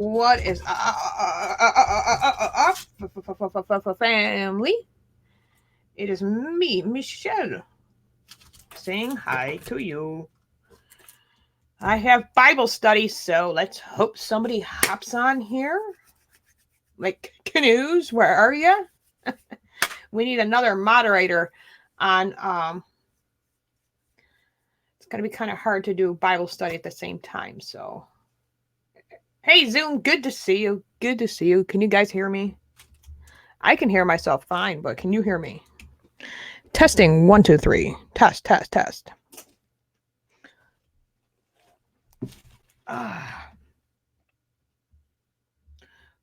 What is family? It is me, Michelle, saying hi to you. I have Bible study, so let's hope somebody hops on here. Like Canoes, where are you? We need another moderator on. It's gonna be kind of hard to do Bible study at the same time. So, hey Zoom, good to see you. Good to see you. Can you guys hear me? I can hear myself fine, but can you hear me? Testing 1, 2, 3. Test, test, test.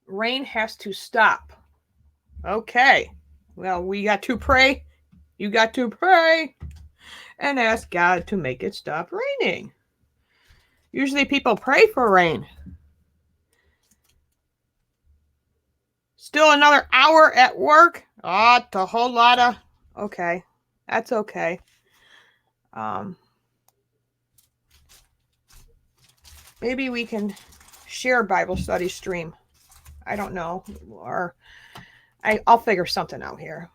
Rain has to stop. Okay. Well, we got to pray. You got to pray and ask God to make it stop raining. Usually people pray for rain. Still another hour at work? Oh, it's a whole lot of. Okay. That's okay. Maybe we can share Bible study stream. I don't know. Or I'll figure something out here.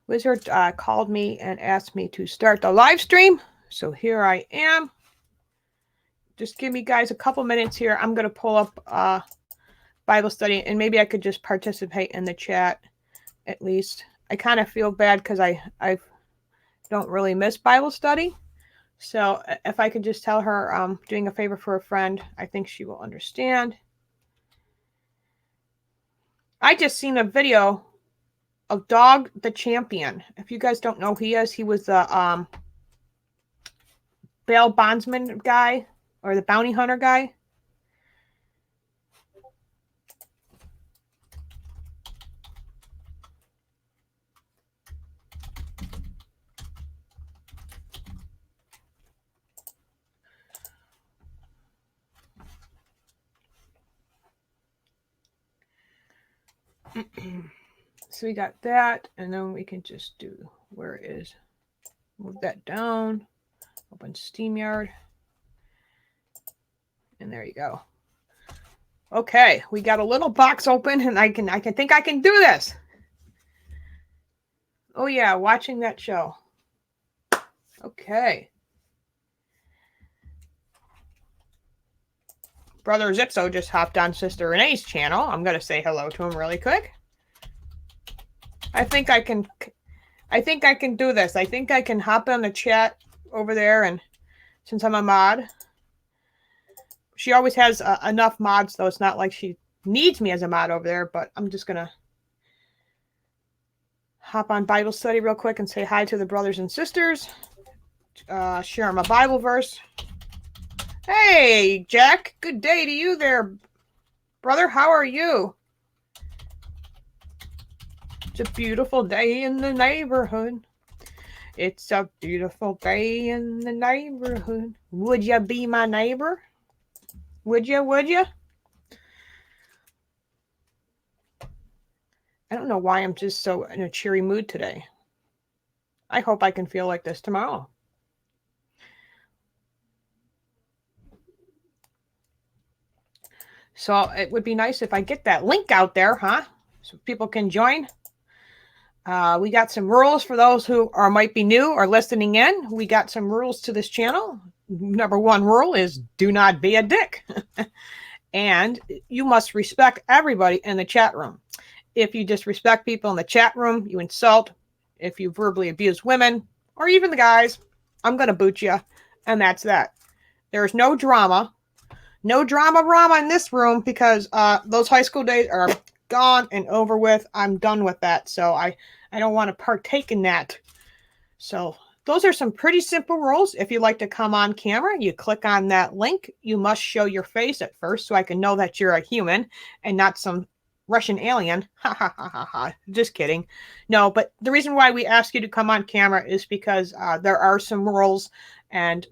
Wizard called me and asked me to start the live stream. So here I am. Just give me guys a couple minutes here. I'm going to pull up Bible study, and maybe I could just participate in the chat at least. I kind of feel bad because I don't really miss Bible study. So if I could just tell her I'm doing a favor for a friend, I think she will understand. I just seen a video of Dog the Champion. If you guys don't know who he is, he was the bail bondsman guy or the bounty hunter guy. So we got that, and then we can just do, where is, move that down, open SteamYard, and there you go. Okay, we got a little box open, and I think I can do this. Oh yeah, watching that show. Okay. Brother Zipso just hopped on Sister Renee's channel. I'm gonna say hello to him really quick. I think I can do this. I think I can hop on the chat over there, and since I'm a mod, she always has enough mods, though it's not like she needs me as a mod over there, but I'm just gonna hop on Bible study real quick and say hi to the brothers and sisters. Share them a Bible verse. Hey, Jack, good day to you there, brother. How are you? It's a beautiful day in the neighborhood. It's a beautiful day in the neighborhood. Would you be my neighbor? Would you? I don't know why I'm just so in a cheery mood today. I hope I can feel like this tomorrow. So it would be nice if I get that link out there, huh? So people can join. We got some rules for those who might be new or listening in. We got some rules to this channel. Number 1 rule is do not be a dick. And you must respect everybody in the chat room. If you disrespect people in the chat room, you insult. If you verbally abuse women or even the guys, I'm going to boot you. And that's that. There's no drama. No drama in this room because those high school days are gone and over with. I'm done with that. So I don't want to partake in that. So those are some pretty simple rules. If you'd like to come on camera, you click on that link. You must show your face at first so I can know that you're a human and not some Russian alien. Ha ha ha ha ha. Just kidding. No, but the reason why we ask you to come on camera is because there are some rules And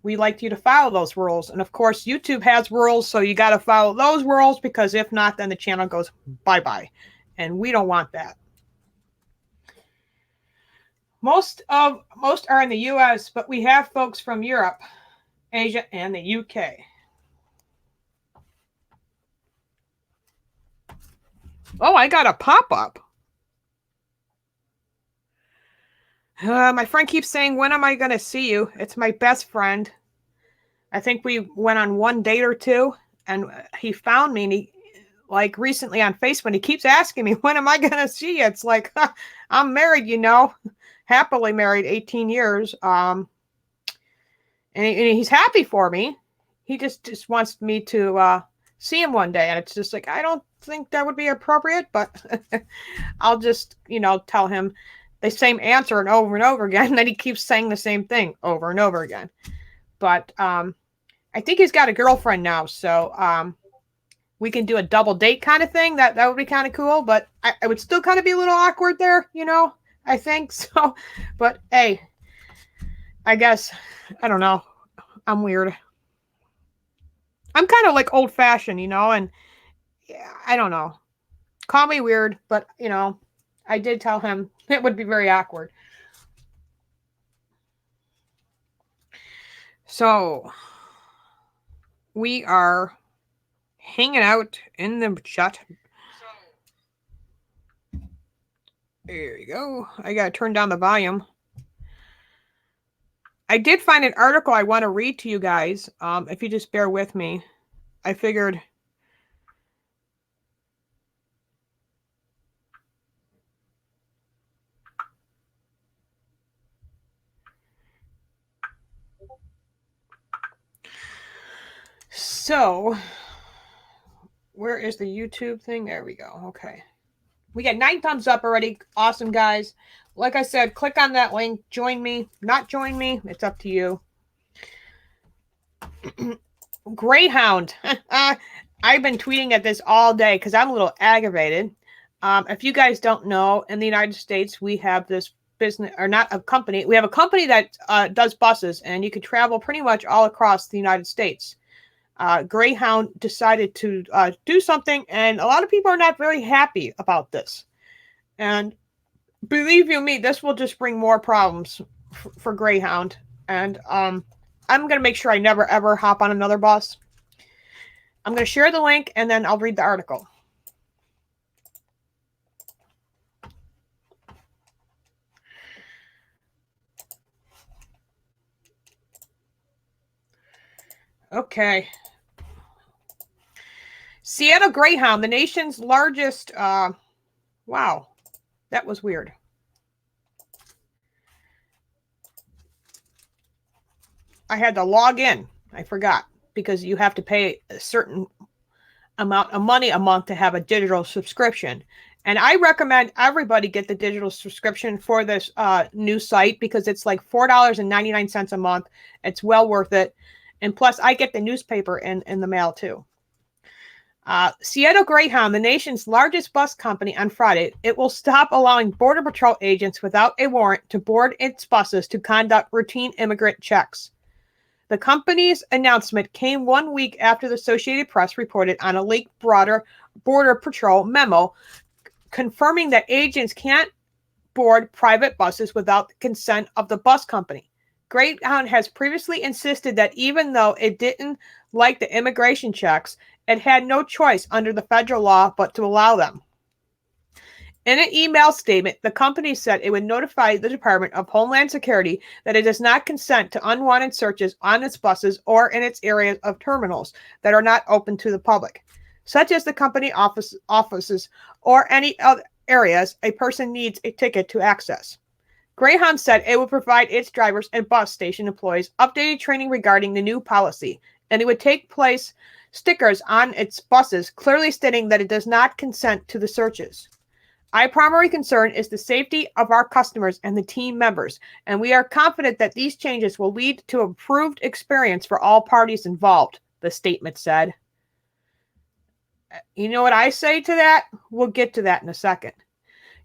we like you to follow those rules. And of course, YouTube has rules, so you got to follow those rules, because if not, then the channel goes bye-bye. And we don't want that. Most are in the US, but we have folks from Europe, Asia, and the UK. Oh, I got a pop-up. My friend keeps saying, when am I going to see you? It's my best friend. I think we went on one date or two, and he found me, and he, like recently on Facebook, he keeps asking me, when am I going to see you? It's like, I'm married, you know, happily married 18 years. And he's happy for me. He just wants me to see him one day. And it's just like, I don't think that would be appropriate, but I'll just, you know, tell him the same answer and over again. And then he keeps saying the same thing over and over again. But I think he's got a girlfriend now. So we can do a double date kind of thing. That would be kind of cool. But I would still kind of be a little awkward there, you know, I think so. But hey, I guess, I don't know. I'm weird. I'm kind of like old fashioned, you know, and yeah, I don't know. Call me weird, but you know, I did tell him it would be very awkward. So we are hanging out in the chat. There you go. I got to turn down the volume. I did find an article I want to read to you guys. If you just bear with me, I figured. So, where is the YouTube thing? There we go. Okay. We got 9 thumbs up already. Awesome, guys. Like I said, click on that link. Join me. Not join me. It's up to you. Greyhound. I've been tweeting at this all day because I'm a little aggravated. If you guys don't know, in the United States, we have this business, or not a company. We have a company that does buses, and you can travel pretty much all across the United States. Greyhound decided to do something, and a lot of people are not very happy about this. And believe you me, this will just bring more problems for Greyhound. And I'm going to make sure I never, ever hop on another bus. I'm going to share the link, and then I'll read the article. Okay. Seattle Greyhound, the nation's largest, wow, that was weird. I had to log in. I forgot, because you have to pay a certain amount of money a month to have a digital subscription. And I recommend everybody get the digital subscription for this new site, because it's like $4.99 a month. It's well worth it. And plus, I get the newspaper in the mail too. Seattle Greyhound, the nation's largest bus company, on Friday, it will stop allowing Border Patrol agents without a warrant to board its buses to conduct routine immigrant checks. The company's announcement came 1 week after the Associated Press reported on a leaked Border Patrol memo confirming that agents can't board private buses without the consent of the bus company. Greyhound has previously insisted that even though it didn't like the immigration checks, it had no choice under the federal law but to allow them. In an email statement, the company said it would notify the Department of Homeland Security that it does not consent to unwanted searches on its buses or in its areas of terminals that are not open to the public, such as the company offices or any other areas a person needs a ticket to access. Greyhound said it would provide its drivers and bus station employees updated training regarding the new policy, and it would take place stickers on its buses clearly stating that it does not consent to the searches. Our primary concern is the safety of our customers and the team members, and we are confident that these changes will lead to an improved experience for all parties involved, the statement said. You know what I say to that? We'll get to that in a second.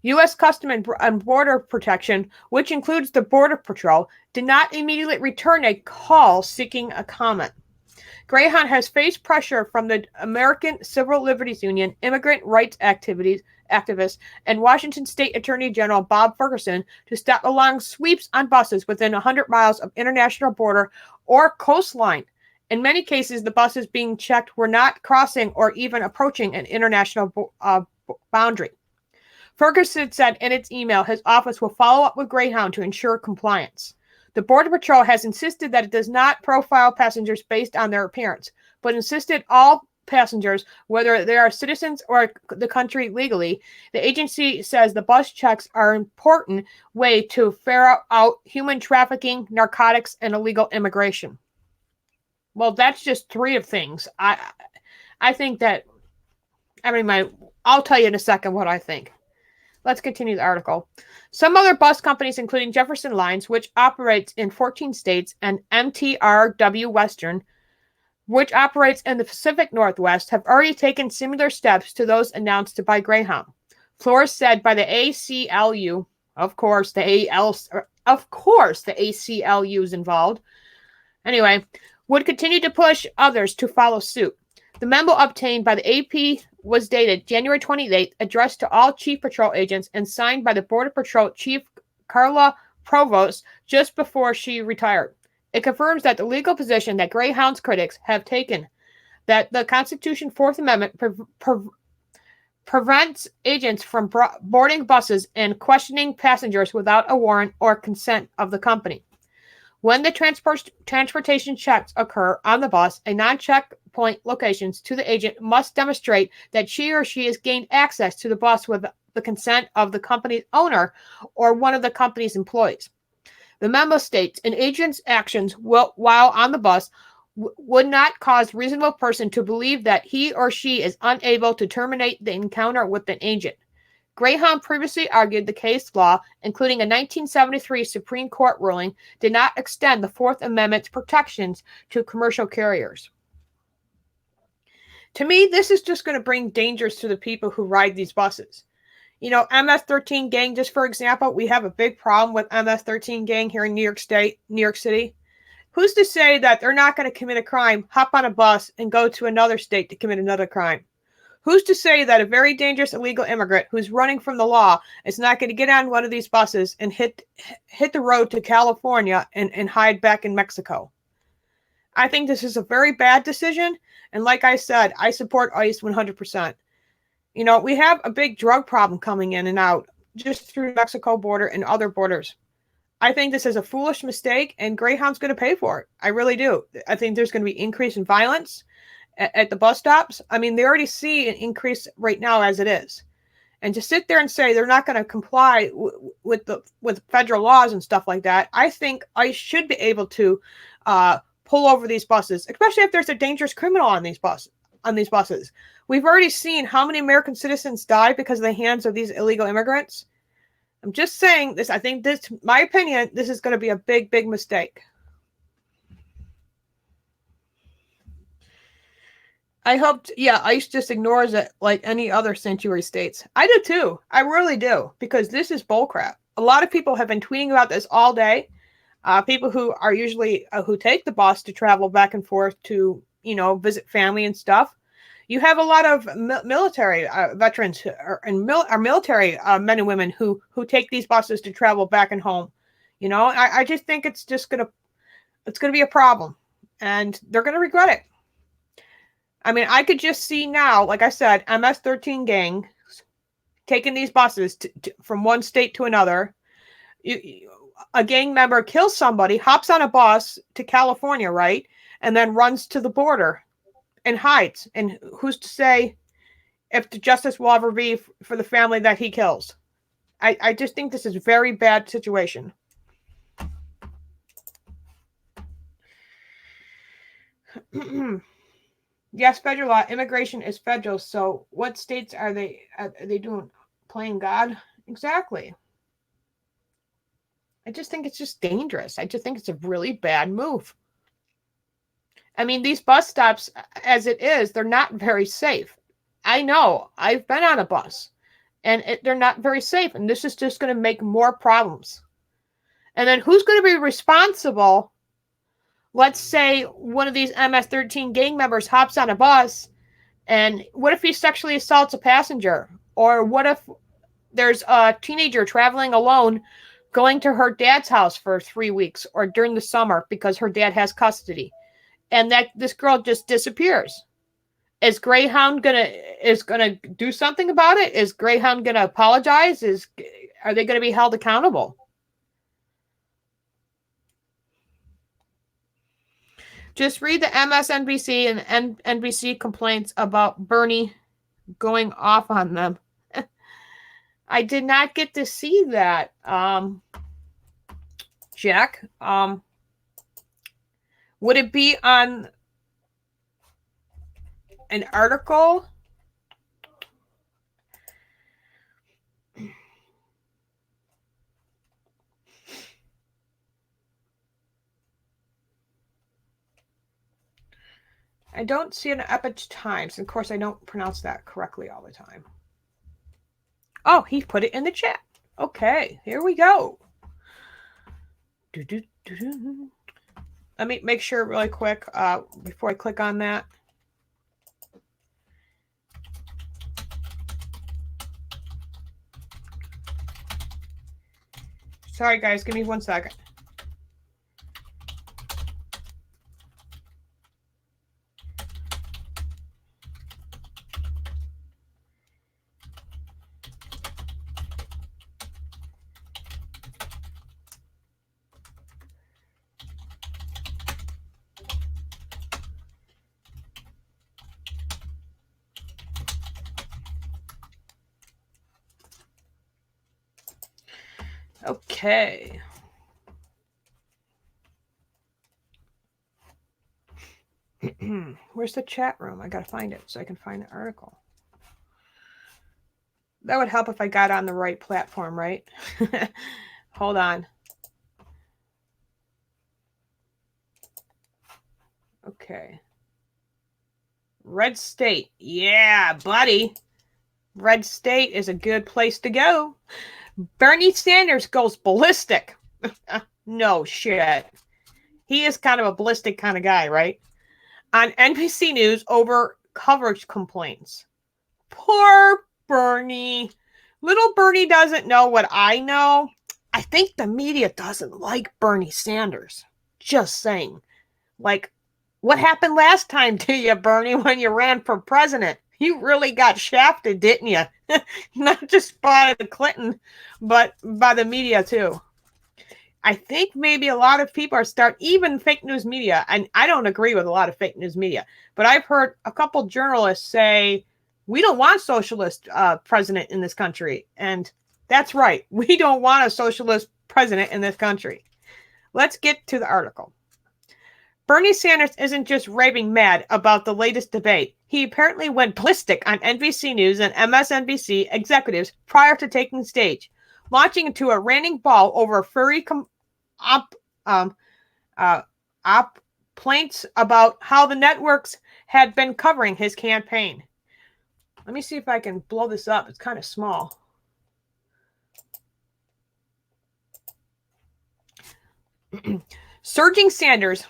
U.S. Customs and Border Protection, which includes the Border Patrol, did not immediately return a call seeking a comment. Greyhound has faced pressure from the American Civil Liberties Union, immigrant rights activists, and Washington State Attorney General Bob Ferguson to stop along sweeps on buses within 100 miles of international border or coastline. In many cases, the buses being checked were not crossing or even approaching an international boundary. Ferguson said in its email his office will follow up with Greyhound to ensure compliance. The Border Patrol has insisted that it does not profile passengers based on their appearance, but insisted all passengers, whether they are citizens or the country legally, the agency says the bus checks are an important way to ferret out human trafficking, narcotics, and illegal immigration. Well, that's just three of things. I think that, I'll tell you in a second what I think. Let's continue the article. Some other bus companies, including Jefferson Lines, which operates in 14 states, and MTRW Western, which operates in the Pacific Northwest, have already taken similar steps to those announced by Greyhound. Flores said by the ACLU, of course the ACLU is involved, anyway, would continue to push others to follow suit. The memo obtained by the AP was dated January 28th, addressed to all Chief Patrol agents, and signed by the Border Patrol Chief Carla Provost just before she retired. It confirms that the legal position that Greyhound's critics have taken, that the Constitution's Fourth Amendment prevents agents from boarding buses and questioning passengers without a warrant or consent of the company. When the transportation checks occur on the bus, a non-checkpoint locations to the agent must demonstrate that she or she has gained access to the bus with the consent of the company's owner or one of the company's employees. The memo states an agent's actions while on the bus would not cause a reasonable person to believe that he or she is unable to terminate the encounter with an agent. Greyhound previously argued the case law, including a 1973 Supreme Court ruling, did not extend the Fourth Amendment's protections to commercial carriers. To me, this is just going to bring dangers to the people who ride these buses. You know, MS-13 gang, just for example, we have a big problem with MS-13 gang here in New York City. Who's to say that they're not going to commit a crime, hop on a bus, and go to another state to commit another crime? Who's to say that a very dangerous illegal immigrant who's running from the law is not going to get on one of these buses and hit the road to California and hide back in Mexico? I think this is a very bad decision. And like I said, I support ICE 100%. You know, we have a big drug problem coming in and out just through the Mexico border and other borders. I think this is a foolish mistake, and Greyhound's going to pay for it. I really do. I think there's going to be increase in violence at the bus stops. I mean, they already see an increase right now as it is. And to sit there and say they're not going to comply with federal laws and stuff like that, I think ICE should be able to pull over these buses, especially if there's a dangerous criminal on these buses. We've already seen how many American citizens die because of the hands of these illegal immigrants. I'm just saying this. I think this, my opinion, this is going to be a big, big mistake. I hope, ICE just ignores it like any other sanctuary states. I do too. I really do, because this is bullcrap. A lot of people have been tweeting about this all day. People who are usually, who take the bus to travel back and forth to, visit family and stuff. You have a lot of military veterans and military men and women who take these buses to travel back and home. I just think it's going to be a problem, and they're going to regret it. I mean, I could just see now, like I said, MS-13 gang taking these buses from one state to another. A gang member kills somebody, hops on a bus to California, right? And then runs to the border and hides. And who's to say if the justice will ever be for the family that he kills? I just think this is a very bad situation. Yes, federal law. Immigration is federal. So what states are they doing? Playing God? Exactly. I just think it's just dangerous. I just think it's a really bad move. I mean, these bus stops, as it is, they're not very safe. I know. I've been on a bus. And they're not very safe. And this is just going to make more problems. And then who's going to be responsible? Let's say one of these MS-13 gang members hops on a bus, and what if he sexually assaults a passenger? Or what if there's a teenager traveling alone going to her dad's house for 3 weeks or during the summer because her dad has custody, and that this girl just disappears? Is Greyhound gonna do something about it? Is Greyhound gonna apologize? Are they gonna be held accountable? Just read the MSNBC and NBC complaints about Bernie going off on them. I did not get to see that, Jack. Would it be on an article? I don't see it in Epoch Times. Of course, I don't pronounce that correctly all the time. Oh, he put it in the chat. Okay, here we go. Let me make sure really quick before I click on that. Sorry, guys. Give me 1 second. Okay. Where's the chat room? I got to find it so I can find the article. That would help if I got on the right platform, right? Hold on. Okay. Red State. Yeah, buddy. Red State is a good place to go. Bernie Sanders goes ballistic. No shit. He is kind of a ballistic kind of guy, right? On NBC News over coverage complaints. Poor Bernie. Little Bernie doesn't know what I know. I think the media doesn't like Bernie Sanders. Just saying. Like, what happened last time to you, Bernie, when you ran for president? You really got shafted, didn't you? Not just by the Clinton, but by the media, too. I think maybe a lot of people are even fake news media, and I don't agree with a lot of fake news media, but I've heard a couple journalists say, we don't want a socialist president in this country. And that's right. We don't want a socialist president in this country. Let's get to the article. Bernie Sanders isn't just raving mad about the latest debate. He apparently went ballistic on NBC News and MSNBC executives prior to taking stage, launching into a raining ball over furry complaints about how the networks had been covering his campaign. Let me see if I can blow this up. It's kind of small. Surging Sanders...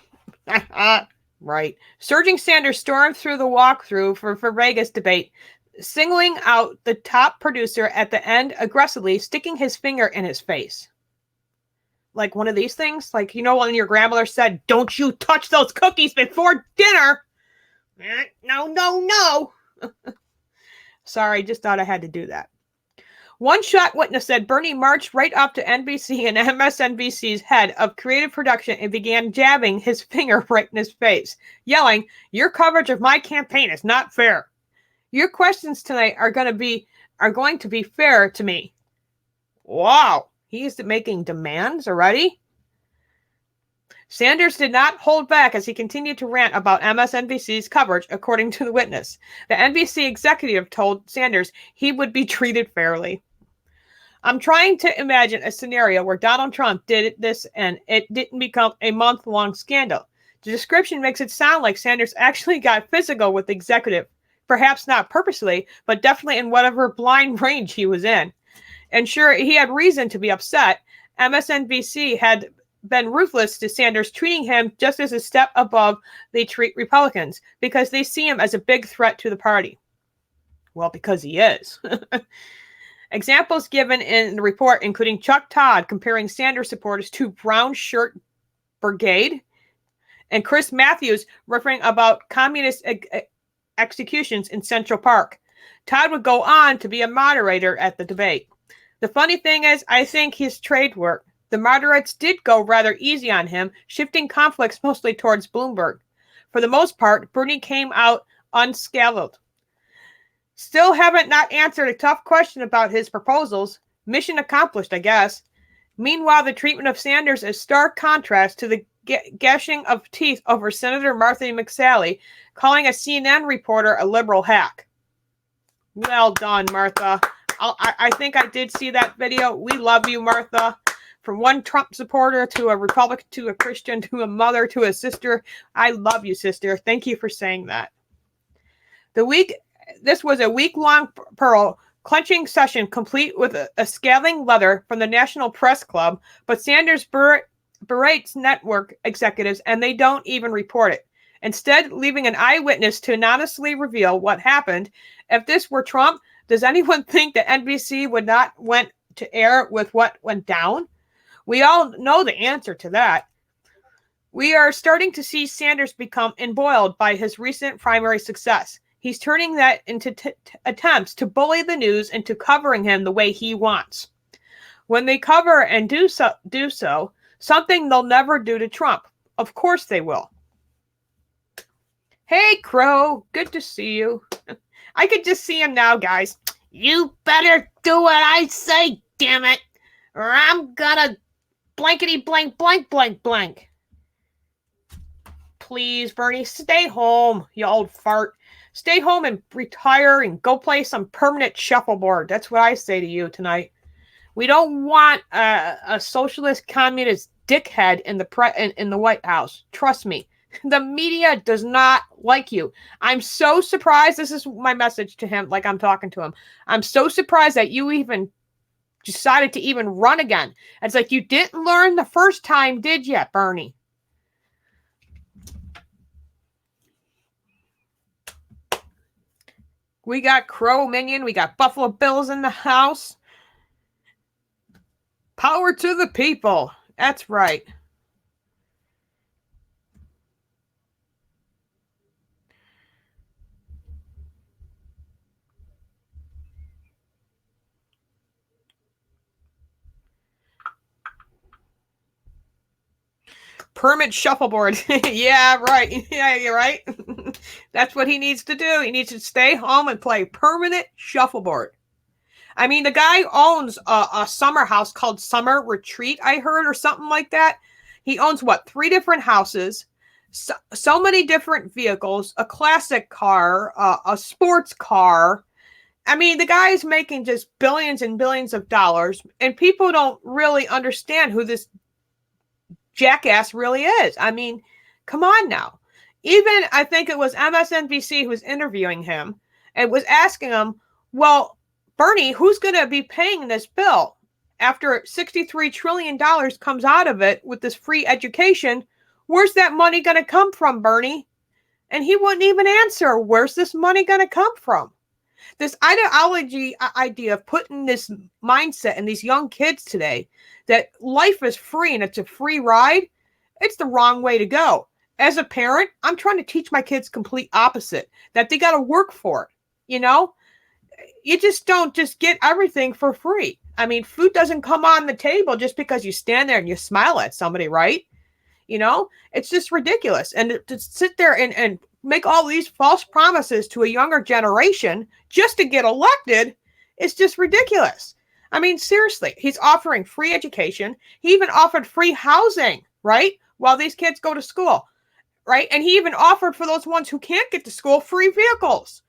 right. Surging Sanders stormed through the walkthrough for Vegas debate, singling out the top producer at the end aggressively, sticking his finger in his face. Like one of these things? Like, you know, when your grandmother said, don't you touch those cookies before dinner? No, no, no. Sorry, just thought I had to do that. One shot witness said Bernie marched right up to NBC and MSNBC's head of creative production and began jabbing his finger right in his face, yelling, your coverage of my campaign is not fair. Your questions tonight are going to be fair to me. Wow, he's making demands already? Sanders did not hold back as he continued to rant about MSNBC's coverage, according to the witness. The NBC executive told Sanders he would be treated fairly. I'm trying to imagine a scenario where Donald Trump did this and it didn't become a month-long scandal. The description makes it sound like Sanders actually got physical with the executive, perhaps not purposely, but definitely in whatever blind range he was in. And sure, he had reason to be upset. MSNBC had been ruthless to Sanders, treating him just as a step above they treat Republicans because they see him as a big threat to the party. Well, because he is. Examples given in the report, including Chuck Todd comparing Sanders supporters to Brown Shirt Brigade, and Chris Matthews referring about communist executions in Central Park. Todd would go on to be a moderator at the debate. The funny thing is, I think his trade worked. The moderates did go rather easy on him, shifting conflicts mostly towards Bloomberg. For the most part, Bernie came out unscathed. Still haven't not answered a tough question about his proposals. Mission accomplished, I guess. Meanwhile, the treatment of Sanders is stark contrast to the gashing of teeth over Senator Martha McSally, calling a CNN reporter a liberal hack. Well done, Martha. I think I did see that video. We love you, Martha. From one Trump supporter to a Republican to a Christian to a mother to a sister. I love you, sister. Thank you for saying that. This was a week-long pearl clenching session complete with a scathing letter from the National Press Club, but Sanders berates network executives and they don't even report it. Instead, leaving an eyewitness to anonymously reveal what happened. If this were Trump, does anyone think that NBC would not went to air with what went down? We all know the answer to that. We are starting to see Sanders become embroiled by his recent primary success. He's turning that into attempts to bully the news into covering him the way he wants. When they cover and do so, something they'll never do to Trump. Of course they will. Hey, Crow. Good to see you. I could just see him now, guys. You better do what I say, damn it, or I'm gonna blankety blank blank blank blank. Please, Bernie, stay home, you old fart. Stay home and retire and go play some permanent shuffleboard. That's what I say to you tonight. We don't want a socialist communist dickhead in the White House. Trust me. The media does not like you. I'm so surprised. This is my message to him, like I'm talking to him. I'm so surprised that you even decided to even run again. It's like you didn't learn the first time, did you, Bernie? We got Crow Minion. We got Buffalo Bills in the house. Power to the people. That's right. Permit shuffleboard. Yeah, right. Yeah, you're right. That's what he needs to do. He needs to stay home and play permanent shuffleboard. I mean, the guy owns a summer house called Summer Retreat, I heard, or something like that. He owns, 3 different houses, so many different vehicles, a classic car, a sports car. I mean, the guy is making just billions and billions of dollars, and people don't really understand who this jackass really is. I mean, come on now. Even, I think it was MSNBC who was interviewing him and was asking him, well, Bernie, who's going to be paying this bill after $63 trillion comes out of it with this free education? Where's that money going to come from, Bernie? And he wouldn't even answer. Where's this money going to come from? This ideology idea of putting this mindset in these young kids today that life is free and it's a free ride, it's the wrong way to go. As a parent, I'm trying to teach my kids complete opposite, that they got to work for it. You know, you just don't just get everything for free. I mean, food doesn't come on the table just because you stand there and you smile at somebody, right? You know, it's just ridiculous. And to sit there and make all these false promises to a younger generation just to get elected is just ridiculous. I mean, seriously, he's offering free education. He even offered free housing, right? While these kids go to school, right? And he even offered for those ones who can't get to school, free vehicles.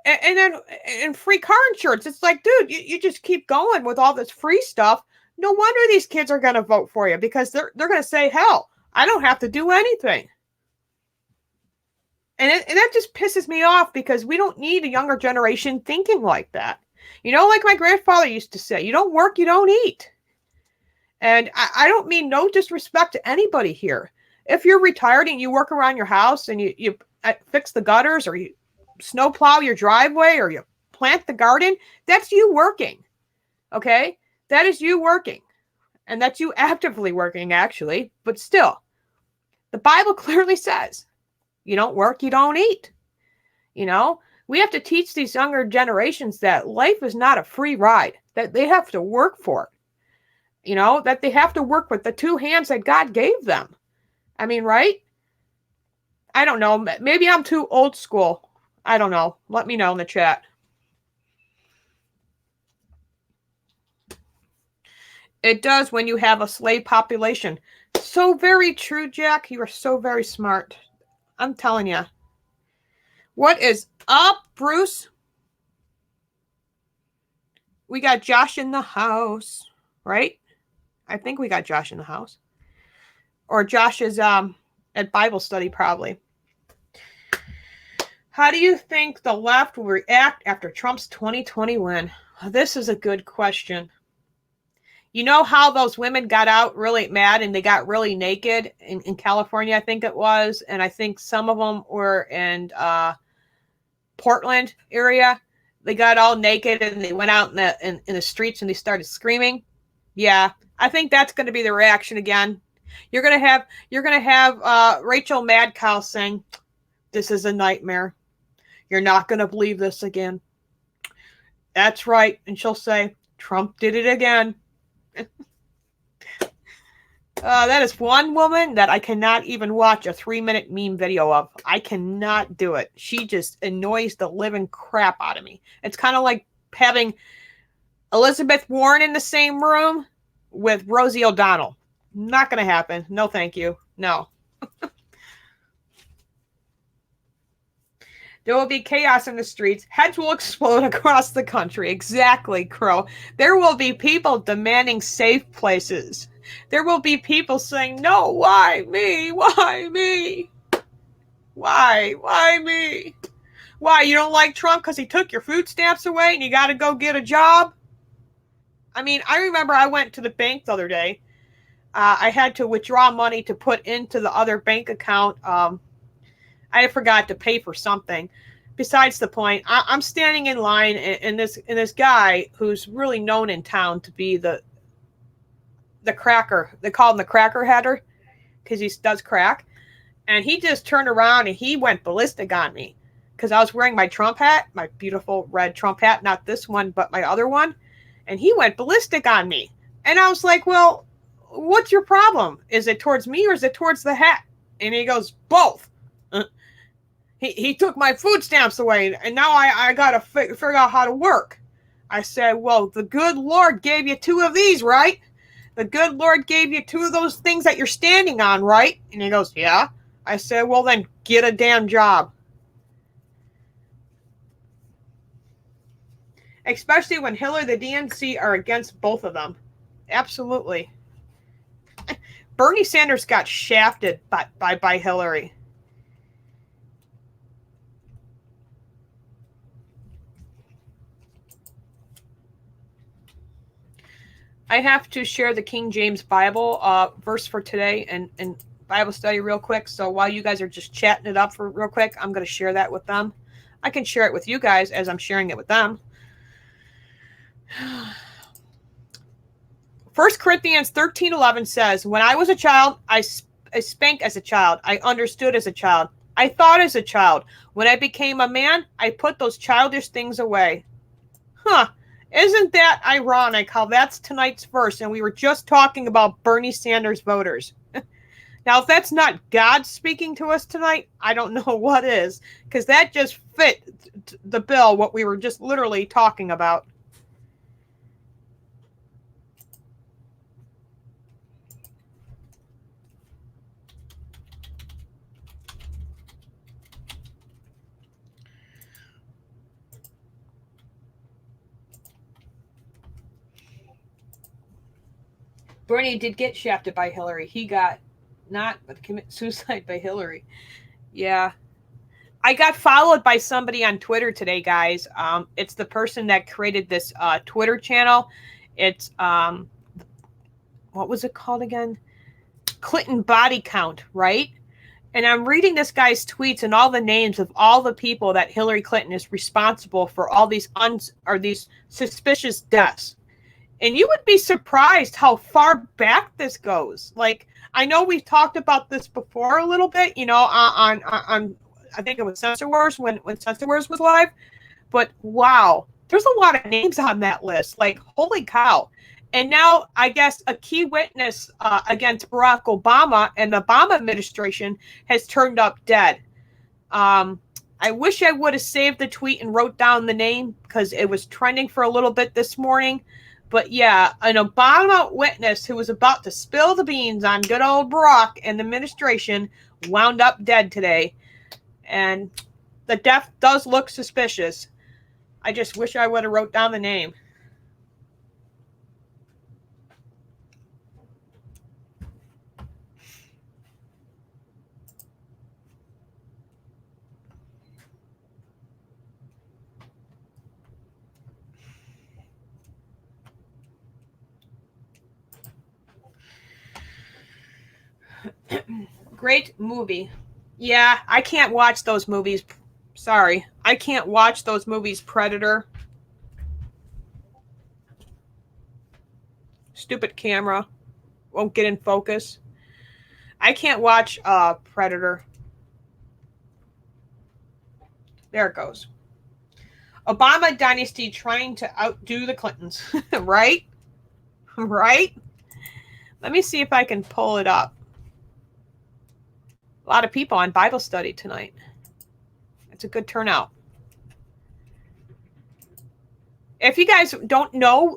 And then free car insurance. It's like, dude, you just keep going with all this free stuff. No wonder these kids are going to vote for you because they're going to say, hell, I don't have to do anything. And that just pisses me off because we don't need a younger generation thinking like that. Like my grandfather used to say, you don't work, you don't eat. And I don't mean no disrespect to anybody here. If you're retired and you work around your house and you fix the gutters, or you snowplow your driveway, or you plant the garden, that's you working. Okay? That is you working. And that's you actively working, actually. But still, the Bible clearly says, you don't work, you don't eat. We have to teach these younger generations that life is not a free ride, that they have to work for it. That they have to work with the two hands that God gave them. I mean, right? I don't know. Maybe I'm too old school. I don't know. Let me know in the chat. It does when you have a slave population. So very true, Jack. You are so very smart. I'm telling you. What is up, Bruce? We got Josh in the house, right? I think we got Josh in the house. Or Josh is at Bible study, probably. How do you think the left will react after Trump's 2020 win? This is a good question. You know how those women got out really mad and they got really naked in California, I think it was. And I think some of them were in Portland area. They got all naked and they went out in the streets and they started screaming. Yeah, I think that's going to be the reaction again. You're going to have Rachel Madcow saying, "This is a nightmare. You're not going to believe this again." That's right. And she'll say, "Trump did it again." That is one woman that I cannot even watch a 3-minute meme video of. I cannot do it. She just annoys the living crap out of me. It's kind of like having Elizabeth Warren in the same room with Rosie O'Donnell. Not going to happen. No, thank you. No. There will be chaos in the streets. Heads will explode across the country. Exactly, Crow. There will be people demanding safe places. There will be people saying, "No, why me? Why me? Why me? Why, you don't like Trump because he took your food stamps away and you got to go get a job?" I mean, I remember I went to the bank the other day. I had to withdraw money to put into the other bank account. I forgot to pay for something. Besides the point, I'm standing in line, and this guy who's really known in town to be the cracker. They call him the cracker header because he does crack. And he just turned around and he went ballistic on me because I was wearing my Trump hat, my beautiful red Trump hat, not this one, but my other one. And he went ballistic on me. And I was like, "Well, what's your problem? Is it towards me or is it towards the hat?" And he goes, "Both. He took my food stamps away, and now I got to figure out how to work." I said, "Well, the good Lord gave you 2 of these, right? The good Lord gave you 2 of those things that you're standing on, right?" And he goes, "Yeah." I said, "Well, then get a damn job." Especially when Hillary, the DNC are against both of them. Absolutely. Bernie Sanders got shafted by Hillary. I have to share the King James Bible verse for today and Bible study real quick. So while you guys are just chatting it up for real quick, I'm going to share that with them. I can share it with you guys as I'm sharing it with them. 1 Corinthians 13:11 says, "When I was a child, I spake as a child. I understood as a child. I thought as a child. When I became a man, I put those childish things away." Huh. Isn't that ironic how that's tonight's verse and we were just talking about Bernie Sanders voters? Now, if that's not God speaking to us tonight, I don't know what is, because that just fit the bill, what we were just literally talking about. Bernie did get shafted by Hillary. He got not, but commit suicide by Hillary. Yeah. I got followed by somebody on Twitter today, guys. It's the person that created this Twitter channel. It's what was it called again? Clinton Body Count, right? And I'm reading this guy's tweets and all the names of all the people that Hillary Clinton is responsible for all these these suspicious deaths. And you would be surprised how far back this goes. Like, I know we've talked about this before a little bit, on I think it was Censor Wars when Censor Wars was live. But wow, there's a lot of names on that list. Like, holy cow. And now I guess a key witness against Barack Obama and the Obama administration has turned up dead. I wish I would have saved the tweet and wrote down the name because it was trending for a little bit this morning. But yeah, an Obama witness who was about to spill the beans on good old Barack and the administration wound up dead today. And the death does look suspicious. I just wish I would have wrote down the name. Great movie. Yeah, I can't watch those movies. Sorry. I can't watch those movies. Predator. Stupid camera. Won't get in focus. I can't watch Predator. There it goes. Obama dynasty trying to outdo the Clintons. Right? Right? Let me see if I can pull it up. A lot of people on Bible study tonight. It's a good turnout. If you guys don't know,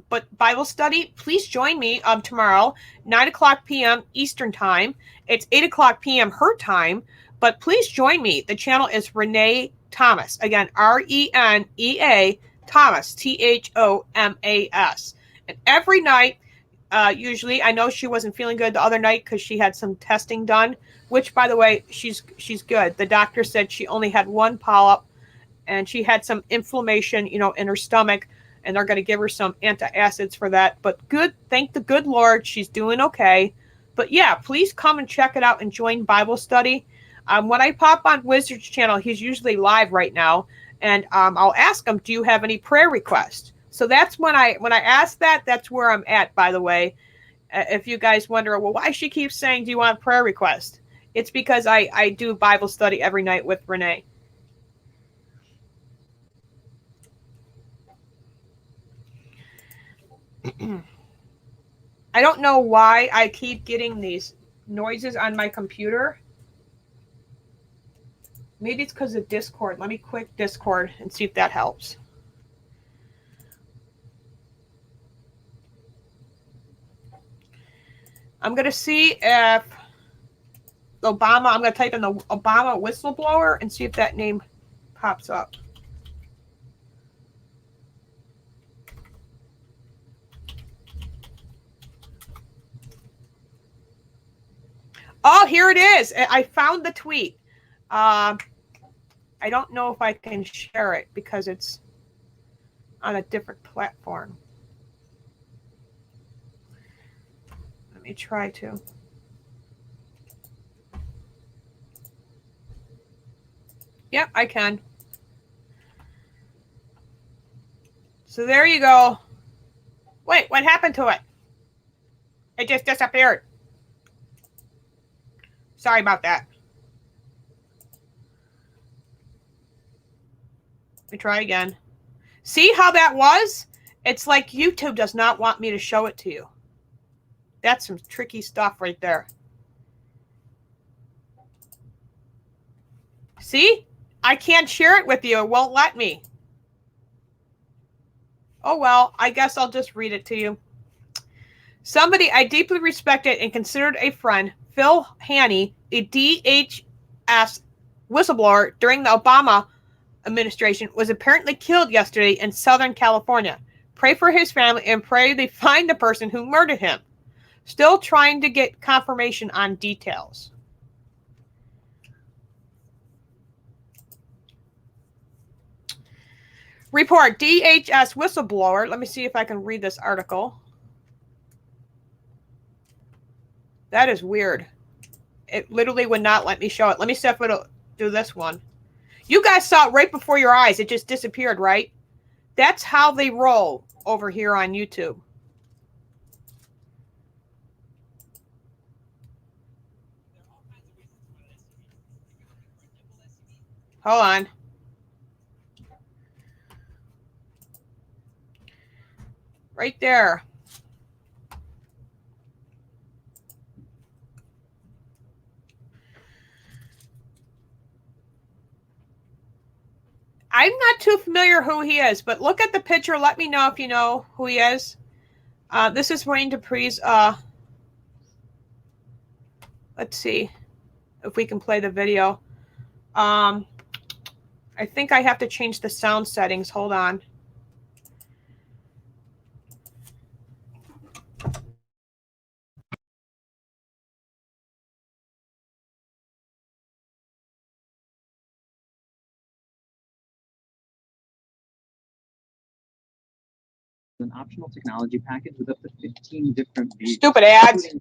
but Bible study, please join me tomorrow, 9 o'clock p.m. Eastern Time. It's 8 o'clock p.m. her time, but please join me. The channel is Renee Thomas. Again, Renea Thomas, Thomas. And every night, usually, I know she wasn't feeling good the other night because she had some testing done, which, by the way, she's good. The doctor said she only had one polyp, and she had some inflammation, in her stomach, and they're going to give her some antacids for that. But good, thank the good Lord, she's doing okay. But yeah, please come and check it out and join Bible study. When I pop on Wizard's channel, he's usually live right now, and I'll ask him, do you have any prayer requests? So that's when I ask that, that's where I'm at, by the way. If you guys wonder, well, why she keeps saying, do you want prayer request? It's because I do Bible study every night with Renee. I don't know why I keep getting these noises on my computer. Maybe it's because of Discord. Let me click Discord and see if that helps. I'm going to see if Obama, I'm going to type in the Obama whistleblower and see if that name pops up. Oh, here it is. I found the tweet. I don't know if I can share it because it's on a different platform. Let me try to. Yep, I can. So there you go. Wait, what happened to it? It just disappeared. Sorry about that. Let me try again. See how that was? It's like YouTube does not want me to show it to you. That's some tricky stuff right there. See? I can't share it with you. It won't let me. Oh, well, I guess I'll just read it to you. Somebody I deeply respected and considered a friend, Phil Haney, a DHS whistleblower during the Obama administration, was apparently killed yesterday in Southern California. Pray for his family and pray they find the person who murdered him. Still trying to get confirmation on details. Report DHS whistleblower. Let me see if I can read this article. That is weird. It literally would not let me show it. Let me see if it'll do this one. You guys saw it right before your eyes. It just disappeared, right? That's how they roll over here on YouTube. Hold on. Right there. I'm not too familiar who he is, but look at the picture. Let me know if you know who he is. This is Wayne Dupree's. Let's see if we can play the video. I think I have to change the sound settings. Hold on. An optional technology package with up to 15 different views. Stupid ads.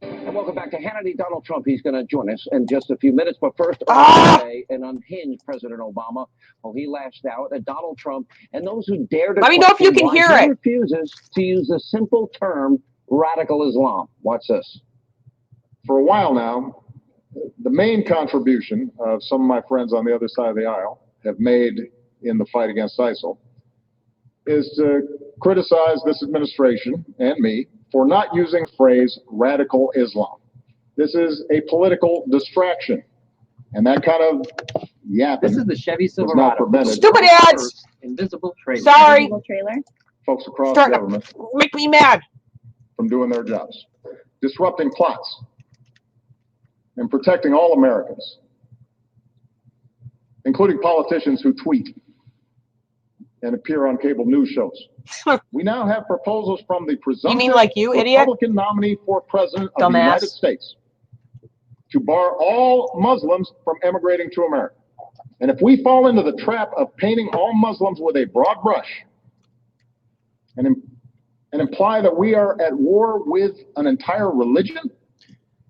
And welcome back to Hannity. Donald Trump, he's going to join us in just a few minutes. But first, today, an unhinged President Obama, well, he lashed out at Donald Trump and those who dare to let me know if you can hear it. He refuses to use the simple term radical Islam. Watch this. For a while now, the main contribution of some of my friends on the other side of the aisle have made in the fight against ISIL is to criticize this administration and me for not using the phrase radical Islam. This is a political distraction, and that kind of yapping This is the Chevy was Silverado. not prevented. Stupid ads. Invisible trailer. Sorry. Invisible trailer. Folks across Starting government to make me mad. from doing their jobs, disrupting plots, and protecting all Americans, including politicians who tweet and appear on cable news shows. We now have proposals from the presumptive like you, idiot? Republican nominee for president of the Dumbass. United States to bar all Muslims from emigrating to America. And if we fall into the trap of painting all Muslims with a broad brush and imply that we are at war with an entire religion,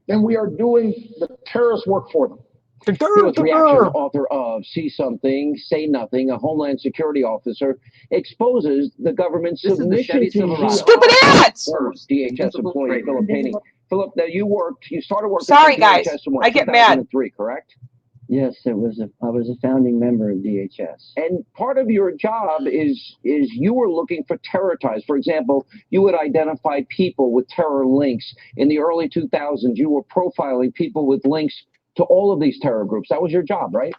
then we are doing the terrorist work for them. Here's reaction, author of See Something, Say Nothing, a Homeland Security officer, exposes the government's This is the submission Chevy to Silverado. Stupid ads. former DHS Invisible employee trailer. Philip Painting. Philip, now you started working Sorry, for guys. DHS in what, I get mad. 2003, correct? Yes, I was a founding member of DHS. And part of your job is you were looking for terror ties. For example, you would identify people with terror links. In the early 2000s, you were profiling people with links to all of these terror groups. That was your job, right?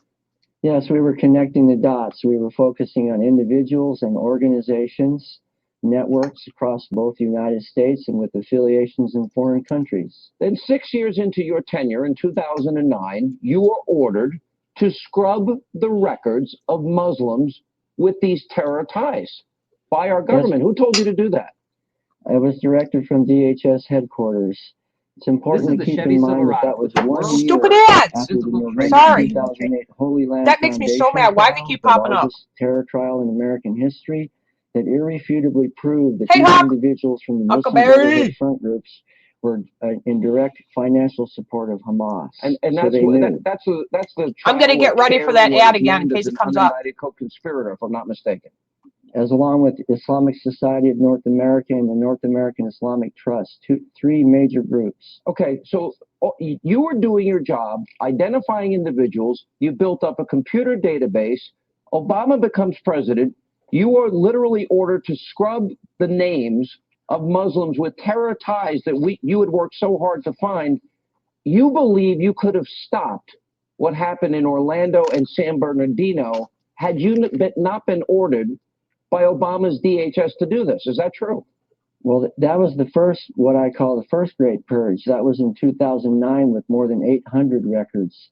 Yes, we were connecting the dots. We were focusing on individuals and organizations, networks across both the United States and with affiliations in foreign countries. Then 6 years into your tenure in 2009, you were ordered to scrub the records of Muslims with these terror ties by our government. Who told you to do that? I was directed from DHS headquarters. It's important This is to the keep Chevy in mind that Silverado. that was 1 year Stupid ads. after the Invisible November Sorry. 2008 Holy Land That makes me so Foundation mad. Why do they trial, keep the popping up? largest terror trial in American history, that irrefutably proved that Hey, these Huck. individuals from the Muslim Huckleberry. Brotherhood front groups were in direct financial support of Hamas. And So that's they what, knew. that's the I'm gonna trial get where ready for Kerry that ad was again in named as case it an comes up. unindicted co-conspirator, if I'm not mistaken. As along with Islamic Society of North America and the North American Islamic Trust, three major groups. Okay, so you were doing your job, identifying individuals. You built up a computer database. Obama becomes president. You are literally ordered to scrub the names of Muslims with terror ties that you had worked so hard to find. You believe you could have stopped what happened in Orlando and San Bernardino had you not been ordered by Obama's DHS to do this. Is that true? Well, that was the first, what I call the first great purge. That was in 2009 with more than 800 records.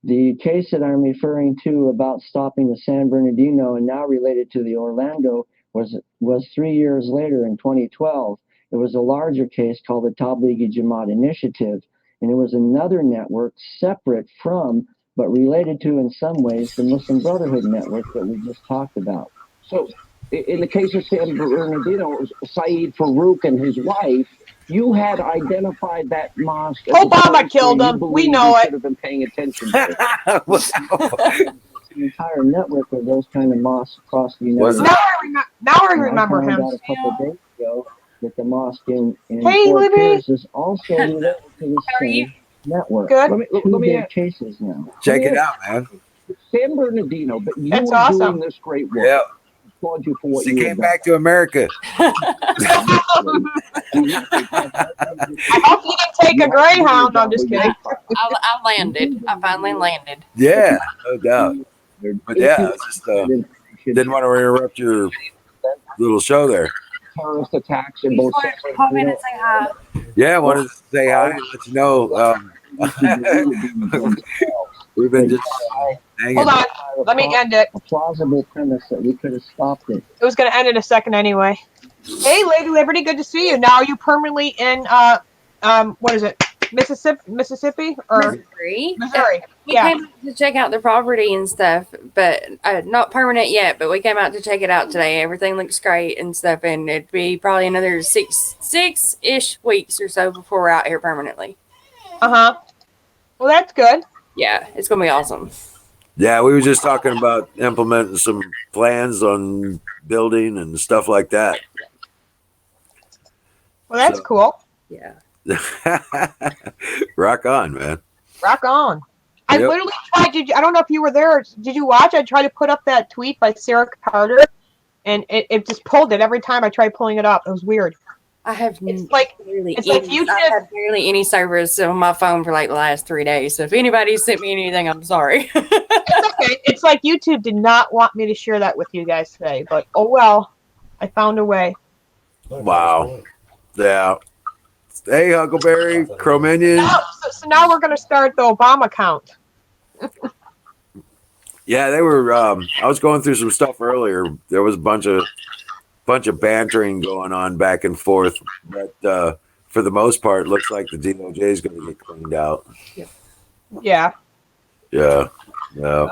The case that I'm referring to about stopping the San Bernardino and now related to the Orlando was 3 years later in 2012. It was a larger case called the Tablighi Jamaat Initiative, and it was another network separate from but related to in some ways the Muslim Brotherhood network that we just talked about. So, in the case of San Bernardino, Saeed Farouk and his wife, you had identified that mosque as a Obama place killed where you him. We believe know you it. should have been paying attention to. It's an entire network of those kind of mosques across the United Was States. it? Now I And I remember found him. out a couple days ago that the mosque in Hey, Fort Libby. Pierce is also related to the How are you? same network. Good. Let Two me big ask, cases now. Check it out, man. San Bernardino, but you That's were awesome. doing this great work. Yeah, I applaud you for what she you came have done. back to America. I hope you didn't take a Greyhound. I'm just kidding. I landed. I finally landed. Yeah, no doubt. But yeah, I just didn't want to interrupt your little show there. Terrorist attacks in You both. just wanted to pop in and say hi. Yeah, I wanted to say hi and let you know. We've been just hanging. Hold on. Let me end it. A plausible premise that we could have stopped it. It was going to end in a second anyway. Hey, Lady Liberty, good to see you. Now, are you permanently in, what is it, Mississippi or Missouri. Missouri? We Yeah. came out to check out the property and stuff, but not permanent yet. But we came out to check it out today. Everything looks great and stuff, and it'd be probably another six-ish weeks or so before we're out here permanently. Uh-huh. Well, that's good. Yeah, it's gonna be awesome. Yeah, we were just talking about implementing some plans on building and stuff like that. Well, that's So- cool. Yeah. Rock on, man. Rock on. I Yep. literally tried. I don't know if you were there. Did you watch? I tried to put up that tweet by Sarah Carter, and it just pulled it every time I tried pulling it up. It was weird. I have It's like barely it's like any, you I've did- had barely any service on my phone for like the last 3 days. So if anybody sent me anything, I'm sorry. it's okay. It's like YouTube did not want me to share that with you guys today, but oh well. I found a way. Wow. Yeah. Hey, Huckleberry, Cro-Minion. So now we're going to start the Obama count. Yeah, they were. I was going through some stuff earlier. There was a bunch of bantering going on back and forth, but for the most part, it looks like the DOJ is going to get cleaned out. Yeah. Yeah, yeah.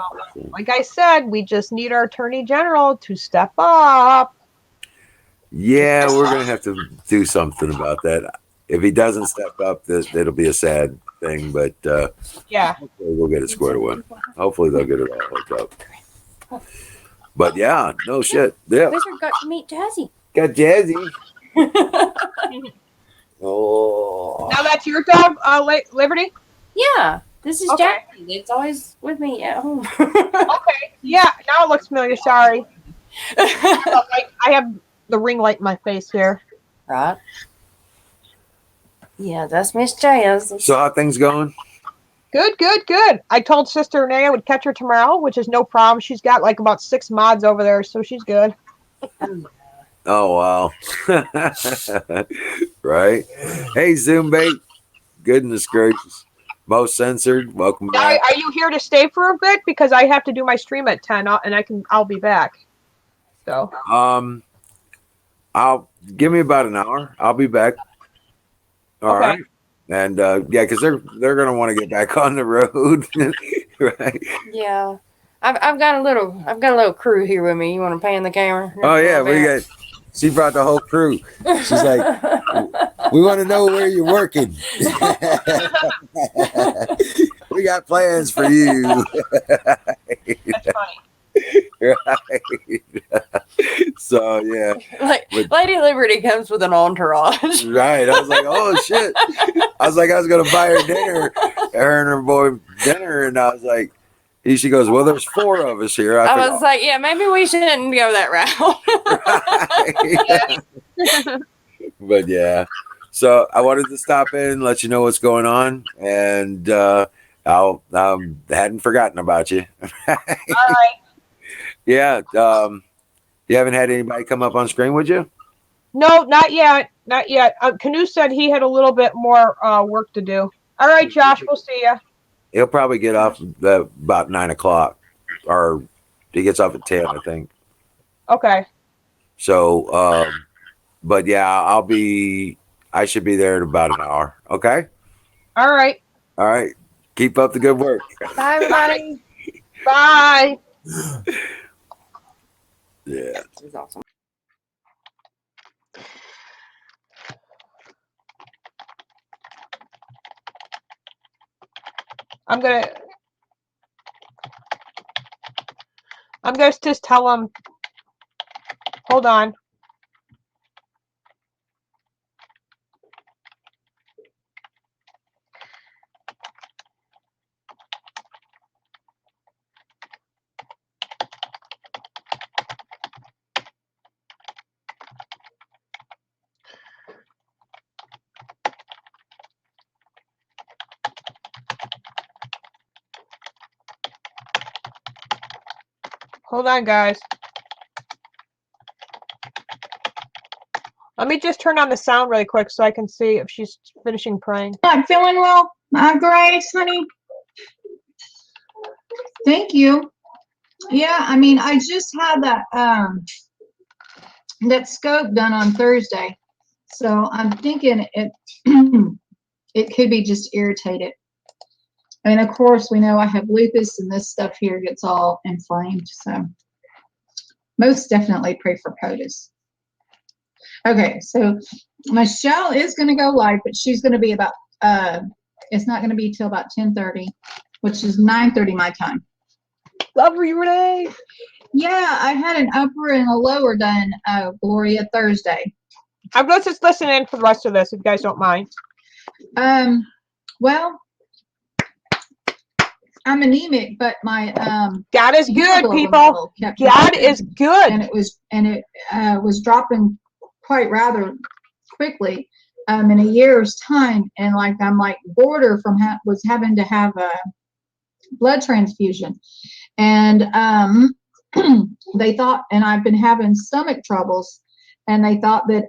Like I said, we just need our Attorney General to step up. Yeah, we're going to have to do something about that. If he doesn't step up, it'll be a sad thing, but Yeah. hopefully we'll get it squared away. Hopefully they'll get it all hooked up. But yeah, no shit. Yeah, Wizard got to meet Jazzy. got Jazzy. Oh, Now that's your dog, Liberty? Yeah, this is Okay. Jazzy. It's always with me at home. Okay. Yeah, now it looks familiar. Sorry. I have the ring light in my face here. Right. Yeah, that's Miss Jazz. so how things going? Good, good, good. I told Sister Renee I would catch her tomorrow, which is no problem. She's got like about 6 mods over there, so she's good. Oh wow. Right. Hey Zoom bait. Goodness gracious. Most censored. Welcome Now, back. are you here to stay for a bit? Because I have to do my stream at 10, and I'll be back. So I'll give me about an hour. I'll be back. All Okay. right. And yeah, because they're gonna want to get back on the road. Right. Yeah. I've got a little crew here with me. You want to pan the camera? Oh yeah, we got. She brought the whole crew. She's like, we want to know where you're working. We got plans for you. that's funny. Right. So yeah, Lady Liberty comes with an entourage. right. I was like, oh shit. I was gonna buy her dinner, her and her boy dinner, and I was like, she goes, well, there's 4 of us here. I think, was like, yeah, maybe we shouldn't go that route. But yeah, so I wanted to stop in and let you know what's going on, and I hadn't forgotten about you. All right. Yeah, you haven't had anybody come up on screen, would you? No, not yet. Not yet. Canoe said he had a little bit more work to do. All right, Josh, we'll see you. He'll probably get off about 9 o'clock, or he gets off at 10, I think. Okay. So, but yeah, I should be there in about an hour. Okay. All right. All right. Keep up the good work. Bye, everybody. Bye. Yeah. This is awesome. I'm gonna just tell them. Hold on. Hold on, guys. Let me just turn on the sound really quick so I can see if she's finishing praying. I'm feeling well, Grace, honey. Thank you. Yeah, I mean, I just had that scope done on Thursday, so I'm thinking it it could be just irritated. And of course, we know I have lupus, and this stuff here gets all inflamed. So most definitely pray for POTUS. Okay, so Michelle is going to go live, but she's going to be about it's not going to be till about 10:30, which is 9:30 my time. Love you, Renee. Yeah, I had an upper and a lower done, Gloria, Thursday. I'm going to just listen in for the rest of this, if you guys don't mind. Well, I'm anemic, but my God is good, hemoglobin people. level kept God dropping, is good. and it was dropping quite rather quickly in a year's time, and I'm like border from was having to have a blood transfusion, and they thought, and I've been having stomach troubles, and they thought that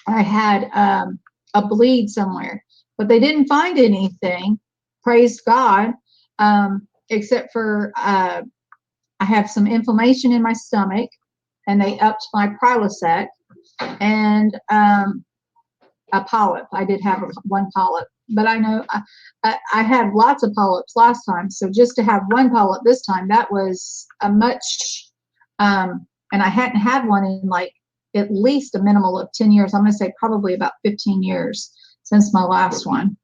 I had a bleed somewhere, but they didn't find anything. Praise God, except for I have some inflammation in my stomach, and they upped my Prilosec, and a polyp. I did have one polyp, but I know I had lots of polyps last time, so just to have one polyp this time, that was a much, and I hadn't had one in like at least a minimal of 10 years. I'm going to say probably about 15 years since my last one.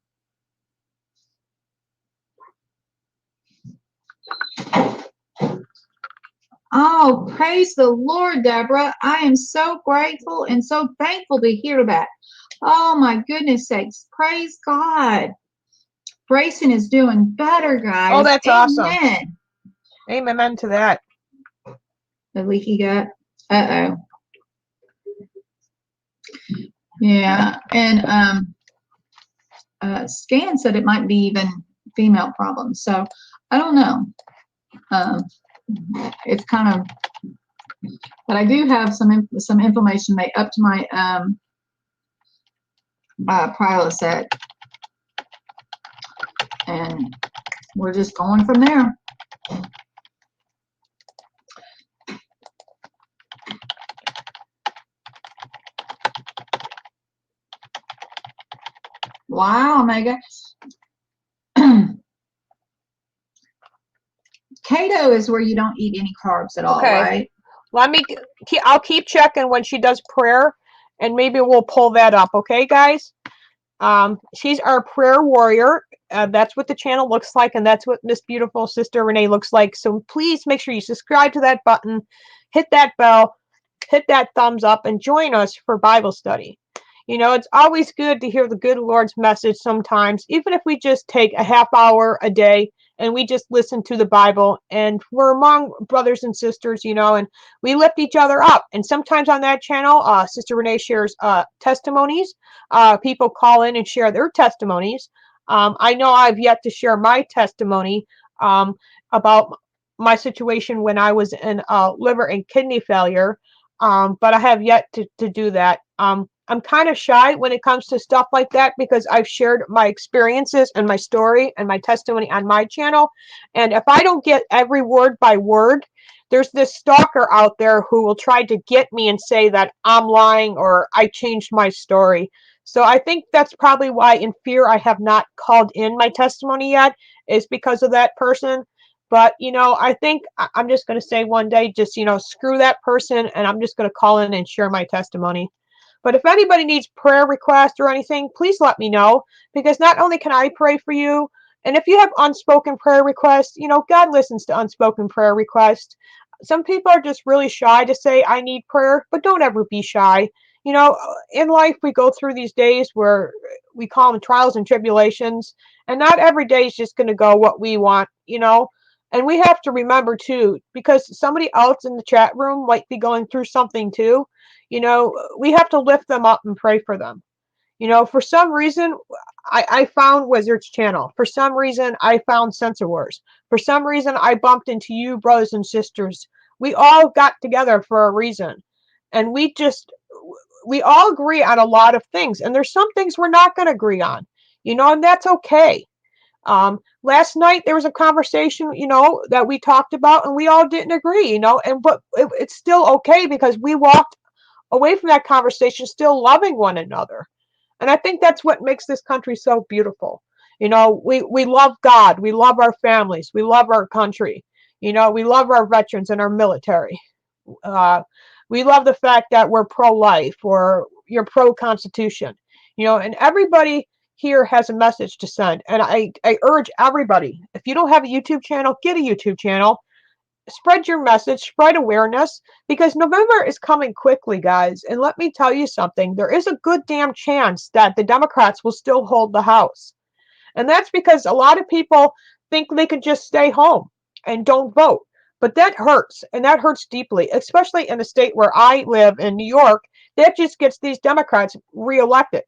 Oh, praise the Lord, Deborah. I am so grateful and so thankful to hear that. Oh, my goodness sakes. Praise God. Grayson is doing better, guys. Oh, that's awesome. Amen. Amen to that. The leaky gut. Uh-oh. Yeah, and Scan said it might be even female problems. So I don't know. It's kind of, but I do have some information. They upped my Prilosec, and we're just going from there. Wow, Omega. Keto is where you don't eat any carbs at all, right? I'll keep checking when she does prayer, and maybe we'll pull that up. Okay, guys? She's our prayer warrior. That's what the channel looks like, and that's what Miss Beautiful Sister Renee looks like. So please make sure you subscribe to that button, hit that bell, hit that thumbs up, and join us for Bible study. You know, it's always good to hear the good Lord's message sometimes, even if we just take a half hour a day and we just listen to the Bible, and we're among brothers and sisters, you know, and we lift each other up. And sometimes on that channel, Sister Renee shares testimonies. People call in and share their testimonies. I know I've yet to share my testimony about my situation when I was in liver and kidney failure, but I have yet to do that. I'm kind of shy when it comes to stuff like that because I've shared my experiences and my story and my testimony on my channel. And if I don't get every word by word, there's this stalker out there who will try to get me and say that I'm lying or I changed my story. So I think that's probably why in fear I have not called in my testimony yet, is because of that person. But, I think I'm just going to say one day, just, screw that person, and I'm just going to call in and share my testimony. But if anybody needs prayer requests or anything, please let me know, because not only can I pray for you, and if you have unspoken prayer requests, God listens to unspoken prayer requests. Some people are just really shy to say, I need prayer, but don't ever be shy. In life, we go through these days where we call them trials and tribulations, and not every day is just going to go what we want. And we have to remember too, because somebody else in the chat room might be going through something too. We have to lift them up and pray for them. For some reason, I found Wizard's channel. For some reason, I found Sensor Wars. For some reason, I bumped into you, brothers and sisters. We all got together for a reason. And we all agree on a lot of things. And there's some things we're not going to agree on, and that's okay. Last night there was a conversation, that we talked about, and we all didn't agree, but it's still okay, because we walked away from that conversation still loving one another. And I think that's what makes this country so beautiful. We love God, we love our families, we love our country, we love our veterans and our military. We love the fact that we're pro-life, or you're pro-constitution, and everybody here has a message to send. And I urge everybody, if you don't have a YouTube channel, get a YouTube channel. Spread your message, spread awareness, because November is coming quickly, guys. And let me tell you something, there is a good damn chance that the Democrats will still hold the House. And that's because a lot of people think they could just stay home and don't vote. But that hurts, and that hurts deeply, especially in the state where I live in New York. That just gets these Democrats reelected.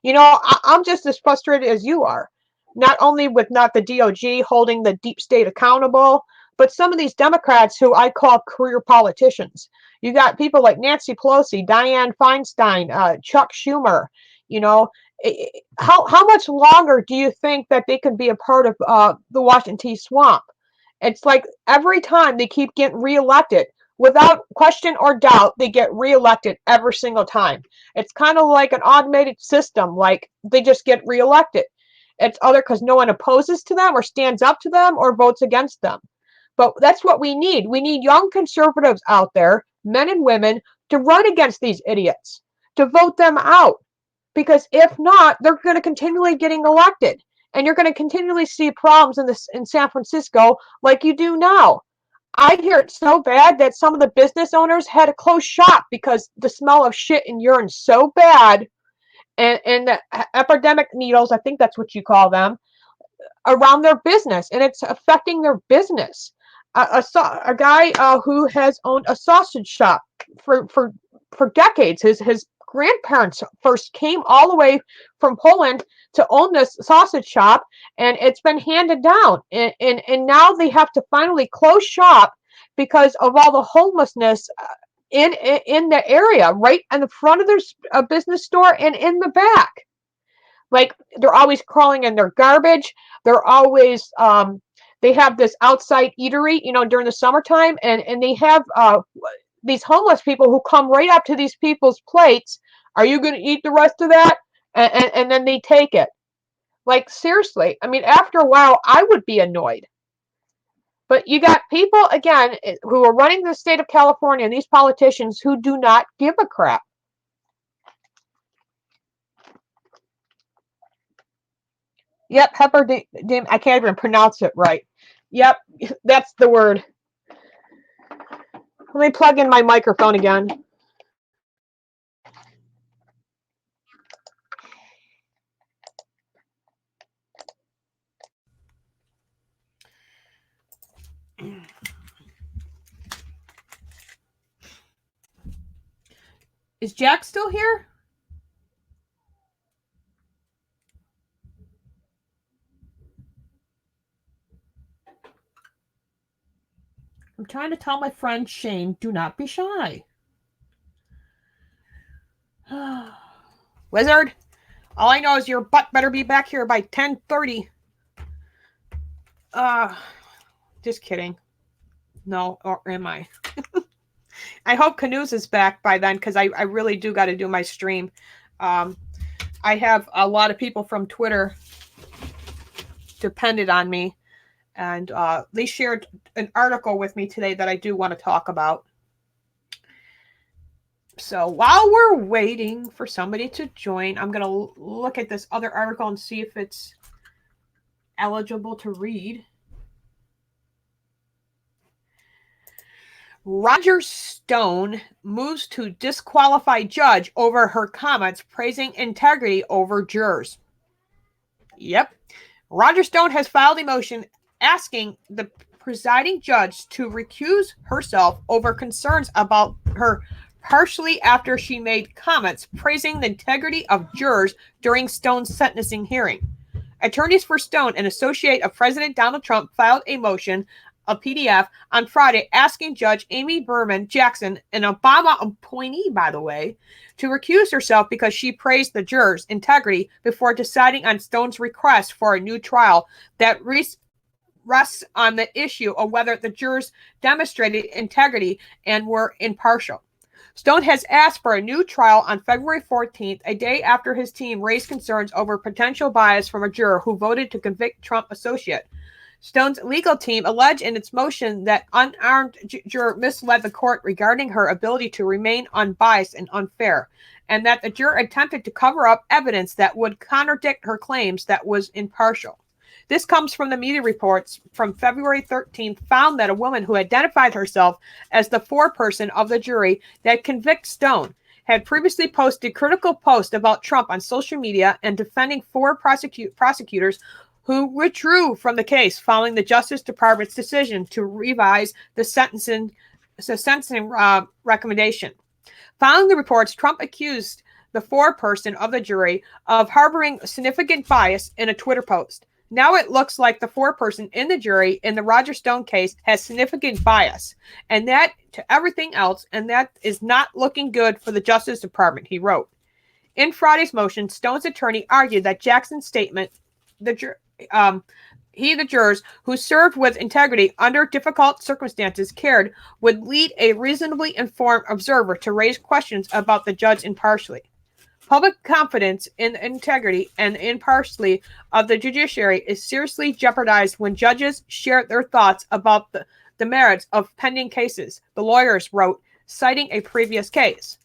I'm just as frustrated as you are, not only with not the DOJ holding the deep state accountable, but some of these Democrats who I call career politicians. You got people like Nancy Pelosi, Dianne Feinstein, Chuck Schumer. How much longer do you think that they could be a part of the Washington swamp? It's like every time they keep getting reelected, without question or doubt, they get reelected every single time. It's kind of like an automated system, like they just get reelected. It's either because no one opposes to them or stands up to them or votes against them. But that's what we need. We need young conservatives out there, men and women, to run against these idiots, to vote them out. Because if not, they're going to continually getting elected. And you're going to continually see problems in San Francisco like you do now. I hear it so bad that some of the business owners had to close shop because the smell of shit and urine so bad, and the epidemic needles, I think that's what you call them, around their business, and it's affecting their business. A guy who has owned a sausage shop for decades. His grandparents first came all the way from Poland to own this sausage shop, and it's been handed down. And now they have to finally close shop because of all the homelessness in the area, right in the front of their business store and in the back. Like, they're always crawling in their garbage. They're always they have this outside eatery, during the summertime, and they have these homeless people who come right up to these people's plates. Are you going to eat the rest of that? And then they take it. Like, seriously. I mean, after a while, I would be annoyed. But you got people, again, who are running the state of California, and these politicians who do not give a crap. Yep, I can't even pronounce it right. Yep, that's the word. Let me plug in my microphone again. Is Jack still here? I'm trying to tell my friend Shane, do not be shy. Wizard, all I know is your butt better be back here by 10:30. Just kidding. No, or am I? I hope Canoes is back by then, because I really do got to do my stream. I have a lot of people from Twitter depended on me, and they shared an article with me today that I do want to talk about. So while we're waiting for somebody to join, I'm going to look at this other article and see if it's eligible to read. Roger Stone moves to disqualify judge over her comments praising integrity over jurors. Yep. Roger Stone has filed a motion asking the presiding judge to recuse herself over concerns about her partially after she made comments praising the integrity of jurors during Stone's sentencing hearing. Attorneys for Stone, an associate of President Donald Trump, filed a motion, a PDF, on Friday asking Judge Amy Berman Jackson, an Obama appointee, by the way, to recuse herself because she praised the jurors' integrity before deciding on Stone's request for a new trial that rests on the issue of whether the jurors demonstrated integrity and were impartial. Stone has asked for a new trial on February 14th, a day after his team raised concerns over potential bias from a juror who voted to convict Trump associate. Stone's legal team alleged in its motion that unarmed juror misled the court regarding her ability to remain unbiased and unfair, and that the juror attempted to cover up evidence that would contradict her claims that was impartial. This comes from the media reports from February 13th found that a woman who identified herself as the foreperson of the jury that convicted Stone had previously posted critical posts about Trump on social media and defending four prosecutors who withdrew from the case following the Justice Department's decision to revise the sentencing recommendation. Following the reports, Trump accused the foreperson of the jury of harboring significant bias in a Twitter post. Now it looks like the foreperson in the jury in the Roger Stone case has significant bias, and that to everything else, and that is not looking good for the Justice Department, he wrote. In Friday's motion, Stone's attorney argued that Jackson's statement, the jurors who served with integrity under difficult circumstances cared would lead a reasonably informed observer to raise questions about the judge impartially. Public confidence in the integrity and impartiality of the judiciary is seriously jeopardized when judges share their thoughts about the merits of pending cases, the lawyers wrote, citing a previous case.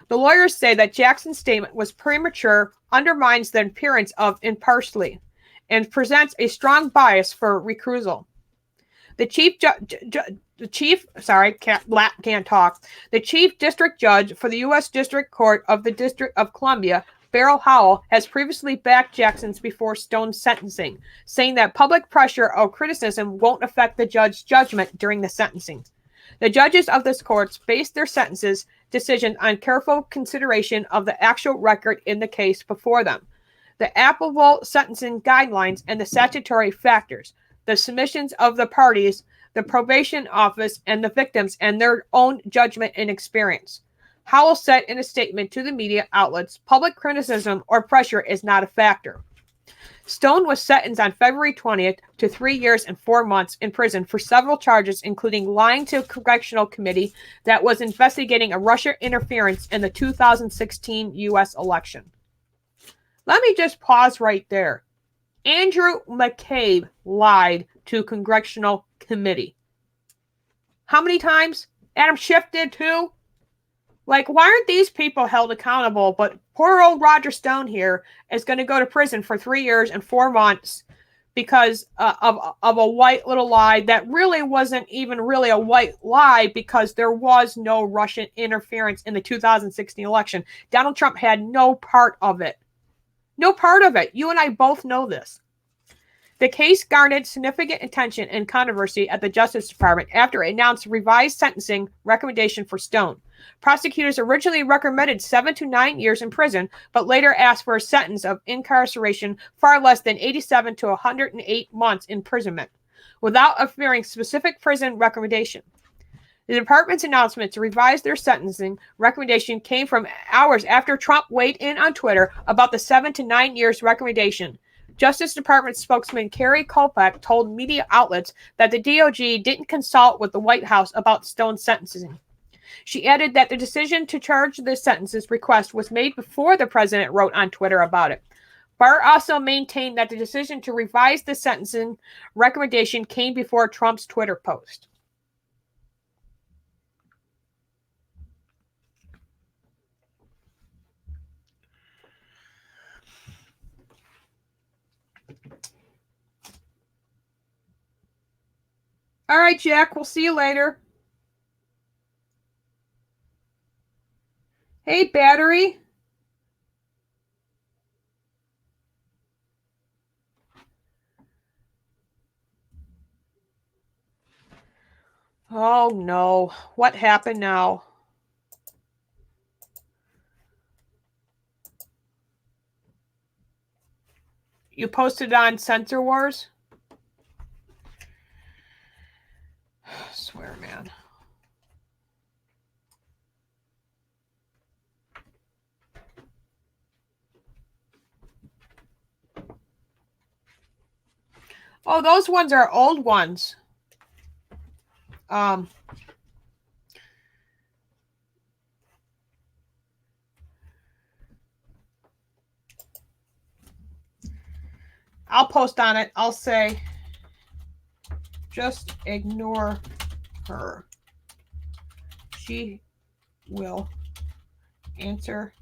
The lawyers say that Jackson's statement was premature, undermines the appearance of impartiality, and presents a strong bias for recusal. The chief district judge for the U.S. District Court of the District of Columbia, Beryl Howell, has previously backed Jackson's before Stone's sentencing, saying that public pressure or criticism won't affect the judge's judgment during the sentencing. The judges of this court base their decision on careful consideration of the actual record in the case before them, the applicable sentencing guidelines and the statutory factors, the submissions of the parties, the probation office, and the victims, and their own judgment and experience. Howell said in a statement to the media outlets, public criticism or pressure is not a factor. Stone was sentenced on February 20th to 3 years and 4 months in prison for several charges, including lying to a correctional committee that was investigating a Russia interference in the 2016 U.S. election. Let me just pause right there. Andrew McCabe lied to a congressional committee. How many times? Adam Schiff did too? Like, why aren't these people held accountable? But poor old Roger Stone here is going to go to prison for 3 years and 4 months because of a white little lie that really wasn't even really a white lie because there was no Russian interference in the 2016 election. Donald Trump had no part of it. No part of it. You and I both know this. The case garnered significant attention and controversy at the Justice Department after it announced a revised sentencing recommendation for Stone. Prosecutors originally recommended 7 to 9 years in prison, but later asked for a sentence of incarceration far less than 87 to 108 months imprisonment, without offering specific prison recommendation. The department's announcement to revise their sentencing recommendation came from hours after Trump weighed in on Twitter about the 7 to 9 years recommendation. Justice Department spokesman Carrie Kolpak told media outlets that the DOJ didn't consult with the White House about Stone's sentencing. She added that the decision to charge the sentences request was made before the president wrote on Twitter about it. Barr also maintained that the decision to revise the sentencing recommendation came before Trump's Twitter post. All right, Jack, we'll see you later. Hey, Battery. Oh, no. What happened now? You posted on Censor Wars? I swear, man. Oh, those ones are old ones. I'll post on it. I'll say, just ignore her. She will answer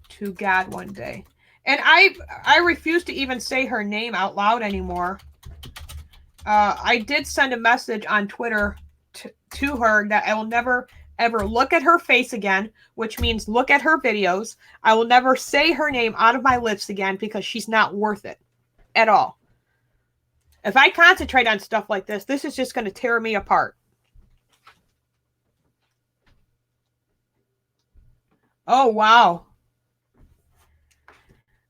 to God one day. And I refuse to even say her name out loud anymore. I did send a message on Twitter to her that I will never ever look at her face again, which means look at her videos. I will never say her name out of my lips again because she's not worth it at all. If I concentrate on stuff like this, this is just going to tear me apart. Oh, wow.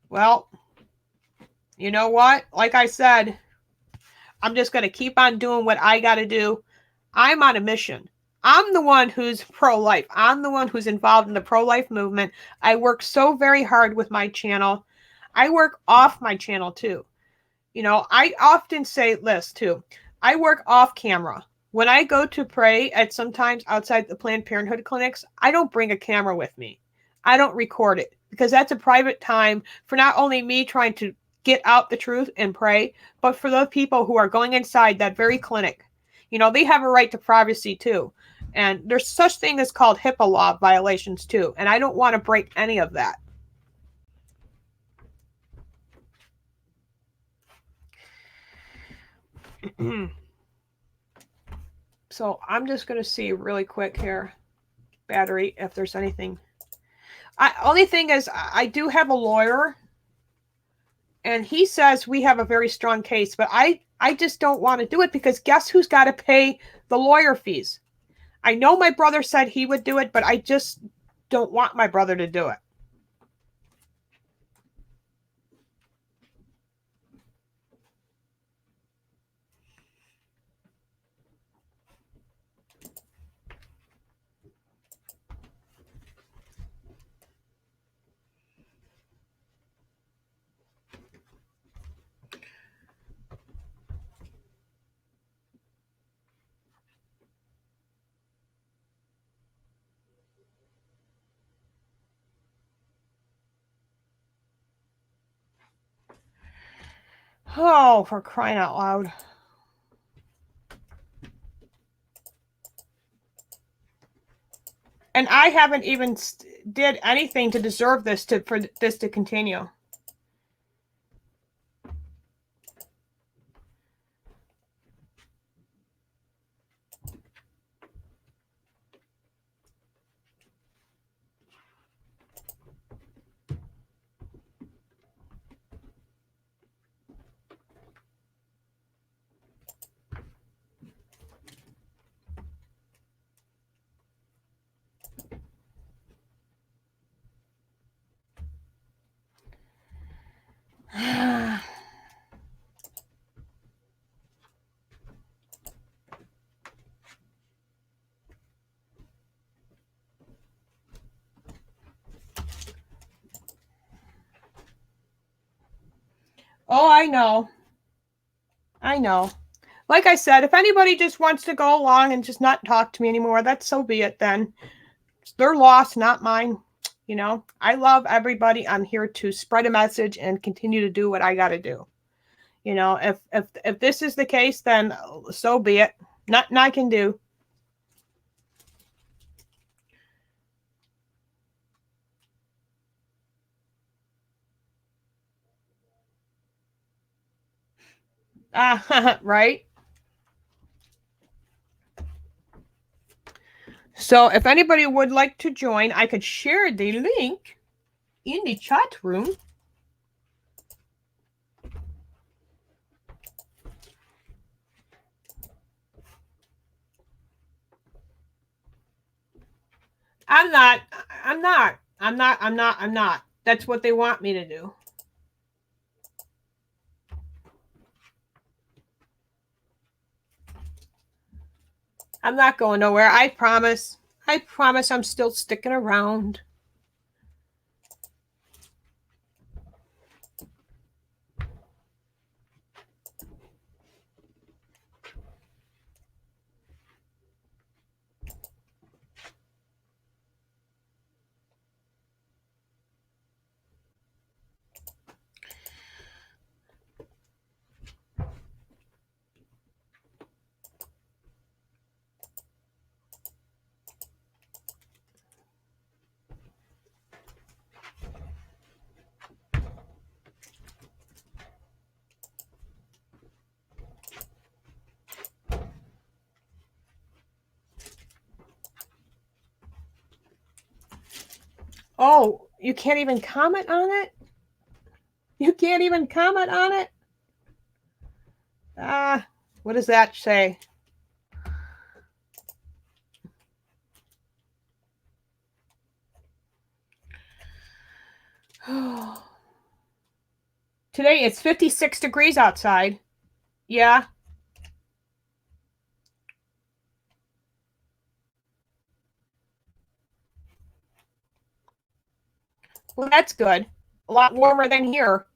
Well, you know what? Like I said, I'm just going to keep on doing what I got to do. I'm on a mission. I'm the one who's pro-life. I'm the one who's involved in the pro-life movement. I work so very hard with my channel. I work off my channel too. You know, I often say this too. I work off camera. When I go to pray at sometimes outside the Planned Parenthood clinics, I don't bring a camera with me. I don't record it because that's a private time for not only me trying to get out the truth and pray, but for those people who are going inside that very clinic. You know, they have a right to privacy too. And there's such thing as called HIPAA law violations too. And I don't want to break any of that. So I'm just going to see really quick here, Battery, if there's anything. Only thing is, I do have a lawyer, and he says we have a very strong case, but I just don't want to do it because guess who's got to pay the lawyer fees? I know my brother said he would do it, but I just don't want my brother to do it. Oh, for crying out loud. And I haven't even did anything to deserve this for this to continue. Oh, I know. I know. like I said, if anybody just wants to go along and just not talk to me anymore, that's so be it then. It's their loss, not mine. You know, I love everybody. I'm here to spread a message and continue to do what I got to do. You know, if this is the case, then so be it. Nothing I can do. Right. So if anybody would like to join, I could share the link in the chat room. I'm not. That's what they want me to do. I'm not going nowhere. I promise. I promise I'm still sticking around. Oh, you can't even comment on it? You can't even comment on it? What does that say? Today it's 56 degrees outside. Yeah. Well, that's good. A lot warmer than here.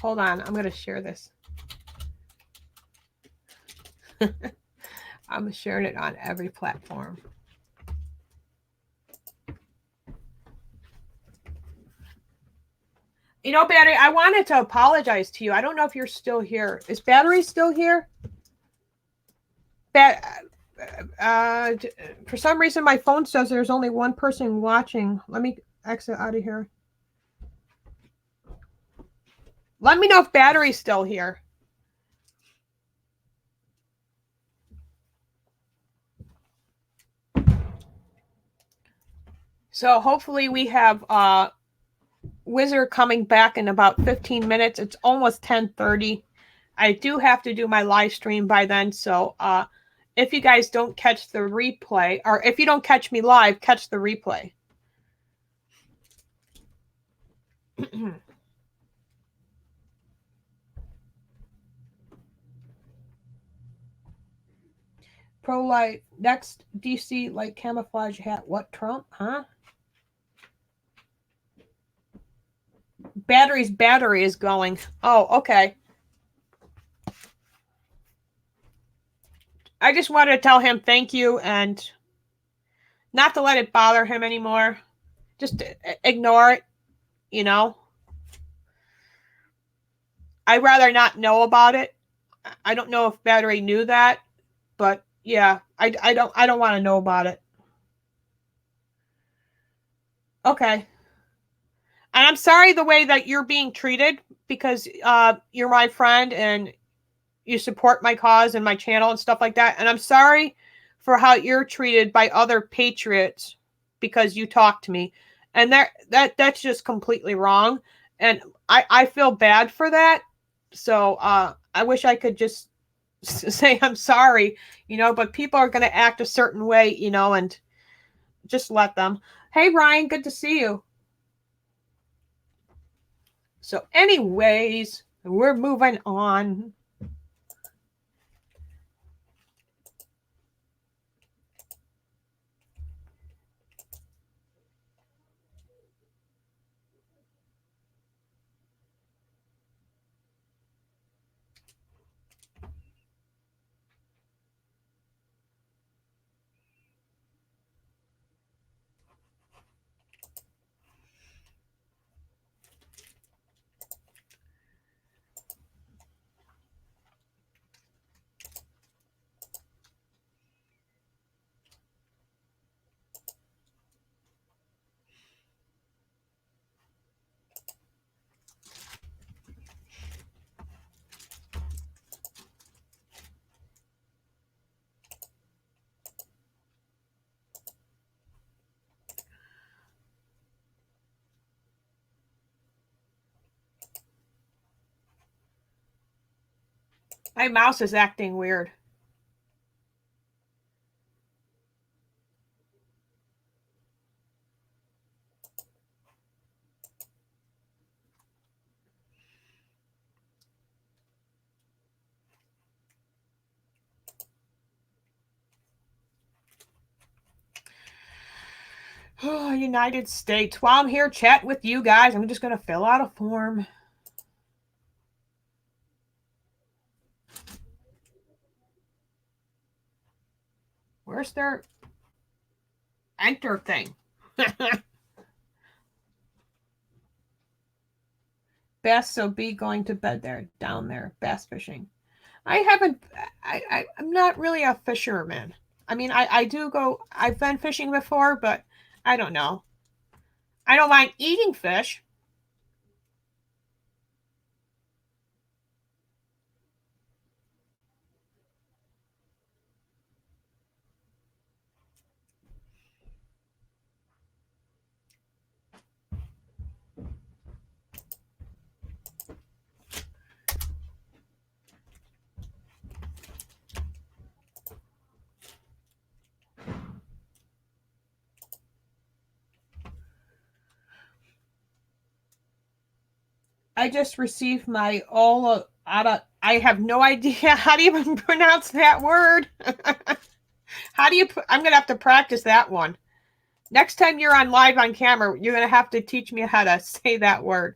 Hold on, I'm going to share this. I'm sharing it on every platform. You know, Battery, I wanted to apologize to you. I don't know if you're still here. Is Battery still here? For some reason, my phone says there's only one person watching. Let me exit out of here. Let me know if Battery's still here. So hopefully we have Wizard coming back in about 15 minutes. It's almost 10:30. I do have to do my live stream by then. So if you guys don't catch the replay, or if you don't catch me live, catch the replay. Pro-life. Next, DC like camouflage hat. What, Trump? Huh? Battery is going. Oh, okay. I just wanted to tell him thank you and not to let it bother him anymore. Just ignore it, you know. I'd rather not know about it. I don't know if Battery knew that, but yeah, I don't want to know about it. Okay. And I'm sorry the way that you're being treated, because you're my friend and you support my cause and my channel and stuff like that. And I'm sorry for how you're treated by other patriots because you talk to me. And that's just completely wrong. And I feel bad for that. So I wish I could just say I'm sorry, you know, but people are going to act a certain way, you know, and just let them. Hey, Ryan, good to see you. So anyways, we're moving on. My mouse is acting weird. Oh, United States. While I'm here chatting with you guys, I'm just going to fill out a form. Where's their enter thing? Bass, so be going to bed there, down there, bass fishing. I'm not really a fisherman. I mean, I do go, I've been fishing before, but I don't know. I don't mind eating fish. I just received my all I have no idea how to even pronounce that word. How do you I'm going to have to practice that one. Next time you're on live on camera, you're going to have to teach me how to say that word.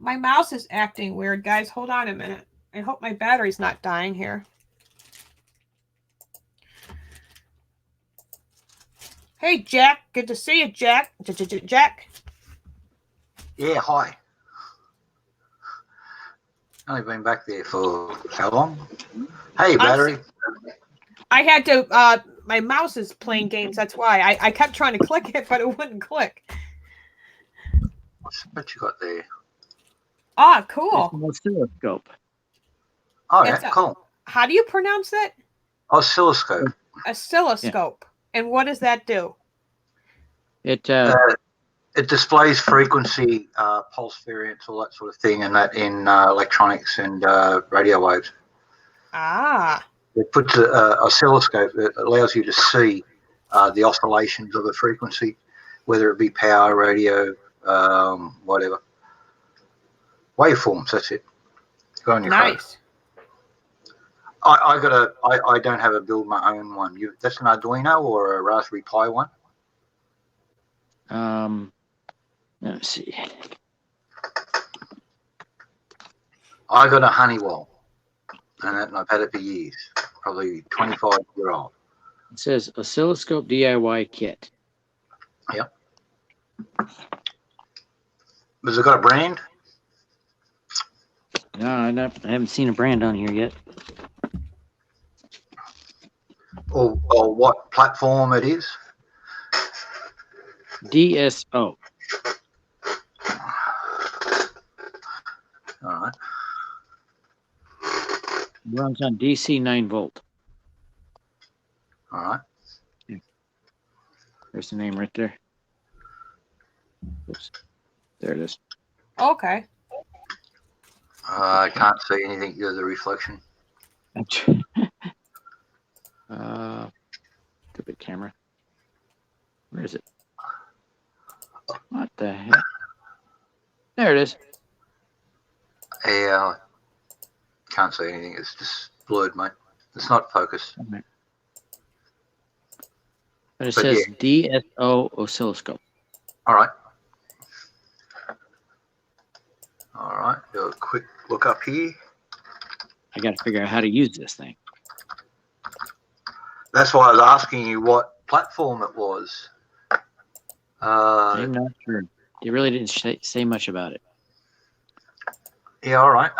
My mouse is acting weird, guys. Hold on a minute. I hope my battery's not dying here. Hey, Jack. Good to see you, Jack. Jack. Yeah, hi. Only been back there for how long? Hey, battery. I had to, my mouse is playing games. That's why. I kept trying to click it, but it wouldn't click. What you got there? Ah, cool. It's an oscilloscope. Oh, yeah, cool. How do you pronounce it? Oscilloscope. Oscilloscope. Yeah. And what does that do? It displays frequency, pulse variance, all that sort of thing, and that in electronics and radio waves. Ah. It puts an oscilloscope that allows you to see the oscillations of a frequency, whether it be power, radio, whatever. Waveforms, that's it. Go on your phone. Nice. I don't have a build my own one. That's an Arduino or a Raspberry Pi one? Let's see. I got a Honeywell, and I've had it for years, probably 25-year-old. It says oscilloscope DIY kit. Yep. Has it got a brand? No, I haven't seen a brand on here yet. what platform it is? DSO. All right. Runs on DC 9 volt. All right. There's the name right there. Oops. There it is. Okay. I can't see anything because of the reflection. Stupid camera. Where is it? What the heck? There it is. Yeah, can't see anything. It's just blurred, mate. It's not focused. But it But says DSO oscilloscope. All right. All right. Do a quick look up here. I got to figure out how to use this thing. That's why I was asking you what platform it was. I'm not sure. You really didn't say much about it. Yeah, all right.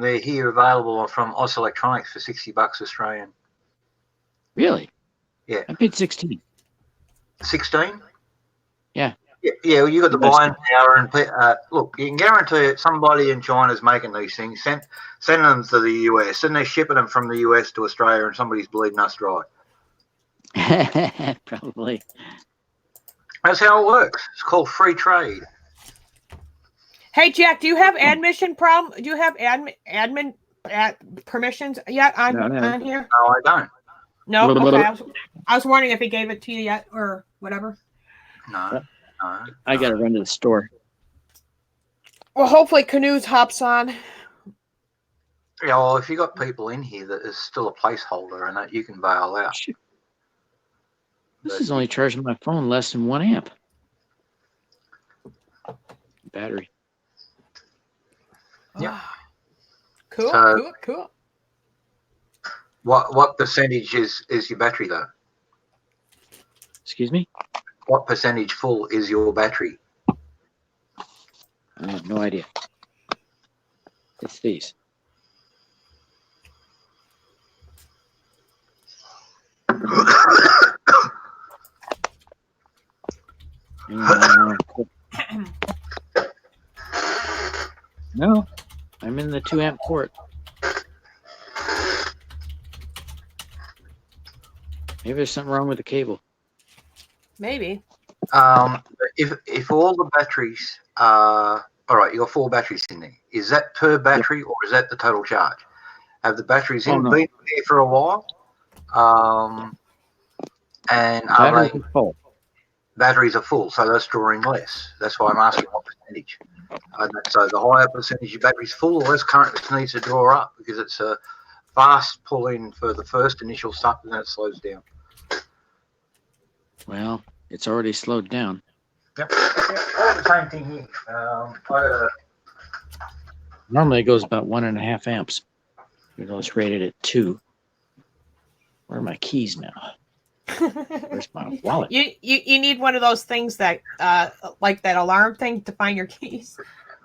They're here available from Oz Electronics for $60 Australian. Really? Yeah. I paid 16. 16? Yeah. Yeah, well, you got the buying power, and look, you can guarantee somebody in China's making these things, send them to the US, and they're shipping them from the US to Australia, and somebody's bleeding us dry. Probably. That's how it works. It's called free trade. Hey, Jack, do you have admission problem? Do you have admin permissions yet on here? No, I don't. No? Okay. I was wondering if he gave it to you yet or whatever. No. I got to run to the store. Well, hopefully Canoes hops on. Yeah, well, if you got people in here that is still a placeholder and that you can bail out. This is only charging my phone less than 1 amp. Battery. Yeah. Cool, So, cool. What percentage is your battery though? Excuse me? What percentage full is your battery? I have no idea. It's these. No, I'm in the 2 amp port. Maybe there's something wrong with the cable. Maybe. If all the batteries are all right, you got 4 batteries in there. Is that per battery or is that the total charge? Have the batteries been there for a while? And Batteries are full. Batteries are full, so that's drawing less. That's why I'm asking what percentage. So the higher percentage of batteries full, the less current it needs to draw up because it's a fast pull in for the first initial stuff and then it slows down. Well, it's already slowed down. Yep. The same thing here. Normally it goes about 1.5 amps. You know, it's rated at 2. Where are my keys now? Where's my wallet? You need one of those things that like that alarm thing to find your keys.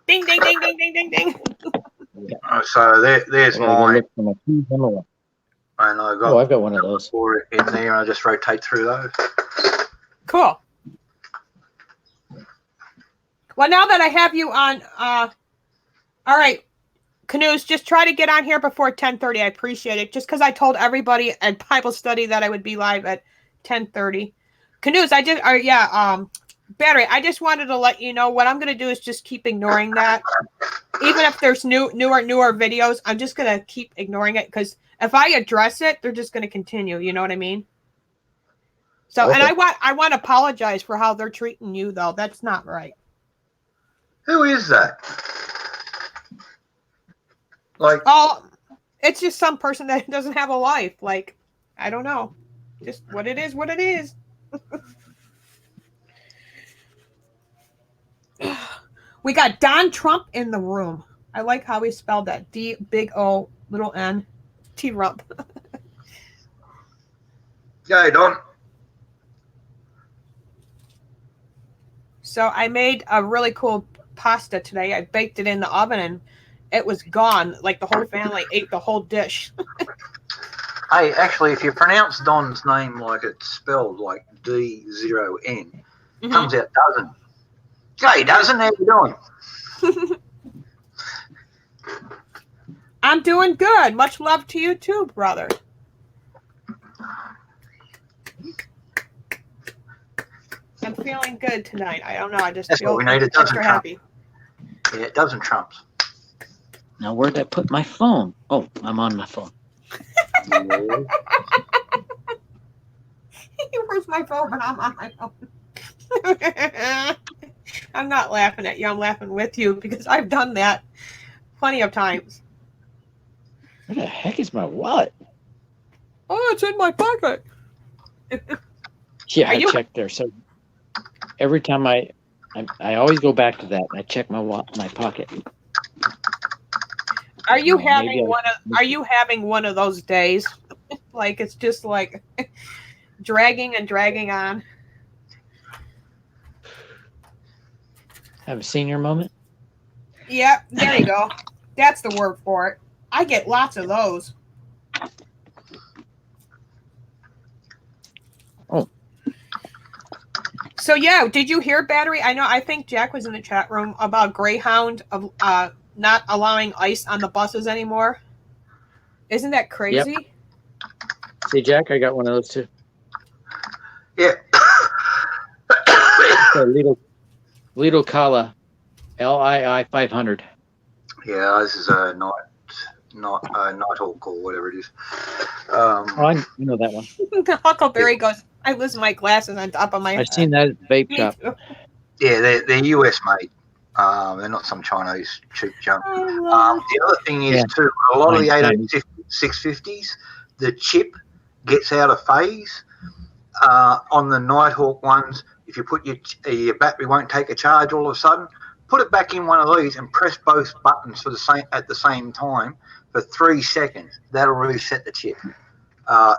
Ding ding ding ding ding ding ding. So there's mine. And I've got one of those. In there, and I just rotate through those. Cool. Well, now that I have you on, all right, Canoes, just try to get on here before 10:30. I appreciate it. Just because I told everybody at Bible study that I would be live at 10:30. Canoes, Battery, I just wanted to let you know what I'm going to do is just keep ignoring that. Even if there's newer videos, I'm just going to keep ignoring it because if I address it, they're just going to continue. You know what I mean? So, okay. And I want to apologize for how they're treating you, though. That's not right. Who is that? It's just some person that doesn't have a life. Like, I don't know. Just what it is, what it is. We got Don Trump in the room. I like how he spelled that. D big O little N T Rump. Yeah, Don. So I made a really cool pasta today. I baked it in the oven and it was gone. Like the whole family ate the whole dish. Hey, actually, if you pronounce Don's name like it's spelled, like D0N, comes out dozen. Hey, dozen, how you doing? I'm doing good. Much love to you too, brother. I'm feeling good tonight. I don't know. I just That's feel what we need. It doesn't extra trump. happy. Yeah, it doesn't trumps. Now, where'd I put my phone? Oh, I'm on my phone. Where's my phone? But I'm on my phone. I'm not laughing at you. I'm laughing with you because I've done that plenty of times. Where the heck is my wallet? Oh, it's in my pocket. Yeah, I checked there. So every time I always go back to that. And I check my pocket. Are you having one of those days? Like it's just like dragging and dragging on. Have a senior moment? Yep, there you go. That's the word for it. I get lots of those. Oh. So yeah, did you hear, Battery? I think Jack was in the chat room about Greyhound of not allowing ice on the buses anymore. Isn't that crazy? Yep. See, Jack, I got one of those too. Yeah. Lido Kala, LII 500. Yeah, this is a Nighthawk or whatever it is. Oh, I know that one. Huckleberry goes, I lose my glasses on top of my head. I've seen that at the vape shop. Too. Yeah, they're US made. They're not some Chinese cheap junk. The other thing is too, a lot of the 650s, the chip gets out of phase. On the Nighthawk ones, if you put your battery won't take a charge all of a sudden, put it back in one of these and press both buttons at the same time for 3 seconds. That'll reset the chip.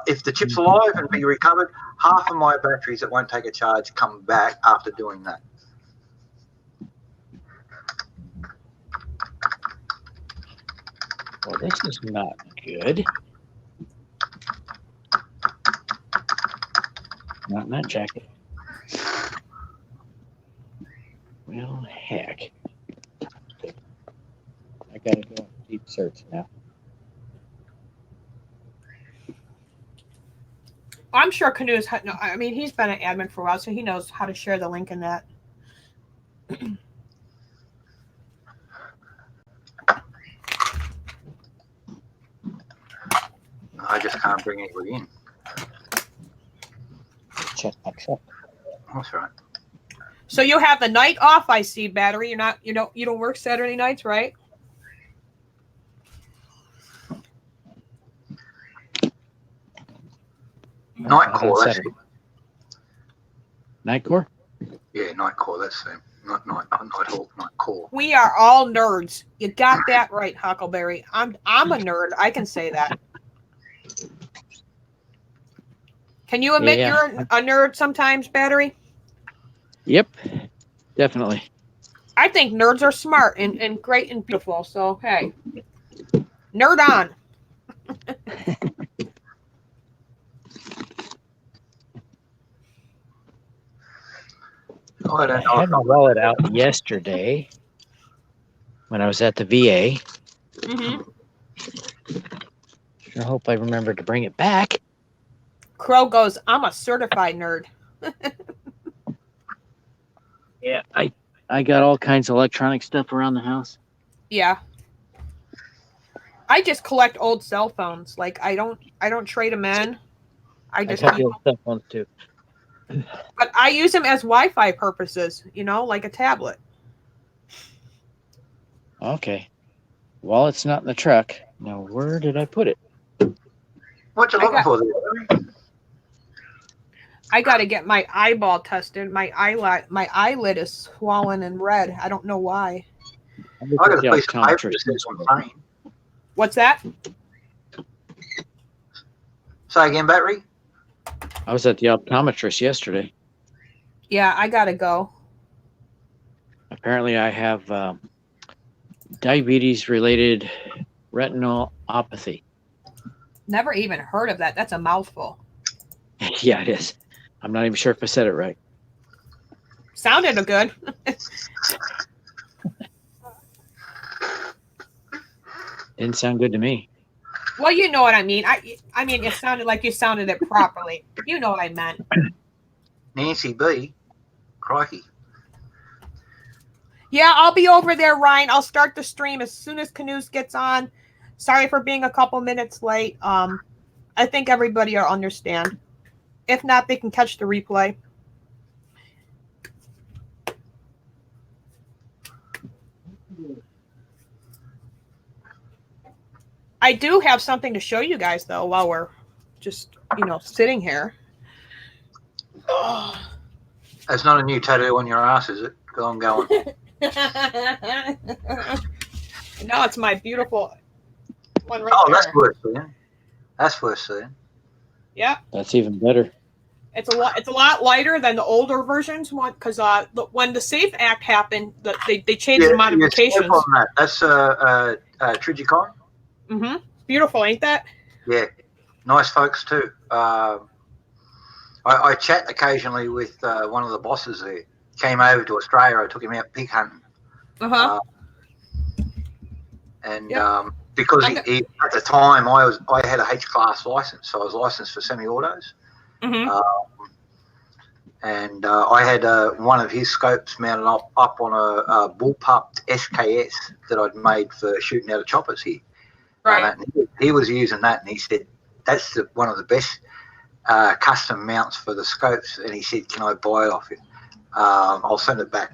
If the chip's alive and be recovered, half of my batteries that won't take a charge come back after doing that. Well, this is not good. Not in that jacket. Well, heck. I gotta go on deep search now. I'm sure Canoe's. No, I mean, he's been an admin for a while, so he knows how to share the link in that. I just can't bring anybody in. Check my truck. That's right. So you have the night off, I see, Battery. You don't work Saturday nights, right? Nightcore, that's it. Nightcore? Yeah, Nightcore, that's the not Nighthawk, Nightcore. We are all nerds. You got that right, Huckleberry. I'm a nerd. I can say that. Can you admit you're a nerd sometimes, Battery? Yep, definitely. I think nerds are smart and great and beautiful. So, hey, nerd on. I had my wallet out yesterday when I was at the VA. Mm-hmm. I hope I remember to bring it back. Crow goes, I'm a certified nerd. Yeah, I got all kinds of electronic stuff around the house. Yeah. I just collect old cell phones. Like I don't trade them in. I just got the old cell phones too. But I use them as Wi-Fi purposes, like a tablet. Okay. Well, it's not in the truck. Now, where did I put it? What you looking for there? I got to get my eyeball tested. My eyelid is swollen and red. I don't know why. I got a piece of paper that says I'm fine. What's that? Say again, Battery? I was at the optometrist yesterday. Yeah, I got to go. Apparently, I have diabetes-related retinopathy. Never even heard of that. That's a mouthful. Yeah, it is. I'm not even sure if I said it right. Sounded good. Didn't sound good to me. Well, you know what I mean. I mean, it sounded like you sounded it properly. You know what I meant. Nancy B. Crikey. Yeah, I'll be over there, Ryan. I'll start the stream as soon as Canoes gets on. Sorry for being a couple minutes late. I think everybody will understand. If not, they can catch the replay. I do have something to show you guys, though, while we're just, sitting here. Oh. That's not a new tattoo on your ass, is it? Go on going. No, it's my beautiful one right there. That's worth seeing. That's worth seeing. Yeah. That's even better. It's a lot lighter than the older versions one because when the SAFE Act happened, they changed the modifications. That. That's Trigicon. Mm-hmm. Beautiful, ain't that? Yeah, nice folks too. I chat occasionally with one of the bosses there. Came over to Australia. I took him out pig hunting. Because he at the time I had a H-class license, so I was licensed for semi-autos. Mm-hmm. I had one of his scopes mounted up on a bullpup SKS that I'd made for shooting out of choppers here. Right. He was using that, and he said that's one of the best custom mounts for the scopes. And he said, "Can I buy it off you? I'll send it back."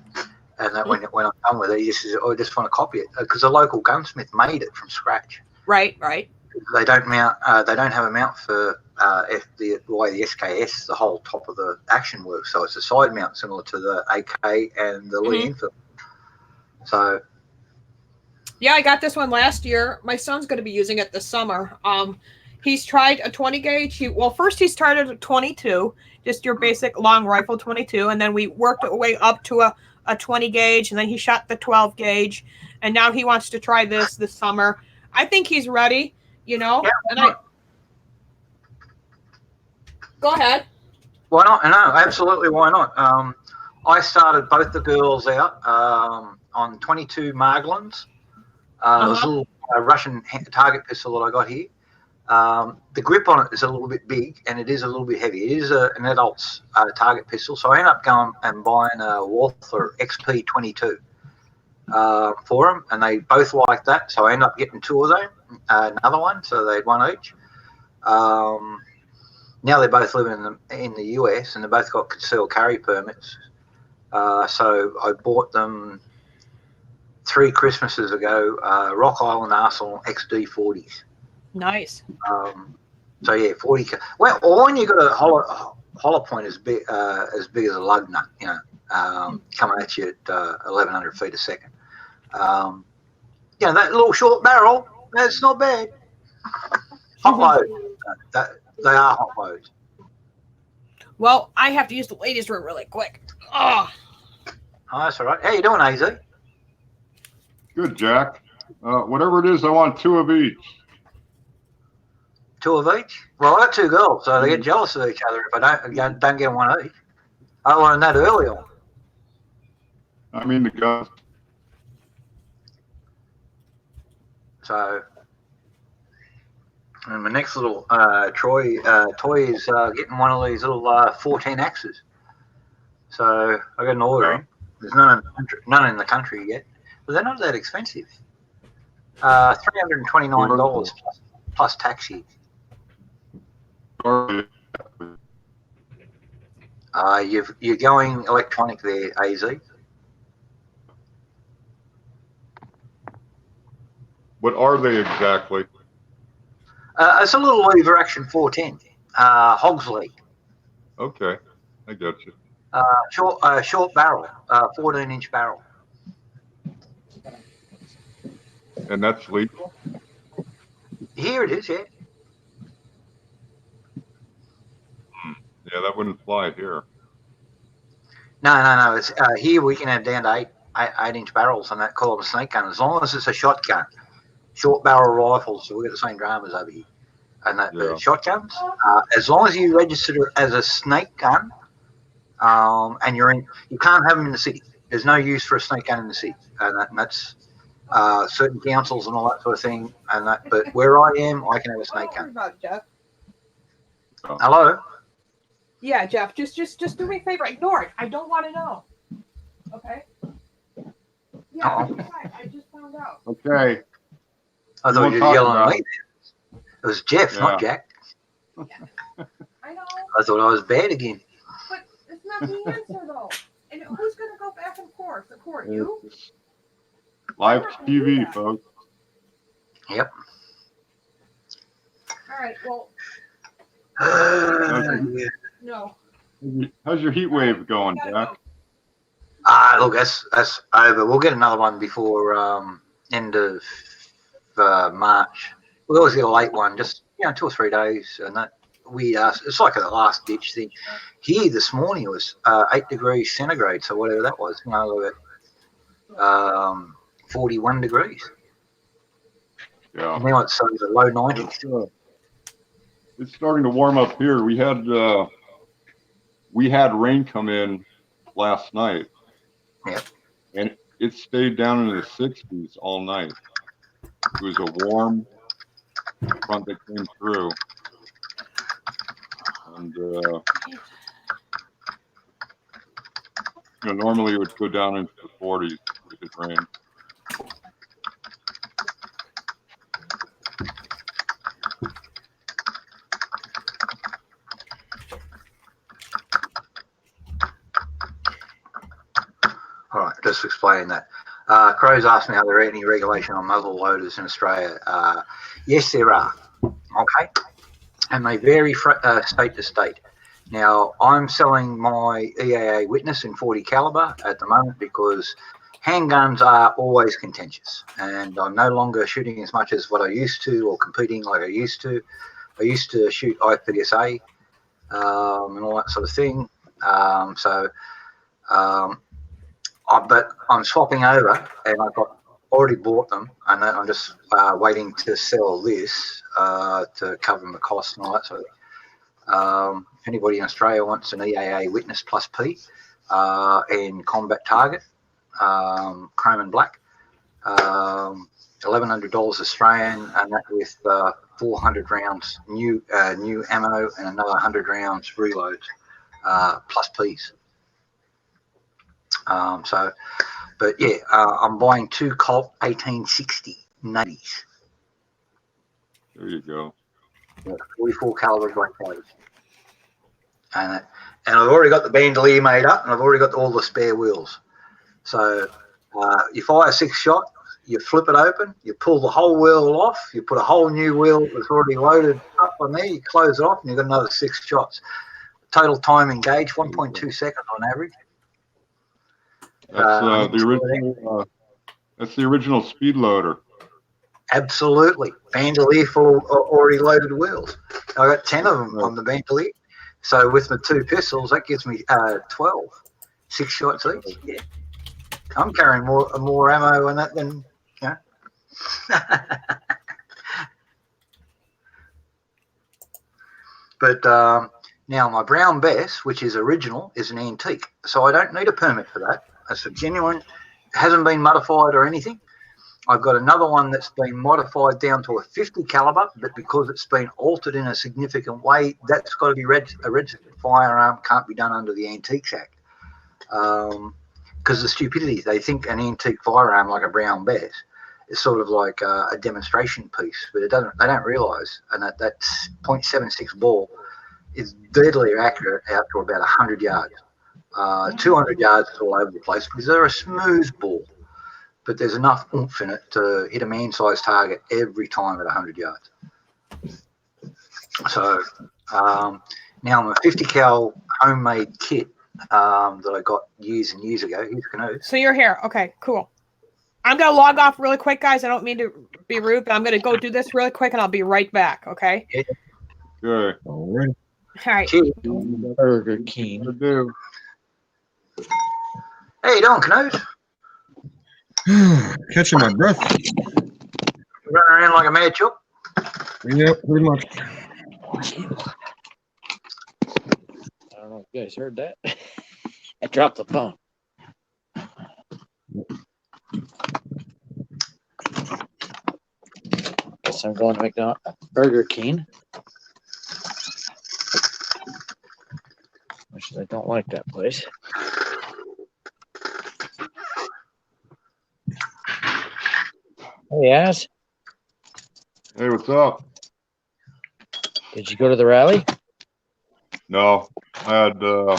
And that when I'm done with it, he just says, "I just want to copy it," because a local gunsmith made it from scratch. Right, right. They don't mount. They don't have a mount for the way the SKS, the whole top of the action works. So it's a side mount similar to the AK and the Lee Enfield. So. Yeah, I got this one last year. My son's going to be using it this summer. He's tried a 20 gauge. First he started at 22, just your basic long rifle 22, and then we worked our way up to a 20 gauge, and then he shot the 12 gauge, and now he wants to try this summer. I think he's ready, Yeah, and go ahead. Why not? No, absolutely. Why not? I started both the girls out on 22 Marglins. There's a little Russian target pistol that I got here. The grip on it is a little bit big and it is a little bit heavy. It is an adult's target pistol. So I ended up going and buying a Walther XP22 for them, and they both like that. So I ended up getting two of them, another one, so they had one each. Now they're both living in the US and they both got concealed carry permits. So I bought them 3 Christmases ago, Rock Island Arsenal XD40s. Nice. So yeah, 40. Well, when you got a hollow point as big as a lug nut, coming at you at 1,100 feet a second. That little short barrel, that's not bad. Hot load. They are hot loads. Well, I have to use the ladies' room really quick. Oh, that's all right. How you doing, AZ? Good, Jack. Whatever it is, I want 2 of each. 2 of each? Well, I got 2 girls, so they get jealous of each other if I don't get one each. I learned that early on. I mean the guns. So, and my next little toy is getting one of these little 14 axes. So I got an order in. There's none in the country yet, but they're not that expensive. $329 plus tax here. You're going electronic there, AZ. What are they exactly? It's a little lever action 410, Hogsley. Okay, I got you. Short barrel, 14-inch barrel. And that's legal? Here it is, yeah. Yeah, that wouldn't fly here. No. It's here we can have down to 8-inch barrels on that called a snake gun, as long as it's a shotgun. Short barrel rifles, so we've got the same dramas over here. and the shotguns. As long as you register it as a snake gun, and you can't have them in the city. There's no use for a snake gun in the city, and that's certain councils and all that sort of thing. But where I am, I can have a snake gun. About Jeff. Hello. Yeah, Jeff. Just do me a favor. Ignore it. I don't want to know. Okay. Yeah. I just found out. Okay. I thought you were yelling at me. It was Jeff, not Jack. I know. I thought I was bad again. But it's not the answer though. And who's going to go back and forth? The court, you? Live TV, folks. Yep. All right. Well. No. How's your heat wave going, Jack? Look, that's over. We'll get another one before end of March. We always get a late one, just 2 or 3 days, and that it's like a last ditch thing. Here this morning it was 8 degrees centigrade, so whatever that was, about 41 degrees. Yeah. Now it's the low 90s. It's starting to warm up here. We had rain come in last night. Yep. And it stayed down in the 60s all night. It was a warm front that came through. And normally it would go down into the 40s if it rained. All right, just explain that. Crow's asked me, are there any regulation on muzzle loaders in Australia? Yes, there are. Okay. And they vary state to state. Now, I'm selling my EAA Witness in 40 caliber at the moment because handguns are always contentious, and I'm no longer shooting as much as what I used to, or competing like I used to. I used to shoot IPSA and all that sort of thing. But I'm swapping over, and I've already bought them, and I'm just waiting to sell this to cover my costs and all that sort of thing. If anybody in Australia wants an EAA Witness Plus P in combat target, chrome and black, $1,100 Australian, and that with 400 rounds new ammo and another 100 rounds reloads plus Ps. But yeah, I'm buying 2 Colt 1860 90s. There you go. 44 caliber black powders. And I've already got the bandolier made up, and I've already got all the spare wheels. So you fire 6 shot, you flip it open, you pull the whole wheel off, you put a whole new wheel that's already loaded up on there, you close it off, and you've got another 6 shots. Total time engaged, 1.2 seconds on average. That's the original speed loader. Absolutely. Bandolier full of already loaded wheels. I got 10 of them on the bandolier. So with my 2 pistols, that gives me 12. 6 shots each. Yeah. I'm carrying more ammo on that than, But now my Brown Bess, which is original, is an antique. So I don't need a permit for that. It's a genuine, hasn't been modified or anything. I've got another one that's been modified down to a 50 caliber, but because it's been altered in a significant way, that's got to be a registered firearm, can't be done under the Antiques Act. Because the stupidity, they think an antique firearm like a Brown Bess is sort of like a demonstration piece, but they don't realise, and that .76 ball is deadly accurate out to about 100 yards. 200 yards is all over the place because they're a smooth ball, but there's enough oomph in it to hit a man-sized target every time at 100 yards. So now I'm a 50 cal homemade kit that I got years and years ago. Here's Canoe. So you're here. Okay, cool. I'm going to log off really quick, guys. I don't mean to be rude, but I'm going to go do this really quick, and I'll be right back, okay? Yeah. Good. All right. All right. Burger King. How you doing, Canoes? Catching my breath. Running around like a mad chook. Yeah, pretty much. I don't know if you guys heard that. I dropped the phone. Guess I'm going to McDonald's, Burger King. Which I don't like that place. Hey, Az. Hey, what's up? Did you go to the rally? No, I had a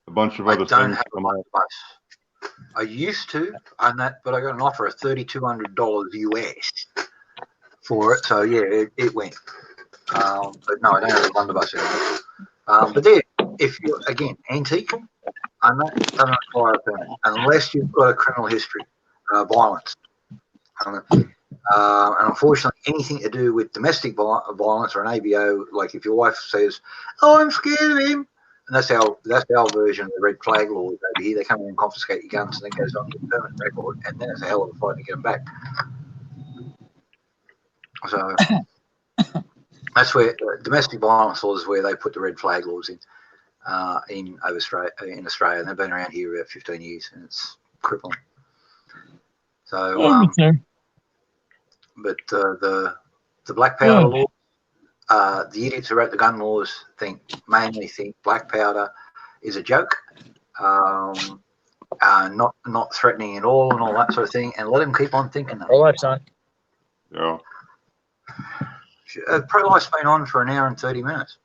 bunch of I other don't things have a come up. bus. I used to, and that, but I got an offer of $3,200 US for it. So yeah, it went. But no, I don't have a blunderbuss anymore. But there, if you're again antique, and that doesn't require a permit unless you've got a criminal history, violence. And unfortunately, anything to do with domestic violence or an ABO, like if your wife says, "Oh, I'm scared of him," and that's our version of the red flag laws over here. They come in and confiscate your guns, and then it goes on to a permanent record, and then it's a hell of a fight to get them back. So that's where domestic violence laws is where they put the red flag laws in Australia. In Australia, and they've been around here about 15 years, and it's crippling. So, but the black powder law, the idiots who wrote the gun laws mainly think black powder is a joke, not threatening at all, and all that sort of thing, and let them keep on thinking that. Pro-life's on. Yeah. Pro-life's been on for an hour and 30 minutes.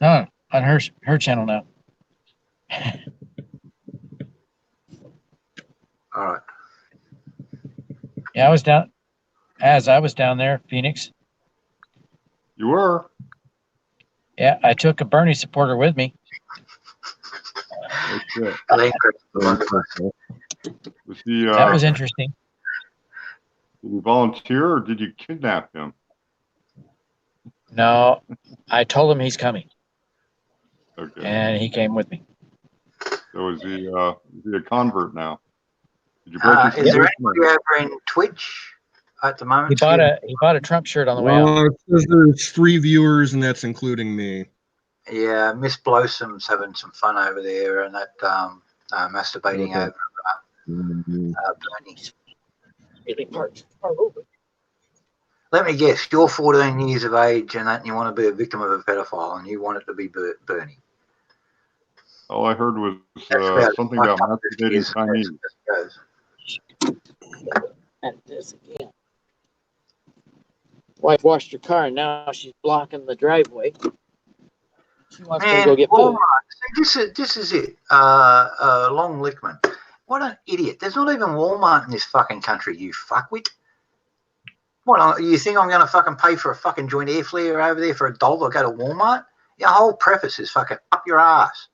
No, on her channel now. All right. Yeah, I was down there, Phoenix. You were? Yeah, I took a Bernie supporter with me. Oh, shit. Was he, That was interesting. Did he volunteer or did you kidnap him? No, I told him he's coming. Okay. And he came with me. So is he a convert now? Did you break his Is there conversion? anybody over in Twitch at the moment? He bought a Trump shirt on the way out. It says there's 3 viewers, and that's including me. Yeah, Miss Blossom's having some fun over there, and that masturbating Okay. over Bernie. Really parts are over. Let me guess, you're 14 years of age and you want to be a victim of a pedophile and you want it to be Bernie. All I heard was something my about masturbating Chinese. And this again. Wife washed her car and now she's blocking the driveway. She wants me to go get food. See, this is it. Long Lickman. What an idiot. There's not even Walmart in this fucking country, you fuckwit. What, you think I'm going to fucking pay for a fucking joint air flare over there for $1 to go to Walmart? Your whole preface is fucking up your ass.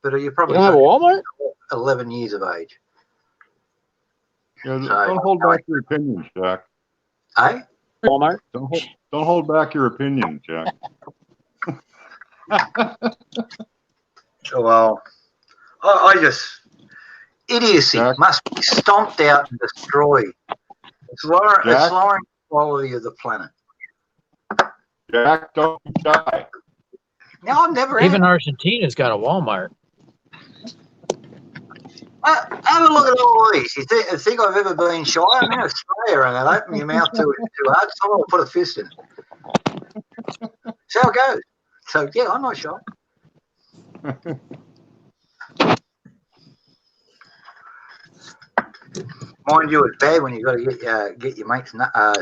But you're probably you don't have a Walmart? 11 years of age. Yeah, don't hold back your opinions, Jack. Eh? Walmart? Don't hold back your opinions, Jack. Well, I just... Idiocy must be stomped out and destroyed. It's lowering the quality of the planet. Jack, don't die. No, I've never Even Argentina's got a Walmart. Have a look at all these. You think I've ever been shy? I'm in Australia and I open your mouth too hard, someone will put a fist in it. That's how it goes. So, yeah, I'm not shy. Mind you, it's bad when you've got to get your mate's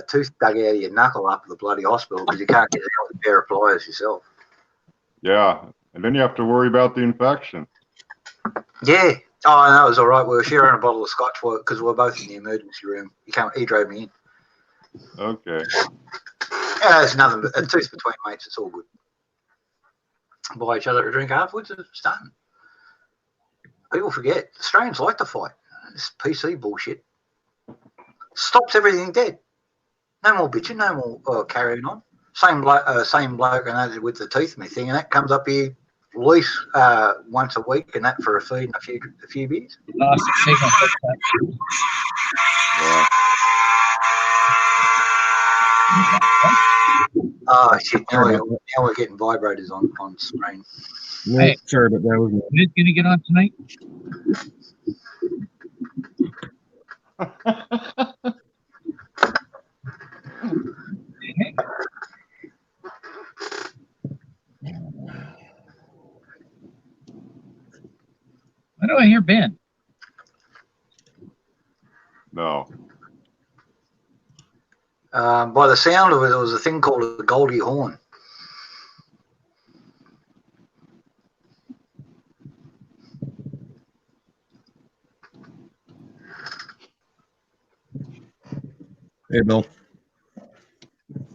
tooth dug out of your knuckle up at the bloody hospital because you can't get it out with a pair of pliers yourself. Yeah, and then you have to worry about the infection. Yeah. Oh, no, it was all right. We were sharing a bottle of scotch because we were both in the emergency room. He drove me in. Okay. Yeah, there's nothing but a tooth between mates. It's all good. Buy each other a drink afterwards. It's done. People forget. Australians like to fight. This PC bullshit stops everything dead. No more bitching, no more carrying on. Same bloke and that with the teeth me thing, and that comes up here at least once a week, and that for a feed and a few beers. Lost the signal. Yeah. Oh shit! Now Sorry we're, about that. now we're getting vibrators on screen. No, Hey. sorry, but that was me. Who's gonna get on tonight? Why do I hear Ben? No. By the sound of it, there was a thing called a Goldie Horn. Hey, Bill.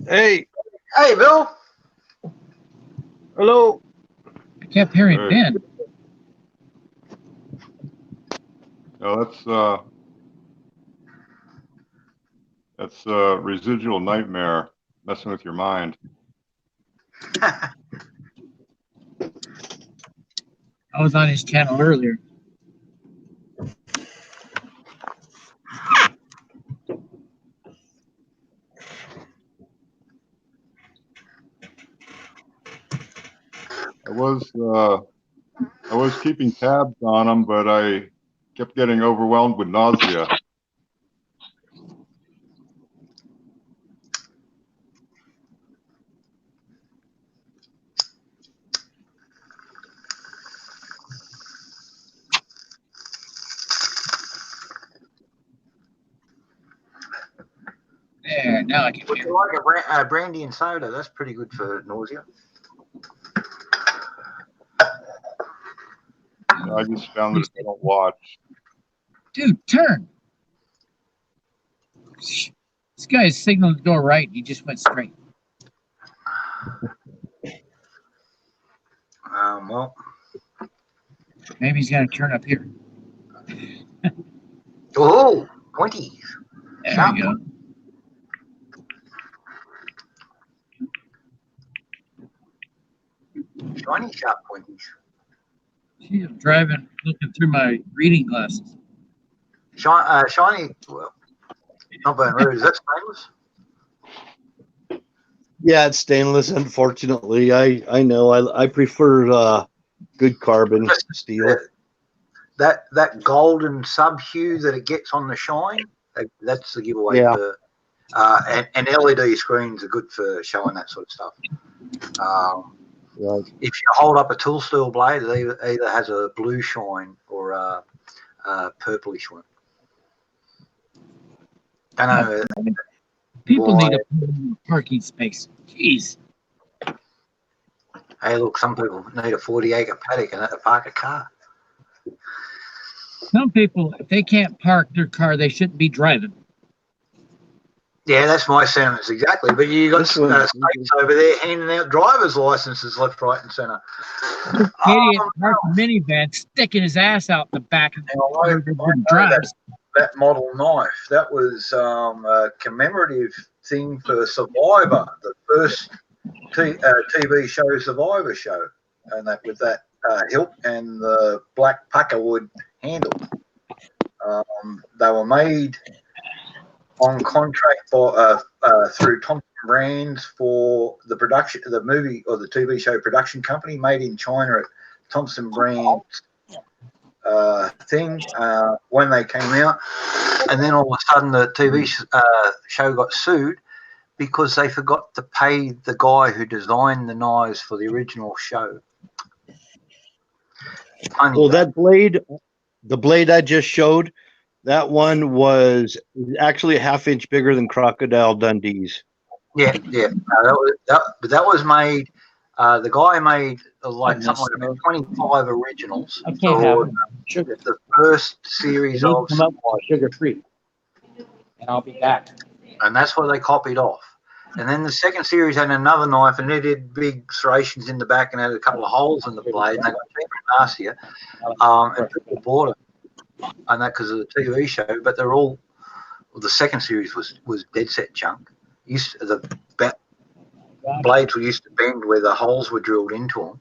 Hey, Hey, Bill. hello. I kept hearing Hey. Ben. No, that's residual nightmare messing with your mind. I was on his channel earlier. I was keeping tabs on them, but I kept getting overwhelmed with nausea. There, now I can Would hear. you like a brandy and soda? That's pretty good for nausea. I just found that if I don't watch, Dude, turn. This guy signaled to go right. He just went straight. Well, maybe he's got to turn up here. Oh, 20. There Sharp. we go. Shiny sharp pointies. Gee, I'm driving, looking through my reading glasses. Shiny, well, not being rude, is that stainless? Yeah, it's stainless. Unfortunately, I know. I prefer good carbon steel. That golden sub hue that it gets on the shine, that's the giveaway Yeah. for. And LED screens are good for showing that sort of stuff. Right. If you hold up a tool steel blade, it either has a blue shine or a purpley shine. I know. People need a parking space. Jeez. Hey, look, some people need a 40-acre paddock and have to park a car. Some people, if they can't park their car, they shouldn't be driving. Yeah, that's my sentiments exactly. But you got states over there handing out driver's licenses left, right, and centre. Idiot parked a minivan, sticking his ass out the back of the drives. That model knife, that was a commemorative thing for Survivor, the first TV show, Survivor show, and that with that hilt and the black puckerwood handle. They were made on contract through Thompson Brands for the production, the movie or the TV show production company, made in China at Thompson Brands thing when they came out, and then all of a sudden the TV show got sued because they forgot to pay the guy who designed the knives for the original show. Well, that blade, the blade I just showed, that one was actually a half-inch bigger than Crocodile Dundee's. Yeah. But that was made. The guy made something like 25 originals. I can't have sugar. The first series of come up sugar-free, and I'll be back. And that's what they copied off. And then the second series had another knife, and it had big serrations in the back and had a couple of holes in the blade, and they got cheaper and nastier. And people bought it, and that because of the TV show. But they're all. Well, the second series was dead set junk. The blades were used to bend where the holes were drilled into them.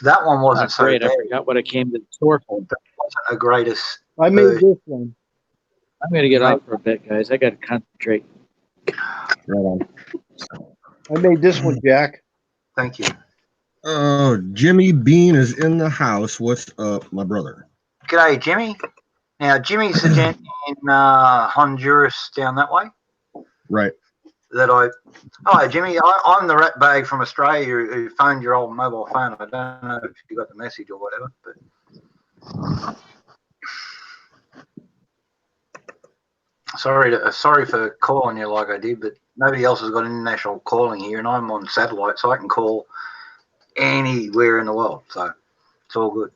That one wasn't so great. bad. I forgot what I came to the store for. That wasn't a greatest. I made this one. I'm going to get off for a bit, guys. I got to concentrate. Right on. I made this one, Jack. Thank you. Oh, Jimmy Bean is in the house. What's up, my brother? G'day, Jimmy. Now, Jimmy's the gent in Honduras down that way. Right. Hello, Jimmy. I'm the rat bag from Australia who phoned your old mobile phone. I don't know if you got the message or whatever, but sorry for calling you like I did, but nobody else has got international calling here, and I'm on satellite, so I can call anywhere in the world. So it's all good,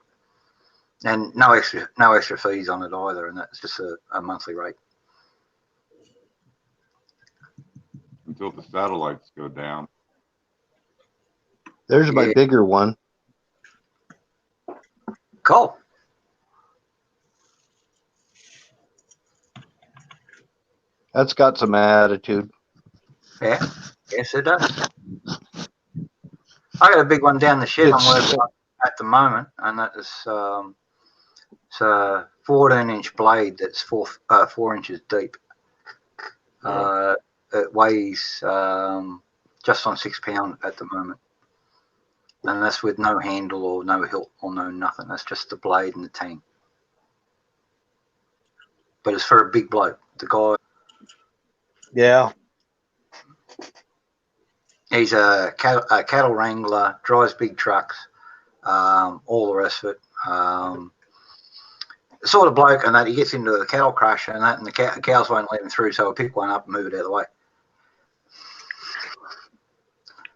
and no extra fees on it either, and that's just a monthly rate. Until the satellites go down. There's my bigger one. Cool. That's got some attitude. Yeah, yes it does. I got a big one down the shed I'm working on at the moment, and that is it's a 14-inch blade that's 4 inches deep. It weighs just on 6 pounds at the moment, and that's with no handle or no hilt or no nothing. That's just the blade and the tang. But it's for a big bloke. The guy. Yeah. He's a cattle wrangler, drives big trucks, all the rest of it. Sort of bloke, and that he gets into the cattle crush and that, and the cows won't let him through, so he'll pick one up and move it out of the way.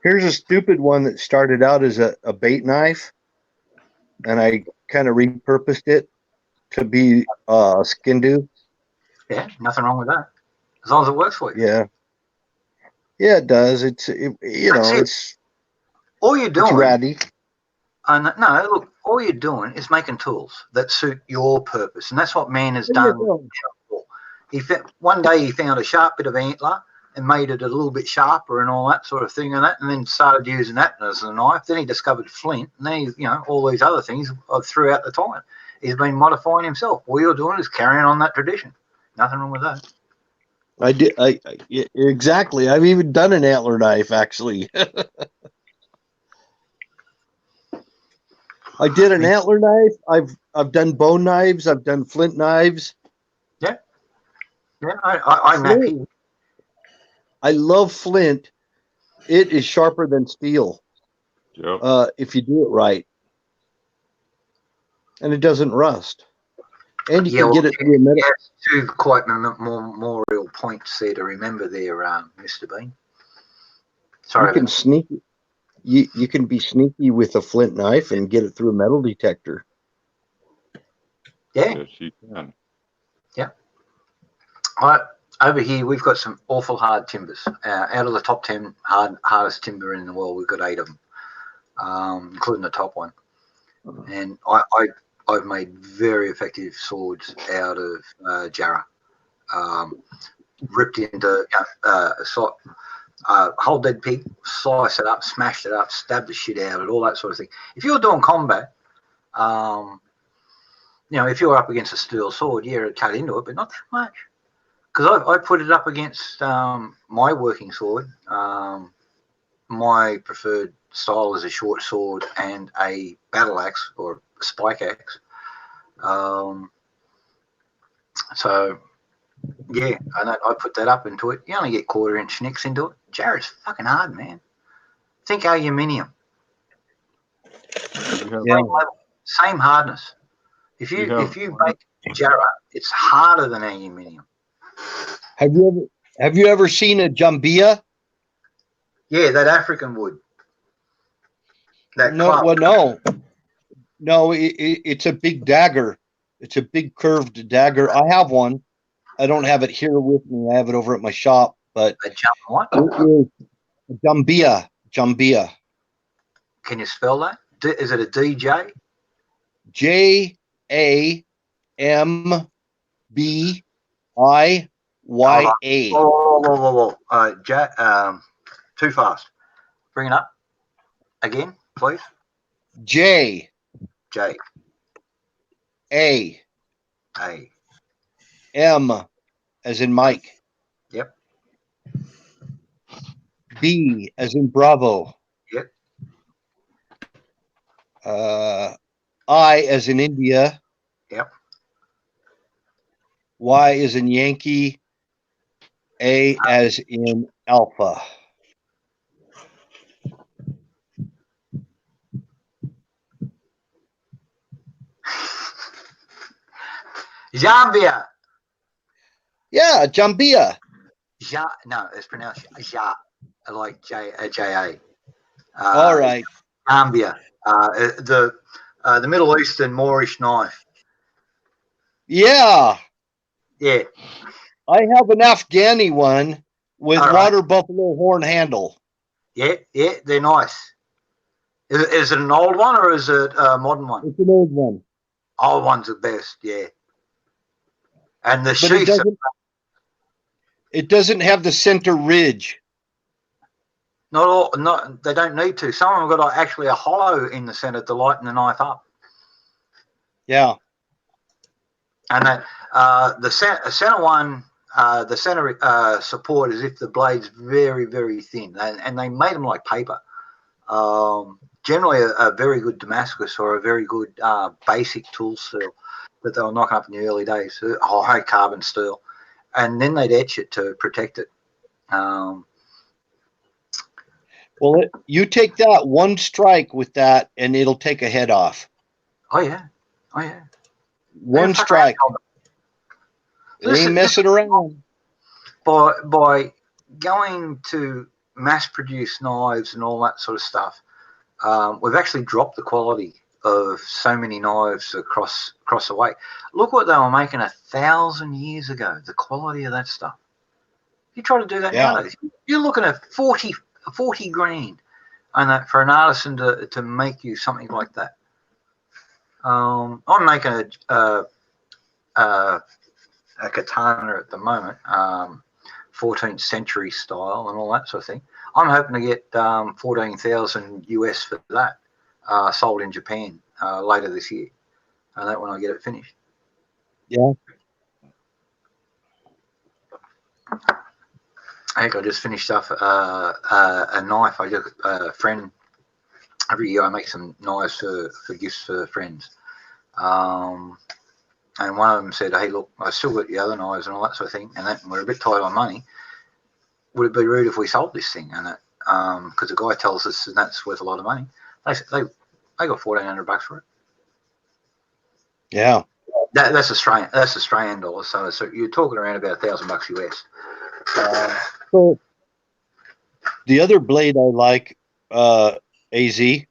Here's a stupid one that started out as a bait knife, and I kind of repurposed it to be a skin do. Yeah, nothing wrong with that, as long as it works for you. Yeah. Yeah, it does. It's all you're doing. It's ratty. No, look, all you're doing is making tools that suit your purpose, and that's what man has done. One day he found a sharp bit of antler and made it a little bit sharper and all that sort of thing, and then started using that as a knife. Then he discovered flint, and then all these other things throughout the time. He's been modifying himself. All you're doing is carrying on that tradition. Nothing wrong with that. I did. Yeah, exactly. I've even done an antler knife, actually. I did an antler knife. I've done bone knives. I've done flint knives. Yeah. Yeah. I love flint. It is sharper than steel. Yep. If you do it right, and it doesn't rust. And you can get it through a metal. Two quite memorial points there to remember there, Mr. Bean. Sorry. You can sneak. You can be sneaky with a flint knife and get it through a metal detector. Yeah. Yes, you can. Yeah. Over here, we've got some awful hard timbers. Out of the top 10 hardest timber in the world, we've got 8 of them, including the top one. And I've made very effective swords out of Jarrah. Ripped into whole dead pig, slice it up, smashed it up, stabbed the shit out of it, all that sort of thing. If you're doing combat, if you're up against a steel sword, yeah, it'd cut into it, but not that much. Because I put it up against my working sword. My preferred style is a short sword and a battle axe or a spike axe. So, yeah, I put that up into it. You only get 1/4-inch nicks into it. Jarrett's fucking hard, man. Think aluminium. Same hardness. If you make Jarrett, it's harder than aluminium. Have you ever seen a jambia? Yeah, that African wood. No, it's a big dagger. It's a big curved dagger. I have one. I don't have it here with me. I have it over at my shop. But jambia. Jambia. Can you spell that? Is it a DJ? JAMBIYA. Too fast. Bring it up again, please. J A M as in Mike. Yep. B as in Bravo. Yep. I as in India. Yep. Y as in Yankee. A as in Alpha. Zambia. Yeah, Jambia. No, it's pronounced Ja, like J-A. All right. Zambia. The Middle Eastern Moorish knife. Yeah. Yeah. I have an Afghani one with All right. water buffalo horn handle. Yeah, they're nice. Is it an old one or is it a modern one? It's an old one. Old one's the best, yeah. And the But sheaths. it doesn't have the center ridge. Not they don't need to. Some of them got actually a hollow in the center to lighten the knife up. Yeah. And that the center one, the center support is if the blade's very, very thin, and they made them like paper. Generally, a very good Damascus or a very good basic tool steel that they were knocking up in the early days, high carbon steel, and then they'd etch it to protect it. Well, you take that one strike with that, and it'll take a head off. Oh yeah, oh yeah. One strike. It ain't messing around. By going to mass-produce knives and all that sort of stuff, we've actually dropped the quality of so many knives across the way. Look what they were making 1,000 years ago. The quality of that stuff. If you try to do that nowadays, you're looking at 40 grand, and that for an artisan to make you something like that. I'm making a katana at the moment, 14th century style and all that sort of thing. I'm hoping to get 14,000 US for that, sold in Japan later this year, and that when I get it finished. Yeah. I think I just finished off a knife. I got a friend. Every year I make some knives for gifts for friends. And one of them said, hey, look, I still got the other knives and all that sort of thing, and we're a bit tight on money. Would it be rude if we sold this thing? And that, because the guy tells us that's worth a lot of money. They got $1,400 for it. Yeah. That's Australian dollars. So you're talking around about $1,000 US. So the other blade I like, AZ. I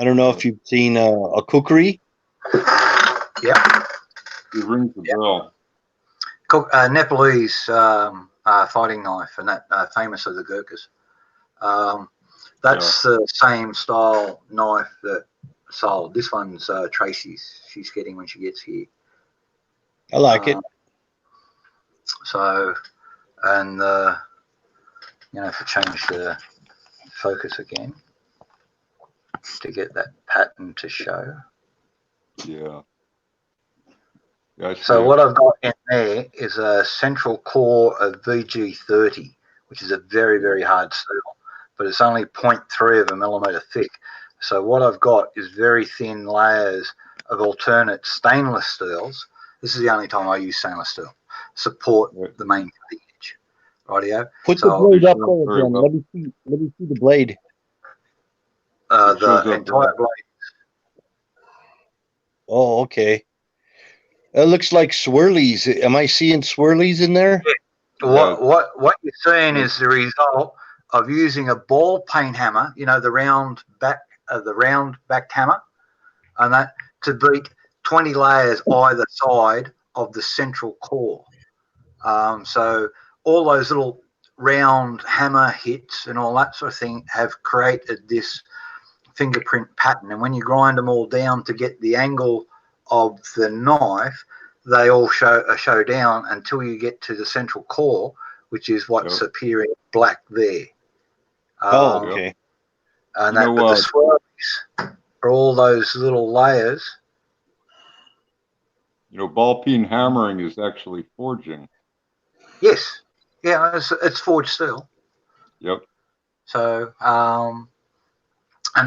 don't know if you've seen a kukri. Yeah. It rings the bell. Nepalese fighting knife, and that famous of the Gurkhas. That's the same style knife that sold. This one's Tracy's. She's getting when she gets here. I like it. So, and if I change the focus again to get that pattern to show. Yeah. So what I've got in there is a central core of VG30, which is a very, very hard steel, but it's only 0.3 of a millimeter thick. So what I've got is very thin layers of alternate stainless steels. This is the only time I use stainless steel. Support the main cutting edge. Rightio. Put the blade up there again. Let me see the blade. The entire blade. Oh, okay. That looks like swirlies. Am I seeing swirlies in there? Yeah. What you're seeing is the result of using a ball paint hammer, the round backed hammer, and that to beat 20 layers either side of the central core. So all those little round hammer hits and all that sort of thing have created this fingerprint pattern. And when you grind them all down to get the angle of the knife, they all show down until you get to the central core, which is what's appearing black there. Okay. And but the swirlies are all those little layers. Ball peen hammering is actually forging. Yes. Yeah, it's forged steel. Yep. So, and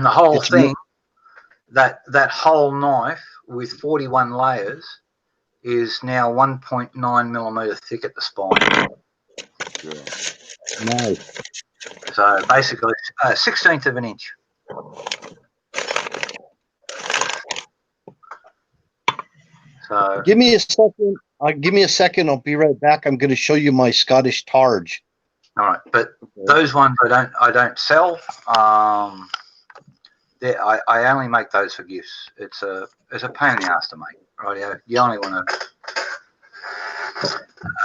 the whole thing, that whole knife with 41 layers is now 1.9 millimeter thick at the spine. Nice. So basically, 1/16 of an inch. So Give me a second. Give me a second. I'll be right back. I'm going to show you my Scottish targe. all right, but those ones I don't sell. I only make those for gifts. It's a pain in the ass to make. Right, you only want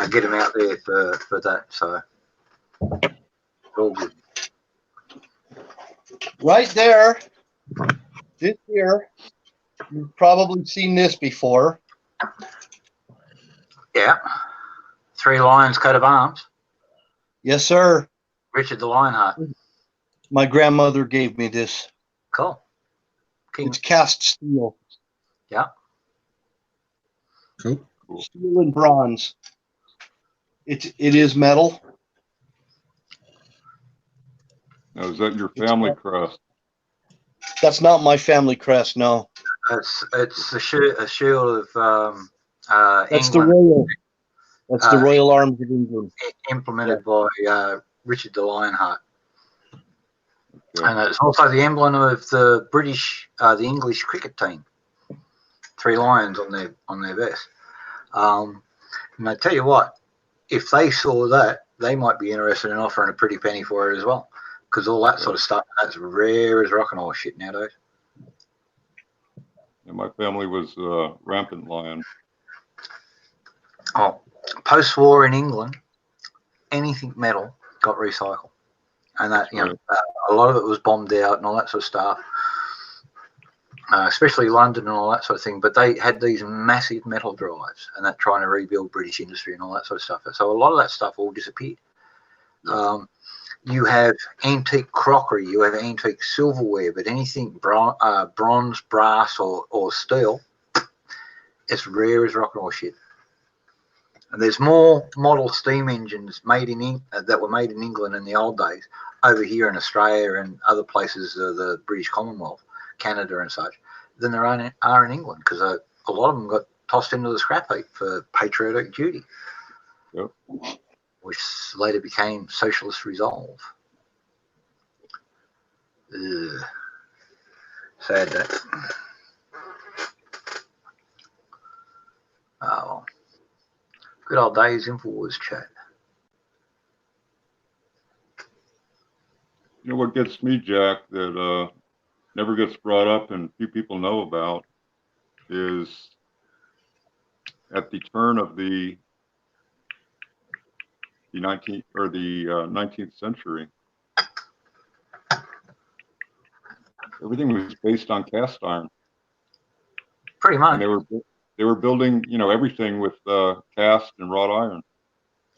to get them out there for that. So all good. Right there. This here. You've probably seen this before. Yeah, 3 lions coat of arms. Yes, sir. Richard the Lionheart. My grandmother gave me this. Cool. King. It's cast steel. Yeah. Cool. Steel and bronze. It is metal. Now, is that your family crest? That's not my family crest. No. It's a shield of That's England. the royal. That's the Royal Arms of England. Implemented by Richard the Lionheart. And it's also the emblem of the the English cricket team. 3 lions on their vest. And I tell you what, if they saw that, they might be interested in offering a pretty penny for it as well, because all that sort of stuff, that's rare as rock and roll shit nowadays. And my family was rampant lion. Oh, post-war in England, anything metal got recycled, and that a lot of it was bombed out and all that sort of stuff. Especially London and all that sort of thing, but they had these massive metal drives and that trying to rebuild British industry and all that sort of stuff. So a lot of that stuff all disappeared. You have antique crockery, you have antique silverware, but anything bronze, brass, or steel, it's rare as rock and roll shit. And there's more model steam engines made that were made in England in the old days over here in Australia and other places of the British Commonwealth, Canada and such, than there are in England, because a lot of them got tossed into the scrap heap for patriotic duty, which later became Socialist Resolve. Ugh. Sad that. Oh, good old days InfoWars chat. You know what gets me, Jack, that never gets brought up and few people know about is at the turn of the 19th century, everything was based on cast iron. Pretty much. And they were building, everything with cast and wrought iron.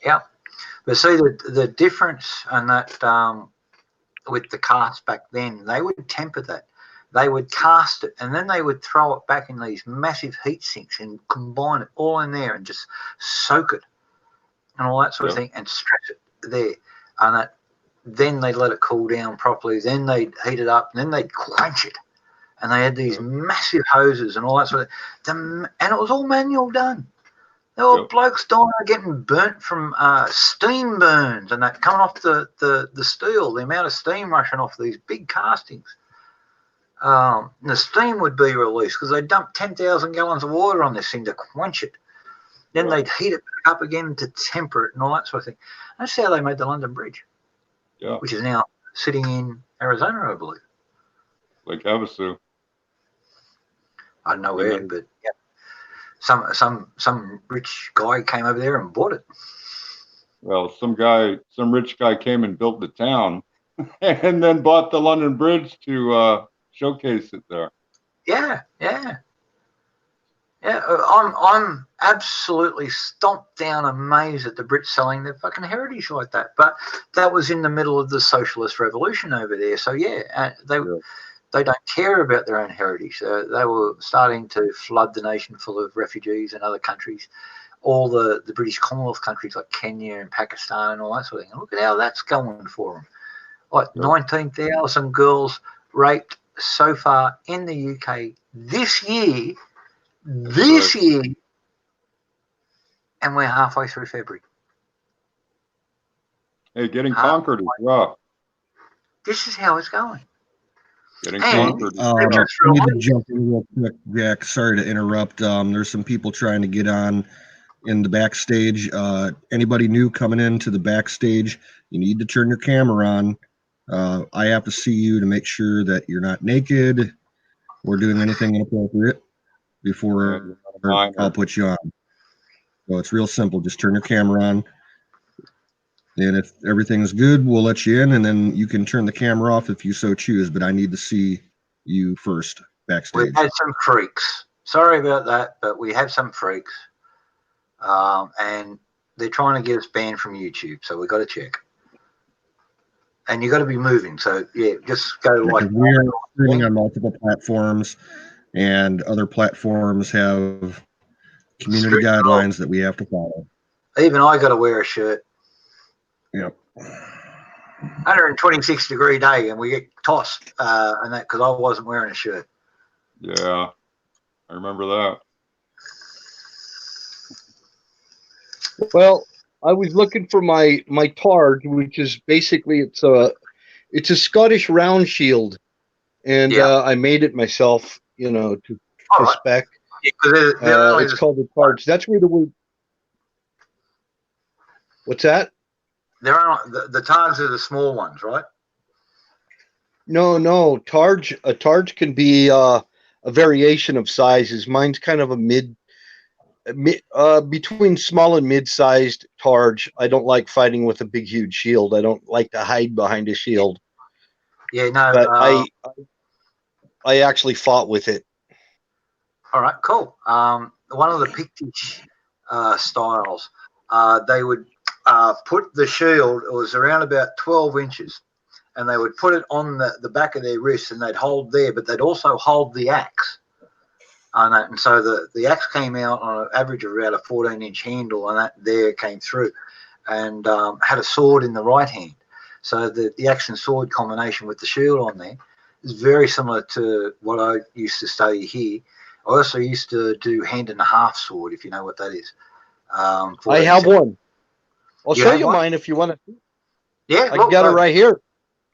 Yeah, but see the difference in that with the cast back then, they would temper that. They would cast it and then they would throw it back in these massive heat sinks and combine it all in there and just soak it and all that sort of thing and stress it there. And then they'd let it cool down properly. Then they'd heat it up and then they'd quench it. And they had these massive hoses and all that sort of thing. And it was all manual done. There were blokes dying getting burnt from steam burns and that coming off the steel, the amount of steam rushing off these big castings. And the steam would be released because they dumped 10,000 gallons of water on this thing to quench it. Then they'd heat it back up again to temper it and all that sort of thing. That's how they made the London Bridge, which is now sitting in Arizona, I believe. Lake Havasu. I don't know where, but some rich guy came over there and bought it. Well, some rich guy came and built the town and then bought the London Bridge to showcase it there. Yeah. I'm absolutely stomped down amazed at the Brits selling their fucking heritage like that. But that was in the middle of the socialist revolution over there. So they don't care about their own heritage. They were starting to flood the nation full of refugees and other countries, all the British Commonwealth countries like Kenya and Pakistan and all that sort of thing. And look at how that's going for them. like 19,000 girls raped so far in the UK this year. This year, and we're halfway through February. Hey, getting conquered is rough. This is how it's going. Getting And conquered. I need to jump in real quick, Jack. Sorry to interrupt. There's some people trying to get on in the backstage. Anybody new coming into the backstage, you need to turn your camera on. I have to see you to make sure that you're not naked or doing anything inappropriate before I'll put you on. So it's real simple. Just turn your camera on. And if everything's good, we'll let you in, and then you can turn the camera off if you so choose. But I need to see you first backstage. We've had some freaks. Sorry about that, but we have some freaks. And they're trying to get us banned from YouTube, so we've got to check. And you got to be moving. So, yeah, just go like... We are streaming on multiple platforms, and other platforms have community guidelines that we have to follow. Even I got to wear a shirt. Yep. 126-degree day, and we get tossed and that because I wasn't wearing a shirt. Yeah, I remember that. Well, I was looking for my Tard, which is basically it's a Scottish round shield, and I made it myself, to spec. Yeah, it's called the Tards. That's where the word. What's that? There are the Tards are the small ones, right? No, a Targe can be a variation of sizes. Mine's kind of a between small and mid-sized Targe. I don't like fighting with a big, huge shield. I don't like to hide behind a shield. Yeah, no. But I actually fought with it. All right, cool. One of the Pictish styles, they would put the shield. It was around about 12 inches. And they would put it on the back of their wrist, and they'd hold there, but they'd also hold the axe. And so the axe came out on an average of about a 14-inch handle, and that there came through, and had a sword in the right hand. So the axe and sword combination with the shield on there is very similar to what I used to study here. I also used to do hand and a half sword, if you know what that is. I have one. I'll show you mine if you want to. Yeah, I got it right here.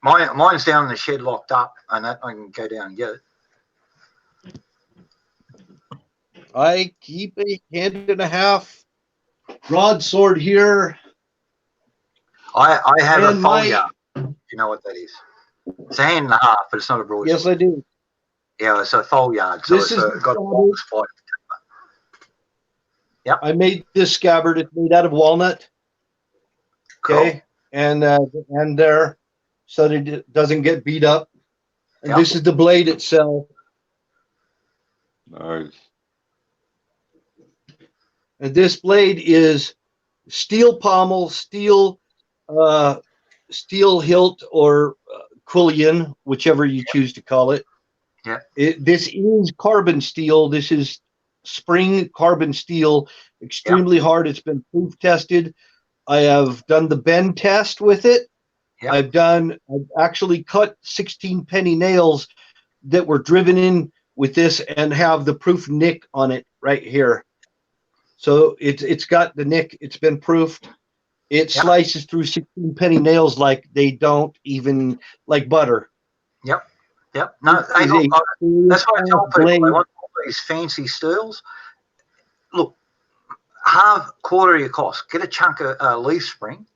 Mine's down in the shed locked up, and that I can go down and get it. I keep a hand and a half broadsword here. I have a foliage, if you know what that is. It's a hand and a half, but it's not a broadsword. Yes, I do. Yeah, it's a foliage, so it's got a long spike. Yep. I made this scabbard. It's made out of walnut. Okay, cool. And there, so that it doesn't get beat up. And this is the blade itself. Nice. And this blade is steel pommel, steel hilt, or quillion, whichever you choose to call it. Yeah. This is carbon steel. This is spring carbon steel, extremely hard. It's been proof tested. I have done the bend test with it. I've actually cut 16 penny nails that were driven in with this and have the proof nick on it right here. So it's got the nick. It's been proofed. It slices through 16 penny nails like they don't even like butter. Yep. No, that's why I tell people they want all these fancy steels. Look, half quarter of your cost. Get a chunk of leaf spring,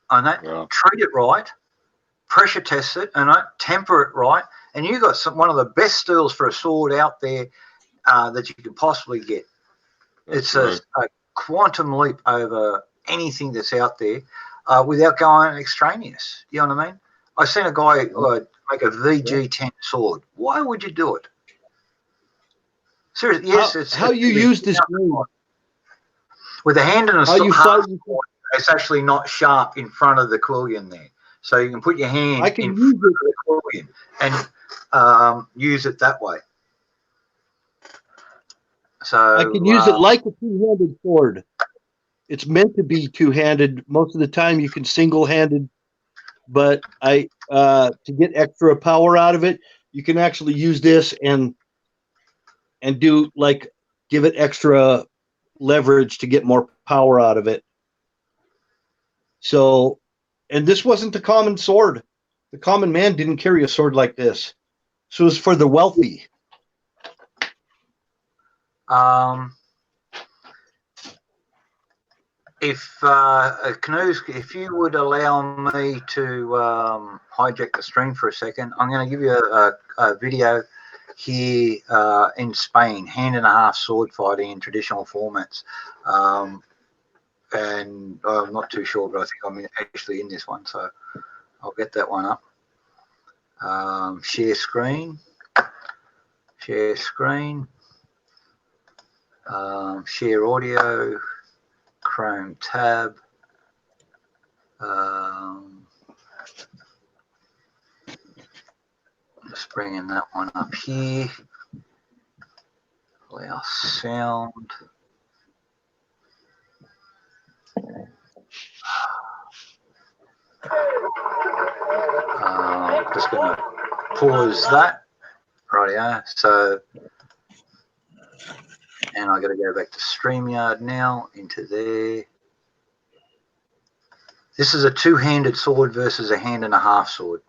and that treat it right, pressure test it, and temper it right, and you got one of the best steels for a sword out there that you can possibly get. It's a quantum leap over anything that's out there without going extraneous. You know what I mean? I seen a guy make a VG10 sword. Why would you do it? Seriously, yes, it's how you use this blade. With a hand and a sword, it's actually not sharp in front of the quillion there. So you can put your hand in front of the quillion and use it that way. So I can use it like a two-handed sword. It's meant to be two-handed. Most of the time you can single-handed, but I to get extra power out of it, you can actually use this and do like give it extra leverage to get more power out of it. So, and this wasn't the common sword. The common man didn't carry a sword like this. So it was for the wealthy. Canoes, if you would allow me to hijack the stream for a second, I'm going to give you a video here in Spain, hand-and-a-half sword fighting in traditional formats. And I'm not too sure, but I think I'm actually in this one, so I'll get that one up. Share screen, share audio, Chrome tab. Just bringing that one up here. Allow sound. Just going to pause that. Rightio. So, and I got to go back to StreamYard now, into there. This is a two-handed sword versus a hand-and-a-half sword.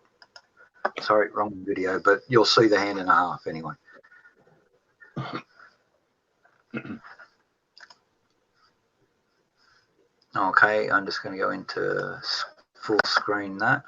Sorry, wrong video, but you'll see the hand-and-a-half anyway. Okay, I'm just going to go into full screen that.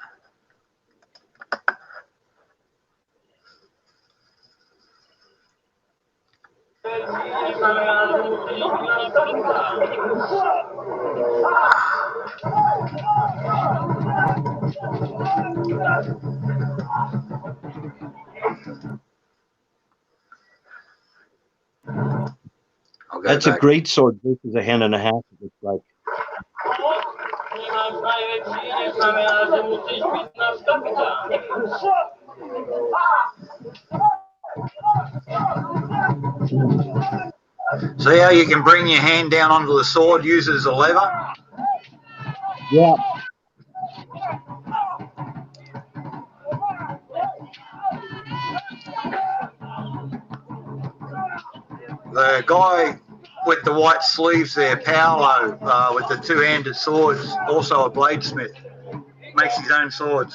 That's a great sword versus a hand and a half. It looks like. See how you can bring your hand down onto the sword, use it as a lever? Yeah. The guy with the white sleeves there, Paolo, with the two-handed swords, also a bladesmith, makes his own swords.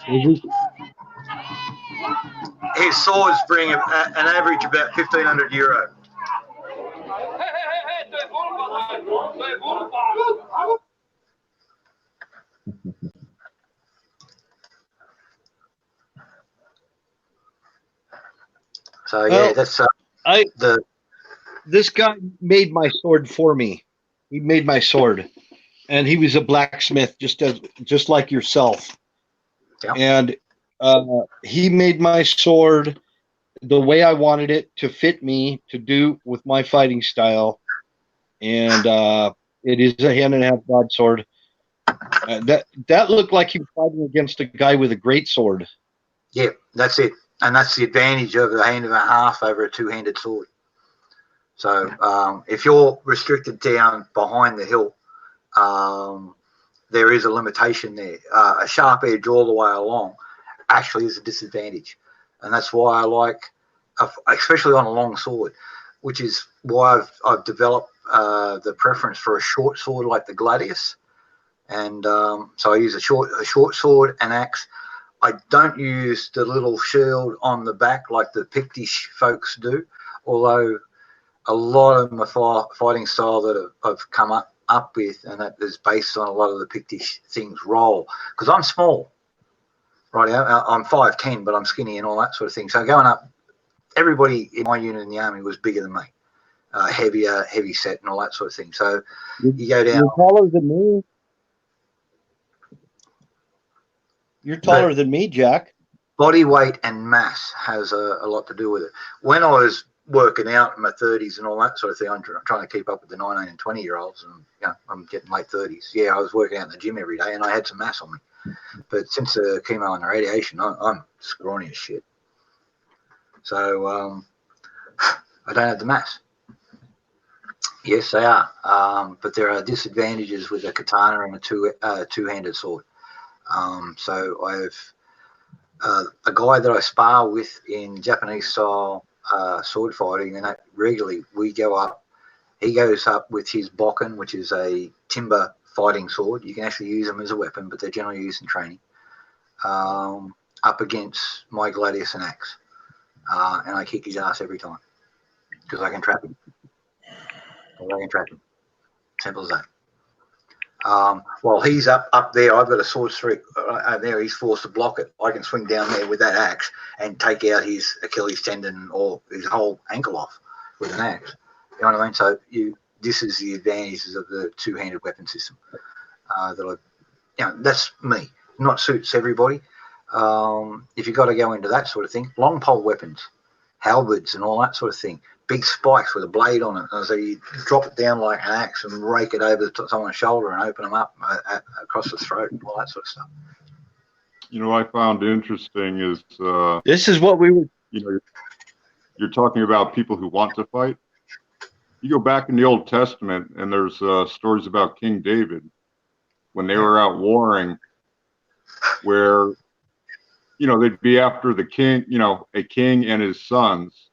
His swords bring an average about €1,500. So yeah, Well, that's this guy made my sword for me. He made my sword, and he was a blacksmith, just like yourself. Yeah. And he made my sword the way I wanted it to fit me, to do with my fighting style. And it is a hand-and-a-half broadsword. That looked like he was fighting against a guy with a great sword. Yeah, that's it. And that's the advantage of a hand-and-a-half over a two-handed sword. So if you're restricted down behind the hilt, there is a limitation there. A sharp edge all the way along actually is a disadvantage. And that's why I like, especially on a long sword, which is why I've developed the preference for a short sword like the Gladius. And so I use a short sword and axe. I don't use the little shield on the back like the Pictish folks do, although a lot of my fighting style that I've come up with, and that is based on a lot of the Pictish things, roll. Because I'm small, right? I'm 5'10", but I'm skinny and all that sort of thing. So going up, everybody in my unit in the army was bigger than me, heavier, heavy set and all that sort of thing. So you go down. You're taller than me. You're taller than me, Jack. Body weight and mass has a lot to do with it. When I was working out in my 30s and all that sort of thing, I'm trying to keep up with the 19 and 20-year-olds, and I'm getting late 30s. Yeah, I was working out in the gym every day, and I had some mass on me. But since the chemo and the radiation, I'm scrawny as shit. So I don't have the mass. Yes, they are. But there are disadvantages with a katana and a two-handed sword. So I've a guy that I spar with in Japanese style sword fighting, and that regularly we go up. He goes up with his bokken, which is a timber fighting sword. You can actually use them as a weapon, but they're generally used in training. Up against my gladius and axe, and I kick his ass every time because I can trap him. Simple as that. While he's up there, I've got a sword streak there. He's forced to block it. I can swing down there with that axe and take out his Achilles tendon or his whole ankle off with an axe. You know what I mean? So this is the advantages of the two-handed weapon system. That's me. Not suits everybody. If you've got to go into that sort of thing, long pole weapons, halberds and all that sort of thing, big spikes with a blade on it. And so you drop it down like an axe and rake it over someone's shoulder and open them up across the throat and all that sort of stuff. You know, I found interesting is this is what we were. You know, you're talking about people who want to fight. You go back in the Old Testament, and there's stories about King David when they were out warring, where they'd be after the king, a king and his sons,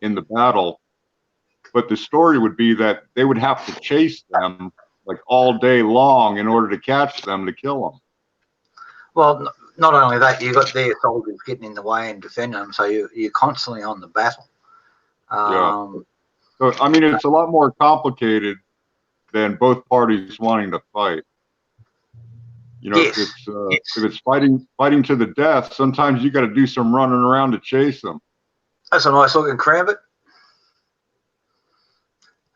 in the battle. But the story would be that they would have to chase them like all day long in order to catch them to kill them. Well, not only that, you've got their soldiers getting in the way and defending them, so you're constantly on the battle. So, I mean, it's a lot more complicated than both parties wanting to fight. Yes. If it's fighting to the death, sometimes you got to do some running around to chase them. That's a nice looking karambit.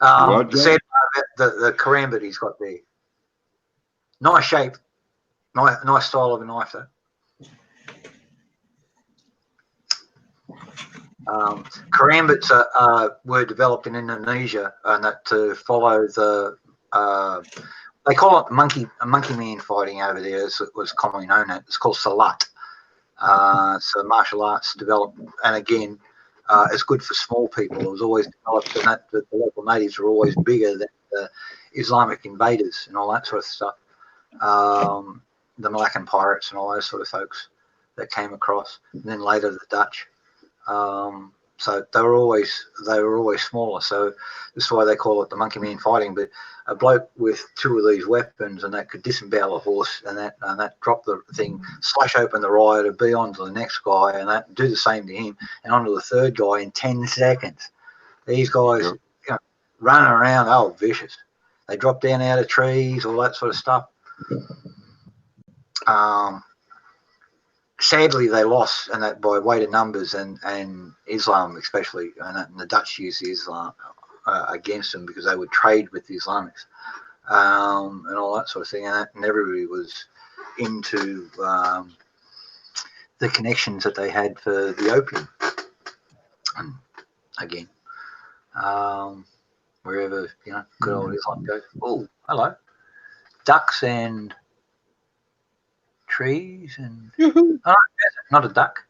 The sad part about the karambit he's got there. Nice shape. Nice style of a knife, though. Karambits were developed in Indonesia, and that to follow the they call it monkey man fighting over there, as it was commonly known as. It's called salat. So martial arts developed, and again, it's good for small people. It was always developed, and that the local natives were always bigger than the Islamic invaders and all that sort of stuff. The Malaccan pirates and all those sort of folks that came across, and then later the Dutch. So they were always smaller. So this is why they call it the monkey man fighting. But a bloke with two of these weapons and that could disembowel a horse and that drop the thing, slash open the rider, be on to the next guy, and that do the same to him and onto the third guy in 10 seconds. These guys running around, vicious. They drop down out of trees, all that sort of stuff. Sadly, they lost, and that by weight of numbers, and Islam especially, and the Dutch used Islam against them because they would trade with the Islamics and all that sort of thing, and everybody was into the connections that they had for the opium. And again, wherever good old Islam goes. Oh, hello, ducks and trees and not a duck.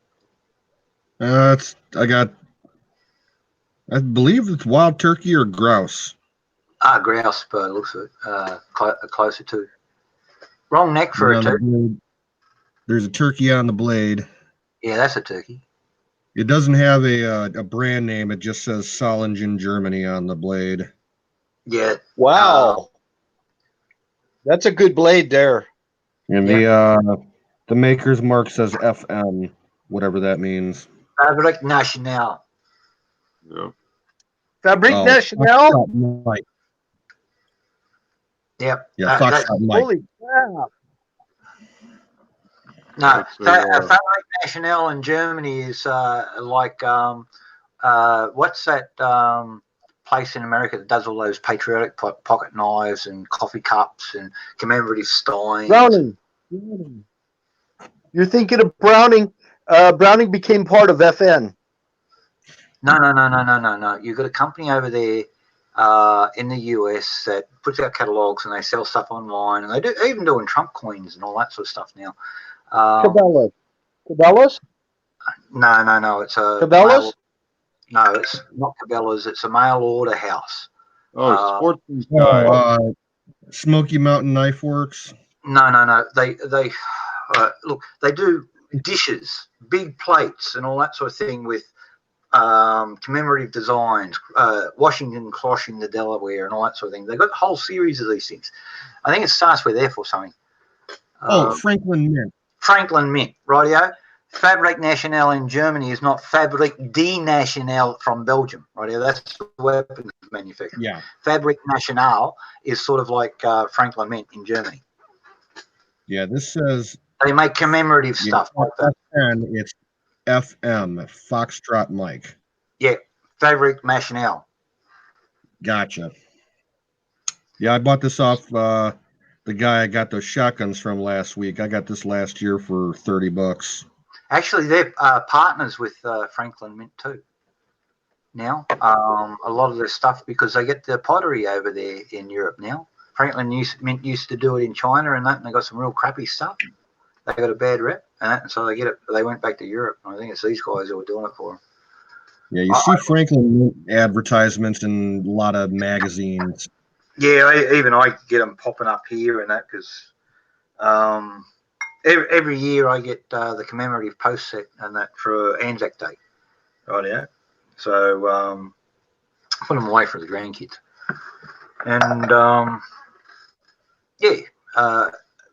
I believe it's wild turkey or grouse. Grouse, but it looks closer to. Wrong neck for a turkey. There's a turkey on the blade. Yeah, that's a turkey. It doesn't have a brand name. It just says Solingen, Germany on the blade. Yeah. Wow. That's a good blade there. And the maker's mark says FN, whatever that means. Fabric National. Yeah. Fabric National? Mike. Yep. Yeah, Foxtrot Mike. Holy crap. No, Fabric National in Germany is like, what's that place in America that does all those patriotic pocket knives and coffee cups and commemorative steins? Browning. You're thinking of Browning. Browning became part of FN. No. You've got a company over there in the US that puts out catalogs and they sell stuff online, and they do even doing Trump coins and all that sort of stuff now. Cabela's? No. It's a Cabela's? No, it's not Cabela's. It's a mail order house. Oh, Sportsman's Guide. Smoky Mountain Knife Works. No. They look. They do dishes, big plates, and all that sort of thing with commemorative designs, Washington cloche in the Delaware, and all that sort of thing. They've got a whole series of these things. I think it starts with F or something. Franklin Mint. Franklin Mint, rightio. Fabrique Nationale in Germany is not Fabrique de Nationale from Belgium, rightio. That's the weapons manufacturer. Yeah. Fabrique Nationale is sort of like Franklin Mint in Germany. Yeah, this says they make commemorative stuff like that. And it's FM, Foxtrot Mike. Yeah, Fabrique Nationale. Gotcha. Yeah, I bought this off the guy I got those shotguns from last week. I got this last year for $30. Actually, they're partners with Franklin Mint too. Now, a lot of their stuff, because they get the pottery over there in Europe now. Franklin Mint used to do it in China and that, and they got some real crappy stuff. They got a bad rep, and so they get it. They went back to Europe. I think it's these guys who were doing it for them. Yeah, you see Franklin Mint advertisements in a lot of magazines. Yeah, even I get them popping up here and that, because every year I get the commemorative post set and that for Anzac Day. Right, yeah. So I put them away for the grandkids. And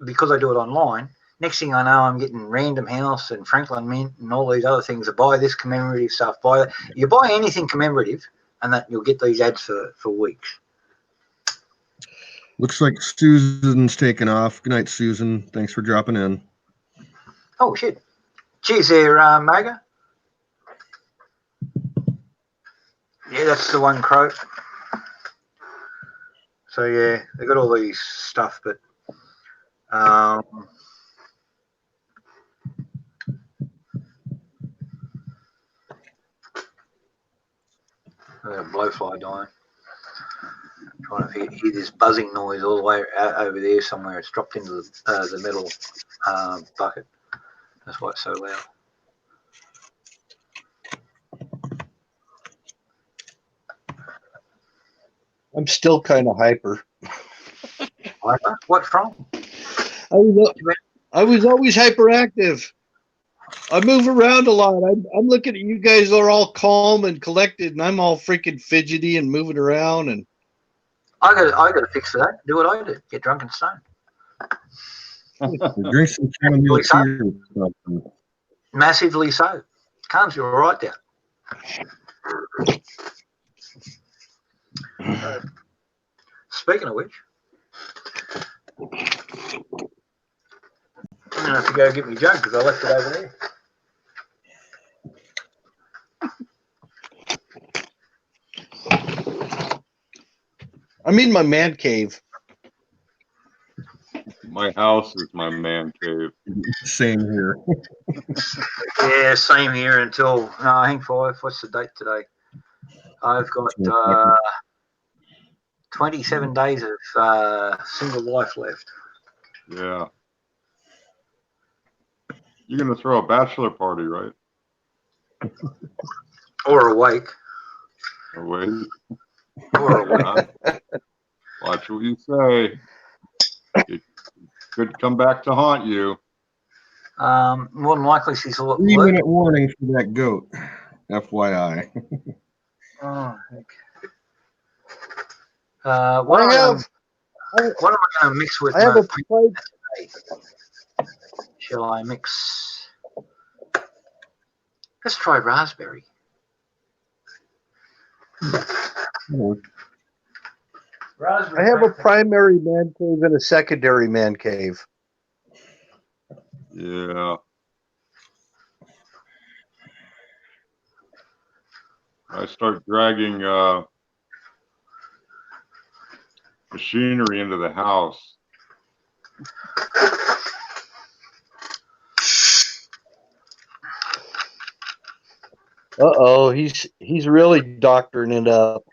because I do it online, next thing I know, I'm getting Random House and Franklin Mint and all these other things. Buy this commemorative stuff. Buy that. You buy anything commemorative, and that you'll get these ads for weeks. Looks like Susan's taking off. Good night, Susan. Thanks for dropping in. Oh, shit. Cheers there, Maga. Yeah, that's the one crow. So, yeah, they got all these stuff, but blowfly dying. I'm trying to hear this buzzing noise all the way out over there somewhere. It's dropped into the metal bucket. That's why it's so loud. I'm still kind of hyper. Hyper? What from? I was always hyperactive. I move around a lot. I'm looking at you guys are all calm and collected, and I'm all freaking fidgety and moving around. And I got to fix that. Do what I do. Get drunk and stoned. Drink some chamomile tea. Massively so. Calms you all right down. Speaking of which, I'm going to have to go get my jug because I left it over there. I'm in my man cave. My house is my man cave. Same here. Yeah, same here until, I think 5. What's the date today? I've got 27 days of single life left. Yeah. You're going to throw a bachelor party, right? Or awake. Awake. Or awake. Watch what you say. It could come back to haunt you. More than likely she's a lot. 3-minute warning for that goat. FYI. Oh, heck. What am I going to mix with? I have a plate. Shall I mix? Let's try raspberry. I have a primary man cave and a secondary man cave. Yeah. I start dragging machinery into the house. Uh-oh, he's really doctoring it up.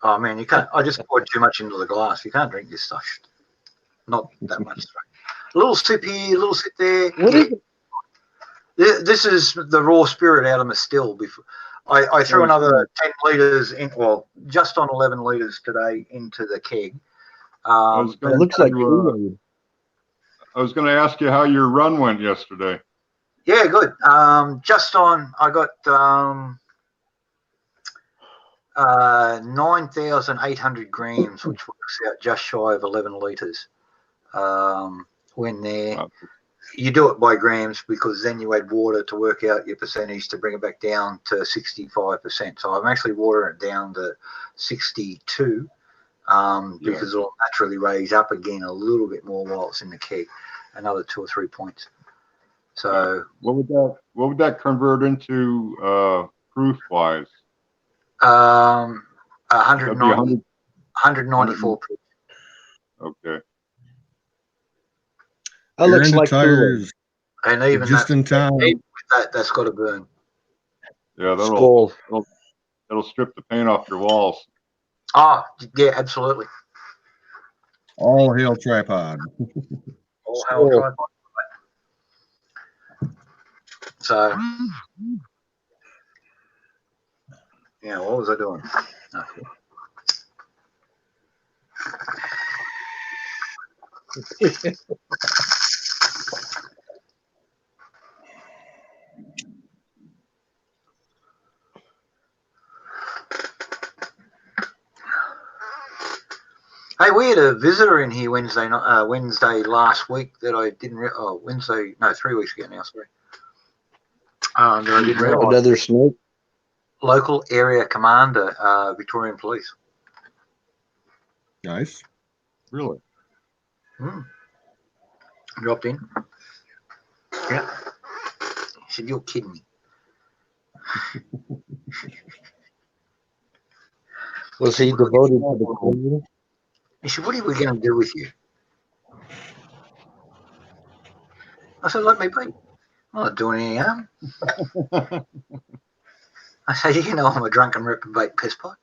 Oh man, you can't. I just poured too much into the glass. You can't drink this stuff. Not that much. A little sip here, a little sip there. What is it? This is the raw spirit out of my still. Before I threw another 10 litres in, well, just on 11 litres today into the keg. It looks like I was going to ask you how your run went yesterday. Yeah, good. Just on, I got 9,800 grams, which works out just shy of 11 litres. When there, you do it by grams because then you add water to work out your percentage to bring it back down to 65%. So I'm actually watering it down to 62 because it'll naturally raise up again a little bit more while it's in the keg, another 2 or 3 points. So what would that convert into proof wise? 194 proof. Okay. That looks like tires. And even just in time. Even with that's got to burn. Yeah, Skull. that'll strip the paint off your walls. Oh, yeah, absolutely. All hail tripod. All hail tripod. So, yeah, what was I doing? Oh. Hey, we had a visitor in here Wednesday last week that I didn't. 3 weeks ago now. Sorry. That I didn't realise. Another snake. Local area commander, Victorian Police. Nice. Really? Dropped in. Yeah. He said, "You're kidding me." Was he devoted to the community? He said, "What are we going to do with you?" I said, "Let me be. I'm not doing any harm." I said, "You know I'm a drunken reprobate pisspot."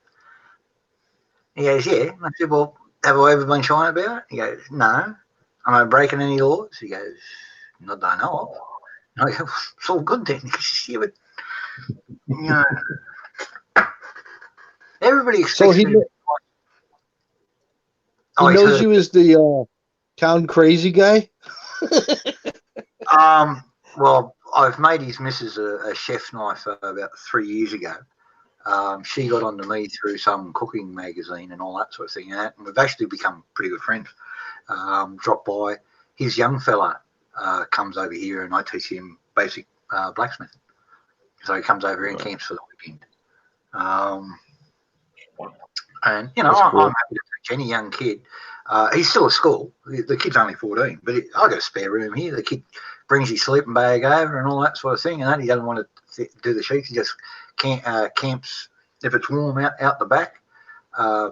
He goes, "Yeah." I said, "Well, have I ever been shy about it?" He goes, "No." Am I breaking any laws? He goes, "Not that I know of." I go, "It's all good then." Yeah, but, you know, everybody expects he knows you as the town crazy guy? Well, I've made his missus a chef knife about 3 years ago. She got onto me through some cooking magazine and all that sort of thing, and we've actually become pretty good friends. Drop by. His young fella comes over here, and I teach him basic blacksmithing. So he comes over here and camps for the weekend. And you know, cool. I'm happy to teach any young kid. He's still at school. The kid's only 14, but I got a spare room here. The kid brings his sleeping bag over and all that sort of thing, and that he doesn't want to do the sheets. He just camps if it's warm out the back.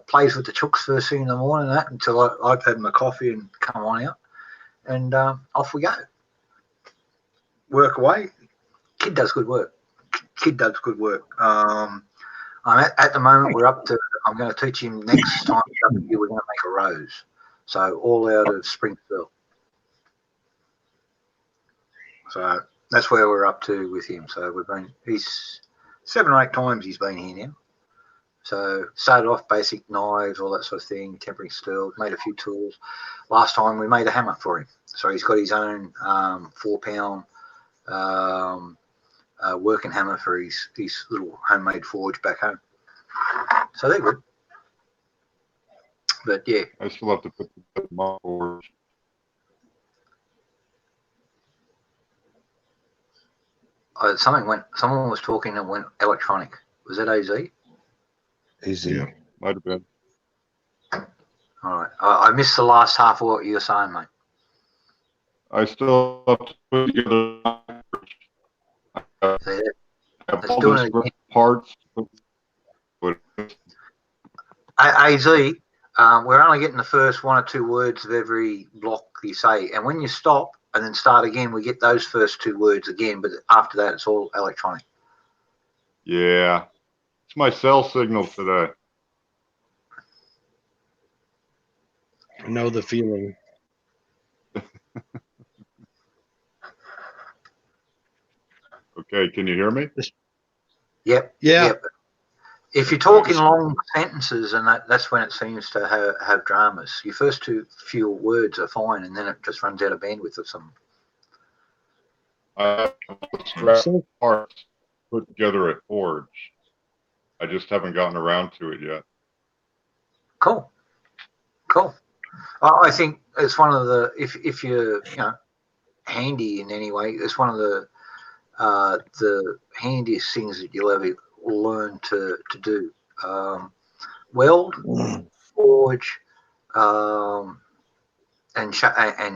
Plays with the chooks first thing in the morning, and that until I've had my coffee and come on out, and off we go. Work away. Kid does good work. At the moment we're up to. I'm going to teach him next time we're going to make a rose. So all out of Springfield. So that's where we're up to with him. So he's 7 or 8 times he's been here now. So started off basic knives, all that sort of thing, tempering steel, made a few tools. Last time we made a hammer for him. So he's got his own 4-pound working hammer for his little homemade forge back home. So they're good. But yeah. I still have to put the forge. Someone was talking and went electronic. Was that AZ? AZ. Yeah, might have been. All right. I missed the last half of what you were saying, mate. I still have to put together Let's do it again. parts. AZ, we're only getting the first 1 or 2 words of every block you say, and when you stop and then start again, we get those first 2 words again, but after that, it's all electronic. Yeah, it's my cell signal today. I know the feeling. Okay, can you hear me? Yep. Yeah. Yep. If you're talking long sentences, and that's when it seems to have dramas. Your first few words are fine, and then it just runs out of bandwidth or something. I have scrap parts put together at Forge. I just haven't gotten around to it yet. Cool. I think it's one of the if you're handy in any way, it's one of the handiest things that you'll ever learn to do. Weld, forge, and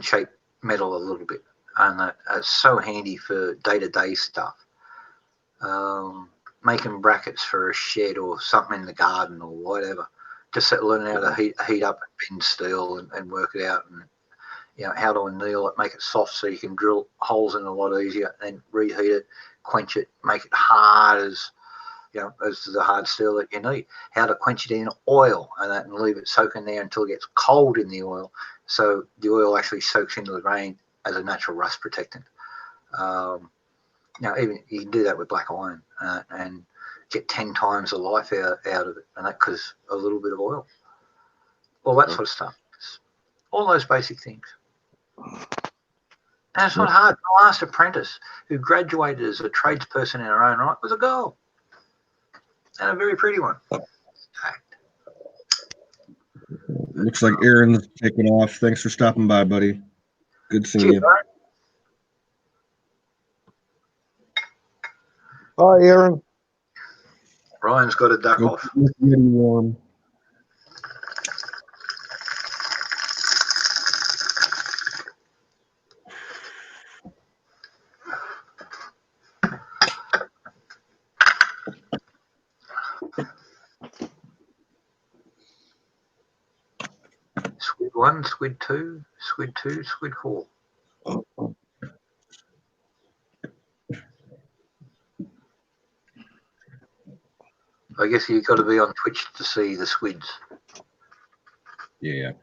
shape metal a little bit, and it's so handy for day-to-day stuff. Making brackets for a shed or something in the garden or whatever. Just learning how to heat up and bend steel and work it out, and how to anneal it, make it soft so you can drill holes in it a lot easier, and reheat it, quench it, make it hard as the hard steel that you need. How to quench it in oil and leave it soaking there until it gets cold in the oil, so the oil actually soaks into the grain as a natural rust protectant. Even you can do that with black iron and get 10 times the life out of it, and that because a little bit of oil. All that sort of stuff. All those basic things. And it's not hard. The last apprentice who graduated as a tradesperson in her own right was a girl. And a very pretty one. Looks like Aaron's taking off. Thanks for stopping by, buddy. Good seeing you. Hi, Aaron. Ryan's got to duck off. Getting warm. Squid 1, Squid 2, Squid 2, Squid 4. I guess you've got to be on Twitch to see the squids. Yeah.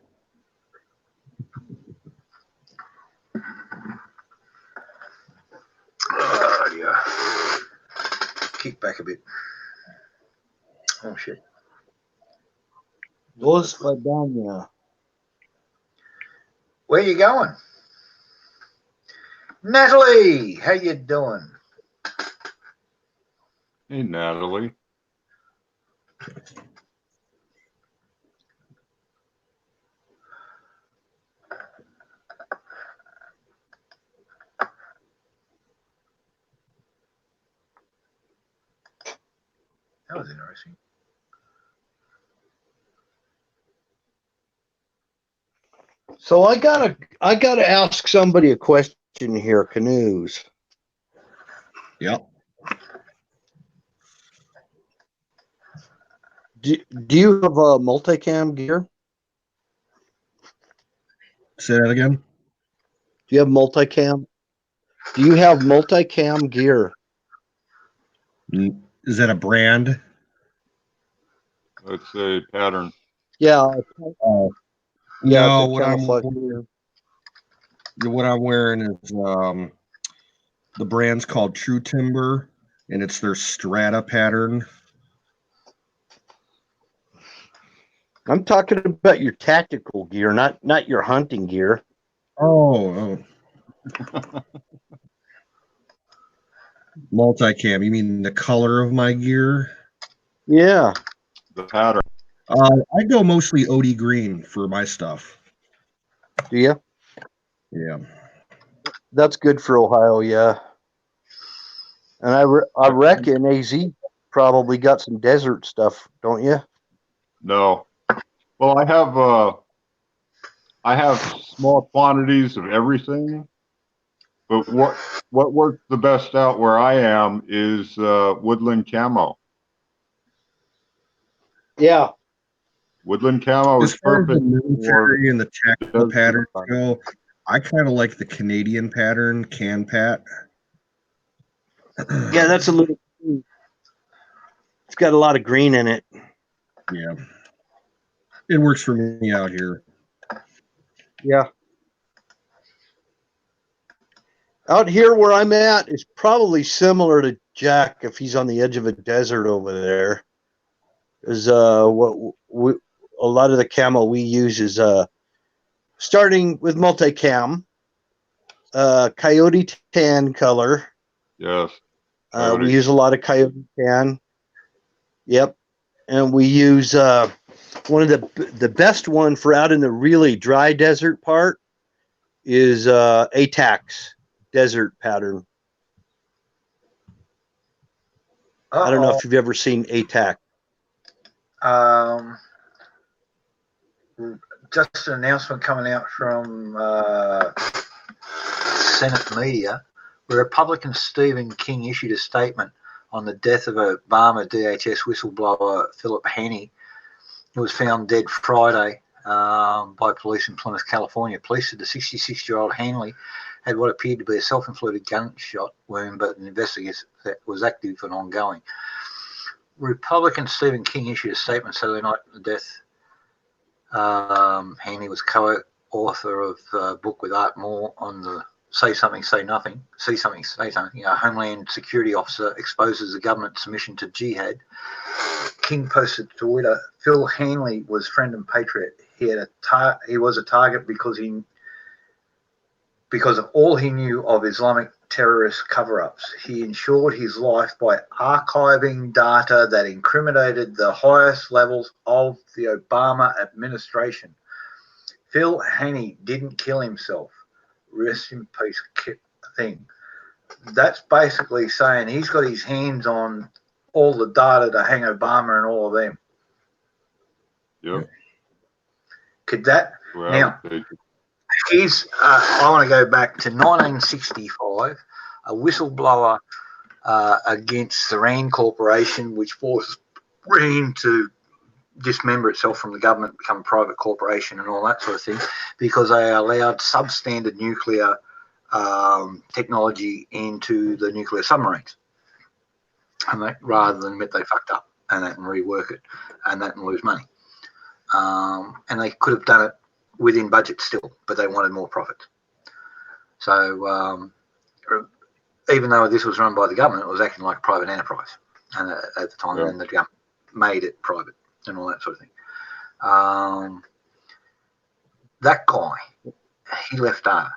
Oh, yeah. Kick back a bit. Oh, shit. Dos Ladanya. Where you going? Natalie, how you doing? Hey, Natalie. That was interesting. So I gotta ask somebody a question here, Canoes. Yep. Do you have a multicam gear? Say that again. Do you have multicam? Do you have multicam gear? Is that a brand? It's a pattern. Yeah. Yeah, No, what I'm wearing is the brand's called True Timber, and it's their Strata pattern. I'm talking about your tactical gear, not your hunting gear. Oh. Multicam. You mean the color of my gear? Yeah. The pattern. I go mostly OD green for my stuff. Do you? Yeah. That's good for Ohio, yeah. And I reckon AZ probably got some desert stuff, don't you? No. Well, I have small quantities of everything, but what works the best out where I am is woodland camo. Yeah. Woodland camo As is far as the perfect. military and the tactical patterns go, I kind of like the Canadian pattern, CanPat. Yeah, that's a little. It's got a lot of green in it. Yeah. It works for me out here. Yeah. Out here where I'm at is probably similar to Jack if he's on the edge of a desert over there. Is what a lot of the camo we use is starting with multicam, coyote tan color, Yes. We use a lot of coyote tan. Yep. And we use one of the best one for out in the really dry desert part is ATAX desert pattern. I don't know if you've ever seen ATAC. Just an announcement coming out from Senate media, where Republican Stephen King issued a statement on the death of Obama DHS whistleblower Philip Haney, who was found dead Friday by police in Plymouth, California. Police said the 66-year-old Hanley had what appeared to be a self-inflicted gunshot wound, but an investigation was active and ongoing. Republican Stephen King issued a statement Saturday night on the death. Hanley was co-author of a book with Art Moore on the Say Something, Say Nothing, See Something, Say Something. Homeland Security Officer exposes the government's submission to jihad. King posted to Twitter, Phil Hanley was friend and patriot. He was a target because of all he knew of Islamic terrorist cover-ups. He ensured his life by archiving data that incriminated the highest levels of the Obama administration. Phil Haney didn't kill himself. Rest in peace thing. That's basically saying he's got his hands on all the data to hang Obama and all of them. Yep. Could that... Well, now, I want to go back to 1965, a whistleblower against the Rand Corporation, which forced Rand to dismember itself from the government, become a private corporation and all that sort of thing, because they allowed substandard nuclear technology into the nuclear submarines, and that, rather than admit they fucked up and that and rework it and that and lose money. And they could have done it within budget still, but they wanted more profits. So even though this was run by the government, it was acting like a private enterprise, and at the time, and the government made it private and all that sort of thing. That guy, he left Data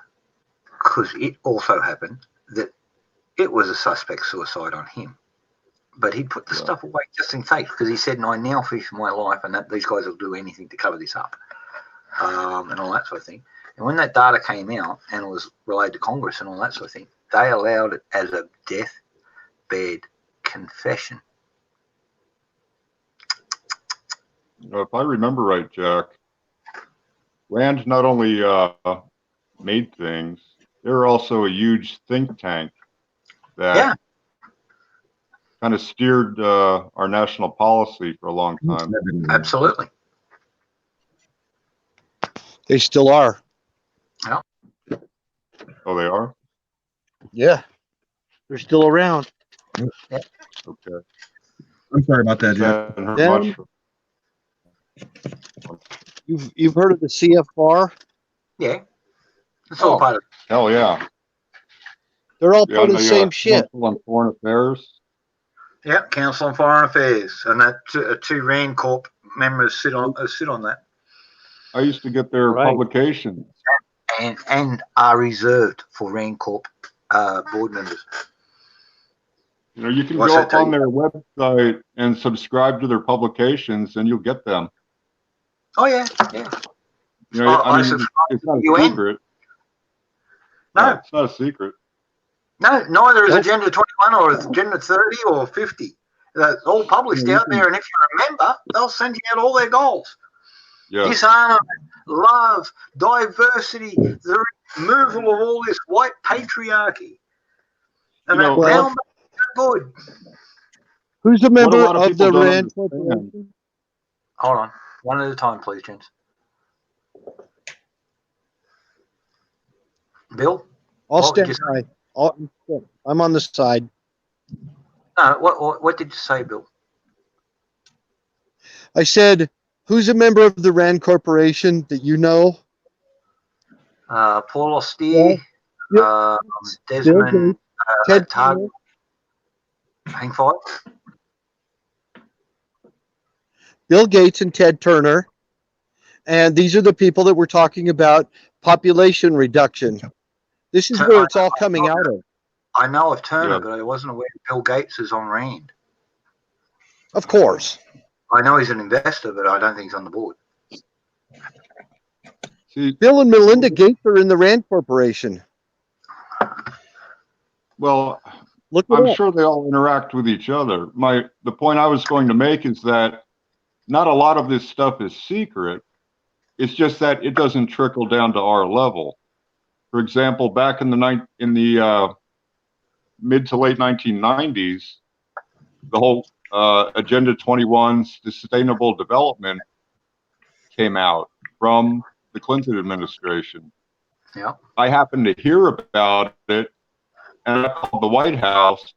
because it also happened that it was a suspect suicide on him. But he'd put the stuff away just in case, because he said, I now fear for my life, and that these guys will do anything to cover this up, and all that sort of thing. And when that data came out and it was relayed to Congress and all that sort of thing, they allowed it as a deathbed confession. If I remember right, Jack, Rand not only made things, they were also a huge think tank that kind of steered our national policy for a long time. Absolutely. They still are. Yeah. Oh, they are? Yeah. They're still around. Yeah. Okay. I'm sorry about that, Jack. Much. You've heard of the CFR? Yeah. It's all part of it. Hell yeah. They're all part of the same shit. Council on Foreign Affairs. Yeah, Council on Foreign Affairs, and that two Rand Corp members sit on that. I used to get their publications. And are reserved for Rand Corp board members. You know, you can go up on their website and subscribe to their publications, and you'll get them. Oh yeah, yeah. You know, I mean, it's not a secret. No, it's not a secret. No, neither is Agenda 21 or Agenda 30 or 50. That's all published out there, and if you remember, they'll send you out all their goals. Yes. Disarmament, love, diversity, the removal of all this white patriarchy. And that now good. Who's a member of the Rand Corporation? Hold on. One at a time, please, gents. Bill? I'll stand by. I'm on the side. No, what did you say, Bill? I said, who's a member of the Rand Corporation that you know? Paul Austere, Desmond, Ted Target. Hang fire. Bill Gates and Ted Turner. And these are the people that we're talking about population reduction. This is where it's all coming out of. I know of Turner, Yeah. but I wasn't aware Bill Gates is on Rand. Of course. I know he's an investor, but I don't think he's on the board. See, Bill and Melinda Gates are in the Rand Corporation. well, Look it I'm up. sure they all interact with each other. The point I was going to make is that not a lot of this stuff is secret. It's just that it doesn't trickle down to our level. For example, back in the mid to late 1990s, the whole Agenda 21's Sustainable Development came out from the Clinton administration. Yeah. I happened to hear about it, and I called the White House.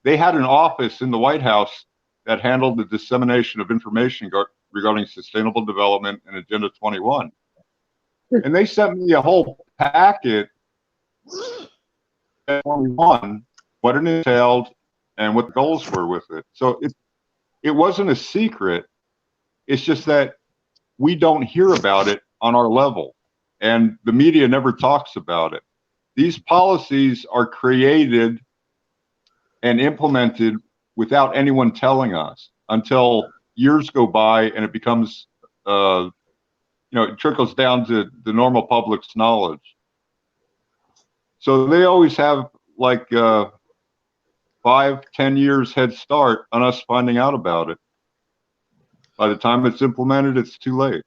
They had an office in the White House that handled the dissemination of information regarding sustainable development and Agenda 21. And they sent me a whole packet, 21, what it entailed and what the goals were with it. So it wasn't a secret. It's just that we don't hear about it on our level, and the media never talks about it. These policies are created and implemented without anyone telling us until years go by and it becomes, it trickles down to the normal public's knowledge. So they always have like 5-10 years head start on us finding out about it. By the time it's implemented, it's too late.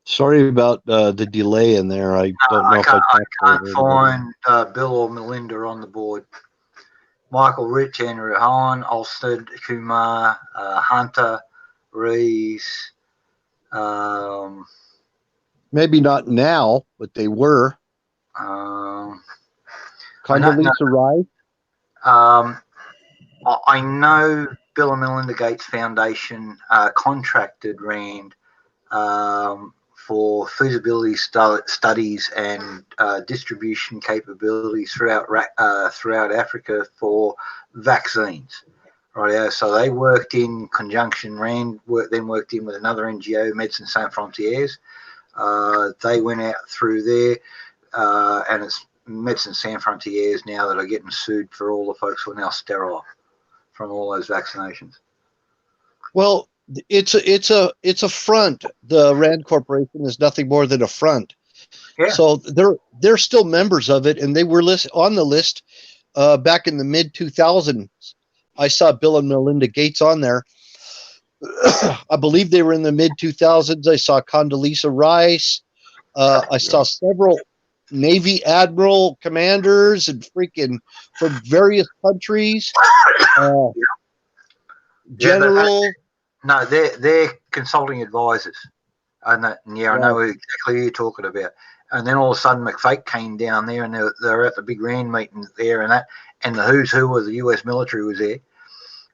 Sorry about the delay in there. I don't know if I can't find Bill or Melinda on the board. Michael Rich, Andrew Hahn, Olsted, Kumar, Hunter, Rees. Maybe not now, but they were. Condoleezza Rice. I know Bill and Melinda Gates Foundation contracted Rand for feasibility studies and distribution capabilities throughout Africa for vaccines. Right, yeah. So they worked in conjunction. Rand then worked in with another NGO, Médecins Sans Frontières. They went out through there, and it's Médecins Sans Frontières now that are getting sued for all the folks who are now sterile from all those vaccinations. Well, it's a front. The Rand Corporation is nothing more than a front. Yeah. So they're still members of it, and they were on the list back in the mid 2000s. I saw Bill and Melinda Gates on there. I believe they were in the mid 2000s. I saw Condoleezza Rice. I saw several Navy admiral commanders and freaking from various countries. General. No, they're consulting advisors. I know exactly who you're talking about. And then all of a sudden, McFake came down there, and they're at the big Rand meeting there, and the who's who of the U.S. military was there.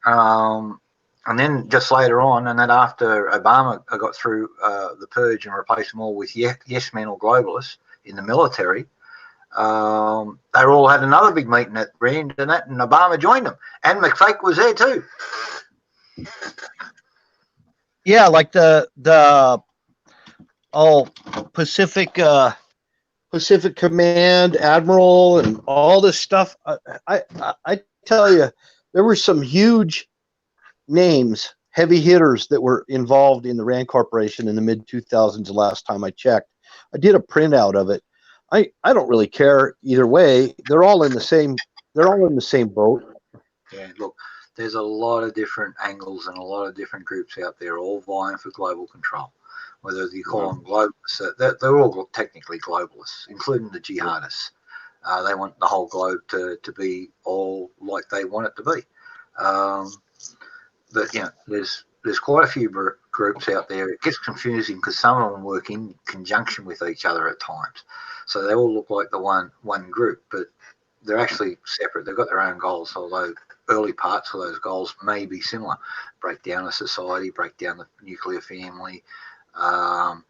And then just later on, and then after Obama got through the purge and replaced them all with yes men or globalists in the military, they all had another big meeting at Rand and Obama joined them, and McFake was there too. Yeah, like the Pacific Command Admiral and all this stuff. I tell you, there were some huge names, heavy hitters that were involved in the Rand Corporation in the mid 2000s. The last time I checked, I did a printout of it. I don't really care either way. They're all in the same. They're all in the same boat. Yeah, look, there's a lot of different angles and a lot of different groups out there, all vying for global control. Whether you call them globalists, they're all technically globalists, including the jihadists. They want the whole globe to be all like they want it to be. But there's quite a few groups out there. It gets confusing because some of them work in conjunction with each other at times, so they all look like the one group, but they're actually separate. They've got their own goals, although early parts of those goals may be similar: break down a society, break down the nuclear family, a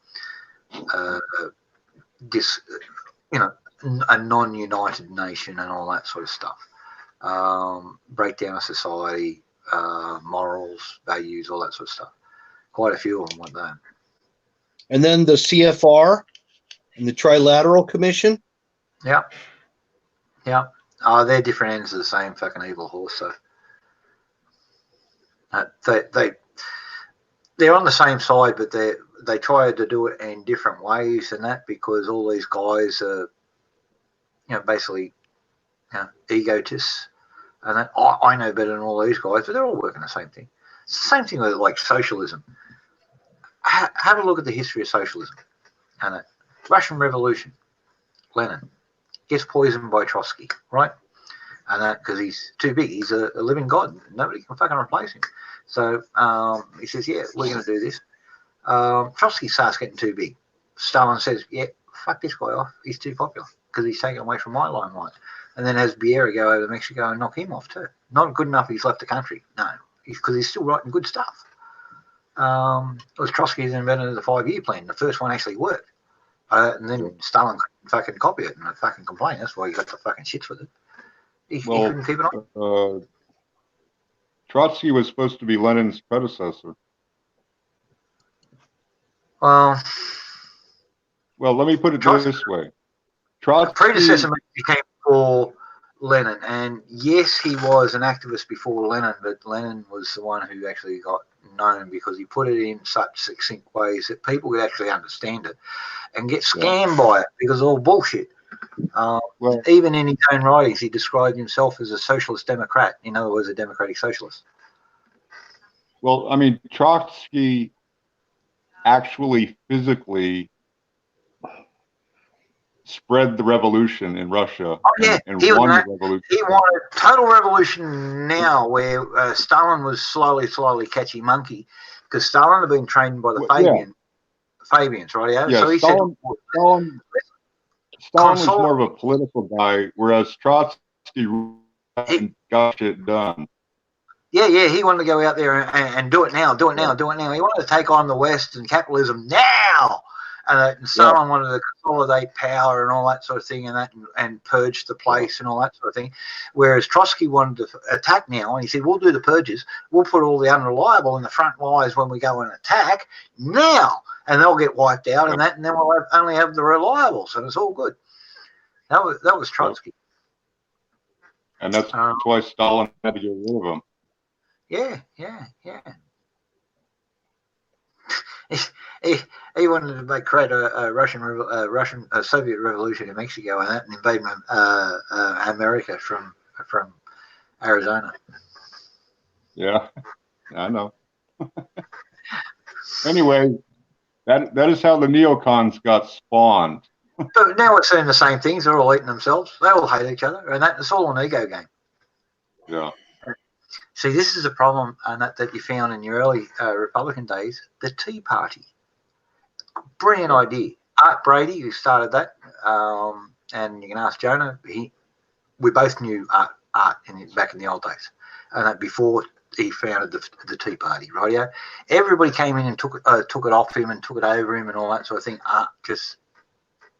non-united nation, and all that sort of stuff. Break down a society, morals, values, all that sort of stuff. Quite a few of them like that. And then the CFR and the Trilateral Commission. Yeah. They're different ends of the same fucking evil horse. So they're on the same side, but they try to do it in different ways and that, because all these guys are, basically, egotists. And that, I know better than all these guys, but they're all working the same thing. It's the same thing with like socialism. Have a look at the history of socialism. And the Russian Revolution, Lenin gets poisoned by Trotsky, right? And that because he's too big. He's a living god. Nobody can fucking replace him. So he says, yeah, we're going to do this. Trotsky starts getting too big. Stalin says, yeah, fuck this guy off. He's too popular because he's taken away from my limelight. And then has Vieira go over to Mexico and knock him off too. Not good enough he's left the country. No, because he's still writing good stuff. It was Trotsky's invented the 5-year plan. The first one actually worked. And then Stalin fucking copy it and fucking complain. That's why he got the fucking shits with it. He couldn't keep it on. Trotsky was supposed to be Lenin's predecessor. Well, let me put it this way. Trotsky, predecessor became before Lenin, and yes, he was an activist before Lenin, but Lenin was the one who actually got known because he put it in such succinct ways that people could actually understand it and get scammed by it because it's all bullshit. Even in his own writings, he described himself as a socialist democrat. In other words, a democratic socialist. Well, I mean, Trotsky actually physically spread the revolution in Russia and won the revolution. He wanted total revolution now, where Stalin was slowly catchy monkey, because Stalin had been trained by the Fabians, right? Yeah, so he Stalin was more of a political guy, whereas Trotsky got shit done. Yeah, he wanted to go out there and do it now. He wanted to take on the West and capitalism now. And Stalin wanted to consolidate power and all that sort of thing, and purge the place and all that sort of thing. Whereas Trotsky wanted to attack now, and he said, "We'll do the purges. We'll put all the unreliable in the front lines when we go and attack now, and they'll get wiped out, and then we'll only have the reliables, and it's all good." That was Trotsky. And that's why Stalin had to get rid of him. Yeah. He wanted to create a Soviet revolution in Mexico and invade America from Arizona. Yeah, I know. Anyway, that is how the neocons got spawned. But now we're seeing the same things. They're all eating themselves. They all hate each other, and it's all an ego game. Yeah. See, this is a problem that you found in your early Republican days, the Tea Party. Brilliant idea. Art Brady, who started that, and you can ask Jonah, we both knew art back in the old days, and that before he founded the Tea Party, right? Yeah, everybody came in and took it off him and took it over him and all that sort of thing. Art just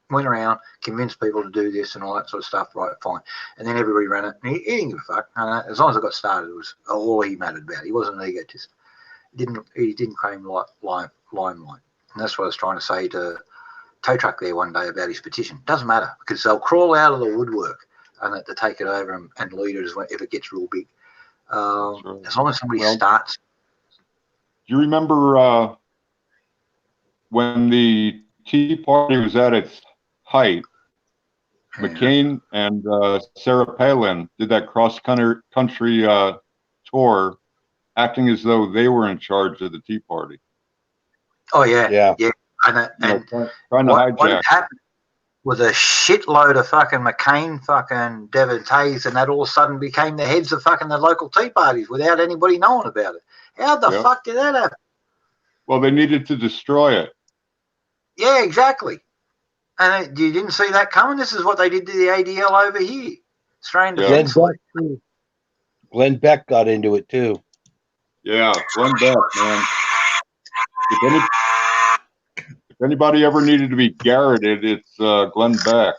went around, convinced people to do this and all that sort of stuff, right, fine. And then everybody ran it, and he didn't give a fuck. As long as it got started, it was all he mattered about. He wasn't an egotist. He didn't claim limelight. And that's what I was trying to say to Tow Truck there one day about his petition. Doesn't matter, because they'll crawl out of the woodwork and to take it over and lead it if it gets real big. As long as somebody starts. Do you remember when the Tea Party was at its height? McCain and Sarah Palin did that cross-country tour, acting as though they were in charge of the Tea Party. Oh, yeah. And trying to hijack. What happened with a shitload of fucking McCain fucking devotees, and that all of a sudden became the heads of fucking the local Tea Parties without anybody knowing about it. How the fuck did that happen? Well, they needed to destroy it. Yeah, exactly. And you didn't see that coming. This is what they did to the ADL over here. Australian Defence League. Glenn Beck got into it too. Yeah, Glenn Beck, man. If anybody ever needed to be garroted, it's Glenn Beck.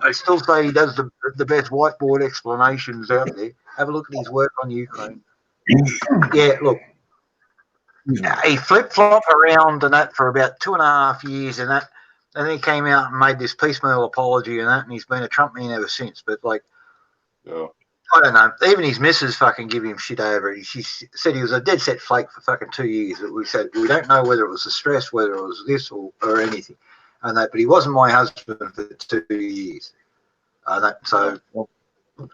I still say he does the best whiteboard explanations out there. Have a look at his work on Ukraine. Yeah, look, he flip-flopped around and that for about 2.5 years and that, and then he came out and made this piecemeal apology and that, and he's been a Trump man ever since. But like, Yeah. I don't know. Even his missus fucking give him shit over it. She said he was a dead set flake for fucking 2 years. We said we don't know whether it was the stress, whether it was this or anything, and that. But he wasn't my husband for 2 years. So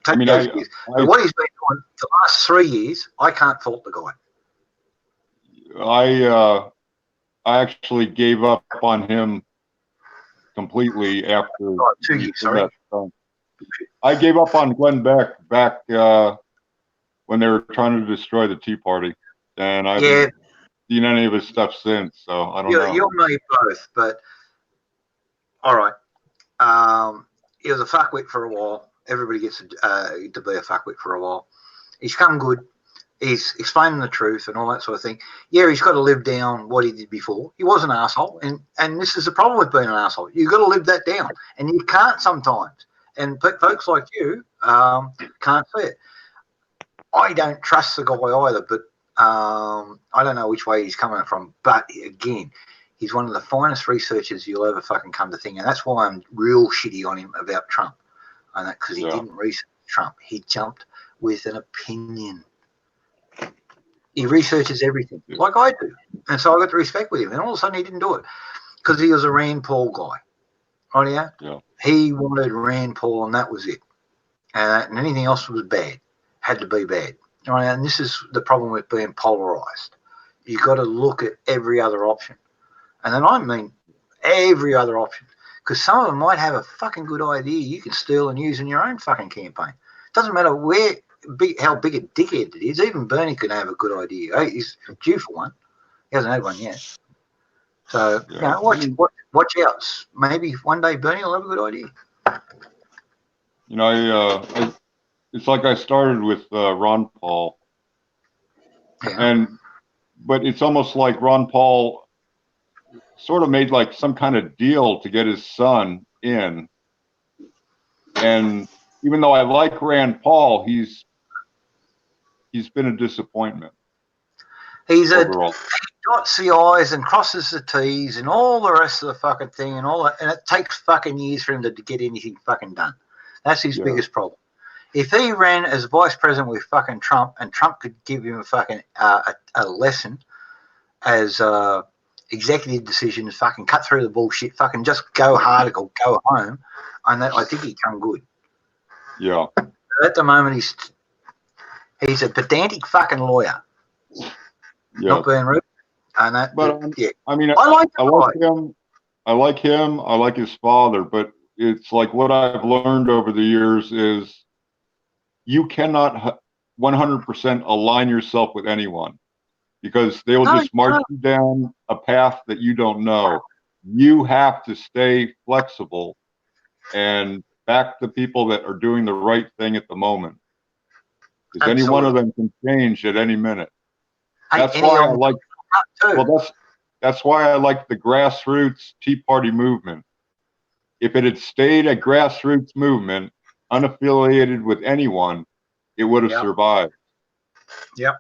I mean, those years. But what he's been doing the last 3 years, I can't fault the guy. I actually gave up on him completely after 2 years. Sorry. I gave up on Glenn Beck back when they were trying to destroy the Tea Party, and I haven't seen any of his stuff since. So I don't know. You and me both, but all right. He was a fuckwit for a while. Everybody gets to be a fuckwit for a while. He's come good. He's explaining the truth and all that sort of thing. Yeah, he's got to live down what he did before. He was an asshole, and this is the problem with being an asshole. You've got to live that down, and you can't sometimes. And folks like you can't see it. I don't trust the guy either, but I don't know which way he's coming from. But again, he's one of the finest researchers you'll ever fucking come to think, and that's why I'm real shitty on him about Trump, and that because he didn't research Trump. He jumped with an opinion. He researches everything like I do, and so I got to respect with him. And all of a sudden, he didn't do it because he was a Rand Paul guy. Right? Yeah. He wanted Rand Paul, and that was it. And anything else was bad. Had to be bad. Right? And this is the problem with being polarized. You've got to look at every other option, and then I mean every other option, because some of them might have a fucking good idea you can steal and use in your own fucking campaign. Doesn't matter how big a dickhead it is. Even Bernie could have a good idea. Hey, he's due for one. He hasn't had one yet. So watch out. Maybe one day Bernie will have a good idea. You know, it's like I started with Ron Paul, but it's almost like Ron Paul sort of made like some kind of deal to get his son in. And even though I like Rand Paul, he's been a disappointment. He dots the I's and crosses the T's and all the rest of the fucking thing and all that, and it takes fucking years for him to get anything fucking done. That's his biggest problem. If he ran as vice president with fucking Trump, and Trump could give him a fucking a lesson as executive decisions, fucking cut through the bullshit, fucking just go hard or go home, and that I think he'd come good. Yeah. At the moment, he's a pedantic fucking lawyer. Yeah. Not being rude. And that, but yeah. I mean, I like him. I like him. I like his father. But it's like what I've learned over the years is you cannot 100% align yourself with anyone because they will just march you down a path that you don't know. You have to stay flexible and back the people that are doing the right thing at the moment. Because any one of them can change at any minute. That's why I like. Well, that's why I like the grassroots Tea Party movement. If it had stayed a grassroots movement, unaffiliated with anyone, it would have survived. Yep.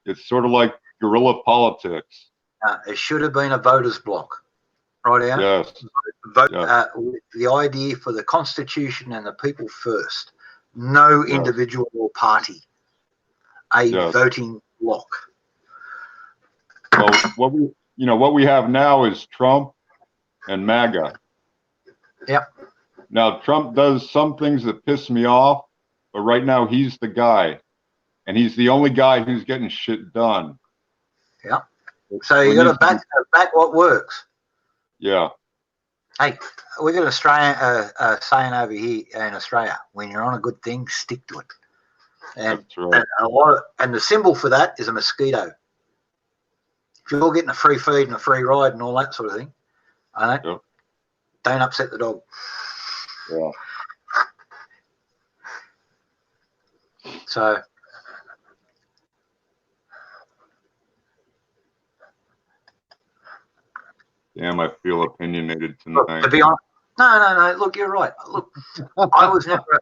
It's sort of like guerrilla politics. It should have been a voters' bloc, right out. Yes. The idea for the Constitution and the people first. No individual or party. A voting bloc. Well, what we have now is Trump and MAGA. Yep. Now Trump does some things that piss me off, but right now he's the guy, and he's the only guy who's getting shit done. Yeah. So you got to back what works. Yeah. Hey, we got Australian saying over here in Australia: when you're on a good thing, stick to it. And, that's right. And the symbol for that is a mosquito. If you're getting a free feed and a free ride and all that sort of thing, don't upset the dog. Yeah. So Damn, I feel opinionated Look, tonight. to be honest, no. Look, you're right. Look, I was never,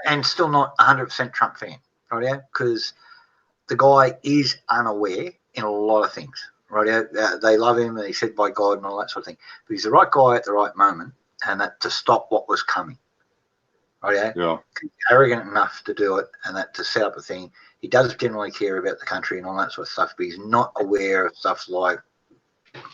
and still not 100% Trump fan, right? Yeah, because the guy is unaware in a lot of things, right? Yeah, they love him, and he's said by God and all that sort of thing. But he's the right guy at the right moment, and that to stop what was coming, right? Yeah. He's arrogant enough to do it, and that to set up a thing. He does generally care about the country and all that sort of stuff, but he's not aware of stuff like,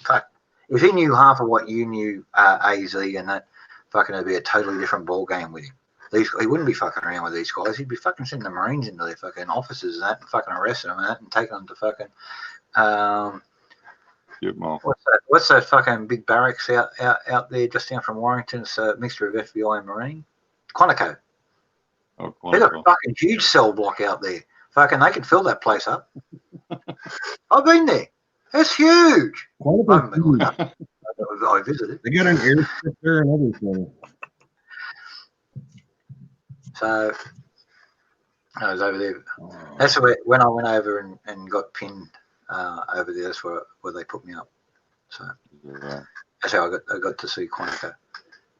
fuck, if he knew half of what you knew, AZ, and that, fucking it'd be a totally different ball game with him. He wouldn't be fucking around with these guys. He'd be fucking sending the Marines into their fucking offices and that, and fucking arresting them and that, and taking them to fucking what's that fucking big barracks out there just down from Warrington? It's a mixture of FBI and Marine. Quantico. Oh, They got a fucking huge cell block out there. Fucking, they can fill that place up. I've been there. It's huge. I visited. They got an airstrip there and everything. So I was over there. That's where when I went over and got pinned over there. That's where they put me up. So that's how I got to see Quantico,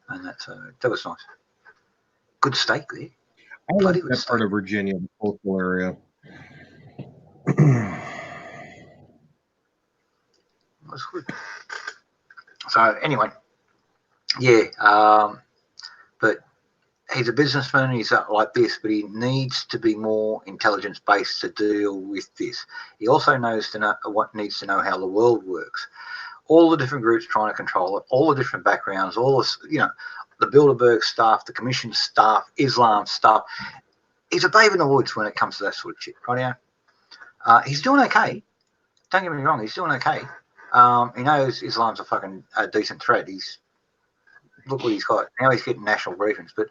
and that was nice. Good steak there. I like that part of Virginia, the coastal area. That's good. So anyway, yeah, but he's a businessman. He's like this, but he needs to be more intelligence based to deal with this. He also needs to know how the world works. All the different groups trying to control it, all the different backgrounds, all this, the Bilderberg stuff, the Commission stuff, Islam stuff. He's a babe in the woods when it comes to that sort of shit, right now. He's doing okay. Don't get me wrong, he's doing okay. He knows Islam's a decent threat. Look what he's got. Now he's getting national briefings, but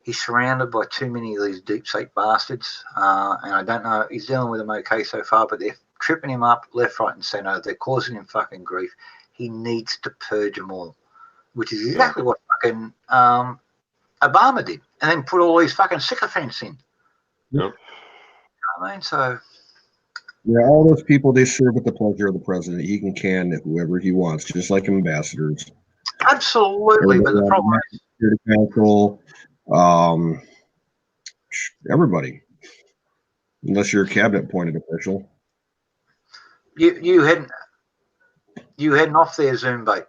he's surrounded by too many of these deep state bastards. And I don't know, he's dealing with them okay so far, but they're tripping him up left, right, and centre. They're causing him fucking grief. He needs to purge them all, which is exactly what fucking Obama did, and then put all these fucking sycophants in. Yep. I mean, so. Yeah, all those people, they serve at the pleasure of the president. He can can whoever he wants, just like ambassadors. Absolutely, but the problem is Security Council, everybody, unless you're a cabinet appointed official. You heading off there, Zoom bait.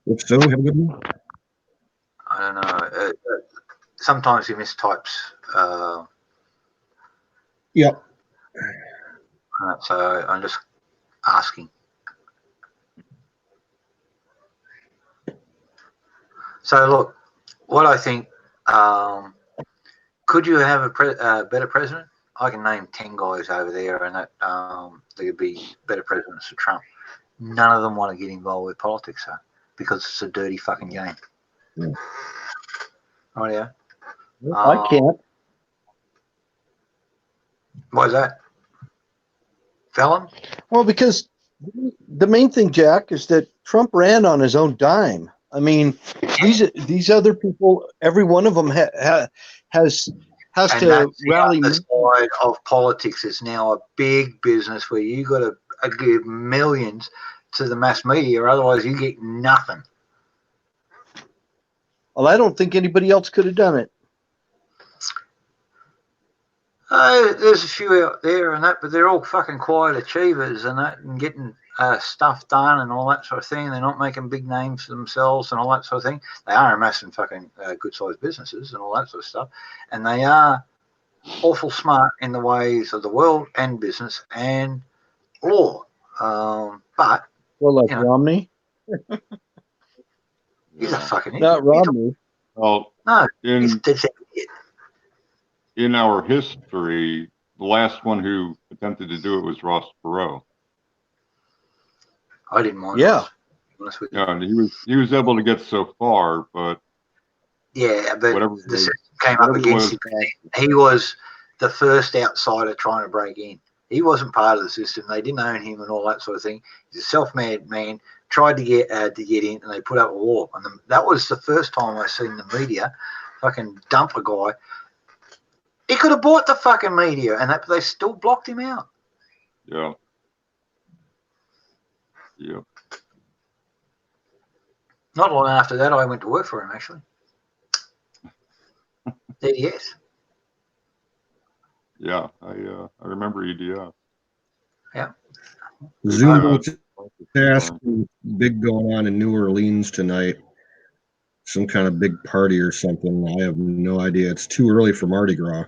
If so, have a good one. I don't know. Sometimes he mistypes. Yep. So I'm just asking. So look, what I think, could you have a better president? I can name 10 guys over there, and that they could be better presidents than Trump. None of them want to get involved with politics, though, because it's a dirty fucking game. Yeah. Oh yeah. I can't. Why is that? Felon? Well, because the main thing, Jack, is that Trump ran on his own dime. I mean, these other people, every one of them has to rally. The side of politics is now a big business where you got to give millions to the mass media, otherwise you get nothing. Well, I don't think anybody else could have done it. There's a few out there and that, but they're all fucking quiet achievers and that, and getting stuff done and all that sort of thing. They're not making big names for themselves and all that sort of thing. They are amassing fucking good-sized businesses and all that sort of stuff, and they are awful smart in the ways of the world and business and law. But like Romney. He's a fucking idiot. Not Romney. Well, no, in our history, the last one who attempted to do it was Ross Perot. I didn't mind. Yeah. Yeah, and he was able to get so far, but yeah, but the system came up against him. He was the first outsider trying to break in. He wasn't part of the system. They didn't own him and all that sort of thing. He's a self-made man. Tried to get in, and they put up a wall. And that was the first time I seen the media fucking dump a guy. He could have bought the fucking media, and they still blocked him out. Yeah. Yep. Not long after that, I went to work for him, actually. DDS. Yeah, I remember EDF. Yeah. Zoom task big going on in New Orleans tonight. Some kind of big party or something. I have no idea. It's too early for Mardi Gras.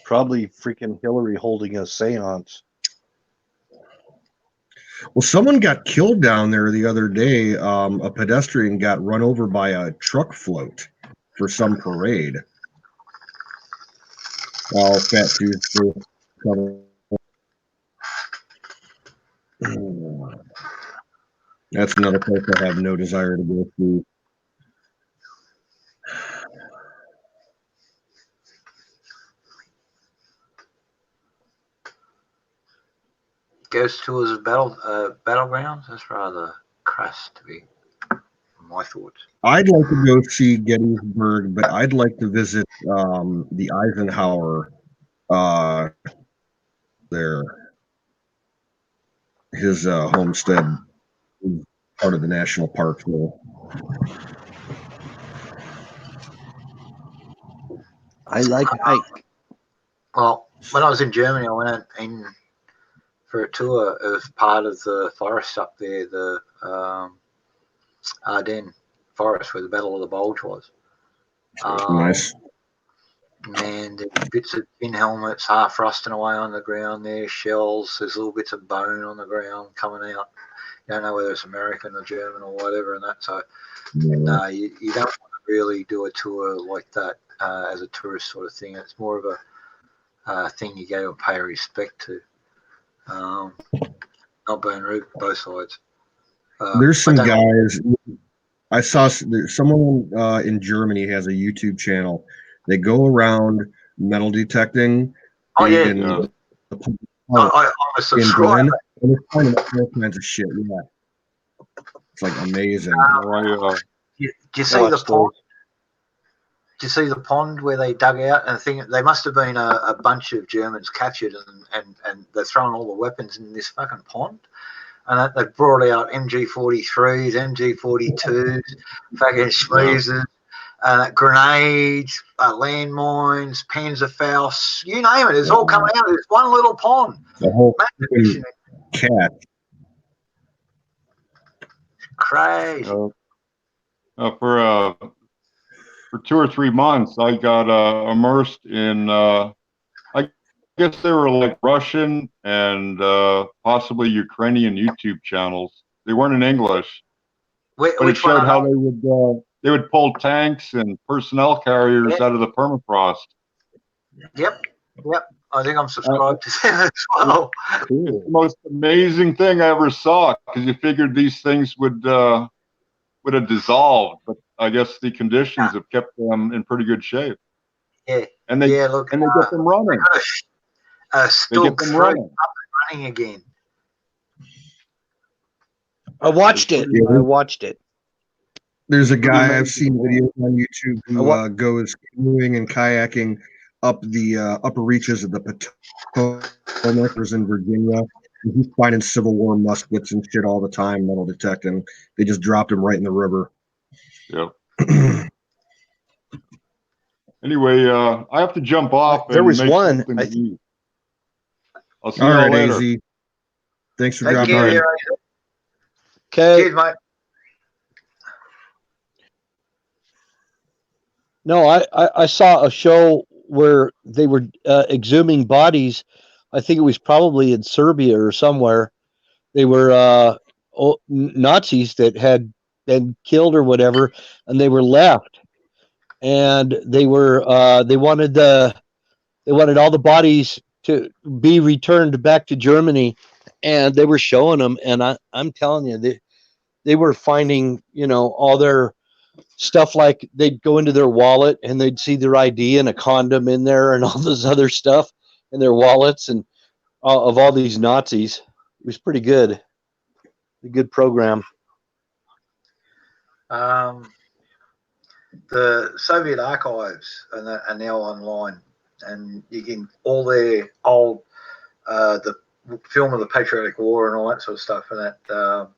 Probably freaking Hillary holding a seance. Well, someone got killed down there the other day. A pedestrian got run over by a truck float for some parade. Oh, fat dude. That's another place I have no desire to go to. Ghost tours of battlegrounds. That's rather crass to be my thoughts. I'd like to go see Gettysburg, but I'd like to visit the Eisenhower there. His homestead is part of the national park there. I like Ike. Well, when I was in Germany, I went in for a tour of part of the forest up there, the Ardennes forest where the Battle of the Bulge was. Nice. Man, there's bits of tin helmets half rusting away on the ground there, shells, there's little bits of bone on the ground coming out. You don't know whether it's American or German or whatever and that. So, no, you don't want to really do a tour like that as a tourist sort of thing. It's more of a thing you go and pay respect to. Not being rude, both sides. There's some guys. I saw someone in Germany has a YouTube channel. They go around metal detecting in the I'm a subscriber. and they're finding all kinds of shit. Yeah, it's like amazing. Do you see the pond? Do you see the pond where they dug out? And I think they must have been a bunch of Germans captured, and they're throwing all the weapons in this fucking pond. And they brought out MG43s, MG42s, fucking schmeezers, grenades, landmines, Panzerfaust, you name it. It's all coming out of this one little pond. The whole cat. Crazy. For 2 or 3 months, I got immersed in, I guess they were like Russian and possibly Ukrainian YouTube channels. They weren't in English, but it showed how they would pull tanks and personnel carriers out of the permafrost. Yep. I think I'm subscribed to them as well. It's the most amazing thing I ever saw, because you figured these things would have dissolved, but I guess the conditions have kept them in pretty good shape. Yeah. And they get them running. Still up and running again. I watched it. There's a guy I've seen videos on YouTube who goes canoeing and kayaking up the upper reaches of the Potomac in Virginia. And he's finding Civil War muskets and shit all the time, metal detecting. They just dropped him right in the river. Yep. Anyway, I have to jump off. There was one. I'll see you all later. AZ. Thanks for dropping by. Okay. Cheers, mate. No, I saw a show where they were exhuming bodies. I think it was probably in Serbia or somewhere. They were Nazis that had been killed or whatever, and they were left. And they wanted all the bodies to be returned back to Germany, and they were showing them. And I'm telling you, they were finding, all their stuff. Like they'd go into their wallet and they'd see their ID and a condom in there and all this other stuff in their wallets and of all these Nazis. It was pretty good. A good program. The Soviet archives are now online, and you can all their old the film of the Patriotic War and all that sort of stuff. And that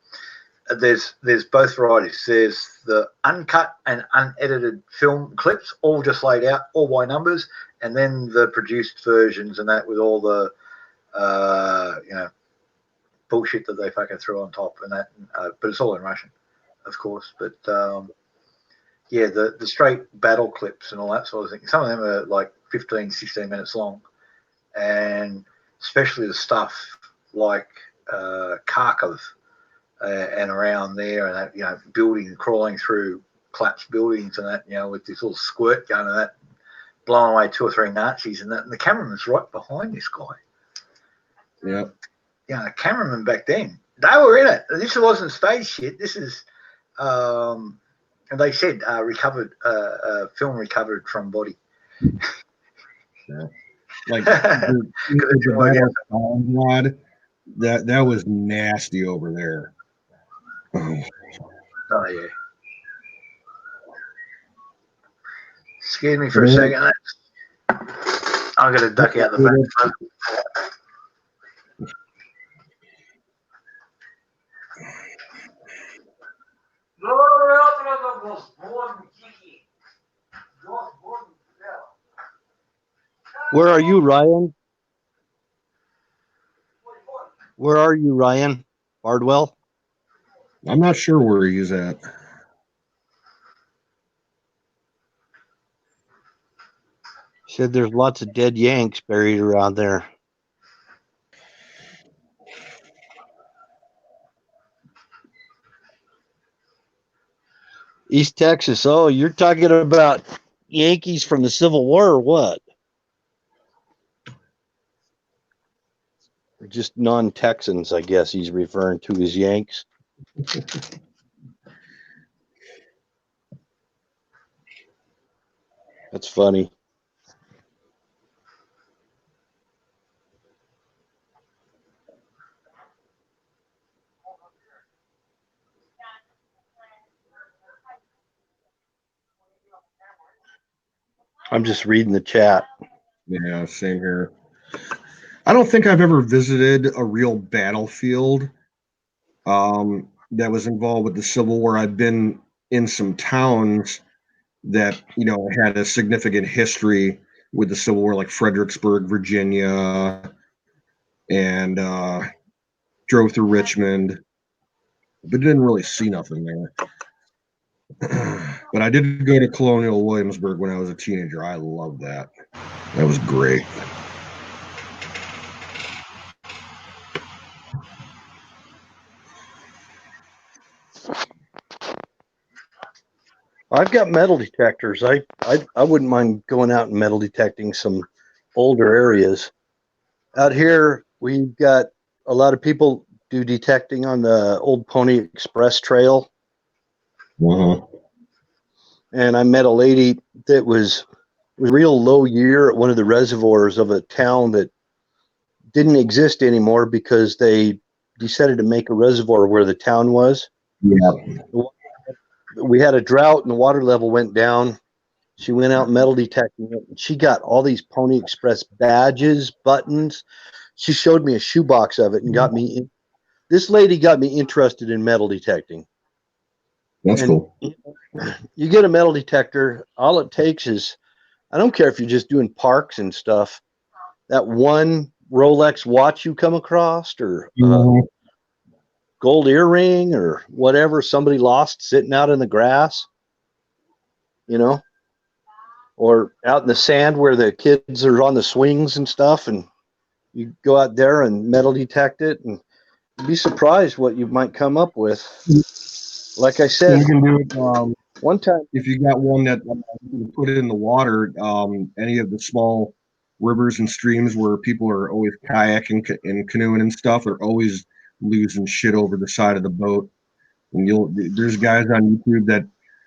there's both varieties. There's the uncut and unedited film clips, all just laid out, all by numbers, and then the produced versions and that with all the bullshit that they fucking threw on top and that. But it's all in Russian, of course. But yeah, the straight battle clips and all that sort of thing. Some of them are like 15, 16 minutes long, and especially the stuff like Kharkov and around there, and that, building, crawling through collapsed buildings and that, with this little squirt gun and that, blowing away 2 or 3 Nazis and that. And the cameraman's right behind this guy. Yeah. The cameraman back then, they were in it. This wasn't stage shit. This is, and they said recovered, film recovered from body. Yeah. Like the battle rod, that was nasty over there. Oh yeah. Excuse me for a second. I'm gonna duck out the back. Where are you, Ryan? Where are you, Ryan? Bardwell? I'm not sure where he's at. Said there's lots of dead Yanks buried around there. East Texas. Oh, you're talking about Yankees from the Civil War or what? Or just non-Texans, I guess he's referring to as Yanks. That's funny. I'm just reading the chat. Yeah, same here. I don't think I've ever visited a real battlefield that was involved with the Civil War. I've been in some towns that had a significant history with the Civil War, like Fredericksburg, Virginia, and drove through Richmond, but didn't really see nothing there. But I did go to Colonial Williamsburg when I was a teenager. I loved that. That was great. I've got metal detectors. I wouldn't mind going out and metal detecting some older areas. Out here, we've got a lot of people do detecting on the old Pony Express Trail. Uh-huh. And I met a lady that was a real low year at one of the reservoirs of a town that didn't exist anymore because they decided to make a reservoir where the town was. Yeah. We had a drought and the water level went down. She went out metal detecting it. And she got all these Pony Express badges, buttons. She showed me a shoebox of it and got me. This lady got me interested in metal detecting. That's cool. You get a metal detector. All it takes is, I don't care if you're just doing parks and stuff, that one Rolex watch you come across or gold earring or whatever somebody lost sitting out in the grass, or out in the sand where the kids are on the swings and stuff, and you go out there and metal detect it, and you'd be surprised what you might come up with. Like I said, you can do it one time. If you got one that you put it in the water, any of the small rivers and streams where people are always kayaking and canoeing and stuff, are always losing shit over the side of the boat. And there's guys on YouTube that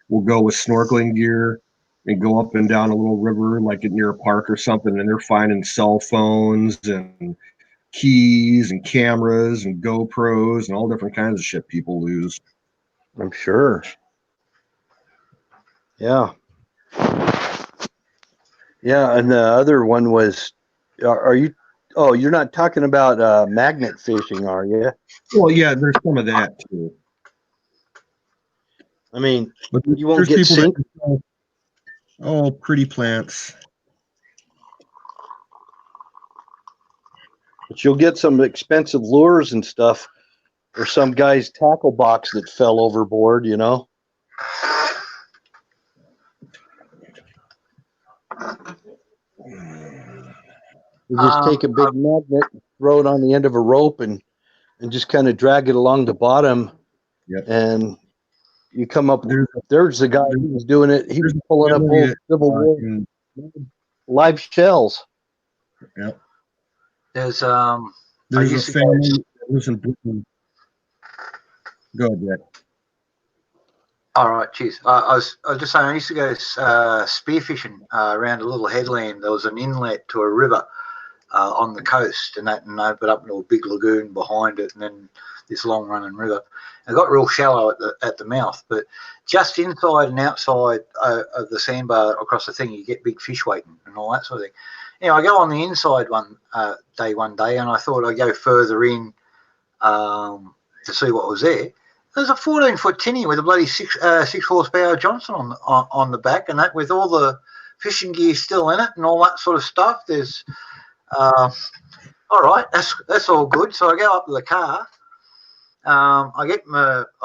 will go with snorkeling gear and go up and down a little river, like near a park or something, and they're finding cell phones and keys and cameras and GoPros and all different kinds of shit people lose. I'm sure. Yeah. Yeah, and the other one was, are you Oh, you're not talking about magnet fishing, are you? Well, yeah, there's some of that too. I mean, But you won't there's get people sink. that oh, pretty plants. But you'll get some expensive lures and stuff, or some guy's tackle box that fell overboard, you know? You just take a big magnet, throw it on the end of a rope, and just kind of drag it along the bottom. Yep. And you come up. There's the guy who was doing it. He was pulling up old Civil War live shells. Yep. There's There's a family that lives in Brooklyn. Go ahead, Jack. All right, cheers. I was just saying, I used to go spearfishing around a little headland. There was an inlet to a river on the coast, and that opened up into a big lagoon behind it, and then this long running river. It got real shallow at the mouth, but just inside and outside of the sandbar across the thing, you get big fish waiting and all that sort of thing. I go on the inside one day, and I thought I'd go further in to see what was there. There's a 14-foot tinny with a bloody 6 horsepower Johnson on the back, and that with all the fishing gear still in it and all that sort of stuff. There's all right, that's all good. So I go up to the car. I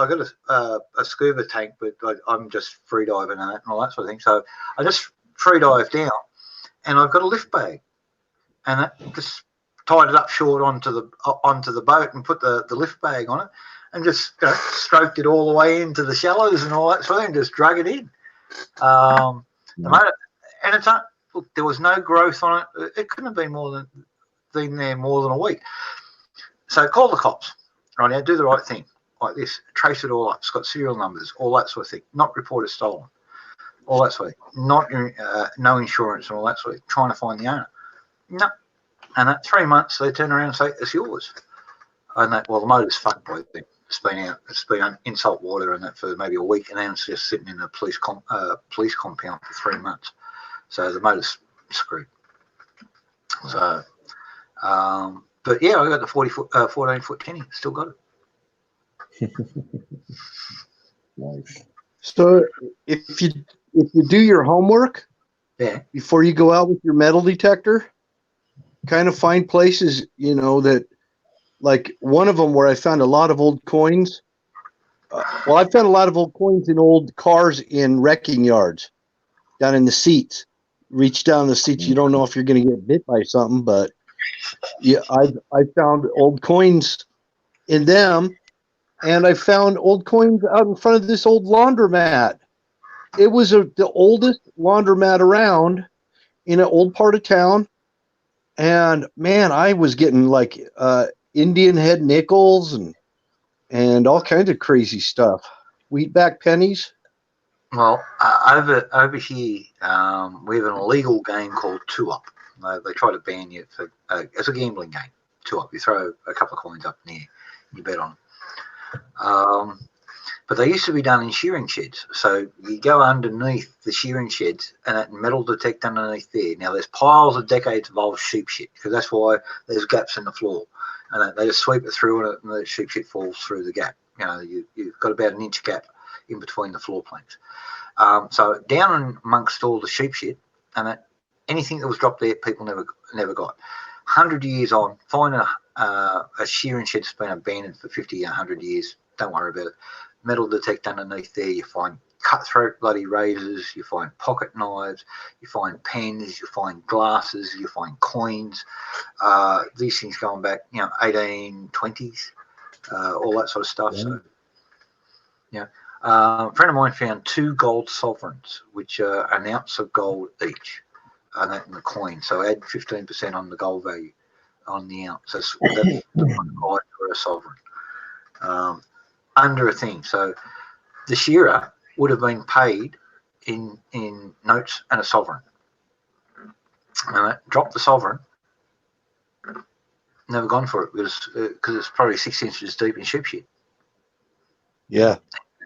got a scuba tank, but I'm just free diving and all that sort of thing. So I just free dive down, and I've got a lift bag, and I just tied it up short onto the boat and put the lift bag on it, and just stroked it all the way into the shallows and all that sort of thing, and just drug it in. And it's not. Look, there was no growth on it. It couldn't have been there more than a week. So call the cops. Right now, do the right thing like this. Trace it all up. It's got serial numbers, all that sort of thing. Not report it stolen, all that sort of thing. Not no insurance and all that sort of thing. Trying to find the owner. No. And at 3 months, they turn around and say it's yours. And that, well, the motor's fucked by then. It's been out. It's been in salt water and that for maybe a week, and then it's just sitting in a police compound for 3 months. So the motor's screwed. So, but yeah, I got the 14-foot tinny. Still got it. Nice. So if you do your homework, before you go out with your metal detector, kind of find places, that, like one of them where I found a lot of old coins. I found a lot of old coins in old cars in wrecking yards, down in the seats. Reach down the seats. You don't know if you're going to get bit by something, but yeah, I found old coins in them, and I found old coins out in front of this old laundromat. It was the oldest laundromat around in an old part of town, and man, I was getting like Indian head nickels and all kinds of crazy stuff. Wheatback pennies. Well, over here, we have an illegal game called Two Up. They try to ban you it's a gambling game. Two Up. You throw a couple of coins up in the air, you bet on them. But they used to be done in shearing sheds. So you go underneath the shearing sheds, and that metal detect underneath there. Now there's piles of decades of old sheep shit, because that's why there's gaps in the floor, and they just sweep it through, and the sheep shit falls through the gap. You've got about an inch gap in between the floor planks. So down amongst all the sheep shit, and anything that was dropped there, people never got. 100 years on, find a shearing shed that's been abandoned for 50, 100 years. Don't worry about it. Metal detect underneath there. You find cutthroat bloody razors. You find pocket knives. You find pens. You find glasses. You find coins. These things going back, 1820s, all that sort of stuff. So, a friend of mine found 2 gold sovereigns, which are an ounce of gold each, and that in the coin. So add 15% on the gold value on the ounce. That's for a sovereign. Under a thing. So the shearer would have been paid in notes and a sovereign. Dropped the sovereign, never gone for it because it's probably 6 inches deep in sheep shit. Yeah.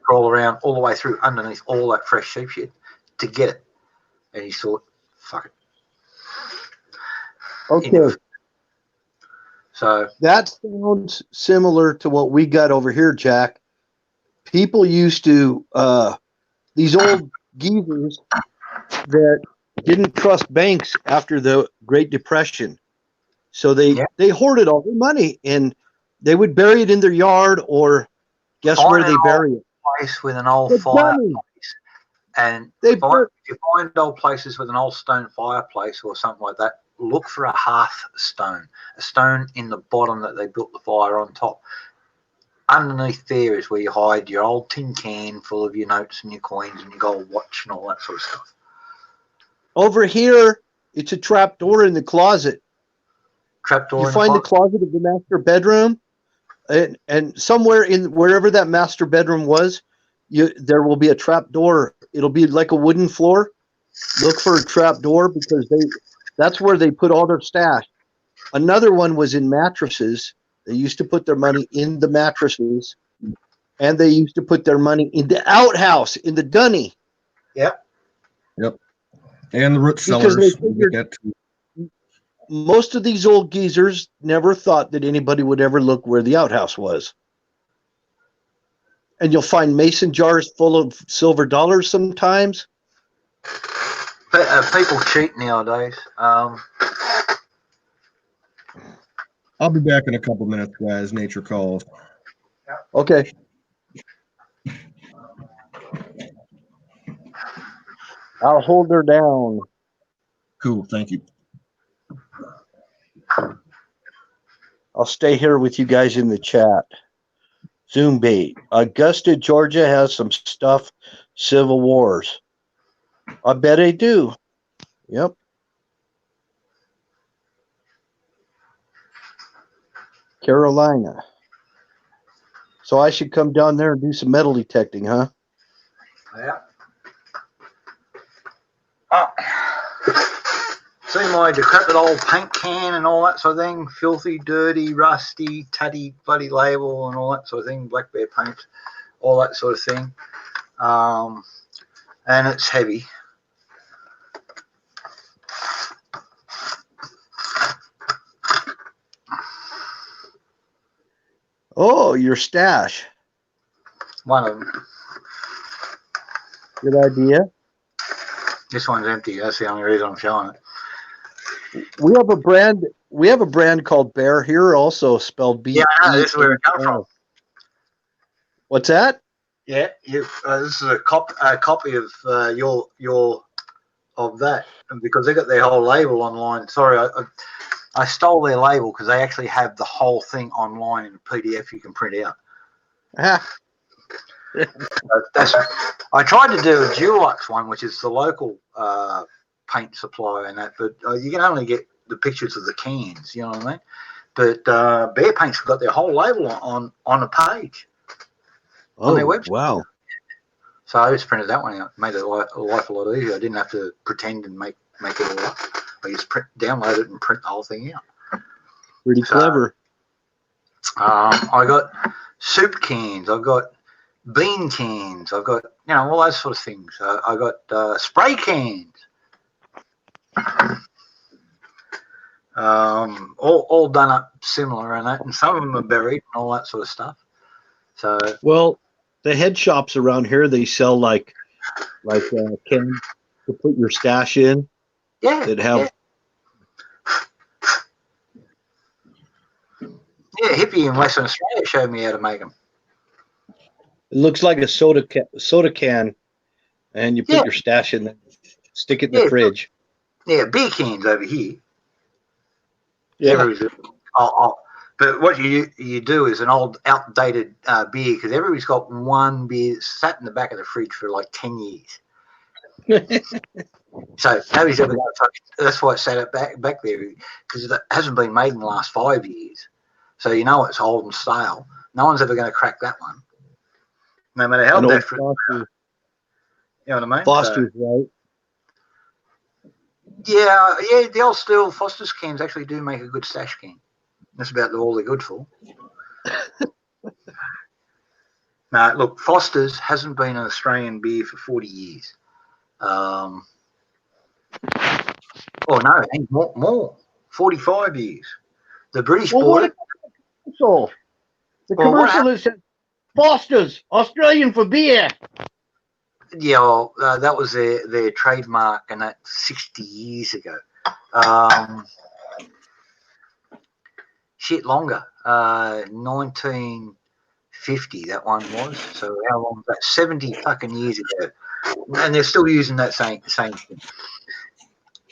Crawl around all the way through underneath all that fresh sheep shit to get it. And he thought, fuck it. Okay. So that sounds similar to what we got over here, Jack. People used to these old geezers that didn't trust banks after the Great Depression, so they hoarded all their money and they would bury it in their yard, or guess find where an they old bury it? place with an old The fireplace, dummy. and They if you find old places with an old stone fireplace or something like that, look for a hearth stone, a stone in the bottom that they built the fire on top. Underneath there is where you hide your old tin can full of your notes and your coins and your gold watch and all that sort of stuff. Over here, it's a trap door in the closet. Trapdoor. You find the closet of the master bedroom, and somewhere in wherever that master bedroom was, there will be a trap door. It'll be like a wooden floor. Look for a trap door because that's where they put all their stash. Another one was in mattresses. They used to put their money in the mattresses, and they used to put their money in the outhouse, in the dunny. Yep. Yep. And the root Because cellars. they figured most of these old geezers never thought that anybody would ever look where the outhouse was. And you'll find mason jars full of silver dollars sometimes. People cheat nowadays. I'll be back in a couple minutes, guys. Nature calls. Okay. I'll hold her down. Cool. Thank you. I'll stay here with you guys in the chat. Zoom bait. Augusta, Georgia has some stuff. Civil Wars. I bet they do. Yep. Carolina. So I should come down there and do some metal detecting, huh? Yeah. Oh. See my decrepit old paint can and all that sort of thing. Filthy, dirty, rusty, tatty, bloody label and all that sort of thing. Black Bear paint, all that sort of thing. And it's heavy. Oh, your stash. One of them. Good idea. This one's empty. That's the only reason I'm showing it. We have a brand called Bear here, also spelled B. Yeah, I know. This is where it comes from. What's that? Yeah, this is a copy of your of that, because they got their whole label online. Sorry, I stole their label because they actually have the whole thing online in a PDF you can print out. I tried to do a Dulux one, which is the local paint supplier and that, but you can only get the pictures of the cans. You know what I mean? But Bear Paint's got their whole label on a page on their website. Wow! So I just printed that one out. Made it life a lot easier. I didn't have to pretend and make it all up. I just download it and print the whole thing out. Pretty clever. I got soup cans. I've got bean cans. I've got all those sort of things. I got spray cans. All done up similar and that, and some of them are buried and all that sort of stuff. So well, the head shops around here, they sell like cans to put your stash in. Yeah. That have. Yeah, hippie in Western Australia showed me how to make them. It looks like a soda can, and you put your stash in there, stick it in the fridge. Yeah, beer cans over here. Yeah. But what you do is an old outdated beer, because everybody's got one beer sat in the back of the fridge for like 10 years. So nobody's ever going to touch it. That's why it's sat up back there, because it hasn't been made in the last 5 years. So it's old and stale. No one's ever going to crack that one, no matter how desperate. You know what I mean? Foster's, right? Yeah. The old steel Foster's cans actually do make a good stash can. That's about all they're good for. Now, look, Foster's hasn't been an Australian beer for 40 years. Oh no, more, 45 years. The British Well, bought what it. commercial? The Well, what commercial that said Foster's Australian for beer. Yeah, well, that was their trademark, and that's 60 years ago. Shit, longer. 1950, that one was. So how long was that? 70 fucking years ago. And they're still using that same thing.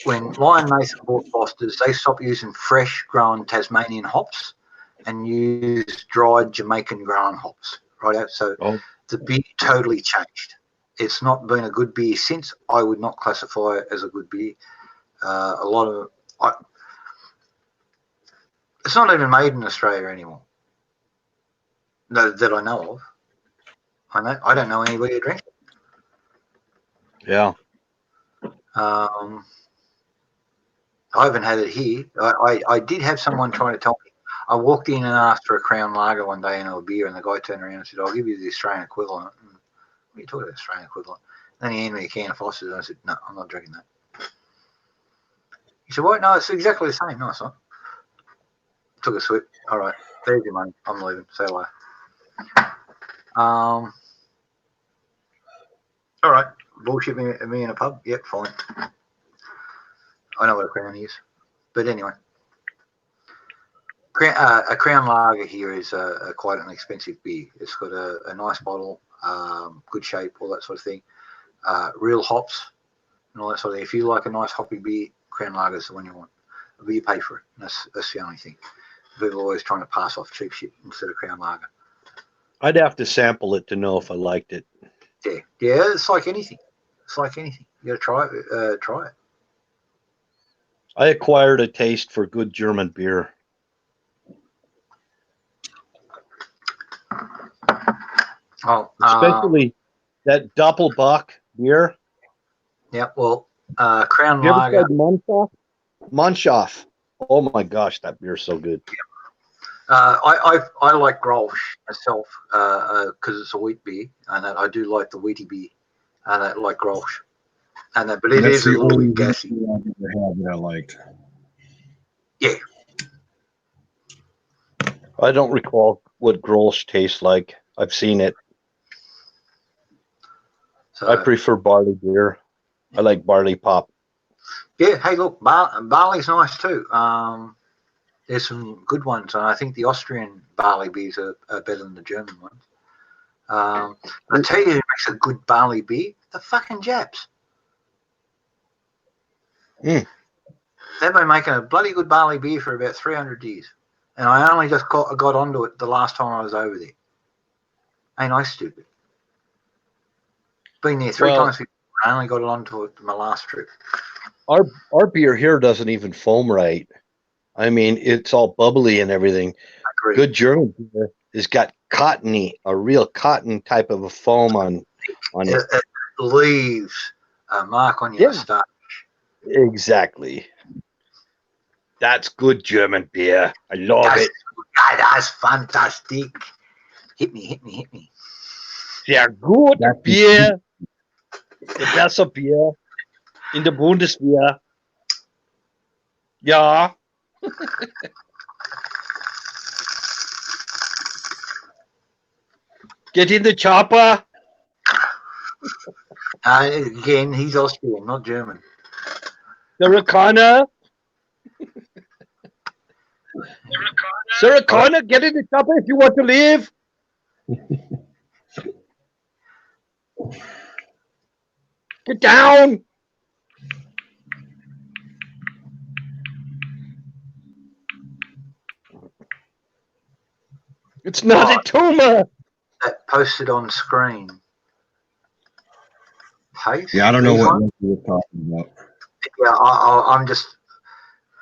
When Lion Mason bought Foster's, they stopped using fresh grown Tasmanian hops and used dried Jamaican grown hops. Right? So the beer totally changed. It's not been a good beer since. I would not classify it as a good beer. A lot of it's not even made in Australia anymore. No, that I know of. I don't know anybody who drinks it. Yeah. I haven't had it here. I did have someone trying to tell me. I walked in and asked for a Crown Lager one day and a beer, and the guy turned around and said, "I'll give you the Australian equivalent." What are you talking about, Australian equivalent? And then he handed me a can of Foster's, and I said, "No, I'm not drinking that." He said, "What? No, it's exactly the same." No, it's not. Took a sip. All right, there's your money. I'm leaving. Say hello. All right, bullshit me in a pub. Yep, fine. I know what a Crown is, but anyway, a Crown Lager here is quite an expensive beer. It's got a nice bottle, good shape, all that sort of thing. Real hops and all that sort of thing. If you like a nice hoppy beer, Crown Lager is the one you want. But you pay for it. That's the only thing. People are always trying to pass off cheap shit instead of Crown Lager. I'd have to sample it to know if I liked it. Yeah, it's like anything. It's like anything. You got to try it. I acquired a taste for good German beer. Oh, especially that Doppelbock beer. Yeah, well, Crown You ever Lager. tried Monshoff? Oh my gosh, that beer's so good. I like Grolsch myself because it's a wheat beer, and I do like the wheaty beer, and I like Grolsch, but it is a little bit gassy. I've ever had that I liked. Yeah. I don't recall what Grolsch tastes like. I've seen it. So, I prefer barley beer. I like barley pop. Yeah. Hey, look, barley's nice too. There's some good ones, and I think the Austrian barley beers are better than the German ones. I tell you who makes a good barley beer? The fucking Japs. They've been making a bloody good barley beer for about 300 years. And I only just got onto it the last time I was over there. Ain't I stupid? Been there three times before. I only got onto it my last trip. Our beer here doesn't even foam right. I mean, it's all bubbly and everything. Good German beer has got cottony, a real cotton type of a foam on it. It leaves a mark on your stomach. Exactly. That's good German beer. I love it. That's fantastic. Hit me. Sehr gut Bier. The beste Bier in der Bundeswehr. Ja. Get in the chopper. Again, he's Austrian, not German. Sarah Connor. Sarah Connor, get in the chopper if you want to live. Get down. It's not a tumor. That posted on screen. Paste? Yeah, I don't know what you're talking about. Yeah, I'm just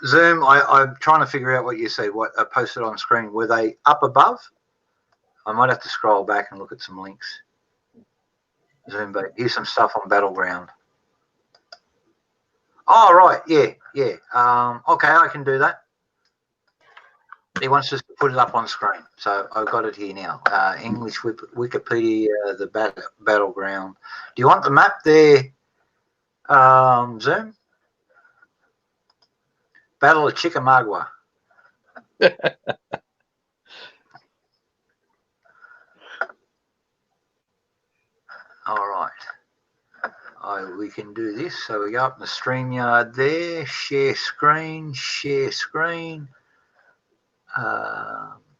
Zoom. I'm trying to figure out what you said. What posted on screen? Were they up above? I might have to scroll back and look at some links. Zoom back. Here's some stuff on Battleground. Oh right, yeah. Okay, I can do that. He wants us to put it up on screen, so I've got it here now. English Wikipedia, the Battleground. Do you want the map there, Zoom? Battle of Chickamauga. All right. We can do this. So we go up in the StreamYard there, share screen,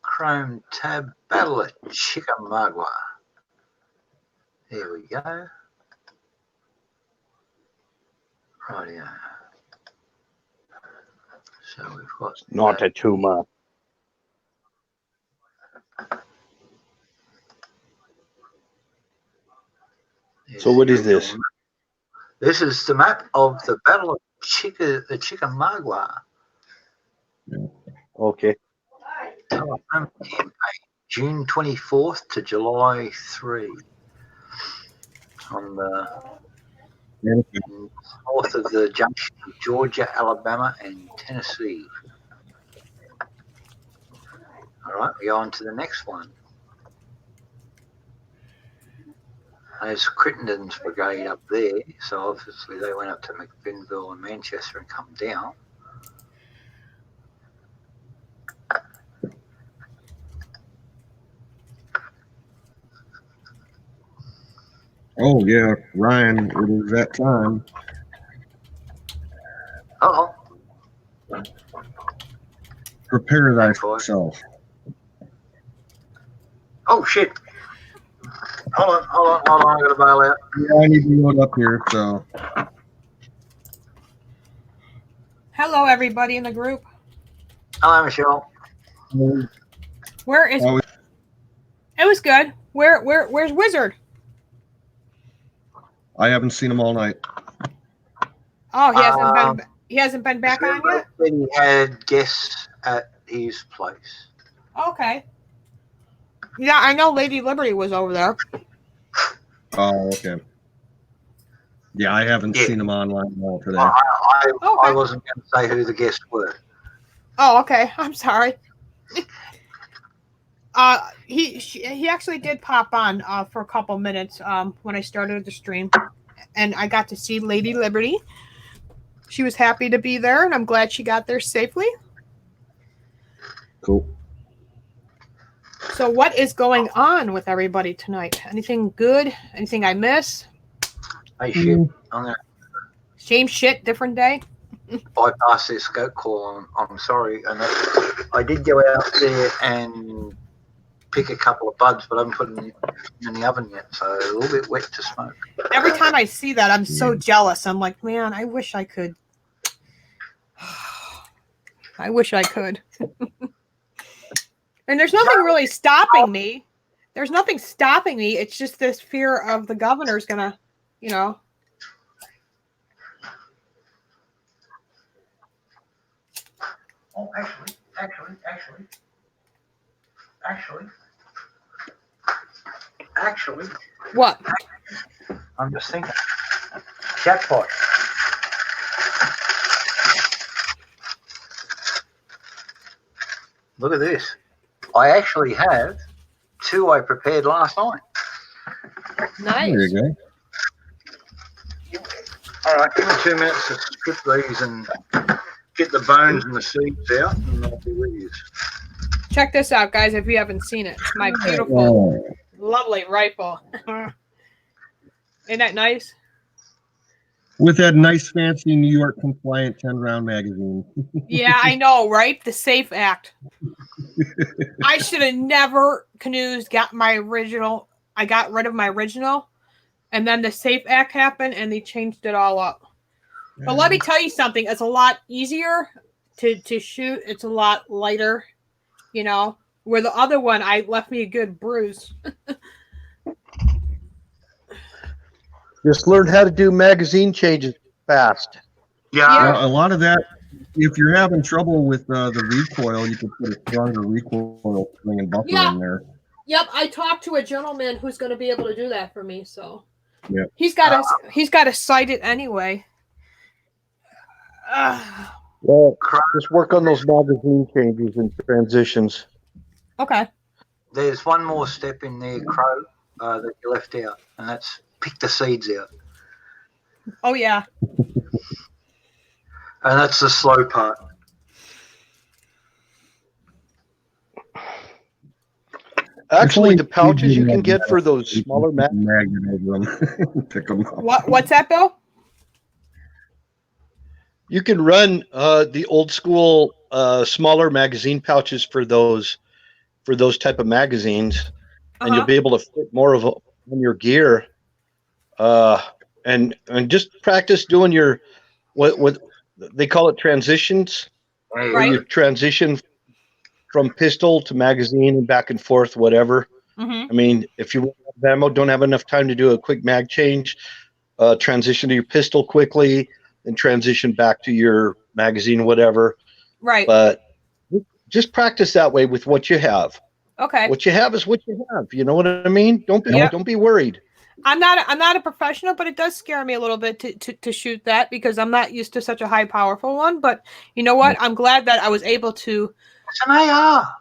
Chrome tab, Battle at Chickamauga. There we go. Rightio. So we've got Not a tumor. So what is this? This is the map of the Battle of Chickamauga. Okay. Campaign, June 24th to July 3. On the north of the junction of Georgia, Alabama, and Tennessee. All right, we go on to the next one. There's Crittenden's brigade up there, so obviously they went up to McMinnville and Manchester and come down. Oh yeah, Ryan, it is that time. Uh-oh. Prepare thyself. Oh, shit. Hold on. I got to bail out. Yeah, I need to load up here, so. Hello, everybody in the group. Hello, Michelle. Where is... It was good. Where's Wizard? I haven't seen him all night. Oh, he hasn't been back on yet? He had guests at his place. Okay. Yeah, I know Lady Liberty was over there. Oh, okay. Yeah, I haven't seen him online at all today. I wasn't going to say who the guests were. Oh, okay. I'm sorry. He actually did pop on for a couple minutes when I started the stream, and I got to see Lady Liberty. She was happy to be there, and I'm glad she got there safely. Cool. So what is going on with everybody tonight? Anything good? Anything I miss? Hey, shit. I'm going to Same shit, different day? bypass this scope call. I'm sorry. And I did go out there and pick a couple of buds, but I haven't put them in the oven yet, so a little bit wet to smoke. Every time I see that, I'm so jealous. I'm like, man, I wish I could. I wish I could. And there's nothing really stopping me. There's nothing stopping me. It's just this fear of the governor's gonna, you know. Oh, actually. What? I'm just thinking. Jackpot. Look at this. I actually have 2 I prepared last night. Nice. There you go. All right, give me 2 minutes to strip these and get the bones and the seeds out, and I'll be with you. Check this out, guys, if you haven't seen it. It's my beautiful, lovely rifle. Isn't that nice? With that nice, fancy New York compliant 10-round magazine. Yeah, I know, right? The Safe Act. I should have never got my original. I got rid of my original, and then the Safe Act happened, and they changed it all up. But let me tell you something. It's a lot easier to shoot. It's a lot lighter, you know. Where the other one, I left me a good bruise. Just learn how to do magazine changes fast. Yeah, a lot of that. If you're having trouble with the recoil, you can put a stronger recoil spring and buffer in there. Yep, I talked to a gentleman who's going to be able to do that for me. So yeah, he's got to sight it anyway. Well, just work on those magazine changes and transitions. Okay. There's one more step in there, Crow, that you left out, and that's pick the seeds out. Oh, yeah. And that's the slow part. Actually, the pouches you can get for those smaller magnet over them. Pick them up. What's that, Bill? You can run the old school smaller magazine pouches for those type of magazines, and you'll be able to fit more of on your gear. And just practice doing your what they call it transitions, where you transition from pistol to magazine and back and forth, whatever. I mean, if you don't have enough time to do a quick mag change, transition to your pistol quickly, and transition back to your magazine, whatever. Right. But just practice that way with what you have. Okay. What you have is what you have. You know what I mean? Don't be worried. I'm not a professional, but it does scare me a little bit to shoot that because I'm not used to such a high powerful one. But you know what? I'm glad that I was able to. It's an AR.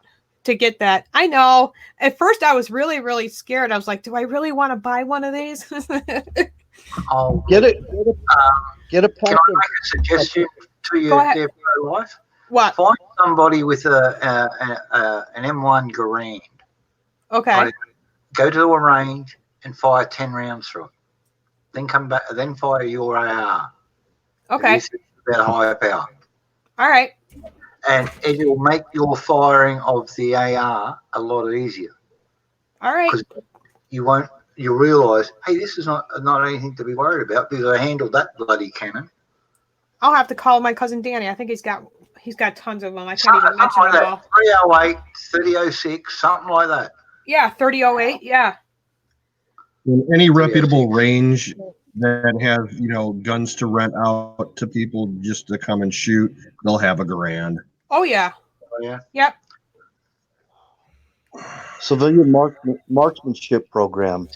To get that. I know. At first I was really, really scared. I was like, do I really want to buy one of these? Oh, get a package. Can I make a suggestion to you, dear wife? What? Find somebody with an M1 Garand. Okay. Right? Go to a range and fire 10 rounds through it. Then come back. Then fire your AR. Okay. About higher power. All right. And it will make your firing of the AR a lot easier. All right. Because you realise, hey, this is not anything to be worried about because I handled that bloody cannon. I'll have to call my cousin Danny. I think he's got tons of them. I can't even mention like them all. 308, 3006, something like that. Yeah, 3008. Yeah. In any reputable range that have guns to rent out to people just to come and shoot, they'll have a Garand. Oh yeah. Oh yeah. Yep. Civilian marksmanship program.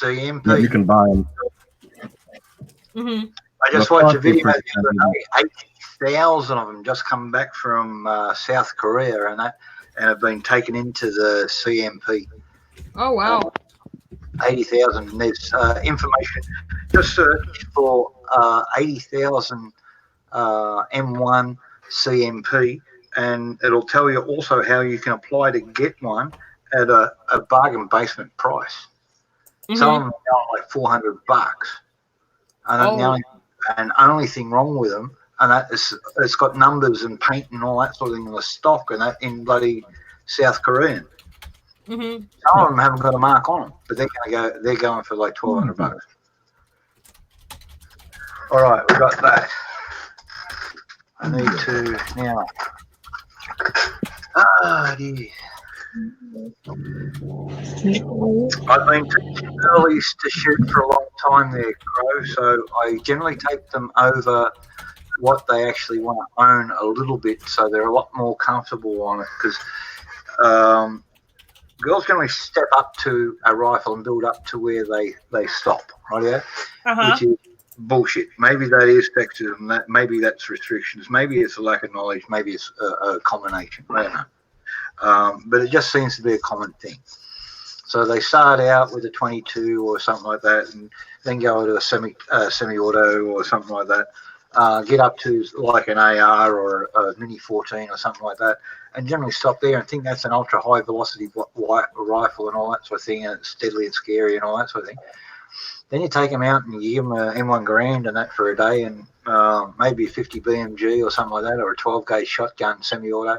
CMP. Yeah, you can buy them. Mm-hmm. I just watched a video the other day. 80,000 of them just come back from South Korea and have been taken into the CMP. Oh wow. 80,000. There's information. Just search for 80,000 M1 CMP, and it'll tell you also how you can apply to get one at a bargain basement price. Some of them are like $400, and only thing wrong with them, and that is it's got numbers and paint and all that sort of thing in the stock, and that in bloody South Korean. Mm-hmm. Some of them haven't got a mark on them, but they're going for like $1,200. All right, we got that. I need to now. Dear. I've been teaching girlies to shoot for a long time there, Crow, so I generally take them over what they actually want to own a little bit, so they're a lot more comfortable on it, because girls generally step up to a rifle and build up to where they stop, right? Yeah, which is bullshit. Maybe that is sexism. Maybe that's restrictions. Maybe it's a lack of knowledge. Maybe it's a combination. I don't know. But it just seems to be a common thing. So they start out with a 22 or something like that, and then go to a semi-auto or something like that. Get up to like an AR or a Mini 14 or something like that, and generally stop there and think that's an ultra high velocity rifle and all that sort of thing, and it's deadly and scary and all that sort of thing. Then you take them out and you give them an M1 Garand and that for a day, and maybe a 50 BMG or something like that, or a 12 gauge shotgun semi-auto.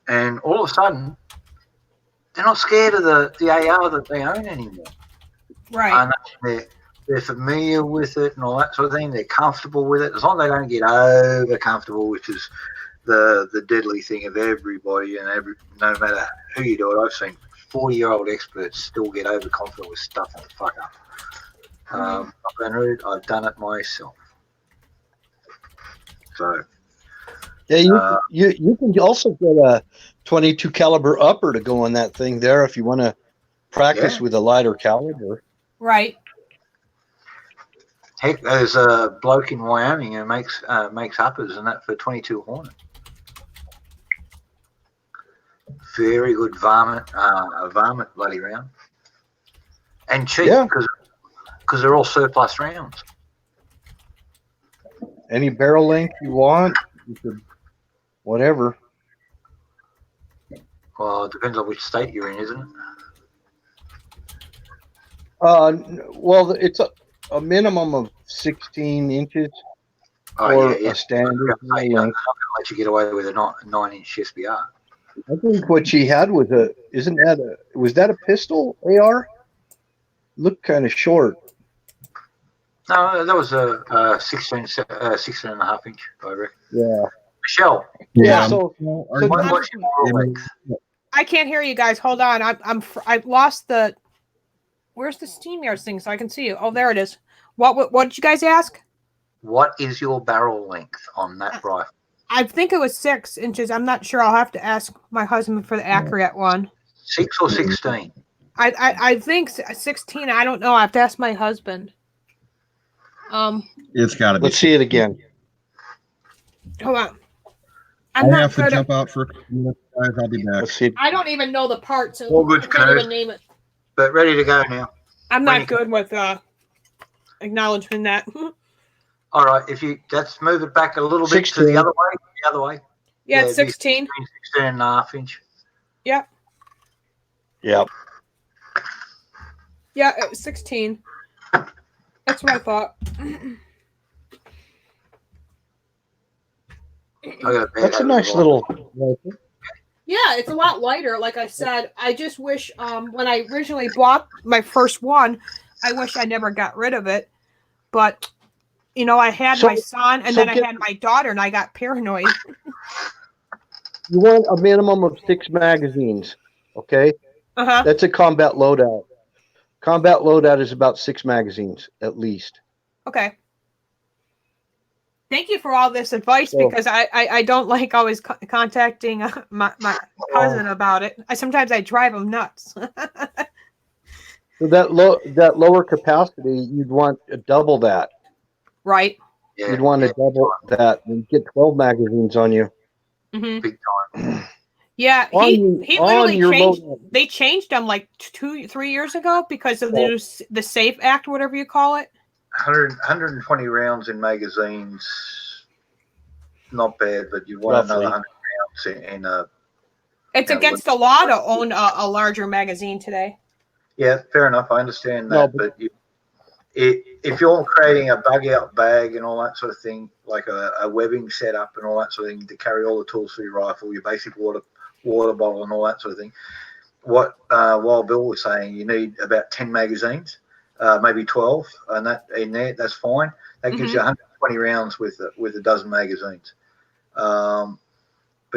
And all of a sudden, they're not scared of the AR that they own anymore. Right. And they're familiar with it and all that sort of thing. They're comfortable with it, as long as they don't get over comfortable, which is the deadly thing of everybody and no matter who you do it. I've seen 40-year-old experts still get overconfident with stuff and fuck up. Not being rude, I've done it myself. So. Yeah, you can also get a 22 caliber upper to go on that thing there if you want to practice with a lighter caliber. Right. Heck, there's a bloke in Wyoming who makes uppers and that for 22 Hornet. Very good varmint bloody round, and cheap because they're all surplus rounds. Any barrel length you want, you could, whatever. Well, it depends on which state you're in, isn't it? Well, it's a minimum of 16 inches Oh, for yeah. a standard They're not going length. to let you get away with a 9-inch SBR. I think what she had was was that a pistol AR? Looked kind of short. No, that was a 16 and a half inch, I reckon. Yeah. Michelle. Yeah. What's your length? I can't hear you guys. Hold on. I lost the. Where's the SteamYard thing so I can see you? Oh, there it is. What did you guys ask? What is your barrel length on that rifle? I think it was 6 inches. I'm not sure. I'll have to ask my husband for the accurate one. 6 or 16? I think 16. I don't know. I have to ask my husband. It's got to be. Let's see it again. Hold on. I have to jump out for a couple minutes, guys. I'll be back. I don't even know the parts. So All good, I can't even name it. But ready to go now. I'm not good with acknowledging that. All right, let's move it back a little bit to the other way. The other way. Yeah, it's 16. 16 and a half inch. Yep. Yep. Yeah, it was 16. That's what I thought. That's a nice little rifle. Yeah, it's a lot lighter. Like I said, I just wish when I originally bought my first one, I wish I never got rid of it. But I had my son and then I had my daughter and I got paranoid. You want a minimum of 6 magazines, okay? Uh-huh. That's a combat loadout. Combat loadout is about 6 magazines at least. Okay. Thank you for all this advice because I don't like always contacting my cousin about it. Sometimes I drive him nuts. So that lower capacity, you'd want double that. Right. Yeah, you'd want to double that and get 12 magazines on you. Mm-hmm. Big time. Yeah, he literally changed. They changed them like 2-3 years ago because of the SAFE Act, whatever you call it. 120 rounds in magazines, not bad, but you want another 100 rounds in a. It's against the law to own a larger magazine today. Yeah, fair enough. I understand that, but if you're creating a bug out bag and all that sort of thing, like a webbing setup and all that sort of thing to carry all the tools for your rifle, your basic water bottle and all that sort of thing, what Wild Bill was saying, you need about 10 magazines, maybe 12, and that in there, that's fine. That gives you 120 rounds with a dozen magazines, but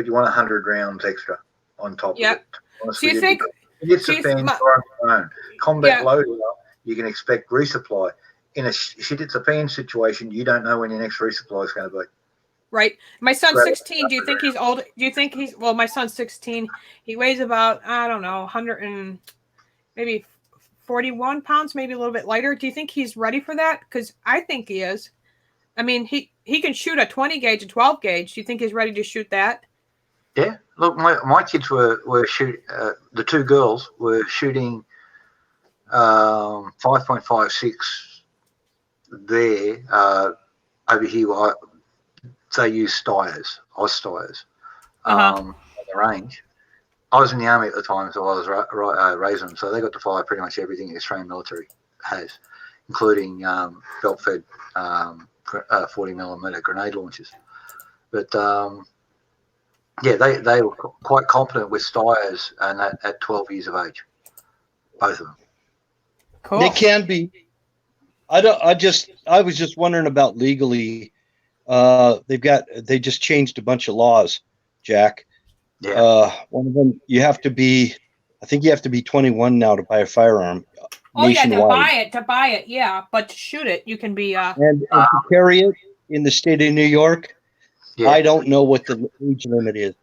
you want 100 rounds extra on top of it. So you think? It's a fan on your own. Combat loader, you can expect resupply. In a shit, it's a fan situation. You don't know when your next resupply is going to be. Right. My son's 16. Do you think he's old? Do you think he's well? My son's 16. He weighs about 100 and maybe 41 pounds, maybe a little bit lighter. Do you think he's ready for that? Because I think he is. I mean, he can shoot a 20 gauge, a 12 gauge. Do you think he's ready to shoot that? Yeah. Look, my kids were shooting. The two girls were shooting 5.56 there. Over here, they use Oz Steyrs on the range. I was in the army at the time, so I was raising them. So they got to fire pretty much everything the Australian military has, including belt-fed 40mm grenade launchers. But they were quite competent with Steyrs and at 12 years of age, both of them. Cool. They can be. I was just wondering about legally. They just changed a bunch of laws, Jack. Yeah. One of them, I think you have to be 21 now to buy a firearm. Oh nationwide. yeah, to buy it, yeah. But to shoot it, you can be and to carry it in the state of New York. Yeah. I don't know what the age limit is.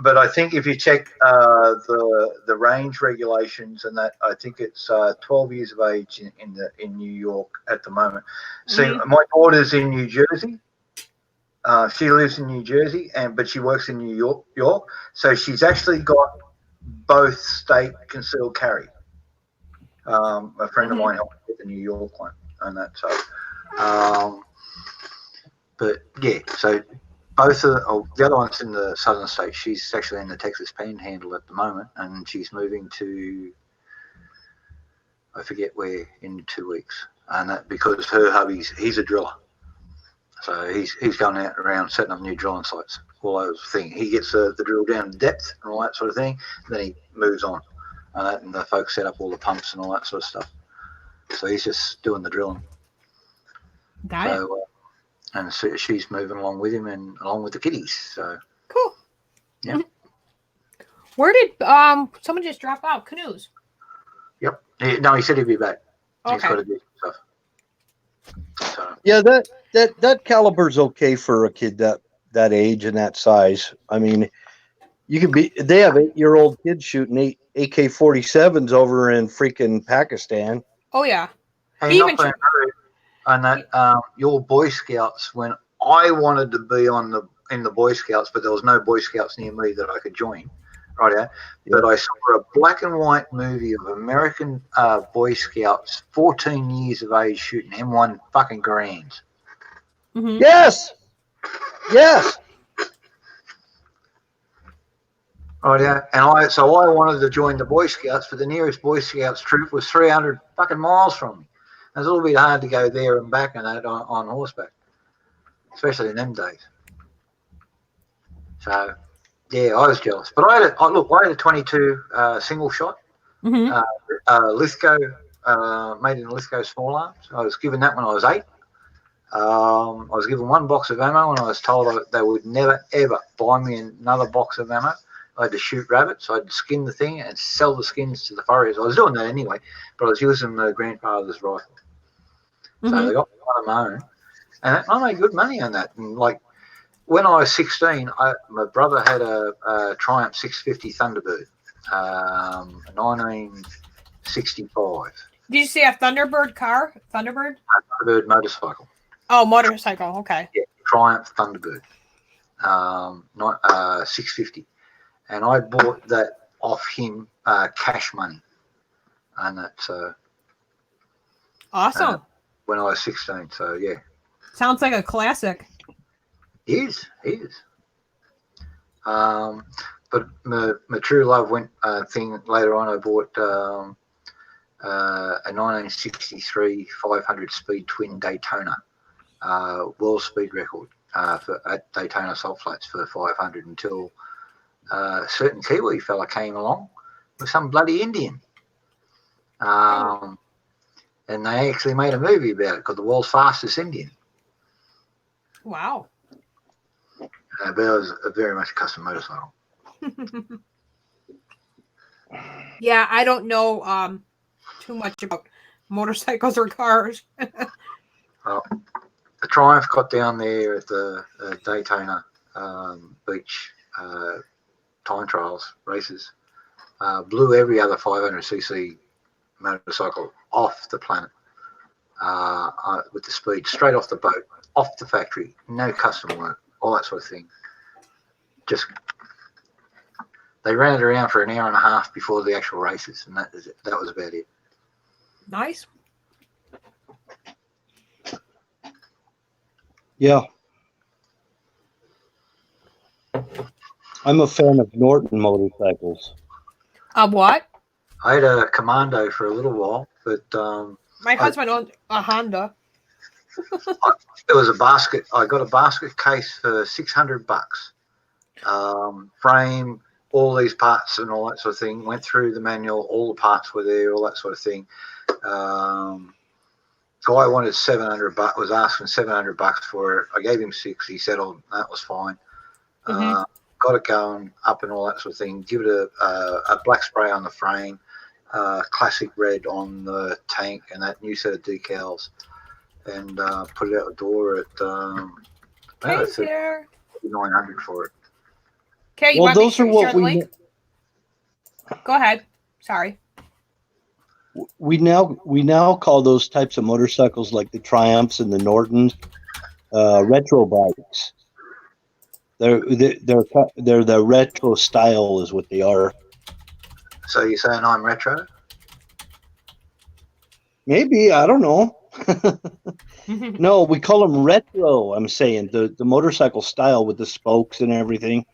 But I think if you check the range regulations and that, I think it's 12 years of age in New York at the moment. See, my daughter's in New Jersey. She lives in New Jersey, but she works in New York. So she's actually got both state concealed carry. A friend of mine helped with the New York one, and that. So, but yeah, so both of the other one's in the southern states. She's actually in the Texas Panhandle at the moment, and she's moving to, I forget where, in 2 weeks. And that because her hubby's, he's a driller. So he's going out around setting up new drilling sites, all those things. He gets the drill down to depth and all that sort of thing, and then he moves on. And the folks set up all the pumps and all that sort of stuff. So he's just doing the drilling. Got it. And so she's moving along with him and along with the kiddies. So cool. Yeah. Where did someone just drop out? Canoes. Yep. No, he said he'd be back. Okay. He's got to do some stuff. So, Yeah, that caliber's okay for a kid that age and that size. I mean, you could be. They have 8-year-old kids shooting AK-47s over in freaking Pakistan. Oh yeah. hey, not for and that your Boy Scouts, when I wanted to be in the Boy Scouts, but there was no Boy Scouts near me that I could join. Right, yeah. But I saw a black and white movie of American Boy Scouts, 14 years of age, shooting M1 fucking grands. Mm-hmm. Yes. Right, yeah. And I wanted to join the Boy Scouts, but the nearest Boy Scouts troop was 300 fucking miles from me. It was a little bit hard to go there and back and that on horseback, especially in them days. So, yeah, I was jealous. But I had a 22 single shot, Lithgow, made in Lithgow small arms. I was given that when I was 8. I was given 1 box of ammo, and I was told they would never, ever buy me another box of ammo. I had to shoot rabbits. I had to skin the thing and sell the skins to the furriers. I was doing that anyway, but I was using my grandfather's rifle. So they got one of my own. And I made good money on that. And like, when I was 16, my brother had a Triumph 650 Thunderbird, 1965. Did you say a Thunderbird car? Thunderbird? Thunderbird motorcycle. Oh, motorcycle. Okay. Yeah, Triumph Thunderbird, 650. And I bought that off him, cash money. And that's awesome. When I was 16, so yeah. Sounds like a classic. He is. But my true love went thing later on. I bought a 1963 500 speed twin Daytona, world speed record at Daytona Salt Flats for 500 until a certain Kiwi fella came along with some bloody Indian. And they actually made a movie about it called The World's Fastest Indian. Wow. But it was a very much a custom motorcycle. Yeah, I don't know too much about motorcycles or cars. Well, the Triumph got down there at the Daytona Beach time trials races, blew every other 500cc motorcycle off the planet with the speed, straight off the boat, off the factory, no custom work, all that sort of thing. Just they ran it around for an hour and a half before the actual races, and that was about it. Nice. Yeah. I'm a fan of Norton motorcycles. What? I had a Commando for a little while, but my husband owned a Honda. It was a basket. I got a basket case for $600. Frame, all these parts and all that sort of thing. Went through the manual. All the parts were there. All that sort of thing. Guy wanted $700. Was asking $700 for it. I gave him $6. He said, "Oh, that was fine." Got it going up and all that sort of thing. Give it a black spray on the frame, classic red on the tank, and that new set of decals, and put it out the door at $900 for it. Okay, you want me to share the link? Go ahead. Sorry. We now call those types of motorcycles, like the Triumphs and the Nortons, retro bikes. They're the retro style is what they are. So you're saying I'm retro? Maybe, I don't know. No, we call them retro. I'm saying the motorcycle style with the spokes and everything.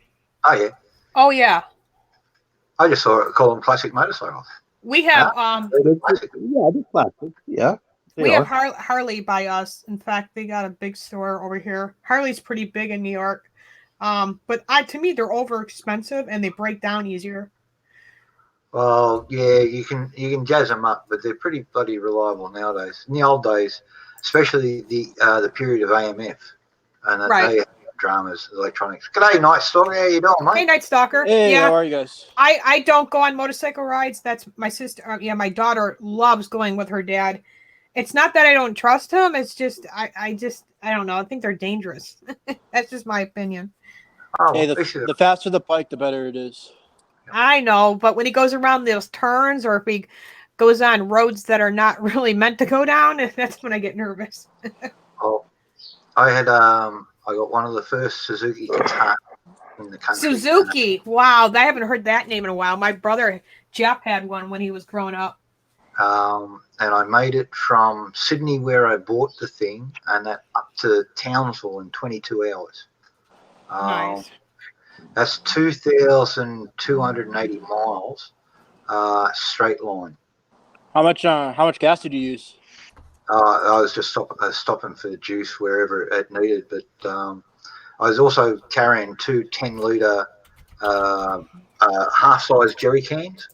Oh yeah. Oh yeah. I just saw it call them classic motorcycles. We have Yeah, they're classic. Yeah, they we have are. Harley by us. In fact, they got a big store over here. Harley's pretty big in New York. But to me they're over expensive and they break down easier. Well, yeah, you can jazz them up, but they're pretty bloody reliable nowadays. In the old days, especially the period of AMF, and they had dramas, electronics. G'day, Night Stalker. How you doing, mate? Hey, Night Stalker. Hey, yeah. how are you guys? I don't go on motorcycle rides. That's my sister. My daughter loves going with her dad. It's not that I don't trust him. It's just I don't know. I think they're dangerous. That's just my opinion. Oh, Hey, the faster the bike, the better it is. I know, but when he goes around those turns, or if he goes on roads that are not really meant to go down, that's when I get nervous. Oh, I got one of the first Suzuki Katana in the country. Suzuki. Wow, I haven't heard that name in a while. My brother Jeff had one when he was growing up. And I made it from Sydney, where I bought the thing, and that up to Townsville in 22 hours. Nice. That's 2,280 miles, straight line. How much gas did you use? I was just stopping for the juice wherever it needed, but I was also carrying two 10-litre half-size jerry cans.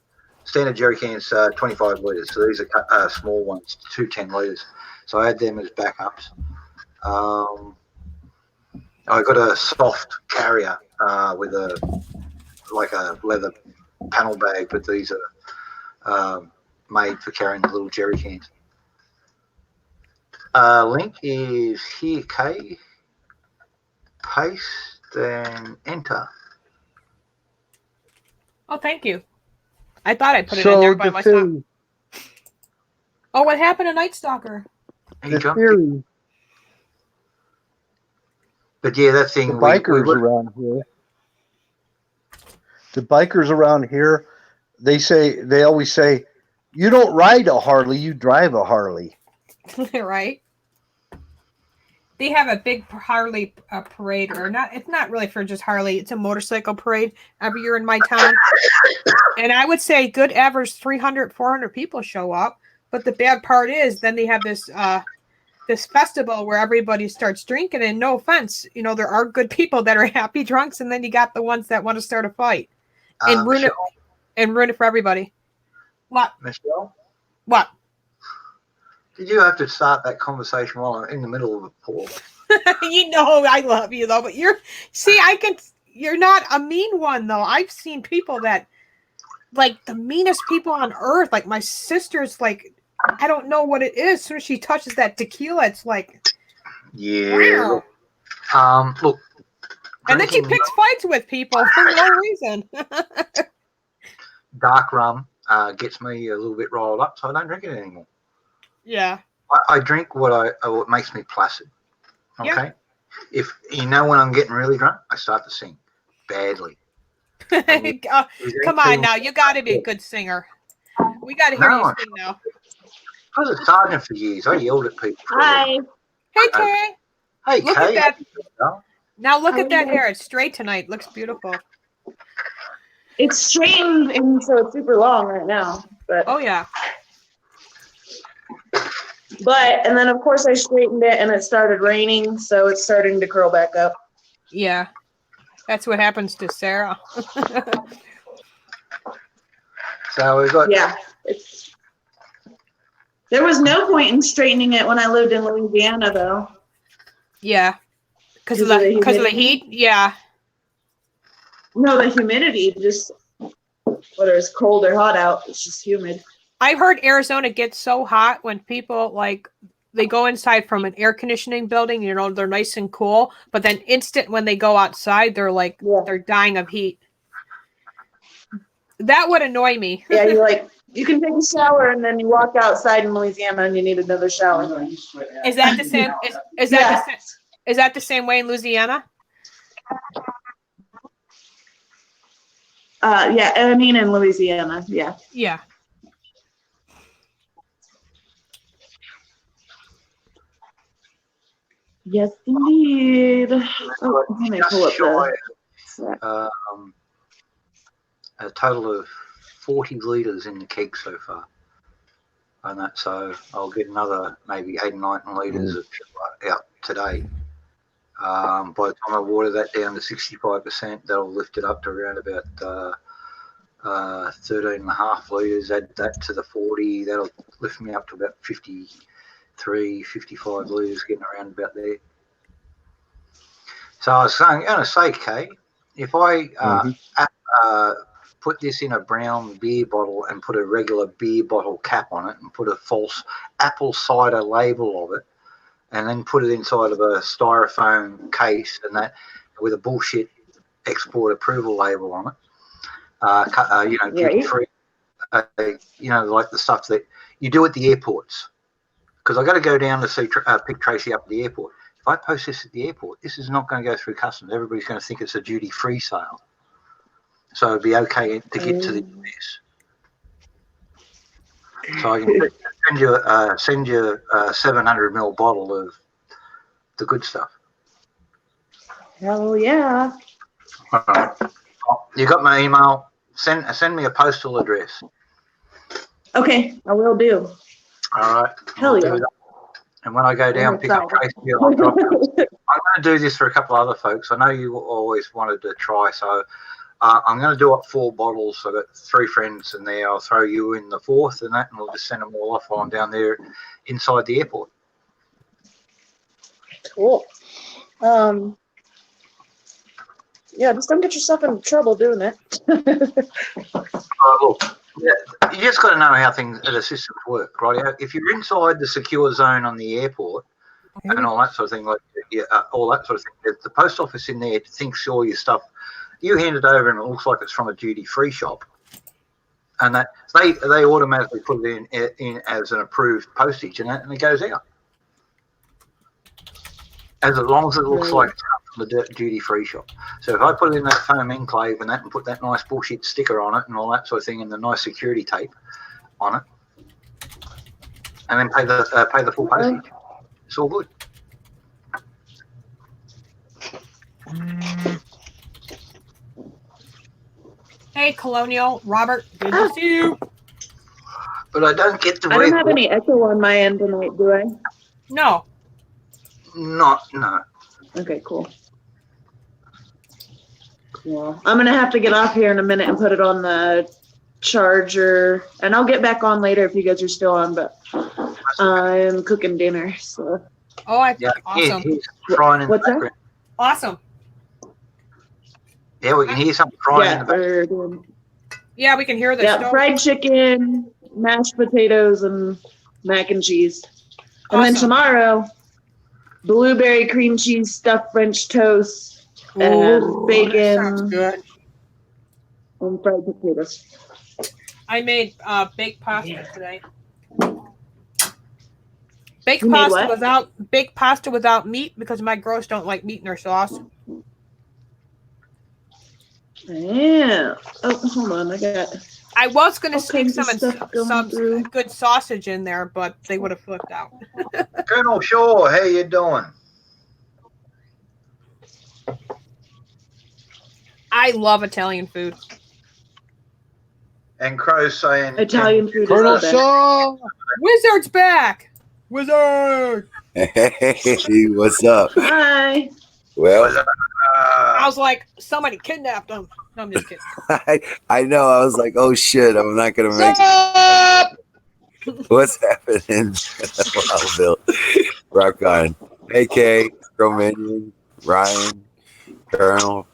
Standard jerry cans, 25 litres. So these are small ones, 2 10 litres. So I had them as backups. I got a soft carrier with a leather panel bag, but these are made for carrying the little jerry cans. Link is here, K. Paste and enter. Oh, thank you. I thought I put it in there by myself. Oh, what happened to Night Stalker? The theory. But yeah, that thing. The bikers around here. The bikers around here, they always say, "You don't ride a Harley, you drive a Harley." Right. They have a big Harley parade, or not. It's not really for just Harley. It's a motorcycle parade every year in my town. And I would say good average 300, 400 people show up. But the bad part is then they have this this festival where everybody starts drinking. And no offense, there are good people that are happy drunks, and then you got the ones that want to start a fight and ruin it for everybody. What? Michelle? What? Did you have to start that conversation while I'm in the middle of a pour? I love you though, but you're not a mean one though. I've seen people that like the meanest people on earth. Like my sister's like, I don't know what it is. As soon as she touches that tequila, it's like, yeah. Wow. Look. And then she picks fights with people for no reason. Dark rum gets me a little bit riled up, so I don't drink it anymore. Yeah. I drink what makes me placid. Okay. Yeah. If when I'm getting really drunk, I start to sing badly. Come on now, you got to be a good singer. We got to hear you sing now. I was a sergeant for years. I yelled at people. Hi. Hey, Kay. Hey, look Kay. at that. Now look at that hair. It's straight tonight. Looks beautiful. It's straightened, and so it's super long right now. But oh yeah. And then of course I straightened it, and it started raining, so it's starting to curl back up. Yeah, that's what happens to Sarah. So we got. Yeah, there was no point in straightening it when I lived in Louisiana, though. Yeah, because of the heat. Yeah. No, the humidity. Just whether it's cold or hot out, it's just humid. I've heard Arizona gets so hot when people they go inside from an air conditioning building, they're nice and cool, but then when they go outside, they're like, they're dying of heat. That would annoy me. Yeah, you can take a shower and then you walk outside in Louisiana and you need another shower. Is that the same? Is that the same way in Louisiana? Yeah, I mean in Louisiana, yeah. Yeah. Yes, indeed. Oh, let me pull up Shy the. a total of 40 litres in the keg so far. And that, so I'll get another maybe 8 or 9 litres of sugar out today. By the time I water that down to 65%, that'll lift it up to around about 13.5 litres. Add that to the 40, that'll lift me up to about 53, 55 litres, getting around about there. So I was going to say, Kay, if I put this in a brown beer bottle and put a regular beer bottle cap on it and put a false apple cider label of it, and then put it inside of a styrofoam case and that with a bullshit export approval label on it, duty free, like the stuff that you do at the airports. Because I got to go down to see pick Tracy up at the airport. If I post this at the airport, this is not going to go through customs. Everybody's going to think it's a duty free sale. So it'd be okay to get to the US. So I can send you a 700 ml bottle of the good stuff. Hell yeah. All right. You got my email. Send me a postal address. Okay, I will do. All right. Hell yeah. And when I go down, pick up Tracy, I'll drop it. I'm going to do this for a couple of other folks. I know you always wanted to try, so I'm going to do up 4 bottles. I've got 3 friends in there. I'll throw you in the 4th and that, and we'll just send them all off while I'm down there inside the airport. Cool. Yeah, just don't get yourself in trouble doing it. Look, you just got to know how the systems work, right? If you're inside the secure zone on the airport and all that sort of thing, all that sort of thing, the post office in there thinks all your stuff, you hand it over and it looks like it's from a duty-free shop, and that they automatically put it in as an approved postage, and it goes out. As long as it looks like it's from the duty-free shop. So if I put it in that foam enclave and that, and put that nice bullshit sticker on it and all that sort of thing, and the nice security tape on it, and then pay the full postage, it's all good. Hey, Colonial Robert, good to see you. But I don't get to. I don't have any echo on my end tonight, do I? No. No. Okay, cool. Cool. I'm gonna have to get off here in a minute and put it on the charger, and I'll get back on later if you guys are still on. But I'm cooking dinner, so. Oh, awesome. What's that? Awesome. Yeah, we can hear something frying in the back. Yeah, we can hear the stove. Fried chicken, mashed potatoes, and mac and cheese. And then tomorrow, blueberry cream cheese stuffed French toast and bacon. Sounds good. And fried potatoes. I made baked pasta today. Baked pasta without meat because my girls don't like meat in their sauce. Yeah. Oh, hold on. I was going to sneak some good sausage in there, but they would have flipped out. Colonel Shaw, how you doing? I love Italian food. And Crow's saying Italian food. Colonel Shaw, Wizard's back. Wizard. Hey, what's up? Hi. Well, I was like, somebody kidnapped him. No, I'm just kidding. I know. I was like, oh shit, I'm not gonna make it. What's happening? Wow, Bill. Rock on. Hey, Kay, Romanian, Ryan, Colonel.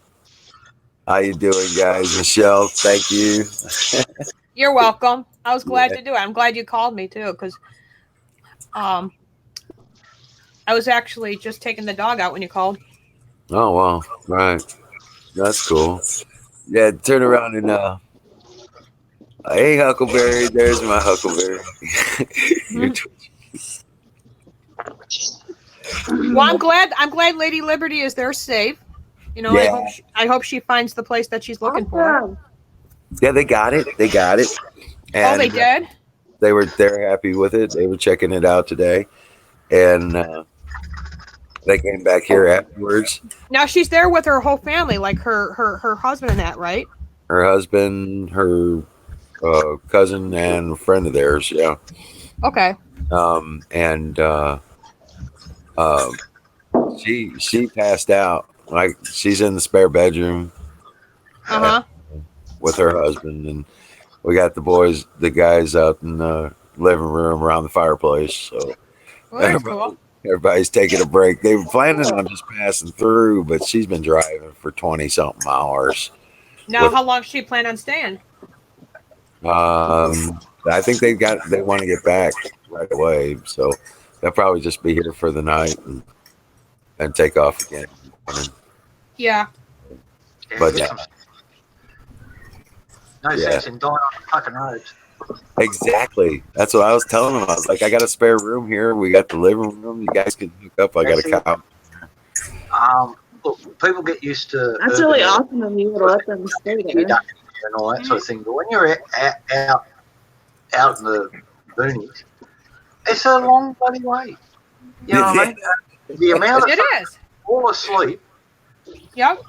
How you doing, guys? Michelle, thank you. You're welcome. I was glad to do it. I'm glad you called me too, because I was actually just taking the dog out when you called. Oh wow, right. That's cool. Yeah, turn around and hey, Huckleberry, there's my Huckleberry. Well, I'm glad Lady Liberty is there safe. You know, yeah. I hope she finds the place that she's looking for. Yeah, they got it. And they did? They're happy with it. They were checking it out today. And They came back here afterwards. Now she's there with her whole family, like her husband and that, right? Her husband, her cousin, and a friend of theirs. Yeah. Okay. And she passed out. Like she's in the spare bedroom with her husband, and we got the guys out in the living room around the fireplace. So Well, that's cool. everybody's taking a break. They were planning on just passing through, but she's been driving for 20 something hours. Now, how long does she plan on staying? I think they want to get back right away, so they'll probably just be here for the night and take off again. Yeah. But yeah. No sense in dying on the fucking roads. Exactly. That's what I was telling them. I was like, I got a spare room here. We got the living room. You guys can hook up. I got a couch. Look, people get used to. That's really awesome of you to let them stay there. And all that sort of thing. But when you're out in the boonies, it's a long bloody way. You know what I mean? The amount of it is fall asleep. Yep.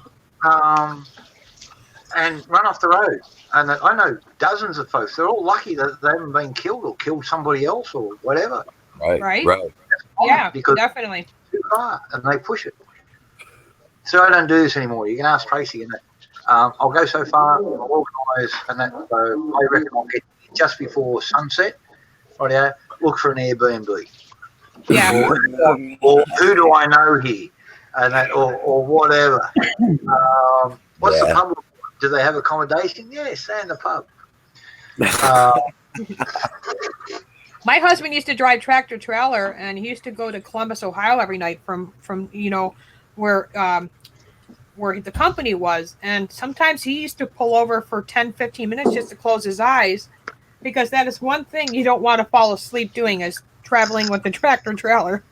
And run off the road. And I know dozens of folks. They're all lucky that they haven't been killed or killed somebody else or whatever. Right. Yeah, because definitely. It's too far, and they push it. So I don't do this anymore. You can ask Tracy, and I'll go so far, I'll organise, and that. So I reckon I'll get just before sunset. Right, look for an Airbnb. Yeah. Or who do I know here, and that, or whatever. What's the pub? Do they have accommodation? Yes, stay in the pub. My husband used to drive tractor trailer, and he used to go to Columbus, Ohio every night from where the company was. And sometimes he used to pull over for 10, 15 minutes just to close his eyes, because that is one thing you don't want to fall asleep doing, is traveling with the tractor trailer.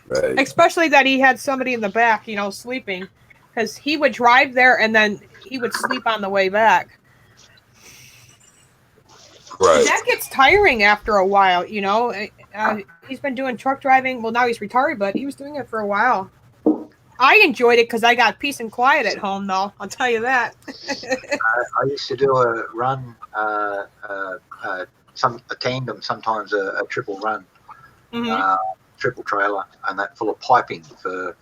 Right. Especially that he had somebody in the back, sleeping, because he would drive there and then he would sleep on the way back. Right. That gets tiring after a while, he's been doing truck driving. Well, now he's retired, but he was doing it for a while. I enjoyed it because I got peace and quiet at home, though. I'll tell you that. I used to do a run, a tandem, sometimes a triple run, triple trailer, and that full of piping for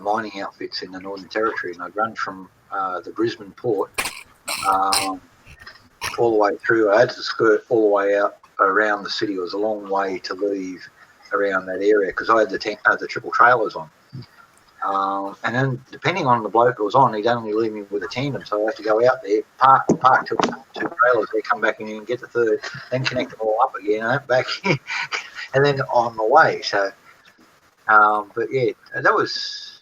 mining outfits in the Northern Territory. And I'd run from the Brisbane port all the way through. I had to skirt all the way out around the city. It was a long way to leave around that area because I had the triple trailers on. And then depending on the bloke that was on, he'd only leave me with a tandem, so I had to go out there, park two trailers there, come back in and get the third, then connect them all up again, and back in, and then on the way. So, but yeah, that was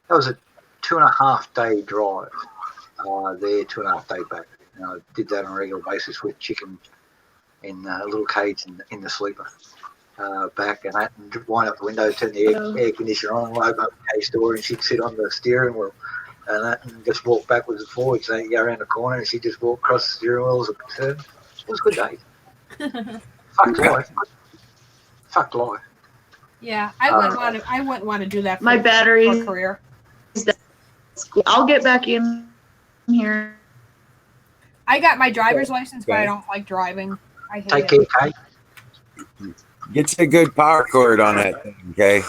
a 2.5 day drive there, 2.5 day back. And I did that on a regular basis with chicken in a little cage in the sleeper. Back and that, and wind up the window, turn the air conditioner on, open up the case door, and she'd sit on the steering wheel and that, and just walk backwards and forwards. So you go around the corner, and she'd just walk across the steering wheel as a turn. It was a good day. Fucked life. Fucked life. Yeah, I wouldn't want to do that. My battery for a career. I'll get back in here. I got my driver's license, but I don't like driving. I hate Take care, Kate. Get you a good power cord on that thing, okay?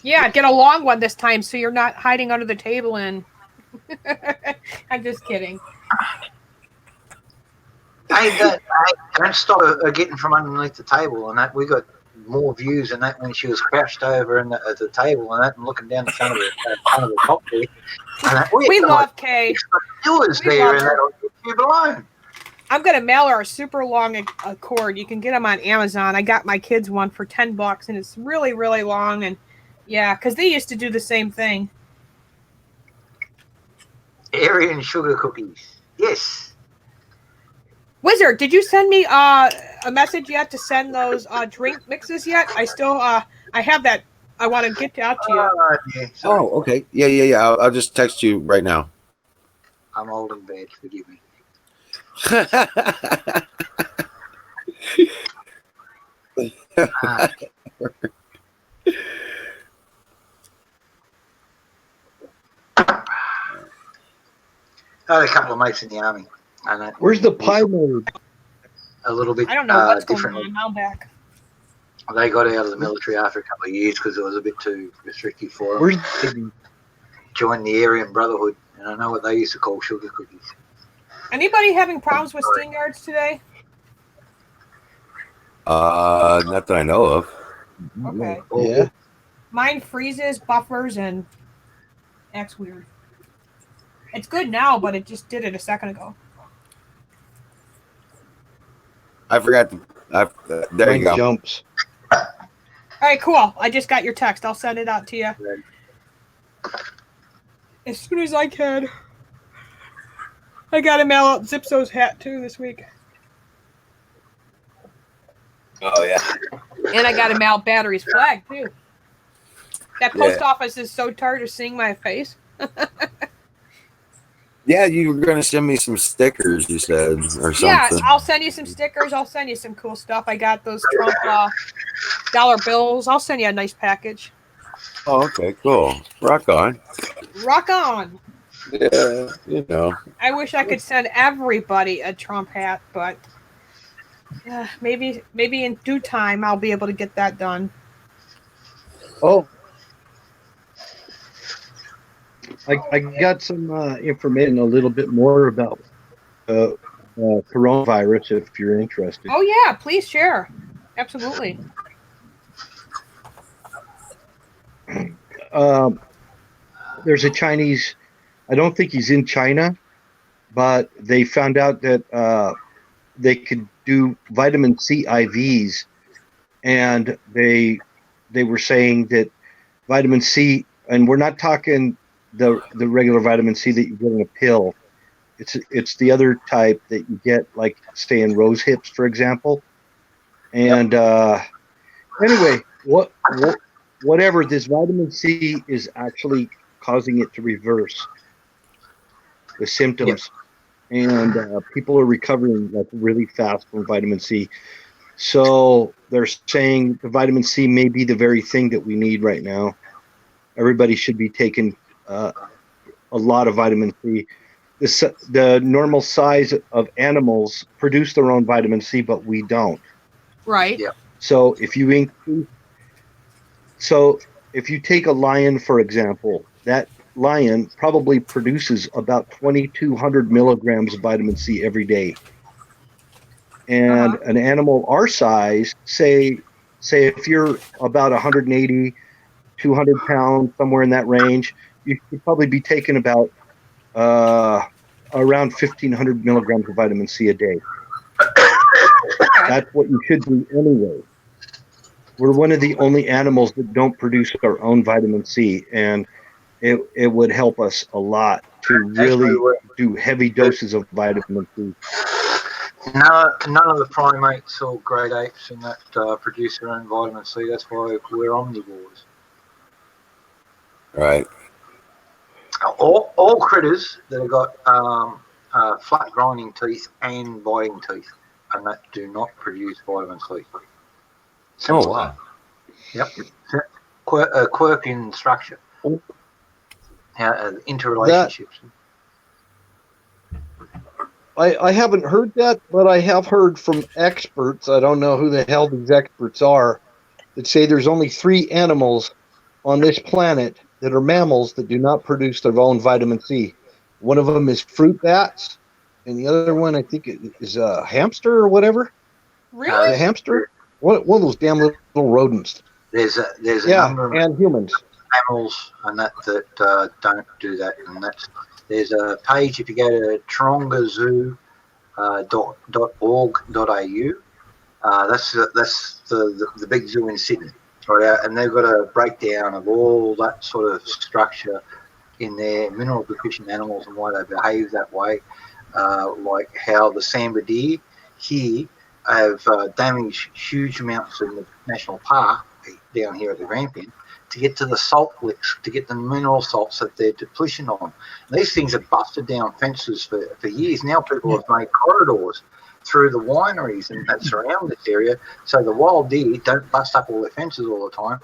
Yeah, get a long one this time so you're not hiding under the table and I'm just kidding. Hey, don't stop her getting from underneath the table and that. We got more views than that when she was crouched over at the table and that, and looking down the front of the cockpit. And that, we love Kay. Viewers there, and that'll get you blown. I'm going to mail her a super long cord. You can get them on Amazon. I got my kids one for $10, and it's really, really long. And yeah, because they used to do the same thing. Aryan sugar cookies. Yes. Wizard, did you send me a message yet to send those drink mixes yet? I still I have that. I want to get out to you. Yeah, oh, okay. Yeah. I'll just text you right now. I'm old and bad. Forgive me. I had a couple of mates in the army, and that Where's the was pie mode? a little bit I don't know what's going differently. on. Now I'm back. They got out of the military after a couple of years because it was a bit too restrictive for them. Where's the Joined the Aryan Brotherhood, and I know what they used to call sugar cookies. Anybody having problems with Steam guards today? Not that I know of. Okay. Yeah. Mine freezes, buffers, and acts weird. It's good now, but it just did it a second ago. I forgot to. There Mine you go. jumps. All right, cool. I just got your text. I'll send it out to you as soon as I can. I got to mail out Zipso's hat too this week. Oh yeah. And I got to mail out Battery's flag too. That post office is so tired of seeing my face. Yeah, you were going to send me some stickers, you said, or something. Yeah, I'll send you some stickers. I'll send you some cool stuff. I got those Trump dollar bills. I'll send you a nice package. Oh, okay, cool. Rock on. Rock on. Yeah, you know. I wish I could send everybody a Trump hat, but maybe in due time I'll be able to get that done. Oh, I got some information a little bit more about coronavirus if you're interested. Oh yeah, please share. Absolutely. There's a Chinese, I don't think he's in China, but they found out that they could do vitamin C IVs, and they were saying that vitamin C, and we're not talking the regular vitamin C that you get in a pill. It's the other type that you get, like say in rose hips, for example. And anyway, whatever, this vitamin C is actually causing it to reverse the symptoms, and people are recovering like really fast from vitamin C. So they're saying the vitamin C may be the very thing that we need right now. Everybody should be taking a lot of vitamin C. The normal size of animals produce their own vitamin C, but we don't. Right. Yeah. So if you take a lion, for example, that lion probably produces about 2,200 milligrams of vitamin C every day. And an animal our size, say if you're about 180, 200 pounds, somewhere in that range, you should probably be taking about around 1,500 milligrams of vitamin C a day. That's what you should do anyway. We're one of the only animals that don't produce our own vitamin C, and it would help us a lot to really do heavy doses of vitamin C. None of the primates or great apes and that produce their own vitamin C. That's why we're omnivores. Right. All critters that have got flat grinding teeth and biting teeth, and that do not produce vitamin C. Oh wow. Yep. Quirk in structure. Interrelationships. I haven't heard that, but I have heard from experts, I don't know who the hell these experts are, that say there's only 3 animals on this planet that are mammals that do not produce their own vitamin C. One of them is fruit bats, and the other one I think is a hamster or whatever. Really? A hamster? One of those damn little rodents. There's a number of and humans. mammals and that don't do that, and there's a page if you go to torongazoo.org.au. That's the big zoo in Sydney, right? And they've got a breakdown of all that sort of structure in their mineral deficient animals and why they behave that way, like how the sambar deer here have damaged huge amounts in the national park down here at the Grampian to get to the salt licks, to get the mineral salts that they're depletion on. These things have busted down fences for years. Now people have made corridors through the wineries and that surround this area, so the wild deer don't bust up all their fences all the time,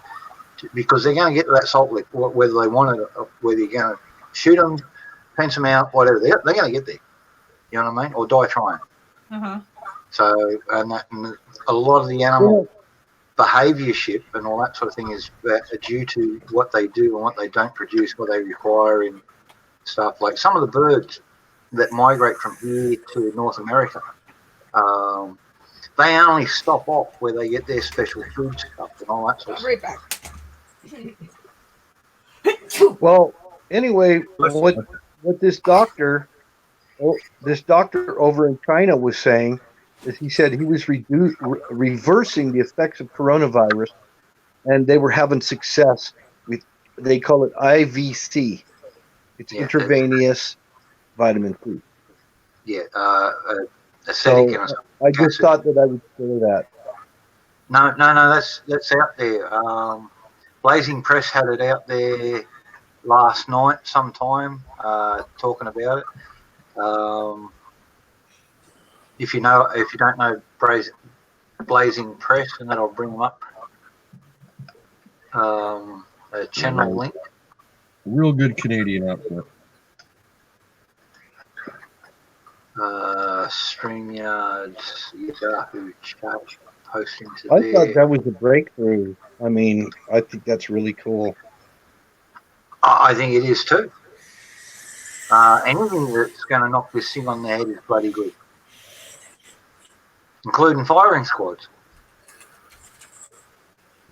because they're going to get to that salt lick, whether they want it, whether you're going to shoot them, fence them out, whatever. They're going to get there. You know what I mean? Or die trying. Uh-huh. So, and a lot of the animal behaviourship and all that sort of thing is due to what they do and what they don't produce, what they require in stuff. Like some of the birds that migrate from here to North America, they only stop off where they get their special food stuff and all that sort of Right stuff. back. Well, anyway, what this doctor over in China was saying is he said he was reversing the effects of coronavirus, and they were having success with, they call it IVC. It's intravenous vitamin C. Yeah, So acidic and I just thought that I would share that. No, that's out there. Blazing Press had it out there last night sometime, talking about it. If you don't know Blazing Press, and then I'll bring them up. A channel link. Real good Canadian outfit. StreamYard, Yahoo chat, posting to I there. thought that was a breakthrough. I mean, I think that's really cool. I think it is too. Anything that's going to knock this thing on the head is bloody good, including firing squads.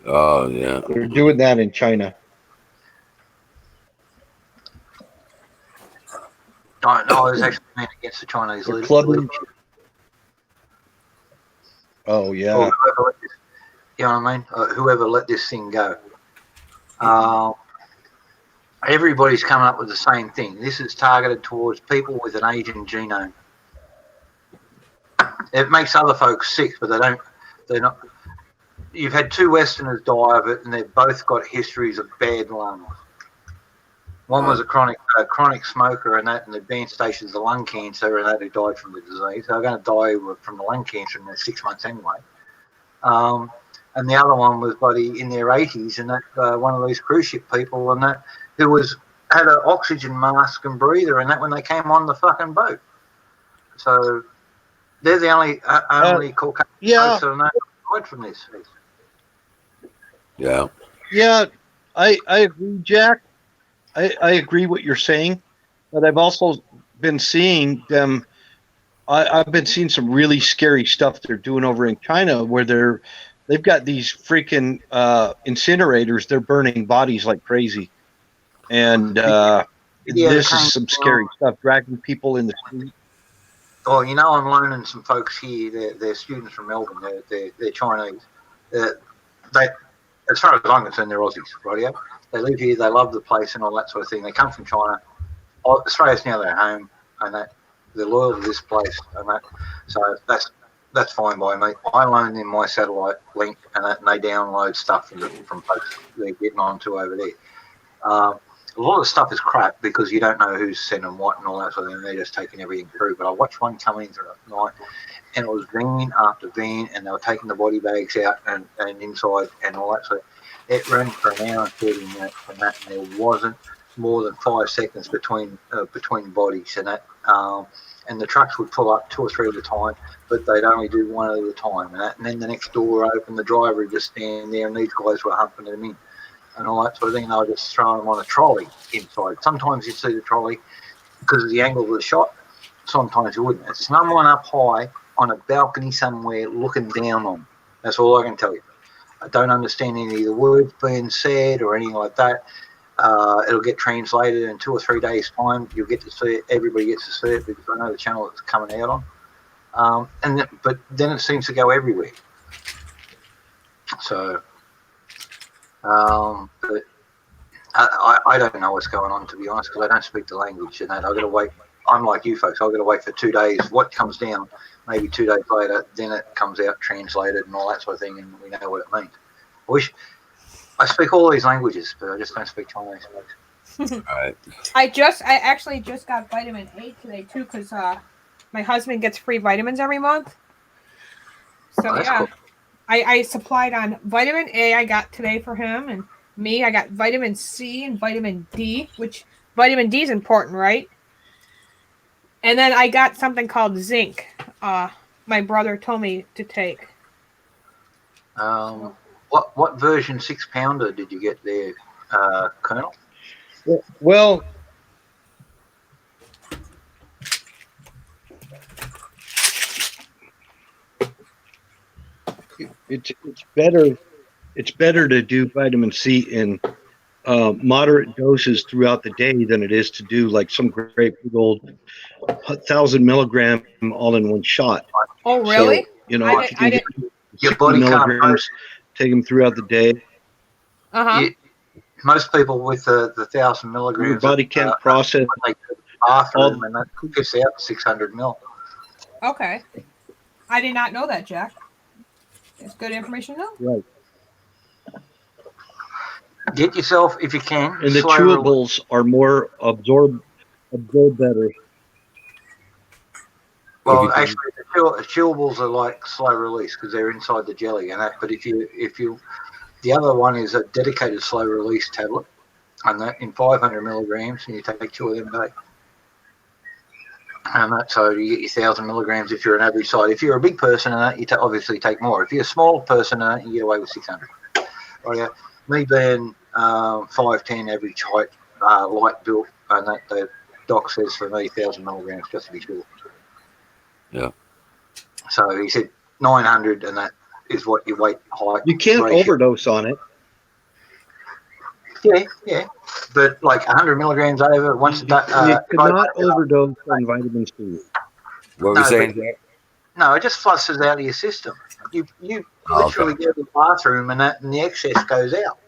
Oh yeah, they're doing that in China. No, I was actually meant against the Chinese leadership. Oh yeah. Or you know what I mean? Whoever let this thing go. Everybody's coming up with the same thing. This is targeted towards people with an Asian genome. It makes other folks sick, but they're not. You've had two Westerners die of it, and they've both got histories of bad lungs. One was a chronic smoker, and the advanced stages of lung cancer, and that who died from the disease. They're going to die from the lung cancer in their 6 months anyway. And the other one was in their 80s, and that one of these cruise ship people, and that who had an oxygen mask and breather, and that when they came on the fucking boat. So they're the only Caucasian folks that are known to died from this. Yeah. Yeah, I agree, Jack. I agree what you're saying, but I've also been seeing them. I've been seeing some really scary stuff they're doing over in China, where they've got these freaking incinerators. They're burning bodies like crazy, and this is some scary stuff. Dragging people in the street. Oh, I'm loaning some folks here. They're students from Melbourne. They're Chinese. They, as far as I'm concerned, they're Aussies, right? They live here. They love the place and all that sort of thing. They come from China. Australia's now their home, and they're loyal to this place, and that. So that's fine by me. I loan them my satellite link, and they download stuff from folks they're getting onto over there. A lot of stuff is crap because you don't know who's sending what and all that sort of thing. They're just taking everything through. But I watched one come in through the night, and it was van after van, and they were taking the body bags out and inside and all that sort of. It ran for an hour and 30 minutes from that, and there wasn't more than 5 seconds between bodies and that. And the trucks would pull up 2 or 3 at a time, but they'd only do one at a time. And then the next door opened, the driver would just stand there, and these guys were humping them in and all that sort of thing. And they were just throwing them on a trolley inside. Sometimes you see the trolley because of the angle of the shot. Sometimes you wouldn't. It's someone up high on a balcony somewhere looking down on them. That's all I can tell you. I don't understand any of the words being said or anything like that. It'll get translated in 2 or 3 days' time. You'll get to see it. Everybody gets to see it because I know the channel it's coming out on. But then it seems to go everywhere. So, but I don't know what's going on, to be honest, because I don't speak the language and that. I've got to wait. I'm like you folks. I've got to wait for 2 days. What comes down, maybe 2 days later, then it comes out translated and all that sort of thing, and we know what it means. I speak all these languages, but I just don't speak Chinese. Right. I actually just got vitamin A today too, because my husband gets free vitamins every month. So cool. I supplied on vitamin A. I got today for him and me. I got vitamin C and vitamin D, which vitamin D is important, right? And then I got something called zinc. My brother told me to take. What version 6-pounder did you get there, Colonel? Well, it's better to do vitamin C in moderate doses throughout the day than it is to do like some great big old 1,000 milligram all in one shot. Oh, really? So, you know, I if you can get Your 60 body can't milligrams, take them throughout the day. Most people with the 1,000 milligrams, Your body can't process when they go to the bathroom and that gets out 600 mil. Okay. I did not know that, Jack. It's good information to know. Right. Get yourself, if you can, And the chewables are more absorb better. Well, actually, the chewables are like slow release because they're inside the jelly and that. But if you, the other one is a dedicated slow release tablet, and that in 500 milligrams, and you take 2 of them a day. And that, so you get your 1,000 milligrams if you're an average size. If you're a big person, and that, you obviously take more. If you're a small person, and that, you get away with 600. Right, yeah. Me being 5'10", average height, light built, and that the doc says for me 1,000 milligrams just to be sure. Yeah. So he said 900, and that is what your weight height. You can't ratio. overdose on it. Yeah. But like 100 milligrams over once a day. You cannot overdose on vitamin C. What were you saying, Jack? No, it just flushes out of your system. You literally go to the bathroom and the excess goes out.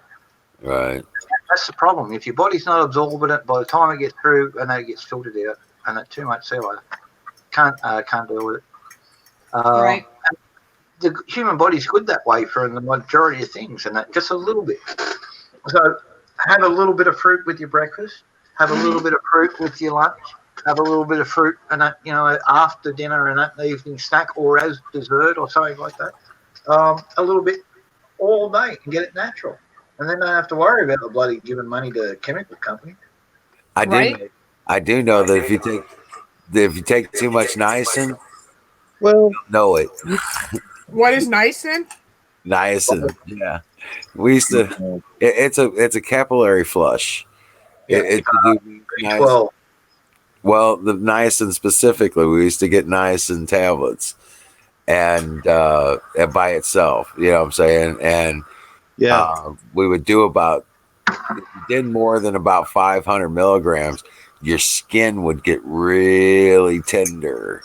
Right. That's the problem. If your body's not absorbing it, by the time it gets through, and then it gets filtered out, and that too much seller can't deal with it. Right. The human body's good that way for the majority of things, and that just a little bit. So have a little bit of fruit with your breakfast. Have a little bit of fruit with your lunch. Have a little bit of fruit and that, after dinner and that evening snack, or as dessert or something like that. A little bit all day and get it natural, and then don't have to worry about the bloody giving money to a chemical company. I do know that if you take too much niacin, well, know it. What is niacin? Niacin, yeah. We used to. It's a capillary flush. It's to do niacin. Well, the niacin specifically, we used to get niacin tablets, and by itself, you know what I'm saying, and we would do about. If you did more than about 500 milligrams, your skin would get really tender,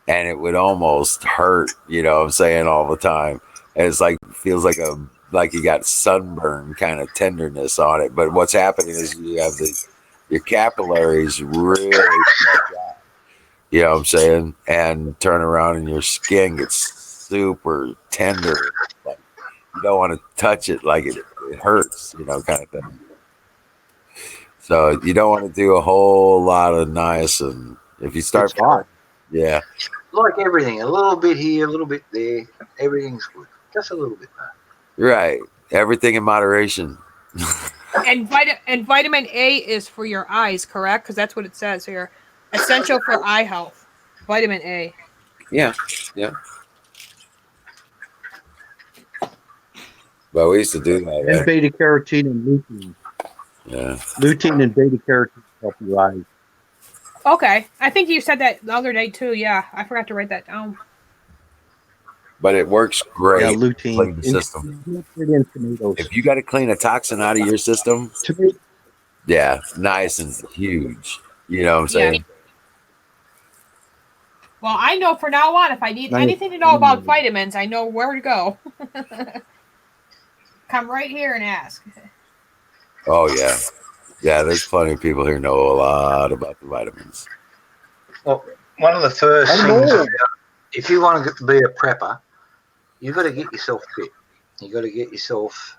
and it would almost hurt. You know what I'm saying, all the time. And it's feels like you got sunburn kind of tenderness on it. But what's happening is you have your capillaries really stretch out, you know what I'm saying, and turn around and your skin gets super tender. Like you don't want to touch it, like it hurts, kind of thing. So you don't want to do a whole lot of niacin. If you start feeling, yeah. Like everything, a little bit here, a little bit there. Everything's good. Just a little bit. Right. Everything in moderation. And vitamin A is for your eyes, correct? Because that's what it says here. Essential for eye health. Vitamin A. Yeah. But we used to do that. And beta carotene and lutein. Yeah. Lutein and beta carotene help your eyes. Okay. I think you said that the other day too. Yeah. I forgot to write that down. But it works great. Yeah, lutein. Clean the system. If you got to clean a toxin out of your system, yeah, niacin's huge. You know what I'm saying? Yeah. Well, I know from now on, if I need anything to know about vitamins, I know where to go. Come right here and ask. Oh, yeah. Yeah, there's plenty of people here who know a lot about the vitamins. Well, one of the first things, if you want to be a prepper, you've got to get yourself fit. You've got to get yourself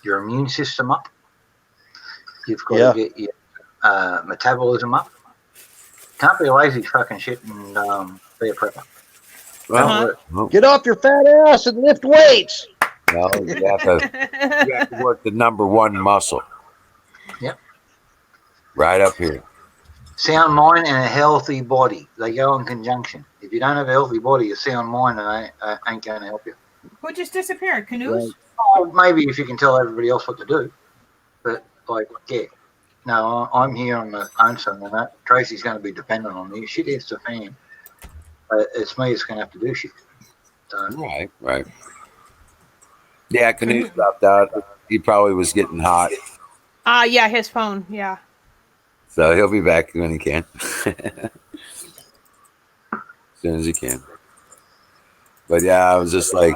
your immune system up. You've got to get your metabolism up. Can't be a lazy fucking shit and be a prepper. Well, get off your fat ass and lift weights. No, you have to work the number one muscle. Yep. Right up here. sound mind and a healthy body. They go in conjunction. If you don't have a healthy body, a sound mind ain't going to help you. Who just disappeared? Canoes? Oh, maybe if you can tell everybody else what to do. But, like, yeah. No, I'm here on my own son and that. Tracy's going to be dependent on me. Shit hits the fan. It's me that's going to have to do shit. So, Right. Yeah, Canute dropped out. He probably was getting hot. Yeah, his phone. Yeah. So he'll be back when he can. As soon as he can. But yeah, I was just like,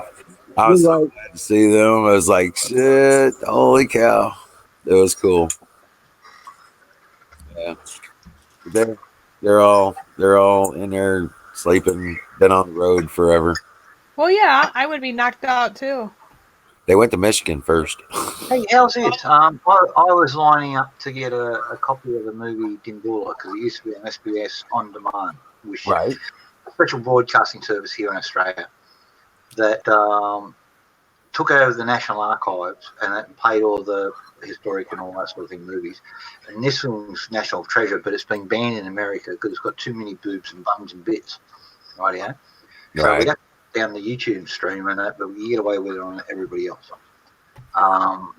I was so glad to see them. I was like, shit, holy cow. It was cool. Yeah. They're all in there sleeping, been on the road forever. Well, yeah, I would be knocked out too. They went to Michigan first. hey, how's this? I was lining up to get a copy of the movie Dimbula because it used to be on SBS On Demand, which is a special broadcasting service here in Australia that took over the National Archives and that paid all the historic and all that sort of thing movies. And this one's National Treasure, but it's been banned in America because it's got too many boobs and bums and bits. Right, yeah? So we got down the YouTube stream and that, but we get away with it on everybody else.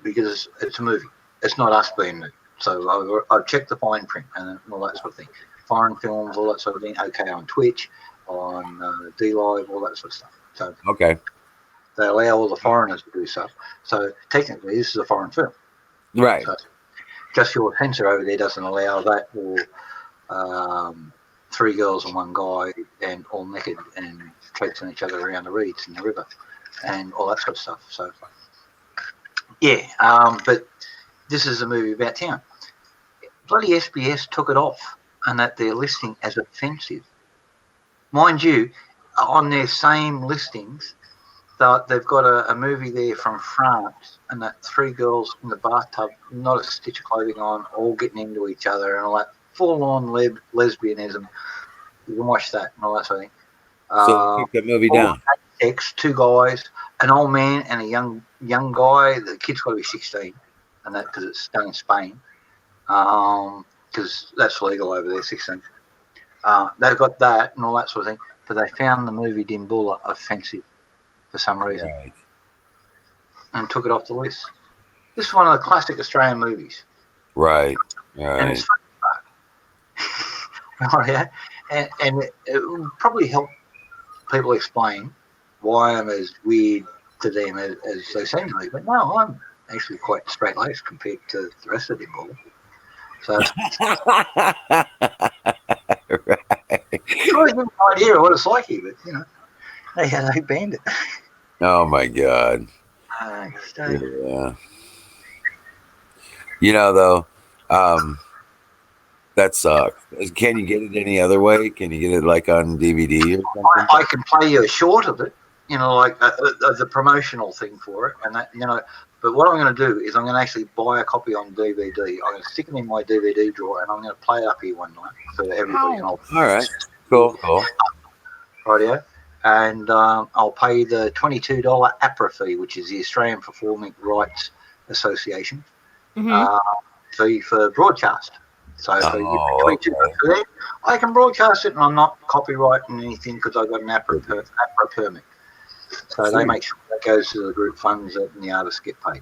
Because it's a movie. It's not us being moved. So I've checked the fine print and all that sort of thing. Foreign films, all that sort of thing. Okay, on Twitch, on D-Live, all that sort of stuff. So they allow all the foreigners to do stuff. So technically, this is a foreign film. Right. So just your censor over there doesn't allow that, or three girls and one guy and all naked and chasing each other around the reeds in the river and all that sort of stuff. So, yeah, but this is a movie about town. Bloody SBS took it off and that they're listing as offensive. Mind you, on their same listings, they've got a movie there from France and that three girls in the bathtub, not a stitch of clothing on, all getting into each other and all that full-on lesbianism. You can watch that and all that sort of thing. So they took the movie down. Two guys, an old man and a young guy. The kid's got to be 16, and that because it's done in Spain, because that's legal over there, 16. They've got that and all that sort of thing, but they found the movie Dimbula offensive for some reason and took it off the list. This is one of the classic Australian movies. Right. And it's funny, yeah. And it will probably help people explain why I'm as weird to them as they seem to me. But no, I'm actually quite straight-laced compared to the rest of them all. So, I have no idea what it's like here, but, you know, they banned it. Oh, my God. Yeah. You know, though, that sucks. Can you get it any other way? Can you get it like on DVD or something? I can play you a short of it, you know, like the promotional thing for it, and that, you know. But what I'm going to do is I'm going to actually buy a copy on DVD. I'm going to stick it in my DVD drawer, and I'm going to play it up here one night for everybody. All right, cool. Rightio. And I'll pay the $22 APRA fee, which is the Australian Performing Rights Association fee for broadcast. So for $22 I can broadcast it, and I'm not copyrighting anything because I've got an APRA permit. So they make sure that goes to the group funds and the artists get paid,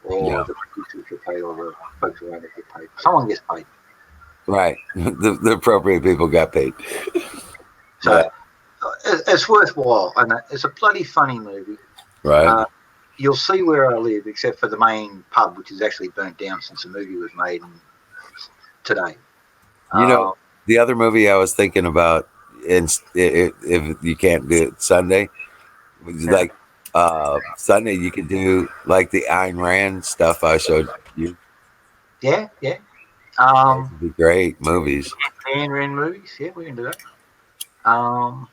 or the producers get paid, or the folks around it get paid. Someone gets paid. Right. The appropriate people got paid. So it's worthwhile, and it's a bloody funny movie. Right. You'll see where I live, except for the main pub, which is actually burnt down since the movie was made today. You know, the other movie I was thinking about, if you can't do it Sunday, like Sunday you could do like the Ayn Rand stuff I showed you. Yeah. That'd be great movies. Ayn Rand movies, yeah, we can do that.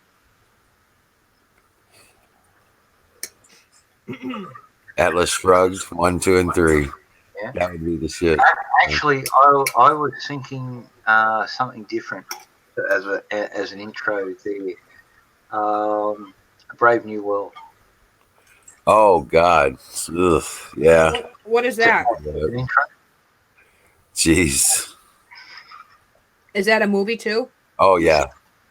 Atlas Shrugged 1, 2, and 3. Yeah. That would be the shit. Actually, I was thinking something different as an intro there. A Brave New World. Oh God. Ugh, yeah. What is that? An intro. Jeez. Is that a movie too? Oh yeah,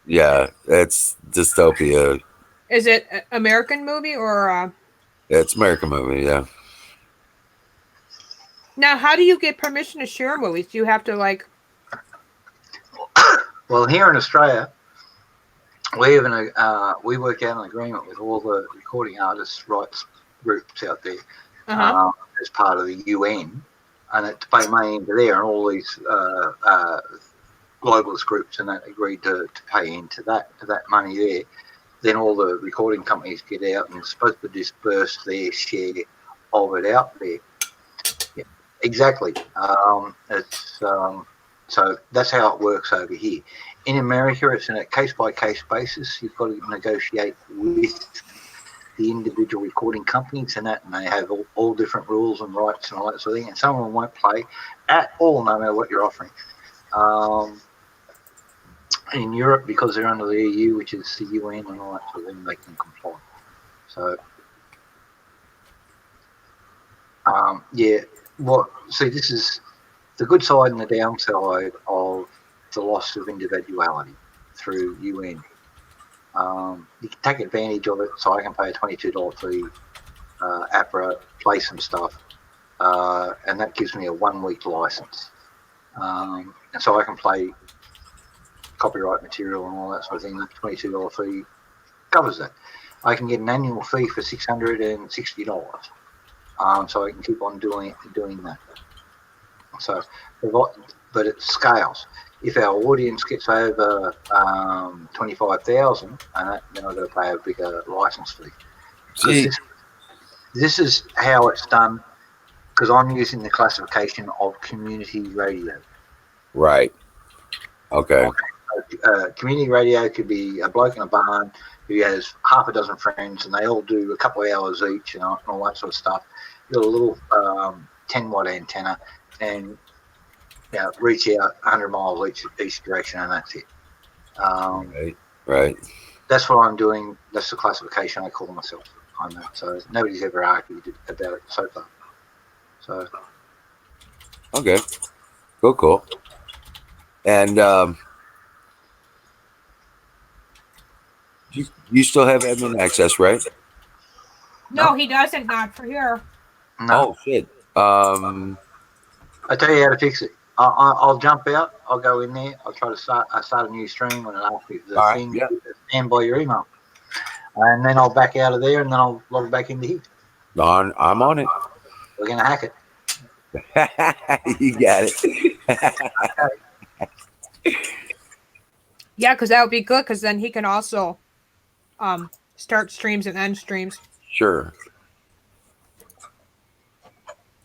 yeah. It's dystopia. Is it an American movie or? It's American movie. Yeah. Now, how do you get permission to share movies? Do you have to like? Well, here in Australia, we have we work out an agreement with all the recording artists' rights groups out there as part of the UN, and to pay money into there, and all these globalist groups and that agreed to pay into that money there. Then all the recording companies get out and are supposed to disperse their share of it out there. Yeah, exactly. So that's how it works over here. In America, it's on a case-by-case basis. You've got to negotiate with the individual recording companies and that, and they have all different rules and rights and all that sort of thing. And some of them won't play at all, no matter what you're offering. In Europe, because they're under the EU, which is the UN and all that sort of thing, they can comply. So, this is the good side and the downside of the loss of individuality through UN. You can take advantage of it, so I can pay a $22 fee, APRA, play some stuff, and that gives me a 1-week license. And so I can play copyright material and all that sort of thing. The $22 fee covers that. I can get an annual fee for $660, so I can keep on doing that. So, but it scales. If our audience gets over 25,000, then I've got to pay a bigger license fee. See, this is how it's done, because I'm using the classification of community radio. Right. Okay. Community radio could be a bloke in a barn who has half a dozen friends, and they all do a couple of hours each, and all that sort of stuff. You've got a little 10-watt antenna, and reach out 100 miles each direction, and that's it. Right. That's what I'm doing. That's the classification I call myself on that. So nobody's ever argued about it so far. So. Okay. Cool. And you still have admin access, right? No, he doesn't. Not for here. No. Oh shit. I tell you how to fix it. I'll jump out. I'll go in there. I'll try to start a new stream when it asks me the thing. Stand by your email, and then I'll back out of there, and then I'll log back into here. I'm on it. We're gonna hack it. You got it. Yeah, because that would be good. Because then he can also start streams and end streams. Sure.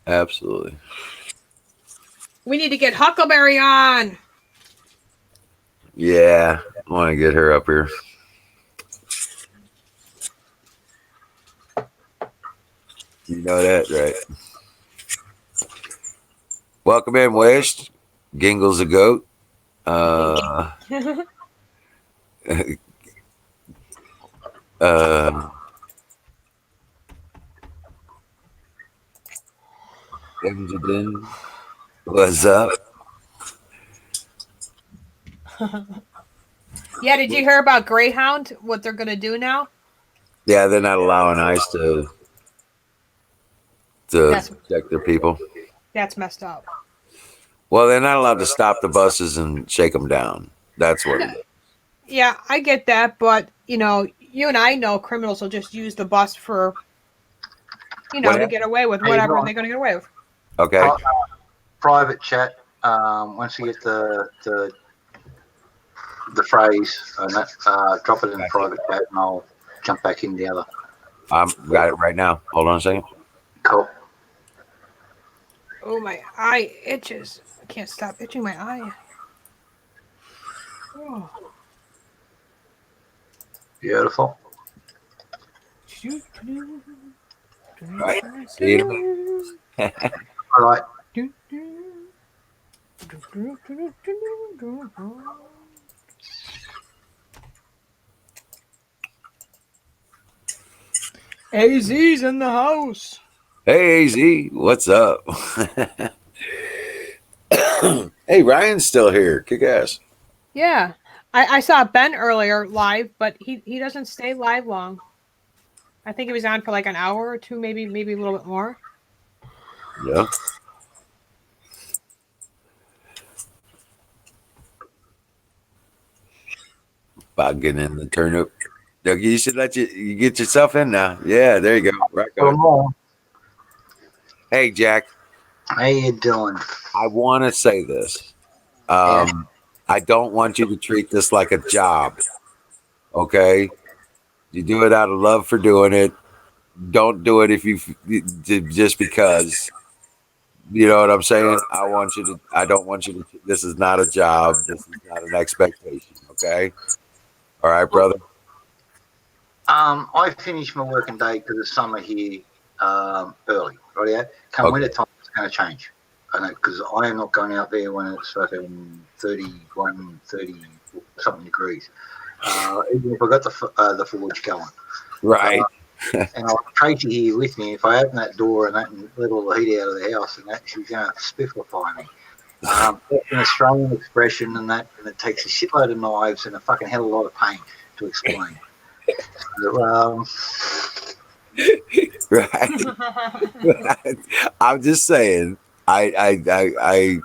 Absolutely. We need to get Huckleberry on. Yeah, I want to get her up here. You know that, right? Welcome in, West. Gingle's a goat. What's up? Yeah, did you hear about Greyhound? What they're going to do now? Yeah, they're not allowing ICE to protect their people. That's messed up. Well, they're not allowed to stop the buses and shake them down. That's what it is. Yeah, I get that, but you and I know criminals will just use the bus for, to get away with whatever they're going to get away with. Okay. Private chat. Once you get the phrase, and drop it in the private chat, and I'll jump back in the other. Got it right now. Hold on a second. Cool. Oh, my eye itches. I can't stop itching my eye. Oh. Beautiful. Right. See you. All right. AZ's in the house. Hey, AZ, what's up? Hey, Ryan's still here. Kick ass. Yeah. I saw Ben earlier live, but he doesn't stay live long. I think he was on for like an hour or two, maybe a little bit more. Yeah. Bugging in the turnip. Dougie, you should let you get yourself in now. Yeah, there you go. Right on. Hey, Jack. How you doing? I want to say this. I don't want you to treat this like a job. Okay? You do it out of love for doing it. Don't do it if you just because. You know what I'm saying? I want you to. I don't want you to. This is not a job. This is not an expectation. Okay? All right, brother. I finish my working day because it's summer here early. Right? Yeah. Come winter time, it's going to change. I know because I am not going out there when it's fucking 31, 30 something degrees. Even if I got the forge going. Right. And I'll Tracy here with me. If I open that door and that let all the heat out of the house, and that she's going to spiffify me. That's an Australian expression, and it takes a shitload of knives and a fucking hell of a lot of pain to explain. So, Right. I'm just saying. I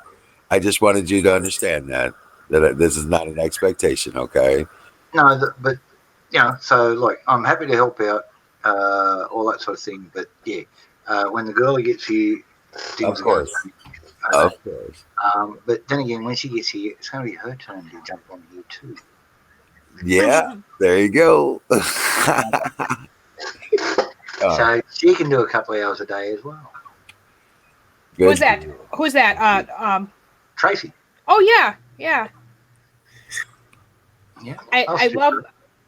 just wanted you to understand that this is not an expectation. Okay. no, but so like I'm happy to help out, all that sort of thing. But yeah, when the girlie gets here, things Of course. are Of course. But then again, when she gets here, it's going to be her turn to jump on here too. Yeah. There you go. So she can do a couple of hours a day as well. Who's that? Who's that? Tracy. Oh yeah, yeah. Yeah. I love.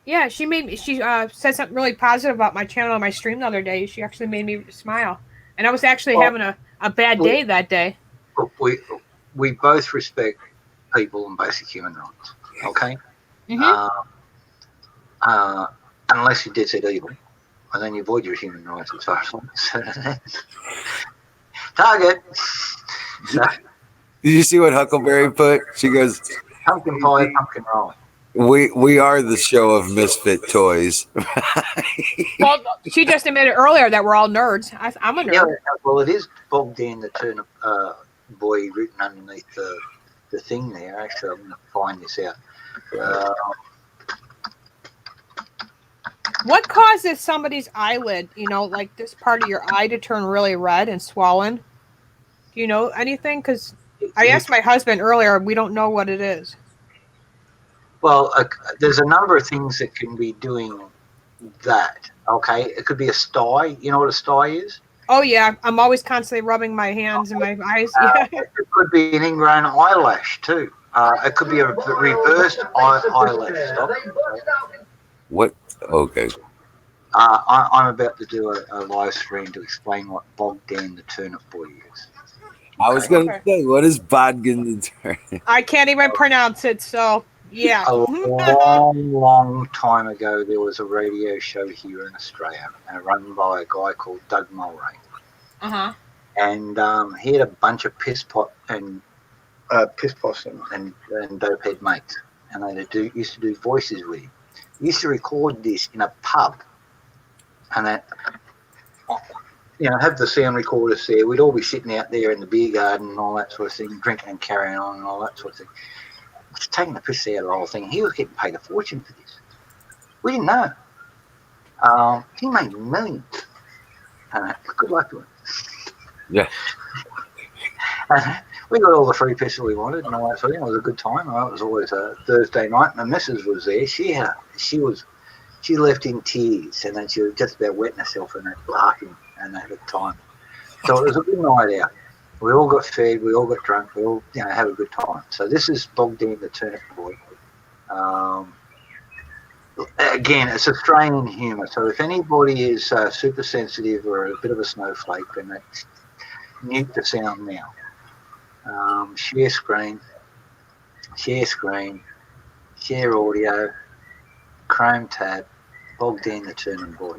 Yeah, she made me. She said something really positive about my channel on my stream the other day. She actually made me smile, and I was actually having a bad day that day. We both respect people and basic human rights. Okay. Unless you did it evil, and then you avoid your human rights as far as target. So, Did you see what Huckleberry put? She goes, pumpkin pie, pumpkin roll. We are the show of misfit toys. Well, she just admitted earlier that we're all nerds. I'm a nerd. Yeah, well, it is Bogdan the Turnip Boy written underneath the thing there. Actually, I'm going to find this out. What causes somebody's eyelid, like this part of your eye, to turn really red and swollen? Do you know anything? Because I asked my husband earlier. We don't know what it is. Well, there's a number of things that can be doing that. Okay, it could be a sty. You know what a sty is? Oh yeah, I'm always constantly rubbing my hands and my eyes. Yeah. It could be an ingrown eyelash too. It could be a reversed eyelash. Stop. What? Okay. I'm about to do a live stream to explain what Bogdan the Turnip Boy is. I was going to say, what is Bogdan the Turnip? I can't even pronounce it, so yeah. A long time ago, there was a radio show here in Australia, run by a guy called Doug Mulray. And he had a bunch of piss pots and dopehead mates, and they used to do voices with him. He used to record this in a pub, and that have the sound recorders there. We'd all be sitting out there in the beer garden and all that sort of thing, drinking and carrying on and all that sort of thing. Just taking the piss out of the whole thing. He was getting paid a fortune for this. We didn't know. He made millions. Good luck to him. Yeah. We got all the free piss that we wanted and all that sort of thing. It was a good time. It was always a Thursday night, and the missus was there. She left in tears, and then she was just about wetting herself and laughing and at the time. So it was a good night out. We all got fed, we all got drunk, we all had a good time. So this is Bogdan the Turnip Boy. Again, it's Australian humour. So if anybody is super sensitive or a bit of a snowflake, then mute the sound now. Share screen, share audio, Chrome tab, Bogdan the Turnip Boy.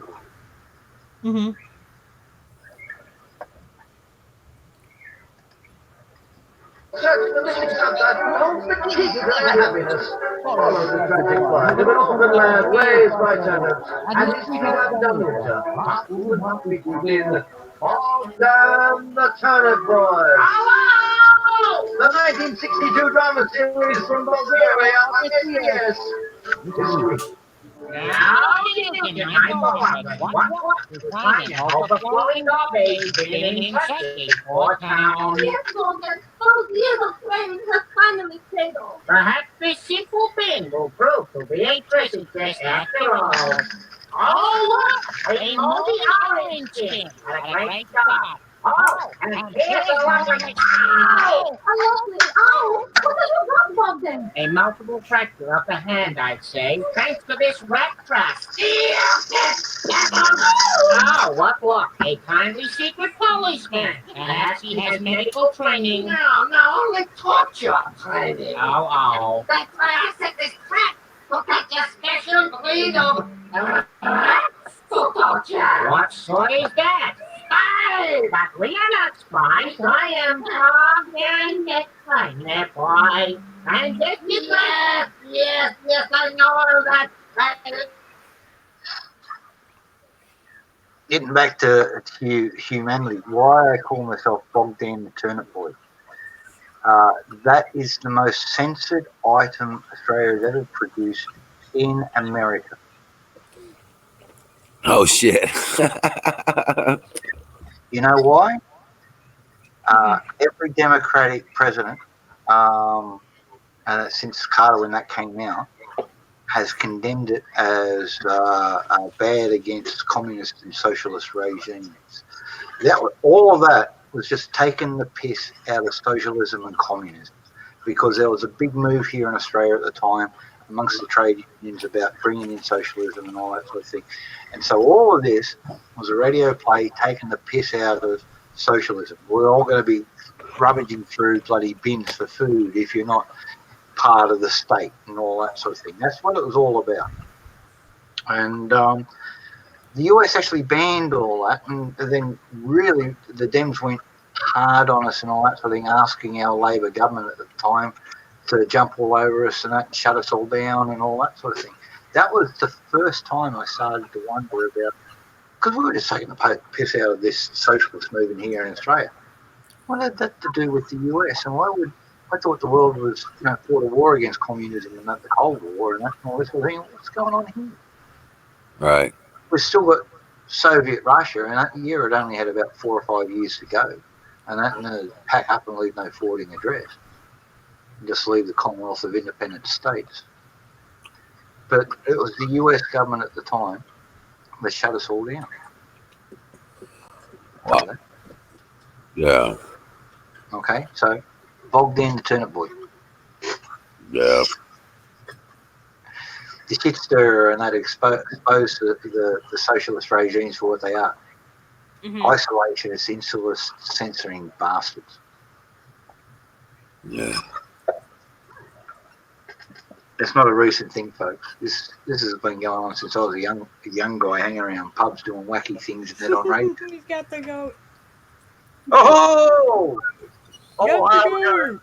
Search the links of that home for keep their happiness. Follow the tragic flight of an orphan lad raised by tenants and his feet undone winter. What would not be within? Oh, damn the Turnip Boys! The 1962 drama series from Bulgaria. Yes. History. Now you can what to find an overflowing garbage beginning in such a poor town. Yes, Morgan, those years of training have finally paid off. Perhaps this sequel bin will prove to be a treasure chest after all. Oh, look! A moldy orange skin. What a great start. Oh, and here's a lovely... Ow! A lovely owl? What are you talking about then? A multiple fracture of the hand, I'd say, thanks to this rat trap. Oh, what luck. A kindly secret policeman. Perhaps he has medical training. No, only torture training. Oh. That's why I set this trap. To catch a special breed of rats to torture. What sort is that? Spy! But we are not spies. I am Tom and Nick. I'm their boy. And this is Yes, I know all that. Getting back to humanity, why I call myself Bogdan the Turnip Boy. That is the most censored item Australia has ever produced in America. Oh, shit. You know why? Every Democratic president, since Carter when that came out, has condemned it as bad against communist and socialist regimes. All of that was just taking the piss out of socialism and communism, because there was a big move here in Australia at the time amongst the trade unions about bringing in socialism and all that sort of thing. And so all of this was a radio play taking the piss out of socialism. We're all going to be rummaging through bloody bins for food if you're not part of the state and all that sort of thing. That's what it was all about. And the US actually banned all that, and then really the Dems went hard on us and all that sort of thing, asking our Labor government at the time to jump all over us and that, and shut us all down and all that sort of thing. That was the first time I started to wonder about, because we were just taking the piss out of this socialist movement here in Australia. What had that to do with the US? And I thought the world was, fought a war against communism and not the Cold War and that and all this sort of thing. What's going on here? Right. We've still got Soviet Russia, and that year it only had about 4 or 5 years to go. And that pack up and leave no forwarding address. Just leave the Commonwealth of Independent States. But it was the US government at the time that shut us all down. Wow. Yeah. Okay, so Bogdan the Turnip Boy. Yeah. The shit stirrer, and that expose the socialist regimes for what they are. Mm-hmm. Isolationists, insularist, censoring bastards. Yeah. It's not a recent thing, folks. This has been going on since I was a young guy hanging around pubs doing wacky things and then on radio. He's got the goat. Oh! Well, I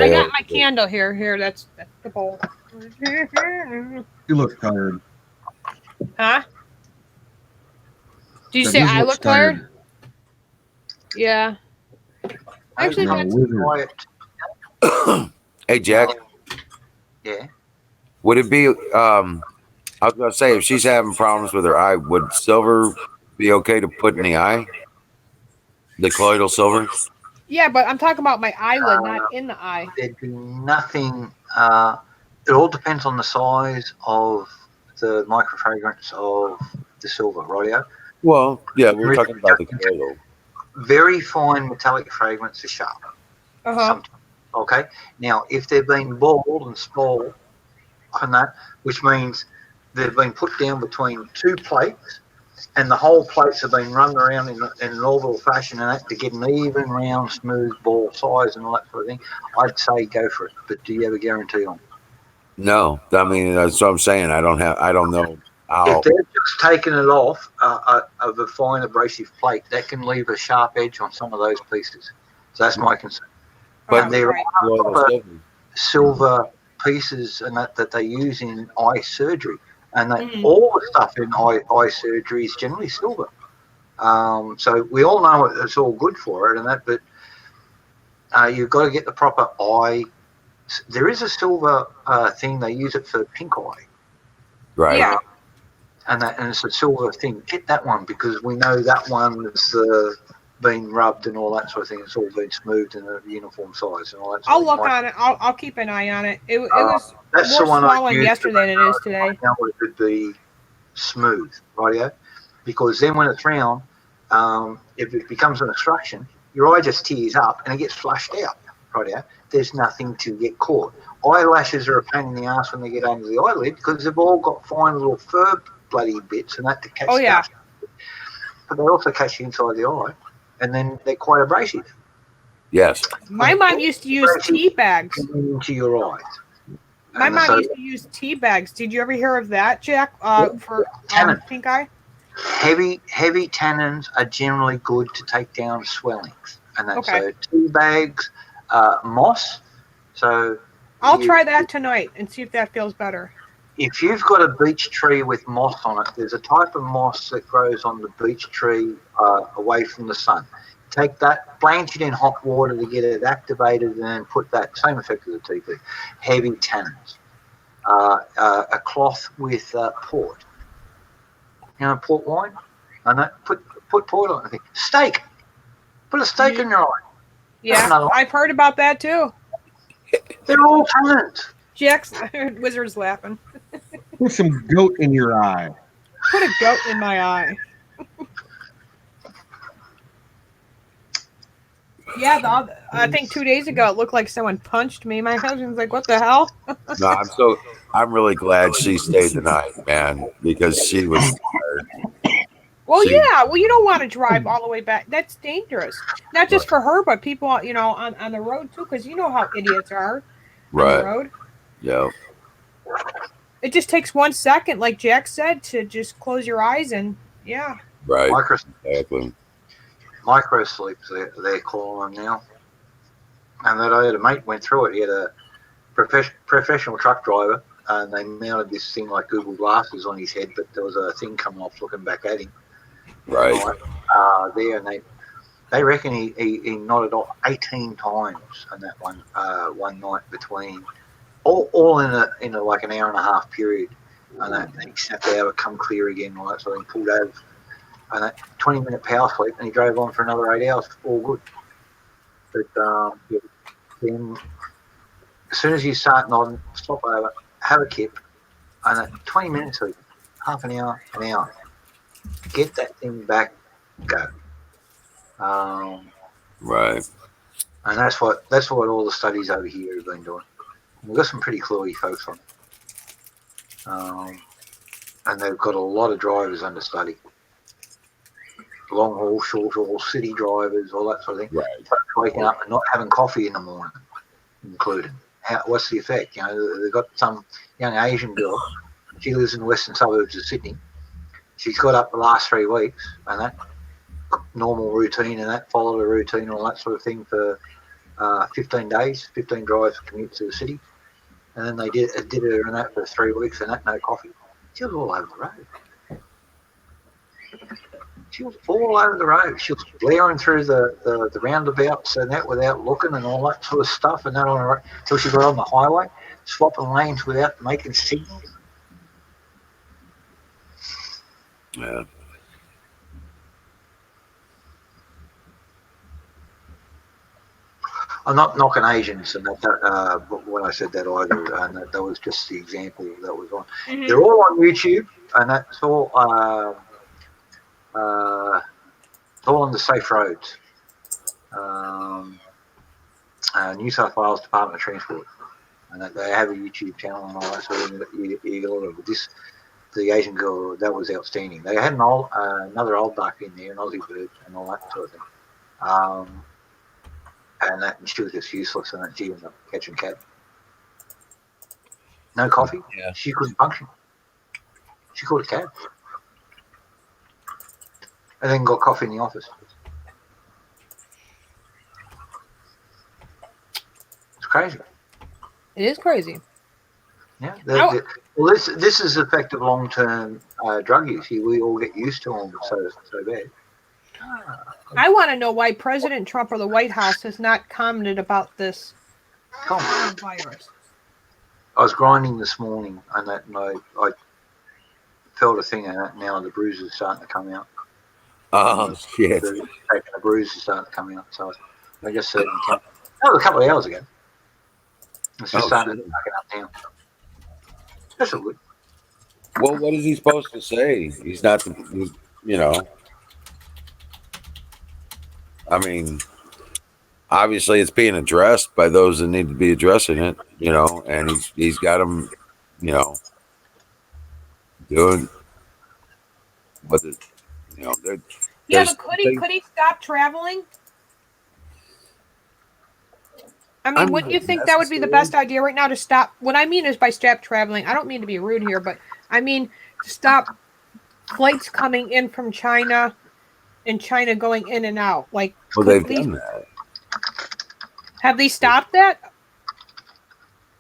got my candle here. Here, that's the bowl. You look tired. Huh? Did you say I look tired? Yeah. Actually, Hey, Jack. Yeah. Would it be? I was gonna say, if she's having problems with her eye, would silver be okay to put in the eye? The colloidal silver. Yeah, but I'm talking about my eyelid, not in the eye. There'd be nothing. It all depends on the size of the microfragrance of the silver, rightio? Well, yeah, we were talking about the colloidal. Very fine metallic fragments are sharp. Uh-huh. Okay. Now, if they've been balled and small on that, which means they've been put down between two plates, and the whole plates have been run around in an orbital fashion and that to get an even, round, smooth ball size and all that sort of thing, I'd say go for it. But do you have a guarantee on it? No, I mean that's what I'm saying. I don't know how. If they're just taking it off of a fine abrasive plate, that can leave a sharp edge on some of those pieces. So that's my concern. But But there right. are proper silver pieces and that they use in eye surgery, and that all the stuff in eye surgery is generally silver. So we all know it's all good for it and that, but you've got to get the proper eye. There is a silver thing, they use it for pink eye. Right. Yeah. And it's a silver thing. Get that one, because we know that one has been rubbed and all that sort of thing. It's all been smoothed in a uniform size and all that sort I'll of look thing. on it. I'll keep an eye on it. It was That's more the one I swollen used yesterday than it is today. Now it could be smooth, rightio? Because then when it's round, if it becomes an obstruction, your eye just tears up and it gets flushed out, rightio? There's nothing to get caught. Eyelashes are a pain in the ass when they get under the eyelid because they've all got fine little fur bloody bits and that to catch stuff. But they also catch the inside of the eye, and then they're quite abrasive. Yes. My mom used to use tea bags. Into your eyes. My And mom so- used to use tea bags. Did you ever hear of that, Jack? For Tannin. pink eye? Heavy tannins are generally good to take down swellings, and that's Okay. so tea bags, moss. So I'll try that tonight and see if that feels better. if you've got a beech tree with moss on it, there's a type of moss that grows on the beech tree away from the sun. Take that, blanch it in hot water to get it activated, and then put that same effect as a TP. Heavy tannins. A cloth with port. You know, port wine. And that put port on it. Steak. Put a steak in your eye. Yeah, I've heard about that too. They're all tannins. Jack's Wizard's laughing. Put some goat in your eye. Put a goat in my eye. Yeah, I think 2 days ago it looked like someone punched me. My husband's like, "What the hell?" No, I'm really glad she stayed the night, man, because she was tired. Well, See- yeah. Well, you don't want to drive all the way back. That's dangerous. Not just for her, but people, on the road too, because you know how idiots are on Right. the road. Yeah. It just takes 1 second, like Jack said, to just close your eyes and yeah. Right. Exactly. Micro sleeps, they're calling them now. And that I had a mate went through it. He had a professional truck driver, and they mounted this thing like Google glasses on his head, but there was a thing coming off looking back at him. Right. There, and they reckon he nodded off 18 times on that one night between all in a like an hour and a half period, and that he snapped out of come clear again, all that sort of thing, pulled over, and that 20-minute power sleep, and he drove on for another 8 hours, all good. But then as soon as you start nodding, stop over, have a kip, and at 20 minutes, half an hour, get that thing back, go. Right. And that's what all the studies over here have been doing. We've got some pretty cluey folks on it. And they've got a lot of drivers under study. Long haul, short haul, city drivers, all that sort of thing. Right. Folks waking up and not having coffee in the morning, included. What's the effect? You know, they've got some young Asian girl. She lives in the western suburbs of Sydney. She's got up the last 3 weeks, and that normal routine and that followed a routine and all that sort of thing for 15 days, 15 drives commute to the city. And then they did her in that for 3 weeks and that, no coffee. She was all over the road. She was all over the road. She was blaring through the roundabouts and that without looking and all that sort of stuff and that on the road until she got on the highway, swapping lanes without making signals. Yeah. I'm not knocking Asians, and that when I said that either, and that was just the example that was on. Mm-hmm. They're all on YouTube, and that's all. It's all on the Safe Roads, New South Wales Department of Transport, and that they have a YouTube channel and all that sort of thing. The Asian girl, that was outstanding. They had another old duck in there, an Aussie bird, and all that sort of thing. And she was just useless, and she ended up catching cat. No coffee. Yeah. She couldn't function. She caught a cab, and then got coffee in the office. crazy. It is crazy. Yeah. I- Well, this is effective long-term drug use. We all get used to them so bad. I want to know why President Trump or the White House has not commented about this coronavirus. I was grinding this morning, and I felt a thing, and now the bruises are starting to come out. Oh shit! The bruises are starting to come out. So I guess that was a couple of hours ago. It's just starting to back it up now. That's all good. Well, what is he supposed to say? He's not, you know. I mean, obviously, it's being addressed by those that need to be addressing it, you know, and he's got them, you know, doing what it, you know. Yeah, but could he stop traveling? I mean, wouldn't you think that would be the best idea right now to stop? What I mean is by stop traveling, I don't mean to be rude here, but I mean to stop flights coming in from China and China going in and out. Like, well, they've done that. Have they stopped that?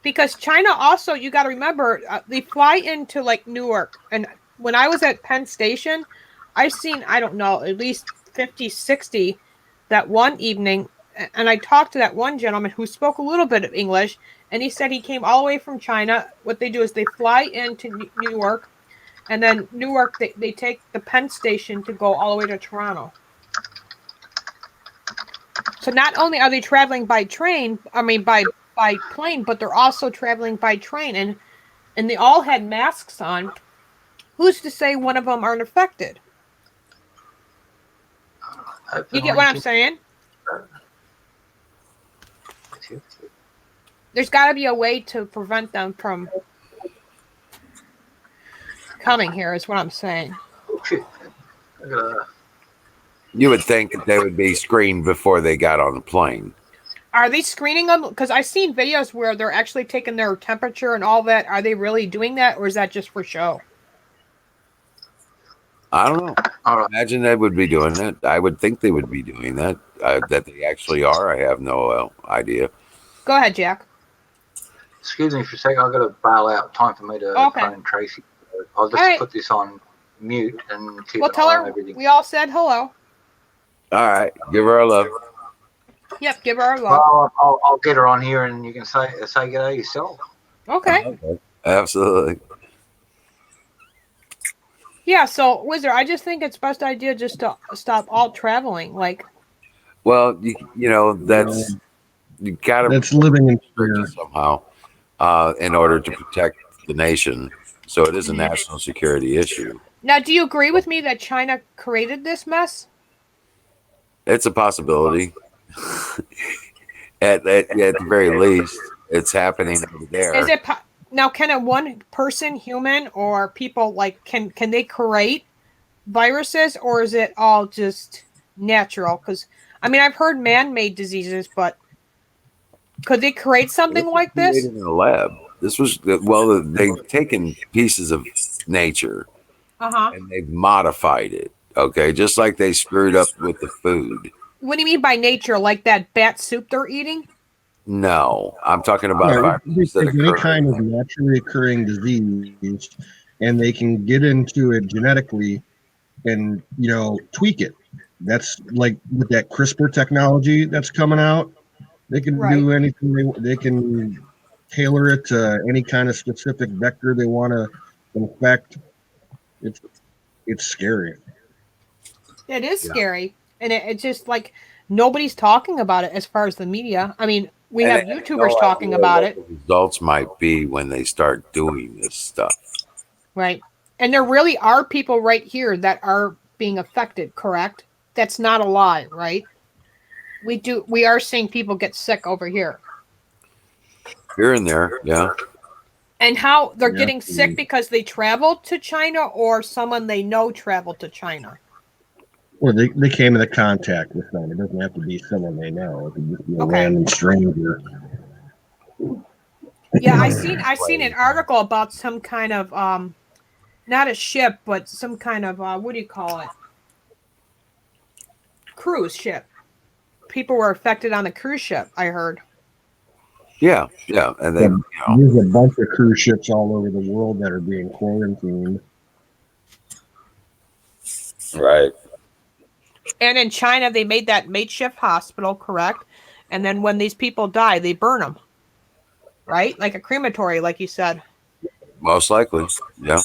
Because China also, you got to remember, they fly into like Newark. And when I was at Penn Station, I've seen, I don't know, at least 50, 60 that one evening. And I talked to that one gentleman who spoke a little bit of English. And he said he came all the way from China. What they do is they fly into Newark. And then Newark, they take the Penn Station to go all the way to Toronto. So not only are they traveling by train, I mean by plane, but they're also traveling by train, and they all had masks on. Who's to say one of them aren't affected? You get what I'm saying? There's got to be a way to prevent them from coming here, is what I'm saying. You would think that they would be screened before they got on the plane. Are they screening them? Because I've seen videos where they're actually taking their temperature and all that. Are they really doing that, or is that just for show? I don't know. I imagine they would be doing that. I would think they would be doing that. That they actually are, I have no idea. Go ahead, Jack. Excuse me for a second. I've got to bail out. Time for me to phone Tracy. I'll just put this on mute and keep an eye on everything. We all said hello. All right, give her a love. Yep, give her a love. Well, I'll get her on here, and you can say g'day yourself. Okay. Absolutely. Yeah, so Wizard, I just think it's best idea just to stop all traveling. Like, well, you know that's you got to. That's living in fear somehow, in order to protect the nation. So it is a national security issue. Now, do you agree with me that China created this mess? It's a possibility. at the very least, it's happening over there. Is it now? Can a one person, human, or people like can they create viruses, or is it all just natural? Because I mean, I've heard man-made diseases, but could they create something like this? In a lab. This was they've taken pieces of nature and they've modified it. Okay, just like they screwed up with the food. What do you mean by nature? Like that bat soup they're eating? No, I'm talking about viruses that any kind of naturally occurring disease, and they can get into it genetically and tweak it. That's like with that CRISPR technology that's coming out. They can do anything. They can tailor it to any kind of specific vector they want to infect. It's scary. It is scary, and it's just like nobody's talking about it as far as the media. I mean, we have YouTubers talking about it. The results might be when they start doing this stuff. Right. And there really are people right here that are being affected, correct? That's not a lie, right? We are seeing people get sick over here. Here and there, yeah. And how they're getting sick because they traveled to China or someone they know traveled to China? Well, they came into contact with them. It doesn't have to be someone they know. It can just be a random stranger. Yeah, I seen an article about some kind of not a ship, but some kind of what do you call it? Cruise ship. People were affected on the cruise ship, I heard. Yeah, yeah, and they, There's a bunch of cruise ships all over the world that are being quarantined. Right. And in China, they made that makeshift hospital, correct? And then when these people die, they burn them, right? Like a crematory, like you said. Most likely, yeah.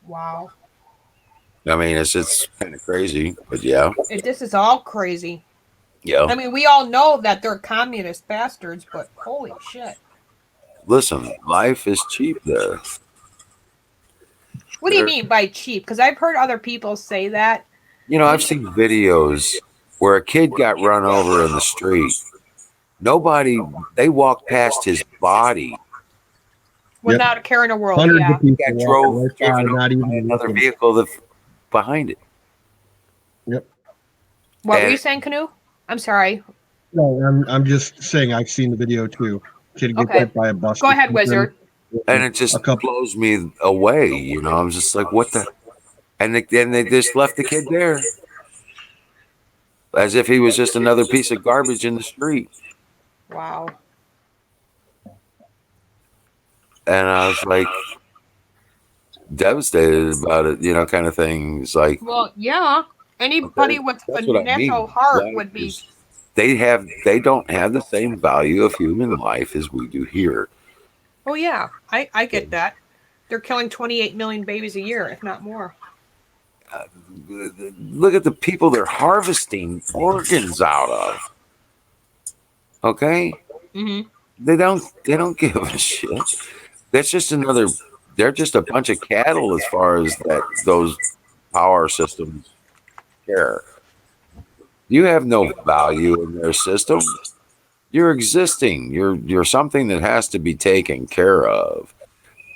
Wow. I mean, it's kind of crazy, but yeah, This is all crazy. yeah. I mean, we all know that they're communist bastards, but holy shit. Listen, life is cheap there. What do you mean by cheap? Because I've heard other people say that. You know, I've seen videos where a kid got run over in the street. They walked past his body. Without a care in the world, Hundreds yeah. of people Got walking right by, driven not over by even another looking. vehicle behind it. Yep. What were you saying, Canoe? I'm sorry. No, I'm just saying I've seen the video too. Kid gets Okay. hit by a bus. Go ahead, Wizard. And it just blows me away. You know, I'm just like, what the? And they just left the kid there. As if he was just another piece of garbage in the street. Wow. And I was like, devastated about it, you know, kind of thing. It's like, Well, yeah. Anybody with a that's what I natural mean. heart Life would be. they don't have the same value of human life as we do here. Oh, yeah. I get that. They're killing 28 million babies a year, if not more. Look at the people they're harvesting organs out of. Okay? Mm-hmm. They don't give a shit. That's just another. They're just a bunch of cattle as far as those power systems care. You have no value in their system. You're existing. You're something that has to be taken care of.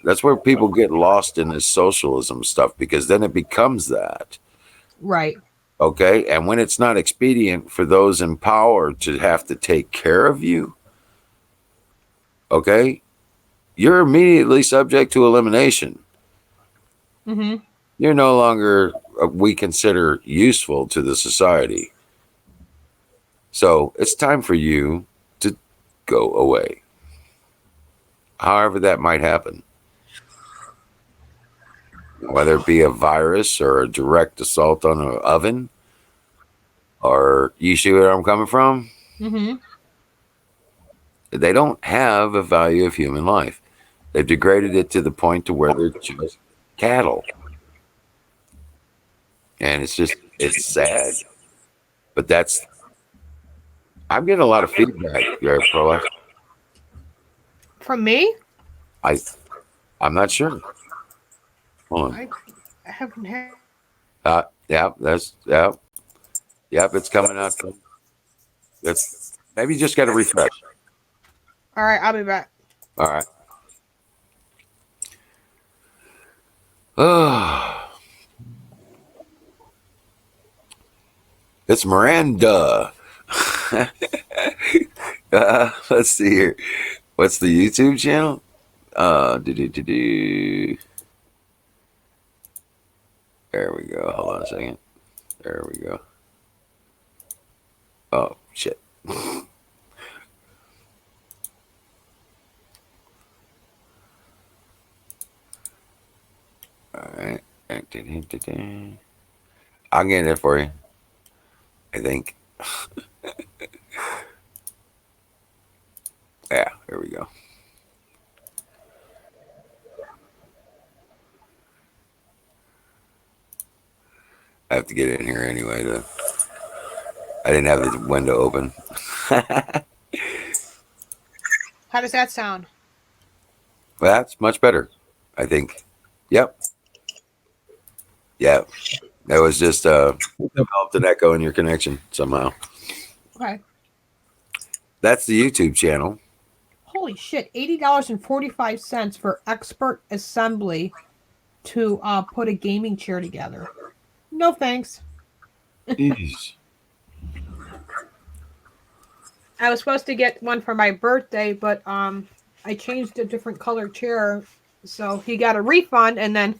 That's where people get lost in this socialism stuff, because then it becomes that. Right. Okay? And when it's not expedient for those in power to have to take care of you, okay, you're immediately subject to elimination. Mm-hmm. You're no longer, we consider, useful to the society. So it's time for you to go away. However that might happen. Whether it be a virus or a direct assault on an oven, or you see where I'm coming from? Mm-hmm. They don't have a value of human life. They've degraded it to the point to where they're just cattle. And it's sad. But I'm getting a lot of feedback there, Pro. From me? I'm not sure. Hold on. I haven't had. Yep, it's coming out. It's maybe you just got to refresh. All right, I'll be back. All right. Oh, it's Miranda. Let's see here. What's the YouTube channel? There we go. Hold on a second. There we go. Oh, shit. All right. I'll get it for you. I think. Yeah, here we go. I have to get in here anyway. I didn't have the window open. How does that sound? That's much better, I think. Yep. Yeah. That was just developed an echo in your connection somehow. Okay. That's the YouTube channel. Holy shit! $80.45 for expert assembly to put a gaming chair together. No thanks. Jeez. I was supposed to get one for my birthday, but I changed a different color chair, so he got a refund, and then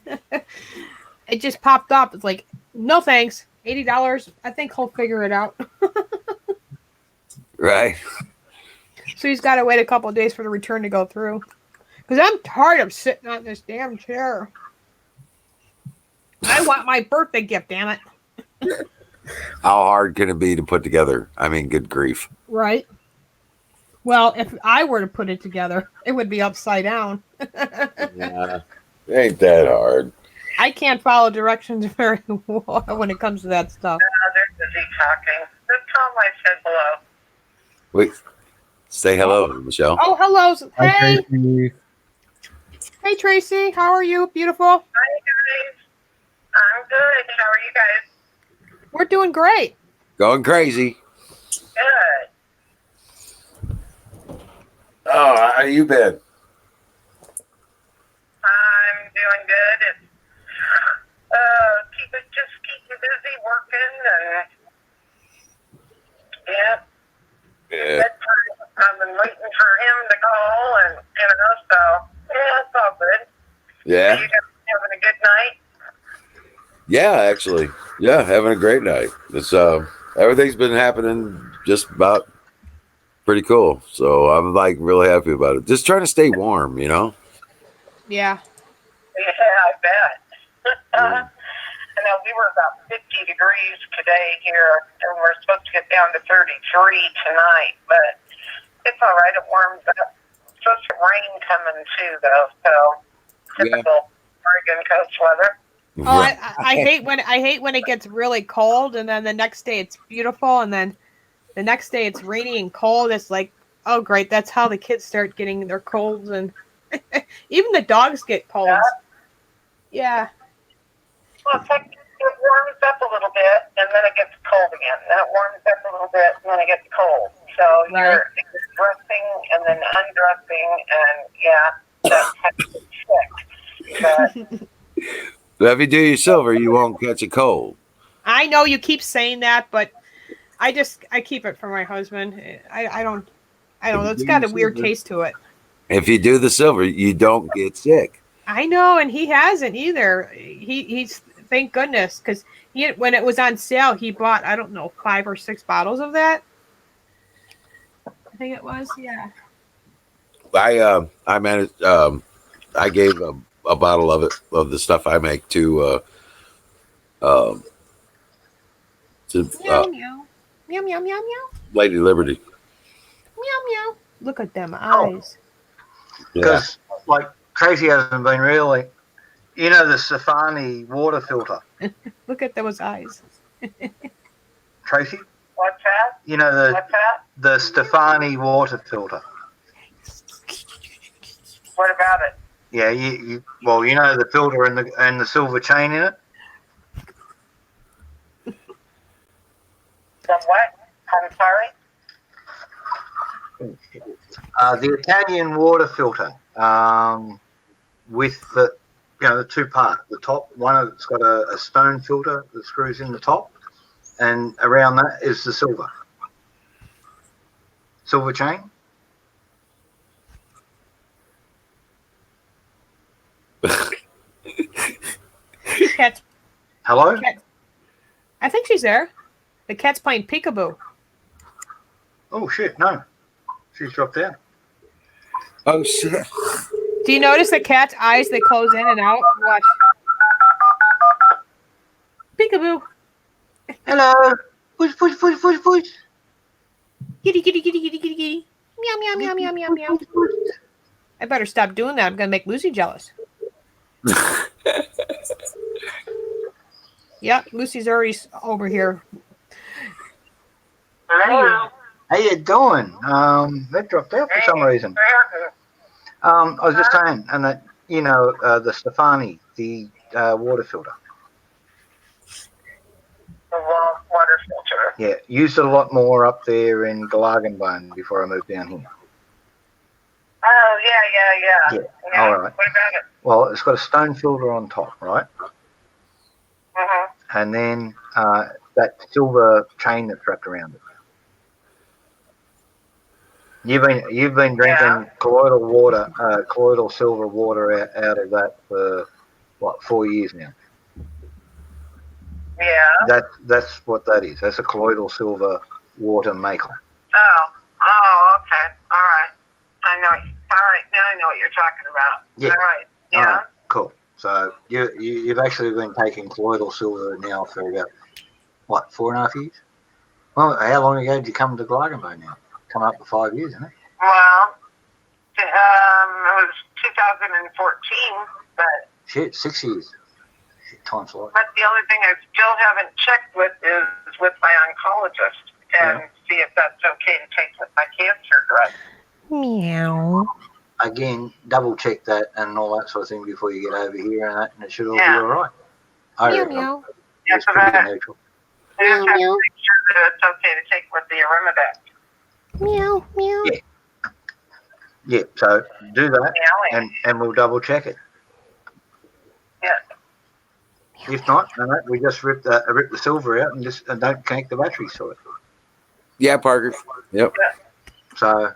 it just popped up. It's like, no thanks, $80. I think he'll figure it out. Right. So he's got to wait a couple of days for the return to go through. Because I'm tired of sitting on this damn chair. I want my birthday gift, damn it. How hard can it be to put together? I mean, good grief. Right. Well, if I were to put it together, it would be upside down. Yeah, ain't that hard. I can't follow directions very well when it comes to that stuff. They're busy talking. Just tell them I said hello. Wait, say hello, Michelle. Oh, hello. Hi, Hey. Tracy. Hey, Tracy. How are you? Beautiful. Hi, guys. I'm good. How are you guys? We're doing great. Going crazy. Good. Oh, how you been? I'm doing good. It's, just keep me busy working and yeah. Yeah. I've been waiting for him to call and so yeah, it's all good. Yeah. Are you guys having a good night? Yeah, actually. Yeah, having a great night. It's everything's been happening just about pretty cool. So I'm like really happy about it. Just trying to stay warm, you know? Yeah. Yeah, I bet. I know we were about 50 degrees today here, and we're supposed to get down to 33 tonight, but it's all right. It warms up. It's supposed to rain coming too, though, so typical Oregon coast weather. Oh, I hate when it gets really cold, and then the next day it's beautiful, and then the next day it's rainy and cold. It's like, oh great, that's how the kids start getting their colds, and even the dogs get colds. Yeah. Well, it's like it warms up a little bit, and then it gets cold again. Then it warms up a little bit, and then it gets cold. So you're dressing and then undressing, and yeah, that's how you get sick. So if you do your silver, you won't catch a cold. I know you keep saying that, but I keep it for my husband. I don't know. It's got a weird taste to it. If you do the silver, you don't get sick. I know, and he hasn't either. He's thank goodness, because when it was on sale, he bought, I don't know, 5 or 6 bottles of that. I think it was, yeah. I managed. I gave a bottle of it, of the stuff I make, to Meow meow meow meow meow meow Lady Liberty. meow meow. Look at them eyes. Because, like, Tracy hasn't been really. You know the Stefani water filter. Look at those eyes. Tracy? What's that? You know the Stefani water filter. What about it? Yeah, you well, you know the filter and the silver chain in it. The what? I'm sorry. The Italian water filter, with the the 2-part. The top one, it's got a stone filter that screws in the top, and around that is the silver chain. Cat's. Hello? Cat. I think she's there. The cat's playing peekaboo. Oh shit! No, she's dropped out. Oh shit! Do you notice the cat's eyes? They close in and out. Watch. Peekaboo. Hello. Push, push, push, push, push. Kitty, kitty, kitty, kitty, kitty, kitty. Meow, meow, meow, meow, meow, meow. I better stop doing that. I'm gonna make Lucy jealous. Yep, Lucy's already over here. Hello. How you doing? That dropped out for some reason. I was just saying, and that the Stefani, the water filter. The water filter. Yeah, used it a lot more up there in Galagenbahn before I moved down here. Oh yeah. All right. What about it? Well, it's got a stone filter on top, right? Uh-huh. And then that silver chain that's wrapped around it. You've been drinking colloidal silver water out of that for what, 4 years now? Yeah. That's what that is. That's a colloidal silver water maker. Oh, okay. All about. Yeah. All right. Yeah. All right, cool. So you've actually been taking colloidal silver now for about, what, 4.5 years? Well, how long ago did you come to Glasgow now? Coming up to 5 years, isn't it? Well, it was 2014, but Shit, 6 years. Shit, time flies. but the only thing I still haven't checked with is with my oncologist and see if that's okay to take with my cancer drug. Meow. Again, double check that and all that sort of thing before you get over here, and it should all be Yeah. all right. I Meow, reckon meow. Yeah, it's so pretty that neutral. I just have to Meow. make sure that it's okay to take with the Arimidex. Meow, meow. Yeah. Yeah, so do that, Meowing. and we'll double check it. Yeah. If not, then we just rip the silver out and just don't connect the batteries to it. Yeah, Parker. Yep. So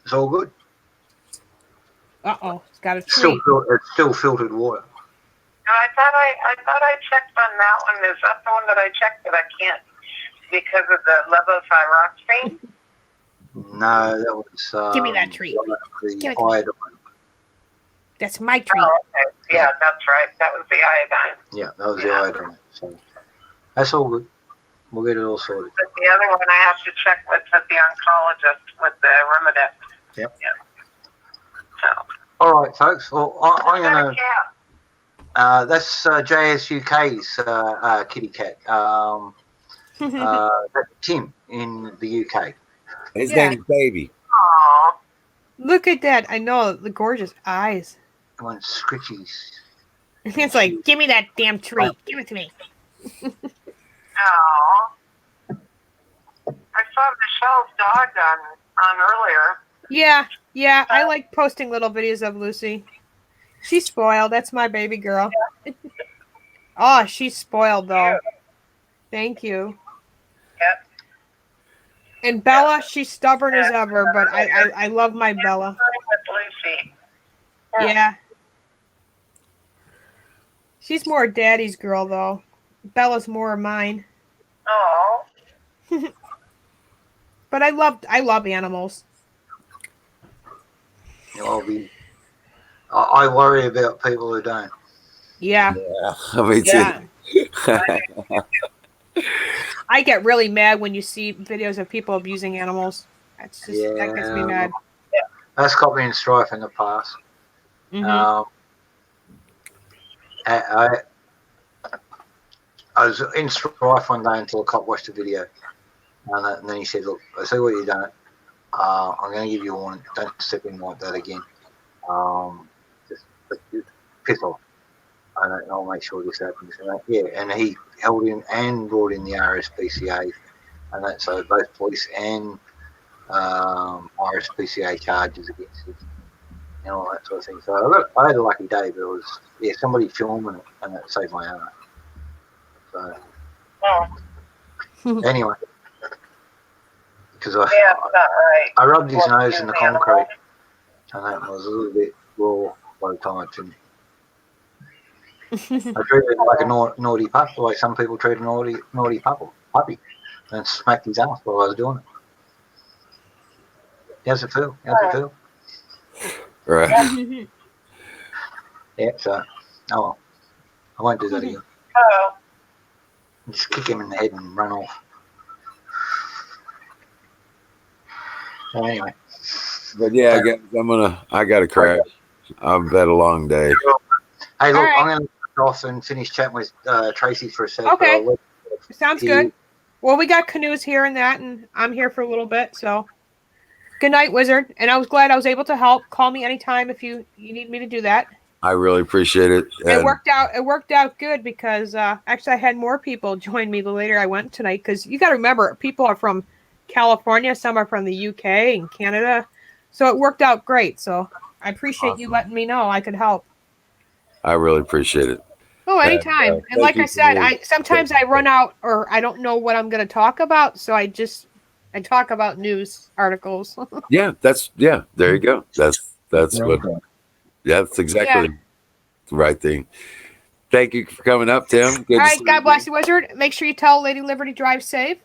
it's all good. Uh-oh. It's got a It's still, treat. it's still filtered water. No, I thought I checked on that one. Is that the one that I checked that I can't because of the levothyroxine? No, that was Give me that treat. the Give it to me. iodine. That's my treat. Oh, okay. Yeah, that's right. That was the iodine. Yeah, that was the iodine. So that's all good. We'll get it all sorted. But the other one I have to check with the oncologist with the Arimidex. Yep. Yeah. So. All right, folks. Well, I'm Is that going a to. cat? That's JSUK's kitty cat. That's Tim in the UK. His Yeah. name is Baby. Aw. Look at that. I know. The gorgeous eyes. I want scritchies. It's like, give me that damn treat. Give it to me. Aw. I saw Michelle's dog on earlier. Yeah. Yeah. I like posting little videos of Lucy. She's spoiled. That's my baby girl. Oh, she's spoiled, though. Thank you. Yep. And Bella, she's stubborn as ever, but I love my Bella. With Lucy. Yeah. She's more daddy's girl, though. Bella's more mine. Oh. But I love animals. I worry about people who don't. Yeah. Yeah, me too. Yeah. I get really mad when you see videos of people abusing animals. That's just that gets me mad. That's got me in strife in the past. Mhm. I was in strife one day until a cop watched the video, and then he said, "Look, I see what you've done. I'm going to give you a warning. Don't step in like that again. Just piss off. And I'll make sure this happens." And and he held in and brought in the RSPCA, and that so both police and RSPCA charges against it, and all that sort of thing. So I had a lucky day, but it was somebody filming it, and that saved my arm. So anyway, because Yeah, that's not right. I rubbed his nose in the concrete, and that was a little bit raw by the time I finished. I treated it like a naughty pup, like some people treat a naughty puppy, and smacked his ass while I was doing it. How's it feel? Right. Yeah, so, well. I won't do that again. Oh. Just kick him in the head and run off. So anyway. But yeah, guys, I gotta crash. I've had a long day. Hey, look, right. I'm going to go off and finish chatting with Tracy for a sec. Okay. But Sounds good. Well, we got canoes here and that, and I'm here for a little bit, so good night, Wizard. And I was glad I was able to help. Call me anytime if you need me to do that. I really appreciate it. It worked out good because actually I had more people join me the later I went tonight, because you got to remember, people are from California, some are from the UK and Canada, so it worked out great. So I appreciate you letting me know I could help. I really appreciate it. Oh, anytime. And like I said, sometimes I run out or I don't know what I'm going to talk about, so I talk about news articles. Yeah, there you go. That's what. Yeah, that's exactly the right thing. Thank you for coming up, Tim. Good All to right, see God you. bless you, Wizard. Make sure you tell Lady Liberty drive safe.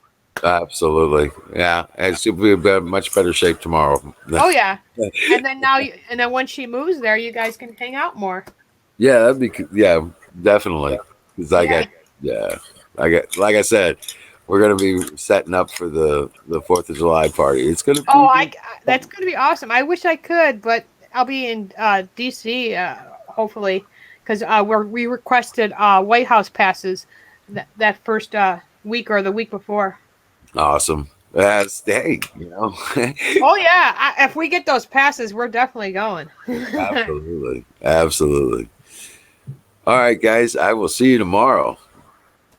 Absolutely. Yeah. And she'll be in much better shape tomorrow. Oh yeah. And then and then when she moves there, you guys can hang out more. Yeah, that'd be yeah, definitely. Because like I said, we're gonna be setting up for the 4th of July party. It's gonna Oh, be that's going to be awesome. I wish I could, but I'll be in DC hopefully because we requested White House passes that first week or the week before. awesome. Hey, Oh yeah, if we get those passes, we're definitely going. absolutely, absolutely. All right, guys. I will see you tomorrow.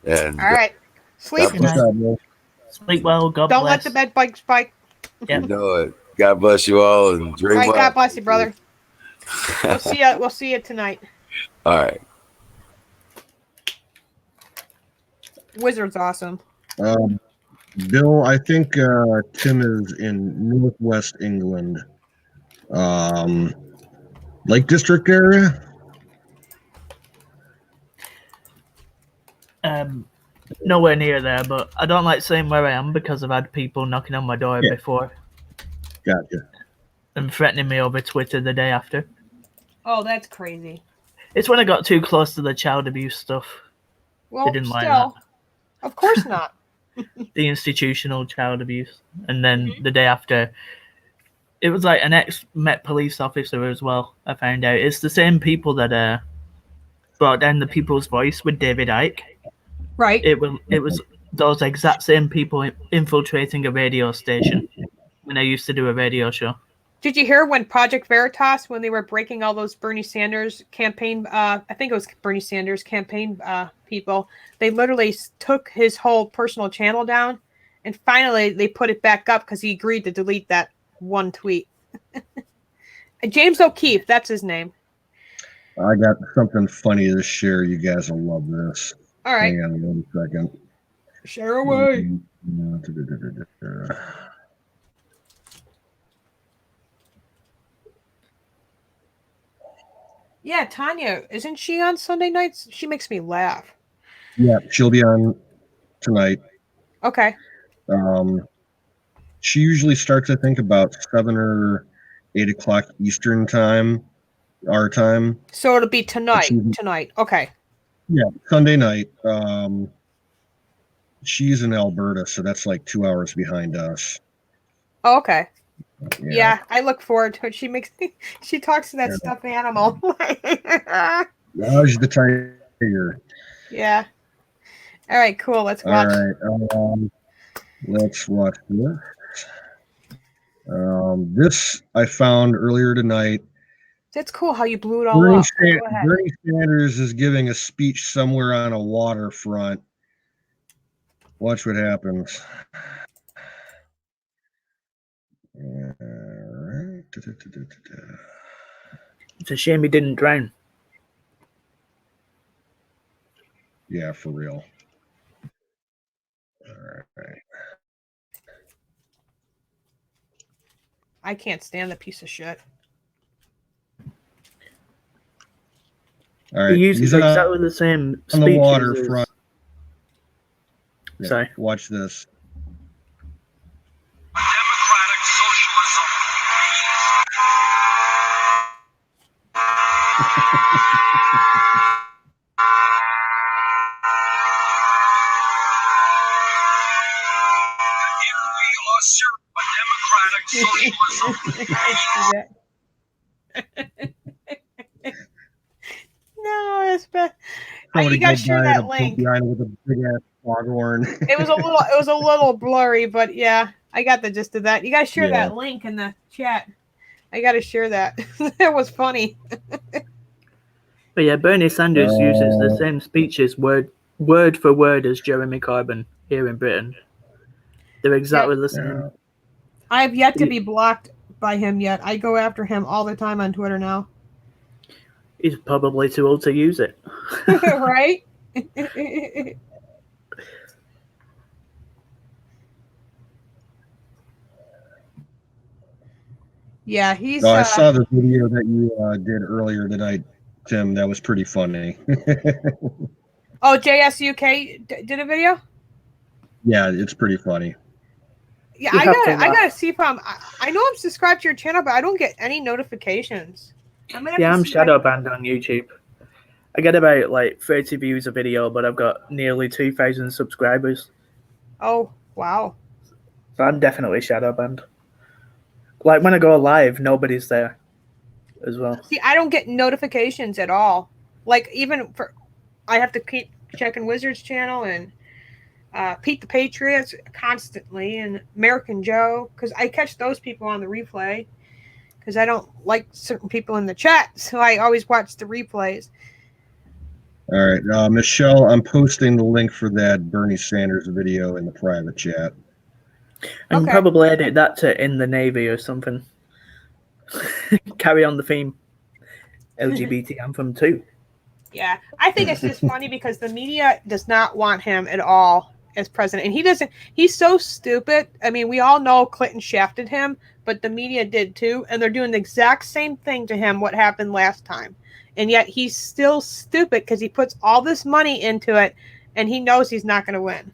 And All right, sleep. God bless. Sleep well. God Don't bless. let the bed bug spike. You know it. God bless you all and All dream right, well. God bless you, brother. We'll see you. We'll see you tonight. All right. Wizard's awesome. Bill, I think Tim is in Northwest England, Lake District area. Nowhere near there, but I don't like saying where I am because I've had people knocking on my door before. Gotcha. And threatening me over Twitter the day after. Oh, that's crazy. It's when I got too close to the child abuse stuff. Well, They didn't like still, of course not. the institutional child abuse. And then the day after, it was like an ex-Met police officer as well, I found out. It's the same people that brought down the People's Voice with David Icke. Right. It was those exact same people infiltrating a radio station when I used to do a radio show. Did you hear when Project Veritas, when they were breaking all those Bernie Sanders campaign, I think it was Bernie Sanders campaign people, they literally took his whole personal channel down, and finally they put it back up because he agreed to delete that one tweet. James O'Keefe, that's his name. I got something funny to share. You guys will love this. All right. Hang on 1 second. Share away. Yeah, Tanya, isn't she on Sunday nights? She makes me laugh. Yeah, she'll be on tonight. Okay. She usually starts, I think, about 7 or 8 o'clock Eastern time, our time. So it'll be tonight. Tonight. Okay. Yeah, Sunday night. She's in Alberta, so that's like 2 hours behind us. Oh, okay. Yeah, I look forward to it. She talks to that stuffed animal. How's the tiger? Yeah. All right, cool. Let's watch. All right. Let's watch this. This I found earlier tonight. That's cool how you blew it all up. Go ahead. Bernie Sanders is giving a speech somewhere on a waterfront. Watch what happens. All right. It's a shame he didn't drown. Yeah, for real. All right. I can't stand the piece of shit. All right. He uses exactly the same on the speeches waterfront. as... Sorry. Watch this. Democratic socialism. If we usher a democratic socialism. No, it's bad. Somebody You gotta go share by that a link. behind with a big ass foghorn. It was a little blurry, but yeah, I got the gist of that. You gotta share Yeah. that link in the chat. I gotta share that. That was funny. But yeah, Bernie Sanders uses the same speeches word for word as Jeremy Corbyn here in Britain. They're exactly the same. I have yet to be blocked by him yet. I go after him all the time on Twitter now. He's probably too old to use it. Right? Yeah, he's. I saw the video that you did earlier tonight, Tim. That was pretty funny. Oh, JSUK did a video? Yeah, it's pretty funny. Yeah, You I have to gotta laugh. see if I know I'm subscribed to your channel, but I don't get any notifications. I might have Yeah, to I'm see if I shadow banned on YouTube. I get about like 30 views a video, but I've got nearly 2,000 subscribers. Oh, wow. So I'm definitely shadow banned. Like when I go live, nobody's there as well. See, I don't get notifications at all. Like even for, I have to keep checking Wizards channel and Pete the Patriots constantly and American Joe because I catch those people on the replay because I don't like certain people in the chat, so I always watch the replays. All right, Michelle, I'm posting the link for that Bernie Sanders video in the private chat. I can probably edit that to in the Navy or something. Carry on the theme. LGBT anthem too. Yeah, I think it's just funny because the media does not want him at all as president, and he doesn't. He's so stupid. I mean, we all know Clinton shafted him, but the media did too, and they're doing the exact same thing to him. What happened last time, and yet he's still stupid because he puts all this money into it, and he knows he's not going to win.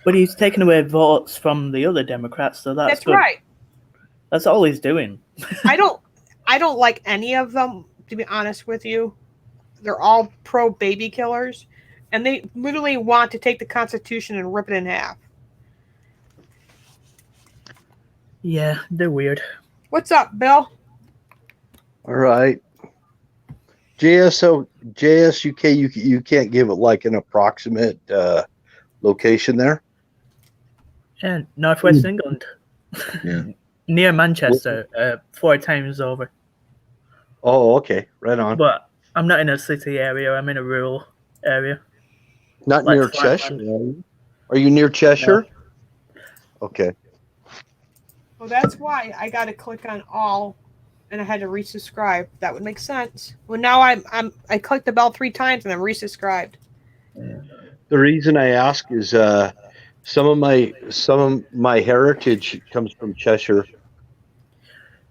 But he's taken away votes from the other Democrats, so that's good. Right. That's all he's doing. I don't like any of them, to be honest with you. They're all pro baby killers, and they literally want to take the Constitution and rip it in half. Yeah, they're weird. What's up, Bill? All right. JSUK, you can't give it like an approximate location there? Yeah, Northwest England. Yeah. Near Manchester, 4 times over. Oh, okay. Right on. But I'm not in a city area, I'm in a rural area. Not Like near farmland. Cheshire. Are you near Cheshire? No. Okay. Well, that's why I got to click on all, and I had to resubscribe. That would make sense. Well, now I clicked the bell 3 times and I'm resubscribed. The reason I ask is some of my heritage comes from Cheshire.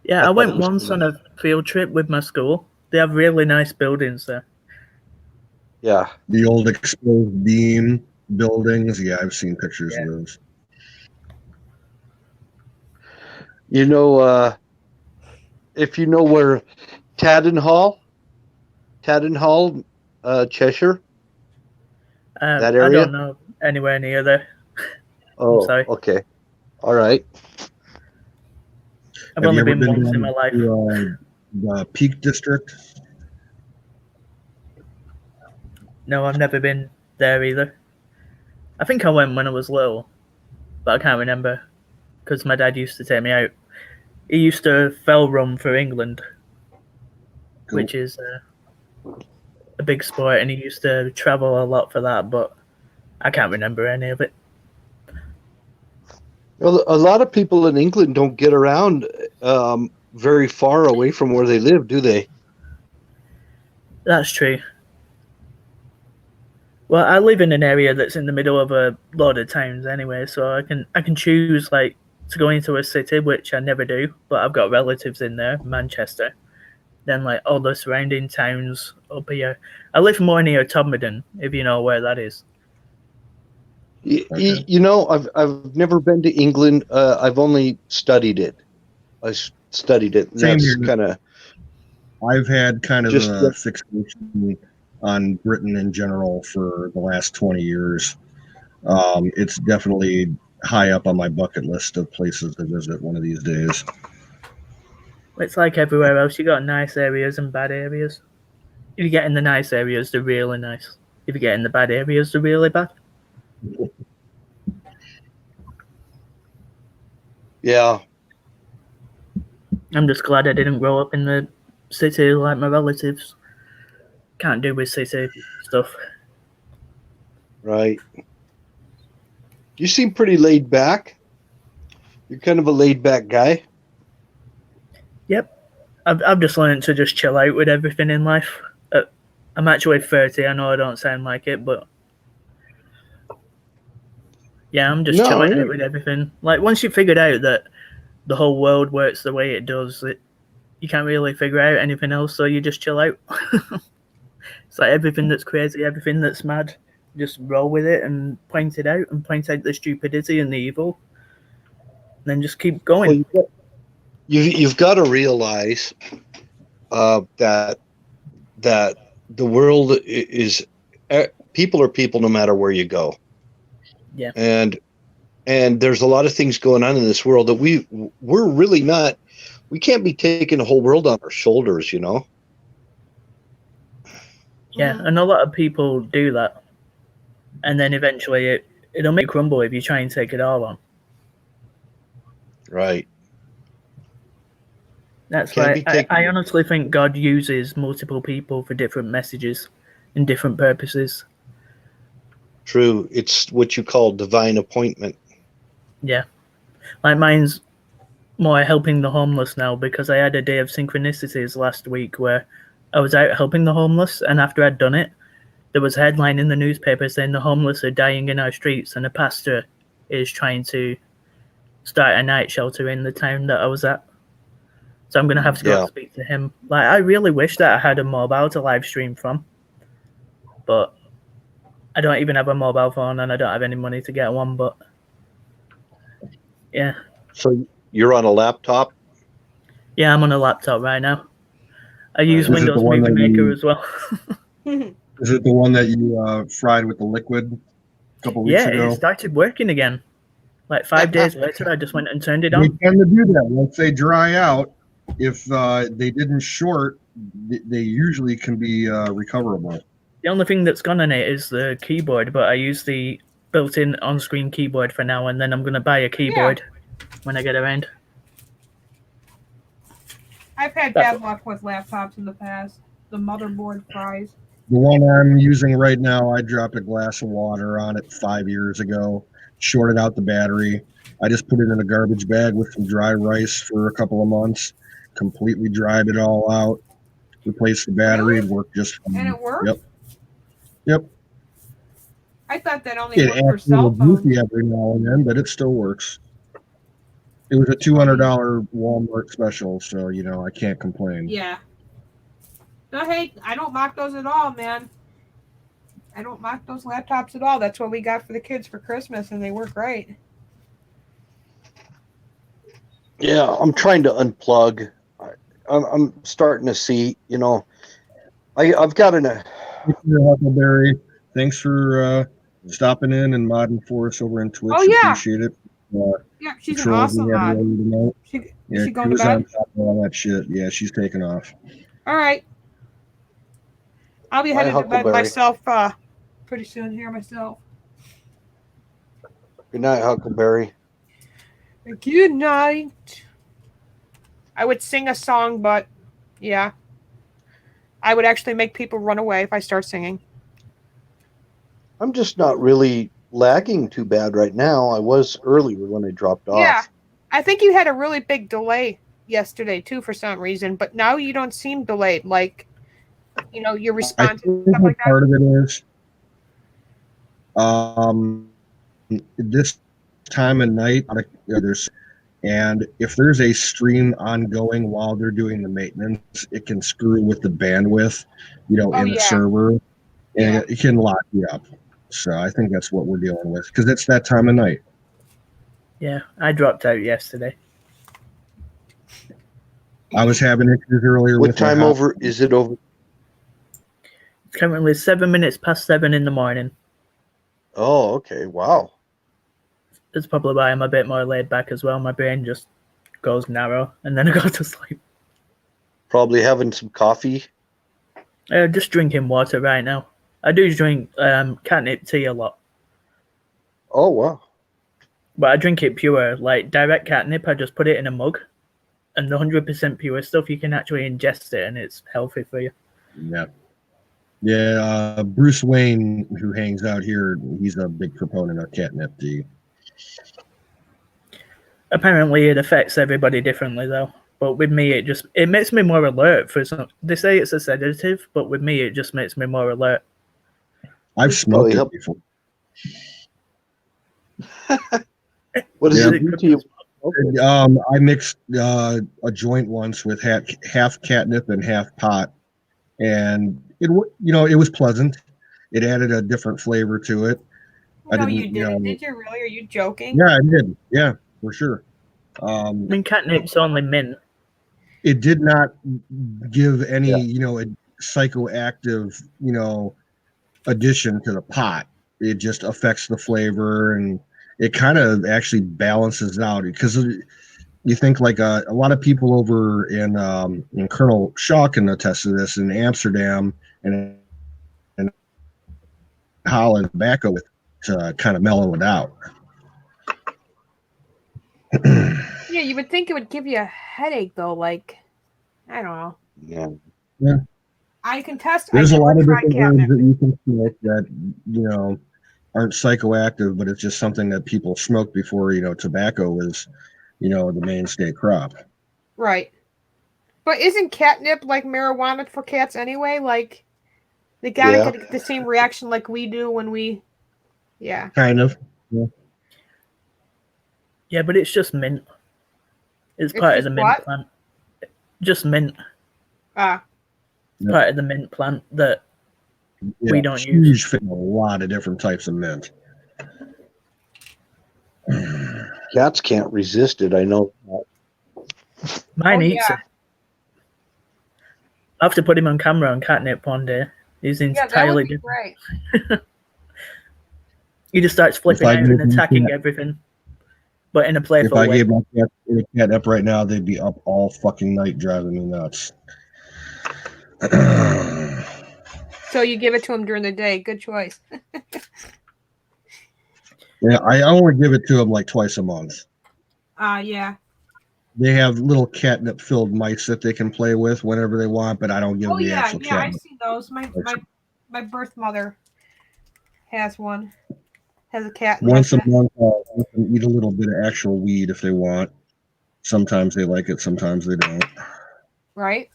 Yeah, I went once on a field trip with my school. They have really nice buildings there. Yeah. The old exposed beam buildings. Yeah, I've seen pictures of those. You know, if you know where Tadenhall, Cheshire, that area? I don't know anywhere near there. Oh, I'm sorry. okay. All right. I've Have you only ever been once down in my life. to, the Peak District? No, I've never been there either. I think I went when I was little, but I can't remember because my dad used to take me out. He used to fell run for England, which is a big sport, and he used to travel a lot for that, but I can't remember any of it. Well, a lot of people in England don't get around very far away from where they live, do they? That's true. Well, I live in an area that's in the middle of a lot of towns anyway, so I can choose like to go into a city, which I never do, but I've got relatives in there, Manchester. Then like all the surrounding towns up here. I live more near Todmorden, if you know where that is. You know, I've never been to England. I've only studied it. I studied it. And Same that's here. kind of. I've had kind of Just- a fixation on Britain in general for the last 20 years. It's definitely high up on my bucket list of places to visit one of these days. It's like everywhere else. You got nice areas and bad areas. If you get in the nice areas, they're really nice. If you get in the bad areas, they're really bad. Yeah. I'm just glad I didn't grow up in the city like my relatives. Can't do with city stuff. Right. You seem pretty laid back. You're kind of a laid back guy. Yep. I've just learned to just chill out with everything in life. I'm actually 30. I know I don't sound like it, but yeah, I'm just chilling out with everything. Like once you figured out that the whole world works the way it does, you can't really figure out anything else, so you just chill out. It's like everything that's crazy, everything that's mad, just roll with it and point it out and point out the stupidity and the evil. And then just keep going. Well, you've got to realize that the world is people are people no matter where you go. Yeah. And there's a lot of things going on in this world that we're really not. We can't be taking the whole world on our shoulders, you know. Yeah, and a lot of people do that, and then eventually it'll make you crumble if you try and take it all on. Right. That's Can't why be taking I honestly think God uses multiple people for different messages and different purposes. True. It's what you call divine appointment. Yeah. Like mine's more helping the homeless now, because I had a day of synchronicities last week where I was out helping the homeless, and after I'd done it, there was a headline in the newspaper saying the homeless are dying in our streets, and a pastor is trying to start a night shelter in the town that I was at. So I'm going to have to go and speak to him. Like, I really wish that I had a mobile to live stream from, but I don't even have a mobile phone, and I don't have any money to get one, but yeah. So you're on a laptop? Yeah, I'm on a laptop right now. I use Is it Windows the one Movie that Maker you- as well. Is it the one that you fried with the liquid a couple weeks Yeah, ago? it started working again. Like 5 days later, I just went and turned it They on. tend to do that once they dry out. If they didn't short, they usually can be recoverable. The only thing that's gone on it is the keyboard, but I use the built-in on-screen keyboard for now, and then I'm going to buy a keyboard when I get around. I've had bad luck with laptops in the past. The motherboard fries. The one I'm using right now, I dropped a glass of water on it 5 years ago, shorted out the battery. I just put it in a garbage bag with some dry rice for a couple of months, completely dried it all out, replaced the battery, it worked just fine. And it worked? Yep. I thought that only It worked for acts a little cell phones. goofy every now and then, but it still works. It was a $200 Walmart special, so, I can't complain. Yeah. No, hey, I don't mock those at all, man. I don't mock those laptops at all. That's what we got for the kids for Christmas, and they work great. Yeah, I'm trying to unplug. I'm starting to see, I've got Thanks for your Huckleberry. Thanks for stopping in and modding for us over on Twitch. Oh, yeah. Appreciate it. Yeah, she's an Patrols we awesome had mod. earlier tonight. Is she going to was bed? on top of all that shit. Yeah, she's taking off. All right. I'll be Bye, headed to bed Huckleberry. myself pretty soon here myself. Good night, Huckleberry. Good night. I would sing a song, but yeah. I would actually make people run away if I start singing. I'm just not really lagging too bad right now. I was earlier when I dropped off. Yeah. I think you had a really big delay yesterday too for some reason, but now you don't seem delayed. Like, your response and stuff like that. Part of it is this time of night, and if there's a stream ongoing while they're doing the maintenance, it can screw with the bandwidth, in the server, and it can lock you up. So I think that's what we're dealing with, because it's that time of night. Yeah, I dropped out yesterday. I was having issues earlier. What time over? Is it over? It's currently 7 minutes past 7 in the morning. Oh, okay. Wow. That's probably why I'm a bit more laid back as well. My brain just goes narrow, and then I go to sleep. Probably having some coffee. Just drinking water right now. I do drink catnip tea a lot. Oh, wow. But I drink it pure, like direct catnip. I just put it in a mug, and the 100% pure stuff, you can actually ingest it, and it's healthy for you. Yeah, Bruce Wayne, who hangs out here, he's a big proponent of catnip tea. Apparently, it affects everybody differently, though. But with me, it makes me more alert. They say it's a sedative, but with me, it just makes me more alert. I've smoked it before. What does it do to you? I mixed a joint once with half catnip and half pot, and it was pleasant. It added a different flavor to it. No, you didn't. Did you really? Are you joking? Yeah, I did. Yeah, for sure. I mean, catnip's only mint. It did not give any, psychoactive, addition to the pot. It just affects the flavor, and it kind of actually balances out because you think like a lot of people over in Colonel Shaw can attest to this in Amsterdam and Holland tobacco with to kind of mellow it out. Yeah, you would think it would give you a headache though. Like, I don't know. Yeah. I can test. There's I a lot never of tried different herbs catnip. that you can smoke that aren't psychoactive, but it's just something that people smoke before tobacco is the mainstay crop. Right. But isn't catnip like marijuana for cats anyway? Like, they gotta get the same reaction like we do when we. Yeah. Kind of. Yeah. Yeah, but it's just mint. It's part of the mint what? plant. Just mint. Ah. It's part of the mint plant that we don't huge use. Fit in a lot of different types of mint. Cats can't resist it. I know that. Mine eats it. I have to put him on camera on catnip one day. He's entirely different. Great. He just starts flipping out and attacking everything, but in a playful way. If I gave my cat a catnip right now, they'd be up all fucking night driving me nuts. So you give it to him during the day. Good choice. Yeah, I only give it to them like twice a month. Yeah. They have little catnip-filled mice that they can play with whenever they want, but I don't give them the actual yeah, I catnip. see those. My birth mother has one. Has a cat. Once a month, they can eat a little bit of actual weed if they want. Sometimes they like it, sometimes they don't. Right.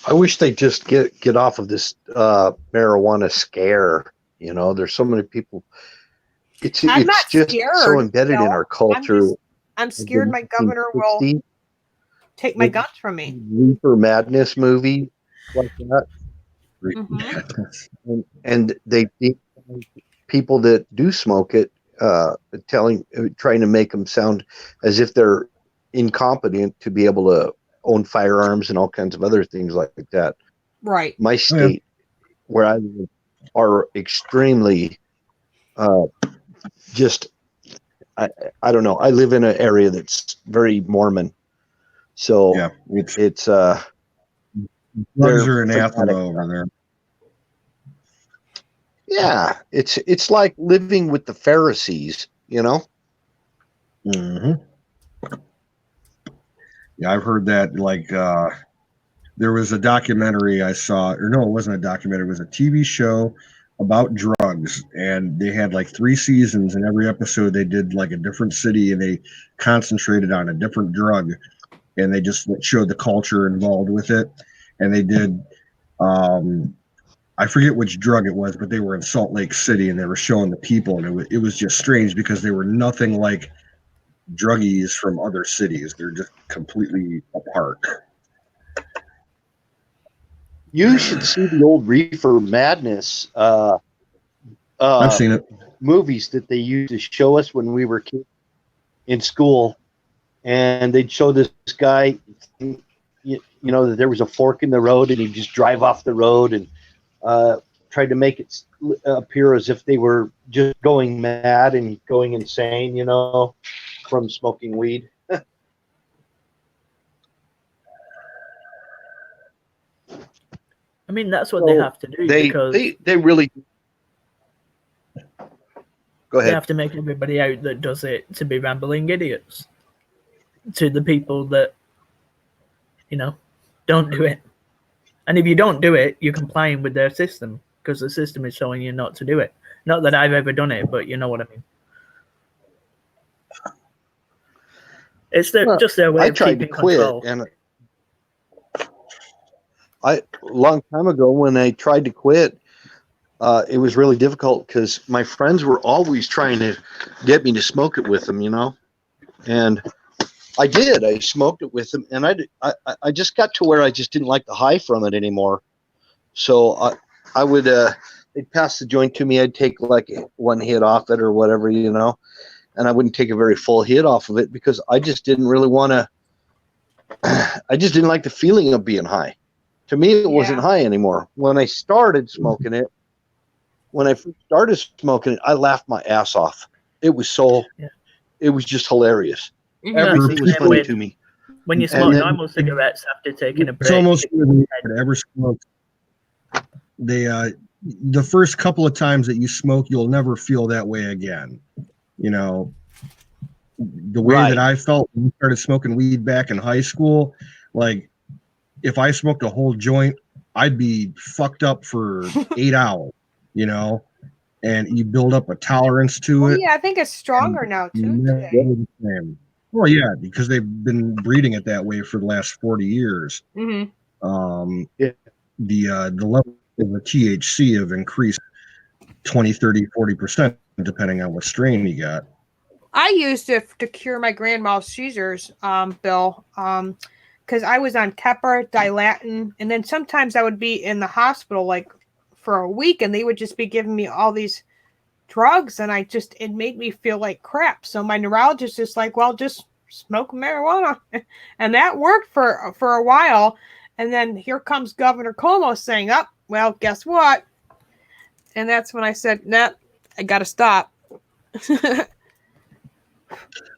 I wish they just get off of this marijuana scare. There's so many people. It's not just scared, so embedded in our culture. I'm scared my governor will take my guns from me. Reefer Madness movie like that. Mm-hmm. And they people that do smoke it, trying to make them sound as if they're incompetent to be able to own firearms and all kinds of other things like that. Right. My state, where I live, are extremely I don't know. I live in an area that's very Mormon, so it's drugs are anathema over there. Yeah, it's like living with the Pharisees, Mm-hmm. Yeah, I've heard that. Like, there was a documentary I saw, or no, it wasn't a documentary. It was a TV show about drugs, and they had like 3 seasons, and every episode they did like a different city, and they concentrated on a different drug, and they just showed the culture involved with it. And they did, I forget which drug it was, but they were in Salt Lake City, and they were showing the people, and it was just strange because they were nothing like druggies from other cities. They're just completely apart. You should see the old Reefer Madness I've seen it. Movies that they used to show us when we were kids in school, and they'd show this guy, that there was a fork in the road, and he'd just drive off the road and tried to make it appear as if they were just going mad and going insane, from smoking weed. I mean, that's what they have to do because they really go ahead. They have to make everybody out that does it to be rambling idiots. To the people that, don't do it. And if you don't do it, you're complying with their system because the system is showing you not to do it. Not that I've ever done it, but you know what I mean. It's just their way of keeping control. And a long time ago when I tried to quit, it was really difficult because my friends were always trying to get me to smoke it with them, and I did. I smoked it with him, and I just got to where I just didn't like the high from it anymore. So I would they'd pass the joint to me. I'd take like one hit off it or whatever, you know, and I wouldn't take a very full hit off of it because I just didn't really want to. I just didn't like the feeling of being high. To me, it wasn't high anymore. When I started smoking it, I laughed my ass off. It was so, it was just hilarious. Everything was funny to me. When you smoke normal cigarettes after taking a break, It's almost ever smoked. The first couple of times that you smoke, you'll never feel that way again. You know, the way that I felt when I started smoking weed back in high school, like if I smoked a whole joint, I'd be fucked up for 8 hours, you know, and you build up a tolerance to Well, it. yeah, I think it's stronger now too. Today. Well, yeah, because they've been breeding it that way for the last 40 years. Mm-hmm. The level of the THC have increased 20, 30, 40%, depending on what strain you got. I used it to cure my grand mal seizures, Bill, because I was on Keppra, Dilatin, and then sometimes I would be in the hospital like for a week, and they would just be giving me all these drugs, and it made me feel like crap. So my neurologist is like, well, just smoke marijuana, and that worked for a while. And then here comes Governor Cuomo saying, "Oh, well, guess what?" And that's when I said, "Nah, I got to stop."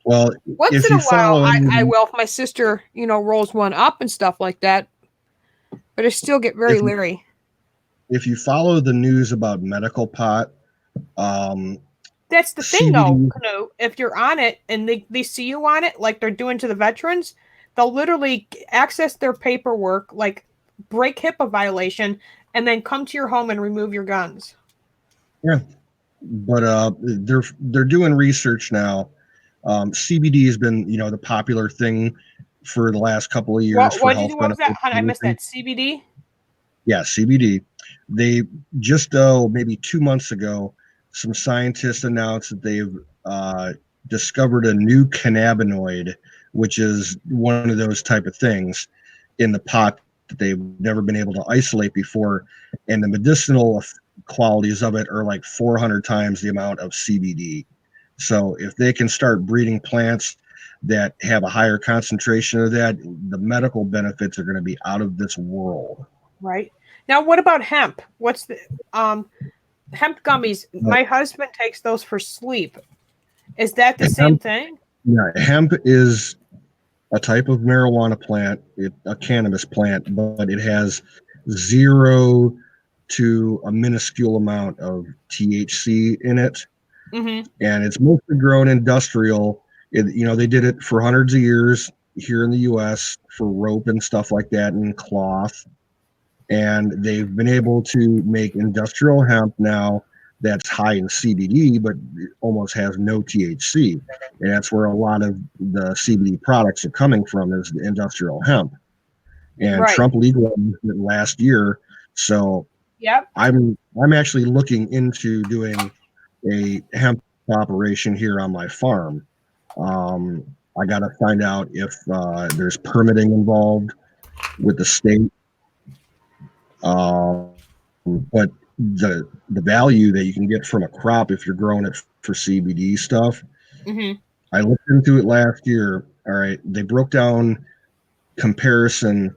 Well, once if in you a while, follow, I will if my sister, rolls one up and stuff like that. But I still get very leery. If you follow the news about medical pot, that's the thing, though, Kanu. If you're on it and they see you on it, like they're doing to the veterans, they'll literally access their paperwork, like break HIPAA violation, and then come to your home and remove your guns. Yeah, but they're doing research now. CBD has been, the popular thing for the last couple of years for health benefits. What was that? I missed that. CBD? Yeah, CBD. They just maybe 2 months ago, some scientists announced that they've discovered a new cannabinoid, which is one of those type of things in the pot that they've never been able to isolate before, and the medicinal qualities of it are like 400 times the amount of CBD. So if they can start breeding plants that have a higher concentration of that, the medical benefits are going to be out of this world. Right. Now, what about hemp? What's the hemp gummies? My husband takes those for sleep. Is that the same thing? Yeah, hemp is a type of marijuana plant, a cannabis plant, but it has 0 to a minuscule amount of THC in it. Mm-hmm. And it's mostly grown industrial. They did it for hundreds of years here in the U.S. for rope and stuff like that and cloth. And they've been able to make industrial hemp now that's high in CBD, but almost has no THC. And that's where a lot of the CBD products are coming from, is the industrial hemp. And Trump legalized it last year. So I'm actually looking into doing a hemp operation here on my farm. I got to find out if there's permitting involved with the state. But the value that you can get from a crop if you're growing it for CBD stuff, I looked into it last year. All right, they broke down comparison.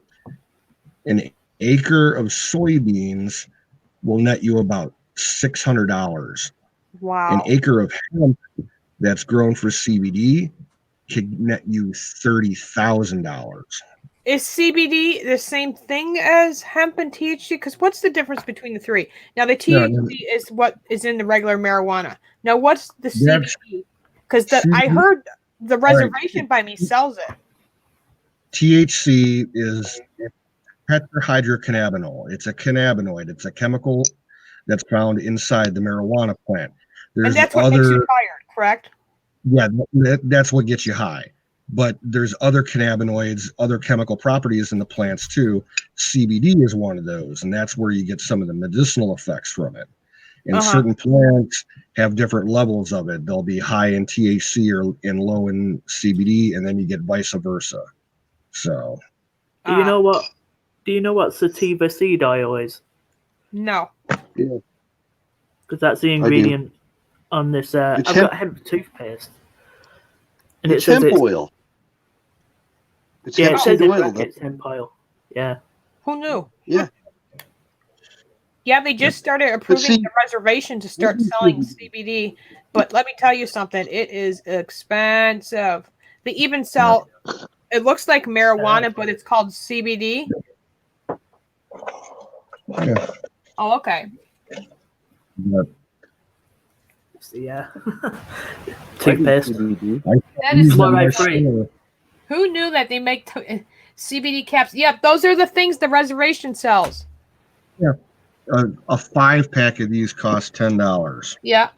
An acre of soybeans will net you about $600. Wow. An acre of hemp that's grown for CBD could net you $30,000. Is CBD the same thing as hemp and THC? Because what's the difference between the three? Now, the THC is what is in the regular marijuana. Now, what's the CBD? Because I heard the reservation by me sells it. THC is tetrahydrocannabinol. It's a cannabinoid. It's a chemical that's found inside the marijuana plant. And that's what makes you tired, correct? Yeah, that's what gets you high. But there's other cannabinoids, other chemical properties in the plants too. CBD is one of those, and that's where you get some of the medicinal effects from it. And certain plants have different levels of it. They'll be high in THC or in low in CBD, and then you get vice versa. So, Do you know what? Do you know what sativa seed oil is? No. Yeah. Because that's the ingredient on this. It's I've hemp- got hemp toothpaste, and It's it says hemp it's oil. It's yeah. hemp It says seed it oil. it's hemp oil. Yeah. Who knew? Yeah. Yeah, they just started approving the reservation to start selling CBD. But let me tell you something, it is expensive. They even sell, it looks like marijuana, but it's called CBD. yeah. Oh, okay. Yeah. Toothpaste. That is fluoride-free. Who knew that they make CBD caps? Yep, those are the things the reservation sells. Yeah. A 5-pack of these costs $10. Yeah.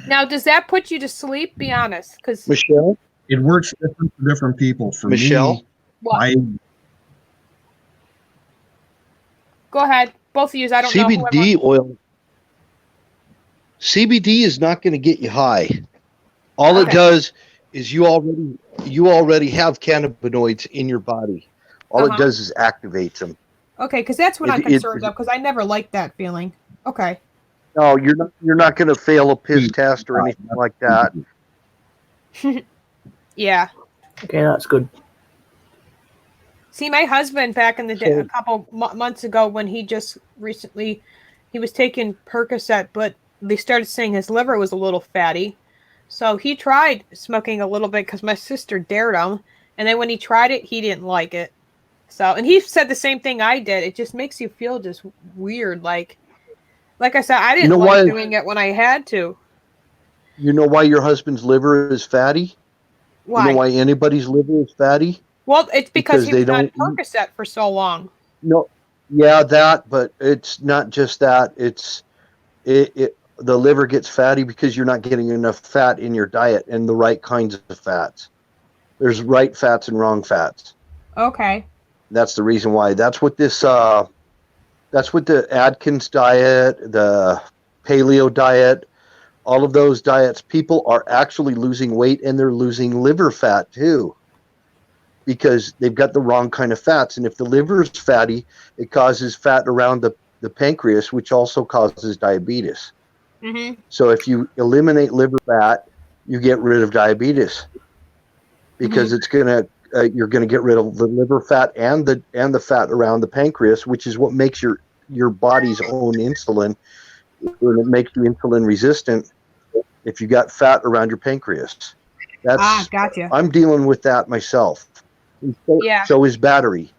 Now, does that put you to sleep? Be honest, because Michelle, it works different for different people. For Michelle? me, what? Go ahead, both of you. I don't know. CBD oil. CBD is not going to get you high. All it does is you already have cannabinoids in your body. All it does is activates them. Okay, because that's what I'm It- concerned of. Because I never liked that feeling. Okay. No, you're not going to fail a piss test or anything like that. Yeah. Okay, that's good. See, my husband back in the day, a couple months ago, when he just recently, he was taking Percocet, but they started saying his liver was a little fatty. So he tried smoking a little bit because my sister dared him. And then when he tried it, he didn't like it. So, and he said the same thing I did. It just makes you feel just weird. Like I said, I didn't know like why- doing it when I had to. You know why your husband's liver is fatty? Why? You know why anybody's liver is fatty? Well, it's because he they was on don't. Percocet for so long. No, yeah, that, but it's not just that. It's the liver gets fatty because you're not getting enough fat in your diet and the right kinds of fats. There's right fats and wrong fats. Okay. That's the reason why. That's what this. That's what the Atkins diet, the paleo diet, all of those diets. People are actually losing weight and they're losing liver fat too, because they've got the wrong kind of fats. And if the liver is fatty, it causes fat around the pancreas, which also causes diabetes. Mm-hmm. So if you eliminate liver fat, you get rid of diabetes, because it's gonna you're gonna get rid of the liver fat and the fat around the pancreas, which is what makes your body's own insulin, and it makes you insulin resistant if you got fat around your pancreas. That's gotcha. I'm dealing with that myself. Yeah. So is battery.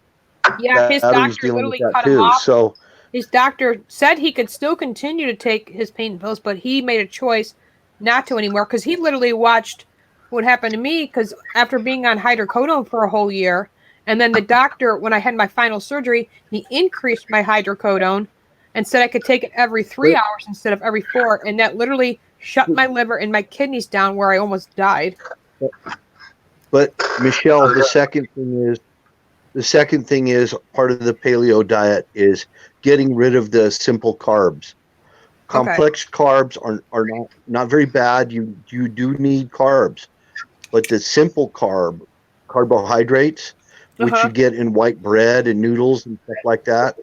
Yeah, his Battery's doctor dealing with literally that cut him too. off. So His doctor said he could still continue to take his pain pills, but he made a choice not to anymore because he literally watched what happened to me, because after being on hydrocodone for a whole year, and then the doctor, when I had my final surgery, he increased my hydrocodone and said I could take it every 3 hours instead of every 4, and that literally shut my liver and my kidneys down where I almost died. But Michelle, the second thing is part of the paleo diet is getting rid of the simple carbs. Complex carbs are not very bad. You do need carbs, but the simple carbohydrates, which you get in white bread and noodles and stuff like that,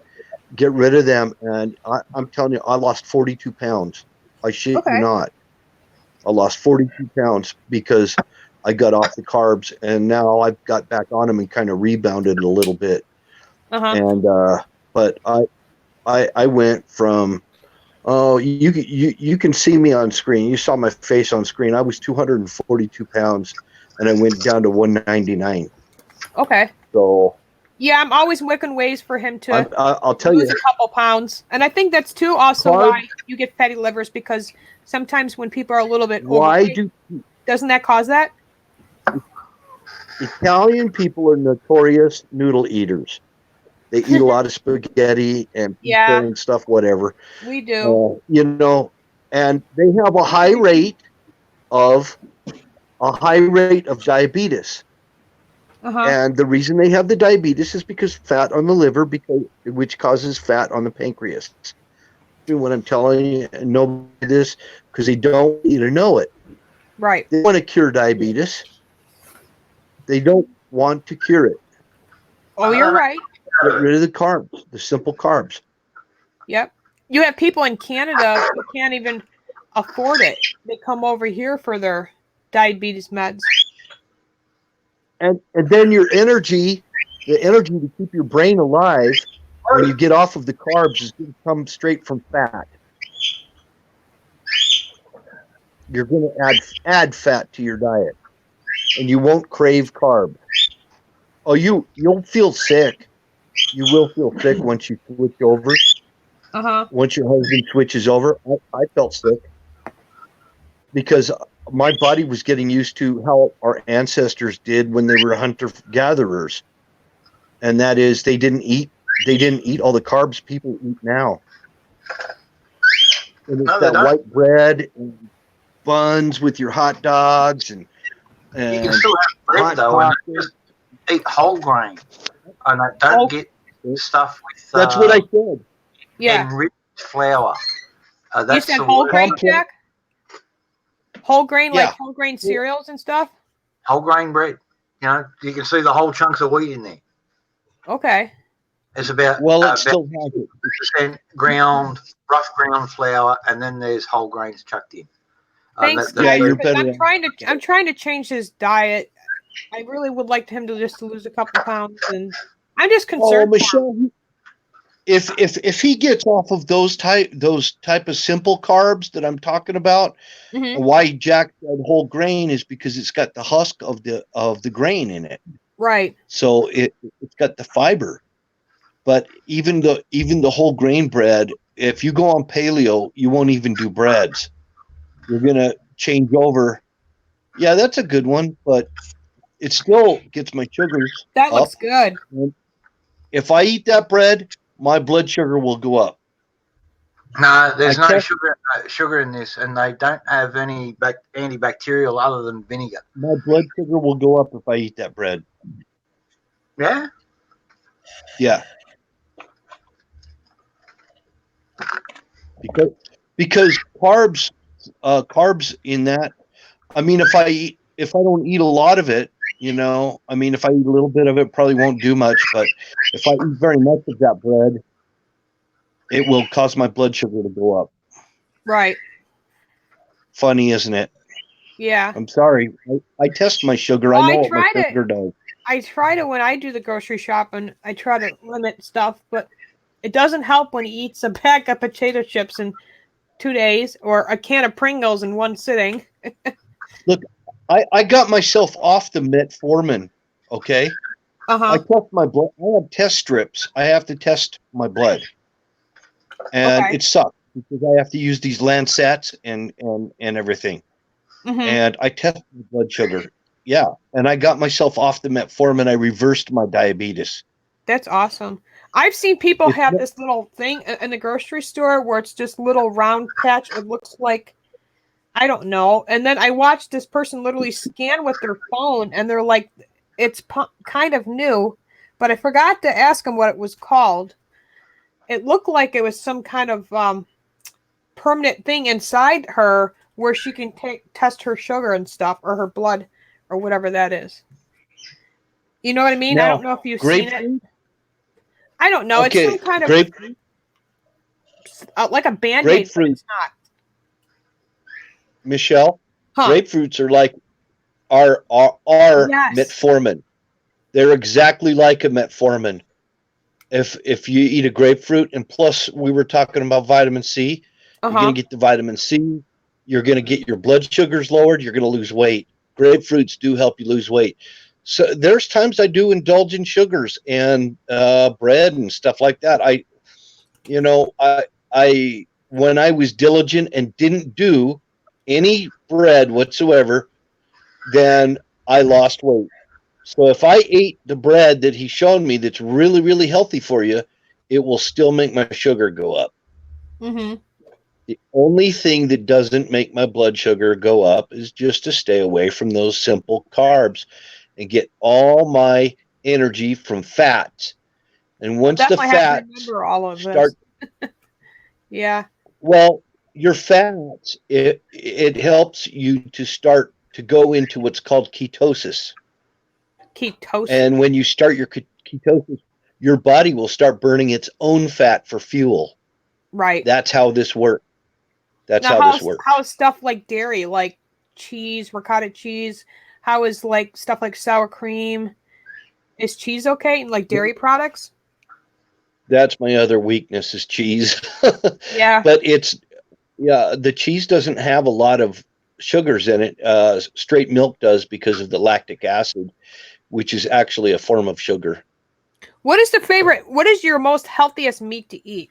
get rid of them. And I'm telling you, I lost 42 pounds. I shit you not. I lost 42 pounds because I got off the carbs, and now I've got back on them and kind of rebounded a little bit. And but I went from you can see me on screen. You saw my face on screen. I was 242 pounds, and I went down to 199. Okay. So yeah, I'm always looking ways for him to I'll tell lose you, a couple pounds, and I think that's too also Carb- why you get fatty livers, because sometimes when people are a little bit Why overweight, doesn't that cause that? Italian people are notorious noodle eaters. They eat a lot of spaghetti and pizza Yeah. and stuff, whatever. We do. And they have a high rate of diabetes. And the reason they have the diabetes is because fat on the liver, which causes fat on the pancreas. me when I'm telling you and nobody this because they don't want you to know it. Right. They want to cure diabetes. They don't want to cure it. Oh, you're right. Get rid of the carbs, the simple carbs. Yep. You have people in Canada who can't even afford it. They come over here for their diabetes meds. And then your energy, the energy to keep your brain alive when you get off of the carbs is going to come straight from fat. You're going to add fat to your diet, and you won't crave carbs. Oh, you'll feel sick. You will feel sick once you switch over. Once your husband switches over, I felt sick because my body was getting used to how our ancestors did when they were hunter gatherers, and that is they didn't eat all the carbs people eat now. And it's No, they that don't. white bread and buns with your hot dogs and You can still have bread hot though, and coffee. just eat whole grain, and don't get stuff with. That's what I said. Yeah. Enriched flour. You That's said the whole word. grain, Jack? Whole grain, Yeah. like whole grain cereals and stuff? Whole grain bread. You know, you can see the whole chunks of wheat in there. Okay. It's about it still has it. 50% ground, rough ground flour, and then there's whole grains chucked in. Thanks, guys. 'Cause I'm trying to change his diet. I really would like him to just lose a couple pounds, and I'm just Oh, concerned. Michelle, if he gets off of those type of simple carbs that I'm talking about, Mhm. why Jack said whole grain is because it's got the husk of the grain in it. Right. So it's got the fiber. But even the whole grain bread, if you go on paleo, you won't even do breads. You're gonna change over. Yeah, that's a good one, but it still gets my sugars That looks up. good. If I eat that bread, my blood sugar will go up. No, there's I no can't- sugar in this, and they don't have any antibacterial other than vinegar. My blood sugar will go up if I eat that bread. Yeah. Yeah. Because carbs in that. I mean, if I don't eat a lot of it, I mean, if I eat a little bit of it, probably won't do much. But if I eat very much of that bread, it will cause my blood sugar to go up. Right. Funny, isn't it? Yeah. I'm sorry. I test my sugar. Well, I know I what my tried sugar it. does. I try to when I do the grocery shopping. I try to limit stuff, but it doesn't help when he eats a bag of potato chips in 2 days or a can of Pringles in one sitting. Look, I got myself off the metformin. Okay. I test my blood. I have test strips. I have to test my blood, and Okay. it sucks because I have to use these Lancets and everything. Mhm. And I tested my blood sugar. Yeah, and I got myself off the metformin. I reversed my diabetes. That's awesome. I've seen people It's have not- this little thing in the grocery store where it's just little round patch. It looks like, I don't know. And then I watched this person literally scan with their phone, and they're like, it's kind of new, but I forgot to ask them what it was called. It looked like it was some kind of permanent thing inside her where she can test her sugar and stuff, or her blood, or whatever that is. You know what I mean? I Now, don't know if you've seen it. grapefruit? I don't know. Okay, It's some kind of grapefruit. like a Band-Aid, but Grapefruit. it's not. Michelle, Huh. grapefruits are like our Yes. metformin. They're exactly like a metformin. If you eat a grapefruit, and plus we were talking about vitamin C, you're going to get the vitamin C. You're going to get your blood sugars lowered. You're going to lose weight. Grapefruits do help you lose weight. So there's times I do indulge in sugars and bread and stuff like that. I when I was diligent and didn't do any bread whatsoever, then I lost weight. So if I ate the bread that he's shown me that's really, really healthy for you, it will still make my sugar go up. Mm-hmm. The only thing that doesn't make my blood sugar go up is just to stay away from those simple carbs and get all my energy from fats. And once the Definitely have to fats remember all of start, this. Yeah. Well, your fats, it helps you to start to go into what's called ketosis. Ketosis. And when you start your ketosis, your body will start burning its own fat for fuel. Right. That's how this works. That's Now, how this works. how is stuff like dairy, like cheese, ricotta cheese? How is like stuff like sour cream? Is cheese okay? Like dairy products? That's my other weakness is cheese. Yeah. But the cheese doesn't have a lot of sugars in it. Straight milk does because of the lactic acid, which is actually a form of sugar. What is your most healthiest meat to eat?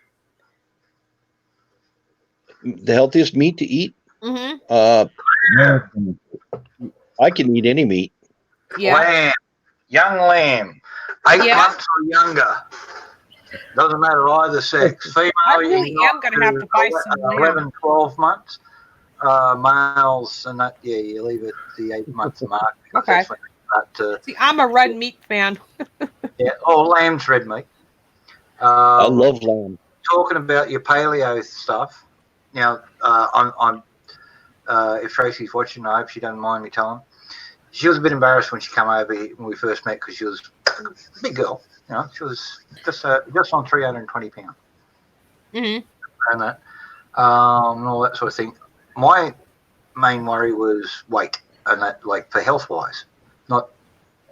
The healthiest meat to eat? Mm-hmm. I can eat any meat. Yeah. Lamb, young lamb, 8 months or younger. Doesn't matter either sex. Female, I really am going to have to buy some 11, lamb. 12 months. Males, and that, you leave it the 8 month mark. Okay. See, I'm a red meat fan. Yeah, lamb's red meat. I love lamb. Talking about your paleo stuff. Now, if Tracy's watching, I hope she doesn't mind me telling. She was a bit embarrassed when she came over here when we first met because she was a big girl. She was just on 320 pounds. Mm-hmm. And that, and all that sort of thing. My main worry was weight, and that, like, for health wise, not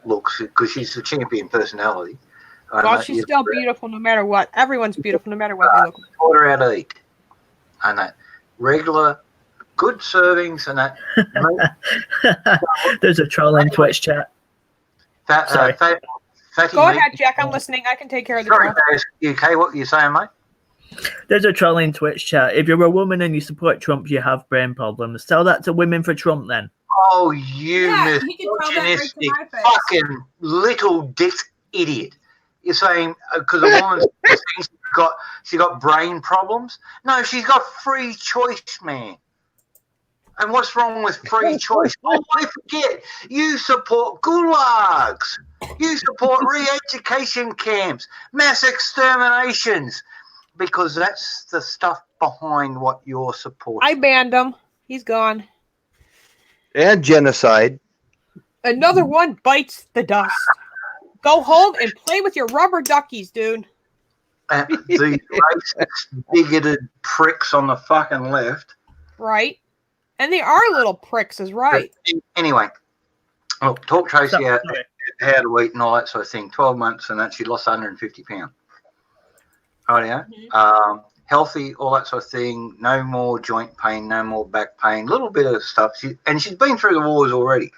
looks, because she's a champion personality. Well, she's still beautiful no matter what. Everyone's beautiful no matter what they look like. Taught her how to eat, and that regular, good servings, and that. There's a troll in Twitch chat. Sorry. Go ahead, Jack. I'm listening. I can take care of the troll. UK, what are you saying, mate? There's a troll in Twitch chat. If you're a woman and you support Trump, you have brain problems. Tell that to Women for Trump, then. Oh, you misogynistic fucking little dick idiot. You're saying because a woman's she got brain problems? No, she's got free choice, man. And what's wrong with free choice? Oh, I forget. You support gulags. You support re-education camps, mass exterminations, because that's the stuff behind what you're supporting. I banned him. He's gone. And genocide. Another one bites the dust. Go home and play with your rubber duckies, dude. These racist, bigoted pricks on the fucking left. Right. And they are little pricks, is right. Anyway, talk Tracy out how to eat and all that sort of thing. 12 months and that she lost 150 pounds. Oh, yeah. Mm-hmm. Healthy, all that sort of thing. No more joint pain, no more back pain. Little bit of stuff. She's been through the wars already.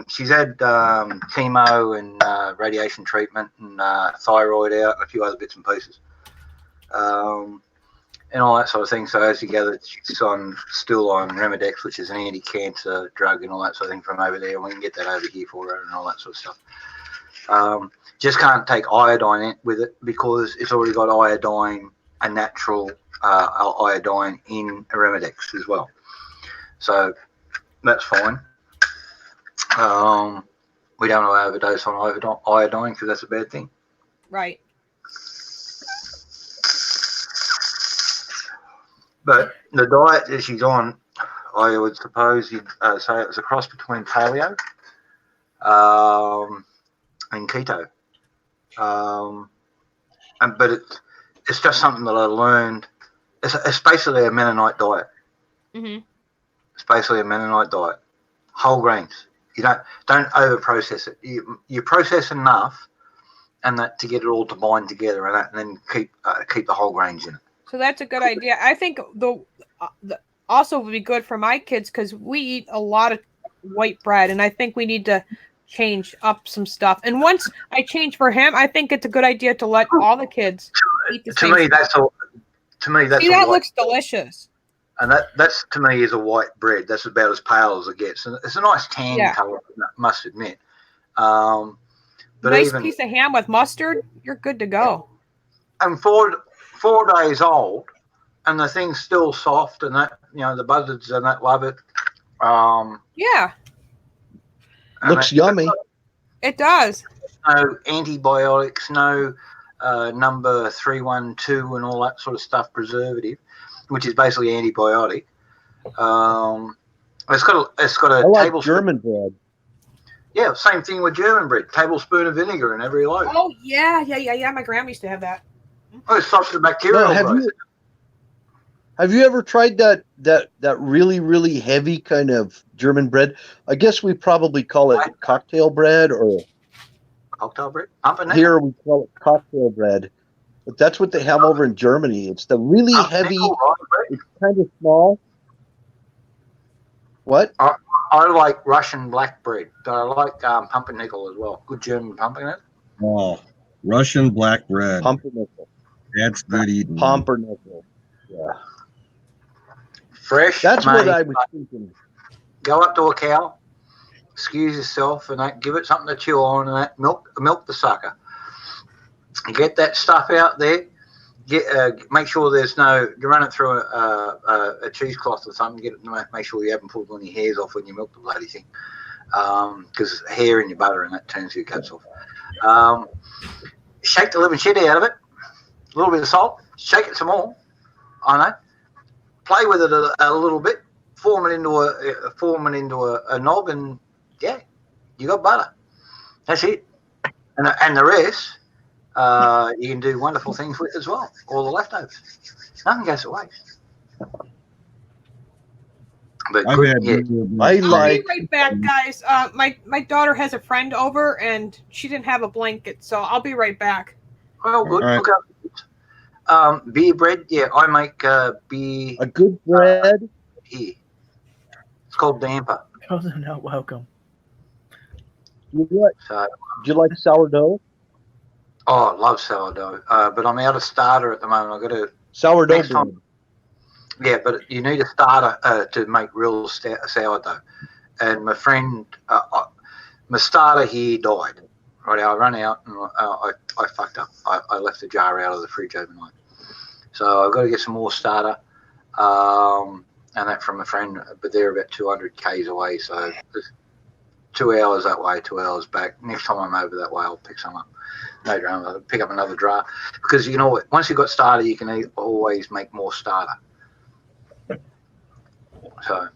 She's had chemo and radiation treatment and thyroid out, and a few other bits and pieces, and all that sort of thing. So as you gather, she's still on Remedex, which is an anti-cancer drug and all that sort of thing from over there, and we can get that over here for her and all that sort of stuff. Just can't take iodine with it because it's already got iodine, a natural iodine in Remedex as well. So that's fine. We don't want to overdose on iodine because that's a bad thing. Right. But the diet that she's on, I would suppose you'd say it was a cross between paleo and keto. But it's just something that I learned. It's basically a Mennonite diet. Mm-hmm. It's basically a Mennonite diet. Whole grains. You don't over process it. You process enough, and that to get it all to bind together, and then keep the whole grains in it. So that's a good idea. I think the also would be good for my kids because we eat a lot of white bread, and I think we need to change up some stuff. And once I change for him, I think it's a good idea to let all the kids eat the same stuff. That's all. To me, that's see, that looks delicious. And that's to me is a white bread. That's about as pale as it gets. And it's a nice tan color, I must admit. But nice piece of ham with mustard, you're good to go. And 4 days old, and the thing's still soft, and that the buzzards and that love it. Yeah. Looks yummy. It does. No antibiotics, no number 312 and all that sort of stuff, preservative. which is basically antibiotic. It's got I a like tablespoon. German bread. Yeah, same thing with German bread. Tablespoon of vinegar in every loaf. Oh yeah. My grandma used to have that. Oh, it stops the bacterial growth. Have you ever tried that really, really heavy kind of German bread? I guess we probably call it cocktail bread, or Cocktail bread? Pumpernickel? here we call it cocktail bread. But that's what they have over in Germany. It's the really heavy, it's kind of small. What? I like Russian black bread, but I like pumpernickel as well. Good German pumpernickel. Oh, Russian black bread. Pumpernickel. That's good eating. Pumpernickel. Yeah. Fresh. That's what made. I was thinking. Go up to a cow, excuse yourself, and give it something to chew on, and milk the sucker. Get that stuff out there. Make sure there's no. You run it through a cheesecloth or something. Make sure you haven't pulled any hairs off when you milk the bloody thing, because hair in your butter and that turns your guts off. Shake the living shit out of it. A little bit of salt. Shake it some more. I know. Play with it a little bit. Form it into a knob, and yeah, you got butter. That's it. And the rest. You can do wonderful things with as well. All the leftovers. Nothing goes to waste. But I've good, had yeah. I'll be right back, guys. My daughter has a friend over, and she didn't have a blanket, so I'll be right back. Oh, good. All right. Look out. Beer bread. Yeah, I make beer. A good bread. Here. It's called damper. Also not welcome. Do you like sourdough? Oh, I love sourdough. But I'm out of starter at the moment. I've got to Sourdough next bread. time. Yeah, but you need a starter to make real sourdough. And my friend, my starter here died. Right, I ran out and I fucked up. I left the jar out of the fridge overnight. So I've got to get some more starter. And that from a friend, but they're about 200 k's away. So it's 2 hours that way, 2 hours back. Next time I'm over that way, I'll pick some up. No drama. I'll pick up another jar. Because you know what? Once you've got starter, you can always make more starter. So.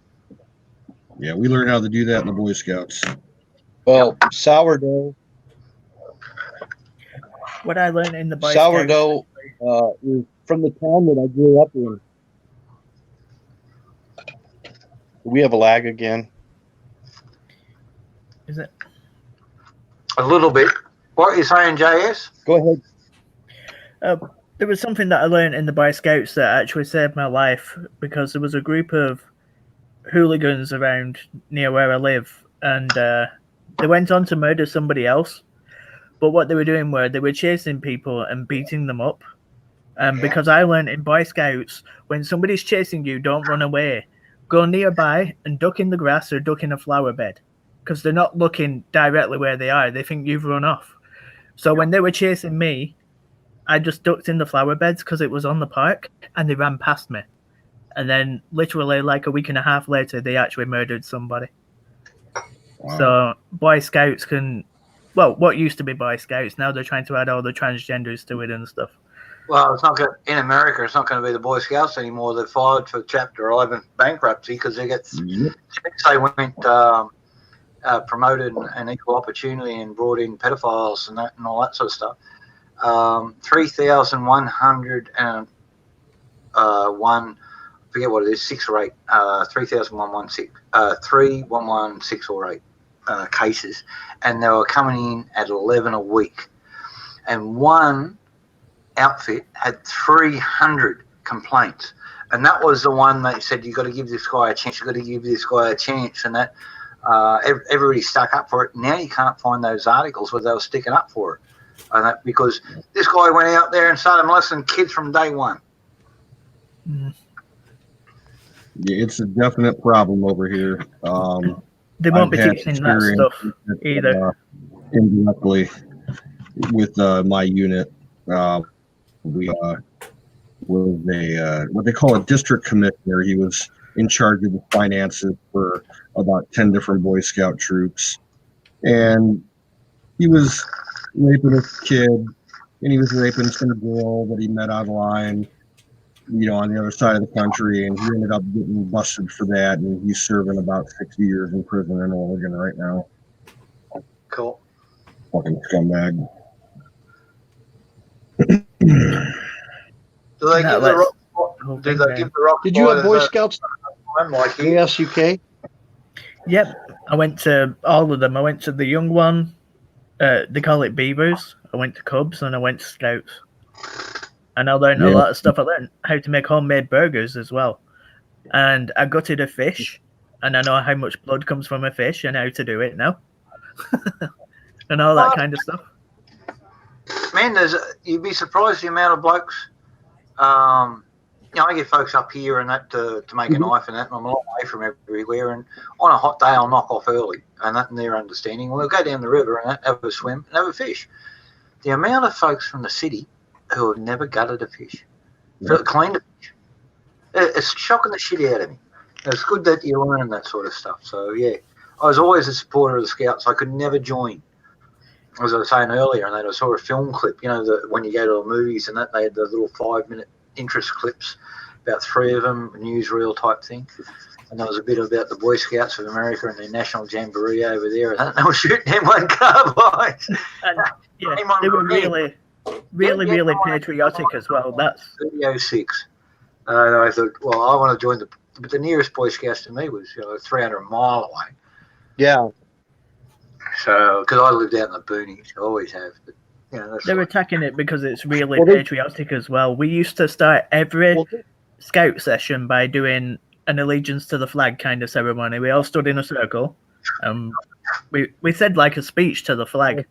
Yeah, we learned how to do that in the Boy Scouts. Well, sourdough. What I learned in the Boy Sourdough is from the town that I grew up in. We have a lag again. Is it? A little bit. What are you saying, JS? Go ahead. There was something that I learned in the Boy Scouts that actually saved my life, because there was a group of hooligans around near where I live, and they went on to murder somebody else. But what they were doing they were chasing people and beating them up. Because I learned in Boy Scouts, when somebody's chasing you, don't run away. Go nearby and duck in the grass or duck in a flower bed, because they're not looking directly where they are. They think you've run off. So when they were chasing me, I just ducked in the flower beds because it was on the park, and they ran past me. And then literally like a week and a half later, they actually murdered somebody. Wow. So Boy Scouts what used to be Boy Scouts, now they're trying to add all the transgenders to it and stuff. Well, it's not going in America. It's not going to be the Boy Scouts anymore. They're filed for Chapter 11 bankruptcy because they went promoted an equal opportunity and brought in pedophiles and all that sort of stuff. 3,101. I forget what it is, 6 or 8. 3,116 or 8 cases, and they were coming in at 11 a week. And one outfit had 300 complaints, and that was the one that said you got to give this guy a chance. You got to give this guy a chance, and that everybody stuck up for it. Now you can't find those articles where they were sticking up for it, and that because this guy went out there and started molesting kids from day one. Mm. Yeah, it's a definite problem over here. They won't be teaching that stuff either. Indirectly with my unit. We was what they call a district commissioner. He was in charge of the finances for about 10 different Boy Scout troops, and he was raping a kid, and he was raping some girl that he met online. on the other side of the country, and he ended up getting busted for that, and he's serving about 60 years in prison in Oregon right now. Cool. Fucking scumbag. Do they No, give the let's- rock? whole Do thing they there. give the rock? Did you have Boy spiders Scouts? time like you? Yes, UK. Yep, I went to all of them. I went to the young one. They call it Beavers. I went to Cubs and I went to Scouts. And I learned a Yeah. lot of stuff. I learned how to make homemade burgers as well. And I gutted a fish, and I know how much blood comes from a fish and how to do it now. And all that kind of stuff. Man, you'd be surprised the amount of blokes. I get folks up here and that to make a knife and that, and I'm a long way from everywhere. And on a hot day, I'll knock off early, and that in their understanding, we'll go down the river and have a swim and have a fish. The amount of folks from the city who have never gutted a fish, cleaned a fish, it's shocking the shit out of me. It's good that you're learning that sort of stuff. So yeah, I was always a supporter of the Scouts. I could never join. As I was saying earlier, and I saw a film clip, when you go to the movies and that, they had the little 5-minute interest clips, about 3 of them, newsreel type thing. And there was a bit about the Boy Scouts of America and their national jamboree over there, and they were shooting M1 carbides. And yeah, they were really, really patriotic as well. That's 3006. And I thought, well, I want to join but the nearest Boy Scouts to me was 300 mile away. Yeah. So, because I lived out in the boonies, I always have. But, they're attacking it because it's really Well, they- patriotic as well. We used to start every scout session by doing an allegiance to the flag kind of ceremony. We all stood in a circle. We said like a speech to the flag.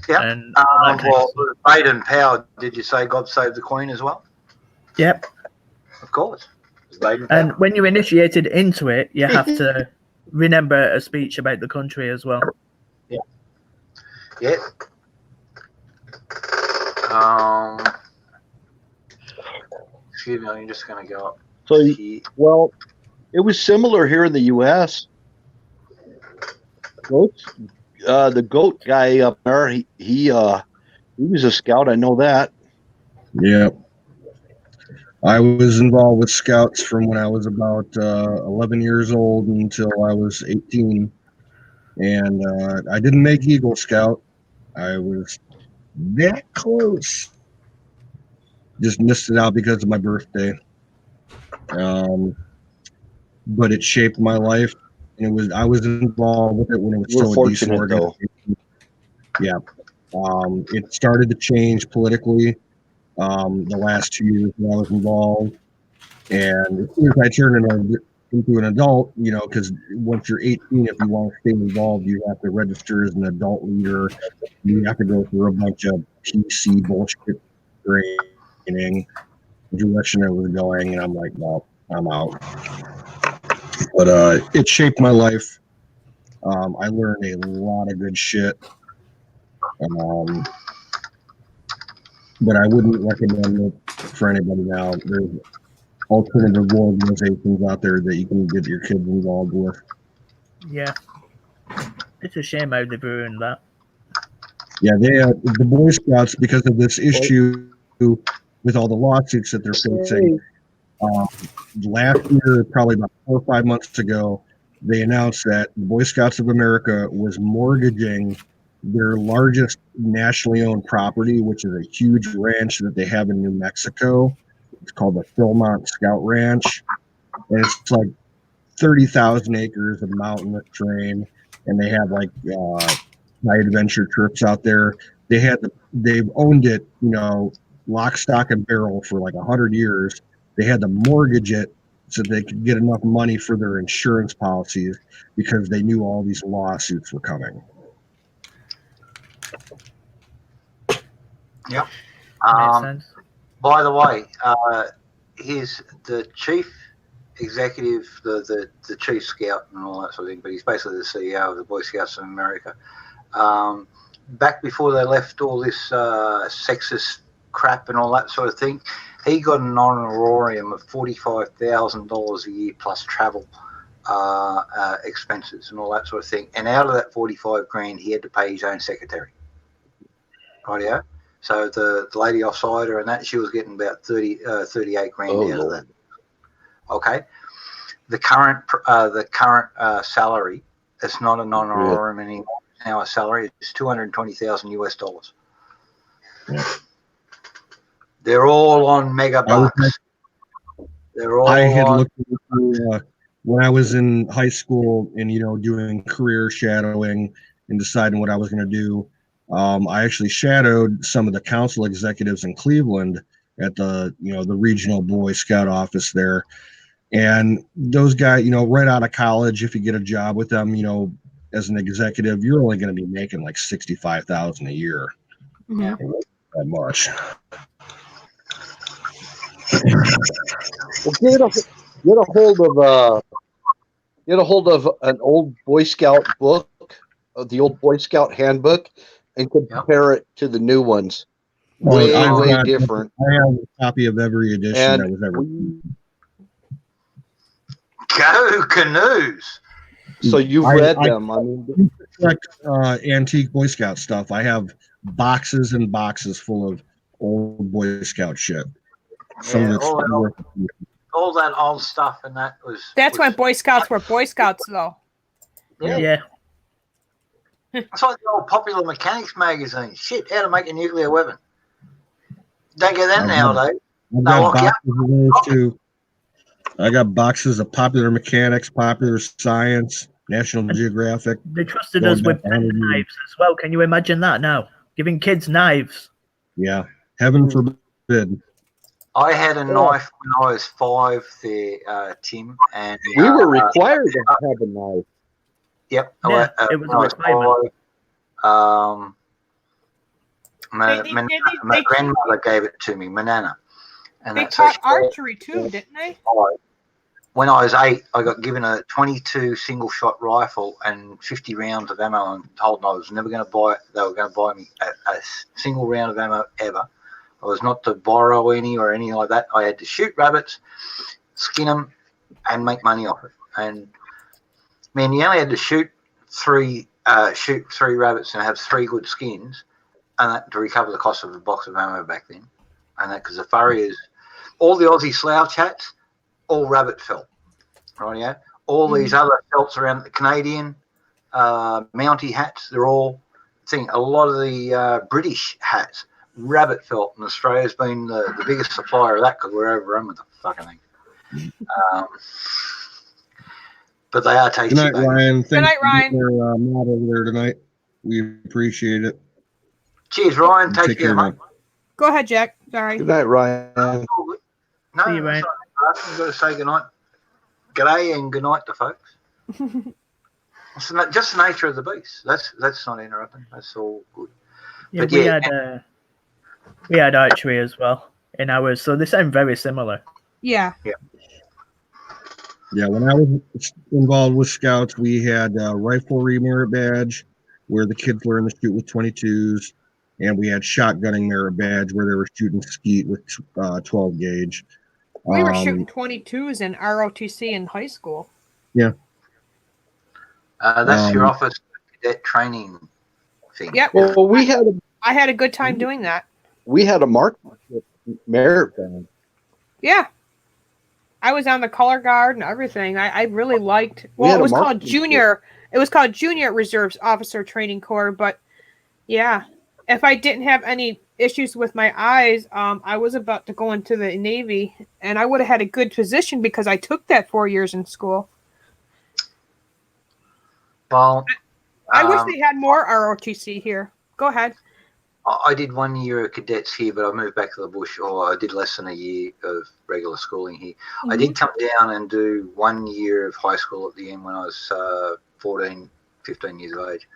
Yeah. And all that kind of stuff. Baden Powell, did you say God Save the Queen as well? Yep. Of course. And when you're initiated into it, you have to remember a speech about the country as well. Yeah. Yeah. Excuse me, I'm just going to go up. So, well, it was similar here in the U.S. Goats, the goat guy up there, he was a scout. I know that. Yeah. I was involved with Scouts from when I was about 11 years old until I was 18. And I didn't make Eagle Scout. I was that close. Just missed it out because of my birthday. But it shaped my life. And I was involved with it when it was We're still a decent fortunate, though. organization. Yeah. It started to change politically the last 2 years that I was involved. And as soon as I turned into an adult, because once you're 18, if you want to stay involved, you have to register as an adult leader. You have to go through a bunch of PC bullshit training, the direction it was going, and I'm like, no, I'm out. But it shaped my life. I learned a lot of good shit. But I wouldn't recommend it for anybody now. There's alternative organizations out there that you can get your kids involved with. Yeah. It's a shame how they've ruined that. Yeah, the Boy Scouts, because of this issue with all the lawsuits that they're facing, last year, probably about 4 or 5 months ago, they announced that the Boy Scouts of America was mortgaging their largest nationally owned property, which is a huge ranch that they have in New Mexico. It's called the Philmont Scout Ranch, and it's like 30,000 acres of mountainous terrain, and they have like high adventure trips out there. They've owned it, lock, stock, and barrel for like 100 years. They had to mortgage it so they could get enough money for their insurance policies because they knew all these lawsuits were coming. Yep. Makes sense. By the way, he's the chief executive, the chief scout and all that sort of thing, but he's basically the CEO of the Boy Scouts of America. Back before they left all this sexist crap and all that sort of thing, he got an honorarium of $45,000 a year plus travel expenses and all that sort of thing. And out of that 45 grand, he had to pay his own secretary. Rightio. So the lady offside her and that, she was getting about 38 grand out of that. Okay. The current salary, it's not a non-honorarium anymore. It's now a salary. It's $220,000 US. They're all on mega bucks. They're all I had on. looked into, when I was in high school and, doing career shadowing and deciding what I was going to do. I actually shadowed some of the council executives in Cleveland at the regional Boy Scout office there. And those guys, right out of college, if you get a job with them, as an executive, you're only going to be making like $65,000 a year. Yeah. That much. Well, get a hold of an old Boy Scout book, the old Boy Scout handbook, and compare it to the new ones. Way different. I have a copy of every edition that was ever. Go Canoes! So you've read them. I mean, antique Boy Scout stuff. I have boxes and boxes full of old Boy Scout shit. Some of it's all that old stuff, and that was. That's when Boy Scouts were Boy Scouts, though. Yeah. It's like the old Popular Mechanics magazine. Shit, how to make a nuclear weapon. Don't get that nowadays. I've got boxes of those too. I got boxes of Popular Mechanics, Popular Science, National Geographic. They trusted us with knives as well. Can you imagine that now? Giving kids knives. Yeah. Heaven forbid. I had a knife when I was 5 there, Tim. And we were required to have a knife. Yep. Yeah, it was a requirement. My grandmother gave it to me, my nana. And they taught archery too, didn't they? When I was 8, I got given a 22 single-shot rifle and 50 rounds of ammo, and told I was never going to buy it. They were going to buy me a single round of ammo ever. I was not to borrow any or anything like that. I had to shoot rabbits, skin them, and make money off it. And man, you only had to shoot three rabbits and have 3 good skins, and that to recover the cost of a box of ammo back then. And that because the furriers, all the Aussie slouch hats, all rabbit felt, right? Yeah. All these other felts around the Canadian Mountie hats, they're all thing. A lot of the British hats, rabbit felt, and Australia's been the biggest supplier of that because we're overrun with the fucking thing. But they are tasty. Good night, Ryan. Good night, Ryan. Thanks for mod over there tonight. We appreciate it. Cheers, Ryan. Take care, mate. Go ahead, Jack. Sorry. Good night, Ryan. No, see you, Ryan. I've got to say good night. G'day and good night to folks. It's just the nature of the beast. That's not interrupting. That's all good. Yeah, but we had archery as well in ours, so they sound very similar. Yeah. Yeah, when I was involved with Scouts, we had a riflery merit badge where the kids learned to shoot with 22s, and we had shotgunning merit badge where they were shooting skeet with 12 gauge. We were shooting 22s in ROTC in high school. Yeah. That's your office cadet training thing. Yep. Well, I had a good time doing that. We had a marksmanship merit band. Yeah. I was on the color guard and everything. I really liked. Well, it was called junior. It was called Junior Reserves Officer Training Corps. But yeah, if I didn't have any issues with my eyes, I was about to go into the Navy, and I would have had a good position because I took that 4 years in school. Well, I wish they had more ROTC here. Go ahead. I did 1 year of cadets here, but I moved back to the bush, or I did less than a year of regular schooling here. Mm-hmm. I did come down and do 1 year of high school at the end when I was 14, 15 years of age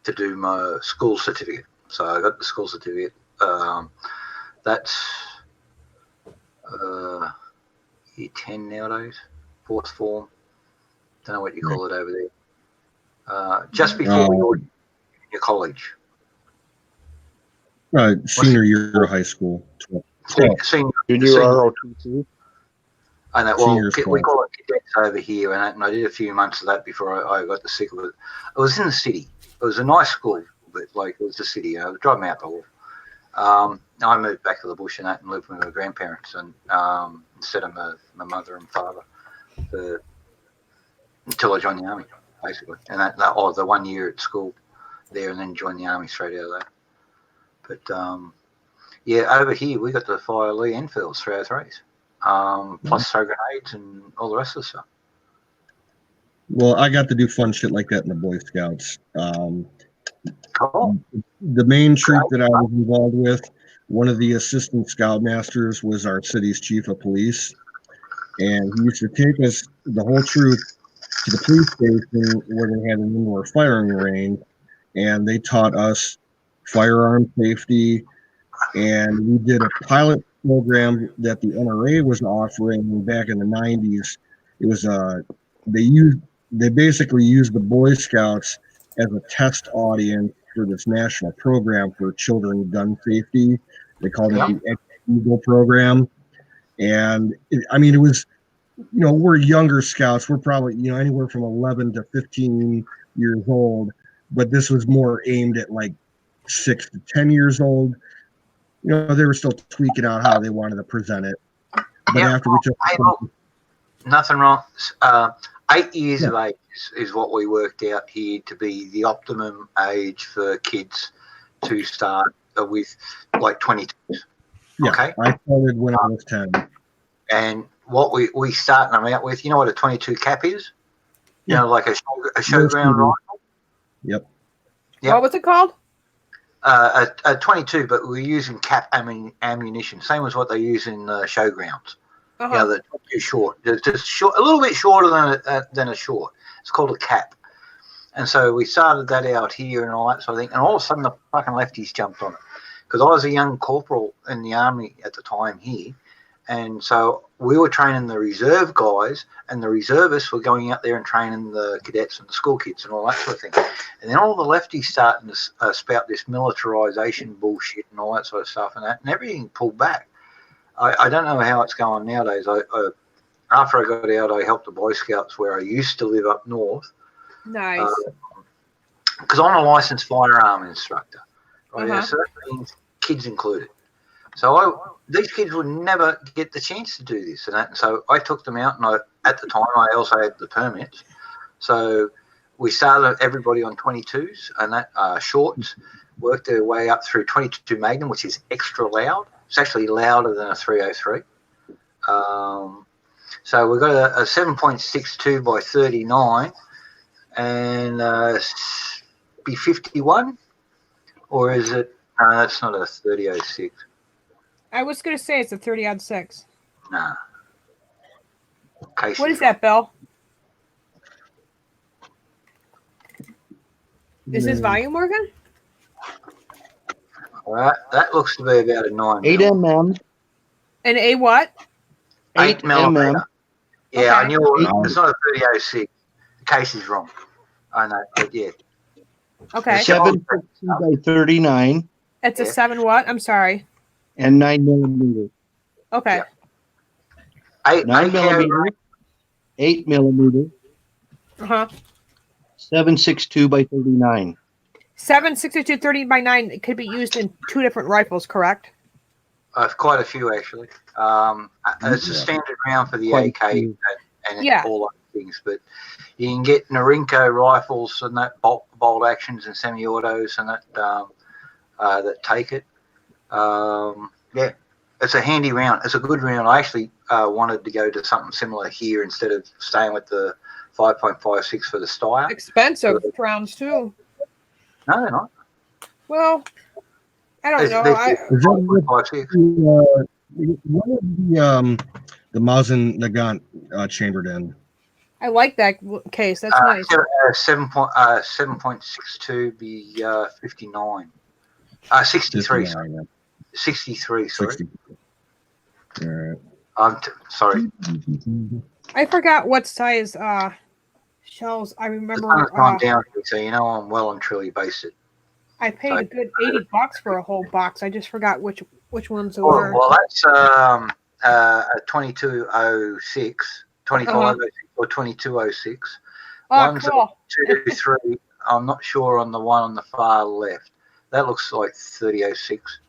to do my school certificate. So I got the school certificate. That's year 10 nowadays, 4th form. Don't know what you call it over there. Just before we were in your college. Senior year of high school. Senior ROTC. I know. Well, we call it cadets over here, and I did a few months of that before I got the sick of it. It was in the city. It was a nice school, but like it was the city. I was driving out the wall. I moved back to the bush and that and lived with my grandparents and instead of my mother and father until I joined the army, basically. And the 1 year at school there and then joined the army straight out of that. But yeah, over here we got to fire Lee Enfields through our threes, plus throw grenades and all the rest of the stuff. Well, I got to do fun shit like that in the Boy Scouts. Cool. The main troop that I was involved with, one of the assistant scoutmasters was our city's chief of police, and he used to take us, the whole troop, to the police station where they had an indoor firing range, and they taught us firearm safety, and we did a pilot program that the NRA was offering back in the 90s. It was they basically used the Boy Scouts as a test audience for this national program for children gun safety. They called it the Eagle program. And it was, we're younger scouts. We're probably, anywhere from 11 to 15 years old, but this was more aimed at like 6 to 10 years old. They were still tweaking out how they wanted to present it. But after we took nothing wrong. 8 years of age is what we worked out here to be the optimum age for kids to start with, like 22s. Yeah, okay. I started when I was 10. And what we start them out with, you know what a 22 cap is? You know, like a showground rifle. Yep. What was it called? A 22, but we're using cap ammunition, same as what they use in showgrounds. You know, they're too short. They're just short, a little bit shorter than a short. It's called a cap. And so we started that out here and all that sort of thing. And all of a sudden, the fucking lefties jumped on it. Because I was a young corporal in the army at the time here. And so we were training the reserve guys, and the reservists were going out there and training the cadets and the school kids and all that sort of thing. And then all the lefties starting to spout this militarization bullshit and all that sort of stuff and everything pulled back. I don't know how it's going nowadays. After I got out, I helped the Boy Scouts where I used to live up north. Nice. Because I'm a licensed firearm instructor. Right? Yeah, so that means kids included. So these kids would never get the chance to do this and that. And so I took them out, and at the time I also had the permits. So we started everybody on 22s and that shorts, worked their way up through 22 Magnum, which is extra loud. It's actually louder than a 303. So we've got a 7.62 by 39 and be 51, or is it? That's not a 3006. I was going to say it's a 30-06. Nah. What is that, Bill? Is this volume working? All right, that looks to be about a 9. 8 mm. An A what? 8 millimeter. Yeah, Okay. I knew it's not a 3006. The case is wrong. I know, but yeah. Okay. 7 by 39 It's a 7 what? I'm sorry. and 9 millimeter. Okay. 9 millimeter, 8 millimeter, 7.62 by 39. 7.62 30 by 9. It could be used in 2 different rifles, correct? Quite a few actually. It's a standard round for the Quite AK and all those things, but you can get Norinco rifles and that bolt actions and semi-autos and that take it. Yeah, it's a handy round. It's a good round. I actually wanted to go to something similar here instead of staying with the 5.56 for the Steyr. Expensive rounds too. No, they're not. Well, I don't know. What is the Mazen Nagant chambered in? I like that case. That's nice. 7.62 be 59. 63. 63, sorry. 60. All right. Sorry. I forgot what size shells. I remember. It's gone down, so you know I'm well and truly basted. I paid a good $80 for a whole box. I just forgot which ones they were. Well, that's a 2206, 2506, or 2206. Oh, One's cool. a 223 I'm not sure on the one on the far left. That looks like 3006.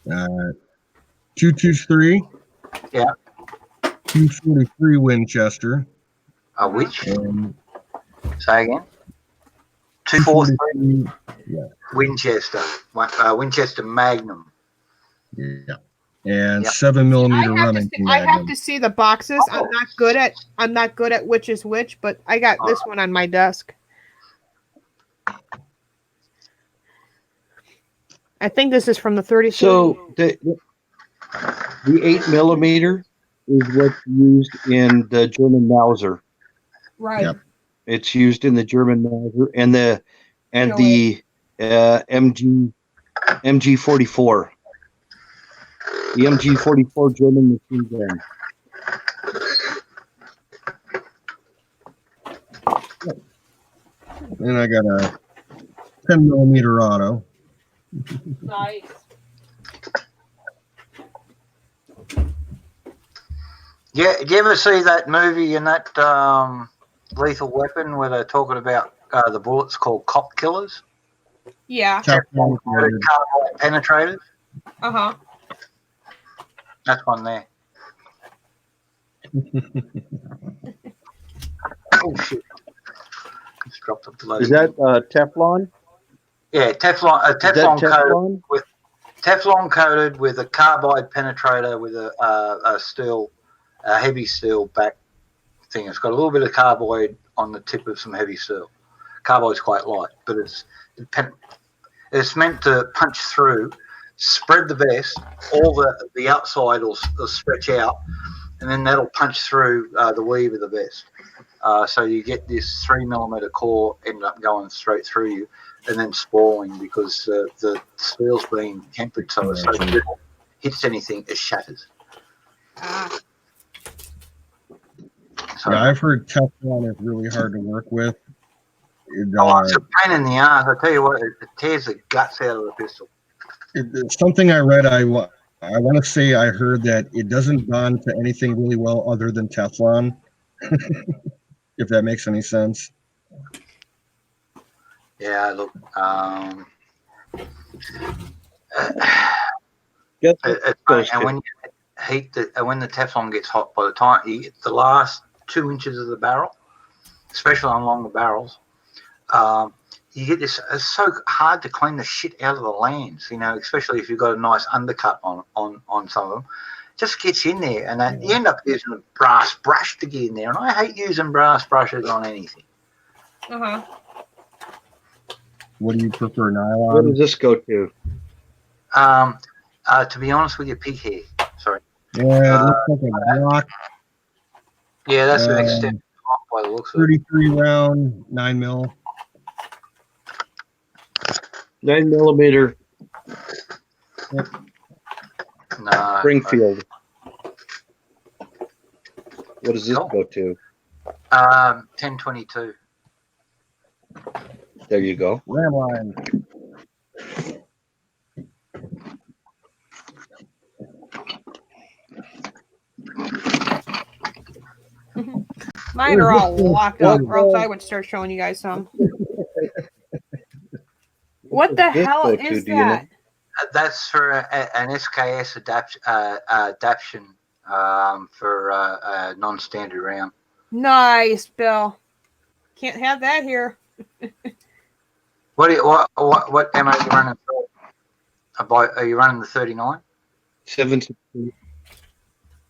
223. Yeah. 243 Winchester. Which? And Say again. 243 Yeah. Winchester. Winchester Magnum. Yeah. And Yep. 7mm I Remington have Magnum. to see the boxes. I'm not good at which is which, but I got this one on my desk. I think this is from the 30. So the 8mm is what's used in the German Mauser. Right. Yep. It's used in the German Mauser and the MG44. The MG44 German machine gun. And I got a 10mm auto. Nice. Yeah, did you ever see that movie in that Lethal Weapon where they're talking about the bullets called cop killers? Yeah. Teflon coated carbide penetrators. Uh-huh. That's one there. Oh shit! Just dropped the bloody. Is that Teflon? Yeah, Teflon. Teflon? Teflon coated with a carbide penetrator with a steel, a heavy steel back thing. It's got a little bit of carbide on the tip of some heavy steel. Carbide's quite light, but it's meant to punch through, spread the vest, all the outside will stretch out, and then that'll punch through the weave of the vest. So you get this 3mm core end up going straight through you, and then spalling because the steel's being tempered so it's so brittle. Hits anything, it shatters. So, Yeah, I've heard Teflon is really hard to work with. it's a pain in the ass. I tell you what, it tears the guts out of the pistol. It's something I read. I want to say I heard that it doesn't bond to anything really well other than Teflon. If that makes any sense. Yeah, look. And when you heat when the Teflon gets hot, by the time you get the last 2 inches of the barrel, especially along the barrels, you get this. It's so hard to clean the shit out of the lands, especially if you've got a nice undercut on some of them. Just gets in there, and you end up using a brass brush to get in there. And I hate using brass brushes on anything. Uh-huh. What do you prefer, nylon? Where does this go to? To be honest with you, pig hair. Sorry. Yeah, it looks like a rock. Yeah, that's the next step by the looks of it. 33 round, 9mm. 9mm. No. Springfield. What does this go to? 1022. There you go. Ram line. Mine are all locked up, or else I would start showing you guys some. What the hell is that? That's for an SKS adaptation for a non-standard round. Nice, Bill. Can't have that here. What ammo are you running for? Are you running the 39? 7.62.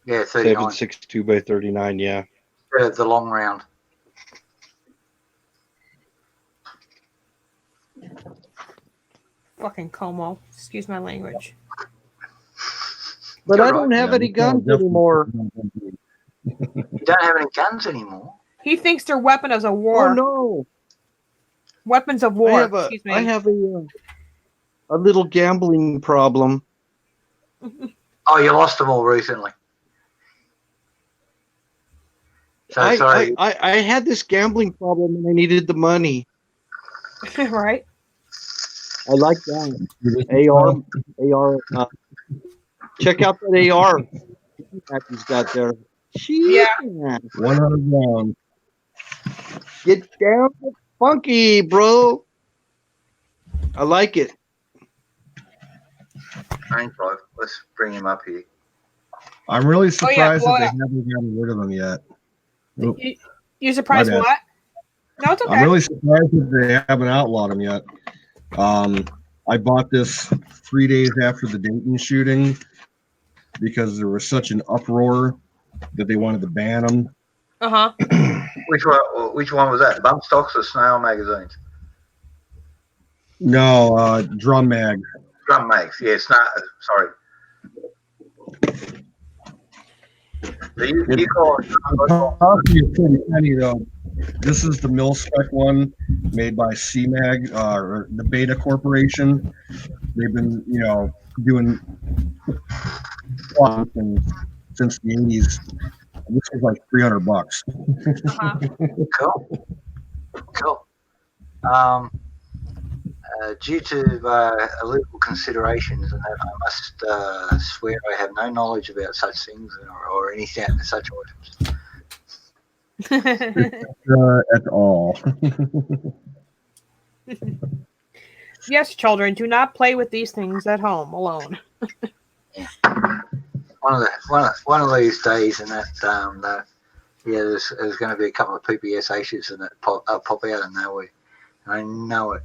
Yeah, 39. 7.62 by 39. Yeah. The long round. Fucking Como. Excuse my language. But I don't have any guns anymore. You don't have any guns anymore? He thinks they're weapons of war. Oh no! Weapons of war. Excuse me. I have a little gambling problem. Oh, you lost them all recently. So sorry. I had this gambling problem and I needed the money. Right. I like that. AR. Check out that AR that he's got there. Yeah. 100 rounds. Get down. funky, bro. I like it. Hang on, let's bring him up here. I'm really Oh, surprised yeah, that they well, haven't gotten rid of them yet. Oop, You my surprised bad. what? No, it's okay. I'm really surprised that they haven't outlawed them yet. I bought this 3 days after the Dayton shooting because there was such an uproar that they wanted to ban them. Uh-huh. Which one was that? Bump stocks or snail magazines? No, drum mag. Drum mags. Yeah, sorry. You call it. The coffee is pretty penny though. This is the mil spec one made by CMAG, or the Beta Corporation. They've been, doing since the 80s. This was like $300. Cool. Due to illegal considerations, and that I must swear I have no knowledge about such things or anything such items. At all. Yes, children, do not play with these things at home alone. One of these days, and that there's going to be a couple of PPS issues and that pop out of nowhere. I know it.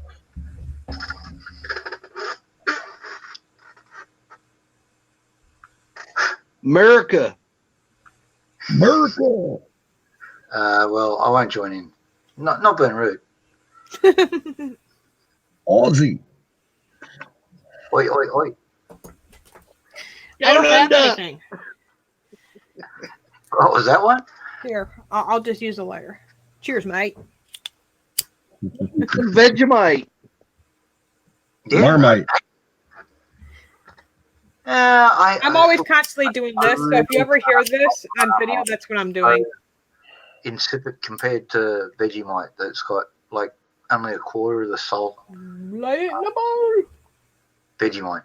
America. Well, I won't join in. Not being rude. Aussie. Oi, oi, oi. I don't have anything. What was that one? Here, I'll just use a lighter. Cheers, mate. Vegemite. Marmite. I'm always constantly doing this, so if you ever hear this on video, that's what I'm doing. Insipid compared to Vegemite that's got like only a quarter of the salt. Light it in the bowl. Vegemite.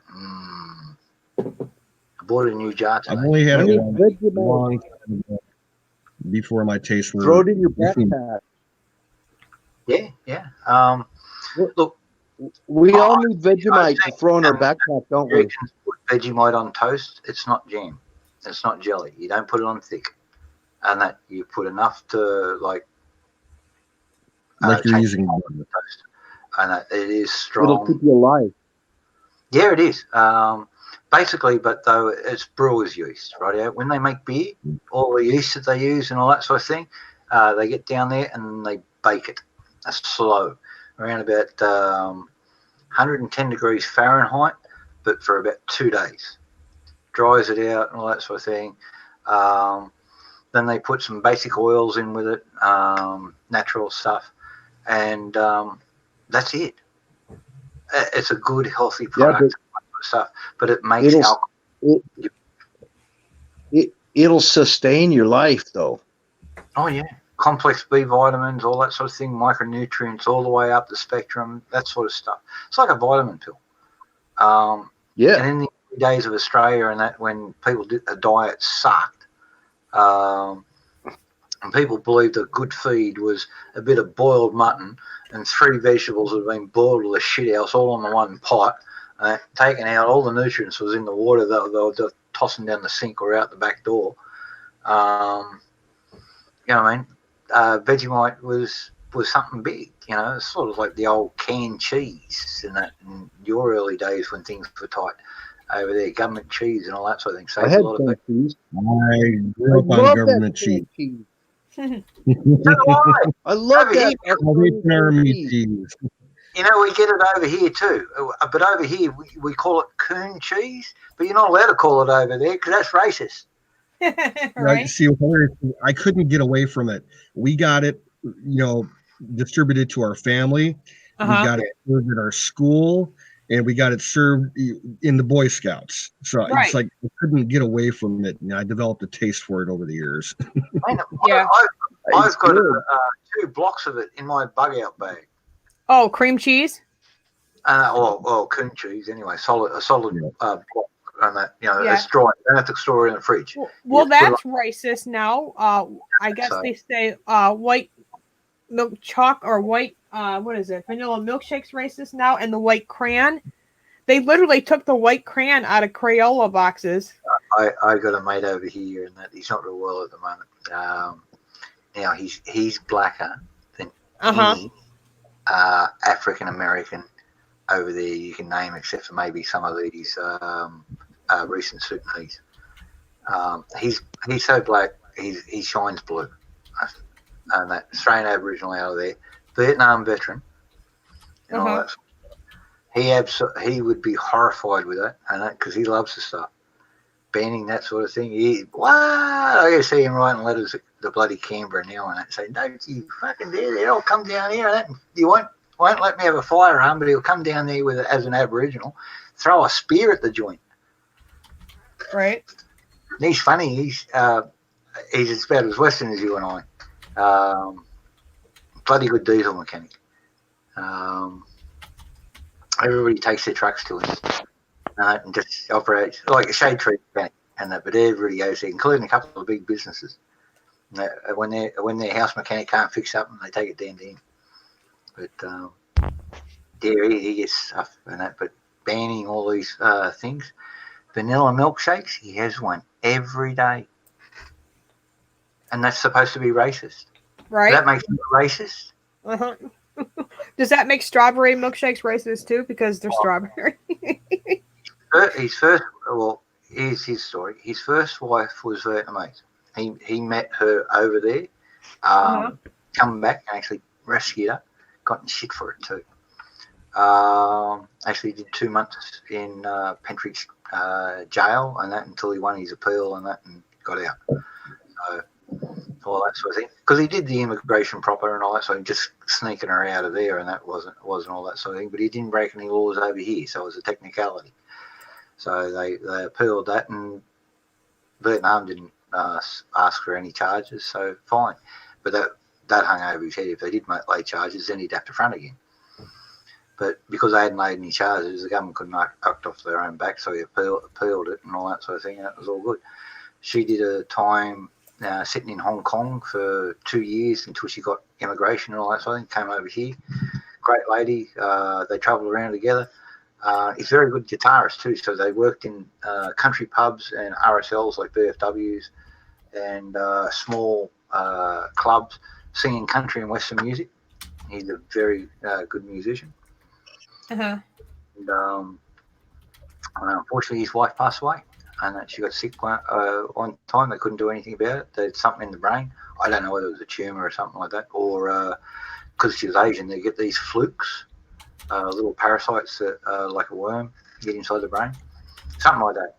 I bought a new jar today. I've only had it long time ago before my taste were. Throw it in your backpack. Yeah. Look, we all need Vegemite to throw in our backpack, don't we? Put Vegemite on toast. It's not jam. It's not jelly. You don't put it on thick, and that you put enough to like you're using toast, and it is strong. It'll keep you alive. Yeah, it is. Basically, but though it's brewer's yeast, right? When they make beer, all the yeast that they use and all that sort of thing, they get down there and they bake it. That's slow, around about 110 degrees Fahrenheit, but for about 2 days. Dries it out and all that sort of thing. Then they put some basic oils in with it, natural stuff, and that's it. It's a good, healthy product. Stuff, but it makes alcohol. It'll sustain your life, though. Oh yeah, complex B vitamins, all that sort of thing, micronutrients, all the way up the spectrum, that sort of stuff. It's like a vitamin pill. Yeah. And in the early days of Australia, and that when people did a diet sucked, and people believed a good feed was a bit of boiled mutton and 3 vegetables that had been boiled to the shit house all on the one pot. Taking out all the nutrients was in the water that they were just tossing down the sink or out the back door. You know what I mean? Vegemite was something big. You know, it's sort of like the old canned cheese in your early days when things were tight over there, government cheese and all that sort of thing. So I had canned cheese. I grew up on government cheese. I love that. Army cheese. You know, we get it over here too, but over here we call it coon cheese, but you're not allowed to call it over there because that's racist. Right. See, I couldn't get away from it. We got it, distributed to our family. Uh-huh. We got it served at our school, and we got it served in the Boy Scouts. So it's like I couldn't get away from it. And I developed a taste for it over the years. I know. Yeah. I've got 2 blocks of it in my bug out bag. Oh, cream cheese? Coon cheese anyway. A solid block, and that it's dry. You don't have to store it in the fridge. Well, that's racist now. I guess they say white milk chocolate or white what is it? Vanilla milkshakes racist now, and the white crayon. They literally took the white crayon out of Crayola boxes. I got a mate over here, and that he's not real well at the moment. Now he's blacker than any African American over there you can name, except for maybe some of these recent Sudanese. He's so black, he shines blue. And that Australian Aboriginal out of there, Vietnam veteran, and all that. He would be horrified with that, and that because he loves the stuff. Banning that sort of thing. I see him writing letters at the bloody Canberra now and that, saying, "Don't you fucking dare! They'll come down here and that. You won't let me have a firearm, but he'll come down there with it as an Aboriginal, throw a spear at the joint." Right. And he's funny. He's about as Western as you and I. Bloody good diesel mechanic. Everybody takes their trucks to him. And just operates like a shade tree mechanic and that, but everybody goes there, including a couple of big businesses. When their house mechanic can't fix something, they take it down to him. But he gets stuff and that. But banning all these things, vanilla milkshakes, he has one every day, and that's supposed to be racist. Right. That makes him racist. Does that make strawberry milkshakes racist too? Because they're strawberry. Here's his story. His first wife was Vietnamese. He met her over there, come back and actually rescued her, got in shit for it too. Actually did 2 months in Pentridge jail and that until he won his appeal and that and got out. So all that sort of thing. Because he did the immigration proper and all that, so just sneaking her out of there and that wasn't all that sort of thing. But he didn't break any laws over here, so it was a technicality. So they appealed that, and Vietnam didn't ask for any charges, so fine. But that hung over his head. If they did lay charges, then he'd have to front again. But because they hadn't laid any charges, the government couldn't act off their own back, so he appealed it and all that sort of thing, and it was all good. She did a time sitting in Hong Kong for 2 years until she got immigration and all that sort of thing, came over here. Great lady. They travelled around together. He's a very good guitarist too, so they worked in country pubs and RSLs like VFWs and small clubs singing country and western music. He's a very good musician. And unfortunately his wife passed away and she got sick one time. They couldn't do anything about it. They had something in the brain. I don't know whether it was a tumour or something like that, or because she was Asian, they get these flukes. Little parasites that like a worm get inside the brain, something like that.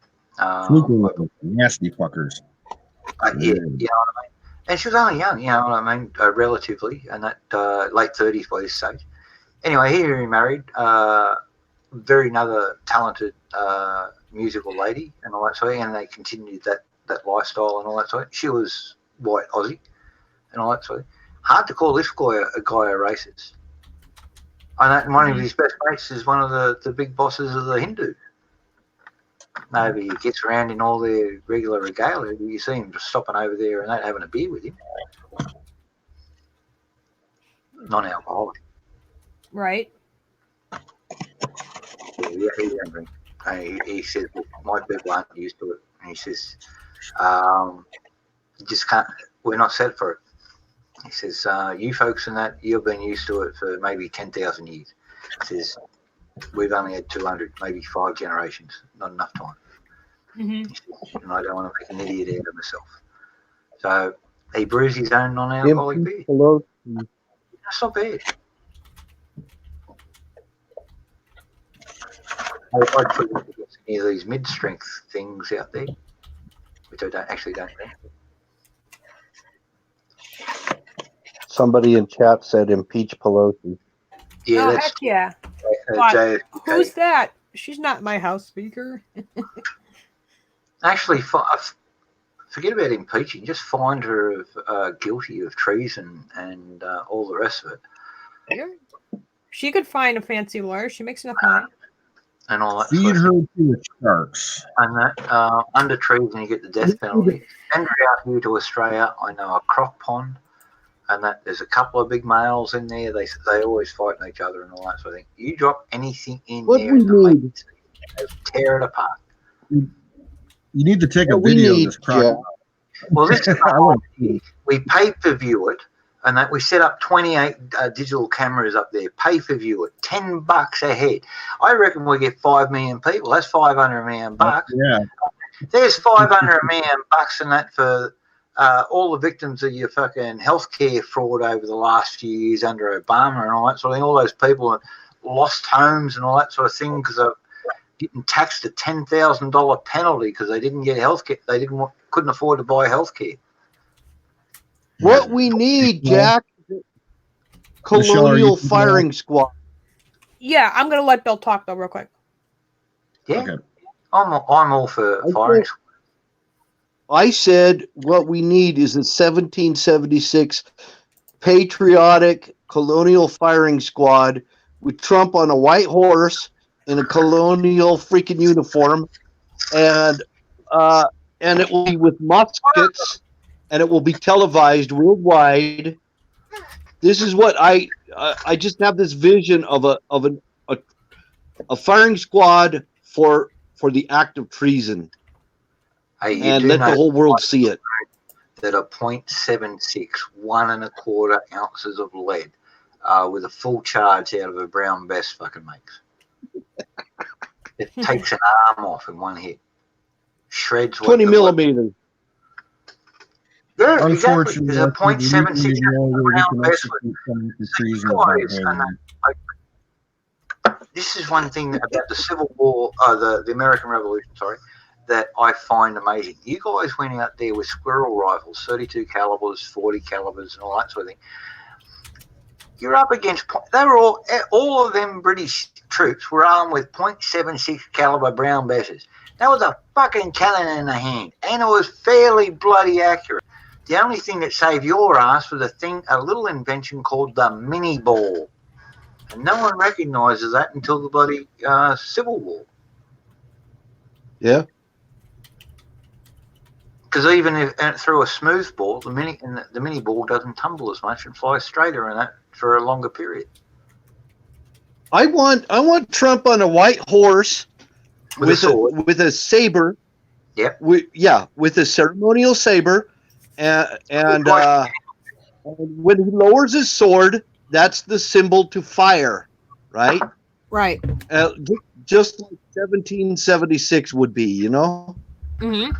Nasty fuckers. Yeah, you know what I mean. And she was only young, you know what I mean, relatively, and that late 30s by this stage. Anyway, he remarried, very another talented musical lady and all that sort of thing, and they continued that lifestyle and all that sort of thing. She was white Aussie and all that sort of thing. Hard to call this guy a racist. And one of his best mates is one of the big bosses of the Hindus. Maybe he gets around in all their regular regalia. You see him just stopping over there and that, having a beer with him. Non-alcoholic. Right. Yeah, he don't drink. He says, my people aren't used to it. And he says, just can't, we're not set for it. He says, you folks and that, you've been used to it for maybe 10,000 years. He says, we've only had 200, maybe 5 generations, not enough time. He says, and I don't want to make an idiot out of myself. So he brews his own non-alcoholic beer. That's not bad. I'd put any of these mid-strength things out there, which I don't think. Somebody in chat said impeach Pelosi. Yeah, oh, heck yeah. Who's that? She's not my House Speaker. Actually, forget about impeaching. Just find her guilty of treason and all the rest of it. Yeah. She could find a fancy lawyer. She makes enough money. And all that. Feed her to the sharks. And that under treason, you get the death penalty. Send her out here to Australia. I know a crock pond, and that there's a couple of big males in there. They always fighting each other and all that sort of thing. You drop anything in What there, we and the need, mates, they tear it apart. You need to take a what we video of need, this crocodile. Jack. Well, this is I want to see it. we pay per view it, and that we set up 28 digital cameras up there. Pay per view it, $10 a head. I reckon we get 5 million people. That's 500 million bucks. Yeah. There's 500 million bucks in that for all the victims of your fucking healthcare fraud over the last few years under Obama and all that sort of thing. All those people that lost homes and all that sort of thing because of getting taxed a $10,000 penalty because they didn't get healthcare. They couldn't afford to buy healthcare. What we need, Jack, Michelle, Colonial Firing Squad. Yeah, I'm gonna let Bill talk though, real quick. Yeah, okay. I'm all for firing. I said what we need is a 1776 patriotic colonial firing squad with Trump on a white horse in a colonial freaking uniform, and it will be with muskets, and it will be televised worldwide. This is what I just have this vision of a firing squad for the act of treason, Hey, and let the whole world see it. That a .76, 1.25 ounces of lead, with a full charge out of a brown vest fucking makes. It takes an arm off in one hit. Shreds 20 millimeters. Yeah, exactly. Unfortunately, There's a .76 the only way we brown can vest with execute someone for treason is that way. this is one thing about the Civil War, the American Revolution, sorry, that I find amazing. You guys went out there with squirrel rifles, 32 calibers, 40 calibers, and all that sort of thing. You're up against, they were all of them British troops were armed with .76 caliber brown vests. That was a fucking cannon in the hand, and it was fairly bloody accurate. The only thing that saved your ass was a little invention called the mini ball. And no one recognises that until the bloody Civil War. Yeah. Because even if through a smooth ball, the mini ball doesn't tumble as much and flies straighter in that for a longer period. I want Trump on a white horse with a saber. Yep. With a ceremonial saber, and when he lowers his sword, that's the symbol to fire, right? Right. Just like 1776 would be, you know. Mm-hmm.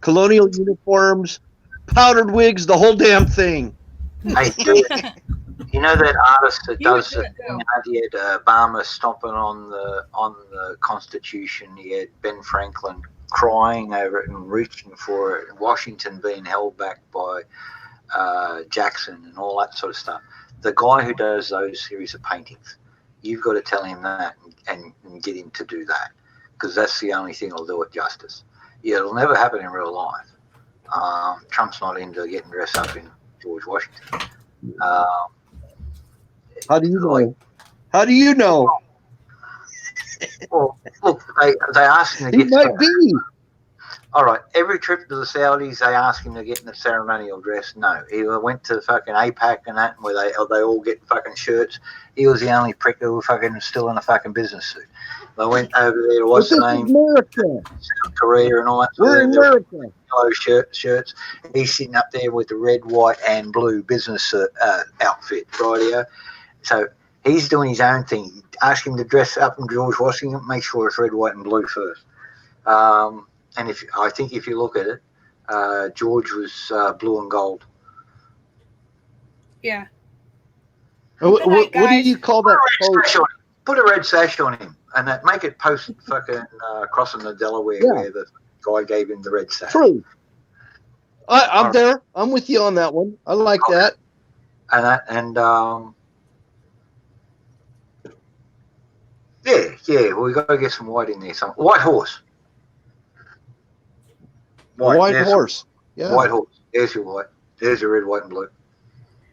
Colonial uniforms, powdered wigs, the whole damn thing. Hey, you know that artist that does the thing? He had Obama stomping on the Constitution. He had Ben Franklin crying over it and reaching for it. Washington being held back by Jackson and all that sort of stuff. The guy who does those series of paintings, you've got to tell him that and get him to do that, because that's the only thing that'll do it justice. Yeah, it'll never happen in real life. Trump's not into getting dressed up in George Washington. How do you know? How do you know? Well, look, they asked him to He get. might be. All right, every trip to the Saudis, they ask him to get in the ceremonial dress. No, he went to fucking APAC and that, where they all get fucking shirts. He was the only prick who was fucking still in a fucking business suit. They went over there to what's the name? America. South Korea and all that. We're in America. Yellow shirts. He's sitting up there with the red, white, and blue business outfit, rightio. So he's doing his own thing. Ask him to dress up in George Washington. Make sure it's red, white, and blue first. And I think if you look at it, George was blue and gold. Yeah. What do you call that? Put a red sash on him, and that make it post fucking crossing the Delaware where the guy gave him the red sash. True. I'm there. I'm with you on that one. I like that. Yeah. We got to get some white in there. Some white horse. White horse. Yeah. White horse. There's your white. There's your red, white, and blue.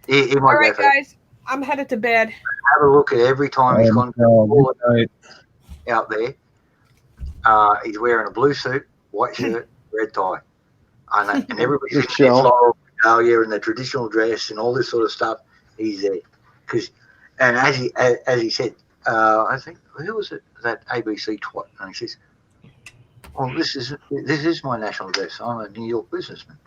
He might All right, guys. I'm headed to bed. Have a look at every time he's gone out there. He's wearing a blue suit, white shirt, red tie. And everybody thinks it's Laurel Oh yeah, and the traditional dress and all this sort of stuff. He's there and as he said, I think who was it? That ABC twat, and he says, "Well, this is my national dress. I'm a New York businessman."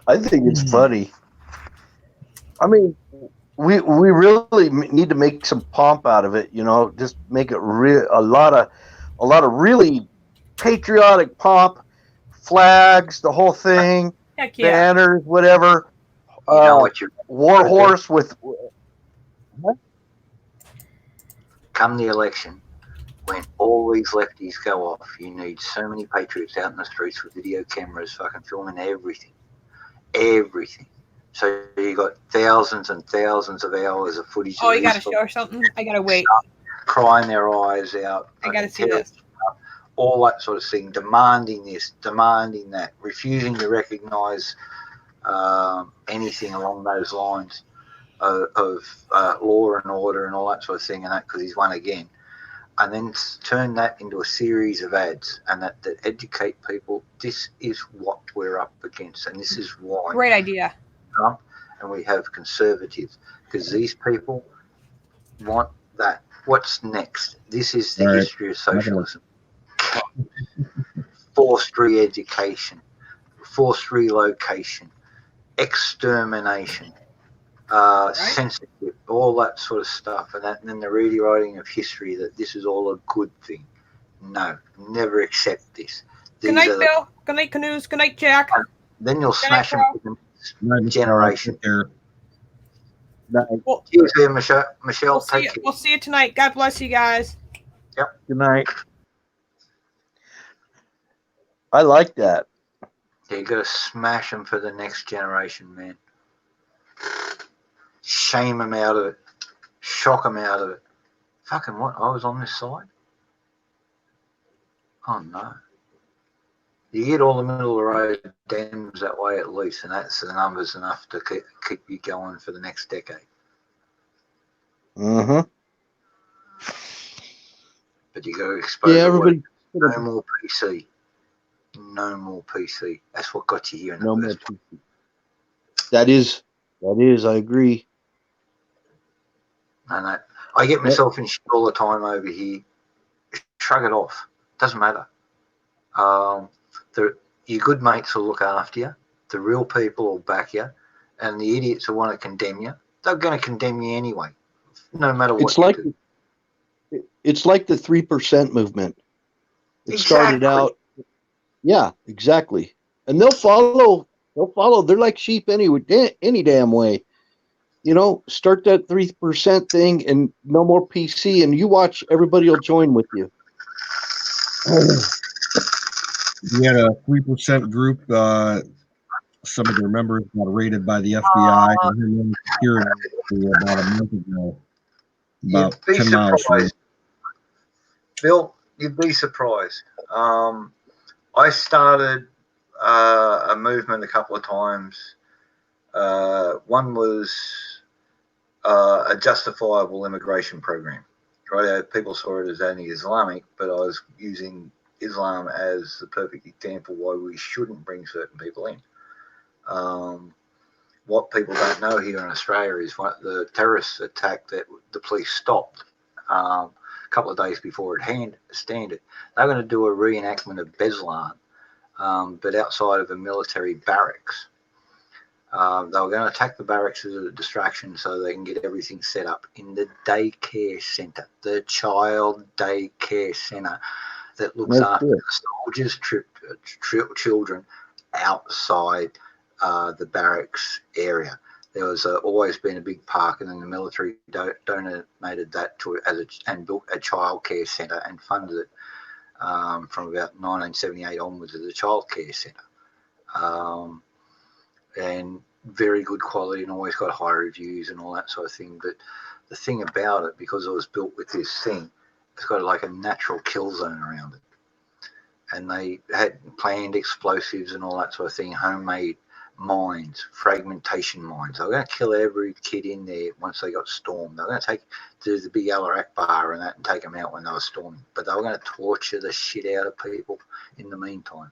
I think it's funny. I mean, we really need to make some pomp out of it. Just make it a lot of really patriotic pomp, flags, the whole thing, Heck yeah. banners, whatever. You know what you're war horse with. Come the election, when all these lefties go off, you need so many patriots out in the streets with video cameras fucking filming everything. So you got thousands and thousands of hours of footage. Oh, you got to show something? I got to wait. Crying their eyes out. I got to see this. All that sort of thing, demanding this, demanding that, refusing to recognise anything along those lines of law and order and all that sort of thing, and that because he's won again. And then turn that into a series of ads and that educate people. This is what we're up against, and this is why. Great idea. Trump and we have conservatives, because these people want that. What's next? This is the history of socialism. Forced re-education, forced relocation, extermination, censorship, all that sort of stuff, and then the rewriting of history that this is all a good thing. No, never accept this. Good night, Bill. Good night, Canoes. Good night, Jack. Then you'll smash them for the next generation. Well, cheers here, Michelle. We'll see you tonight. God bless you guys. Yep. Good night. I like that. Yeah, you got to smash them for the next generation, man. Shame them out of it. Shock them out of it. Fucking what? I was on this side? Oh, no. You get all the middle of the road dams that way at least, and that's the numbers enough to keep you going for the next decade. Mm-hmm. But you got to expose everybody. No more PC. No more PC. That's what got you here in the first place. That is, I agree. And I get myself in shit all the time over here. Shrug it off. Doesn't matter. Your good mates will look after you. The real people will back you. And the idiots who want to condemn you, they're going to condemn you anyway, no matter what do. It's like the 3% movement. It started out. Yeah, exactly. And they'll follow. They're like sheep any damn way. Start that 3% thing and no more PC, and you watch, everybody will join with you. We had a 3% group. Some of their members got raided by the FBI for Homeland Security about a month ago. About 10 miles from here. Bill, you'd be surprised. I started a movement a couple of times. One was a justifiable immigration program. Right? People saw it as anti-Islamic, but I was using Islam as the perfect example why we shouldn't bring certain people in. What people don't know here in Australia is what the terrorist attack that the police stopped a couple of days before it started. They're going to do a reenactment of Beslan, but outside of a military barracks. They were going to attack the barracks as a distraction so they can get everything set up in the daycare centre, the child daycare centre that looks after the soldiers' children outside the barracks area. There was always been a big park, and then the military donated that to and built a childcare centre and funded it from about 1978 onwards as a childcare centre. And very good quality and always got high reviews and all that sort of thing. But the thing about it, because it was built with this thing, it's got like a natural kill zone around it. And they had planned explosives and all that sort of thing, homemade mines, fragmentation mines. They were going to kill every kid in there once they got stormed. They were going to do the big Allah Akbar and that and take them out when they were storming. But they were going to torture the shit out of people in the meantime.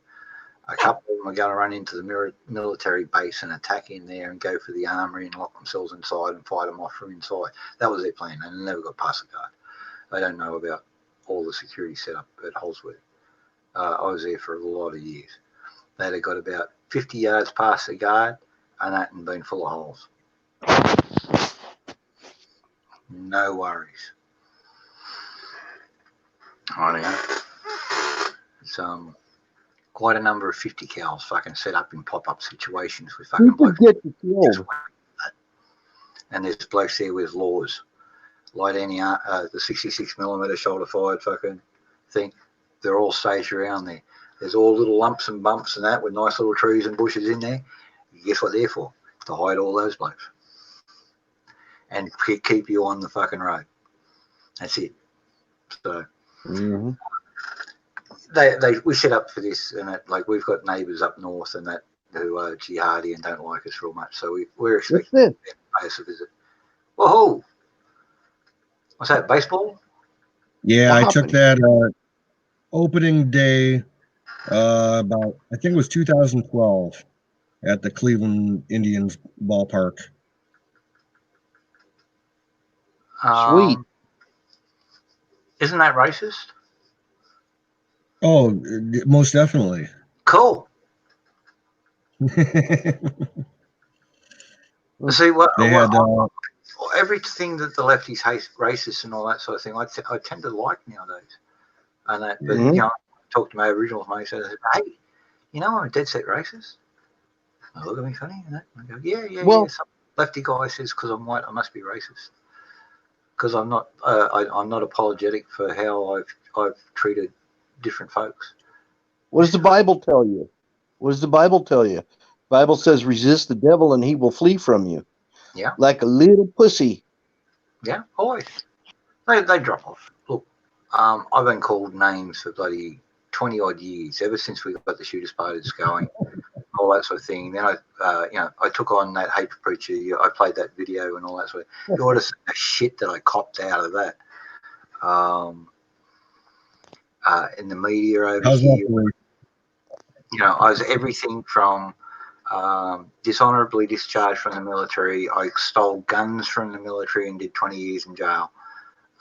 A couple of them are going to run into the military base and attack in there and go for the armory and lock themselves inside and fight them off from inside. That was their plan, and they never got past the guard. They don't know about all the security setup at Holsworth. I was there for a lot of years. They'd have got about 50 yards past the guard, and that had been full of holes. No worries. I know. It's quite a number of 50 cals fucking set up in pop-up situations with fucking blokes. And there's blokes there with laws, like any the 66mm shoulder fired fucking thing. They're all staged around there. There's all little lumps and bumps and that with nice little trees and bushes in there. Guess what they're for? To hide all those blokes and keep you on the fucking road. That's it. So. We set up for this, and like we've got neighbours up north and that who are jihadi and don't like us real much, so we're expecting them to pay us a visit. Whoa! What's that? Baseball? Yeah, I took that opening day about, I think it was 2012 at the Cleveland Indians ballpark. Sweet. Isn't that racist? Oh, most definitely. Cool. See what? They had everything that the lefties hate, racist and all that sort of thing. I tend to like nowadays, and that. But you know, I talk to my Aboriginal mates and I say, "Hey, you know, I'm a dead set racist." They look at me funny, and that. I go, "Yeah." Some lefty guy says, "Because I'm white, I must be racist." Because I'm not. I'm not apologetic for how I've treated different folks. What does the Bible tell you? What does the Bible tell you? The Bible says, resist the devil and he will flee from you. Yeah. Like a little pussy. Yeah, always. They drop off. Look, I've been called names for bloody 20 odd years, ever since we got the shooter sputters going, all that sort of thing. Then I took on that hate preacher. I played that video and all that sort of. You ought to see the shit that I copped out of that. In the media over here. You know, I was everything from dishonorably discharged from the military. I stole guns from the military and did 20 years in jail.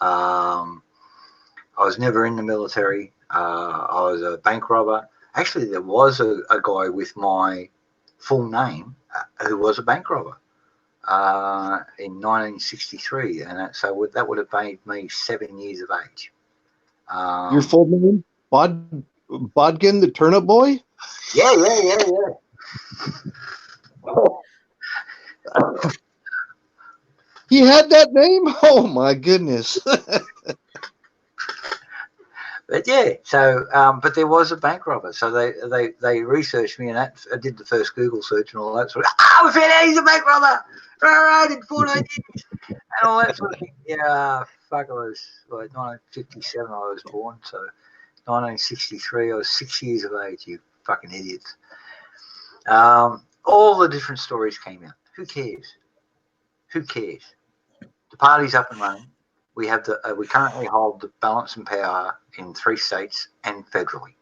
I was never in the military. I was a bank robber. Actually, there was a guy with my full name who was a bank robber in 1963, and so that would have made me 7 years of age. Your full name? Bodkin, the turnip boy? Yeah. He had that name? Oh my goodness. But yeah, so but there was a bank robber, so they researched me, and I did the first Google search and all that sort of. We found out he's a bank robber. Right, in 14 years, and all that sort of thing. Yeah, fuck, I was like 1957. I was born, so 1963. I was 6 years of age. You fucking idiots. All the different stories came out. Who cares? Who cares? The party's up and running. We have we currently hold the balance and power in 3 states and federally,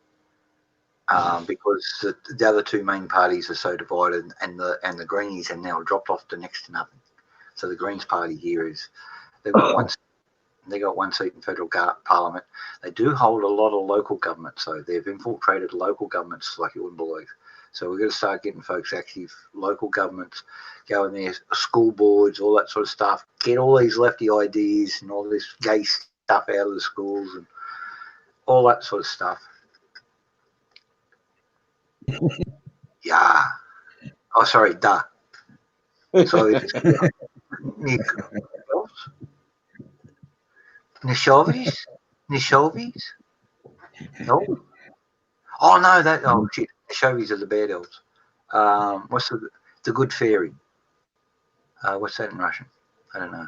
because the other 2 main parties are so divided, and the Greenies have now dropped off to next to nothing. So the Greens party here is they've got one seat in federal parliament. They do hold a lot of local government, so they've infiltrated local governments like you wouldn't believe. So we're going to start getting folks active, local governments, go in there, school boards, all that sort of stuff. Get all these lefty ideas and all this gay stuff out of the schools and all that sort of stuff. Yeah. Oh, sorry, duh. So it's Nishovis? No. Oh no, shit. Nishovis are the bad elves. What's the good fairy? What's that in Russian? I don't know.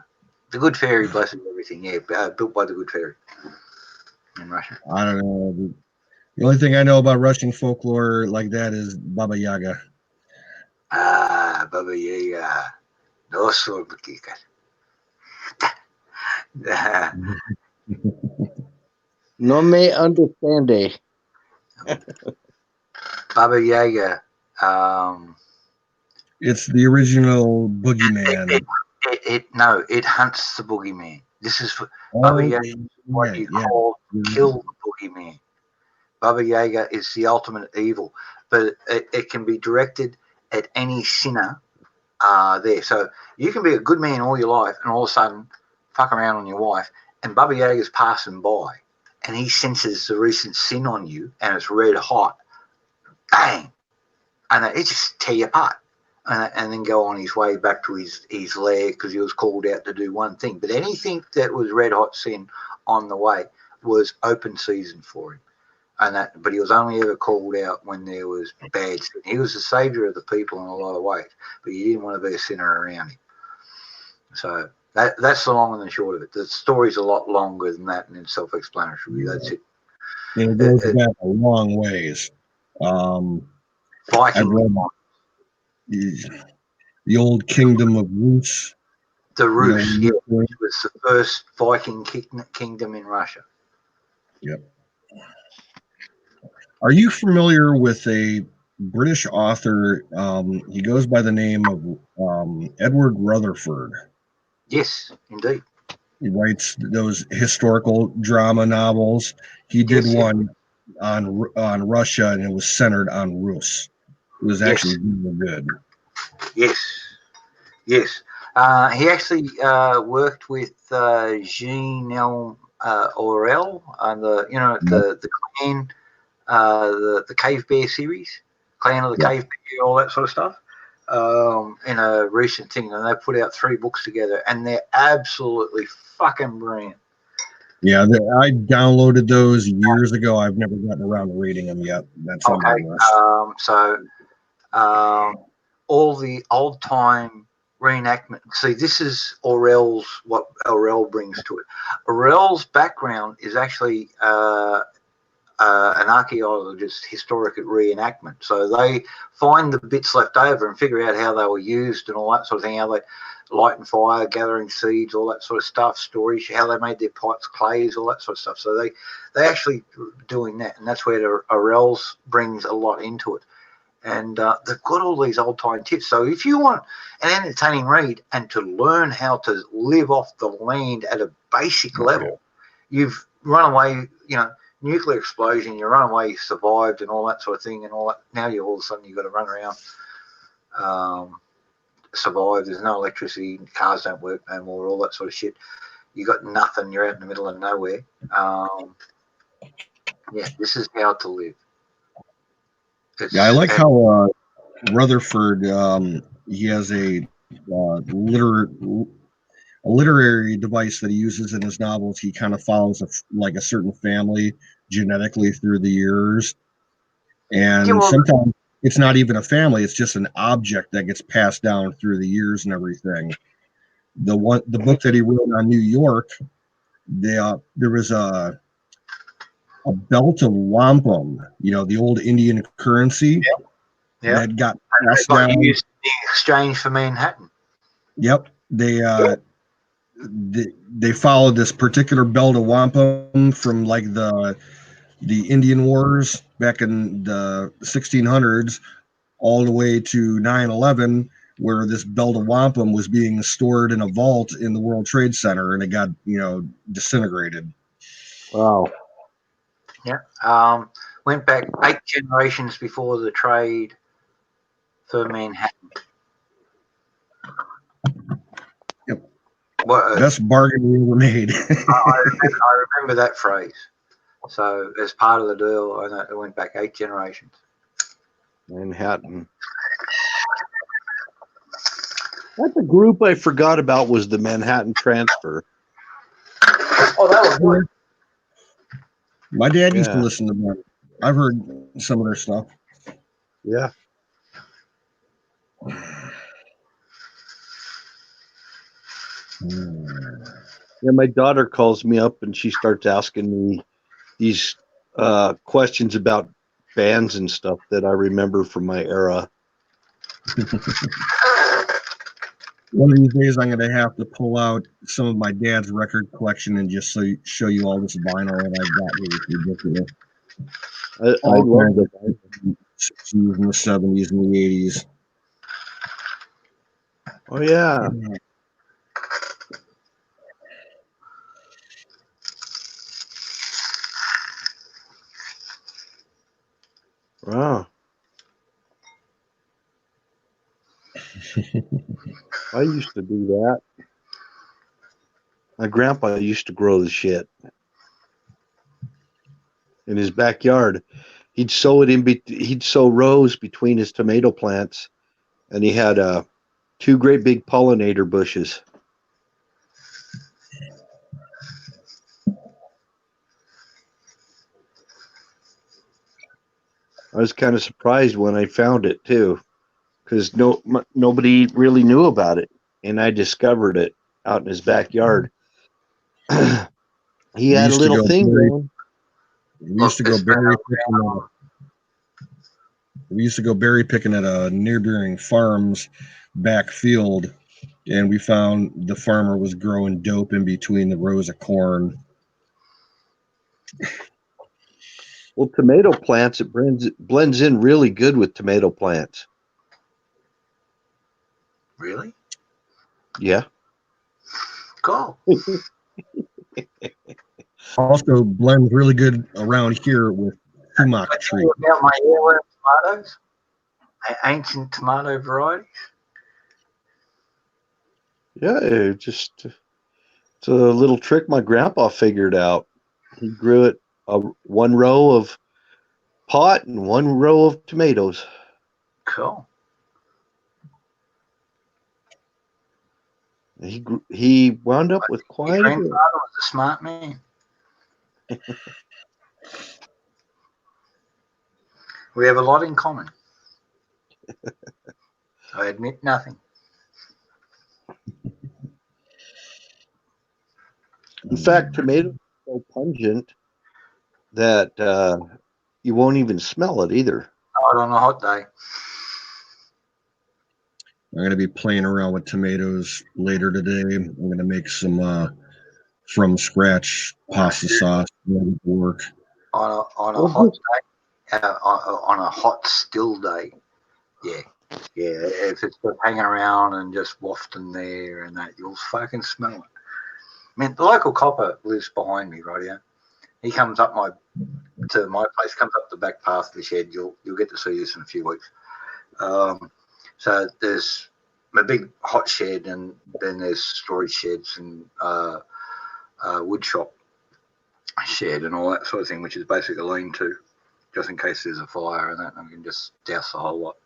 The good fairy blesses everything. Yeah, built by the good fairy in Russian. I don't know. The only thing I know about Russian folklore like that is Baba Yaga. Baba Yaga. No sorbakikas. No me understand. Baba Yaga. It's the original boogeyman. It hunts the boogeyman. This is Oh, Baba Yaga. What you yeah. call kill the boogeyman. Baba Yaga is the ultimate evil, but it can be directed at any sinner there. So you can be a good man all your life and all of a sudden fuck around on your wife, and Baba Yaga's passing by and he senses the recent sin on you and it's red hot. Bang! And it just tear you apart. And then go on his way back to his lair because he was called out to do one thing. But anything that was red hot sin on the way was open season for him. But he was only ever called out when there was bad sin. He was the savior of the people in a lot of ways, but you didn't want to be a sinner around him. So that's the long and the short of it. The story's a lot longer than that, and it's self-explanatory. That's it. And it goes back a long ways. I've read the old kingdom of Rus. The Rus, which was the first Viking kingdom in Russia. Yep. Are you familiar with a British author? He goes by the name of Edward Rutherford. Yes, indeed. He writes those historical drama novels. He did one on Russia, and it was centered on Rus. It was actually really good. Yes. He actually worked with Jean L. Orel on the Clan, the Cave Bear series, Clan of the Cave Bear, all that sort of stuff. In a recent thing, and they put out 3 books together, and they're absolutely fucking brilliant. Yeah, I downloaded those years ago. I've never gotten around to reading them yet. That's on my list. All the old time reenactment. See, this is Orel's, what Orel brings to it. Orel's background is actually an archaeologist, historic reenactment. So they find the bits left over and figure out how they were used and all that sort of thing, how they light and fire, gathering seeds, all that sort of stuff, storage, how they made their pipes, clays, all that sort of stuff. So they actually doing that, and that's where the Orel's brings a lot into it. And they've got all these old-time tips. So if you want an entertaining read and to learn how to live off the land at a basic level, you've run away, nuclear explosion, you run away, you survived and all that sort of thing and all that. Now all of a sudden you've got to run around, survive. There's no electricity, cars don't work no more, all that sort of shit. You got nothing, you're out in the middle of nowhere. This is how to live. I like how Rutherford, he has a literary device that he uses in his novels. He kind of follows a certain family genetically through the years, and sometimes it's not even a family; it's just an object that gets passed down through the years and everything. The book that he wrote on New York, there was a belt of wampum, the old Indian currency that got passed down. Used in exchange for Manhattan. Yep, they followed this particular belt of wampum from like the Indian Wars back in the 1600s all the way to 9/11, where this belt of wampum was being stored in a vault in the World Trade Center, and it got disintegrated. Wow. Yeah. Went back 8 generations before the trade for Manhattan. Yep. Best bargain we ever made. I remember that phrase. So as part of the deal, I know it went back 8 generations. Manhattan. That's a group I forgot about, was the Manhattan Transfer. Oh, that was good. My dad used to listen to them. I've heard some of their stuff. Yeah. Yeah, my daughter calls me up and she starts asking me these questions about bands and stuff that I remember from my era. One of these days, I'm going to have to pull out some of my dad's record collection and just show you all this vinyl that I've got here. It's ridiculous. I love the 60s and the 70s and the 80s. Oh yeah. Wow. I used to do that. My grandpa used to grow the shit in his backyard. He'd sow it he'd sow rows between his tomato plants, and he had 2 great big pollinator bushes. I was kind of surprised when I found it too, because nobody really knew about it, and I discovered it out in his backyard. He had a little thing going. We used to go berry picking. We used to go berry picking at a neighboring farm's back field, and we found the farmer was growing dope in between the rows of corn. Well, tomato plants, it blends in really good with tomato plants. Really? Yeah. Cool. Also blends really good around here with sumac tree. About my heirloom tomatoes, ancient tomato varieties. Yeah, it's a little trick my grandpa figured out. He grew it 1 row of pot and 1 row of tomatoes. Cool. He wound up with quite a bit. Grandfather was a smart man. We have a lot in common. I admit nothing. In fact, tomatoes are so pungent that you won't even smell it either. Not on a hot day. I'm going to be playing around with tomatoes later today. I'm going to make some from scratch pasta sauce. Work. On a hot day, on a hot still day. Yeah. If it's just hanging around and just wafting there and that, you'll fucking smell it. I mean, the local copper lives behind me right here. He comes up to my place, comes up the back path of the shed. You'll get to see this in a few weeks. So there's a big hot shed, and then there's storage sheds and wood shop shed and all that sort of thing, which is basically a lean-to, just in case there's a fire and that, and we can just douse the whole lot.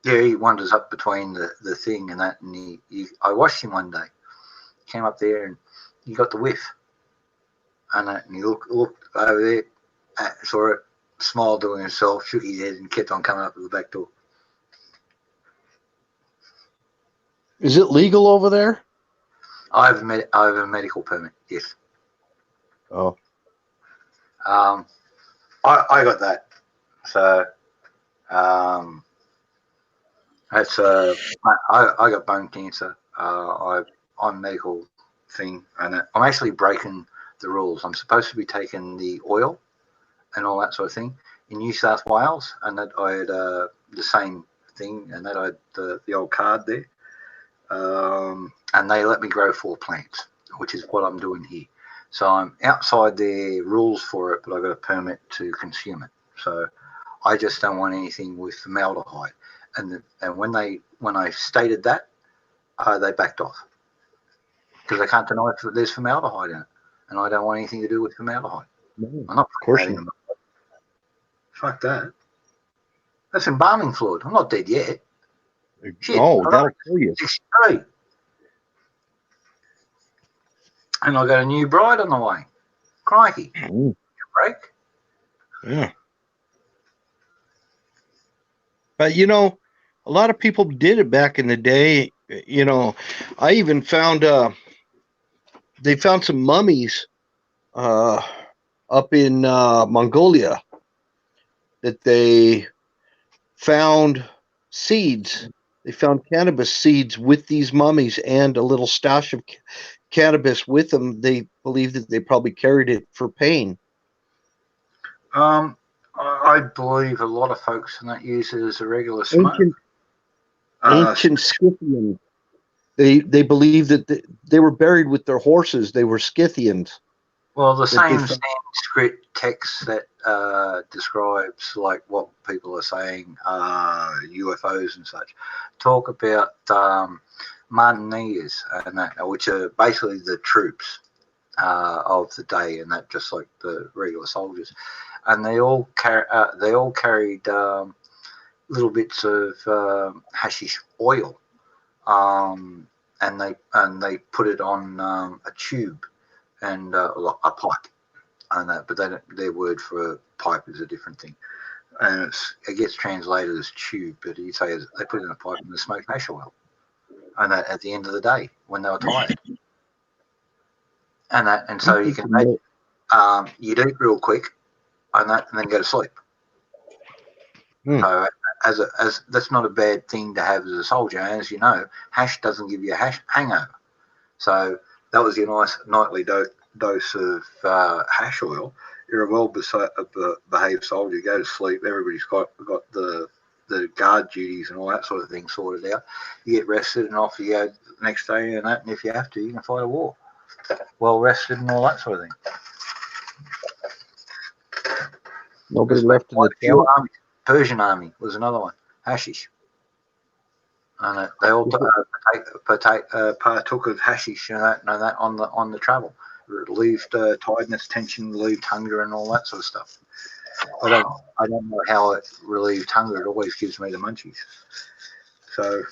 Yeah, he wanders up between the thing and that, and I watched him one day. He came up there and he got the whiff, and he looked over there, saw it, smiled to himself, shook his head, and kept on coming up to the back door. Is it legal over there? I have a medical permit. Yes. Oh. I got that. So, that's I got bone cancer. I'm medical thing, and I'm actually breaking the rules. I'm supposed to be taking the oil and all that sort of thing in New South Wales, and that I had the same thing, and that I had the old card there, and they let me grow 4 plants, which is what I'm doing here. So I'm outside their rules for it, but I got a permit to consume it. So I just don't want anything with formaldehyde. And when I stated that, they backed off because they can't deny there's formaldehyde in it, and I don't want anything to do with formaldehyde. No, I'm not promoting them. Fuck that. That's embalming fluid. I'm not dead yet. Shit, that'll kill you. 63. And I got a new bride on the way. Crikey. Break. Yeah. But a lot of people did it back in the day. I even found they found some mummies up in Mongolia that they found seeds. They found cannabis seeds with these mummies and a little stash of cannabis with them. They believe that they probably carried it for pain. I believe a lot of folks and that use it as a regular smoke. Ancient Scythians. They believe that they were buried with their horses. They were Scythians. Well, the That they same found- Sanskrit text that describes like what people are saying, UFOs and such, talk about mountaineers and that, which are basically the troops of the day, and that just like the regular soldiers, and they all carried little bits of hashish oil, and they put it on a tube and a pipe, and that, but their word for pipe is a different thing, and it gets translated as tube, but you say they put it in a pipe and they smoke hash oil, and that at the end of the day when they were tired, and so you can make you'd eat real quick, and then go to sleep. So as that's not a bad thing to have as a soldier, and as you know, hash doesn't give you a hangover, so that was your nice nightly dose of hash oil. You're a well-behaved soldier. You go to sleep. Everybody's got the guard duties and all that sort of thing sorted out. You get rested and off you go the next day and that. And if you have to, you can fight a war. Well rested and all that sort of thing. Nobody left in the few armies. Persian army was another one. Hashish. And they all partook of hashish and that on the travel. It relieved tiredness, tension, relieved hunger, and all that sort of stuff. I don't know how it relieved hunger. It always gives me the munchies. So,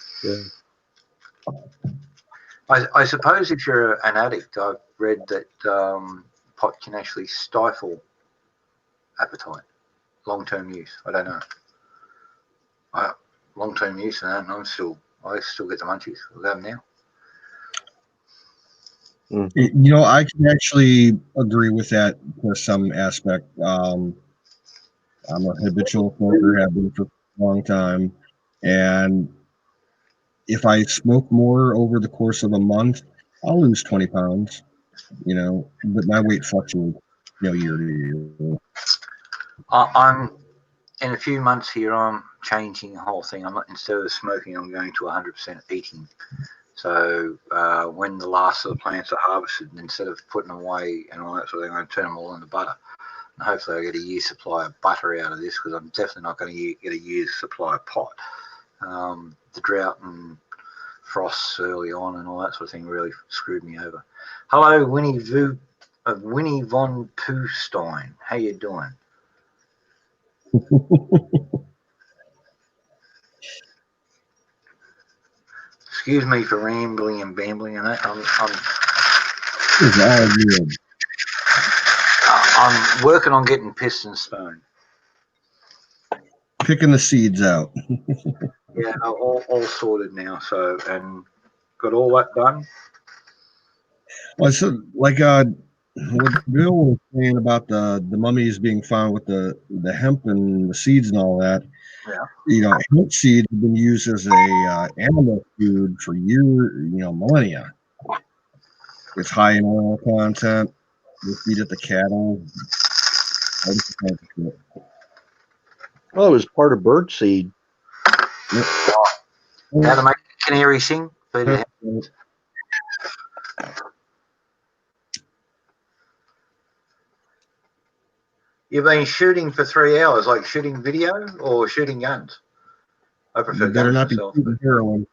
I suppose if you're an addict, I've read that pot can actually stifle appetite. Long-term use. I don't know. Long-term use and that, and I still get the munchies. I'll have them now. You know, I can actually agree with that to some aspect. I'm a habitual smoker, have been for a long time, and if I smoke more over the course of a month, I'll lose 20 pounds. You know, but my weight fluctuates, year to year. I'm in a few months here. I'm changing the whole thing. I'm not, instead of smoking, I'm going to 100% eating. So when the last of the plants are harvested, instead of putting them away and all that sort of thing, I'm going to turn them all into butter. And hopefully I get a year's supply of butter out of this, because I'm definitely not going to get a year's supply of pot. The drought and frosts early on and all that sort of thing really screwed me over. Hello, Winnie von Poostein. How you doing? Excuse me for rambling and bambling and that. I'm working on getting piston stone. Picking the seeds out. Yeah, all sorted now. So, and got all that done. Well, so like what Bill was saying about the mummies being found with the hemp and the seeds and all that. Yeah. Hemp seeds have been used as a animal food for years, millennia. It's high in oil content. They feed it to cattle. Well, it was part of bird seed. How to make a canary sing? You've been shooting for 3 hours, like shooting video or shooting guns? I prefer You better guns not be myself. shooting heroin.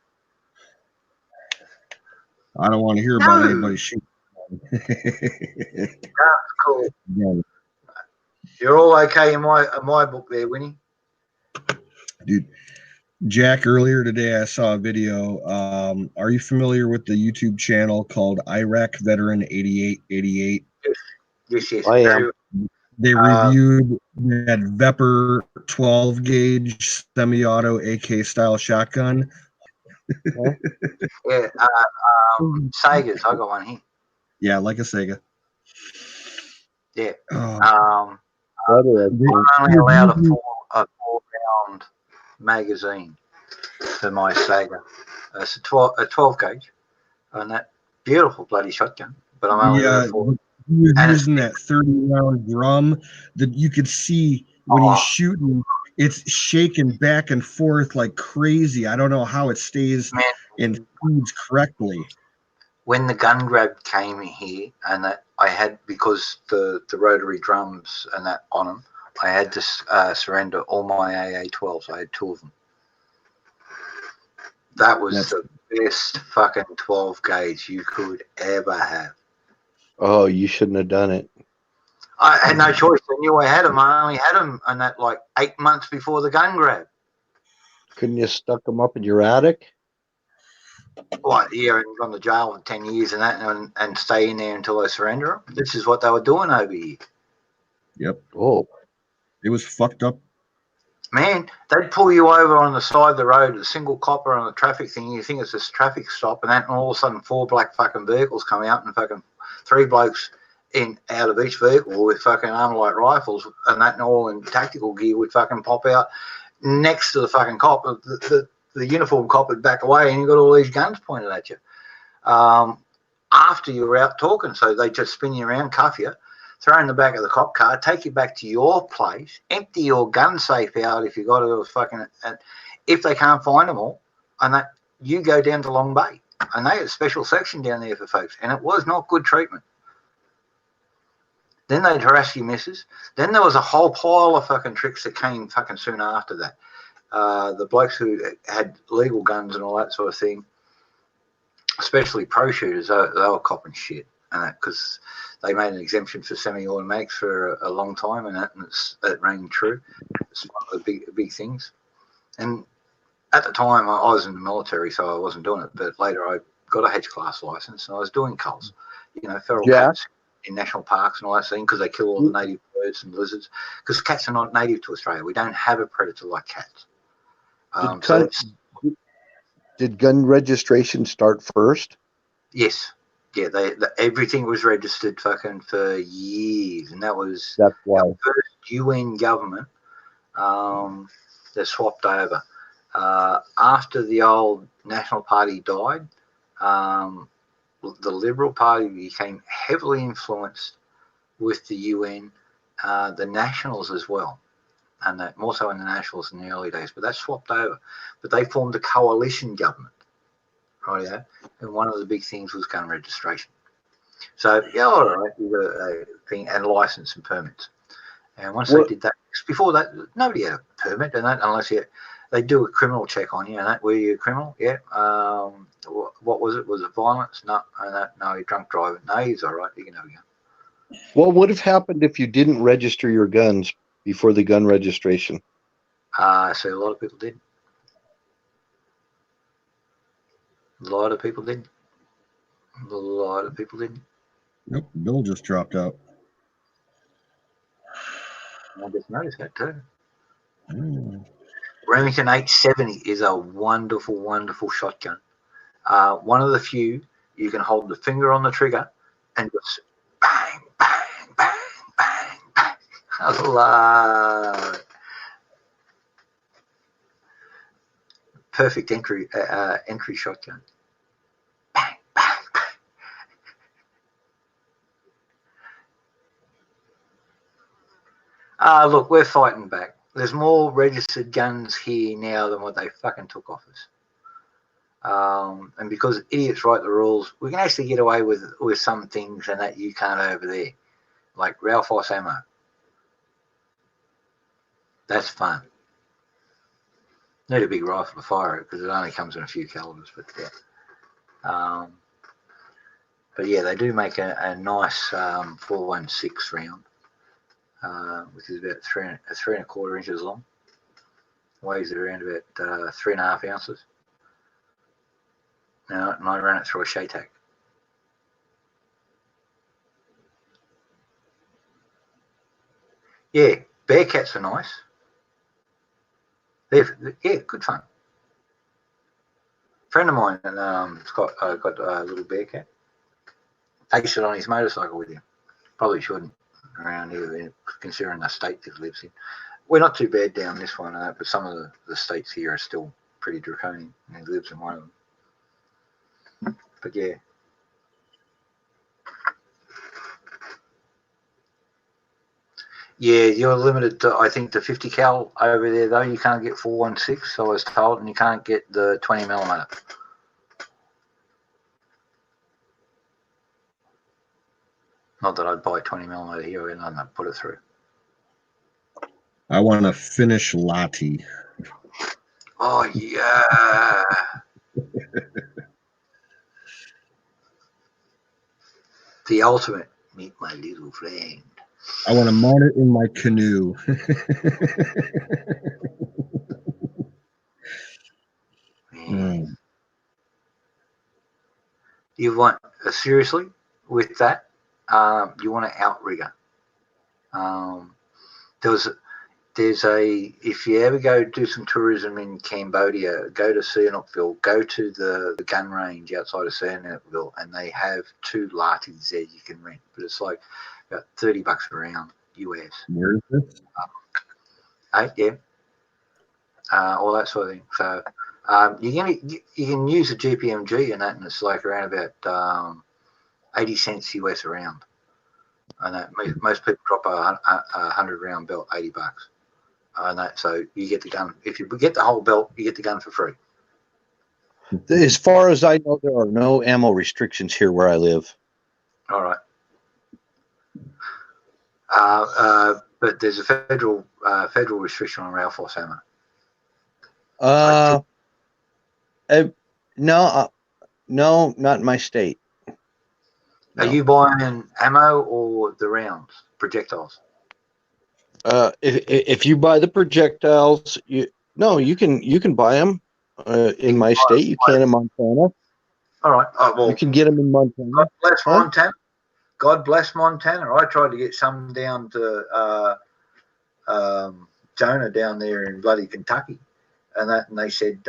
I don't want to hear about anybody shooting. That's cool. Yeah. You're all okay in my book there, Winnie? Dude, Jack, earlier today I saw a video. Are you familiar with the YouTube channel called Iraq Veteran 8888? Yes. I am. They reviewed that Vepper 12 gauge semi-auto AK style shotgun. Yeah, Sega's. I got one here. Yeah, like a Sega. Yeah. Oh. I'm only allowed a 4-round magazine for my Sega. It's a 12 gauge, and that beautiful bloody shotgun. But I'm only allowed 4. He was And using that 30-round drum that you could see when he's shooting. It's shaking back and forth like crazy. I don't know how it stays man, and feeds correctly. when the gun grab came here, and that I had, because the rotary drums and that on them, I had to surrender all my AA-12s. I had 2 of them. That was the best fucking 12 gauge you could ever have. Oh, you shouldn't have done it. I had no choice. I knew I had them. I only had them, and that like 8 months before the gun grab. Couldn't you stuck them up in your attic? What, yeah, and gone to jail for 10 years and that, and stay in there until I surrender them. This is what they were doing over here. Yep. Oh. It was fucked up. Man, they'd pull you over on the side of the road, a single copper on a traffic thing. You think it's a traffic stop, and all of a sudden 4 black fucking vehicles come out, and fucking 3 blokes out of each vehicle with fucking armor-light rifles, and that, and all in tactical gear would fucking pop out next to the fucking cop. The uniform cop would back away, and you got all these guns pointed at you. After you were out talking, so they just spin you around, cuff you, throw in the back of the cop car, take you back to your place, empty your gun safe out if you got to fucking, and if they can't find them all, and that, you go down to Long Bay, and they had a special section down there for folks, and it was not good treatment. Then they'd harass your missus. Then there was a whole pile of fucking tricks that came fucking soon after that. The blokes who had legal guns and all that sort of thing, especially pro shooters, they were copping shit, and that because they made an exemption for semi-automatics for a long time, and it rang true. It's one of the big things. And at the time, I was in the military, so I wasn't doing it. But later, I got a H-class license, and I was doing culls, feral cats in national parks and all that thing, because they kill all the native birds and lizards. Because cats are not native to Australia. We don't have a predator like cats. Did gun registration start first? Yes. Yeah, everything was registered fucking for years, and that was That's why. the first UN government that swapped over. After the old National Party died, the Liberal Party became heavily influenced with the UN, the Nationals as well, and that more so in the Nationals in the early days, but that swapped over. But they formed a coalition government, right? Yeah, and one of the big things was gun registration. So yeah, all right, you got a thing and license and permits. And once they did that, before that, nobody had a permit and that unless they do a criminal check on you and that. Were you a criminal? Yeah. What was it? Was it violence? No. And that, no, you're drunk driving. No, he's all right. You can have a gun. What would have happened if you didn't register your guns before the gun registration? So a lot of people did. A lot of people did. A lot of people did. Nope, bill just dropped out. I just noticed that too. Remington 870 is a wonderful, wonderful shotgun. One of the few you can hold the finger on the trigger and just bang, bang, bang, bang, bang. I love it. Perfect entry shotgun. Bang, bang, bang. Look, we're fighting back. There's more registered guns here now than what they fucking took off us. And because idiots write the rules, we can actually get away with some things and that you can't over there. Like Ralphos ammo. That's fun. Need a big rifle to fire it because it only comes in a few calibers, but yeah. But yeah, they do make a nice 416 round, which is about 3.25 inches long. Weighs around about 3.5 ounces. Now, and I ran it through a Shaytac. Yeah, Bearcats are nice. Yeah, good fun. A friend of mine has got a little Bearcat. Takes it on his motorcycle with him. Probably shouldn't around here, considering the state that he lives in. We're not too bad down this one, but some of the states here are still pretty draconian, and he lives in one of them. But yeah. Yeah, you're limited to, I think, the 50 cal over there, though. You can't get 416, so I was told, and you can't get the 20 millimeter. Not that I'd buy 20 millimeter here and I'd put it through. I want to finish Lottie. Oh, yeah. The ultimate. Meet my little friend. I want to mount it in my canoe. Mm. You want, seriously, with that, you want an outrigger. There's a, if you ever go do some tourism in Cambodia, go to Sihanoukville, go to the gun range outside of Sihanoukville, and they have 2 Latis there you can rent, but it's like about $30 a round US. Where is this? Yeah. All that sort of thing. So you can use a GPMG in that, and it's like around about 80 cents US a round. And that most people drop a 100 round belt, $80. And that, so you get the gun. If you get the whole belt, you get the gun for free. As far as I know, there are no ammo restrictions here where I live. All right. But there's a federal restriction on rail force ammo. No, not in my state. Are you buying ammo or the rounds, projectiles? If you buy the projectiles, you can buy them in my state. You can in Montana. All right. Well, you can get them in Montana. God bless Montana. God bless Montana. I tried to get some down to Jonah down there in bloody Kentucky, and they said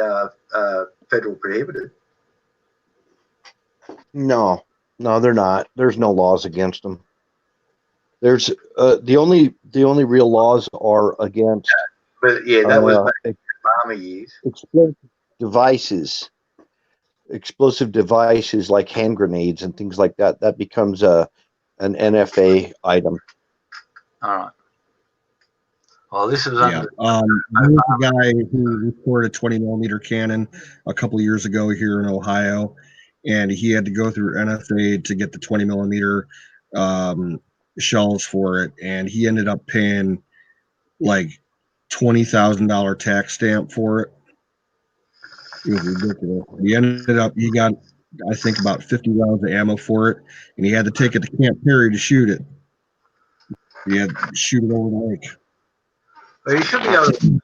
federal prohibited. No, they're not. There's no laws against them. There's the only real laws are against. But yeah, that was back in the Obama years. Explosive devices like hand grenades and things like that. That becomes an NFA item. All right. Well, this is There was a guy who recorded a 20 millimeter cannon a couple of years ago here in Ohio, and he had to go through NFA to get the 20 millimeter shells for it, and he ended up paying like $20,000 tax stamp for it. It was ridiculous. He got, I think, about 50 rounds of ammo for it, and he had to take it to Camp Perry to shoot it. He had to shoot it over the lake. Well, you should be able to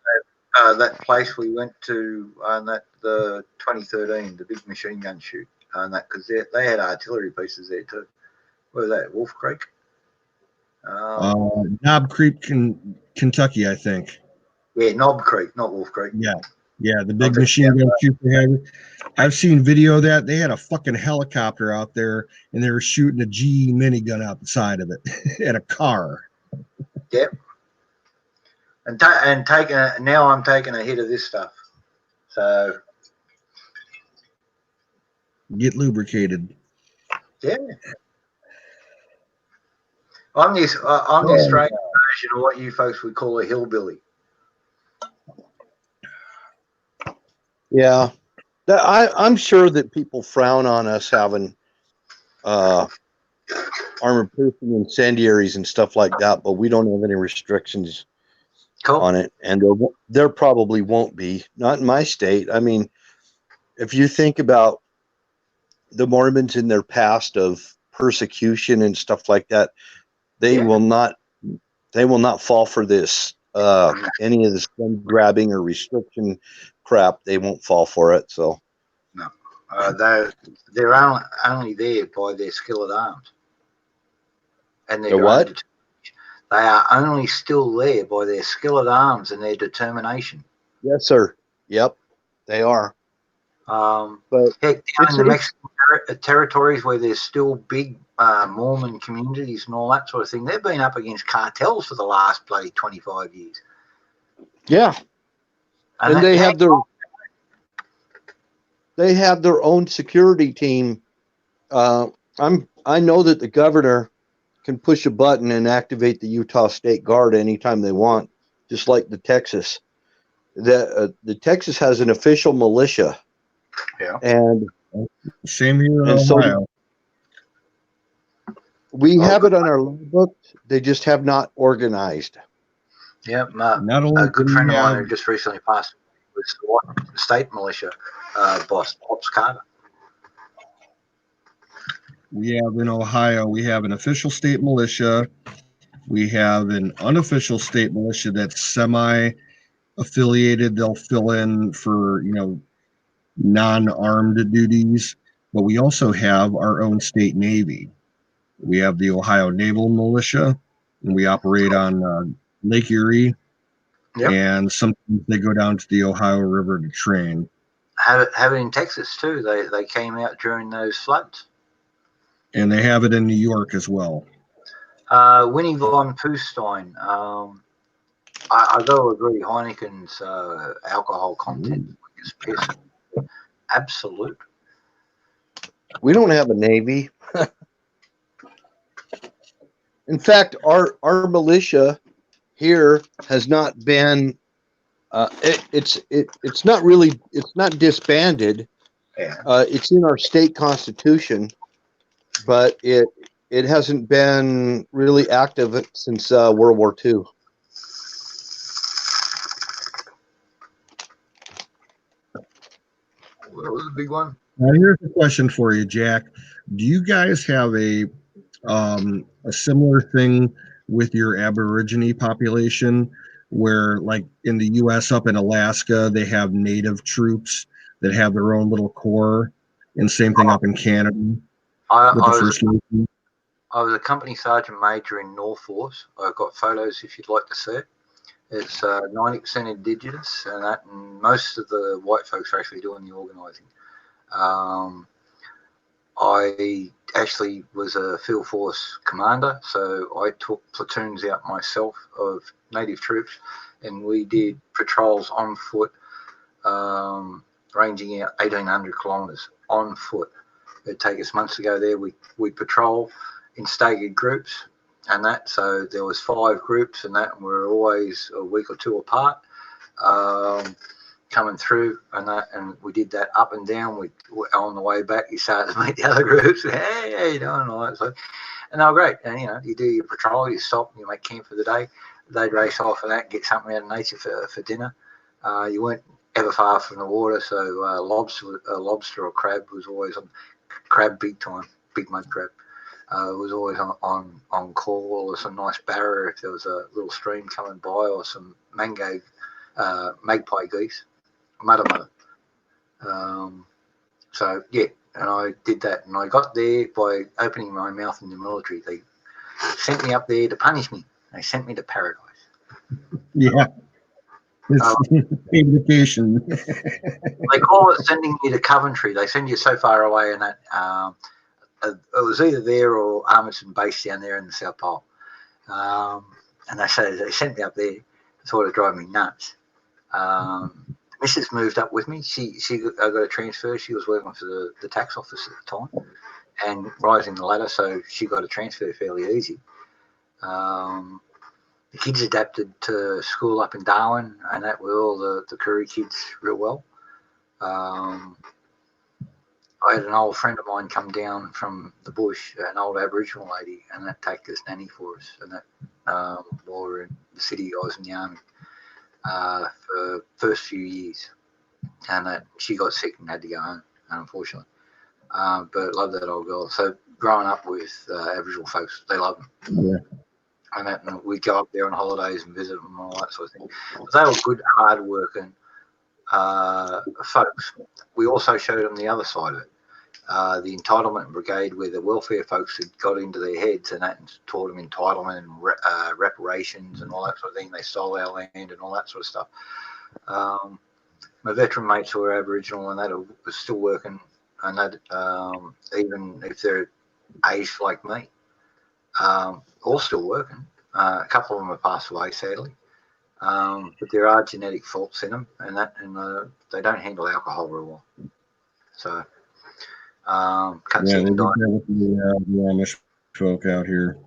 that place we went to the 2013, the big machine gun shoot, and that because they had artillery pieces there too. Where was that? Wolf Creek. Knob Creek, Kentucky, I think. Yeah, Knob Creek, not Wolf Creek. Yeah, the big machine gun shoot they had. I've seen video of that. They had a fucking helicopter out there, and they were shooting a GE minigun out the side of it at a car. Yep. And now I'm taking a hit of this stuff. So get lubricated. Yeah. I'm the Australian version of what you folks would call a hillbilly. Yeah, I'm sure that people frown on us having armor-piercing incendiaries and stuff like that, but we don't have any restrictions on it, and there probably won't be. Not in my state. I mean, if you think about the Mormons in their past of persecution and stuff like that, they will not fall for this any of this gun grabbing or restriction crap. They won't fall for it. So no, they're only there by their skill at arms, and their what? They are only still there by their skill at arms and their determination. Yes, sir. Yep, they are. But heck, down in the Mexican territories where there's still big Mormon communities and all that sort of thing, they've been up against cartels for the last bloody 25 years. Yeah, and they have their own security team. I know that the governor can push a button and activate the Utah State Guard anytime they want, just like the Texas. The Texas has an official militia. Yeah. And same here in and Ohio. So we have it on our book. They just have not organized. Yeah, Not only a good do friend we of mine have- who just recently passed was the state militia boss, Pops Carter. We have in Ohio, we have an official state militia. We have an unofficial state militia that's semi-affiliated. They'll fill in for, non-armed duties. But we also have our own state navy. We have the Ohio Naval Militia, and we operate on Lake Erie. Yep. And sometimes they go down to the Ohio River to train. Have it in Texas too. They came out during those floods. And they have it in New York as well. Winnie von Poostein. I got to agree. Heineken's alcohol content is piss. Absolute. We don't have a navy. In fact, our militia here has not been. It's not disbanded. Yeah. It's in our state constitution, but it hasn't been really active since World War II. What was the big one? Now here's a question for you, Jack. Do you guys have a similar thing with your Aborigine population, where, like in the U.S. up in Alaska, they have native troops that have their own little corps, and same thing up in Canada with the First Nations? I was a company sergeant major in North Force. I've got photos if you'd like to see it. It's 90% Indigenous, and most of the white folks are actually doing the organising. I actually was a field force commander, so I took platoons out myself of native troops, and we did patrols on foot, ranging out 1,800 kilometres on foot. It'd take us months to go there. We'd patrol in staggered groups, and that, so there was 5 groups, and that, and we were always a week or 2 apart. Coming through, and we did that up and down. We on the way back, you started to meet the other groups. Hey, how you doing? And all that. So, and they were great. And you do your patrol, you stop, you make camp for the day. They'd race off and that, get something out of nature for dinner. You weren't ever far from the water, so lobster or crab was always on. Crab big time, big mud crab. Was always on call, or some nice barra if there was a little stream coming by, or some magpie geese. Mudder. So yeah, and I did that, and I got there by opening my mouth in the military. They sent me up there to punish me. They sent me to paradise. Yeah, it's invitation. They call it sending you to Coventry. They send you so far away, and that it was either there or Armidson Base down there in the South Pole. And they sent me up there to sort of drive me nuts. Mrs. moved up with me. I got a transfer. She was working for the tax office at the time and rising the ladder, so she got a transfer fairly easy. The kids adapted to school up in Darwin, and that were all the Koori kids real well. I had an old friend of mine come down from the bush, an old Aboriginal lady, and that take as nanny for us. And that while we were in the city, I was in the army. For the first few years, and that she got sick and had to go home, unfortunately. But love that old girl. So growing up with Aboriginal folks, they love them. Yeah. And we'd go up there on holidays and visit them and all that sort of thing. But they were good, hard-working folks. We also showed them the other side of it. The entitlement brigade, where the welfare folks had got into their heads and that, and taught them entitlement and reparations and all that sort of thing. They stole our land and all that sort of stuff. My veteran mates who are Aboriginal and that are still working, and that even if they're aged like me, all still working. A couple of them have passed away, sadly. But there are genetic faults in them, and they don't handle alcohol real well. So. Yeah, they did that with the Amish folk out here.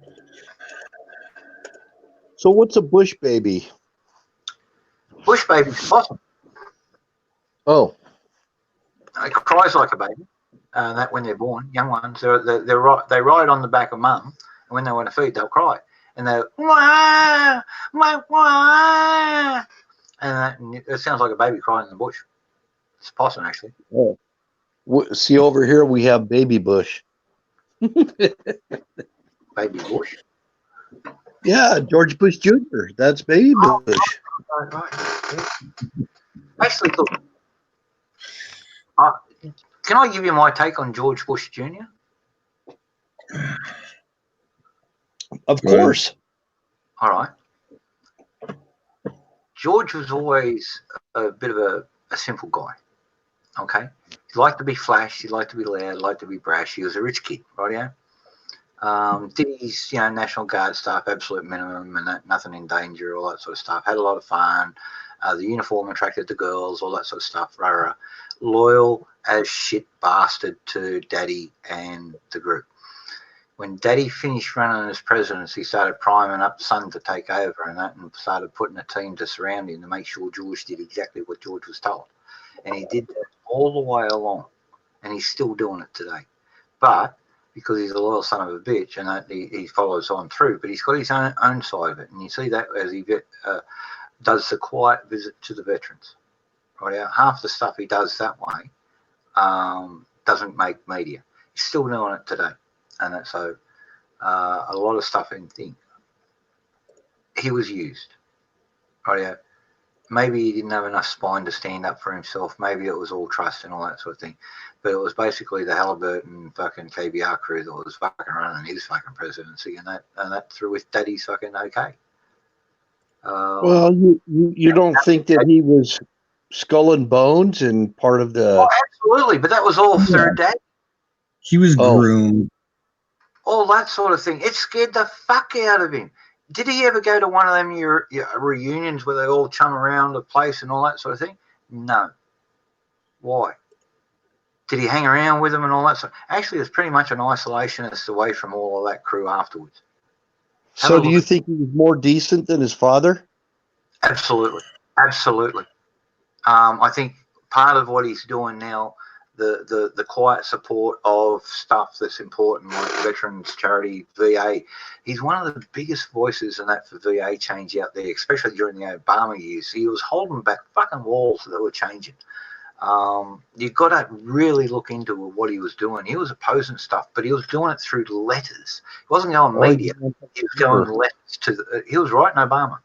So what's a bush baby? Bush baby's possum. Oh, It cries like a baby. That when they're born, young ones, they ride on the back of mum, and when they want to feed, they'll cry, and they're wah, wah, wah, and it sounds like a baby crying in the bush. It's a possum, actually. oh. See over here we have baby bush. Baby bush. Yeah, George Bush Jr. That's baby bush. Right. Yeah. Actually, look. Can I give you my take on George Bush Jr.? Of course. All right. George was always a bit of a simple guy. Okay. He liked to be flash. He liked to be loud. He liked to be brash. He was a rich kid, right? Did his, National Guard stuff, absolute minimum, and that, nothing in danger, all that sort of stuff. Had a lot of fun. The uniform attracted the girls, all that sort of stuff. Rah. Loyal as shit bastard to Daddy and the group. When Daddy finished running as president, he started priming up Son to take over and that, and started putting a team to surround him to make sure George did exactly what George was told. And he did that all the way along, and he's still doing it today. But because he's a loyal son of a bitch, and that he follows on through, but he's got his own side of it, and you see that as he does the quiet visit to the veterans. Right, half the stuff he does that way doesn't make media. He's still doing it today, and that's so a lot of stuff in thing. He was used. Right, maybe he didn't have enough spine to stand up for himself. Maybe it was all trust and all that sort of thing. But it was basically the Halliburton fucking KBR crew that was fucking running his fucking presidency, and that through with Daddy's fucking okay. Well, you don't think that he was skull and bones and part of the? Oh, absolutely, but that was all through Daddy. He was groomed. All that sort of thing. It scared the fuck out of him. Did he ever go to one of them your reunions where they all chum around the place and all that sort of thing? No. Why? Did he hang around with them and all that stuff? Actually, it's pretty much an isolationist away from all of that crew afterwards. So do you think he was more decent than his father? Absolutely. Absolutely. I think part of what he's doing now, the quiet support of stuff that's important, like veterans charity, VA, he's one of the biggest voices in that for VA change out there, especially during the Obama years. He was holding back fucking walls that were changing. You've got to really look into what he was doing. He was opposing stuff, but he was doing it through letters. He wasn't going media. He was going letters to he was writing Obama.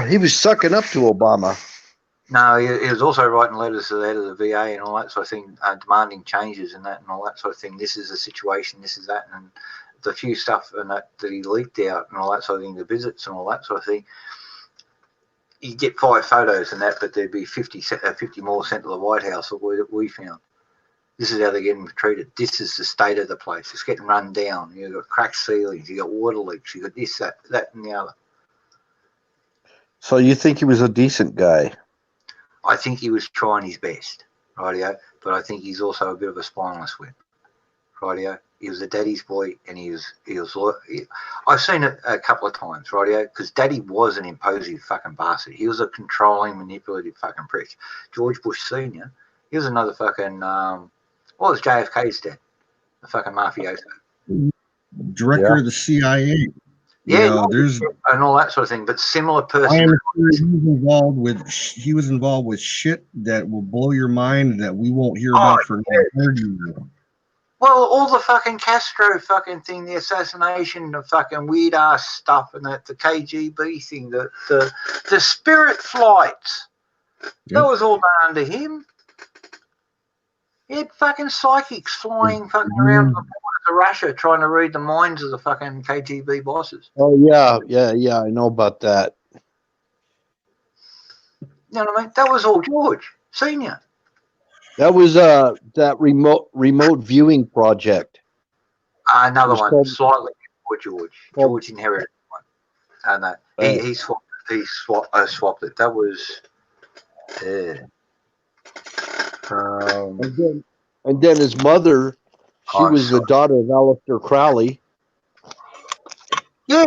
He was sucking up to Obama. No, he was also writing letters to the head of the VA and all that sort of thing, demanding changes and that and all that sort of thing. This is the situation, this is that, and the few stuff and that he leaked out and all that sort of thing, the visits and all that sort of thing. You get 5 photos and that, but there'd be 50 more sent to the White House that we found. This is how they're getting treated. This is the state of the place. It's getting run down. You've got cracked ceilings. You've got water leaks. You've got this, that, and the other. So you think he was a decent guy? I think he was trying his best, rightio. But I think he's also a bit of a spineless whip, rightio. He was a daddy's boy, and he was. I've seen it a couple of times, rightio, because Daddy was an imposing fucking bastard. He was a controlling, manipulative fucking prick. George Bush Sr., he was another fucking. What was JFK's dad? The fucking mafioso. Director of the CIA. Yeah, there's and all that sort of thing, but similar person. He was involved with shit that will blow your mind that we won't hear about for another year. Well, all the fucking Castro fucking thing, the assassination, the fucking weird ass stuff, and the KGB thing, the spirit flights. Yep. That was all done under him. He had fucking psychics flying fucking around the borders of Russia trying to read the minds of the fucking KGB bosses. Oh yeah, I know about that. You know what I mean? That was all George Senior. That was that remote viewing project. Another one, slightly before George. George inherited one, and he swapped it. That was. And then his mother, she was the daughter of Aleister Crowley. Yeah.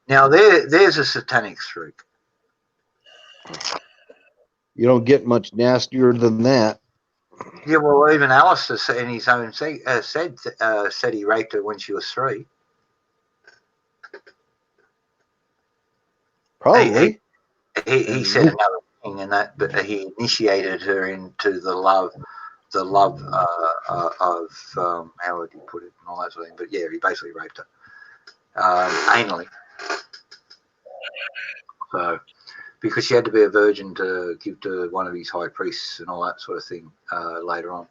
Now there's a satanic streak. You don't get much nastier than that. Yeah, well, even Alistair in his own said he raped her when she was 3. Probably. He said another thing, and that, but he initiated her into the love of how would you put it, and all that sort of thing. But yeah, he basically raped her anally. So, because she had to be a virgin to give to one of his high priests and all that sort of thing later on.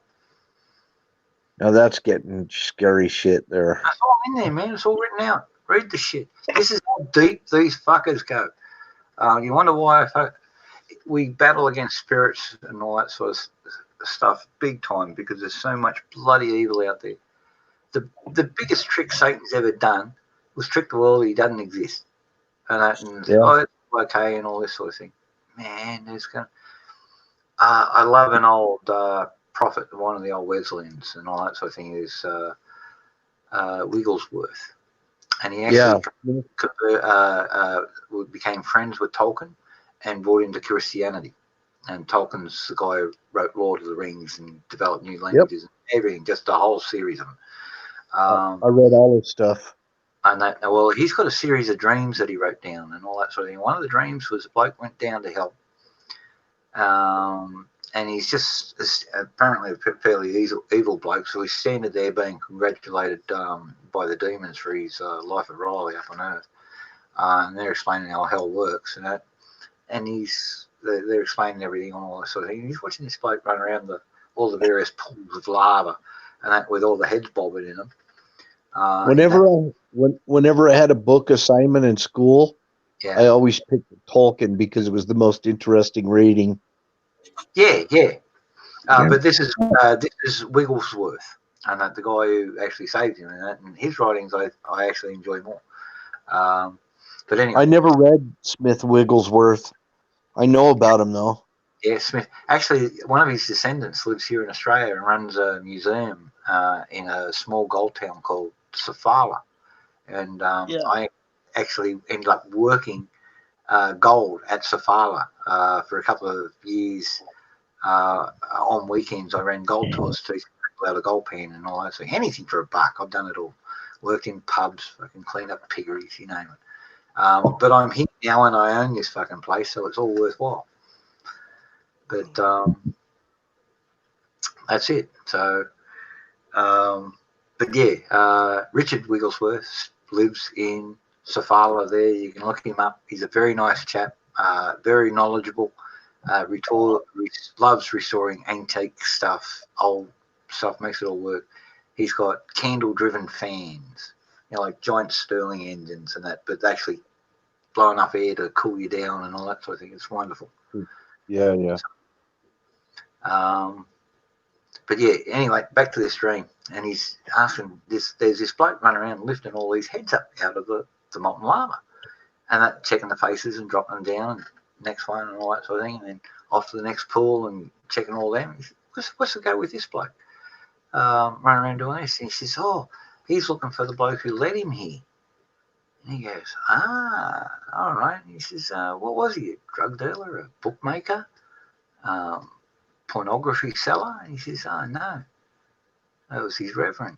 Now that's getting scary shit there. That's all in there, man. It's all written out. Read the shit. This is how deep these fuckers go. You wonder why we battle against spirits and all that sort of stuff big time, because there's so much bloody evil out there. The biggest trick Satan's ever done was trick the world he doesn't exist. And oh, it's okay and all this sort of thing. Man, there's going to... I love an old prophet, one of the old Wesleyans and all that sort of thing, is Wigglesworth. And he actually became friends with Tolkien and brought into Christianity. And Tolkien's the guy who wrote Lord of the Rings and developed new languages and everything, just a whole series of them. I read all his stuff. And well, he's got a series of dreams that he wrote down and all that sort of thing. One of the dreams was a bloke went down to hell. And he's just apparently a fairly evil bloke. So he's standing there being congratulated by the demons for his life of Riley up on Earth. And they're explaining how hell works and that. And they're explaining everything on all that sort of thing. And he's watching this bloke run around all the various pools of lava and that with all the heads bobbing in them. Whenever I had a book assignment in school, Yeah. I always picked Tolkien because it was the most interesting reading. Yeah. But this is Wigglesworth, and the guy who actually saved him, and his writings I actually enjoy more. But anyway, I never read Smith Wigglesworth. I know about him though. Yeah, Smith. Actually, one of his descendants lives here in Australia and runs a museum in a small gold town called Sofala. And I actually ended up working gold at Sofala for a couple of years. On weekends, I ran gold tours to people out of gold pan and all that. So anything for $1, I've done it all. Worked in pubs, fucking cleaned up piggeries, you name it. But I'm here now and I own this fucking place, so it's all worthwhile. But that's it. So, but yeah, Richard Wigglesworth lives in Sofala there. You can look him up. He's a very nice chap, very knowledgeable, loves restoring antique stuff, old stuff, makes it all work. He's got candle-driven fans, like giant Stirling engines and that, but actually blow enough air to cool you down and all that sort of thing. It's wonderful. Yeah. But yeah, anyway, back to this dream, and he's asking this. There's this bloke running around lifting all these heads up out of the molten lava, and that checking the faces and dropping them down, and next one and all that sort of thing, and then off to the next pool and checking all them. He says, what's the go with this bloke? Running around doing this, and he says, oh, he's looking for the bloke who led him here. And he goes, all right. And he says, what was he? A drug dealer, a bookmaker? Pornography seller? And he says, oh, no. That was his reverend.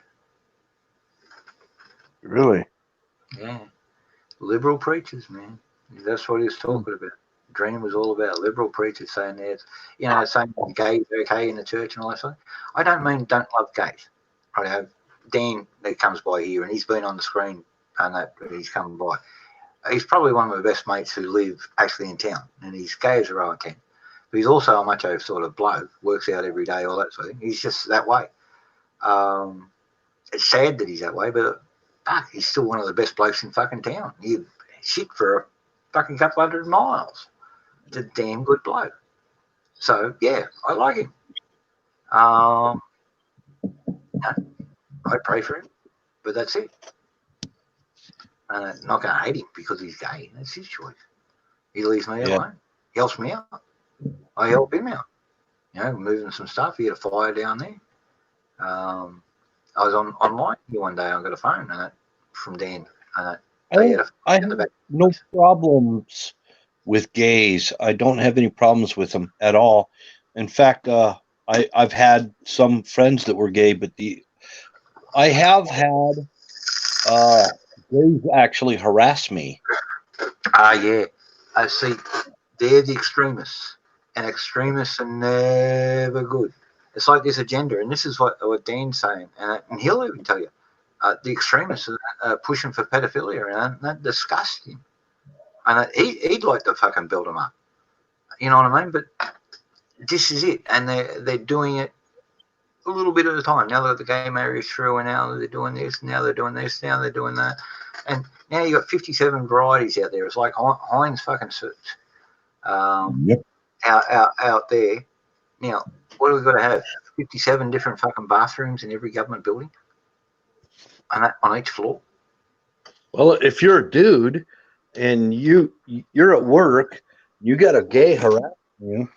Really? Yeah. Liberal preachers, man. That's what he was talking about. Dream was all about liberal preachers saying there's, saying gays are okay in the church and all that stuff. I don't mean don't love gays. I have Dan that comes by here and he's been on the screen and that he's coming by. He's probably one of my best mates who live actually in town and he's gay as a row can. But he's also a macho sort of bloke, works out every day, all that sort of thing. He's just that way. It's sad that he's that way, but fuck, he's still one of the best blokes in fucking town. You shit for a fucking couple 100 miles. It's a damn good bloke. So yeah, I like him. I pray for him, but that's it. I'm not going to hate him because he's gay. That's his choice. He leaves me alone. He helps me out. I help him out. Moving some stuff. He had a fire down there. I was online here one day. I got a phone and from Dan. They had I have no problems with gays. I don't have any problems with them at all. In fact, I've had some friends that were gay, but I have had gays actually harass me. Yeah. See, they're the extremists, and extremists are never good. It's like there's agenda, and this is what Dan's saying, and he'll even tell you, the extremists are pushing for pedophilia, and that's disgusting. And he'd like to fucking build them up. You know what I mean? But this is it, and they're doing it a little bit at a time. Now that the gay marriage is through, and now they're doing this, now they're doing this, now they're doing that, and now you got 57 varieties out there. It's like Heinz fucking suits out there. Now, what do we got to have? 57 different fucking bathrooms in every government building, and that on each floor. Well, if you're a dude and you're at work, you got a gay harassing you,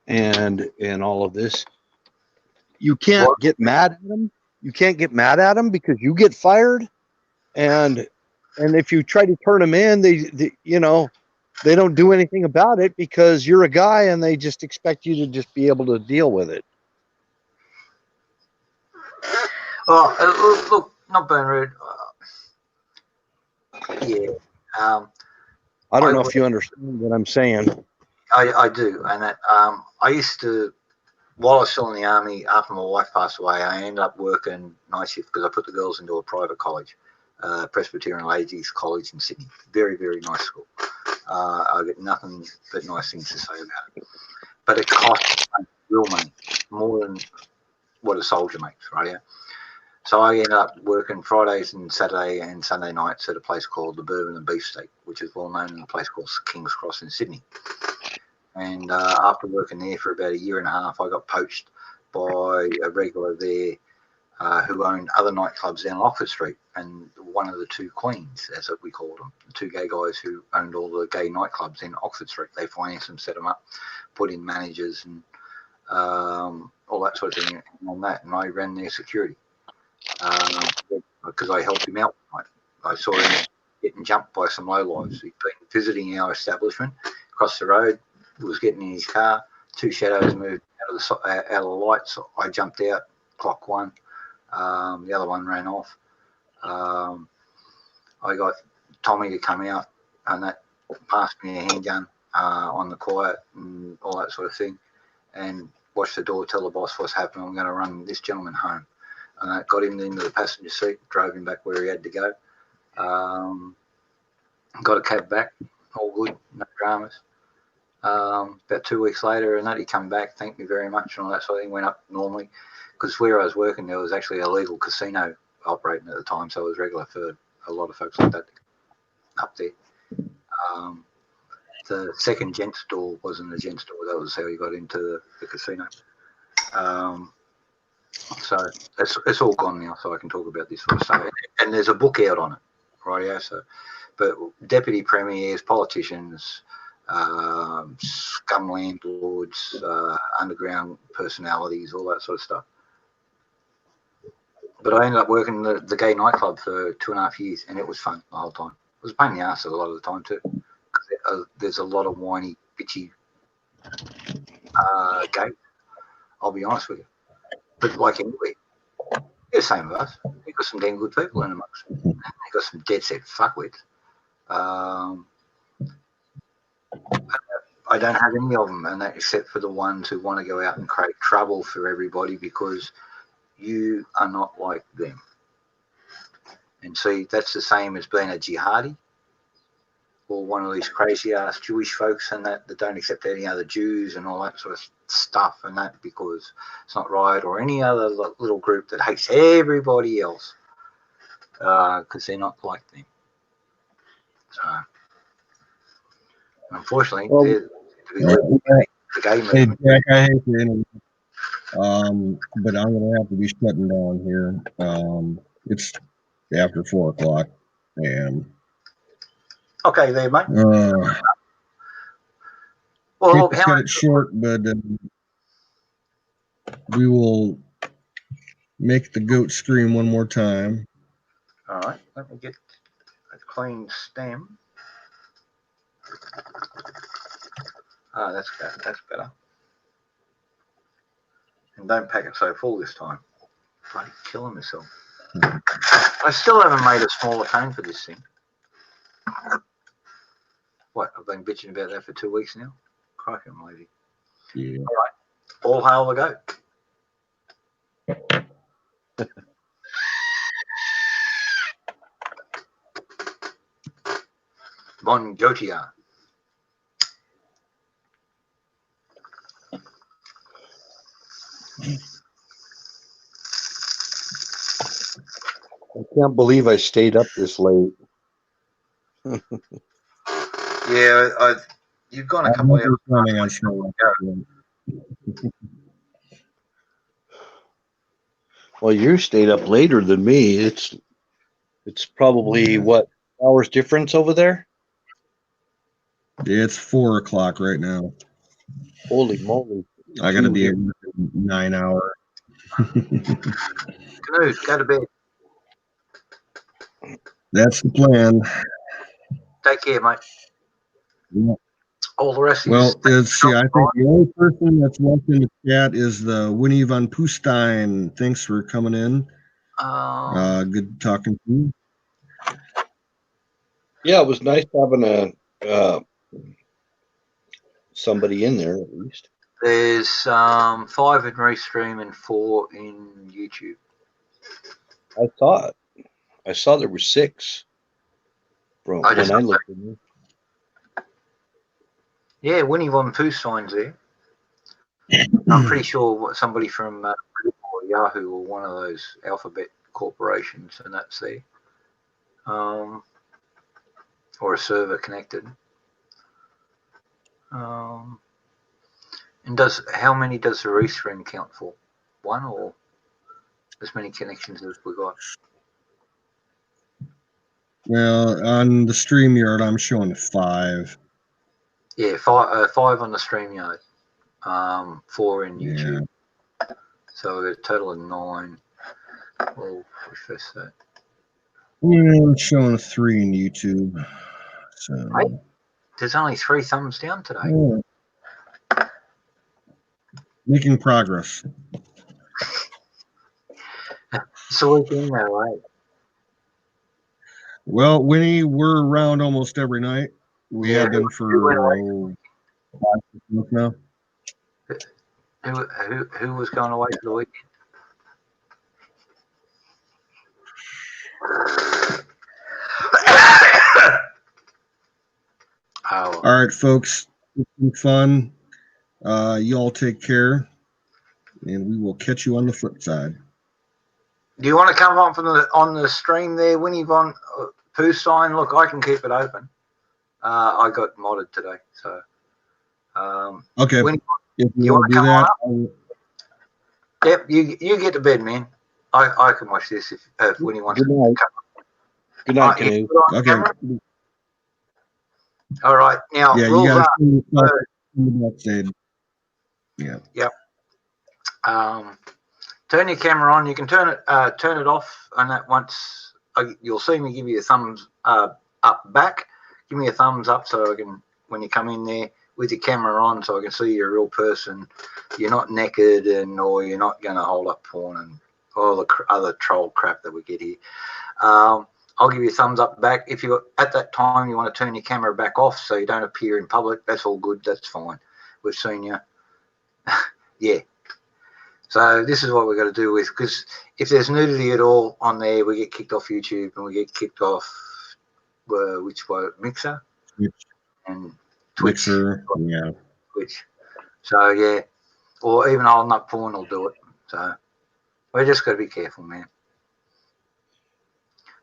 and all of this, you can't get mad at them. You can't get mad at them because you get fired, and if you try to turn them in, they they don't do anything about it because you're a guy and they just expect you to just be able to deal with it. Oh, look, not being rude. Yeah. I don't know if you understand what I'm saying. I do, and that I used to, while I was still in the army, after my wife passed away, I ended up working night shift because I put the girls into a private college, Presbyterian Ladies College in Sydney. Very, very nice school. I get nothing but nice things to say about it. But it costs real money, more than what a soldier makes, right? Yeah. So I ended up working Fridays and Saturday and Sunday nights at a place called the Bourbon and Beefsteak, which is well known in a place called King's Cross in Sydney. And after working there for about a year and a half, I got poached by a regular there who owned other nightclubs down Oxford Street. And one of the two queens, as we called them, the two gay guys who owned all the gay nightclubs in Oxford Street, they financed them, set them up, put in managers and all that sort of thing on that. And I ran their security. Because I helped him out. I saw him getting jumped by some lowlifes. He'd been visiting our establishment across the road, was getting in his car. Two shadows moved out of the lights. I jumped out, clock one. The other one ran off. I got Tommy to come out, and that passed me a handgun on the quiet and all that sort of thing. And watch the door, tell the boss what's happening. I'm going to run this gentleman home. And I got him into the passenger seat, drove him back where he had to go. Got a cab back, all good, no dramas. About 2 weeks later, and that he come back, thanked me very much, and all that sort of thing. Went up normally, because where I was working, there was actually a legal casino operating at the time, so it was regular for a lot of folks like that up there. The second gent store wasn't a gent store; that was how he got into the casino. So it's all gone now, so I can talk about this sort of stuff. And there's a book out on it, right? Yeah. So, but deputy premiers, politicians, scum landlords, underground personalities, all that sort of stuff. But I ended up working the gay nightclub for 2.5 years, and it was fun the whole time. It was a pain in the ass a lot of the time too. There's a lot of whiny, bitchy gay. I'll be honest with you. But like anyway, they're the same as us. You've got some damn good people in amongst them. You've got some dead set fuckwits. I don't have any of them, and that except for the ones who want to go out and create trouble for everybody because you are not like them. And see, that's the same as being a jihadi or one of these crazy ass Jewish folks and that don't accept any other Jews and all that sort of stuff and that because it's not right, or any other little group that hates everybody else because they're not like them. So unfortunately, the gay movement. Hey Jack, I hate to interrupt, but I'm gonna have to be shutting down here. It's after 4 o'clock, and okay, there, mate. Well, let's cut it short, but we will make the goat scream one more time. All right, let me get a clean stem. Ah, that's better. And don't pack it so full this time. Bloody killing myself. I still haven't made a smaller cane for this thing. What, I've been bitching about that for 2 weeks now? Cracking lady. Yeah. All right, all hail the goat. Bon Gotia. I can't believe I stayed up this late. Yeah, you've gone a couple of hours. Planning on showing up. Well, you stayed up later than me. It's probably what, hours difference over there? It's 4 o'clock right now. Holy moly! I got to be at 9 hours. Canute, go to bed. That's the plan. Take care, mate. Yeah. All the rest of Well, you. let's see. I think the only person that's left in the chat is the Winnie von Pustein. Thanks for coming in. Good talking to you. Yeah, it was nice having somebody in there at least. There's 5 in Restream and 4 in YouTube. I thought I saw there were 6 from when I looked in there. Yeah, Winnie von Poohstein's there. I'm pretty sure somebody from Yahoo or one of those alphabet corporations, and that's there. Or a server connected. And how many does the Restream count for? 1 or as many connections as we got? Well, on the StreamYard, I'm showing 5. Yeah, 5 on the StreamYard, 4 in YouTube. So a total of 9. We'll refresh that. Yeah, I'm showing 3 in YouTube. So Hey, there's only 3 thumbs down today. yeah. Making progress. So we're doing that, right? Well, Winnie, we're around almost every night. We have been for 5 months now. Who was going away for the weekend? All right, folks. It's been fun. You all take care, and we will catch you on the flip side. Do you want to come on on the stream there, Winnie von Poohstein? Look, I can keep it open. I got modded today, so. Okay. Winnie, If you want to come that, on up? Yep, you get to bed, man. I can watch this if Winnie wants to come on. Good night, Canoe. Okay. All right, now Yeah, you rules got are. to see the backstage. Yeah. Yep. Turn your camera on. You can turn it off, and that once you'll see me give you a thumbs up back. Give me a thumbs up so I can, when you come in there with your camera on, so I can see you're a real person. You're not naked or you're not going to hold up porn and all the other troll crap that we get here. I'll give you a thumbs up back. If you at that time you want to turn your camera back off so you don't appear in public, that's all good. That's fine. We've seen you. Yeah. So this is what we're going to do with, because if there's nudity at all on there, we get kicked off YouTube and we get kicked off Mixer and Twitch. Mixer, yeah. Twitch. So yeah, or even holding up porn will do it. So we just got to be careful, man.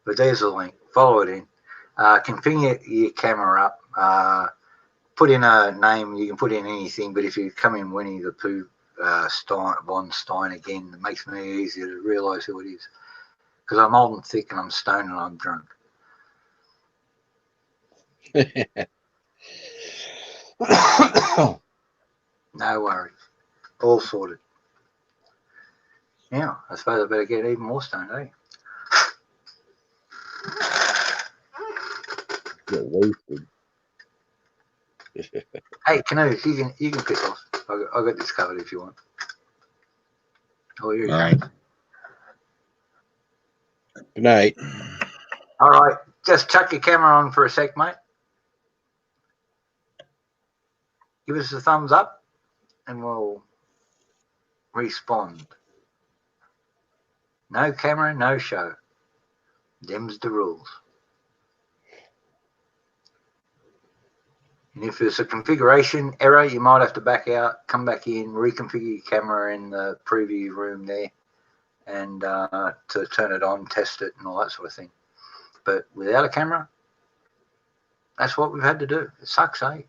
But there's the link. Follow it in. Configure your camera up. Put in a name. You can put in anything, but if you come in Winnie the Pooh von Stein again, it makes me easier to realise who it is. Because I'm old and thick and I'm stoned and I'm drunk. No worries. All sorted. Now, I suppose I better get even more stoned, eh? Get wasted. Hey, Canoe, you can pick off. I got this covered if you want. Oh, here you All go. right. Good night. All right, just chuck your camera on for a sec, mate. Give us a thumbs up, and we'll respond. No camera, no show. Them's the rules. And if there's a configuration error, you might have to back out, come back in, reconfigure your camera in the preview room there, and to turn it on, test it, and all that sort of thing. But without a camera, that's what we've had to do. It sucks, eh?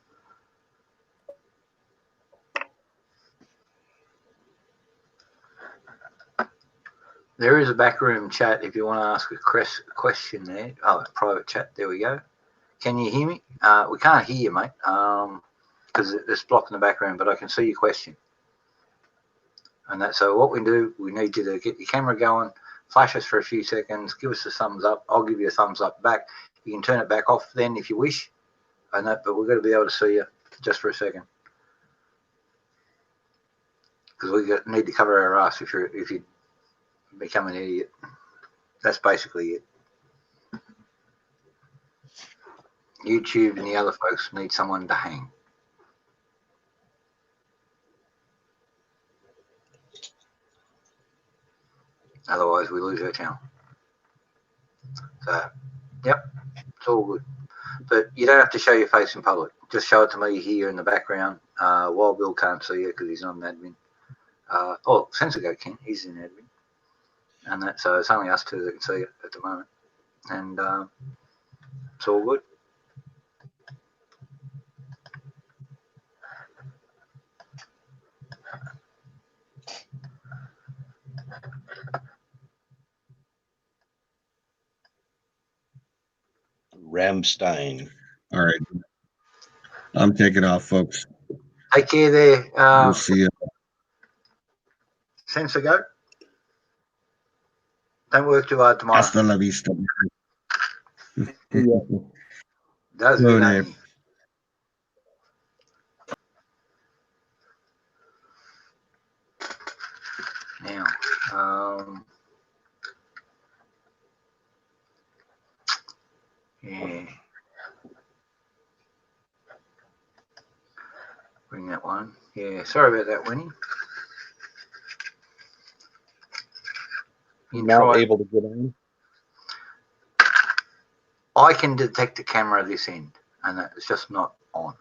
There is a backroom chat if you want to ask a question there. Oh, private chat. There we go. Can you hear me? We can't hear you, mate, because it's blocking the background, but I can see your question. And that. So what we do, we need you to get your camera going, flash us for a few seconds, give us a thumbs up. I'll give you a thumbs up back. You can turn it back off then if you wish. And that, but we've got to be able to see you just for a second, because we need to cover our ass if you become an idiot. That's basically it. YouTube and the other folks need someone to hang. Otherwise, we lose our channel. So, yep, it's all good. But you don't have to show your face in public. Just show it to me here in the background. While Bill can't see it because he's not an admin. Sensor Go can. He's an admin. And that, so it's only us two that can see it at the moment. And it's all good. Ramstein. All right. I'm taking off, folks. Take care there. We'll see you. Sensor Go. Don't work too hard tomorrow. Hasta la vista. Does Hello, good, Dave. ain't he? Now, yeah. Bring that one. Yeah, sorry about that, Winnie. Not able to get on. I can detect the camera this end, and it's just not on.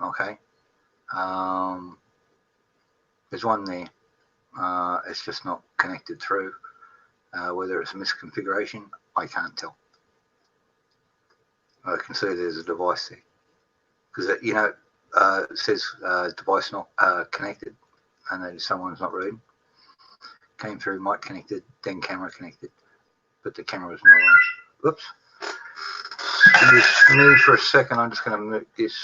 Okay. There's one there. It's just not connected through. Whether it's a misconfiguration, I can't tell. I can see there's a device there because it says device not connected, and then someone's not reading. Came through, mic connected, then camera connected, but the camera was not on. Whoops. Just move for a second. I'm just going to move this.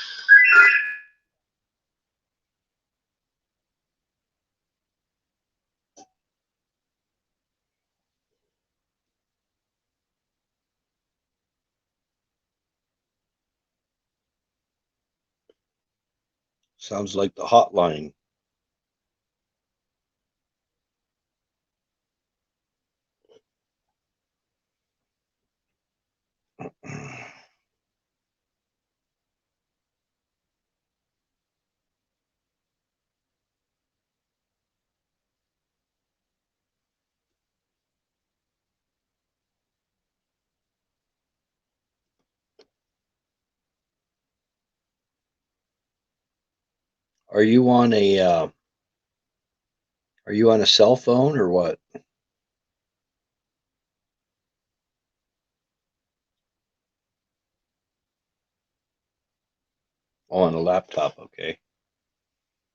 Sounds like the hotline. Are you on a cell phone or what? Oh, on a laptop, okay.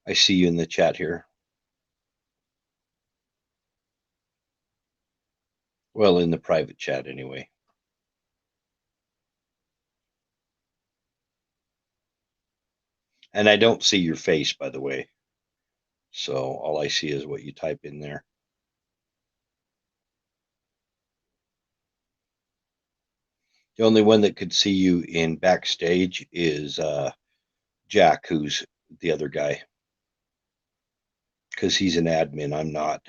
I see you in the chat here. Well, in the private chat anyway. And I don't see your face, by the way. So all I see is what you type in there. The only one that could see you in backstage is Jack, who's the other guy, because he's an admin. I'm not.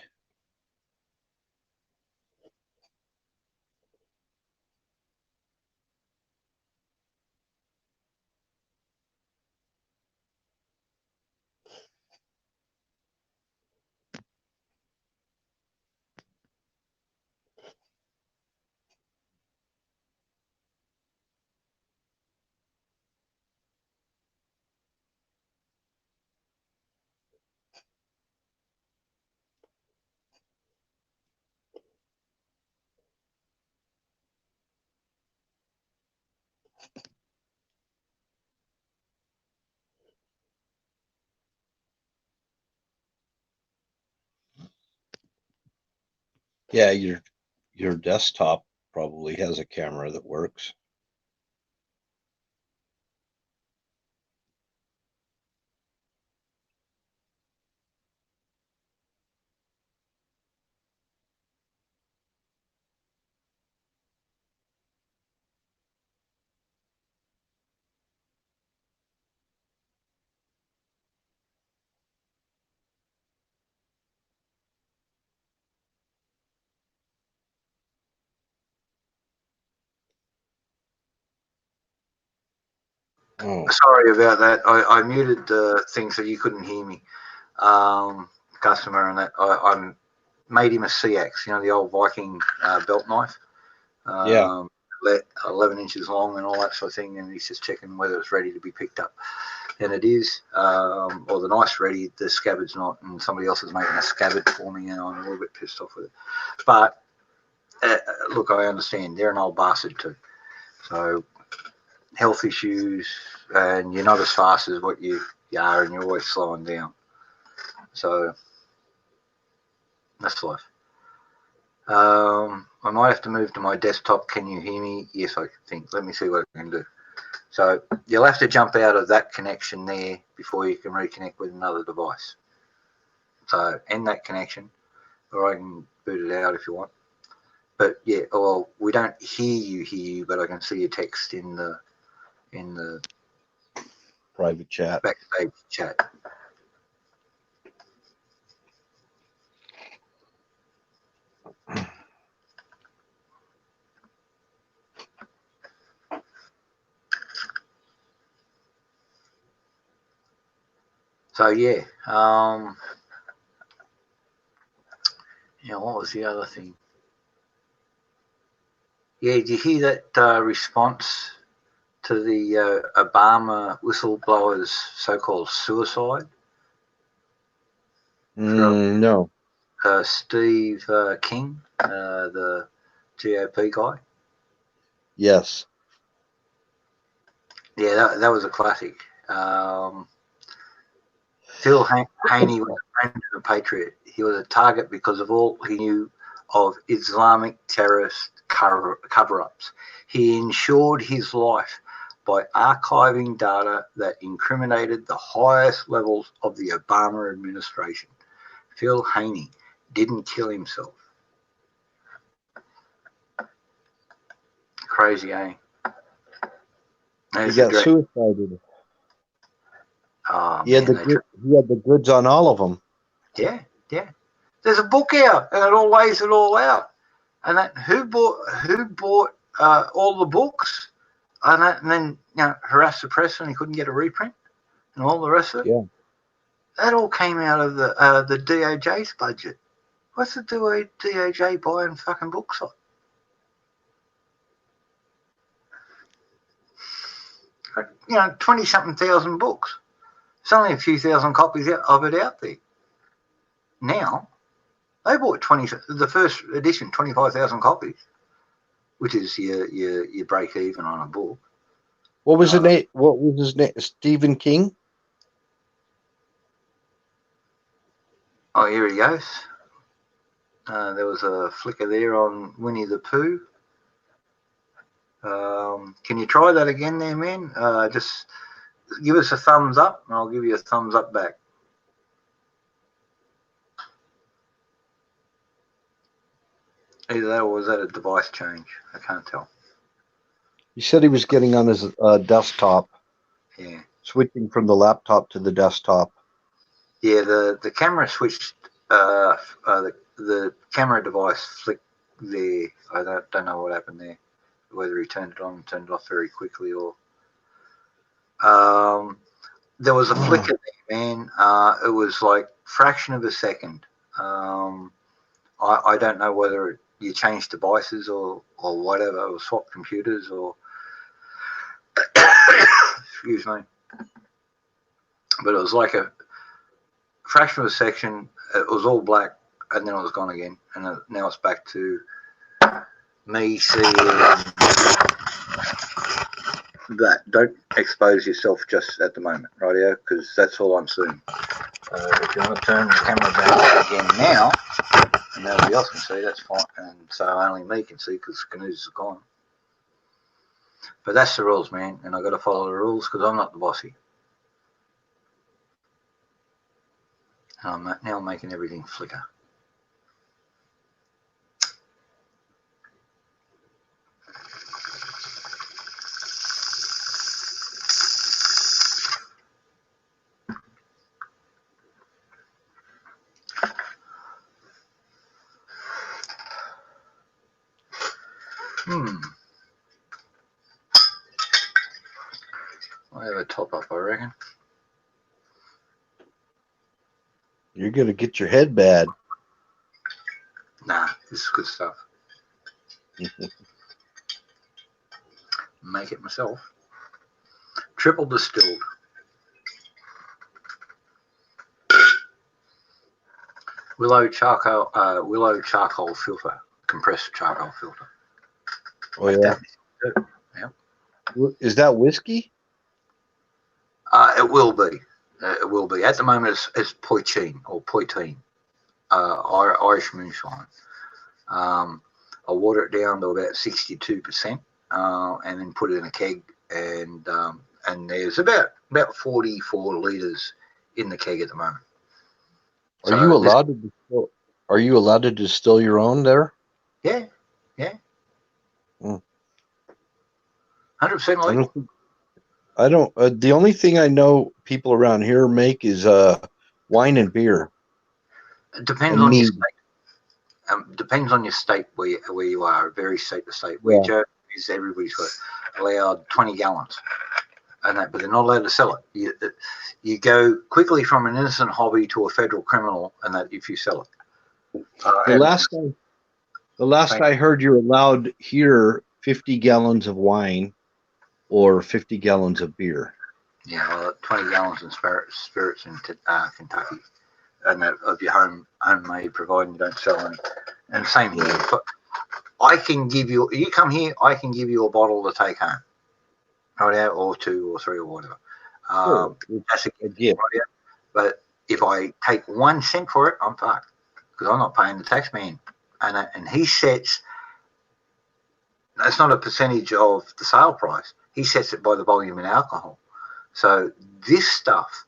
Yeah, your desktop probably has a camera that works. Oh. Sorry about that. I muted the thing so you couldn't hear me. Customer, and that I made him a CX, the old Viking belt knife. Yeah. 11 inches long and all that sort of thing, and he's just checking whether it's ready to be picked up. And it is, or the knife's ready, the scabbard's not, and somebody else is making a scabbard for me, and I'm a little bit pissed off with it. But look, I understand they're an old bastard too, so health issues, and you're not as fast as what you are, and you're always slowing down. So that's life. I might have to move to my desktop. Can you hear me? Yes, I think. Let me see what I can do. So you'll have to jump out of that connection there before you can reconnect with another device. So end that connection, or I can boot it out if you want. But yeah, well, we don't hear you, but I can see your text in the private chat. Backstage chat. So yeah, what was the other thing? Yeah, did you hear that response to the Obama whistleblowers' so-called suicide? No. Steve King, the GOP guy. Yes. Yeah, that was a classic. Phil Haney was a friend and a patriot. He was a target because of all he knew of Islamic terrorist cover-ups. He ensured his life by archiving data that incriminated the highest levels of the Obama administration. Phil Haney didn't kill himself. Crazy, eh? He got suicided. Oh, he had the goods on all of them. Yeah. There's a book out, and it all lays it all out. And that who bought all the books, and then harassed the press, and he couldn't get a reprint, and all the rest of it. Yeah. That all came out of the DOJ's budget. What's the DOJ buying fucking books on? 20-something thousand books. There's only a few thousand copies of it out there. Now, they bought the first edition, 25,000 copies, which is your break even on a book. What was his name? Stephen King? Oh, here he goes. There was a flicker there on Winnie the Pooh. Can you try that again there, man? Just give us a thumbs up, and I'll give you a thumbs up back. Either that or was that a device change? I can't tell. He said he was getting on his desktop. Yeah. Switching from the laptop to the desktop. Yeah, the camera switched. The camera device flicked there. I don't know what happened there. Whether he turned it on and turned it off very quickly, or there was a flicker there, man. It was like fraction of a second. I don't know whether you changed devices or whatever, or swapped computers, or excuse me. But it was like a fraction of a second. It was all black, and then it was gone again, and now it's back to me seeing that. Don't expose yourself just at the moment, rightio, because that's all I'm seeing. If you want to turn the camera back again now, and nobody else can see, that's fine, and so only me can see because canoes are gone. But that's the rules, man, and I've got to follow the rules because I'm not the bossy. I'm now making everything flicker. I have a top up, I reckon. You're gonna get your head bad. Nah, this is good stuff. Make it myself. Triple distilled. Willow charcoal filter, compressed charcoal filter. Oh yeah. Yeah. Is that whiskey? It will be. It will be. At the moment, it's poitín or poitín, Irish moonshine. I water it down to about 62%, and then put it in a keg, and there's about 44 litres in the keg at the moment. Are you allowed to distill? Are you allowed to distill your own there? Yeah, yeah. 100% legal. I don't. The only thing I know people around here make is wine and beer. It depends and on your mead. state. Depends on your state where you are. Very state to state. Yeah. Where is everybody's got allowed 20 gallons, and that, but they're not allowed to sell it. You go quickly from an innocent hobby to a federal criminal, and that if you sell it. The last I heard, you're allowed here 50 gallons of wine or 50 gallons of beer. Yeah, well, 20 gallons in spirits in Kentucky, and that of your homemade, providing you don't sell any. And same here. But I can give you. You come here, I can give you a bottle to take home, right out, or 2 or 3 or whatever. That's a gift, right out. But if I take 1 cent for it, I'm fucked because I'm not paying the tax man, and he sets. It's not a percentage of the sale price. He sets it by the volume in alcohol. So this stuff,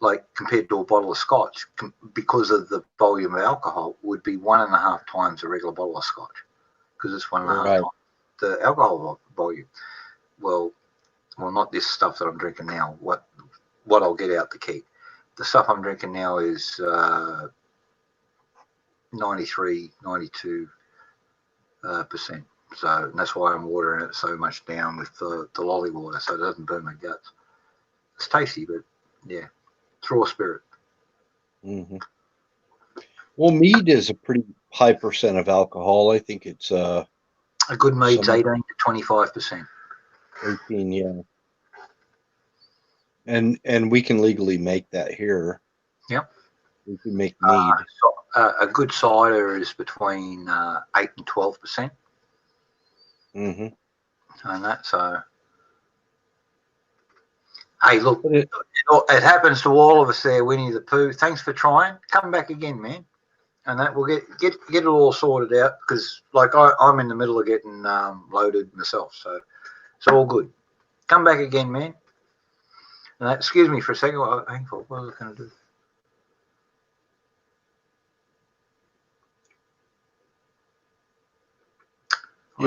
like compared to a bottle of scotch, because of the volume of alcohol, would be 1.5 times a regular bottle of scotch, because it's 1.5 times the alcohol volume. Well, not this stuff that I'm drinking now. What I'll get out the keg. The stuff I'm drinking now is 93, 92%. So that's why I'm watering it so much down with the lolly water, so it doesn't burn my guts. It's tasty, but yeah, it's raw spirit. Mm-hmm. Well, mead is a pretty high percent of alcohol. I think it's a good mead's 18 to 25%. 18, yeah. And we can legally make that here. Yep. We can make mead. A good cider is between 8 and 12%. Mm-hmm. And that, so hey, look, it happens to all of us there, Winnie the Pooh. Thanks for trying. Come back again, man. And that we'll get it all sorted out, because like I'm in the middle of getting loaded myself, so it's all good. Come back again, man. And that, excuse me for a second. What was I going to do?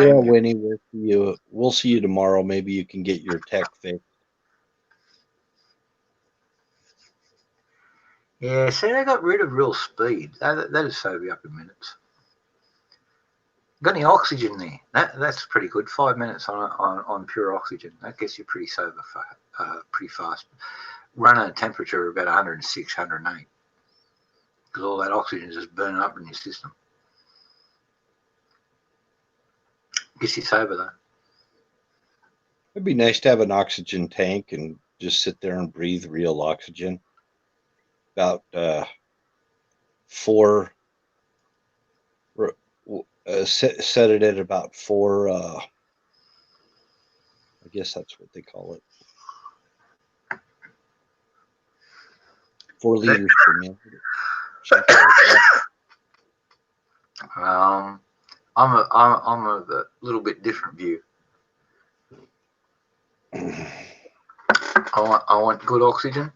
mate. Winnie, we'll see you tomorrow. Maybe you can get your tech fixed. Yeah, see, they got rid of real speed. That'd save you up in minutes. Got any oxygen there? That's pretty good. 5 minutes on pure oxygen. That gets you pretty sober pretty fast. Run at a temperature of about 106, 108. Because all that oxygen is just burning up in your system. Gets you sober though. It'd be nice to have an oxygen tank and just sit there and breathe real oxygen. About set it at about 4. I guess that's what they call it. 4 liters per minute. I'm a little bit different view. I want good oxygen.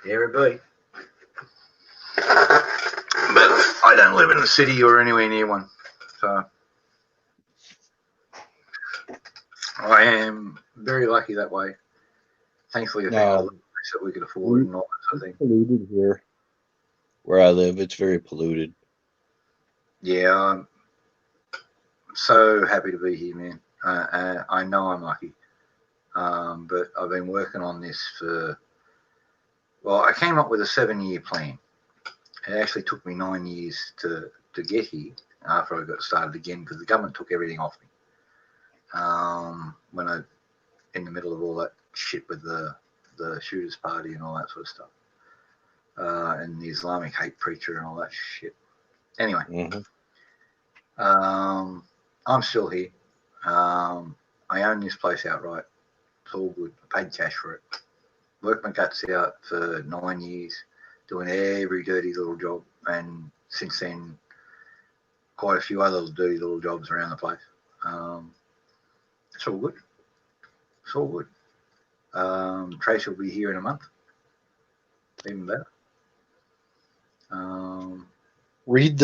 There it be. But I don't live in the city or anywhere near one, so I am very lucky that way. Thankfully, I think I live in a place that we could afford and all that sort of thing. Polluted here, where I live. It's very polluted. Yeah, I'm so happy to be here, man. I know I'm lucky, but I've been working on this for. Well, I came up with a 7-year plan. It actually took me 9 years to get here after I got started again because the government took everything off me. When I, in the middle of all that shit with the shooters party and all that sort of stuff, and the Islamic hate preacher and all that shit. Anyway, I'm still here. I own this place outright. It's all good. I paid cash for it. Worked my guts out for 9 years, doing every dirty little job, and since then, quite a few other dirty little jobs around the place. It's all good. It's all good. Trace will be here in a month. Even better. Read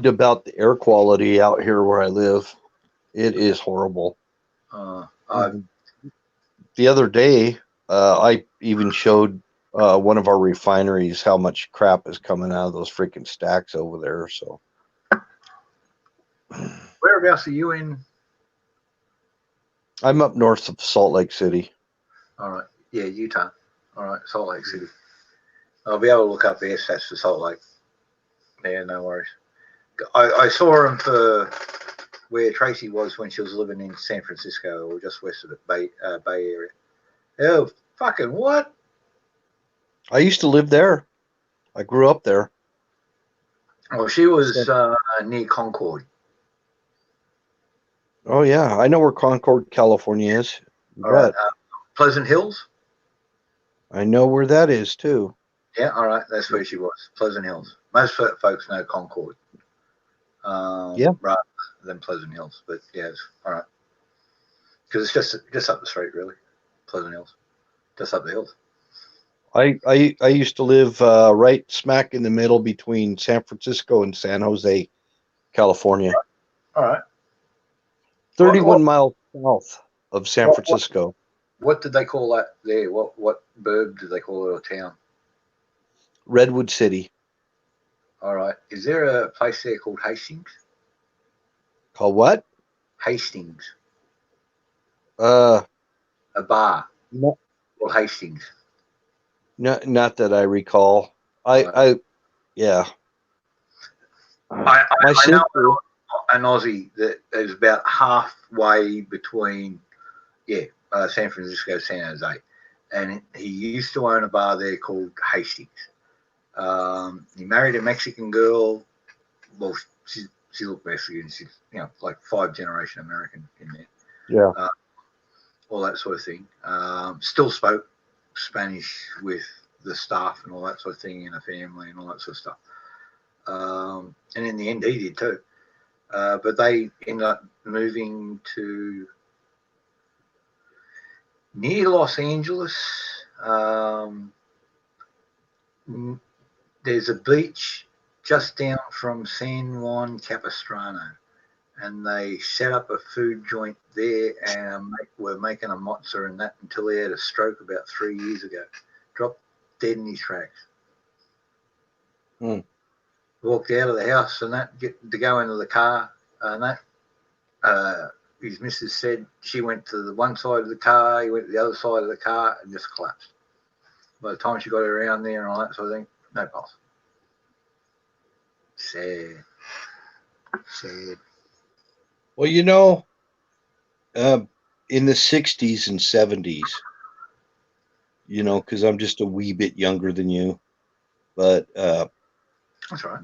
about the air quality out here where I live. It is horrible. The other day, I even showed one of our refineries how much crap is coming out of those freaking stacks over there. So, whereabouts are you in? I'm up north of Salt Lake City. All right. Yeah, Utah. All right, Salt Lake City. I'll be able to look up air stats for Salt Lake. Yeah, no worries. I saw him for where Tracy was when she was living in San Francisco or just west of the Bay Area. Oh, fucking what? I used to live there. I grew up there. Oh, she was near Concord. Oh, yeah. I know where Concord, California is. All right. Pleasant Hills? I know where that is, too. Yeah, all right. That's where she was. Pleasant Hills. Most folks know Concord. Rather than Pleasant Hills. But, yeah, it's all right. Because it's just up the street, really. Pleasant Hills. Just up the hills. I used to live right smack in the middle between San Francisco and San Jose, California. All right. 31 miles south of San Francisco. What did they call that there? What burb did they call it, or town? Redwood City. All right. Is there a place there called Hastings? Called what? Hastings. A bar. No. Called Hastings. Not that I recall. Yeah. I know an Aussie that is about halfway between, San Francisco, San Jose, and he used to own a bar there called Hastings. He married a Mexican girl. Well, she looked Mexican. She's like 5th-generation American in there. Yeah. All that sort of thing. Still spoke Spanish with the staff and all that sort of thing in a family and all that sort of stuff. And in the end, he did too. But they ended up moving to near Los Angeles. There's a beach just down from San Juan Capistrano, and they set up a food joint there and were making a mozza and that until he had a stroke about 3 years ago. Dropped dead in his tracks. Walked out of the house and that, to go into the car and that. His missus said she went to the one side of the car, he went to the other side of the car and just collapsed. By the time she got around there and all that sort of thing, no pulse. Sad. Well, in the 60s and 70s, because I'm just a wee bit younger than you, but that's right.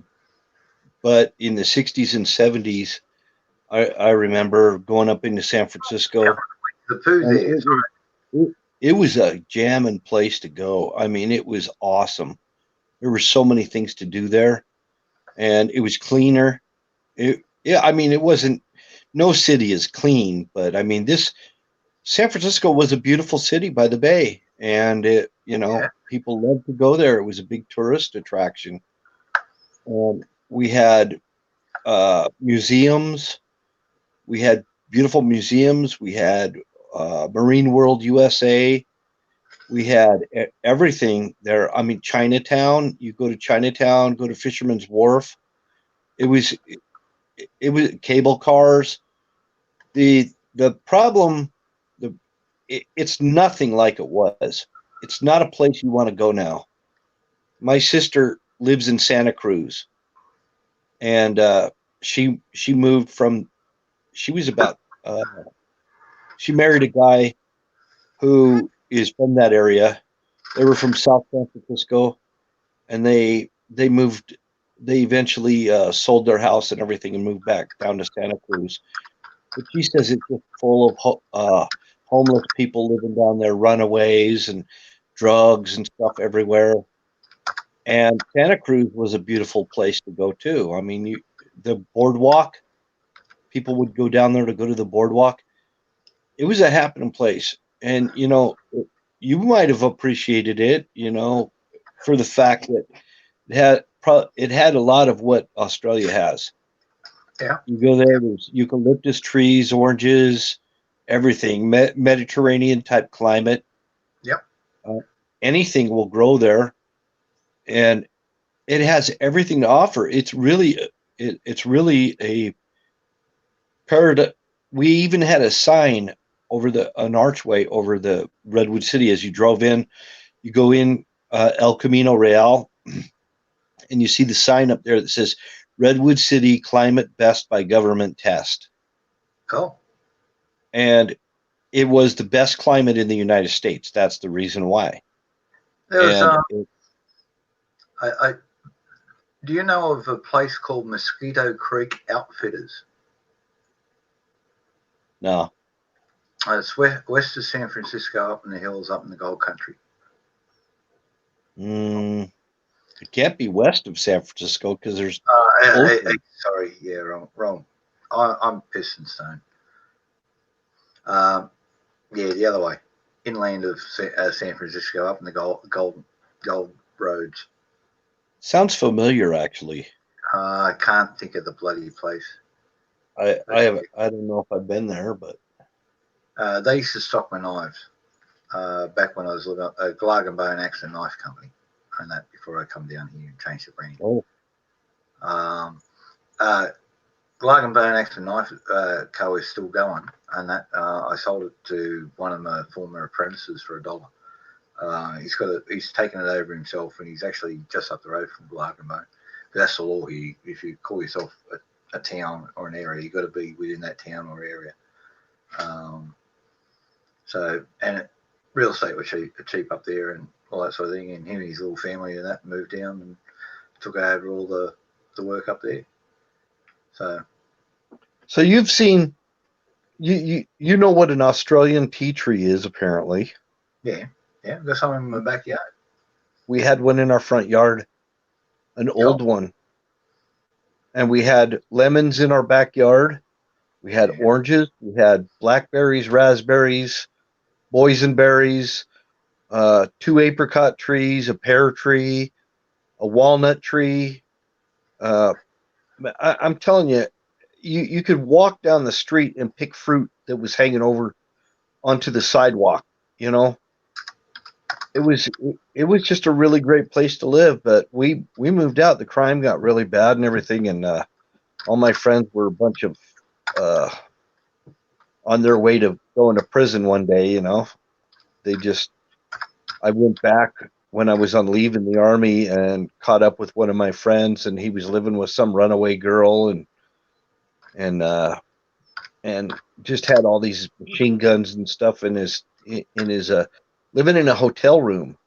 But in the 60s and 70s, I remember going up into San Francisco. The food there. It was a jamming place to go. I mean, it was awesome. There were so many things to do there, and it was cleaner. It wasn't. No city is clean, but I mean, San Francisco was a beautiful city by the bay, and people loved to go there. It was a big tourist attraction. We had museums. We had beautiful museums. We had Marine World USA. We had everything there. I mean, Chinatown. You go to Chinatown, go to Fisherman's Wharf. It was cable cars. The problem, it's nothing like it was. It's not a place you want to go now. My sister lives in Santa Cruz, and she moved from. She was about. She married a guy who is from that area. They were from South San Francisco, and they moved. They eventually sold their house and everything and moved back down to Santa Cruz. But she says it's just full of homeless people living down there, runaways and drugs and stuff everywhere. And Santa Cruz was a beautiful place to go too. I mean, the boardwalk, people would go down there to go to the boardwalk. It was a happening place. And, you might have appreciated it, for the fact that it had a lot of what Australia has. Yeah. You go there, there's eucalyptus trees, oranges, everything, Mediterranean type climate. Yep. Anything will grow there, and it has everything to offer. It's really a paradise. We even had a sign over an archway over the Redwood City as you drove in. You go in El Camino Real, and you see the sign up there that says Redwood City Climate Best by Government Test. Cool. And it was the best climate in the United States. That's the reason why. There's do you know of a place called Mosquito Creek Outfitters? No. It's west of San Francisco, up in the hills, up in the Gold Country. It can't be west of San Francisco because there's. Sorry, yeah, wrong. I'm pissed and stone. Yeah, the other way, inland of San Francisco, up in the gold roads. Sounds familiar, actually. I can't think of the bloody place. I don't know if I've been there, but they used to stock my knives back when I was living at Glarg & Bone Axe and Knife Company, and that before I come down here and change the brand. Oh. Glarg & Bone Axe and Knife Co is still going, and that I sold it to one of my former apprentices for $1. He's taken it over himself, and he's actually just up the road from Glarg & Bone. That's the law here. If you call yourself a town or an area, you've got to be within that town or area. Real estate was cheap up there and all that sort of thing. And him and his little family and that moved down and took over all the work up there. So you've seen, you know what an Australian tea tree is, apparently. Yeah, I've got some in my backyard. We had one in our front yard, an old one. And we had lemons in our backyard. We had oranges. We had blackberries, raspberries. boysenberries, 2 apricot trees, a pear tree, a walnut tree. I'm telling you, you could walk down the street and pick fruit that was hanging over onto the sidewalk. You know, it was just a really great place to live. But we moved out. The crime got really bad and everything, and all my friends were a bunch of on their way to going to prison one day. You know, I went back when I was on leave in the army and caught up with one of my friends, and he was living with some runaway girl, and just had all these machine guns and stuff in his living in a hotel room,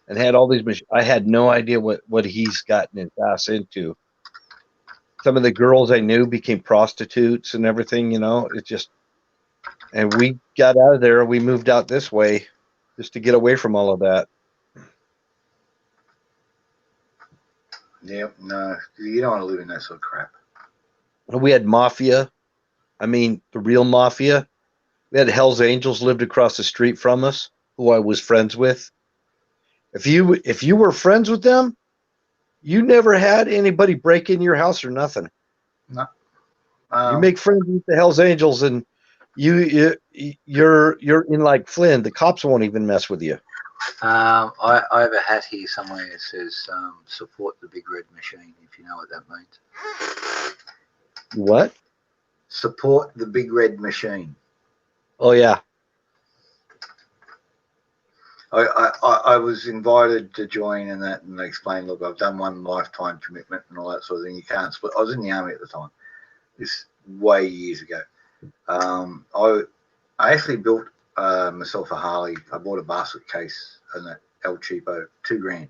and had all these. I had no idea what he's gotten his ass into. Some of the girls I knew became prostitutes and everything. You know, and we got out of there. We moved out this way just to get away from all of that. Yep, no, you don't want to live in that sort of crap. We had mafia. I mean, the real mafia. We had Hell's Angels lived across the street from us, who I was friends with. If you were friends with them, you never had anybody break in your house or nothing. No. You make friends with the Hell's Angels, and you're in like Flynn. The cops won't even mess with you. I have a hat here somewhere that says support the big red machine, if you know what that means. What? Support the big red machine. Oh yeah. I was invited to join in that, and they explained, look, I've done one lifetime commitment and all that sort of thing. You can't split. I was in the army at the time. This way years ago. I actually built myself a Harley. I bought a basket case and that El Cheapo, $2,000.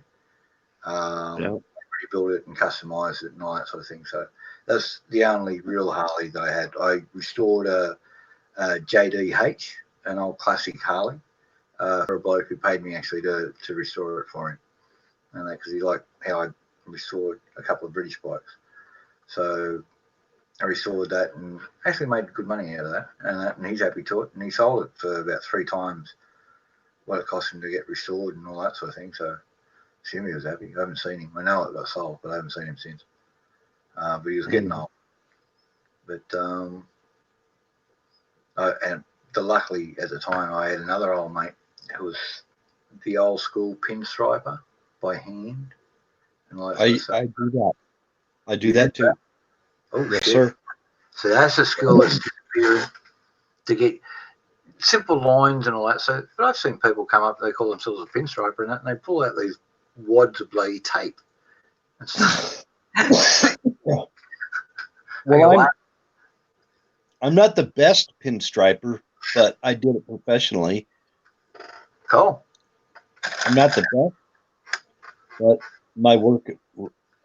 Rebuilt it and customized it and all that sort of thing. So that's the only real Harley that I had. I restored a JDH, an old classic Harley, for a bloke who paid me actually to restore it for him, and that because he liked how I restored a couple of British bikes. So I restored that and actually made good money out of that, and he's happy to it, and he sold it for about 3 times what it cost him to get restored and all that sort of thing. So I assume he was happy. I haven't seen him. I know it got sold, but I haven't seen him since. But he was getting old. But luckily at the time I had another old mate who was the old school pinstriper by hand. And all that I sort of do that. I do that too. Oh, yes, shit. sir. So that's a skill that's disappearing to get simple lines and all that. So, but I've seen people come up, they call themselves a pinstriper and that, and they pull out these wads of bloody tape and stuff. Well, I'm not the best pinstriper, but I did it professionally. Cool. I'm not the best, but my work,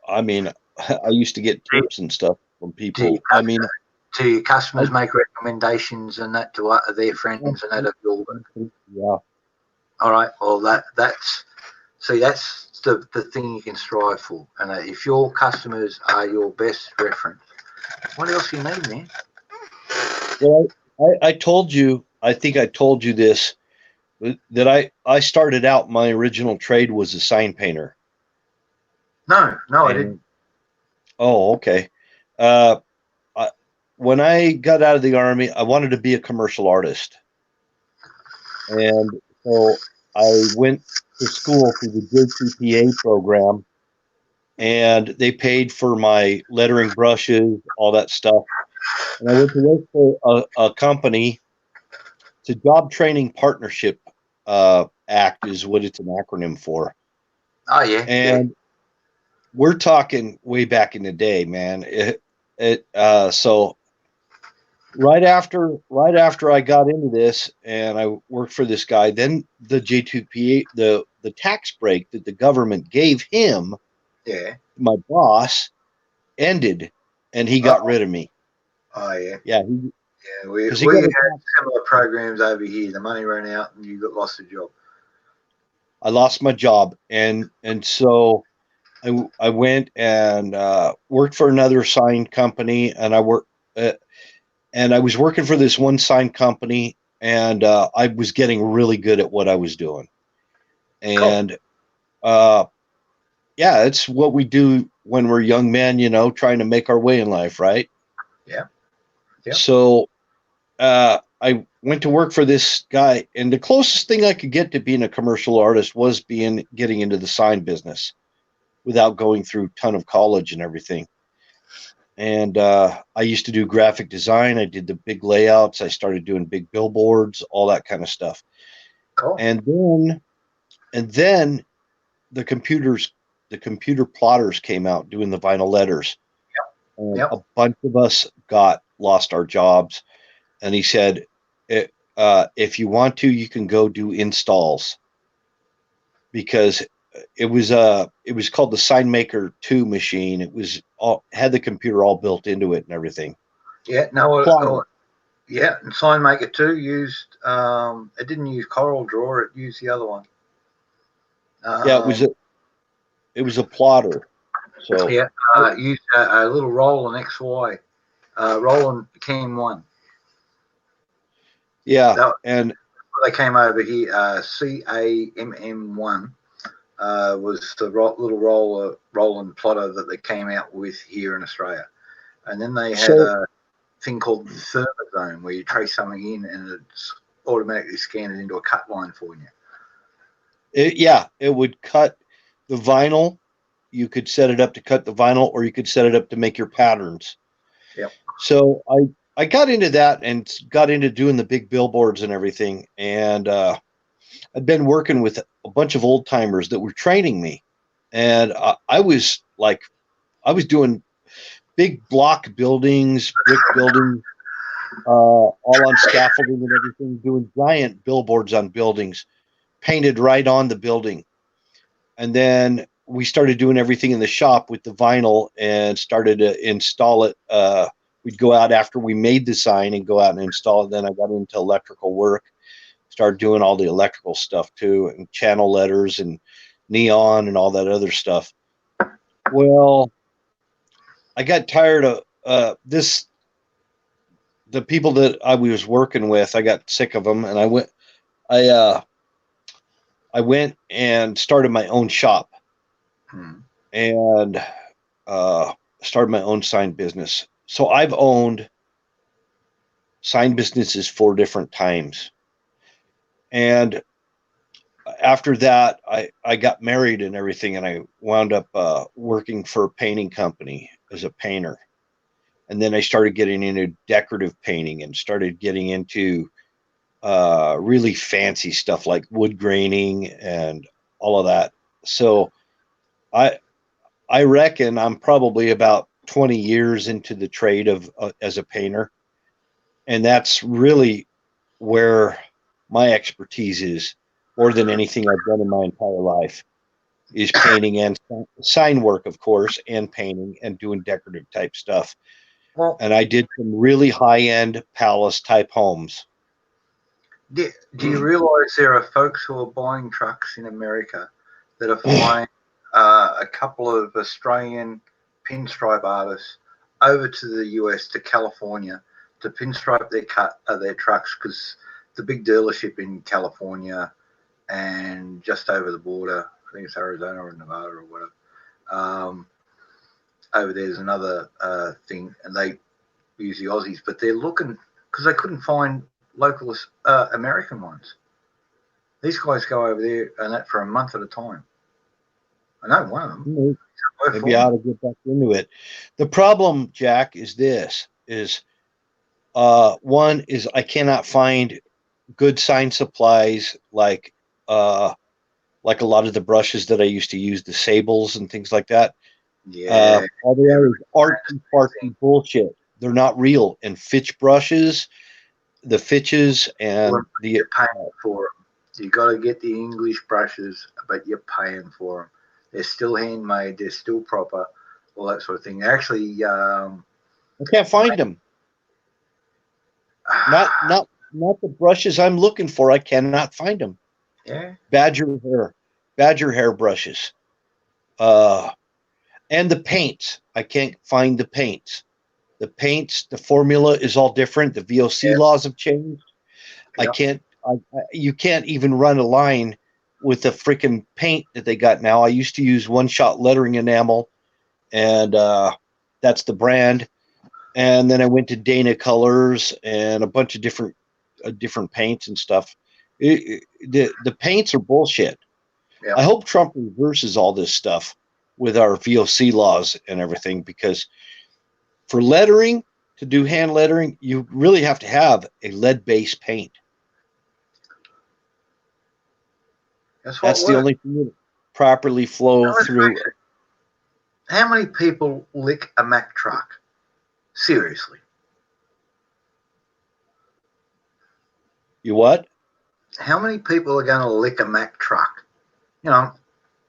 I mean, I used to get tips and stuff from people. Do your customers make recommendations and that to their friends and that of your work? Yeah. All right. Well, that's the thing you can strive for. And if your customers are your best reference, what else do you need, man? Well, I told you, I think I told you this, that I started out, my original trade was a sign painter. No, I didn't. Oh, okay. When I got out of the Army, I wanted to be a commercial artist. And so I went to school through the JTPA program, and they paid for my lettering brushes, all that stuff. And I went to work for a company. It's a Job Training Partnership Act is what it's an acronym for. Oh, yeah. And we're talking way back in the day, man. So right after I got into this and I worked for this guy, then the J2PA, the tax break that the government gave him, my boss, ended, and he got rid of me. Oh, yeah. Yeah. We had similar programs over here. The money ran out and you lost your job. I lost my job, and so I went and worked for another sign company, and I was working for this one sign company, and I was getting really good at what I was doing. And yeah, it's what we do when we're young men, you know, trying to make our way in life, right? Yeah. Yeah. So I went to work for this guy, and the closest thing I could get to being a commercial artist was getting into the sign business without going through a ton of college and everything. And I used to do graphic design. I did the big layouts. I started doing big billboards, all that kind of stuff. Cool. And then the computer plotters came out doing the vinyl letters. And a bunch of us lost our jobs. And he said, if you want to, you can go do installs, because it was called the Sign Maker 2 machine. It was had the computer all built into it and everything. Yeah. Yeah, and Sign Maker 2 used it didn't use Coral Draw, it used the other one. Yeah, it was a plotter. So yeah, used a little Roland XY, Roland Cam 1. Yeah, and they came over here. CAMM1 was the little Roland plotter that they came out with here in Australia, and then they had a thing called Thermozone where you trace something in and it's automatically scanned it into a cut line for you. It would cut the vinyl. You could set it up to cut the vinyl, or you could set it up to make your patterns. Yep. So I got into that and got into doing the big billboards and everything. And I'd been working with a bunch of old timers that were training me. And I was doing big block buildings, brick buildings, all on scaffolding and everything, doing giant billboards on buildings, painted right on the building. And then we started doing everything in the shop with the vinyl and started to install it. We'd go out after we made the sign and go out and install it. Then I got into electrical work, started doing all the electrical stuff too, and channel letters and neon and all that other stuff. Well, I got tired of the people that I was working with. I got sick of them, and I went and started my own shop. And started my own sign business. So I've owned sign businesses 4 different times. And after that, I got married and everything, and I wound up working for a painting company as a painter. And then I started getting into decorative painting and started getting into really fancy stuff like wood graining and all of that. So I reckon I'm probably about 20 years into the trade of as a painter, and that's really where my expertise is, more than anything I've done in my entire life, is painting and sign work, of course, and painting and doing decorative type stuff. Well, and I did some really high-end palace type homes. Do you realize there are folks who are buying trucks in America that are flying a couple of Australian pinstripe artists over to the US, to California, to pinstripe their trucks, because the big dealership in California and just over the border, I think it's Arizona or Nevada or whatever, over there's another thing, and they use the Aussies, but they're looking, because they couldn't find local American ones. These guys go over there and that for a month at a time. I know one of them. Maybe I ought to get back into it. The problem, Jack, is this: one is I cannot find good sign supplies like a lot of the brushes that I used to use, the sables and things like that. Yeah. All they are is artsy fartsy bullshit. They're not real. And Fitch brushes, the Fitches, and you're paying for them. You got to get the English brushes, but you're paying for them. They're still handmade. They're still proper. All that sort of thing. Actually, I can't find them. Not the brushes I'm looking for. I cannot find them. Yeah. Badger hair brushes. And the paints. I can't find the paints. The paints, the formula is all different. The VOC laws have changed. You can't even run a line with the freaking paint that they got now. I used to use one-shot lettering enamel, and that's the brand. And then I went to Dana Colors and a bunch of different paints and stuff. The paints are bullshit. Yeah. I hope Trump reverses all this stuff with our VOC laws and everything, because for lettering, to do hand lettering, you really have to have a lead-based paint. That's the only thing that properly flow through. How many people lick a Mack truck? Seriously. You what? How many people are going to lick a Mack truck? You know,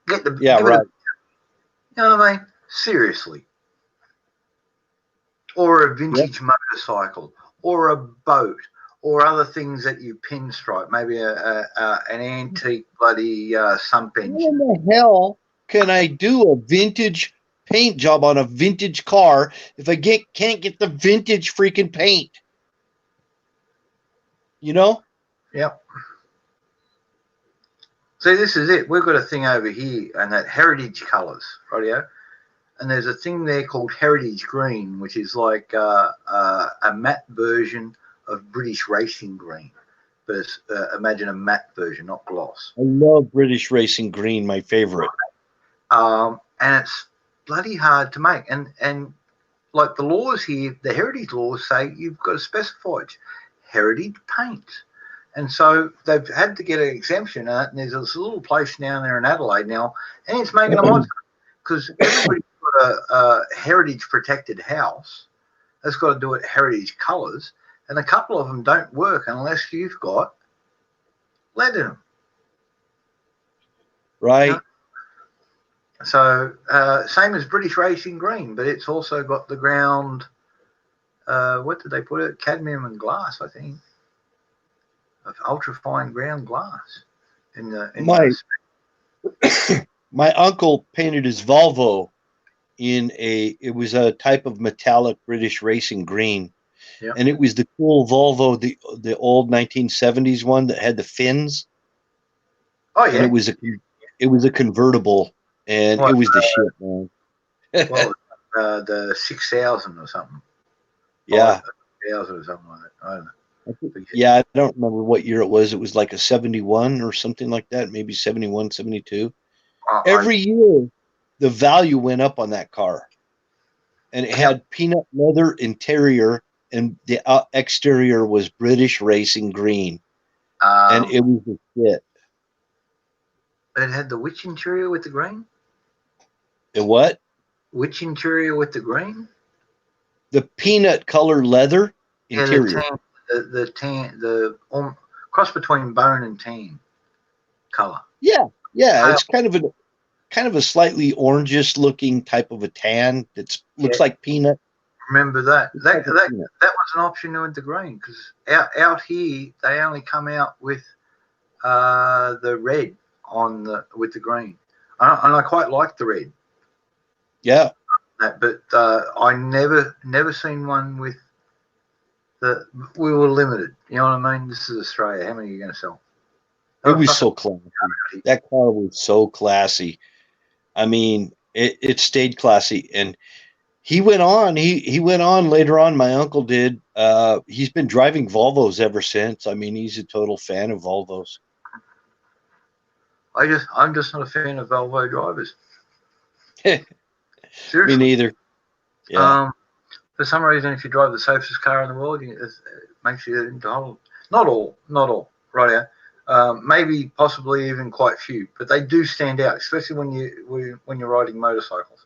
right. You know what I mean? Seriously. Or a vintage motorcycle, or a boat, or other things that you pinstripe. Maybe an antique bloody sump engine. How in the hell can I do a vintage paint job on a vintage car if I can't get the vintage freaking paint? You know? Yep. See, this is it. We've got a thing over here, and that heritage colours, rightio? And there's a thing there called heritage green, which is like a matte version of British racing green. But imagine a matte version, not gloss. I love British racing green, my favorite. And it's bloody hard to make. And like the laws here, the heritage laws say you've got to specify it's heritage paint. And so they've had to get an exemption on it. And there's this little place down there in Adelaide now, and it's making them odds because everybody's got a heritage protected house that's got to do it heritage colours. And a couple of them don't work unless you've got lead in them. Right. You know? So same as British racing green, but it's also got the ground, what did they put it? Cadmium and glass, I think. Of ultrafine ground glass. My uncle painted his Volvo it was a type of metallic British racing green. Yep. And it was the cool Volvo, the old 1970s one that had the fins. Oh yeah. And it was a convertible, and it was the shit, man. Well, the 6000 or something. Yeah. 5000 or something like that. I don't know. Yeah, I don't remember what year it was. It was like a 71 or something like that, maybe 71, 72. Every year, the value went up on that car. And it had peanut leather interior, and the exterior was British racing green. And it was the shit. It had the which interior with the green? The what? Which interior with the green? The peanut color leather interior. The tan, the cross between bone and tan color. Yeah, it's kind of a slightly orangish looking type of a tan that looks like peanut. Remember that that was an option with the green, because out here they only come out with the red with the green, and I quite like the red. Yeah. But I never seen one with we were limited. You know what I mean? This is Australia. How many are you going to sell? It was so classy. That car was so classy. I mean, it stayed classy. And he went on. He went on later on. My uncle did. He's been driving Volvos ever since. I mean, he's a total fan of Volvos. I'm just not a fan of Volvo drivers. Me neither. Yeah. For some reason, if you drive the safest car in the world, it makes you into whole. Not all, right? Maybe, possibly, even quite few, but they do stand out, especially when you're riding motorcycles.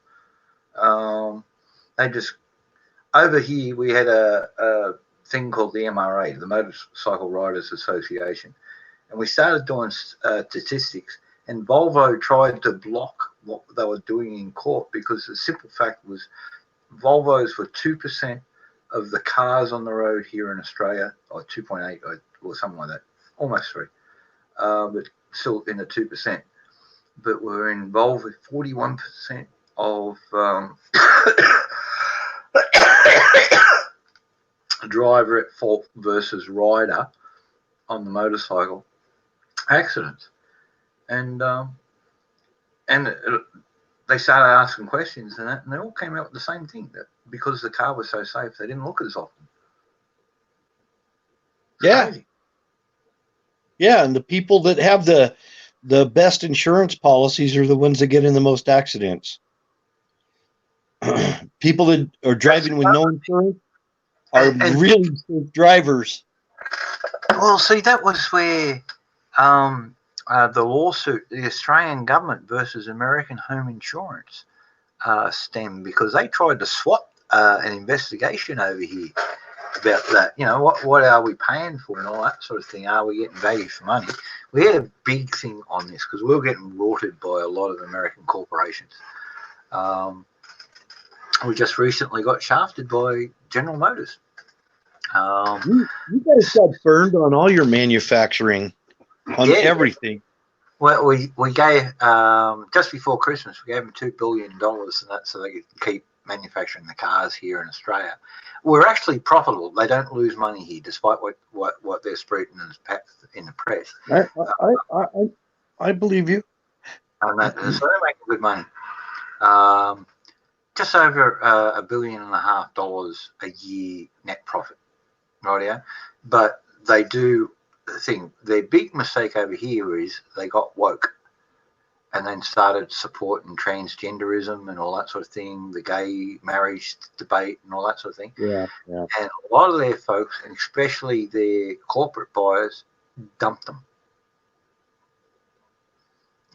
They just over here we had a thing called the MRA, the Motorcycle Riders Association, and we started doing statistics. And Volvo tried to block what they were doing in court because the simple fact was Volvos were 2% of the cars on the road here in Australia, or 2.8 or something like that, almost 3, but still in the 2%. But we're involved with 41% of driver at fault versus rider on the motorcycle accidents, and they started asking questions and that, and they all came out with the same thing, that because the car was so safe, they didn't look as often. Yeah. Yeah, and the people that have the best insurance policies are the ones that get in the most accidents. People that are driving with no insurance are really safe drivers. Well, see, that was where the lawsuit, the Australian government versus American Home Insurance, stemmed, because they tried to swap an investigation over here about that. You know, what are we paying for and all that sort of thing? Are we getting value for money? We had a big thing on this because we were getting rorted by a lot of American corporations. We just recently got shafted by General Motors. You guys got burned on all your manufacturing, on everything. Well, we gave just before Christmas, we gave them $2 billion, and that so they could keep manufacturing the cars here in Australia. We're actually profitable. They don't lose money here, despite what they're spreading in the press. I believe you. And that, so they're making good money. Just over $1.5 billion a year net profit, right? Yeah, but they do thing. Their big mistake over here is they got woke and then started supporting transgenderism and all that sort of thing, the gay marriage debate and all that sort of thing. Yeah. And a lot of their folks, and especially their corporate buyers, dumped them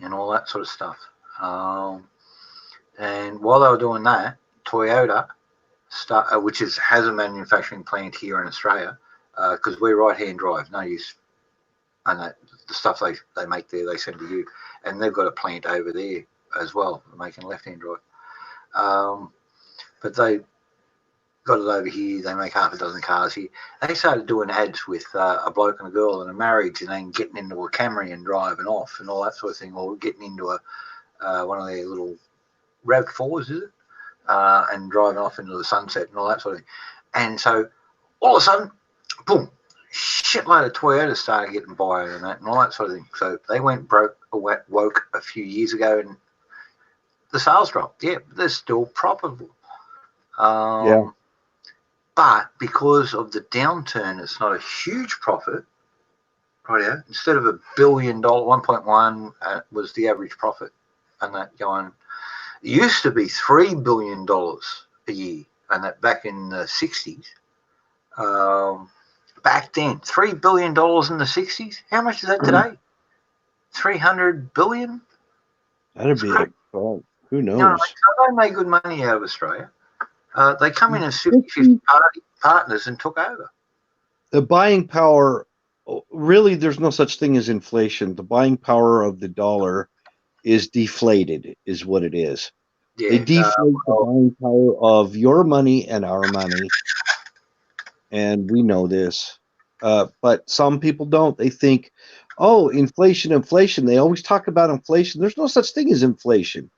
and all that sort of stuff. And while they were doing that, Toyota, which has a manufacturing plant here in Australia, because we're right-hand drive, no use. And the stuff they make there, they send to you. And they've got a plant over there as well, making left-hand drive. But they got it over here. They make half a dozen cars here. They started doing ads with a bloke and a girl in a marriage, and then getting into a Camry and driving off and all that sort of thing, or getting into one of their little RAV4s, is it? And driving off into the sunset and all that sort of thing. And so all of a sudden, boom, shitload of Toyota started getting by and that and all that sort of thing. So they went woke a few years ago, and the sales dropped. Yeah, but they're still profitable. But because of the downturn, it's not a huge profit. Right, yeah. Instead of $1 billion, 1.1 was the average profit, and that going. It used to be $3 billion a year, and that back in the 60s. Back then, $3 billion in the 60s. How much is that today? 300 billion? That'd be who knows? No, so they made good money out of Australia. They come in as 50-50 partners and took over. The buying power, really, there's no such thing as inflation. The buying power of the dollar is deflated, is what it is. Yeah, they deflate the buying power of your money and our money, and we know this. But some people don't. They think, oh, inflation. They always talk about inflation. There's no such thing as inflation.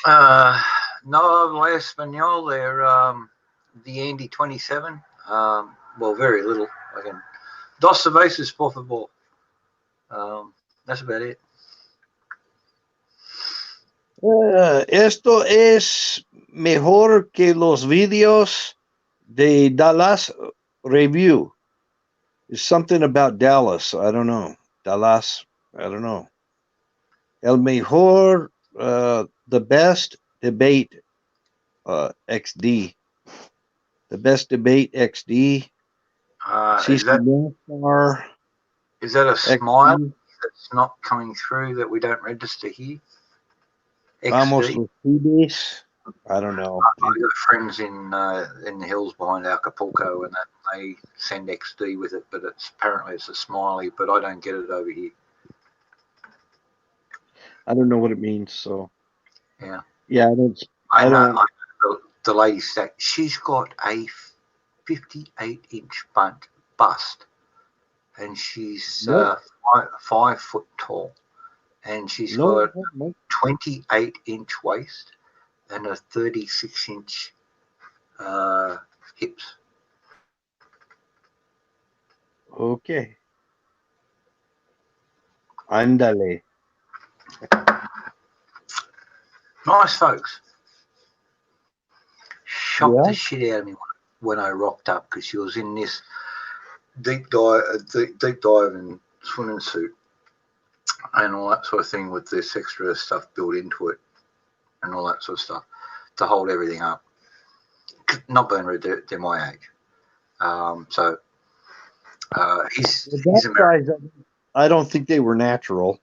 No hablo español. They're the Andy 27. Well, very little. Dos cervezas, por favor. That's about it. Esto es mejor que los videos de Dallas Review. It's something about Dallas. I don't know. Dallas. I don't know. El mejor, the best debate XD. The best debate XD. Is that a smile that's not coming through that we don't register here? Vamos los pibes. I don't know. I've got friends in the hills behind Acapulco, and that they send XD with it, but apparently it's a smiley, but I don't get it over here. I don't know what it means, so yeah. I know the lady stack. She's got a 58-inch bust, and she's 5 foot tall, and she's got 28-inch waist and a 36-inch hips. Okay. Andale. Nice folks. Shocked Yeah. the shit out of me when I rocked up because she was in this deep dive and swimming suit and all that sort of thing with this extra stuff built into it and all that sort of stuff to hold everything up. Not being rude, they're my age. So he's American. Guys, I don't think they were natural.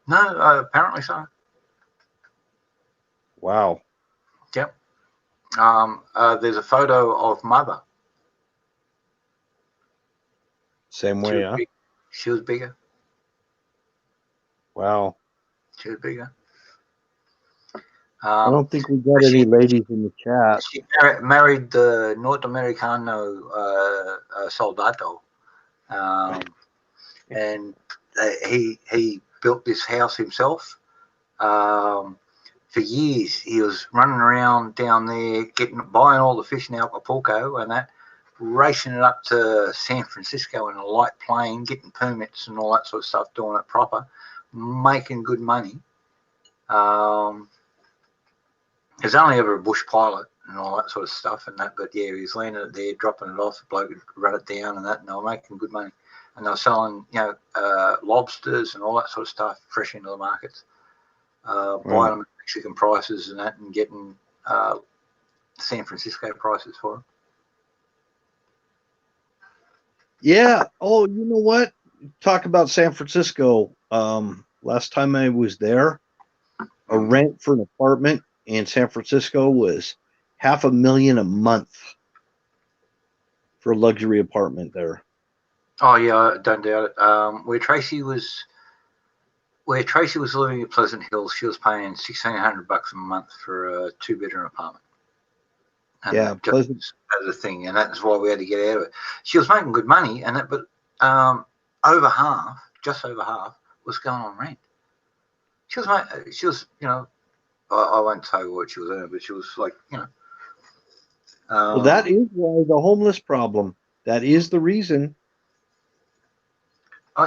No, apparently so. Wow. Yep. There's a photo of mother. Same way, huh? She was bigger. Wow. She was bigger. I don't think we got any ladies in the chat. She married the North Americano soldado, and he built this house himself. For years, he was running around down there, buying all the fish in Acapulco and that, racing it up to San Francisco in a light plane, getting permits and all that sort of stuff, doing it proper, making good money. He's only ever a bush pilot and all that sort of stuff and that, but yeah, he's landing it there, dropping it off, the bloke would run it down and that, and they were making good money. And they were selling, lobsters and all that sort of stuff fresh into the markets, buying them at Mexican prices and that, and getting San Francisco prices for them. Yeah. Oh, you know what? Talk about San Francisco. Last time I was there, a rent for an apartment in San Francisco was $500,000 a month for a luxury apartment there. Oh yeah, I don't doubt it. Where Tracy was living in Pleasant Hill, she was paying $1,600 a month for a 2-bedroom apartment. And yeah, Pleasant as a thing, and that's why we had to get out of it. She was making good money, and that, but just over half, was going on rent. She was, I won't tell you what she was earning, but she was like, well, that is why the homeless problem. That is the reason.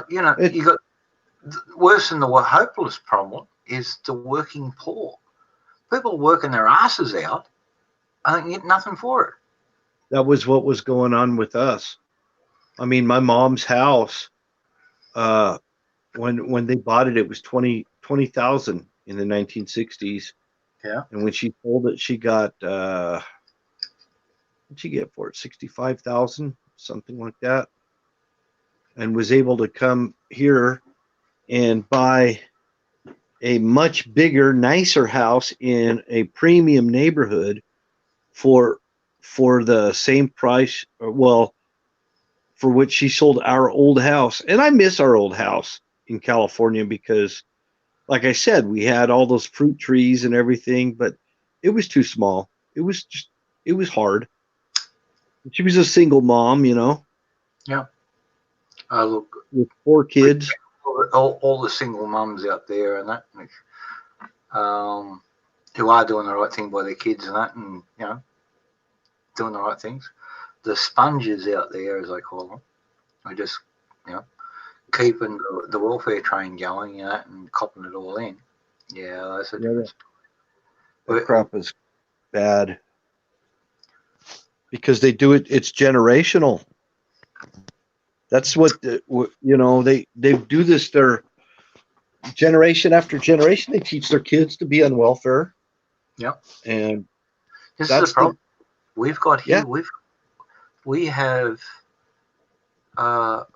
You got worse than the hopeless problem is the working poor. People working their asses out, and get nothing for it. That was what was going on with us. I mean, my mom's house, when they bought it, it was $20,000 in the 1960s. Yeah. And when she sold it, she got what'd she get for it? $65,000, something like that. And was able to come here and buy a much bigger, nicer house in a premium neighborhood for the same price, well, for which she sold our old house. And I miss our old house in California because, like I said, we had all those fruit trees and everything, but it was too small. It was hard. She was a single mom, Yeah. Look, with 4 kids. All the single mums out there and that, who are doing the right thing by their kids and that, and doing the right things. The sponges out there, as I call them, are just keeping the welfare train going and copping it all in. Yeah, that's a difference. That crap is bad because they do it. It's generational. That's what they do this. Their generation after generation, they teach their kids to be on welfare. Yep. And this is the problem we've got here. Yeah. We have the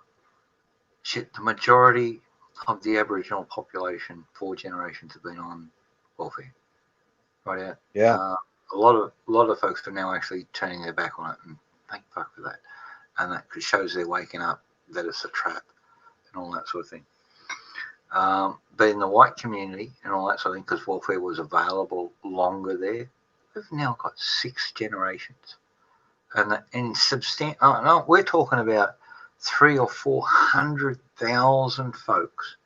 majority of the Aboriginal population, 4 generations, have been on welfare. Right out. Yeah. A lot of folks are now actually turning their back on it, and thank fuck for that. And that shows they're waking up that it's a trap and all that sort of thing. But in the white community and all that sort of thing, because welfare was available longer there, we've now got 6 generations, and substantial. Oh, no, we're talking about 300,000 or 400,000 folks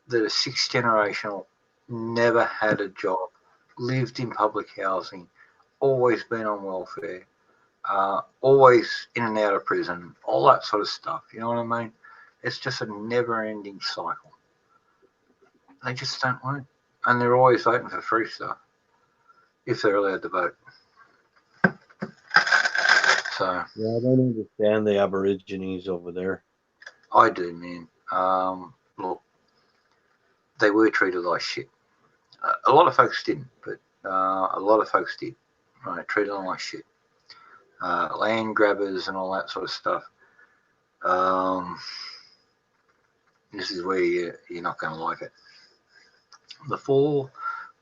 that are 6 generational, never had a job, lived in public housing, always been on welfare, always in and out of prison, all that sort of stuff. You know what I mean? It's just a never-ending cycle. They just don't want it. And they're always voting for free stuff, if they're allowed to vote. So Yeah, I don't understand the Aborigines over there. I do, man. Look, they were treated like shit. A lot of folks didn't, but a lot of folks did. Right, treated them like shit. Land grabbers and all that sort of stuff. This is where you're not going to like it. The 4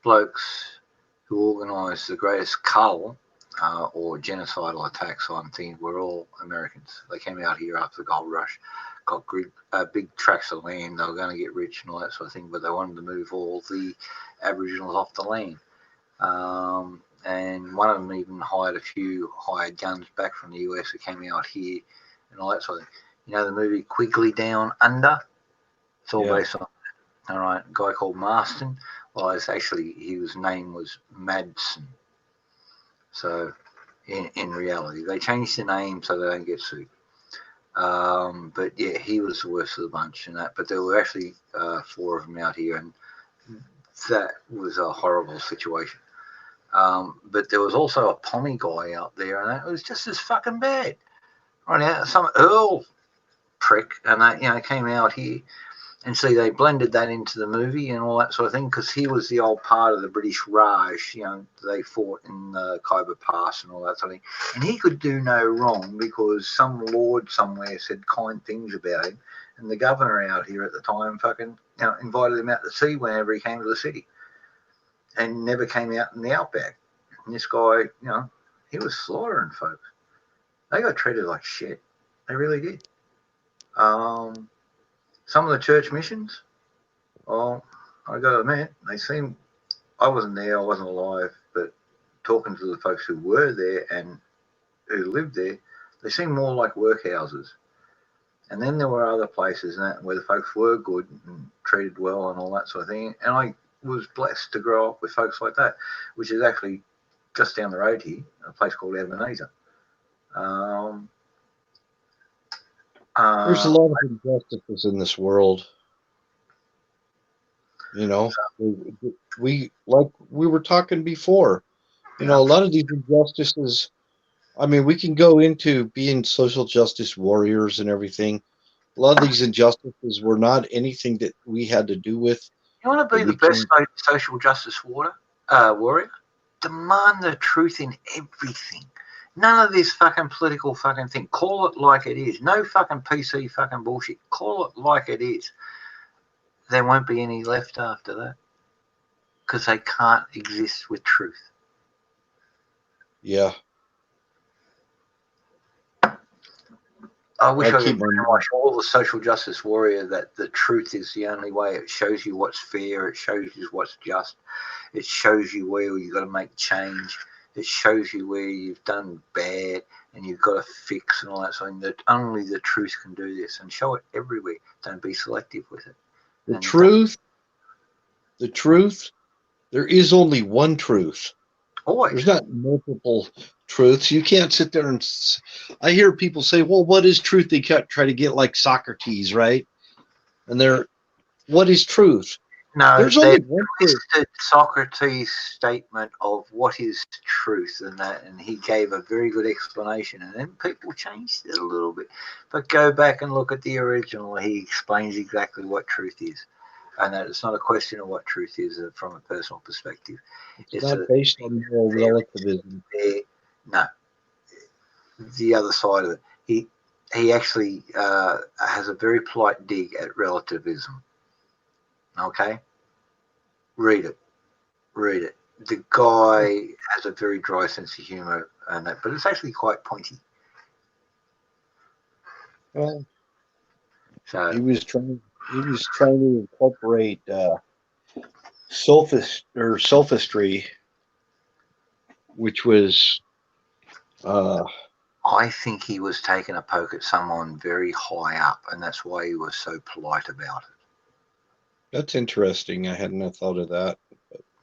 blokes who organised the greatest cull or genocidal attacks on things were all Americans. They came out here after the gold rush, got big tracts of land. They were going to get rich and all that sort of thing, but they wanted to move all the Aboriginals off the land. And one of them even hired a few hired guns back from the US who came out here and all that sort of thing. You know the movie Quigley Down Under? It's all based on, all right, a guy called Marston. Well, it's actually, his name was Madsen. So, in reality, they changed the name so they don't get sued. But yeah, he was the worst of the bunch and that. But there were actually 4 of them out here, and that was a horrible situation. But there was also a Pommy guy out there, and it was just as fucking bad. Right now, some Earl prick, and that came out here. And see, they blended that into the movie and all that sort of thing because he was the old part of the British Raj. They fought in the Khyber Pass and all that sort of thing. And he could do no wrong because some lord somewhere said kind things about him. And the governor out here at the time fucking invited him out to sea whenever he came to the city. And never came out in the outback. And this guy, he was slaughtering folks. They got treated like shit. They really did. Some of the church missions, well, I got to admit, they seem, I wasn't there, I wasn't alive, but talking to the folks who were there and who lived there, they seemed more like workhouses. And then there were other places where the folks were good and treated well and all that sort of thing. And I was blessed to grow up with folks like that, which is actually just down the road here, a place called Ebenezer. There's a lot of injustices in this world. We like we were talking before. A lot of these injustices. I mean, we can go into being social justice warriors and everything. A lot of these injustices were not anything that we had to do with. You want to be the best social justice warrior? Demand the truth in everything. None of this fucking political fucking thing. Call it like it is. No fucking PC fucking bullshit. Call it like it is. There won't be any left after that. Because they can't exist with truth. Yeah. I wish I could brainwash all the social justice warrior that the truth is the only way. It shows you what's fair. It shows you what's just. It shows you where you've got to make change. It shows you where you've done bad and you've got to fix and all that sort of thing. That only the truth can do this, and show it everywhere. Don't be selective with it. The truth, there is only one truth. Always. There's not multiple truths. You can't sit there and I hear people say, well, what is truth? They try to get like Socrates, right? And what is truth? No, there's only one truth. Socrates' statement of what is truth and he gave a very good explanation, and then people changed it a little bit. But go back and look at the original. He explains exactly what truth is, and that it's not a question of what truth is from a personal perspective. It's not based on moral relativism. No, the other side of it. He actually has a very polite dig at relativism. Okay, read it. The guy has a very dry sense of humor and that, but it's actually quite pointy. Well, so he was trying to incorporate sophistry, which was. I think he was taking a poke at someone very high up, and that's why he was so polite about it. That's interesting. I hadn't thought of that.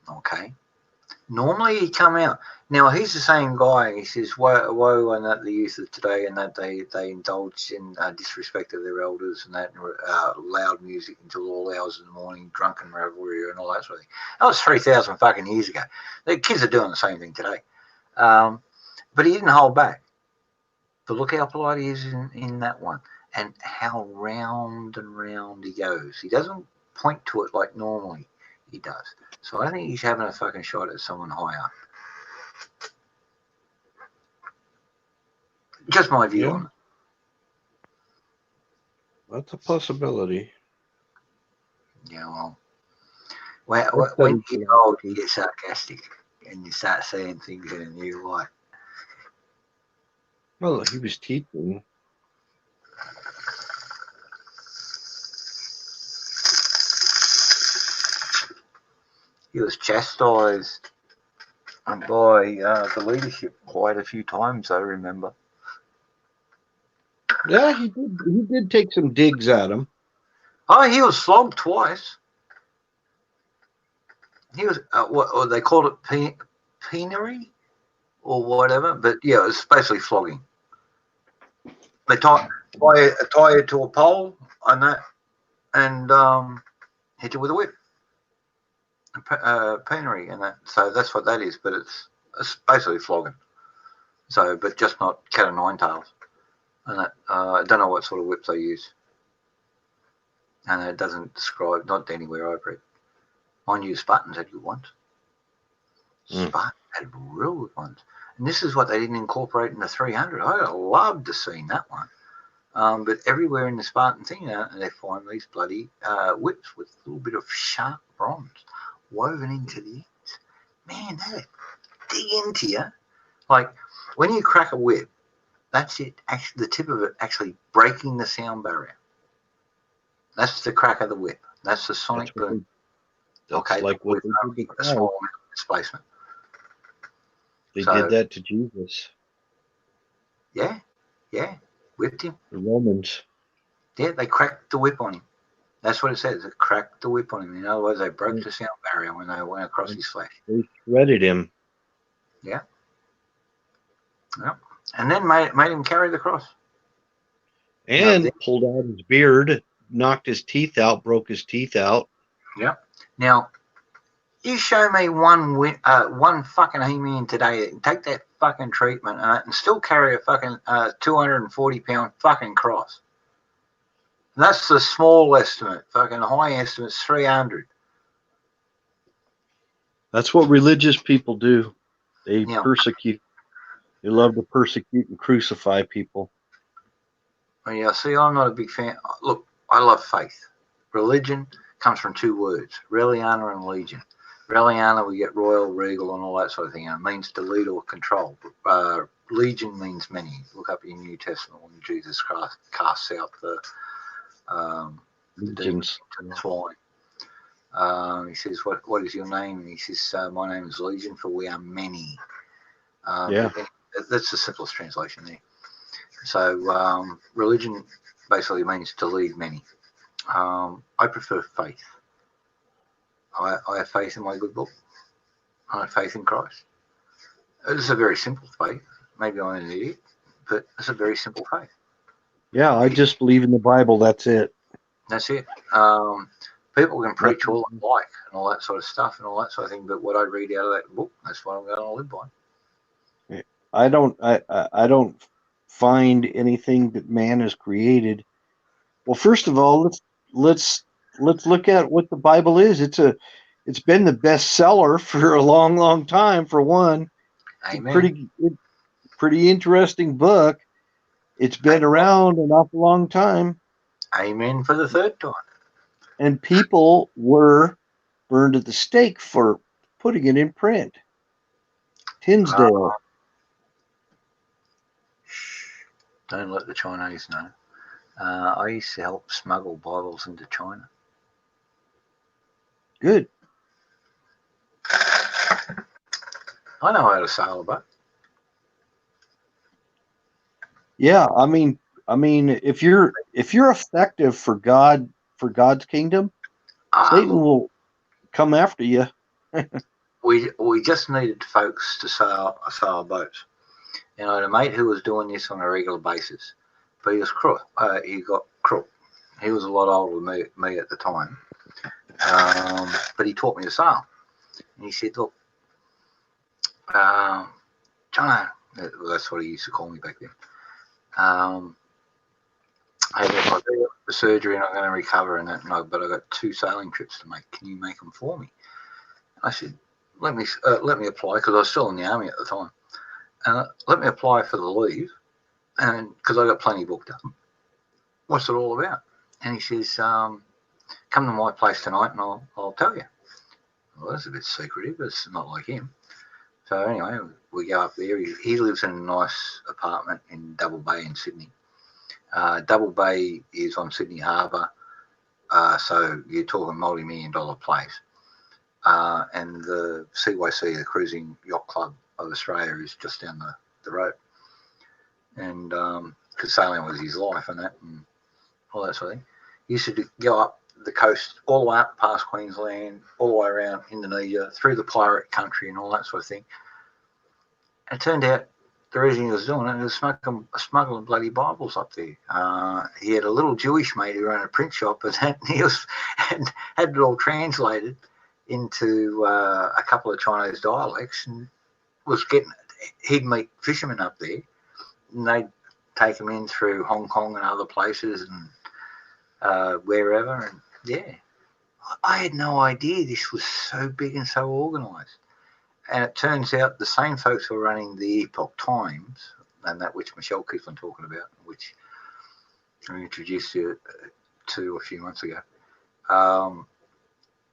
Okay. Normally he'd come out. Now he's the same guy. He says, "Woe on that the youth of today, and that they indulge in disrespect of their elders and that loud music until all hours of the morning, drunken revelry and all that sort of thing." That was 3,000 fucking years ago. The kids are doing the same thing today, but he didn't hold back. But look how polite he is in that one, and how round and round he goes. He doesn't point to it like normally he does. So I think he's having a fucking shot at someone high up. Just my view on it. That's a possibility. Yeah, well, when you get old, you get sarcastic and you start saying things in a new light. Well, he was teaching. He was chastised by the leadership quite a few times, I remember. Yeah, he did take some digs at him. Oh, he was flogged twice. He was what they called it penury or whatever, but yeah, it was basically flogging. They tie it to a pole on that and hit you with a whip. Penury and that, so that's what that is. But it's basically flogging. So, but just not cat o' nine tails. And that I don't know what sort of whips they use, and it doesn't describe not anywhere I've read. Mind you, Spartans had good ones. Spartans had real good ones, and this is what they didn't incorporate in the 300. I'd have loved to have seen that one. But everywhere in the Spartan thing, they find these bloody whips with a little bit of sharp bronze woven into the ends. Man, that'd dig into you. Like when you crack a whip, that's it. Actually, the tip of it actually breaking the sound barrier. That's the crack of the whip. That's the sonic boom. That's like what they did to a small amount of displacement. They did that to Jesus. Yeah, whipped him. The Romans. Yeah, they cracked the whip on him. That's what it says. They cracked the whip on him. In other words, they broke the sound barrier when they went across his flesh. They shredded him. Yeah. Yep. And then made him carry the cross. And pulled out his beard, knocked his teeth out, broke his teeth out. Yep. Now, you show me one fucking amen today that can take that fucking treatment and still carry a fucking 240-pound fucking cross. And that's the small estimate. Fucking high estimate's 300. That's what religious people do. They persecute. They love to persecute and crucify people. Yeah, see, I'm not a big fan. Look, I love faith. Religion comes from two words, Reliana and Legion. Reliana, we get royal, regal, and all that sort of thing. And it means to lead or control. Legion means many. Look up in the New Testament when Jesus Christ casts out the demons and the swine. He says, what is your name? And he says, my name is Legion, for we are many. That's the simplest translation there. So religion basically means to lead many. I prefer faith. I have faith in my good book. I have faith in Christ. It's a very simple faith. Maybe I'm an idiot, but it's a very simple faith. Yeah, I just believe in the Bible. That's it. That's it. People can preach all they like and all that sort of stuff and all that sort of thing, but what I read out of that book, that's what I'm going to live by. I don't find anything that man has created. Well, first of all, let's look at what the Bible is. It's been the bestseller for a long time. For one, Amen. It's a pretty interesting book. It's been around an awful long time. Amen for the third time. And people were burned at the stake for putting it in print. Tinsdale. Don't let the Chinese know. I used to help smuggle Bibles into China. Good. I know how to sail a boat. Yeah, I mean, if you're effective for God's kingdom, Satan will come after you. we just needed folks to sail boats. And I had a mate who was doing this on a regular basis, but he was crook. He got crook. He was a lot older than me at the time, but he taught me to sail. And he said, "Look, Jono," that's what he used to call me back then. I've got the surgery and I'm going to recover and that, but I've got 2 sailing trips to make. Can you make them for me? I said, let me apply, because I was still in the army at the time. Let me apply for the leave, and because I got plenty booked up. What's it all about? And he says, come to my place tonight and I'll tell you. Well, that's a bit secretive, but it's not like him. So anyway, we go up there. He lives in a nice apartment in Double Bay in Sydney. Double Bay is on Sydney Harbour, so you're talking multi-million-dollar place. And the CYC, the Cruising Yacht Club of Australia, is just down the road. And because sailing was his life and that, and all that sort of thing. He used to go up the coast, all the way up past Queensland, all the way around Indonesia, through the pirate country and all that sort of thing. And it turned out the reason he was doing it was smuggling bloody Bibles up there. He had a little Jewish mate who ran a print shop, and he had it all translated into a couple of Chinese dialects, and he'd meet fishermen up there, and they'd take them in through Hong Kong and other places and wherever. And yeah, I had no idea this was so big and so organised. And it turns out the same folks who are running the Epoch Times, and that which Michelle keeps on talking about, which I introduced you to a few months ago,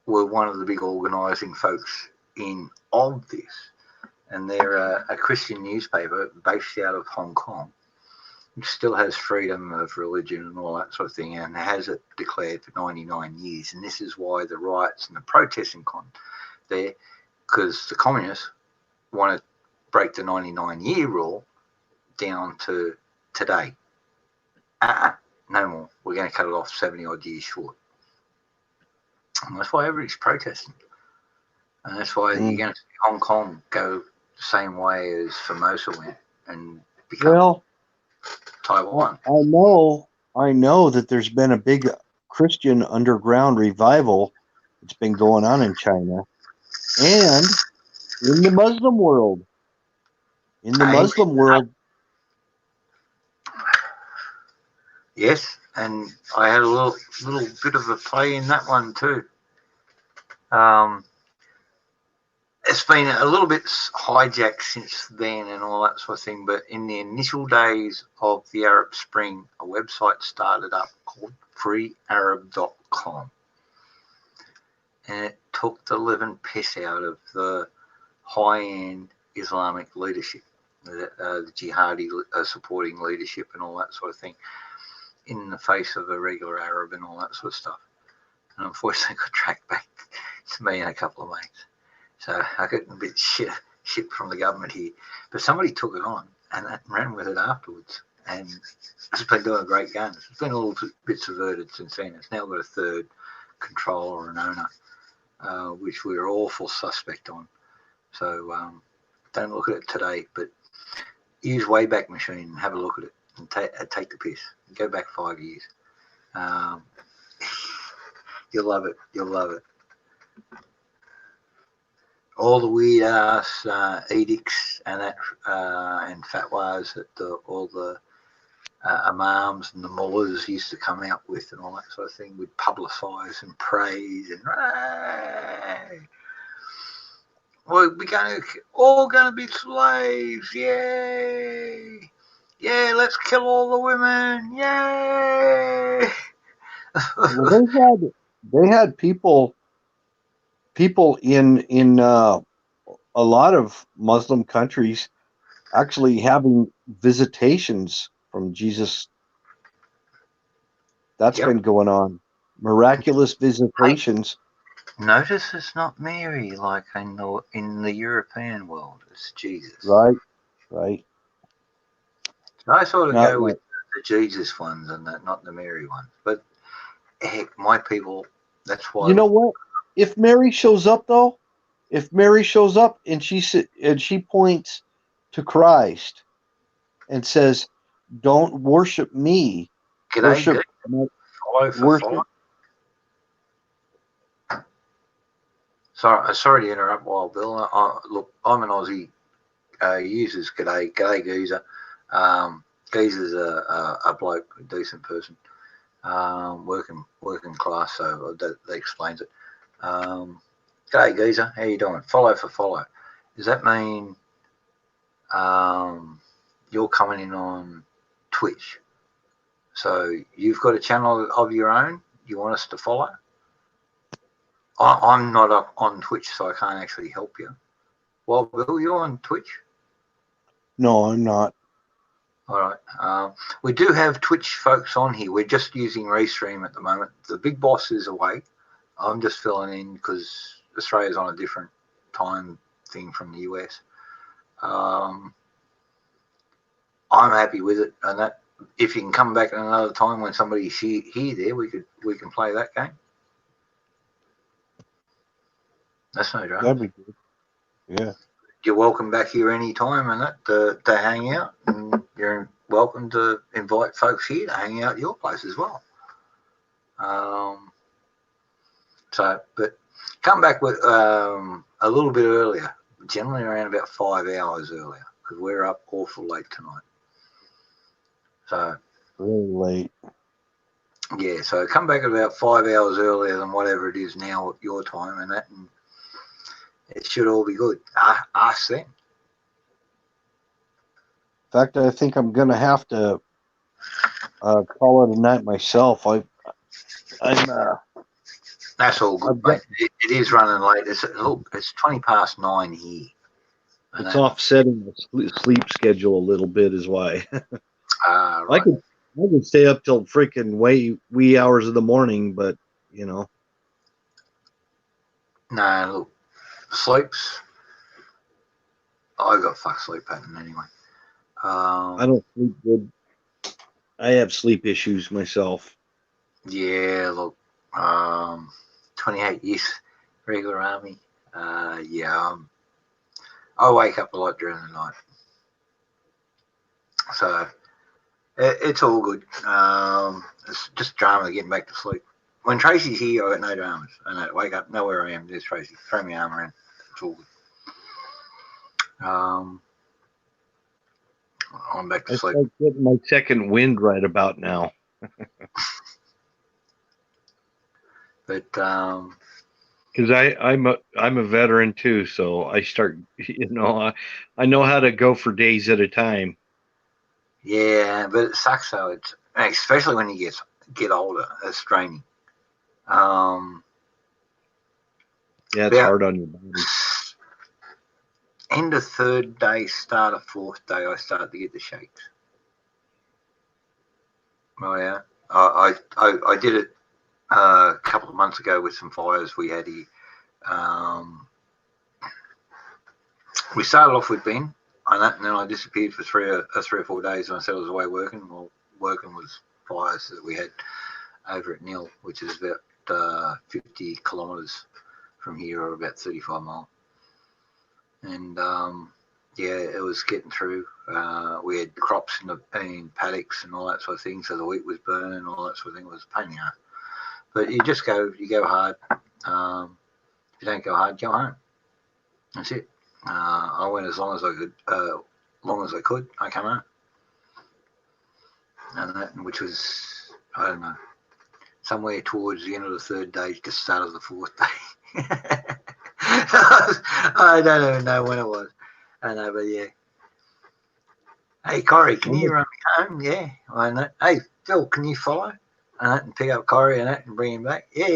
were one of the big organising folks of this. And they're a Christian newspaper based out of Hong Kong, which still has freedom of religion and all that sort of thing, and has it declared for 99 years. And this is why the riots and the protesting there, because the communists want to break the 99-year rule down to today. No more. We're going to cut it off 70-odd years short. And that's why everybody's protesting. And that's why you're going to see Hong Kong go the same way as Formosa went and become Taiwan. I know that there's been a big Christian underground revival that's been going on in China and in the Muslim world. Yes, and I had a little bit of a play in that one too. It's been a little bit hijacked since then and all that sort of thing, but in the initial days of the Arab Spring, a website started up called freearab.com, and it took the living piss out of the high-end Islamic leadership, the jihadi supporting leadership and all that sort of thing, in the face of a regular Arab and all that sort of stuff. And unfortunately got tracked back to me and a couple of mates. So I got a bit shit from the government here. But somebody took it on and ran with it afterwards. And it's been doing great guns. It's been a little bit subverted since then. It's now got a third controller and owner, which we're awful suspect on. So don't look at it today, but use Wayback Machine and have a look at it and take the piss. Go back 5 years. You'll love it. You'll love it. All the weird ass edicts and that and fatwas that all the imams and the mullahs used to come out with and all that sort of thing, would publicise and praise and we're all going to be slaves, yay! Yeah, let's kill all the women, yay! Well, they had people in a lot of Muslim countries actually having visitations from Jesus. That's been going on. Miraculous visitations. Notice it's not Mary like in the European world. It's Jesus. Right. So I sort of go with the Jesus ones and that, not the Mary ones. But heck, my people, that's why. You know what? If Mary shows up, though, if Mary shows up and she points to Christ and says, "Don't worship me, G'day, worship Dick. my, Follow for worship." follow. Sorry to interrupt, Wild Bill. Look, I'm an Aussie users. G'day, Geezer. Geezer's a bloke, a decent person, working class, so that explains it. G'day, Geezer. How you doing? Follow for follow. Does that mean you're coming in on Twitch? So you've got a channel of your own you want us to follow? I'm not up on Twitch, so I can't actually help you. Well, Bill, you're on Twitch? No, I'm not. All right. We do have Twitch folks on here. We're just using Restream at the moment. The big boss is away. I'm just filling in because Australia's on a different time thing from the US. I'm happy with it, and that if you can come back at another time when somebody's here there, we can play that game. That's no drama. That'd be good. Yeah. You're welcome back here anytime and that to hang out, and you're welcome to invite folks here to hang out at your place as well. But come back with a little bit earlier, generally around about 5 hours earlier, because we're up awful late tonight. So really late. Yeah, so come back about 5 hours earlier than whatever it is now at your time, and it should all be good. Ask them. In fact, I think I'm gonna have to call it a night myself. I'm That's all good, mate. It is running late. It's 9:20 here. It's offsetting the sleep schedule a little bit, is why. Right. I could stay up till freaking wee hours of the morning, but you know. No, look, sleeps. I got fuck sleep pattern anyway. I don't sleep good. I have sleep issues myself. Yeah, look, 28 years regular army. Yeah, I wake up a lot during the night, so it's all good. It's just drama getting back to sleep. When Tracy's here, I got no dramas. I know, wake up, know where I am. There's Tracy. Throw my arm around. It's all good. I'm back to sleep. I start getting my second wind right about now. But because I'm a veteran too, so I start, I know how to go for days at a time. Yeah, but it sucks though. It's especially when you get older. It's draining. Yeah, it's hard on your body. End of third day, start of fourth day, I start to get the shakes. Oh yeah, I did it a couple of months ago with some fires we had here. We started off with Ben on that, and then I disappeared for three or 4 days, and I said I was away working. Well, working was fires that we had over at Neil, which is about 50 kilometres from here, or about 35 miles. And yeah, it was getting through. We had crops in paddocks and all that sort of thing, so the wheat was burning and all that sort of thing. It was a pain in the ass. But you go hard. If you don't go hard, go home. That's it. I went as long as I could. I came out, and that, which was, I don't know, somewhere towards the end of the third day, just start of the fourth day. I don't even know when it was. I know, but yeah. Hey, Corey, can you run me home? Yeah, I know. Hey, Phil, can you follow? And pick up Corey and bring him back. Yeah,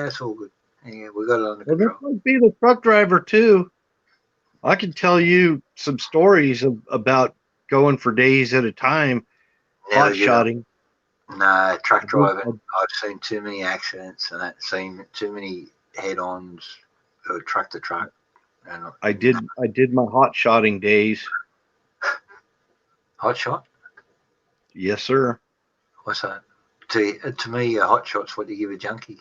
it's all good. Yeah, we got it under control. This might be the truck driver too. I can tell you some stories about going for days at a time, hot shotting. No, truck driving. I've seen too many accidents and I've seen too many head-ons, truck to truck. And I did my hot shotting days. Hot shot? Yes, sir. What's that? To me, a hot shot's what you give a junkie.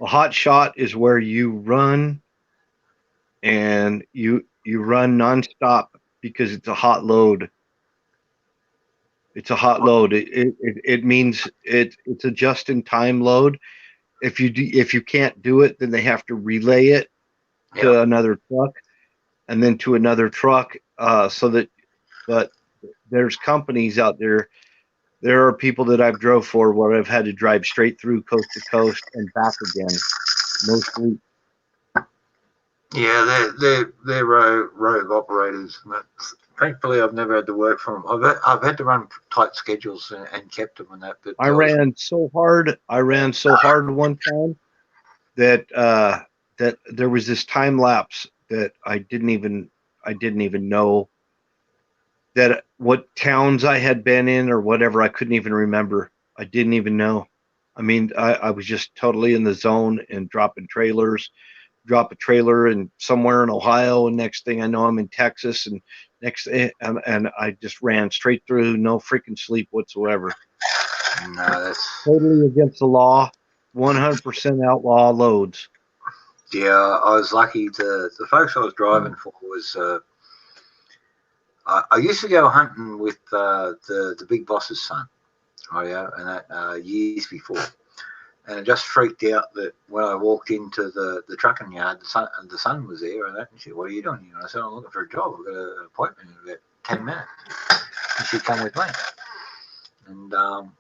A hot shot is where you run and you run nonstop because it's a hot load. It's a hot load. It means it's a just in time load. If you can't do it, then they have to relay it to another truck, and then to another truck. But there's companies out there. There are people that I've drove for where I've had to drive straight through coast to coast and back again. No sleep. Yeah, they're rogue operators. But thankfully, I've never had to work for them. I've had to run tight schedules and kept them and that. But I ran so hard one time that that there was this time lapse that I didn't even know that what towns I had been in or whatever. I couldn't even remember. I didn't even know. I mean, I was just totally in the zone and dropping trailers, drop a trailer and somewhere in Ohio, and next thing I know, I'm in Texas, and and I just ran straight through, no freaking sleep whatsoever. No, that's Totally against the law, 100% outlaw loads. yeah. I was lucky. The folks I was driving for was. I used to go hunting with the big boss's son, oh yeah, and that years before, and it just freaked out that when I walked into the trucking yard, the son was there, and she said, "What are you doing here?" And I said, "I'm looking for a job. I've got an appointment in about 10 minutes." And she come with me, and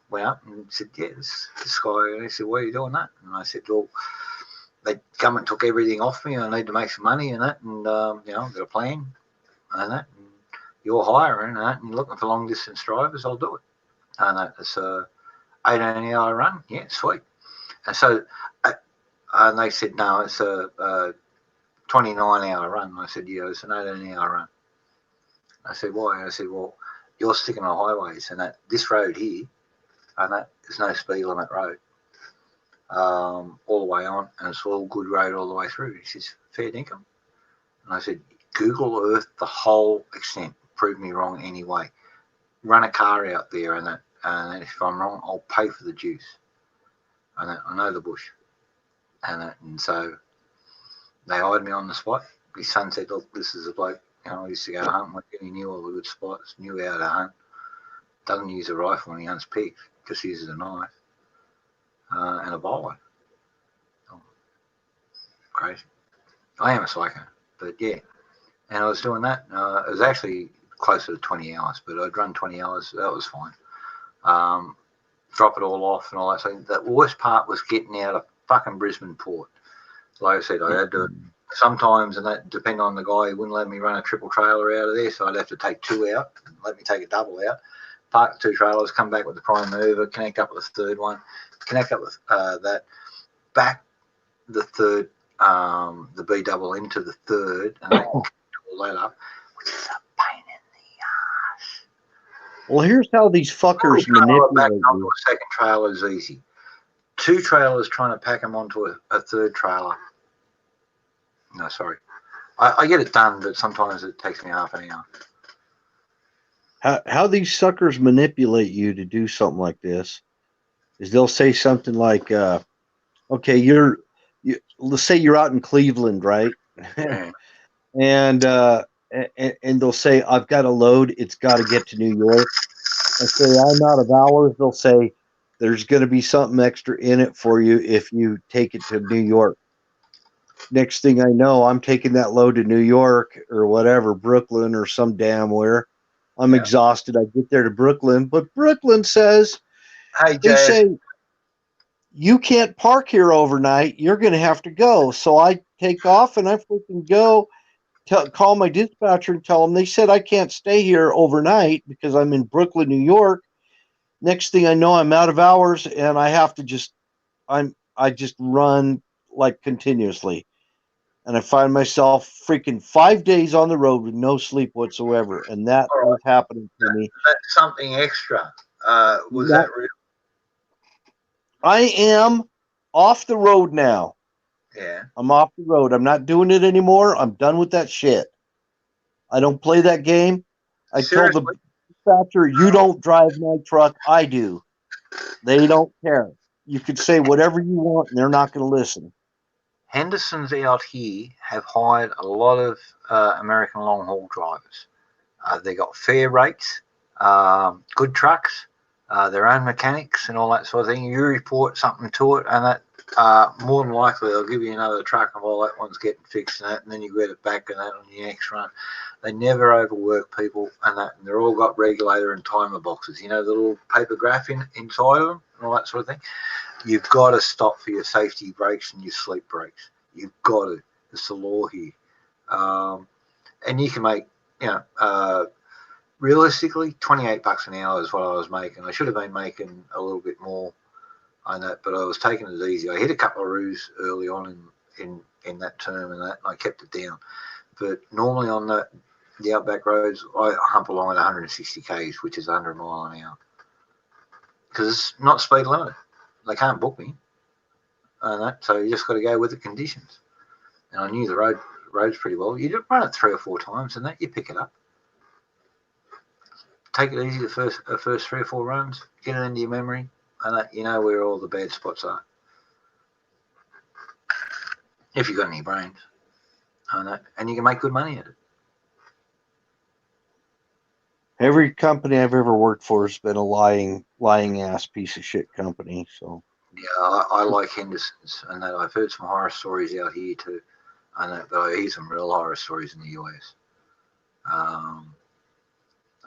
went up and said, "Yeah, this guy." And he said, "Why are you doing that?" And I said, "Well, they come and took everything off me. I need to make some money and that, and I've got a plan and that." You're hiring and you're looking for long distance drivers, I'll do it. And it's a 18-hour run. Yeah, sweet. And so, and they said, no, it's a 29-hour run. And I said, yeah, it's an 18-hour run. I said, why? I said, well, you're sticking on highways, and that this road here, and that there's no speed limit road all the way on, and it's all good road all the way through. He says, fair dinkum. And I said, Google Earth the whole extent. Prove me wrong anyway. Run a car out there, and if I'm wrong, I'll pay for the juice. And I know the bush, and so they hired me on the spot. His son said, "Look, this is a bloke. I used to go hunting with him. He knew all the good spots, knew how to hunt. Doesn't use a rifle when he hunts pigs, just uses a knife and a bolo." Oh, crazy. I am a psycho, but yeah. And I was doing that. It was actually closer to 20 hours, but I'd run 20 hours. That was fine. Drop it all off and all that. So the worst part was getting out of fucking Brisbane Port. Like I said, I had to sometimes, and that depended on the guy, he wouldn't let me run a triple trailer out of there, so I'd have to take two out, let me take a double out, park the two trailers, come back with the prime mover, connect up with the third one, connect up with that, back the third, the B double into the third, and then all that up, which is a pain in the ass. Well, here's how these fuckers manipulate back onto you. a second trailer is easy. Two trailers trying to pack them onto a third trailer. No, sorry. I get it done, but sometimes it takes me half an hour. How these suckers manipulate you to do something like this is they'll say something like, okay, let's say you're out in Cleveland, right? and they'll say, I've got a load, it's got to get to New York. I say, I'm out of hours. They'll say, there's going to be something extra in it for you if you take it to New York. Next thing I know, I'm taking that load to New York or whatever, Brooklyn or some damn where. I'm exhausted. I get there to Brooklyn, but Brooklyn says, hey, they say, you can't park here overnight. You're going to have to go. So I take off and I freaking go. Call my dispatcher and tell them they said I can't stay here overnight because I'm in Brooklyn, New York. Next thing I know, I'm out of hours and I have to I just run like continuously. And I find myself freaking 5 days on the road with no sleep whatsoever. And that was happening to me. That's something extra. Was that real? I am off the road now. Yeah. I'm off the road. I'm not doing it anymore. I'm done with that shit. I don't play that game. I told the dispatcher, you don't drive my truck. I do. They don't care. You could say whatever you want, and they're not going to listen. Henderson's out here have hired a lot of American long haul drivers. They got fair rates, good trucks, their own mechanics and all that sort of thing. You report something to it, and that more than likely they'll give you another truck, and while that one's getting fixed and then you get it back and that on your next run. They never overwork people, and they're all got regulator and timer boxes. You know, the little paper graph inside of them and all that sort of thing. You've got to stop for your safety brakes and your sleep brakes. You've got to. It's the law here. And you can make, realistically, $28 an hour is what I was making. I should have been making a little bit more on that, but I was taking it easy. I hit a couple of roos early on in that term and I kept it down. But normally on the outback roads, I hump along at 160 k's, which is 100 mile an hour. Because it's not speed limit. They can't book me. So you just got to go with the conditions. And I knew the roads pretty well. You just run it 3 or 4 times and you pick it up. Take it easy the first 3 or 4 runs, get it into your memory, and you know where all the bad spots are. If you've got any brains. And you can make good money at it. Every company I've ever worked for has been a lying ass piece of shit company. So yeah, I like Henderson's, and I've heard some horror stories out here too. But I hear some real horror stories in the US.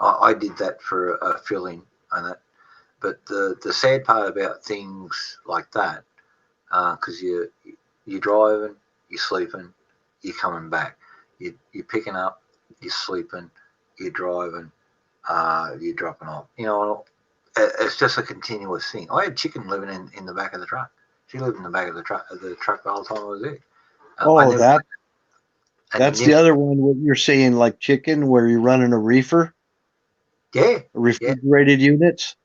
I did that for a fill-in, but the sad part about things like that, because you're driving, you're sleeping, you're coming back, you're picking up, you're sleeping, you're driving, you're dropping off. It's just a continuous thing. I had chicken living in the back of the truck. She lived in the back of the truck the whole time I was there. That's the other one. What you're saying, like chicken, where you're running a reefer. Yeah. Refrigerated units.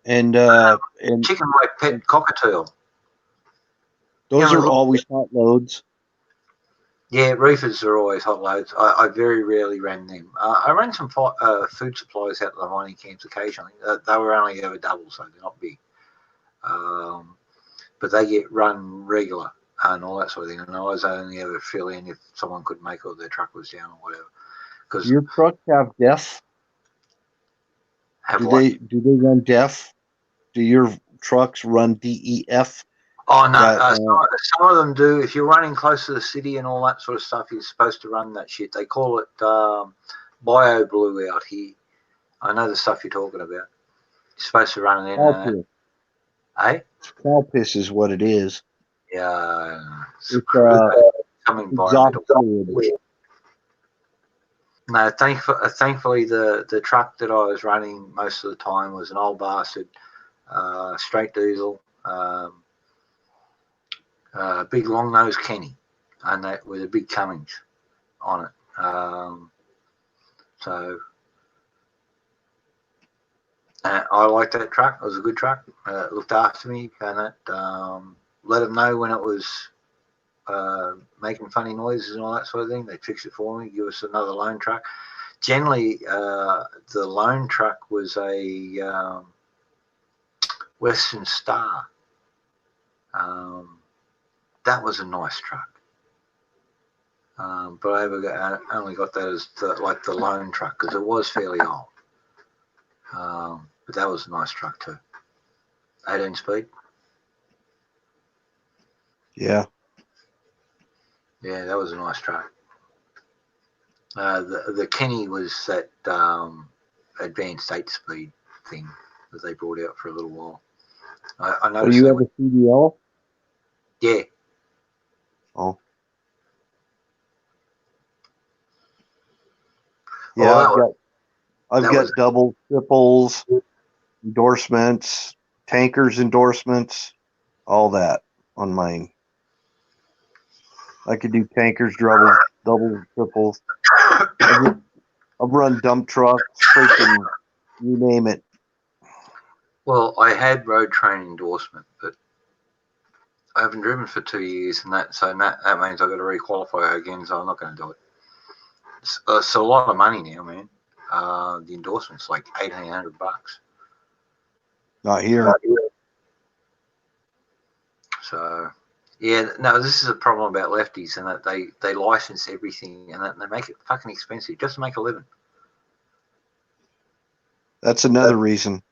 And chicken like pet cockatiel. Those are always hot loads. Yeah, reefers are always hot loads. I very rarely ran them. I ran some food supplies out to the mining camps occasionally. They were only ever double, so they're not big. But they get run regular and all that sort of thing. And I was only ever fill in if someone couldn't make it or their truck was down or whatever. Because your trucks have DEF. Do they run DEF? Do your trucks run DEF? Oh no, some of them do. If you're running close to the city and all that sort of stuff, you're supposed to run that shit. They call it bio blue out here. I know the stuff you're talking about. You're supposed to run it in. Cow piss is what it is. Yeah. It's exhaust fluid. No, thankfully the truck that I was running most of the time was an old bastard, straight diesel. Big long nose Kenny, and that with a big Cummins on it. So I liked that truck. It was a good truck. It looked after me, and let them know when it was making funny noises and all that sort of thing. They'd fix it for me, give us another loan truck. Generally, the loan truck was a Western Star. That was a nice truck. But I only got that as the loan truck because it was fairly old. But that was a nice truck too. 18 speed. Yeah. Yeah, that was a nice truck. The Kenny was that advanced 8-speed thing that they brought out for a little while. I So noticed. you have a CDL? Yeah. Oh. Yeah, I've got double, triples, endorsements, tankers endorsements, all that on mine. I could do tankers, doubles, triples. I've run dump trucks, freaking, you name it. Well, I had road train endorsement, but I haven't driven for 2 years, and that means I've got to requalify again, so I'm not going to do it. It's a lot of money now, man. The endorsement's like $1,800. Not here. So, Yeah, no, this is a problem about lefties, and that they license everything, and that they make it fucking expensive just to make a living. That's another reason.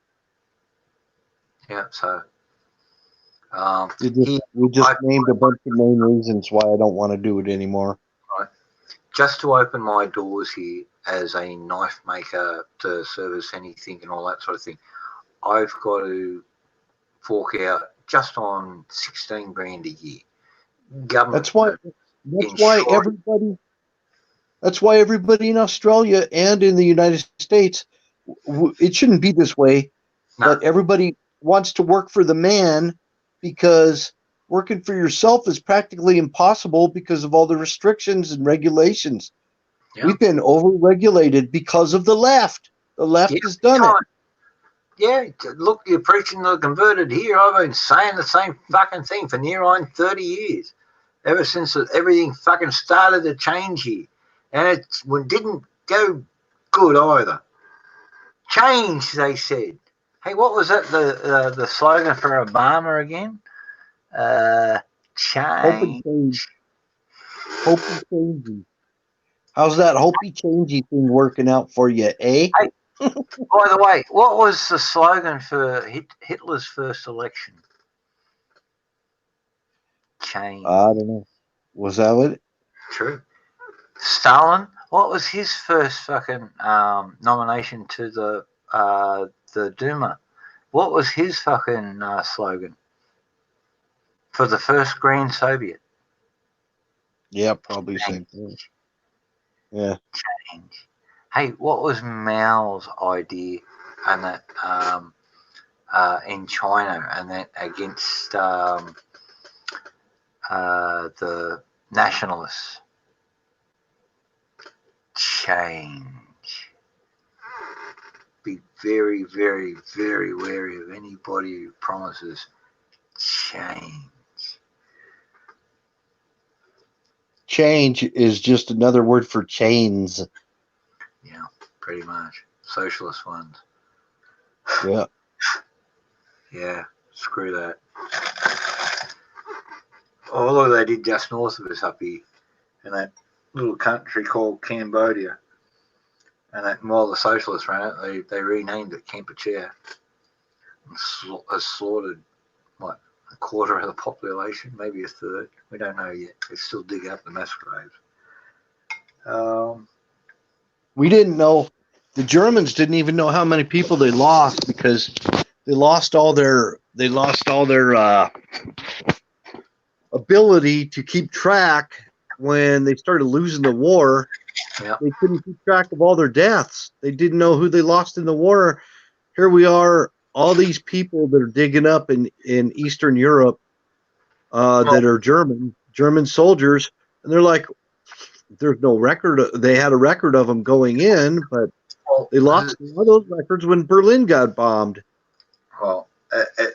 Yeah, so We just named a bunch of main reasons why I don't want to do it anymore. right, just to open my doors here as a knife maker to service anything and all that sort of thing, I've got to fork out just on 16 grand a year. Government. That's why everybody in Australia and in the United States, it shouldn't be this way, but everybody wants to work for the man because working for yourself is practically impossible because of all the restrictions and regulations. Yeah. We've been over-regulated because of the left. The left has done it. Yeah, look, you're preaching the converted here. I've been saying the same fucking thing for near on 30 years, ever since everything fucking started to change here. And it didn't go good either. Change, they said. Hey, what was that, the slogan for Obama again? Change. Hopey changey. How's that hopey changey thing working out for you, eh? Hey, by the way, what was the slogan for Hitler's first election? Change. I don't know. Was that it? True. Stalin, what was his first fucking nomination to the Duma? What was his fucking slogan for the first Grand Soviet? Yeah, probably same thing. Yeah. Change. Hey, what was Mao's idea and that in China and that against the nationalists? Change. Be very, very, very wary of anybody who promises change. Change is just another word for chains. Yeah, pretty much. Socialist ones. Yeah. Yeah, screw that. Although they did just north of us up here in that little country called Cambodia. And that, while the socialists ran it, they renamed it Kampuchea. And slaughtered, what, a quarter of the population, maybe a third. We don't know yet. They still dig up the mass graves. We didn't know. The Germans didn't even know how many people they lost because they lost all their ability to keep track when they started losing the war. Yeah. They couldn't keep track of all their deaths. They didn't know who they lost in the war. Here we are, all these people that are digging up in Eastern Europe that are German soldiers, and they're like, there's no record. They had a record of them going in, but they lost all those records when Berlin got bombed. Well,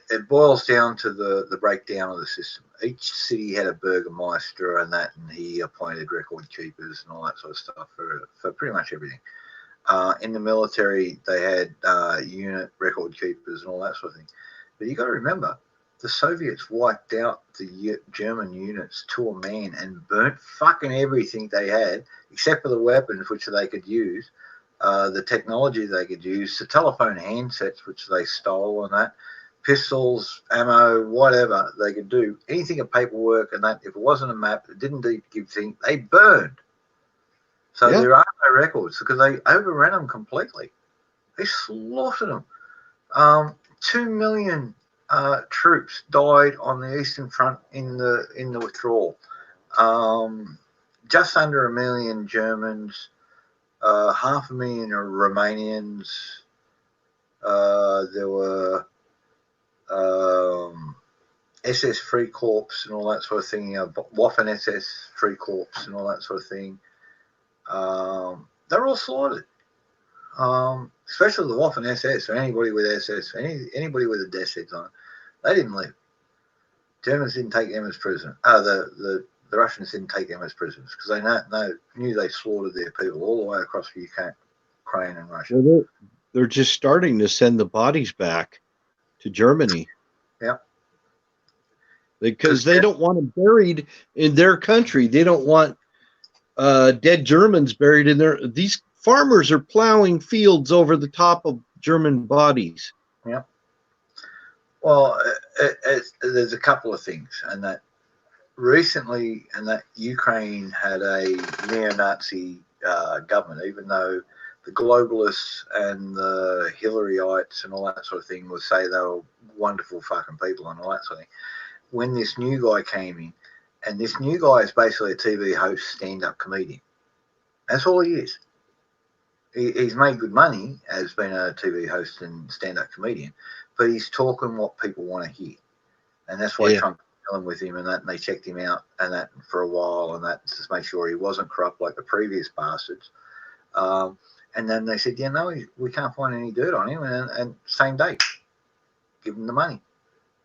it boils down to the breakdown of the system. Each city had a burgomaster and that, and he appointed record keepers and all that sort of stuff for pretty much everything. In the military, they had unit record keepers and all that sort of thing. But you got to remember, the Soviets wiped out the German units to a man and burnt fucking everything they had, except for the weapons which they could use, the technology they could use, the telephone handsets which they stole and that, pistols, ammo, whatever they could do, anything of paperwork and that. If it wasn't a map, it didn't give things, they burned. So there are no records because they overran them completely. They slaughtered them. 2 million troops died on the Eastern Front in the withdrawal. Just under 1 million Germans, 500,000 Romanians. There were SS Free Corps and all that sort of thing. Waffen SS Free Corps and all that sort of thing. They're all slaughtered. Especially the Waffen SS or anybody with SS, anybody with a death heads on it. They didn't live. Germans didn't take them as prisoners. The Russians didn't take them as prisoners because they knew they slaughtered their people all the way across the Ukraine and Russia. Well, they're just starting to send the bodies back to Germany. Yeah. because they don't want them buried in their country. They don't want dead Germans buried in their. These farmers are plowing fields over the top of German bodies. Yeah. Well, there's a couple of things, and that recently, and that Ukraine had a neo-Nazi government, even though the globalists and the Hillaryites and all that sort of thing would say they were wonderful fucking people and all that sort of thing. When this new guy came in, and this new guy is basically a TV host, stand-up comedian. That's all he is. He's made good money as being a TV host and stand-up comedian, but he's talking what people want to hear. And that's why Trump was dealing with him and that, and they checked him out and that for a while, and that just make sure he wasn't corrupt like the previous bastards. And then they said, yeah, no, we can't find any dirt on him, and same day, give him the money.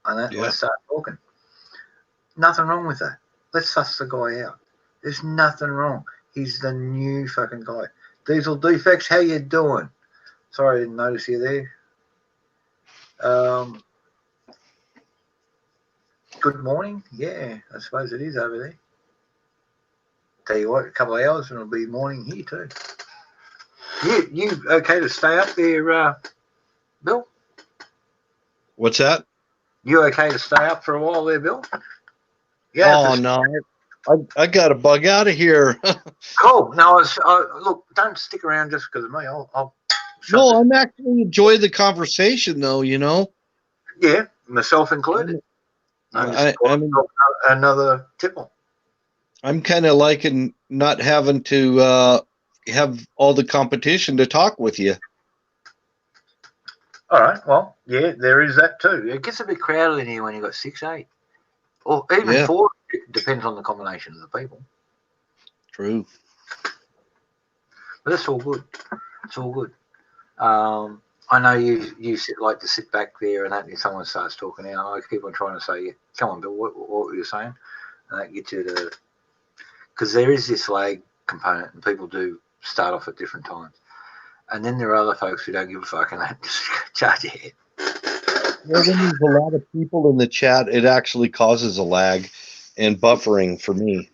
And that, let's start talking. Nothing wrong with that. Let's suss the guy out. There's nothing wrong. He's the new fucking guy. Diesel Defects, how you doing? Sorry, I didn't notice you there. Good morning. Yeah, I suppose it is over there. Tell you what, a couple of hours and it'll be morning here too. You okay to stay up there, Bill? What's that? You okay to stay up for a while there, Bill? Yeah. Oh no, I got to bug out of here. Cool. No, look, don't stick around just because of me. I'll no, I'm actually enjoying the conversation though. You know. Yeah, myself included. I'm another tipple. I'm kind of liking not having to have all the competition to talk with you. All right. Well, yeah, there is that too. It gets a bit crowded in here when you've got 6, 8, or even 4. It depends on the combination of the people. True. But that's all good. It's all good. I know you like to sit back there and if someone starts talking out, I keep on trying to say, yeah, come on, Bill, what were you saying? And that gets you to, because there is this lag component and people do start off at different times. And then there are other folks who don't give a fuck and they just charge ahead. Well, when there's a lot of people in the chat, it actually causes a lag and buffering for me.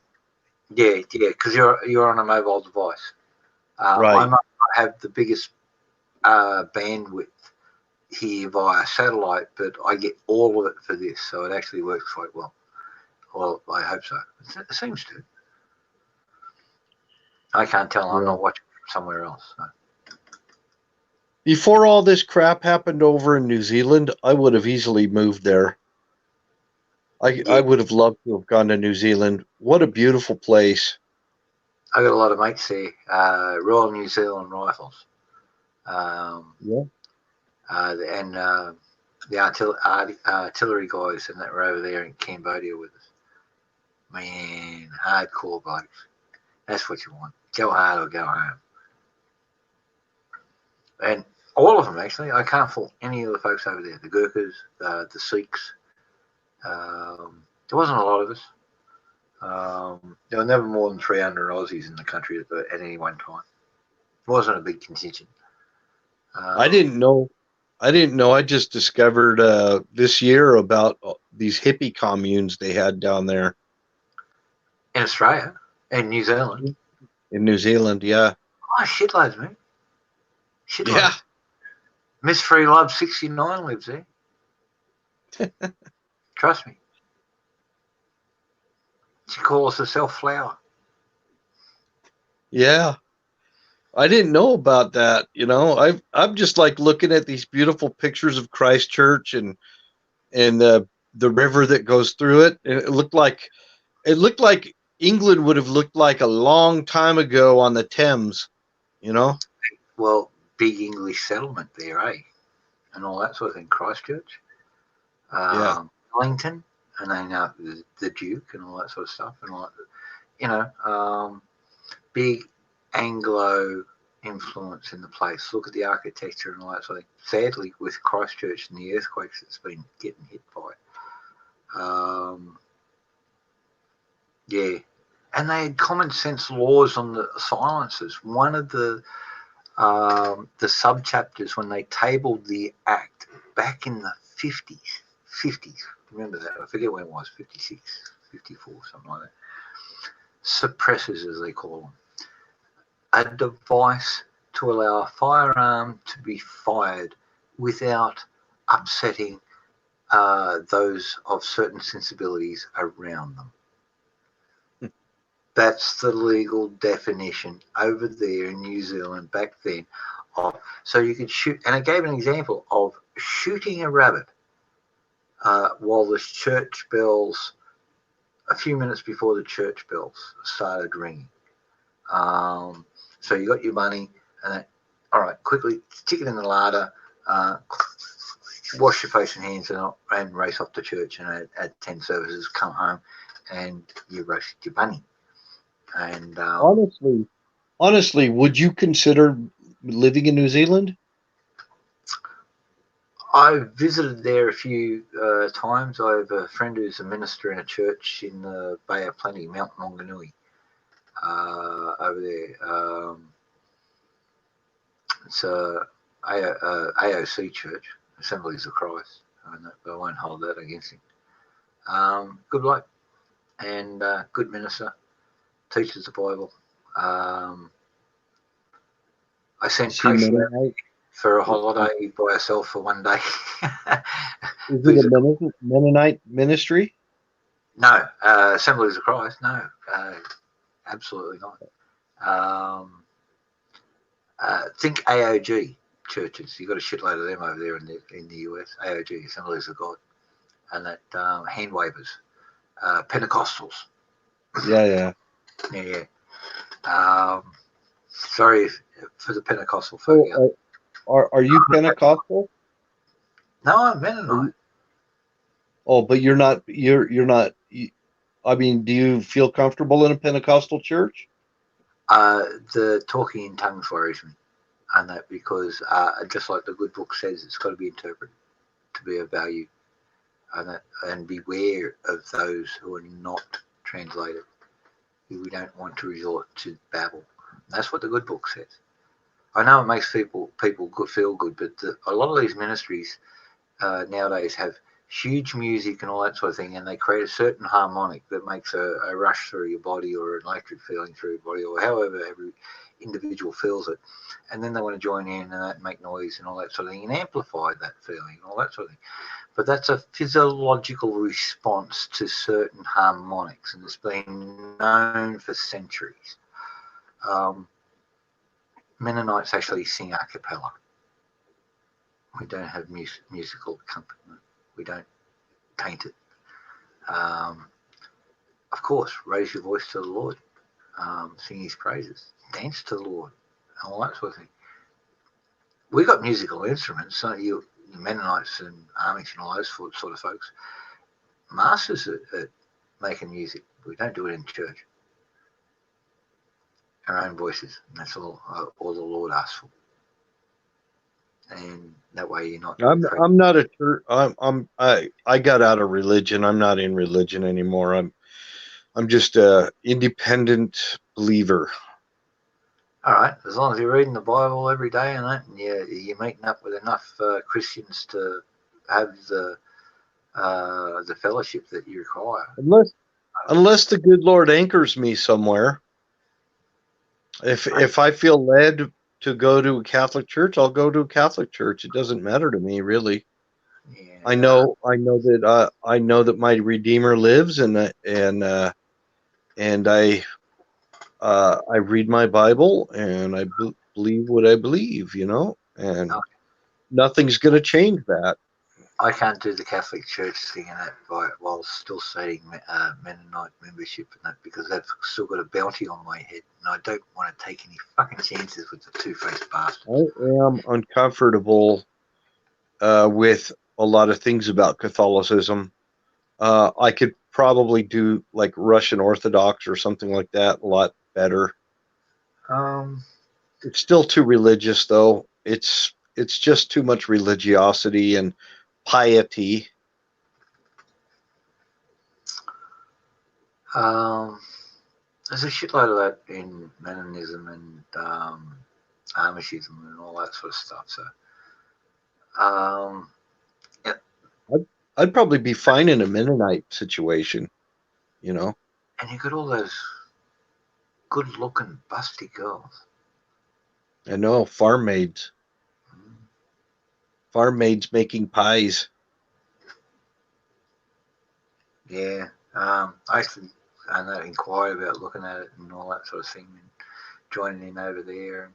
Yeah, because you're on a mobile device. Right. I might not have the biggest bandwidth here via satellite, but I get all of it for this, so it actually works quite well. Well, I hope so. It seems to. I can't tell. I'm not watching somewhere else. So. Before all this crap happened over in New Zealand, I would have easily moved there. I would have loved to have gone to New Zealand. What a beautiful place. I got a lot of mates there. Royal New Zealand Rifles. And the artillery guys and that were over there in Cambodia with us. Man, hardcore blokes. That's what you want. Go hard or go home. And all of them, actually. I can't fault any of the folks over there. The Gurkhas, the Sikhs. There wasn't a lot of us. There were never more than 300 Aussies in the country at any one time. It wasn't a big contingent. I didn't know. I just discovered this year about these hippie communes they had down there. In Australia? In New Zealand? In New Zealand, yeah. Oh, shitloads, man. Shitloads. Yeah. Miss Free Love 69 lives there. Trust me. She calls herself Flower. Yeah. I didn't know about that. You know, I'm just like looking at these beautiful pictures of Christchurch and the river that goes through it. And it looked like England would have looked like a long time ago on the Thames, you know? Well, big English settlement there, eh? And all that sort of thing. Christchurch. Wellington. And then the Duke and all that sort of stuff. And all that, big Anglo influence in the place. Look at the architecture and all that sort of thing. Sadly, with Christchurch and the earthquakes it's been getting hit by. Yeah. And they had common sense laws on the silences. One of the sub-chapters when they tabled the act back in the 50s, remember that. I forget when it was, 56, 54, something like that. Suppressors, as they call them. A device to allow a firearm to be fired without upsetting those of certain sensibilities around them. That's the legal definition over there in New Zealand back then. So you could shoot, and it gave an example of shooting a rabbit while the church bells, a few minutes before the church bells started ringing. So you got your money, and all right, quickly stick it in the larder, wash your face and hands, and race off to church. And at 10 services, come home, and you roasted your bunny. And honestly, would you consider living in New Zealand? I visited there a few times. I have a friend who's a minister in a church in the Bay of Plenty, Mount Maunganui, over there. It's a AOC church, Assemblies of Christ. But I won't hold that against him. Good bloke and good minister, teaches the Bible. I sent Tracy for a holiday by herself for one day. Is it a Mennonite ministry? No, Assemblies of Christ. No, absolutely not. Think AOG churches. You got a shitload of them over there in the US. AOG, Assemblies of God, and that hand wavers, Pentecostals. Yeah. Sorry for the Pentecostal folk. Are you Pentecostal? No, I'm Mennonite. Oh, but you're not. You're not. I mean, do you feel comfortable in a Pentecostal church? The talking in tongues worries me, and that because just like the good book says, it's got to be interpreted to be of value, and beware of those who are not translated. We don't want to resort to babble. That's what the good book says. I know it makes people feel good, but a lot of these ministries nowadays have huge music and all that sort of thing, and they create a certain harmonic that makes a rush through your body or an electric feeling through your body, or however every individual feels it. And then they want to join in and make noise and all that sort of thing and amplify that feeling and all that sort of thing. But that's a physiological response to certain harmonics, and it's been known for centuries. Mennonites actually sing a cappella. We don't have musical accompaniment. We don't paint it. Of course, raise your voice to the Lord, sing his praises, dance to the Lord, and all that sort of thing. We got musical instruments, so you Mennonites and Amish and all those sort of folks, masters at making music. We don't do it in church. Our own voices, and that's all the Lord asks for. And that way you're not. I'm not a church. I got out of religion. I'm not in religion anymore. I'm just a independent believer. All right, as long as you're reading the Bible every day and that, and you're meeting up with enough Christians to have the fellowship that you require. Unless the good Lord anchors me somewhere. If I feel led to go to a Catholic church, I'll go to a Catholic church. It doesn't matter to me, really. Yeah. I know that my Redeemer lives, and I read my Bible, and I believe what I believe, and nothing's going to change that. I can't do the Catholic Church thing and that while still stating Mennonite membership and that, because they've still got a bounty on my head, and I don't want to take any fucking chances with the two-faced bastards. I am uncomfortable with a lot of things about Catholicism. I could probably do like Russian Orthodox or something like that a lot better. It's still too religious, though. It's just too much religiosity and piety. There's a shitload of that in Mennonism and Amishism and all that sort of stuff. So, I'd probably be fine in a Mennonite situation, you know. And you got all those good-looking, busty girls. I know, farm maids. Farm maids making pies. Yeah. I used to inquire about looking at it and all that sort of thing, and joining in over there.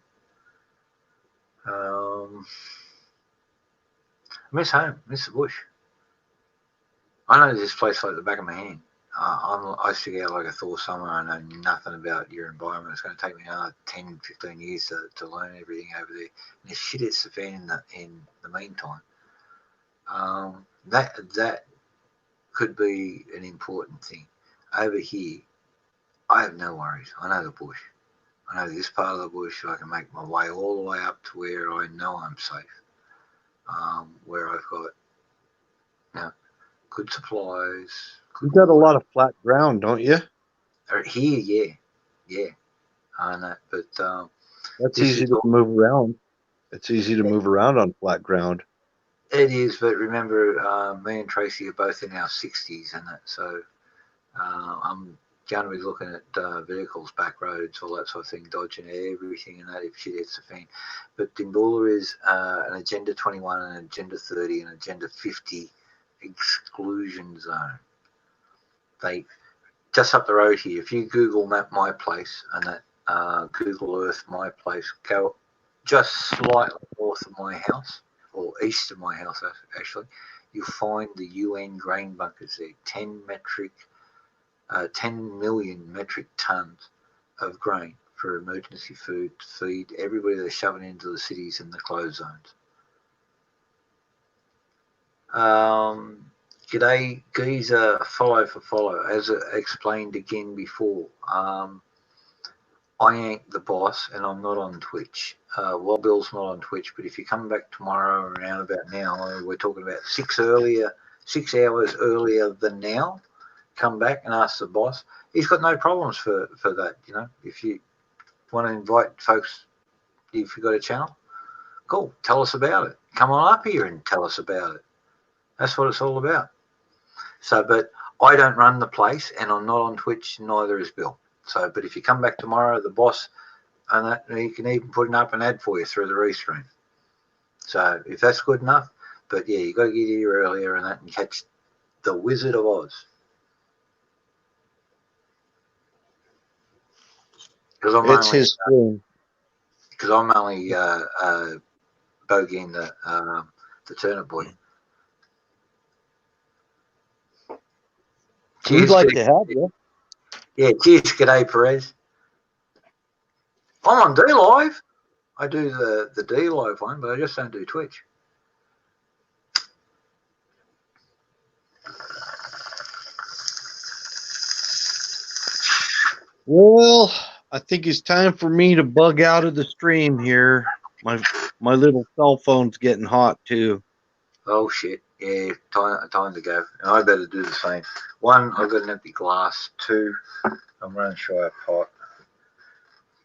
I miss home, miss the bush. I know this place like the back of my hand. I used to get out like a Thor summer. I know nothing about your environment. It's going to take me another 10, 15 years to learn everything over there. And the shit hits the fan in the meantime. That could be an important thing. Over here, I have no worries. I know the bush. I know this part of the bush. I can make my way all the way up to where I know I'm safe. Where I've got good supplies. You got a lot of flat ground, don't you? Here, yeah. I know, but that's easy to move around. It's easy to move around on flat ground. It is, but remember, me and Tracy are both in our 60s, and that, so I'm going to be looking at vehicles, back roads, all that sort of thing, dodging everything and that if shit hits the fan. But Dimboola is an Agenda 21, an Agenda 30, and Agenda 50 exclusion zone. They just up the road here. If you Google map my place and that Google Earth my place, go just slightly north of my house or east of my house, actually, you'll find the UN grain bunkers there. 10 million metric tons of grain for emergency food to feed everybody they're shoving into the cities and the closed zones. G'day, Geezer, follow for follow. As explained again before, I ain't the boss and I'm not on Twitch. Well, Bill's not on Twitch, but if you come back tomorrow around about now, we're talking about 6 hours earlier than now, come back and ask the boss. He's got no problems for that, you know. If you want to invite folks, if you've got a channel, cool, tell us about it. Come on up here and tell us about it. That's what it's all about. So, but I don't run the place and I'm not on Twitch, neither is Bill. So, but if you come back tomorrow, the boss, and that, he can even put up an ad for you through the restream. So if that's good enough, but yeah, you got to get here earlier and that and catch the Wizard of Oz. It's his thing. Because I'm only bogeying the turnip boy. We'd like to have you. Yeah, cheers, g'day, Perez. I'm on D Live. I do the D Live one, but I just don't do Twitch. Well, I think it's time for me to bug out of the stream here. My little cell phone's getting hot too. Oh shit! Yeah, time to go. And I better do the same. 1, I've got an empty glass. 2, I'm running shy of pot.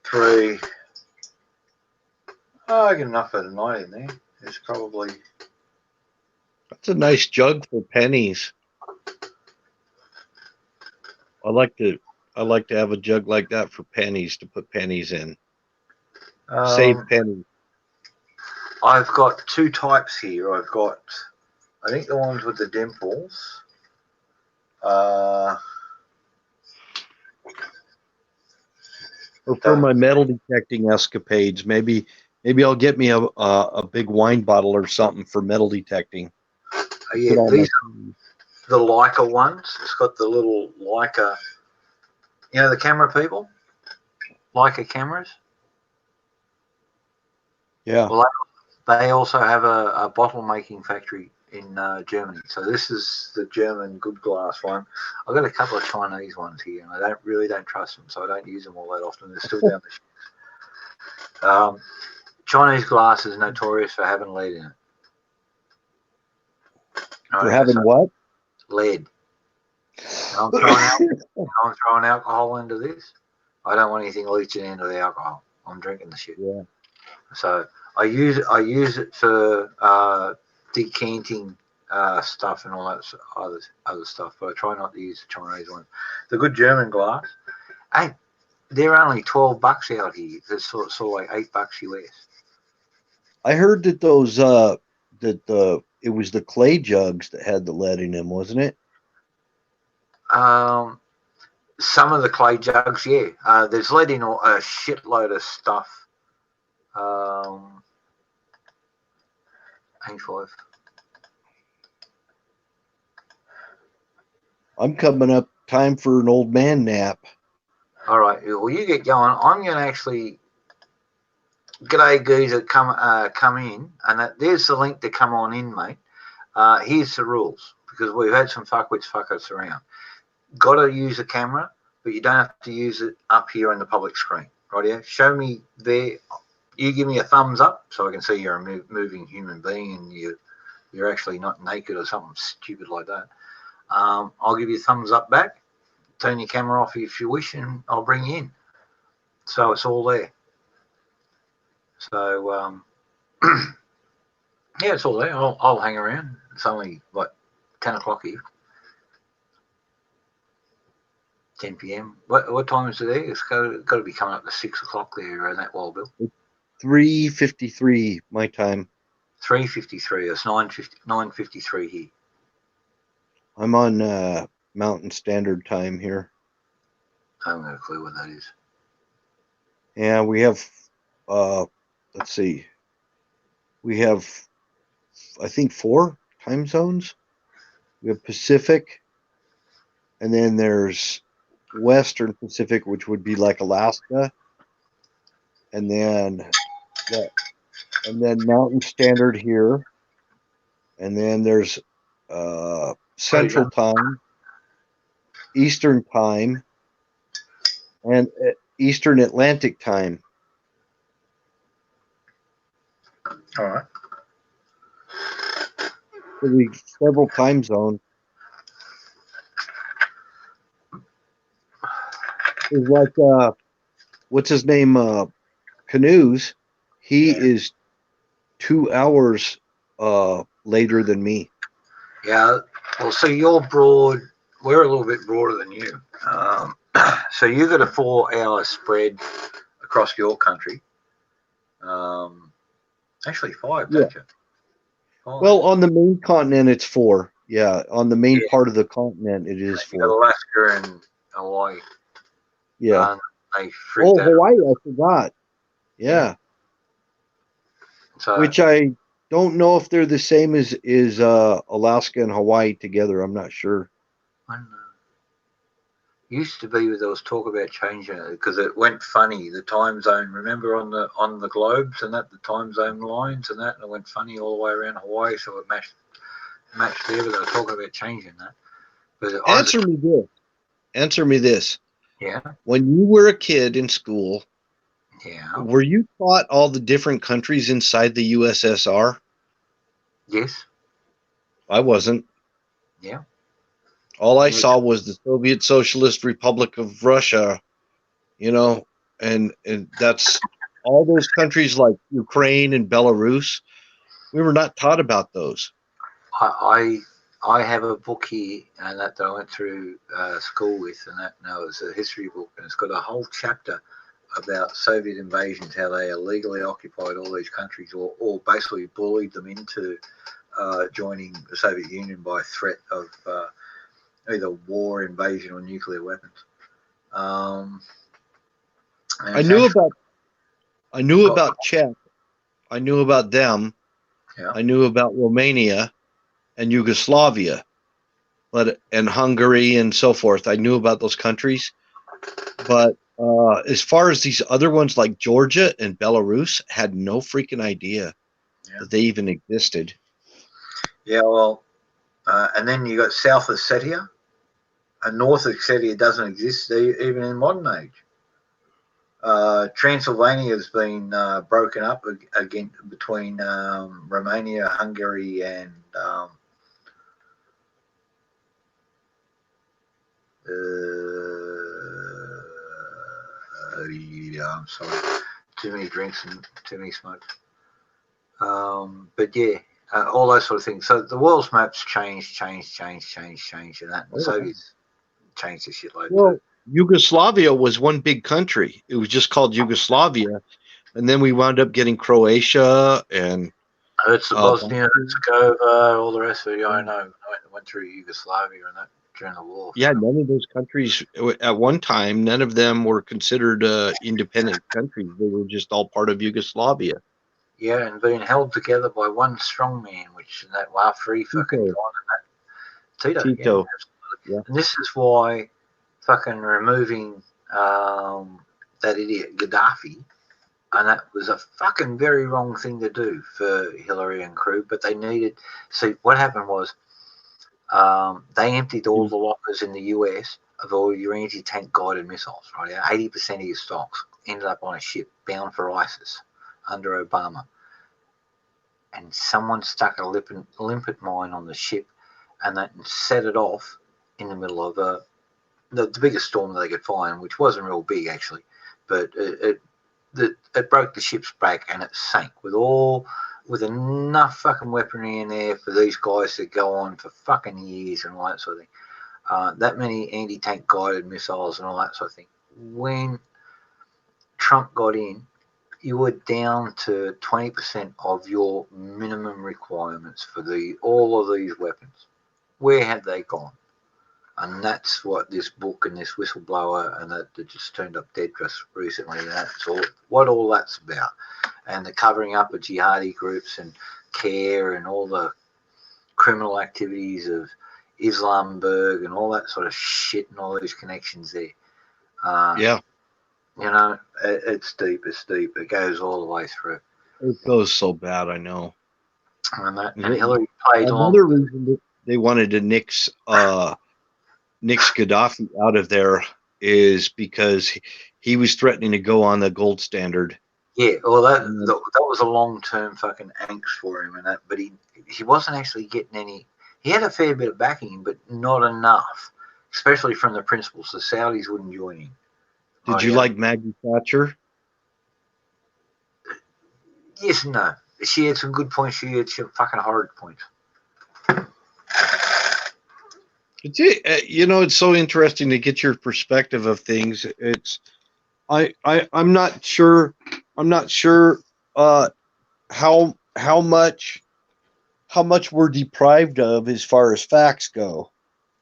3, I get enough for tonight in there. It's probably. That's a nice jug for pennies. I like to have a jug like that for pennies, to put pennies in. Save pennies. I've got 2 types here. I've got, I think the ones with the dimples. Or for my metal detecting escapades, maybe I'll get me a big wine bottle or something for metal detecting. Yeah, these are the Leica ones. It's got the little Leica, you know, the camera people, Leica cameras. Yeah. Well, they also have a bottle making factory in Germany. So this is the German good glass one. I've got a couple of Chinese ones here, and I really don't trust them, so I don't use them all that often. They're still down the shit. Chinese glass is notorious for having lead in it. For having what? Lead. I'm throwing alcohol into this. I don't want anything leaching into the alcohol. I'm drinking the shit. Yeah. So I use it for decanting stuff and all that other stuff, but I try not to use the Chinese one. The good German glass, hey, they're only $12 out here. It's sort of like $8 US. I heard that those it was the clay jugs that had the lead in them, wasn't it? Some of the clay jugs, yeah. There's lead in a shitload of stuff. A5. I'm coming up. Time for an old man nap. All right. Well, you get going. I'm going to actually. G'day, geezer. Come in, and there's the link to come on in, mate. Here's the rules, because we've had some fuckwits fuck us around. Got to use a camera, but you don't have to use it up here on the public screen. Right here. Show me there. You give me a thumbs up so I can see you're a moving human being and you're actually not naked or something stupid like that. I'll give you a thumbs up back. Turn your camera off if you wish, and I'll bring you in. So it's all there. So yeah, it's all there. I'll hang around. It's only like 10 o'clock here. 10 p.m. What time is it there? It's got to be coming up to 6 o'clock there around that wall, Bill. 3:53 my time. 3:53. It's 9:53 here. I'm on Mountain Standard Time here. I haven't got a clue what that is. Yeah, we have. Let's see. We have, I think, 4 time zones. We have Pacific, and then there's Western Pacific, which would be like Alaska, and then Mountain Standard here, and then there's Central Time, Eastern Time, and Eastern Atlantic Time. All right. So we several time zones. It's like what's his name? Canoes. He is 2 hours later than me. Yeah. Well, so you're broad. We're a little bit broader than you. So you've got a 4-hour spread across your country. Actually 5, don't you? 5. Well, on the main continent, it's 4. Yeah, on the main part of the continent, it is 4. Alaska and Hawaii. Yeah. They freaked out. Hawaii, I forgot. Yeah. So, which I don't know if they're the same as Alaska and Hawaii together. I'm not sure. I don't know. Used to be there was talk about changing it because it went funny. The time zone, remember on the globes and that, the time zone lines and that, and it went funny all the way around Hawaii, so it matched there. But they were talking about changing that. But Answer me this. Yeah. When you were a kid in school, yeah, were you taught all the different countries inside the USSR? Yes. I wasn't. Yeah. All I saw was the Soviet Socialist Republic of Russia, and that's all those countries like Ukraine and Belarus. We were not taught about those. I have a book here and that I went through school with, and that it's a history book, and it's got a whole chapter about Soviet invasions, how they illegally occupied all these countries, or basically bullied them into joining the Soviet Union by threat of either war, invasion, or nuclear weapons. I knew about Czech. I knew about them. Yeah. I knew about Romania and Yugoslavia, and Hungary and so forth. I knew about those countries, but as far as these other ones like Georgia and Belarus, had no freaking idea that they even existed. Yeah, well, and then you got South Ossetia. And North Ossetia doesn't exist even in modern age. Transylvania has been broken up again between Romania, Hungary, and I'm sorry, too many drinks and too many smokes. But yeah, all those sort of things. So the world's maps changed, and that. And the Soviets changed the shitload. Well, Yugoslavia was one big country. It was just called Yugoslavia, and then we wound up getting Croatia and It's the Bosnia, Herzegovina, all the rest of it. Yeah, I know. I went through Yugoslavia and that during the war. yeah, none of those countries at one time, none of them were considered independent countries. They were just all part of Yugoslavia. Yeah, and being held together by one strong man, which that free fucking guy, Tito. Tito. Yeah, absolutely. Yeah. And this is why fucking removing that idiot Gaddafi, and that was a fucking very wrong thing to do for Hillary and crew, but they needed. See, what happened was they emptied all the lockers in the US of all your anti-tank guided missiles, right? 80% of your stocks ended up on a ship bound for ISIS under Obama. And someone stuck a limpet mine on the ship and that set it off in the middle of the biggest storm that they could find, which wasn't real big actually, but it broke the ship's back and it sank with enough fucking weaponry in there for these guys to go on for fucking years and all that sort of thing. That many anti-tank guided missiles and all that sort of thing. When Trump got in, you were down to 20% of your minimum requirements for all of these weapons. Where had they gone? And that's what this book and this whistleblower and that just turned up dead just recently. That's what all that's about. And the covering up of jihadi groups and CARE and all the criminal activities of Islamberg and all that sort of shit and all those connections there. Yeah. You know, it's deep. It goes all the way through. It goes so bad, I know. And Hillary played along. Another reason they wanted to nix Gaddafi out of there is because he was threatening to go on the gold standard. Yeah, well, that was a long-term fucking angst for him, and that. But he wasn't actually getting any. He had a fair bit of backing, but not enough, especially from the principals. The Saudis wouldn't join him. Did you like Maggie Thatcher? Yes and no. She had some good points. She had some fucking horrid points. It's so interesting to get your perspective of things. I'm not sure how much we're deprived of as far as facts go.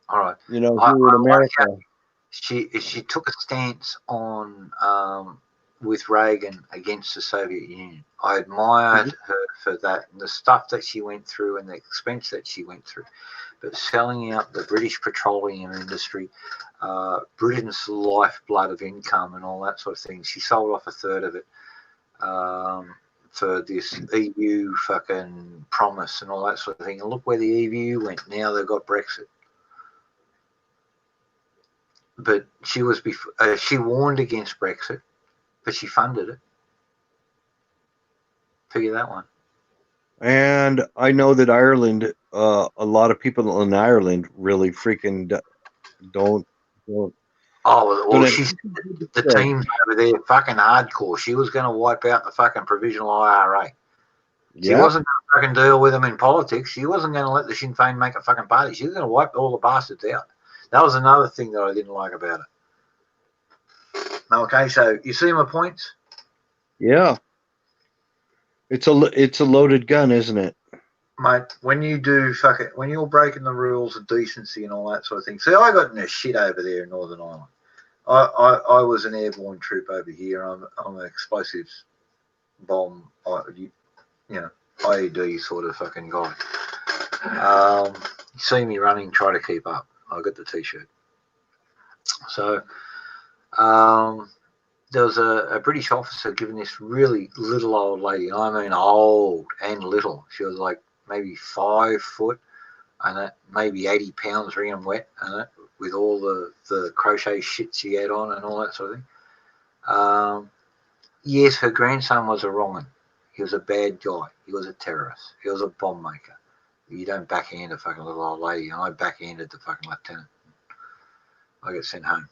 All right. Here in America. She took a stance on with Reagan against the Soviet Union. I admired her for that and the stuff that she went through and the expense that she went through. But selling out the British petroleum industry, Britain's lifeblood of income and all that sort of thing, she sold off a third of it for this EU fucking promise and all that sort of thing. And look where the EU went. Now they've got Brexit. But she warned against Brexit, but she funded it. Figure that one. And I know that Ireland, a lot of people in Ireland really freaking don't. Oh, well, the teams over there fucking hardcore. She was going to wipe out the fucking provisional IRA. She wasn't going to fucking deal with them in politics. She wasn't going to let the Sinn Féin make a fucking party. She was going to wipe all the bastards out. That was another thing that I didn't like about it. Okay, so you see my points? Yeah. It's a loaded gun, isn't it? Mate, when you do when you're breaking the rules of decency and all that sort of thing. See, I got in this shit over there in Northern Ireland. I was an airborne troop over here. I'm an explosives bomb, IED sort of fucking guy. You see me running, try to keep up. I got the t-shirt. So there was a British officer giving this really little old lady, I mean old and little. She was like maybe 5 foot and maybe 80 pounds wringing wet and with all the crochet shit she had on and all that sort of thing. Yes, her grandson was a wrong one. He was a bad guy. He was a terrorist. He was a bomb maker. You don't backhand a fucking little old lady, and I backhanded the fucking lieutenant. I get sent home.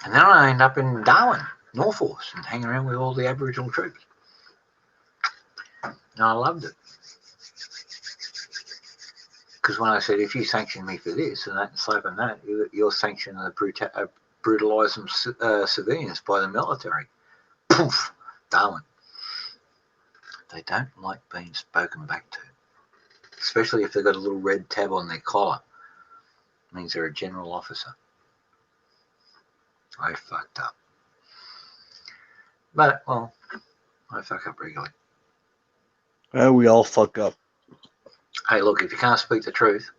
And then I end up in Darwin, North Force, and hang around with all the Aboriginal troops. And I loved it. Because when I said, if you sanction me for this and that and slap and that, you're sanctioning the brutalising civilians by the military. Poof, Darwin. They don't like being spoken back to, especially if they've got a little red tab on their collar. It means they're a general officer. I fucked up. But, well, I fuck up regularly. We all fuck up. Hey, look, if you can't speak the truth,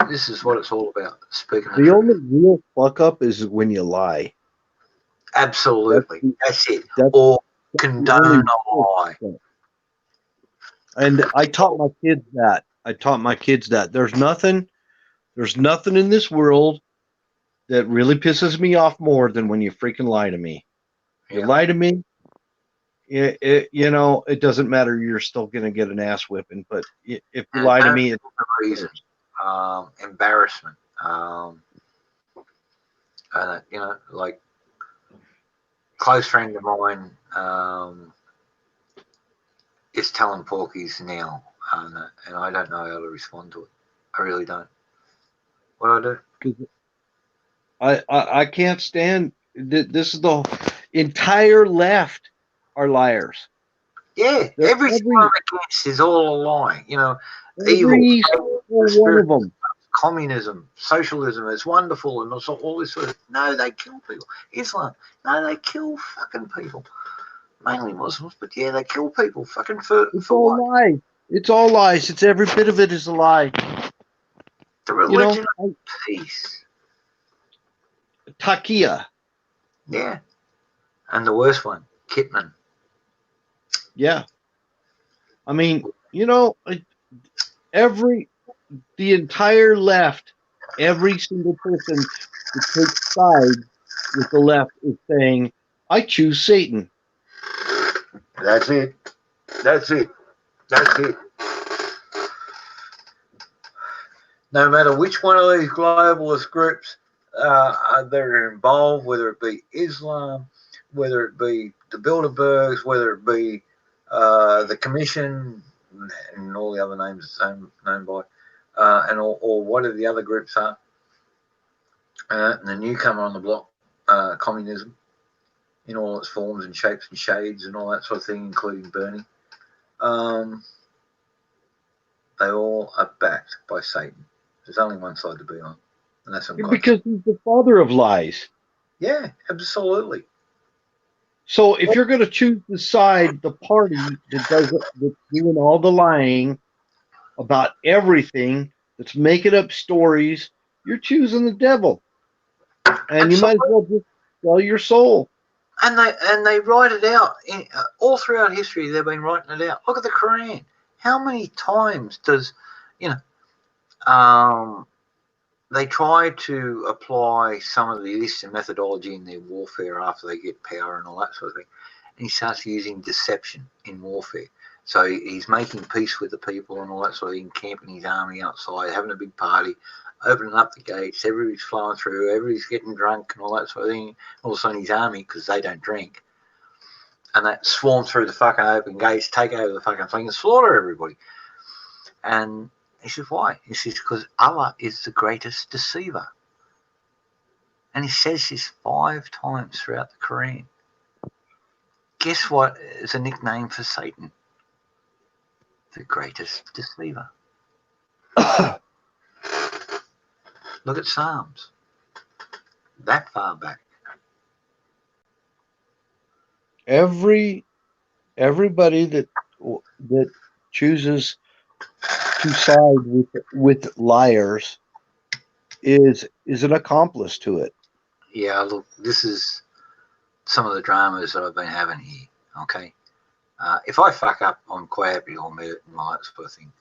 this is what it's all about, speaking the The truth. only real fuck up is when you lie. Absolutely. That's it. That's Or the condone only a lie. And I taught my kids that. There's nothing in this world that really pisses me off more than when you freaking lie to me. You lie to me, it doesn't matter. You're still going to get an ass whipping. But if you lie to me, it's for reason. Embarrassment. Like close friend of mine is telling porkies now, and I don't know how to respond to it. I really don't. What do I do? I can't stand this. Is the entire left are liars. Yeah, everything I'm against is all a lie. Evil, Every one of them. communism, socialism is wonderful, and all this sort of. No, they kill people. Islam, no, they kill fucking people. Mainly Muslims, but yeah, they kill people. Fucking for all what? lies. It's all lies. It's every bit of it is a lie. The religion of peace. Takia. Yeah, and the worst one, Kitman. Yeah. I mean, the entire left, every single person that takes sides with the left is saying, I choose Satan. That's it. That's it. That's it. No matter which one of these globalist groups they're involved, whether it be Islam, whether it be the Bilderbergs, whether it be the Commission, and all the other names known by, or whatever the other groups are, and the newcomer on the block, communism, in all its forms and shapes and shades and all that sort of thing, including Bernie. They all are backed by Satan. There's only one side to be on, and that's on God's because he's the father of lies. Yeah, absolutely. So if you're going to choose the side, the party that's doing all the lying about everything, that's making up stories, you're choosing the devil, and you might as well just sell your soul. And they write it out all throughout history. They've been writing it out. Look at the Quran. How many times does they try to apply some of the Eastern methodology in their warfare after they get power and all that sort of thing, and he starts using deception in warfare. So he's making peace with the people and all that sort of thing, camping his army outside, having a big party, opening up the gates, everybody's flowing through, everybody's getting drunk and all that sort of thing. All of a sudden his army, because they don't drink, and that swarm through the fucking open gates, take over the fucking thing and slaughter everybody. And he says, why? He says, because Allah is the greatest deceiver. And he says this 5 times throughout the Quran. Guess what is a nickname for Satan? The greatest deceiver. Look at Psalms. That far back. Everybody that chooses to side with liars is an accomplice to it. Yeah, look, this is some of the dramas that I've been having here. Okay, if I fuck up, I'm quite happy to admit it and all that sort of thing.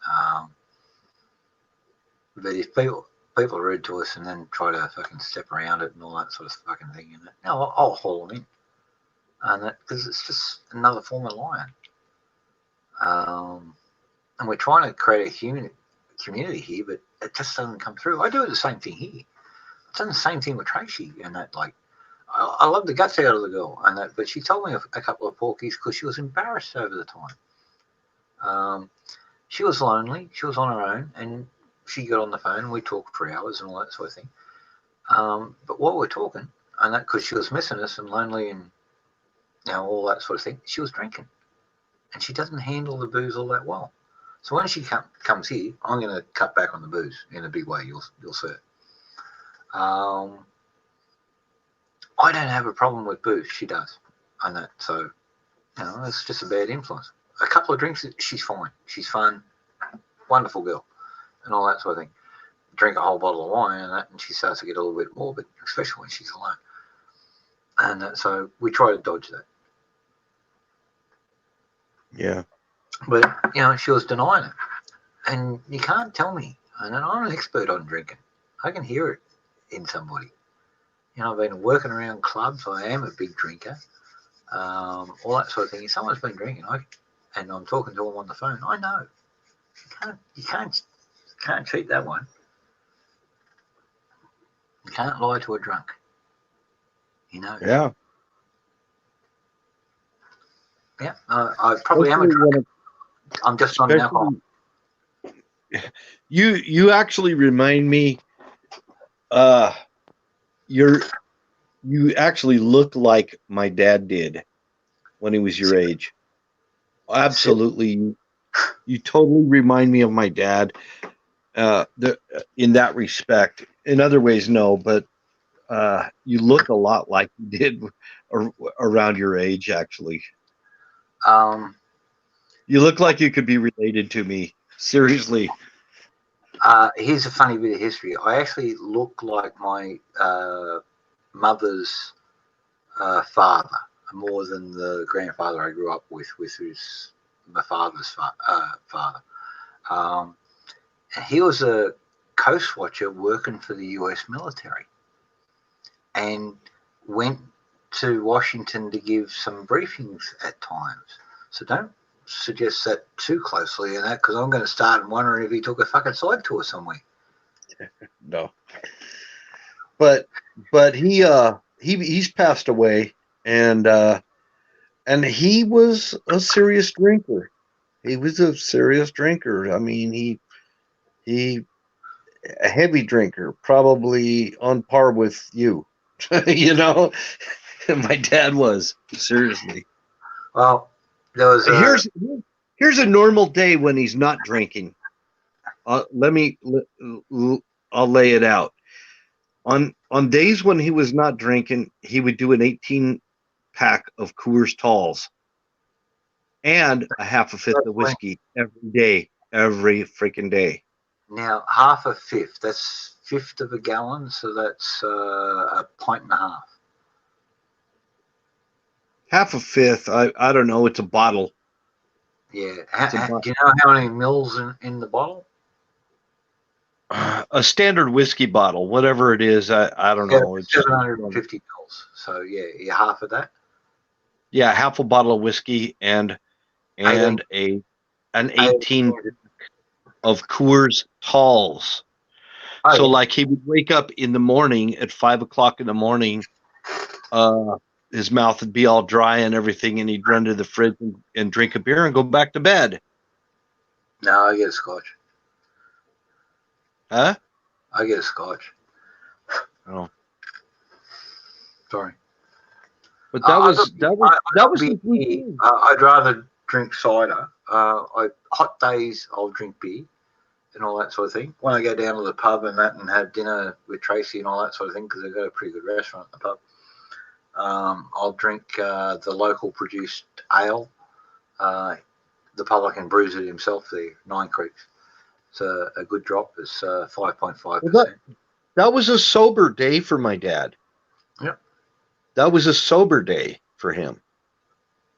But if people are rude to us and then try to fucking step around it and all that sort of fucking thing, I'll haul them in, and because it's just another form of lying. And we're trying to create a human community here, but it just doesn't come through. I do the same thing here. I've done the same thing with Tracy, and that, like, I love the guts out of the girl, and that, but she told me a couple of porkies because she was embarrassed over the time. She was lonely. She was on her own, and she got on the phone. And we talked for hours and all that sort of thing. But while we're talking, and that because she was missing us and lonely and all that sort of thing, she was drinking, and she doesn't handle the booze all that well. So when she comes here, I'm going to cut back on the booze in a big way. You'll see it. I don't have a problem with booze. She does, and that. So it's just a bad influence. A couple of drinks, she's fine. She's fun, wonderful girl, and all that sort of thing. Drink a whole bottle of wine and that, and she starts to get a little bit morbid, especially when she's alone. And so we try to dodge that. Yeah. But she was denying it, and you can't tell me. And I'm an expert on drinking. I can hear it in somebody. I've been working around clubs. I am a big drinker. All that sort of thing. If someone's been drinking, and I'm talking to them on the phone, I know. You can't cheat that one. You can't lie to a drunk. Yeah. Yeah. I probably am a drunk. I'm just on alcohol. You actually remind me. You actually look like my dad did when he was your age. Absolutely, you totally remind me of my dad. In that respect, in other ways, no, but you look a lot like you did around your age. Actually, you look like you could be related to me. Seriously. Here's a funny bit of history. I actually look like my mother's father more than the grandfather I grew up with who's my father's father. He was a coast watcher working for the US military and went to Washington to give some briefings at times. So don't suggest that too closely in that, because I'm going to start wondering if he took a fucking side tour somewhere. No. But he's passed away, and he was a serious drinker. He was a serious drinker. I mean, he a heavy drinker, probably on par with you. My dad was, seriously. Well, there was here's a normal day when he's not drinking. I'll lay it out. On days when he was not drinking, he would do an 18-pack of Coors Talls and a half a fifth of whiskey every freaking day. Now, half a fifth, that's fifth of a gallon, so that's a pint and a half. Half a fifth, I don't know, it's a bottle. Yeah. Do you know how many mils in the bottle? A standard whiskey bottle, whatever it is, I don't know. It's 750 mils. So yeah, half of that. Yeah, half a bottle of whiskey and an 18 of Coors Talls. So like he would wake up in the morning at 5 o'clock in the morning, his mouth would be all dry and everything, and he'd run to the fridge and drink a beer and go back to bed. No, I get a scotch. Huh? I get a scotch. Oh. Sorry. But that was his routine. I'd rather drink cider. Hot days, I'll drink beer and all that sort of thing. When I go down to the pub and that and have dinner with Tracy and all that sort of thing, because they've got a pretty good restaurant at the pub, I'll drink the local produced ale. The publican brews it himself, the 9 Creeks. It's a good drop. It's 5.5%. That was a sober day for my dad. Yep. That was a sober day for him.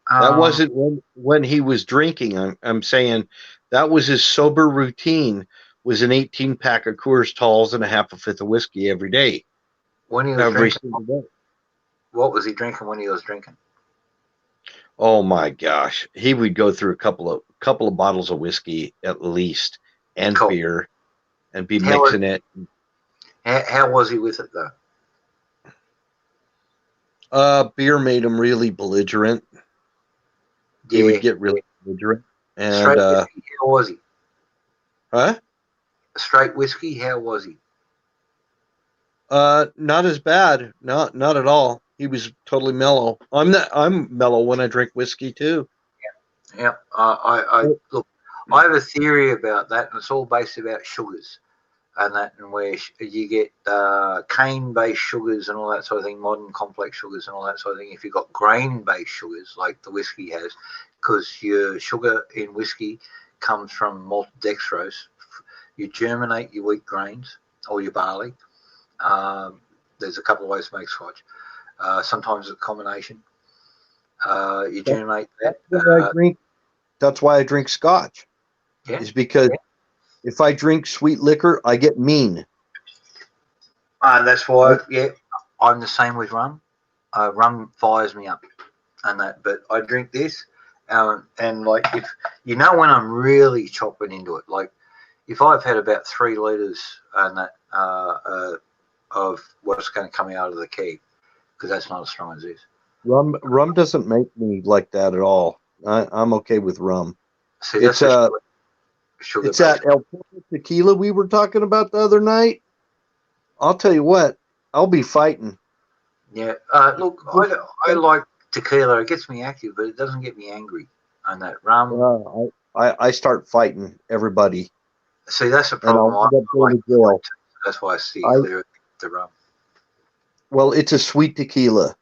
That wasn't when he was drinking. I'm saying that was his sober routine, was an 18-pack of Coors Talls and a half a fifth of whiskey every day. When he was drinking, what was he drinking when he was drinking? Oh my gosh, he would go through a couple of bottles of whiskey at least, and beer, and be mixing it. How was he with it though? Beer made him really belligerent. He would get really belligerent. And Straight whiskey, how was he? huh? Straight whiskey, how was he? Not as bad. Not at all. He was totally mellow. I'm mellow when I drink whiskey too. Yeah. Look, I have a theory about that, and it's all based about sugars and that, and where you get cane-based sugars and all that sort of thing, modern complex sugars and all that sort of thing. If you've got grain-based sugars like the whiskey has, because your sugar in whiskey comes from malted dextrose, you germinate your wheat grains or your barley. There's a couple of ways to make scotch. Sometimes it's a combination. You germinate that. That's why I drink scotch. Yeah. Is because if I drink sweet liquor, I get mean. That's why, I'm the same with rum. Rum fires me up and that, but I drink this, and like, if you know, when I'm really chopping into it, like if I've had about 3 liters and that of what's going to come out of the keg, because that's not as strong as this. Rum doesn't make me like that at all. I'm okay with rum. See, it's sugar it's that El Porto tequila we were talking about the other night. I'll tell you what, I'll be fighting. Yeah. Look, I like tequila. It gets me active, but it doesn't get me angry. And that rum. I start fighting everybody. See, that's the problem. I end up going to jail. That's why I steer clear of the rum. Well, it's a sweet tequila,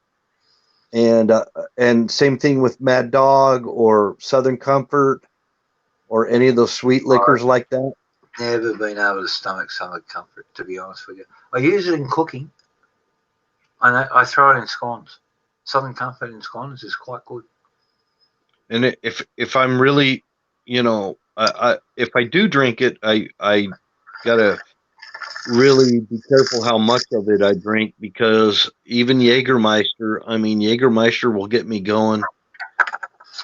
and same thing with Mad Dog or Southern Comfort or any of those sweet liquors like that. Never been able to stomach Southern Comfort, to be honest with you. I use it in cooking. I throw it in scones. Southern Comfort in scones is quite good. And if I'm really, if I do drink it, I gotta really be careful how much of it I drink, because even Jägermeister will get me going.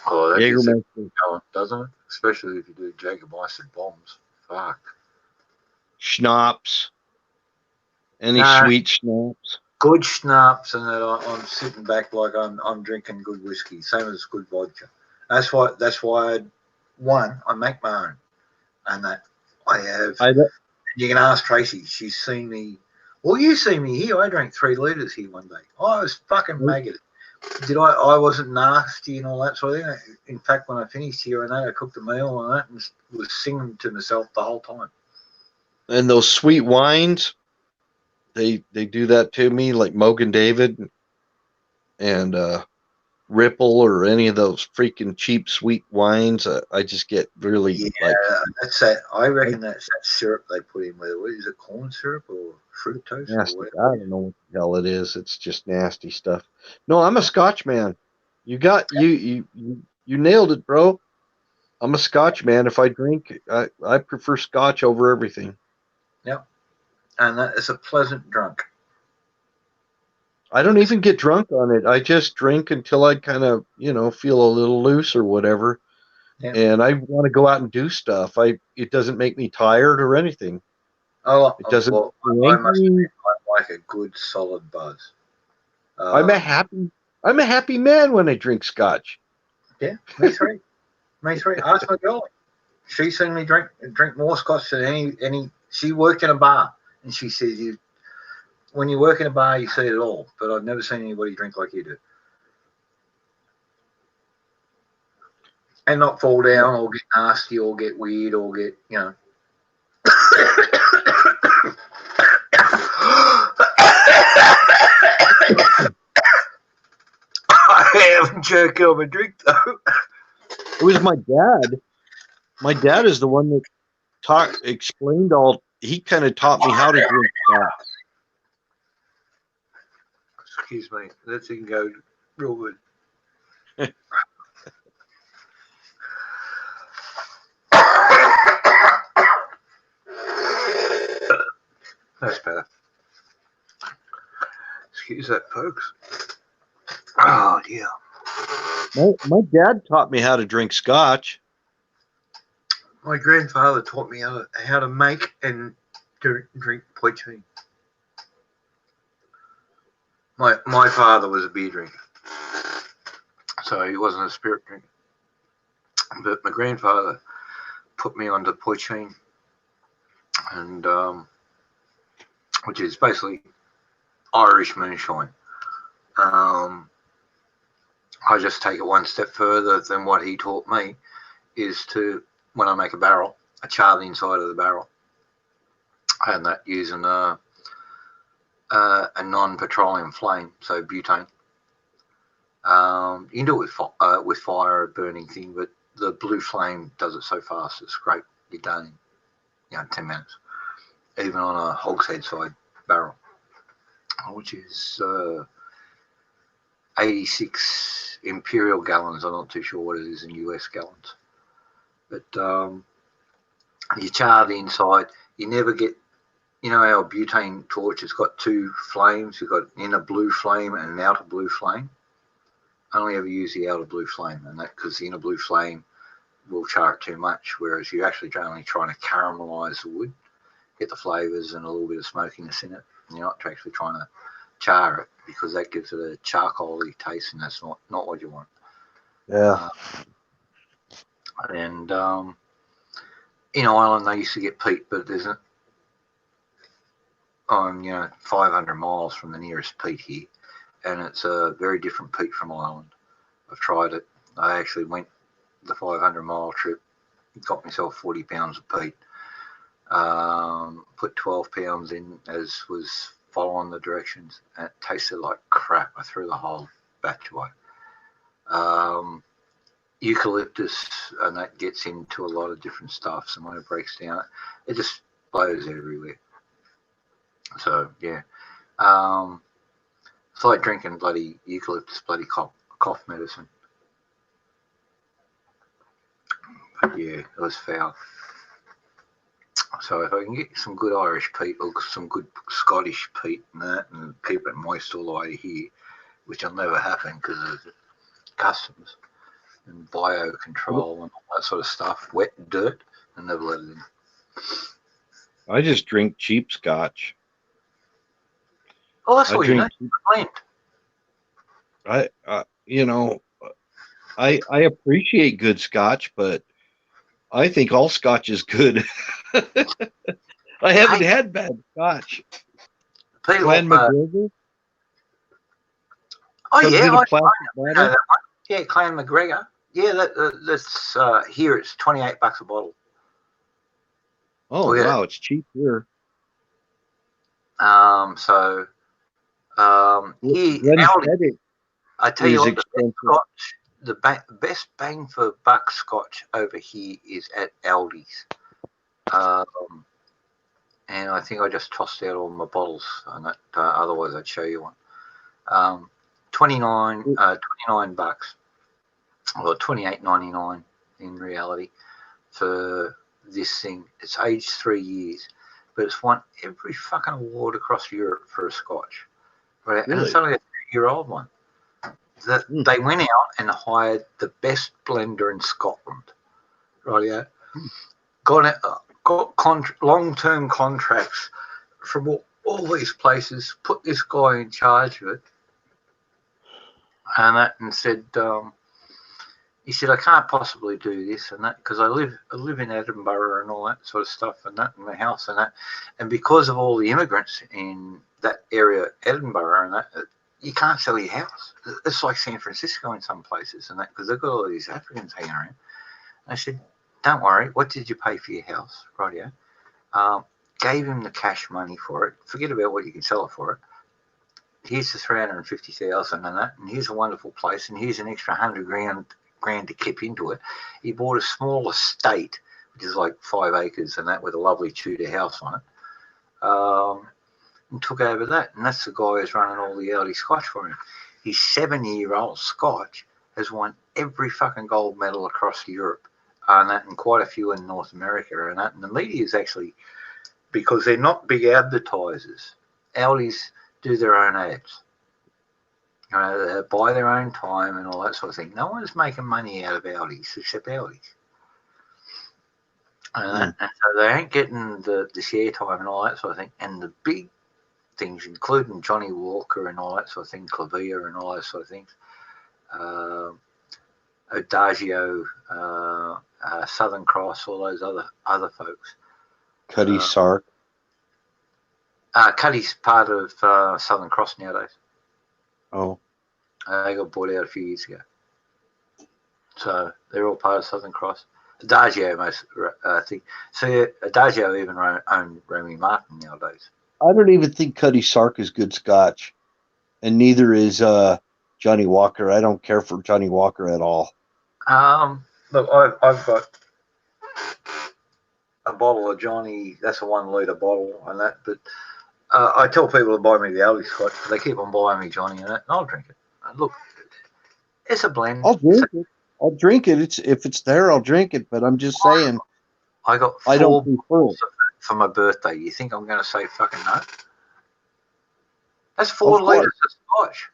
Oh, that gets it Jägermeister, going, doesn't it? Especially if you do Jägermeister bombs. Fuck. schnapps, any sweet schnapps. Good schnapps, and that I'm sitting back like I'm drinking good whiskey, same as good vodka. That's why I make my own, and that I have. You can ask Tracy. She's seen me. Well, you see me here. I drank 3 liters here one day. I was fucking maggot. I wasn't nasty and all that sort of thing. In fact, when I finished here and that, I cooked a meal and that, and was singing to myself the whole time. And those sweet wines, they do that to me, like Mogan David and Ripple or any of those freaking cheap sweet wines. I just get really that's that. I reckon that's that syrup they put in with it. What is it, corn syrup or fructose nasty. or whatever? I don't know what the hell it is. It's just nasty stuff. No, I'm a Scotch man. You nailed it, bro. I'm a Scotch man. If I drink, I prefer Scotch over everything. Yep, and that is a pleasant drunk. I don't even get drunk on it. I just drink until I kind of, feel a little loose or whatever. Yeah. And I want to go out and do stuff. It doesn't make me tired or anything. It doesn't make me angry. I like a good solid buzz. I'm a happy man when I drink Scotch. Yeah, me three. Me three. Ask my girl. She's seen me drink more Scotch than any. She worked in a bar, and she says when you work in a bar, you see it all. But I've never seen anybody drink like you do, and not fall down or get nasty or get weird or get I haven't jerked off a drink though. It was my dad. My dad is the one that explained all. He kind of taught me how to drink Scotch. Excuse me. That thing go real good. That's better. Excuse that, folks. Oh, dear. My dad taught me how to drink Scotch. My grandfather taught me how to make and drink poitín. My father was a beer drinker, so he wasn't a spirit drinker. But my grandfather put me onto poitín, and which is basically Irish moonshine. I just take it one step further than what he taught me, is to, when I make a barrel, I char the inside of the barrel, and that using a non-petroleum flame, so butane. You can do it with fire, a burning thing, but the blue flame does it so fast, it's great. You're done in 10 minutes, even on a hogshead side barrel, which is 86 imperial gallons. I'm not too sure what it is in US gallons. But you char the inside. You never get, you know, our butane torch has got two flames. You've got an inner blue flame and an outer blue flame. I only ever use the outer blue flame, and that because the inner blue flame will char it too much, whereas you're actually only trying to caramelize the wood, get the flavors and a little bit of smokiness in it. And you're not actually trying to char it, because that gives it a charcoaly taste, and that's not what you want. Yeah. And in Ireland they used to get peat, but there's I'm 500 miles from the nearest peat here, and it's a very different peat from Ireland. I've tried it. I actually went the 500-mile trip, got myself 40 pounds of peat, put 12 pounds in, as was following the directions, and it tasted like crap. I threw the whole batch away. Eucalyptus, and that gets into a lot of different stuff, so when it breaks down, it just blows everywhere. So yeah, it's like drinking bloody eucalyptus, bloody cough medicine. But yeah, it was foul. So if I can get some good Irish peat or some good Scottish peat and that, and keep it moist all the way here, which will never happen because of customs and biocontrol and all that sort of stuff, wet dirt, and never let it in. I just drink cheap scotch. Oh, that's I all you drink need. Blend. I appreciate good scotch, but I think all scotch is good. I haven't had bad scotch. Clan McGregor. Oh Comes yeah, in a plastic I know bottle. that one. Yeah, Clan McGregor. Yeah, that's here. It's $28 a bottle. Oh wow, it's cheap here. So here, Aldi, I tell you what, the best bang for buck scotch over here is at Aldi's. And I think I just tossed out all my bottles, and that, otherwise I'd show you one. 29 bucks, or $28.99 in reality for this thing. It's aged 3 years, but it's won every fucking award across Europe for a scotch. Right? And it's only a 3-year-old one. They went out and hired the best blender in Scotland. Right? Yeah. Got long-term contracts from all these places, put this guy in charge of it, and said, he said, I can't possibly do this and that because I live in Edinburgh and all that sort of stuff and that, and the house and that, and because of all the immigrants in that area, Edinburgh and that, you can't sell your house. It's like San Francisco in some places and that, because they've got all these Africans hanging around. And I said, don't worry, what did you pay for your house? Rightio. Gave him the cash money for it. Forget about what you can sell it for it. Here's the 350,000 and that, and here's a wonderful place, and here's an extra 100 grand to keep into it. He bought a small estate, which is like 5 acres and that, with a lovely Tudor house on it, and took over that. And that's the guy who's running all the Aldi Scotch for him. His 7-year-old Scotch has won every fucking gold medal across Europe, and that, and quite a few in North America and that. And the media is actually, because they're not big advertisers, Aldi's do their own ads. They buy their own time and all that sort of thing. No one's making money out of Aldi's except Aldi's. And so they ain't getting the share time and all that sort of thing. And the big things, including Johnny Walker and all that sort of thing, Clavia and all those sort of things. Adagio, Southern Cross, all those other folks. Cuddy Sark. Cuddy's part of Southern Cross nowadays. Oh. They got bought out a few years ago. So they're all part of Southern Cross. Adagio, I think. So Adagio even own Remy Martin nowadays. I don't even think Cuddy Sark is good Scotch, and neither is Johnny Walker. I don't care for Johnny Walker at all. Look, I've got a bottle of Johnny. That's a 1 litre bottle and that. But I tell people to buy me the Aldi Scotch, but they keep on buying me Johnny and that, and I'll drink it. Look, it's a blend. I'll drink it. I'll drink it. If it's there, I'll drink it. But I'm just saying. I got 4 bottles for my birthday. You think I'm going to say fucking no? That's 4 litres of Scotch.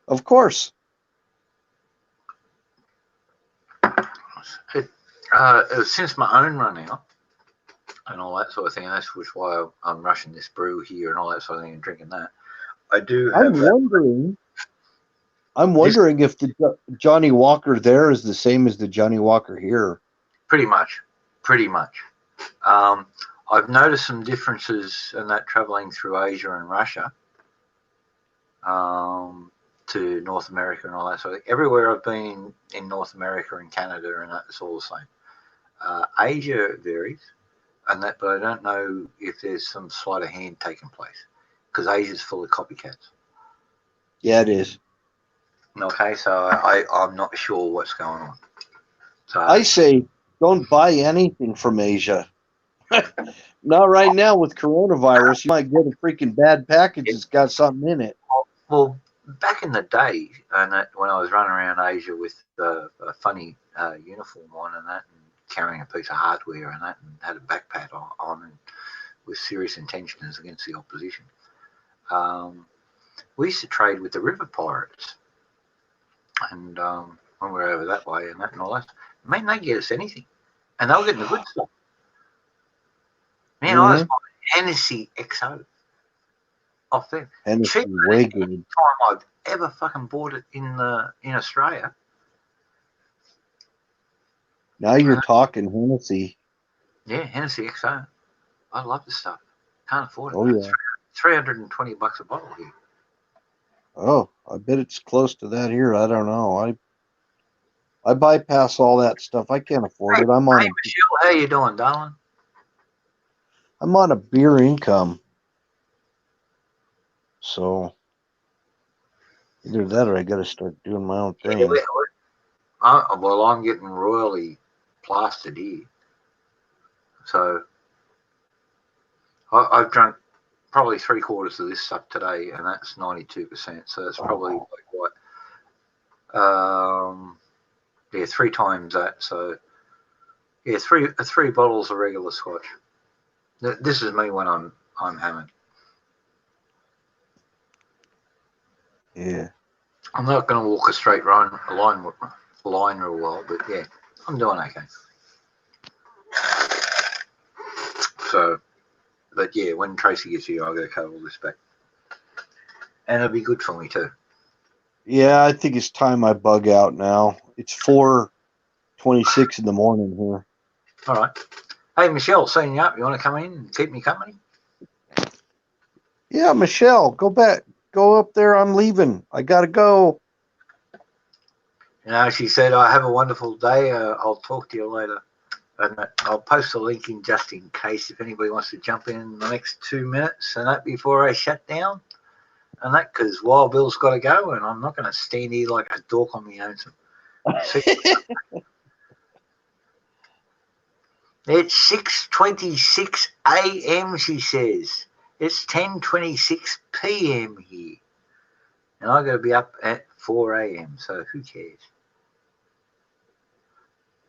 Of course. Since my own run out and all that sort of thing, and that's why I'm rushing this brew here and all that sort of thing and drinking that. I do have I'm wondering if the Johnny Walker there is the same as the Johnny Walker here. Pretty much. I've noticed some differences in that traveling through Asia and Russia to North America and all that sort of thing. Everywhere I've been in North America and Canada and that, it's all the same. Asia varies, and that, but I don't know if there's some sleight of hand taking place because Asia's full of copycats. Yeah, it is. Okay, so I'm not sure what's going on. So I say don't buy anything from Asia. Not right now with coronavirus. You might get a freaking bad package that's got something in it. Well, back in the day, and when I was running around Asia with a funny uniform on and that, and carrying a piece of hardware and that, and had a backpack on and with serious intentions against the opposition, we used to trade with the river pirates. And when we were over that way and that and all that, man, they get us anything. And they were getting the good stuff. Man, I was buying Hennessy XO off them. Hennessy, way good. Time I've ever fucking bought it in Australia. Now you're talking Hennessy. Yeah, Hennessy XO. I love this stuff. Can't afford it. Oh, yeah. $320 a bottle here. Oh, I bet it's close to that here. I don't know. I bypass all that stuff. I can't afford it. I'm on Michelle, how you doing, darling? I'm on a beer income. So either that or I got to start doing my own thing. Yeah, well, I'm getting royally plastered here. So I've drunk probably 3/4 of this stuff today, and that's 92%. So that's probably like what? 3 times that. So yeah, three bottles of regular Scotch. This is me when I'm hammered. Yeah. I'm not going to walk a straight line real well, but yeah, I'm doing okay. So, but yeah, when Tracy gets here, I'll go cut all this back, and it'll be good for me too. Yeah, I think it's time I bug out now. It's 4:26 in the morning here. All right. Hey, Michelle, seeing you up. You want to come in and keep me company? Yeah, Michelle, go back. Go up there. I'm leaving. I got to go. You know, she said, I have a wonderful day. I'll talk to you later. And I'll post a link in just in case if anybody wants to jump in the next 2 minutes and that before I shut down. And that because Wild Bill's got to go and I'm not going to stand here like a dork on my own. It's 6:26 a.m., she says. It's 10:26 p.m. here. And I've got to be up at 4 a.m., so who cares?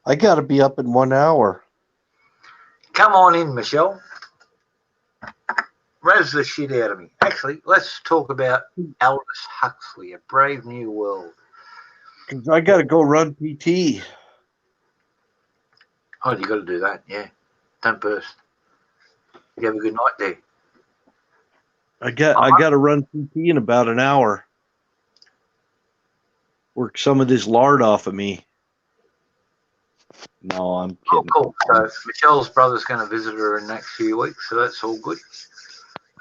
I got to be up in 1 hour. Come on in, Michelle. Razz the shit out of me. Actually, let's talk about Aldous Huxley, A Brave New World. Because I got to go run PT. Oh, you got to do that, yeah. Don't burst. You have a good night there. I got to run PT in about an hour. Work some of this lard off of me. No, I'm kidding. Oh, cool. So Michelle's brother's going to visit her in the next few weeks, so that's all good.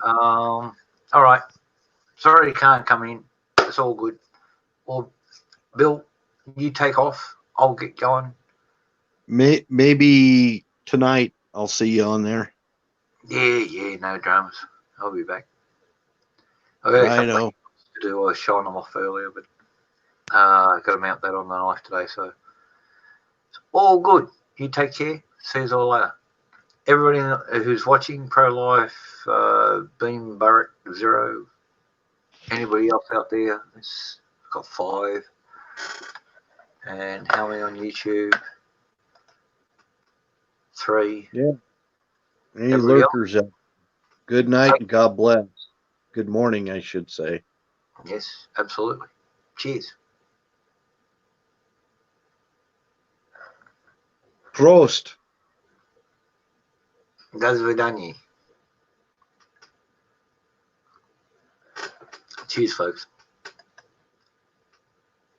All right. Sorry you can't come in. It's all good. Well, Bill, you take off. I'll get going. Maybe tonight I'll see you on there. Yeah, no dramas. I'll be back. I got a couple of things to do. I was showing them off earlier, but I got to mount that on the knife today, so it's all good. You take care. See you all later. Everybody who's watching, Pro Life, Beam, Barrett, Zero, anybody else out there, it's got 5. And how many on YouTube? 3. Yeah. Any Everybody lurkers out? Good night and God bless. Good morning, I should say. Yes, absolutely. Cheers. Prost. До свидания. Cheers, folks.